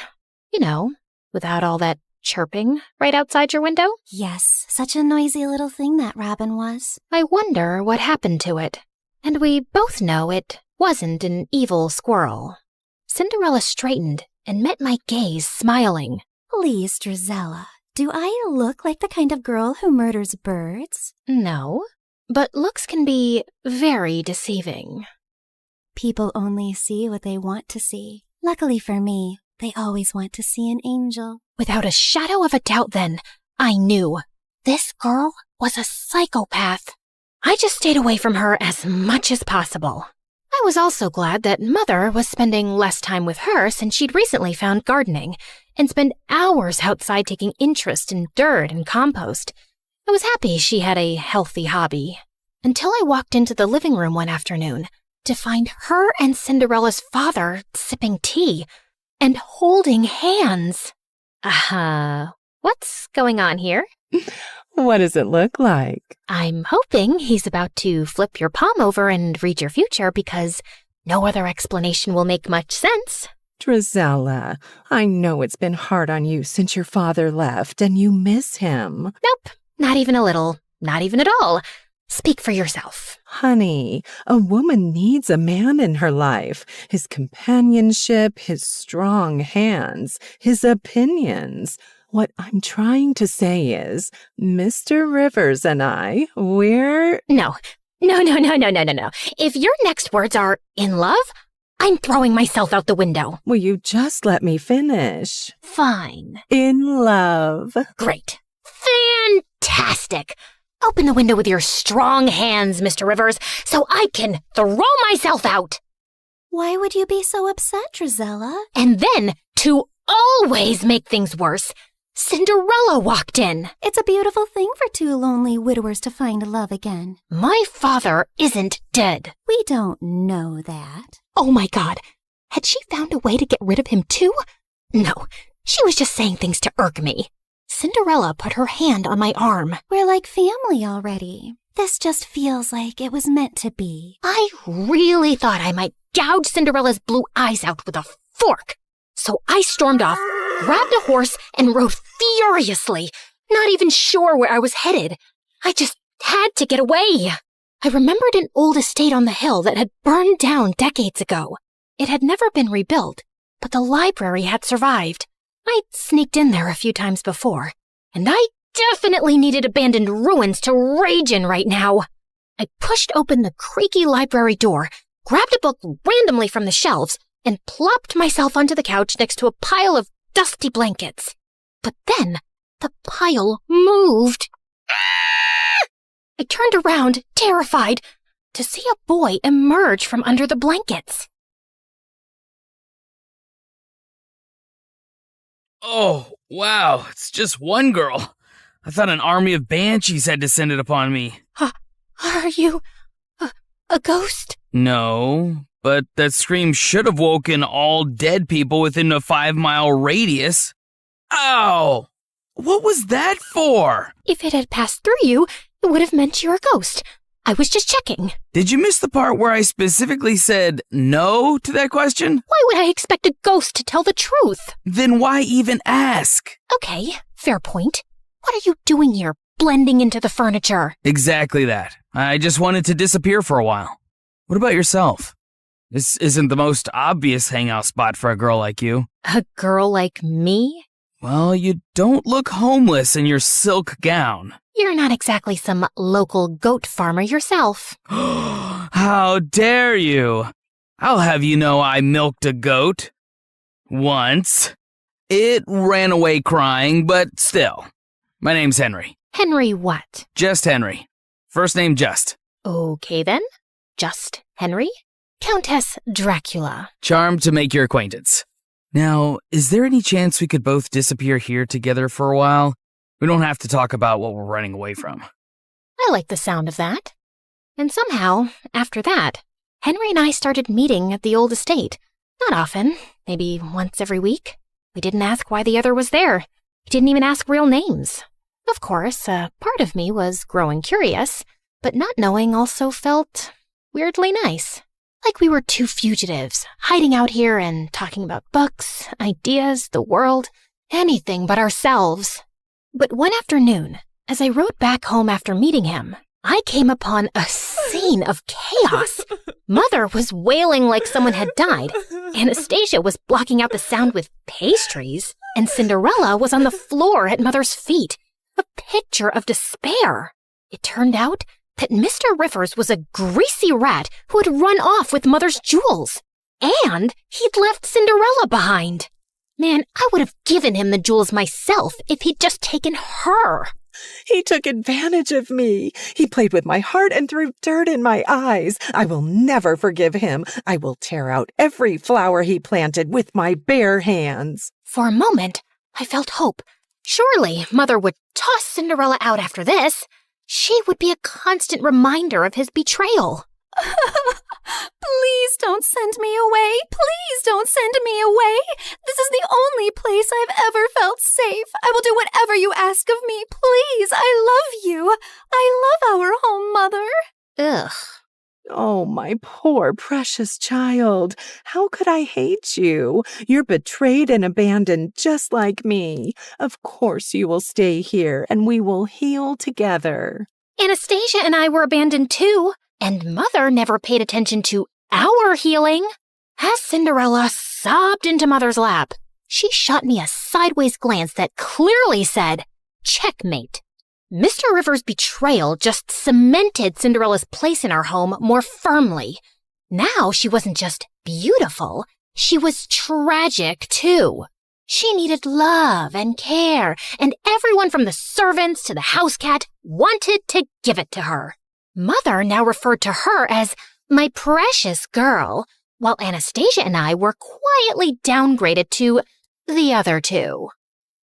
S11: You know, without all that chirping right outside your window.
S3: Yes, such a noisy little thing that robin was.
S11: I wonder what happened to it. And we both know it wasn't an evil squirrel. Cinderella straightened and met my gaze, smiling.
S3: Please, Drizella, do I look like the kind of girl who murders birds?
S11: No, but looks can be very deceiving.
S3: People only see what they want to see. Luckily for me, they always want to see an angel.
S11: Without a shadow of a doubt then, I knew this girl was a psychopath. I just stayed away from her as much as possible. I was also glad that Mother was spending less time with her since she'd recently found gardening and spent hours outside taking interest in dirt and compost. I was happy she had a healthy hobby. Until I walked into the living room one afternoon to find her and Cinderella's father sipping tea and holding hands. What's going on here?
S4: What does it look like?
S11: I'm hoping he's about to flip your palm over and read your future because no other explanation will make much sense.
S4: Drizella, I know it's been hard on you since your father left and you miss him.
S11: Nope, not even a little, not even at all. Speak for yourself.
S4: Honey, a woman needs a man in her life. His companionship, his strong hands, his opinions. What I'm trying to say is, Mr. Rivers and I, we're...
S11: No. If your next words are in love, I'm throwing myself out the window.
S4: Will you just let me finish?
S11: Fine.
S4: In love.
S11: Great. Fantastic. Open the window with your strong hands, Mr. Rivers, so I can throw myself out.
S3: Why would you be so upset, Drizella?
S11: And then, to always make things worse, Cinderella walked in.
S3: It's a beautiful thing for two lonely widowers to find love again.
S11: My father isn't dead.
S3: We don't know that.
S11: Oh my God. Had she found a way to get rid of him too? No, she was just saying things to irk me. Cinderella put her hand on my arm.
S3: We're like family already. This just feels like it was meant to be.
S11: I really thought I might gouge Cinderella's blue eyes out with a fork. So I stormed off, grabbed a horse, and rode furiously, not even sure where I was headed. I just had to get away. I remembered an old estate on the hill that had burned down decades ago. It had never been rebuilt, but the library had survived. I'd sneaked in there a few times before, and I definitely needed abandoned ruins to rage in right now. I pushed open the creaky library door, grabbed a book randomly from the shelves, and plopped myself onto the couch next to a pile of dusty blankets. But then, the pile moved. I turned around, terrified, to see a boy emerge from under the blankets.
S8: Oh, wow, it's just one girl. I thought an army of banshees had descended upon me.
S11: Are you a ghost?
S8: No, but that scream should have woken all dead people within a 5-mile radius. Ow! What was that for?
S11: If it had passed through you, it would have meant you're a ghost. I was just checking.
S8: Did you miss the part where I specifically said no to that question?
S11: Why would I expect a ghost to tell the truth?
S8: Then why even ask?
S11: Okay, fair point. What are you doing here, blending into the furniture?
S8: Exactly that. I just wanted to disappear for a while. What about yourself? This isn't the most obvious hangout spot for a girl like you.
S11: A girl like me?
S8: Well, you don't look homeless in your silk gown.
S11: You're not exactly some local goat farmer yourself.
S8: How dare you? I'll have you know I milked a goat. Once. It ran away crying, but still. My name's Henry.
S11: Henry what?
S8: Just Henry. First name Just.
S11: Okay then. Just Henry. Countess Dracula.
S8: Charmed to make your acquaintance. Now, is there any chance we could both disappear here together for a while? We don't have to talk about what we're running away from.
S11: I like the sound of that. And somehow, after that, Henry and I started meeting at the old estate. Not often, maybe once every week. We didn't ask why the other was there. We didn't even ask real names. Of course, a part of me was growing curious, but not knowing also felt weirdly nice. Like we were two fugitives, hiding out here and talking about books, ideas, the world, anything but ourselves. But one afternoon, as I rode back home after meeting him, I came upon a scene of chaos. Mother was wailing like someone had died, Anastasia was blocking out the sound with pastries, and Cinderella was on the floor at Mother's feet, a picture of despair. It turned out that Mr. Rivers was a greasy rat who had run off with Mother's jewels, and he'd left Cinderella behind. Man, I would have given him the jewels myself if he'd just taken her.
S4: He took advantage of me. He played with my heart and threw dirt in my eyes. I will never forgive him. I will tear out every flower he planted with my bare hands.
S11: For a moment, I felt hope. Surely Mother would toss Cinderella out after this. She would be a constant reminder of his betrayal.
S1: Please don't send me away. Please don't send me away. This is the only place I've ever felt safe. I will do whatever you ask of me. Please, I love you. I love our home, Mother.
S11: Ugh.
S4: Oh, my poor, precious child. How could I hate you? You're betrayed and abandoned just like me. Of course you will stay here, and we will heal together.
S11: Anastasia and I were abandoned too, and Mother never paid attention to our healing. As Cinderella sobbed into Mother's lap, she shot me a sideways glance that clearly said, "Checkmate." Mr. Rivers' betrayal just cemented Cinderella's place in our home more firmly. Now she wasn't just beautiful, she was tragic too. She needed love and care, and everyone from the servants to the house cat wanted to give it to her. Mother now referred to her as my precious girl, while Anastasia and I were quietly downgraded to the other two.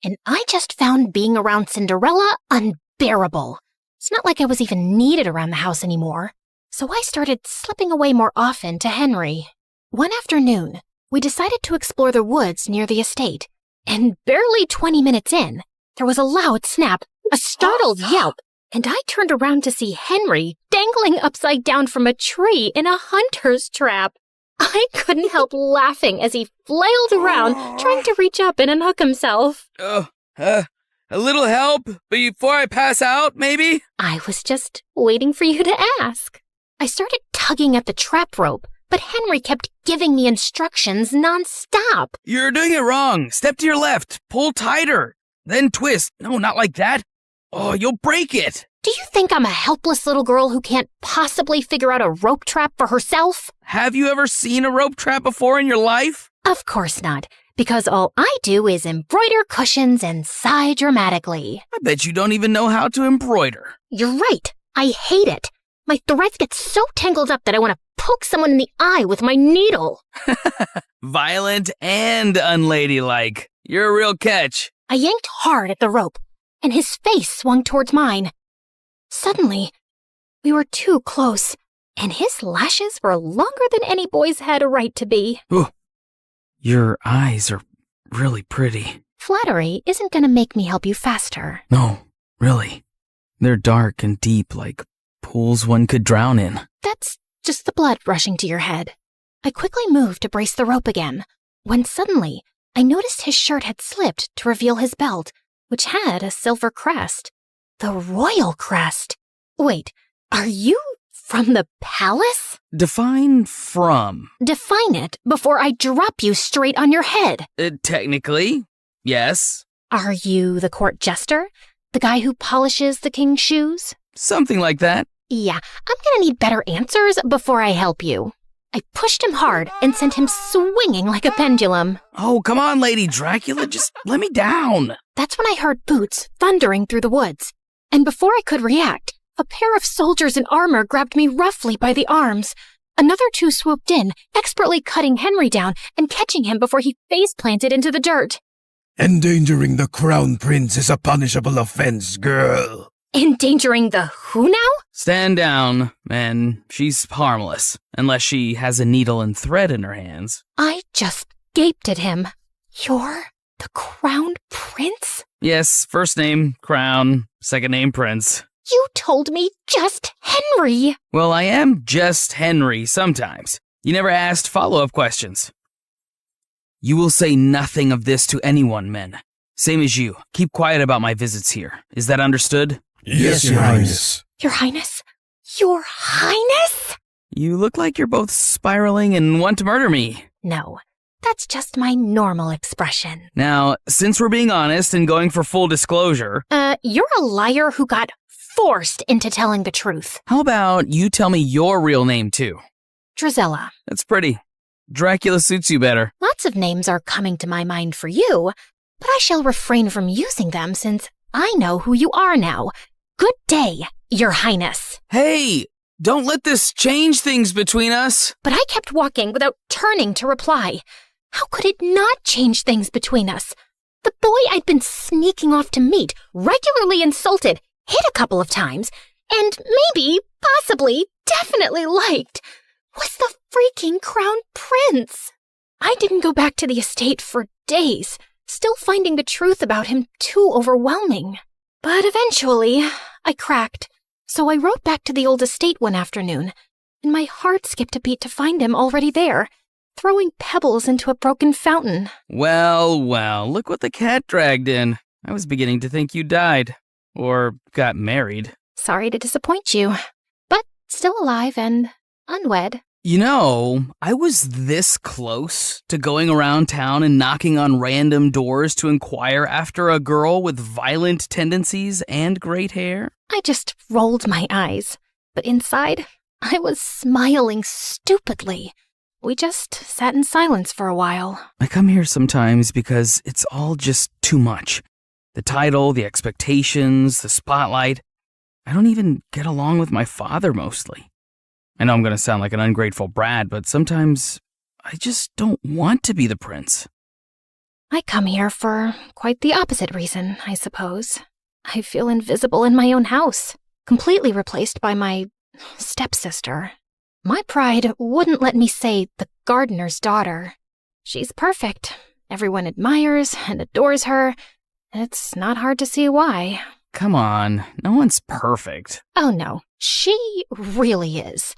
S11: And I just found being around Cinderella unbearable. It's not like I was even needed around the house anymore. So I started slipping away more often to Henry. One afternoon, we decided to explore the woods near the estate. And barely 20 minutes in, there was a loud snap, a startled yelp, and I turned around to see Henry dangling upside down from a tree in a hunter's trap. I couldn't help laughing as he flailed around, trying to reach up and unhook himself.
S8: A little help before I pass out, maybe?
S11: I was just waiting for you to ask. I started tugging at the trap rope, but Henry kept giving me instructions nonstop.
S8: You're doing it wrong. Step to your left. Pull tighter. Then twist. No, not like that. Oh, you'll break it.
S11: Do you think I'm a helpless little girl who can't possibly figure out a rope trap for herself?
S8: Have you ever seen a rope trap before in your life?
S11: Of course not, because all I do is embroider cushions and sigh dramatically.
S8: I bet you don't even know how to embroider.
S11: You're right. I hate it. My threads get so tangled up that I want to poke someone in the eye with my needle.
S8: Violent and unladylike. You're a real catch.
S11: I yanked hard at the rope, and his face swung towards mine. Suddenly, we were too close, and his lashes were longer than any boy's had a right to be.
S8: Ooh, your eyes are really pretty.
S11: Flattery isn't going to make me help you faster.
S8: No, really. They're dark and deep, like pools one could drown in.
S11: That's just the blood rushing to your head. I quickly moved to brace the rope again, when suddenly I noticed his shirt had slipped to reveal his belt, which had a silver crest. The royal crest. Wait, are you from the palace?
S8: Define from.
S11: Define it before I drop you straight on your head.
S8: Technically, yes.
S11: Are you the court jester? The guy who polishes the king's shoes?
S8: Something like that.
S11: Yeah, I'm gonna need better answers before I help you. I pushed him hard and sent him swinging like a pendulum.
S8: Oh, come on, Lady Dracula, just let me down.
S11: That's when I heard boots thundering through the woods. And before I could react, a pair of soldiers in armor grabbed me roughly by the arms. Another two swooped in, expertly cutting Henry down and catching him before he face-planted into the dirt.
S23: Endangering the crown prince is a punishable offense, girl.
S11: Endangering the who now?
S8: Stand down, and she's harmless, unless she has a needle and thread in her hands.
S11: I just gaped at him. You're the crown prince?
S8: Yes, first name, Crown, second name, Prince.
S11: You told me just Henry.
S8: Well, I am just Henry sometimes. You never asked follow-up questions. You will say nothing of this to anyone, men. Same as you. Keep quiet about my visits here. Is that understood?
S23: Yes, Your Highness.
S11: Your Highness? Your Highness?
S8: You look like you're both spiraling and want to murder me.
S11: No, that's just my normal expression.
S8: Now, since we're being honest and going for full disclosure...
S11: You're a liar who got forced into telling the truth.
S8: How about you tell me your real name, too?
S11: Drizella.
S8: That's pretty. Dracula suits you better.
S11: Lots of names are coming to my mind for you, but I shall refrain from using them since I know who you are now. Good day, Your Highness.
S8: Hey, don't let this change things between us.
S11: But I kept walking without turning to reply. How could it not change things between us? The boy I'd been sneaking off to meet, regularly insulted, hit a couple of times, and maybe, possibly, definitely liked, was the freaking crown prince. I didn't go back to the estate for days, still finding the truth about him too overwhelming. But eventually, I cracked, so I rode back to the old estate one afternoon, and my heart skipped a beat to find him already there, throwing pebbles into a broken fountain.
S8: Well, look what the cat dragged in. I was beginning to think you died. Or got married.
S11: Sorry to disappoint you, but still alive and unwed.
S8: You know, I was this close to going around town and knocking on random doors to inquire after a girl with violent tendencies and great hair.
S11: I just rolled my eyes, but inside, I was smiling stupidly. We just sat in silence for a while.
S8: I come here sometimes because it's all just too much. The title, the expectations, the spotlight. I don't even get along with my father mostly. I know I'm going to sound like an ungrateful brat, but sometimes I just don't want to be the prince.
S11: I come here for quite the opposite reason, I suppose. I feel invisible in my own house, completely replaced by my stepsister. My pride wouldn't let me say the gardener's daughter. She's perfect. Everyone admires and adores her. It's not hard to see why.
S8: Come on, no one's perfect.
S11: Oh no, she really is.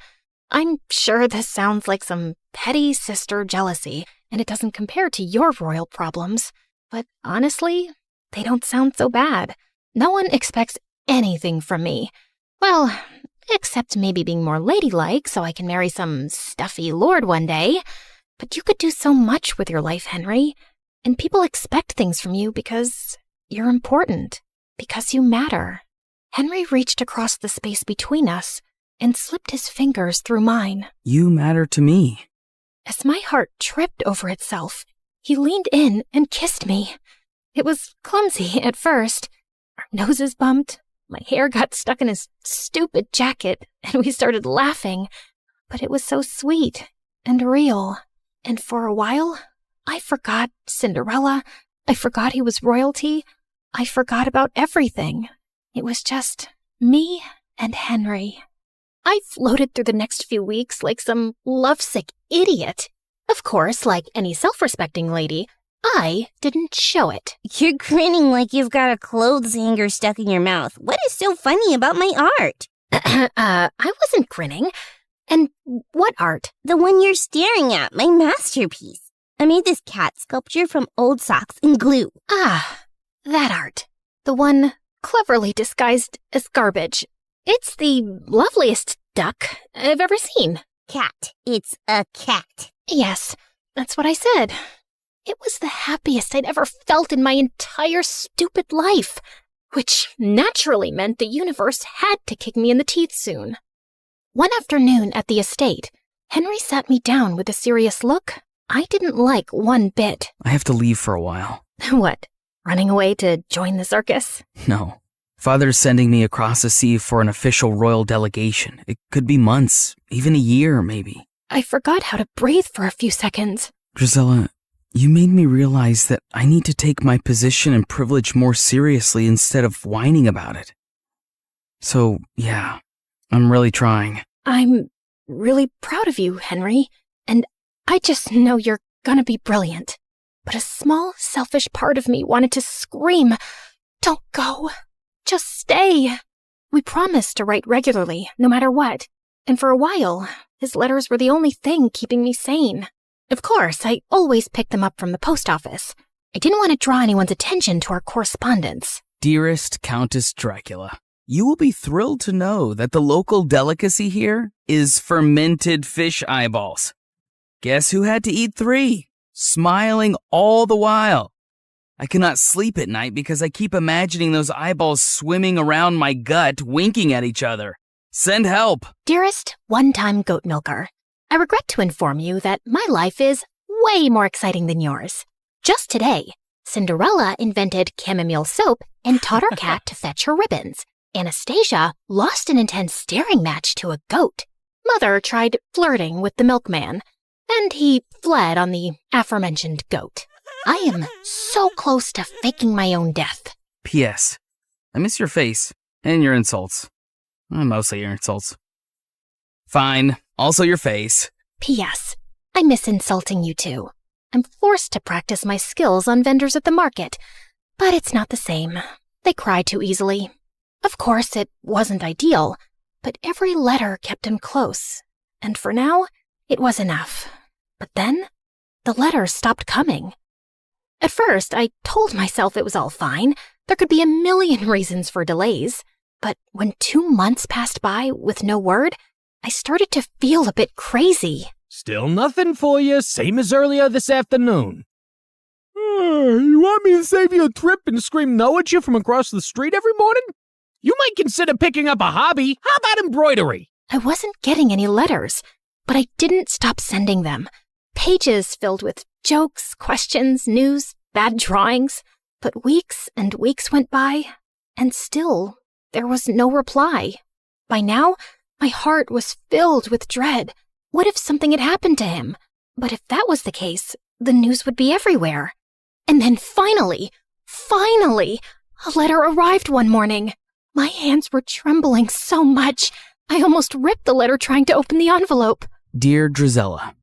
S11: I'm sure this sounds like some petty sister jealousy, and it doesn't compare to your royal problems. But honestly, they don't sound so bad. No one expects anything from me. Well, except maybe being more ladylike so I can marry some stuffy lord one day. But you could do so much with your life, Henry. And people expect things from you because you're important. Because you matter. Henry reached across the space between us and slipped his fingers through mine.
S8: You matter to me.
S11: As my heart tripped over itself, he leaned in and kissed me. It was clumsy at first. Our noses bumped, my hair got stuck in his stupid jacket, and we started laughing. But it was so sweet and real. And for a while, I forgot Cinderella. I forgot he was royalty. I forgot about everything. It was just me and Henry. I floated through the next few weeks like some lovesick idiot. Of course, like any self-respecting lady, I didn't show it.
S22: You're grinning like you've got a clothes hanger stuck in your mouth. What is so funny about my art?
S11: I wasn't grinning. And what art?
S22: The one you're staring at, my masterpiece. I made this cat sculpture from old socks and glue.
S11: Ah, that art. The one cleverly disguised as garbage. It's the loveliest duck I've ever seen.
S22: Cat. It's a cat.
S11: Yes, that's what I said. It was the happiest I'd ever felt in my entire stupid life, which naturally meant the universe had to kick me in the teeth soon. One afternoon at the estate, Henry sat me down with a serious look I didn't like one bit.
S8: I have to leave for a while.
S11: What, running away to join the circus?
S8: No. Father's sending me across the sea for an official royal delegation. It could be months, even a year, maybe.
S11: I forgot how to breathe for a few seconds.
S8: Drizella, you made me realize that I need to take my position and privilege more seriously instead of whining about it. So, yeah, I'm really trying.
S11: I'm really proud of you, Henry, and I just know you're gonna be brilliant. But a small, selfish part of me wanted to scream, "Don't go. Just stay." We promised to write regularly, no matter what, and for a while, his letters were the only thing keeping me sane. Of course, I always picked them up from the post office. I didn't want to draw anyone's attention to our correspondence.
S8: Dearest Countess Dracula, you will be thrilled to know that the local delicacy here is fermented fish eyeballs. Guess who had to eat 3? Smiling all the while. I cannot sleep at night because I keep imagining those eyeballs swimming around my gut, winking at each other. Send help.
S11: Dearest one-time goat milker, I regret to inform you that my life is way more exciting than yours. Just today, Cinderella invented chamomile soap and taught our cat to fetch her ribbons. Anastasia lost an intense staring match to a goat. Mother tried flirting with the milkman, and he fled on the aforementioned goat. I am so close to faking my own death.
S8: P.S. I miss your face and your insults. Mostly your insults. Fine, also your face.
S11: P.S. I miss insulting you too. I'm forced to practice my skills on vendors at the market, but it's not the same. They cry too easily. Of course, it wasn't ideal, but every letter kept him close, and for now, it was enough. But then, the letters stopped coming. At first, I told myself it was all fine. There could be a million reasons for delays. But when 2 months passed by with no word, I started to feel a bit crazy.
S13: Still nothing for you, same as earlier this afternoon. You want me to save you a trip and scream no at you from across the street every morning? You might consider picking up a hobby. How about embroidery?
S11: I wasn't getting any letters, but I didn't stop sending them. Pages filled with jokes, questions, news, bad drawings. But weeks and weeks went by, and still there was no reply. By now, my heart was filled with dread. What if something had happened to him? But if that was the case, the news would be everywhere. And then finally, a letter arrived one morning. My hands were trembling so much, I almost ripped the letter trying to open the envelope.
S8: Dear Drizella,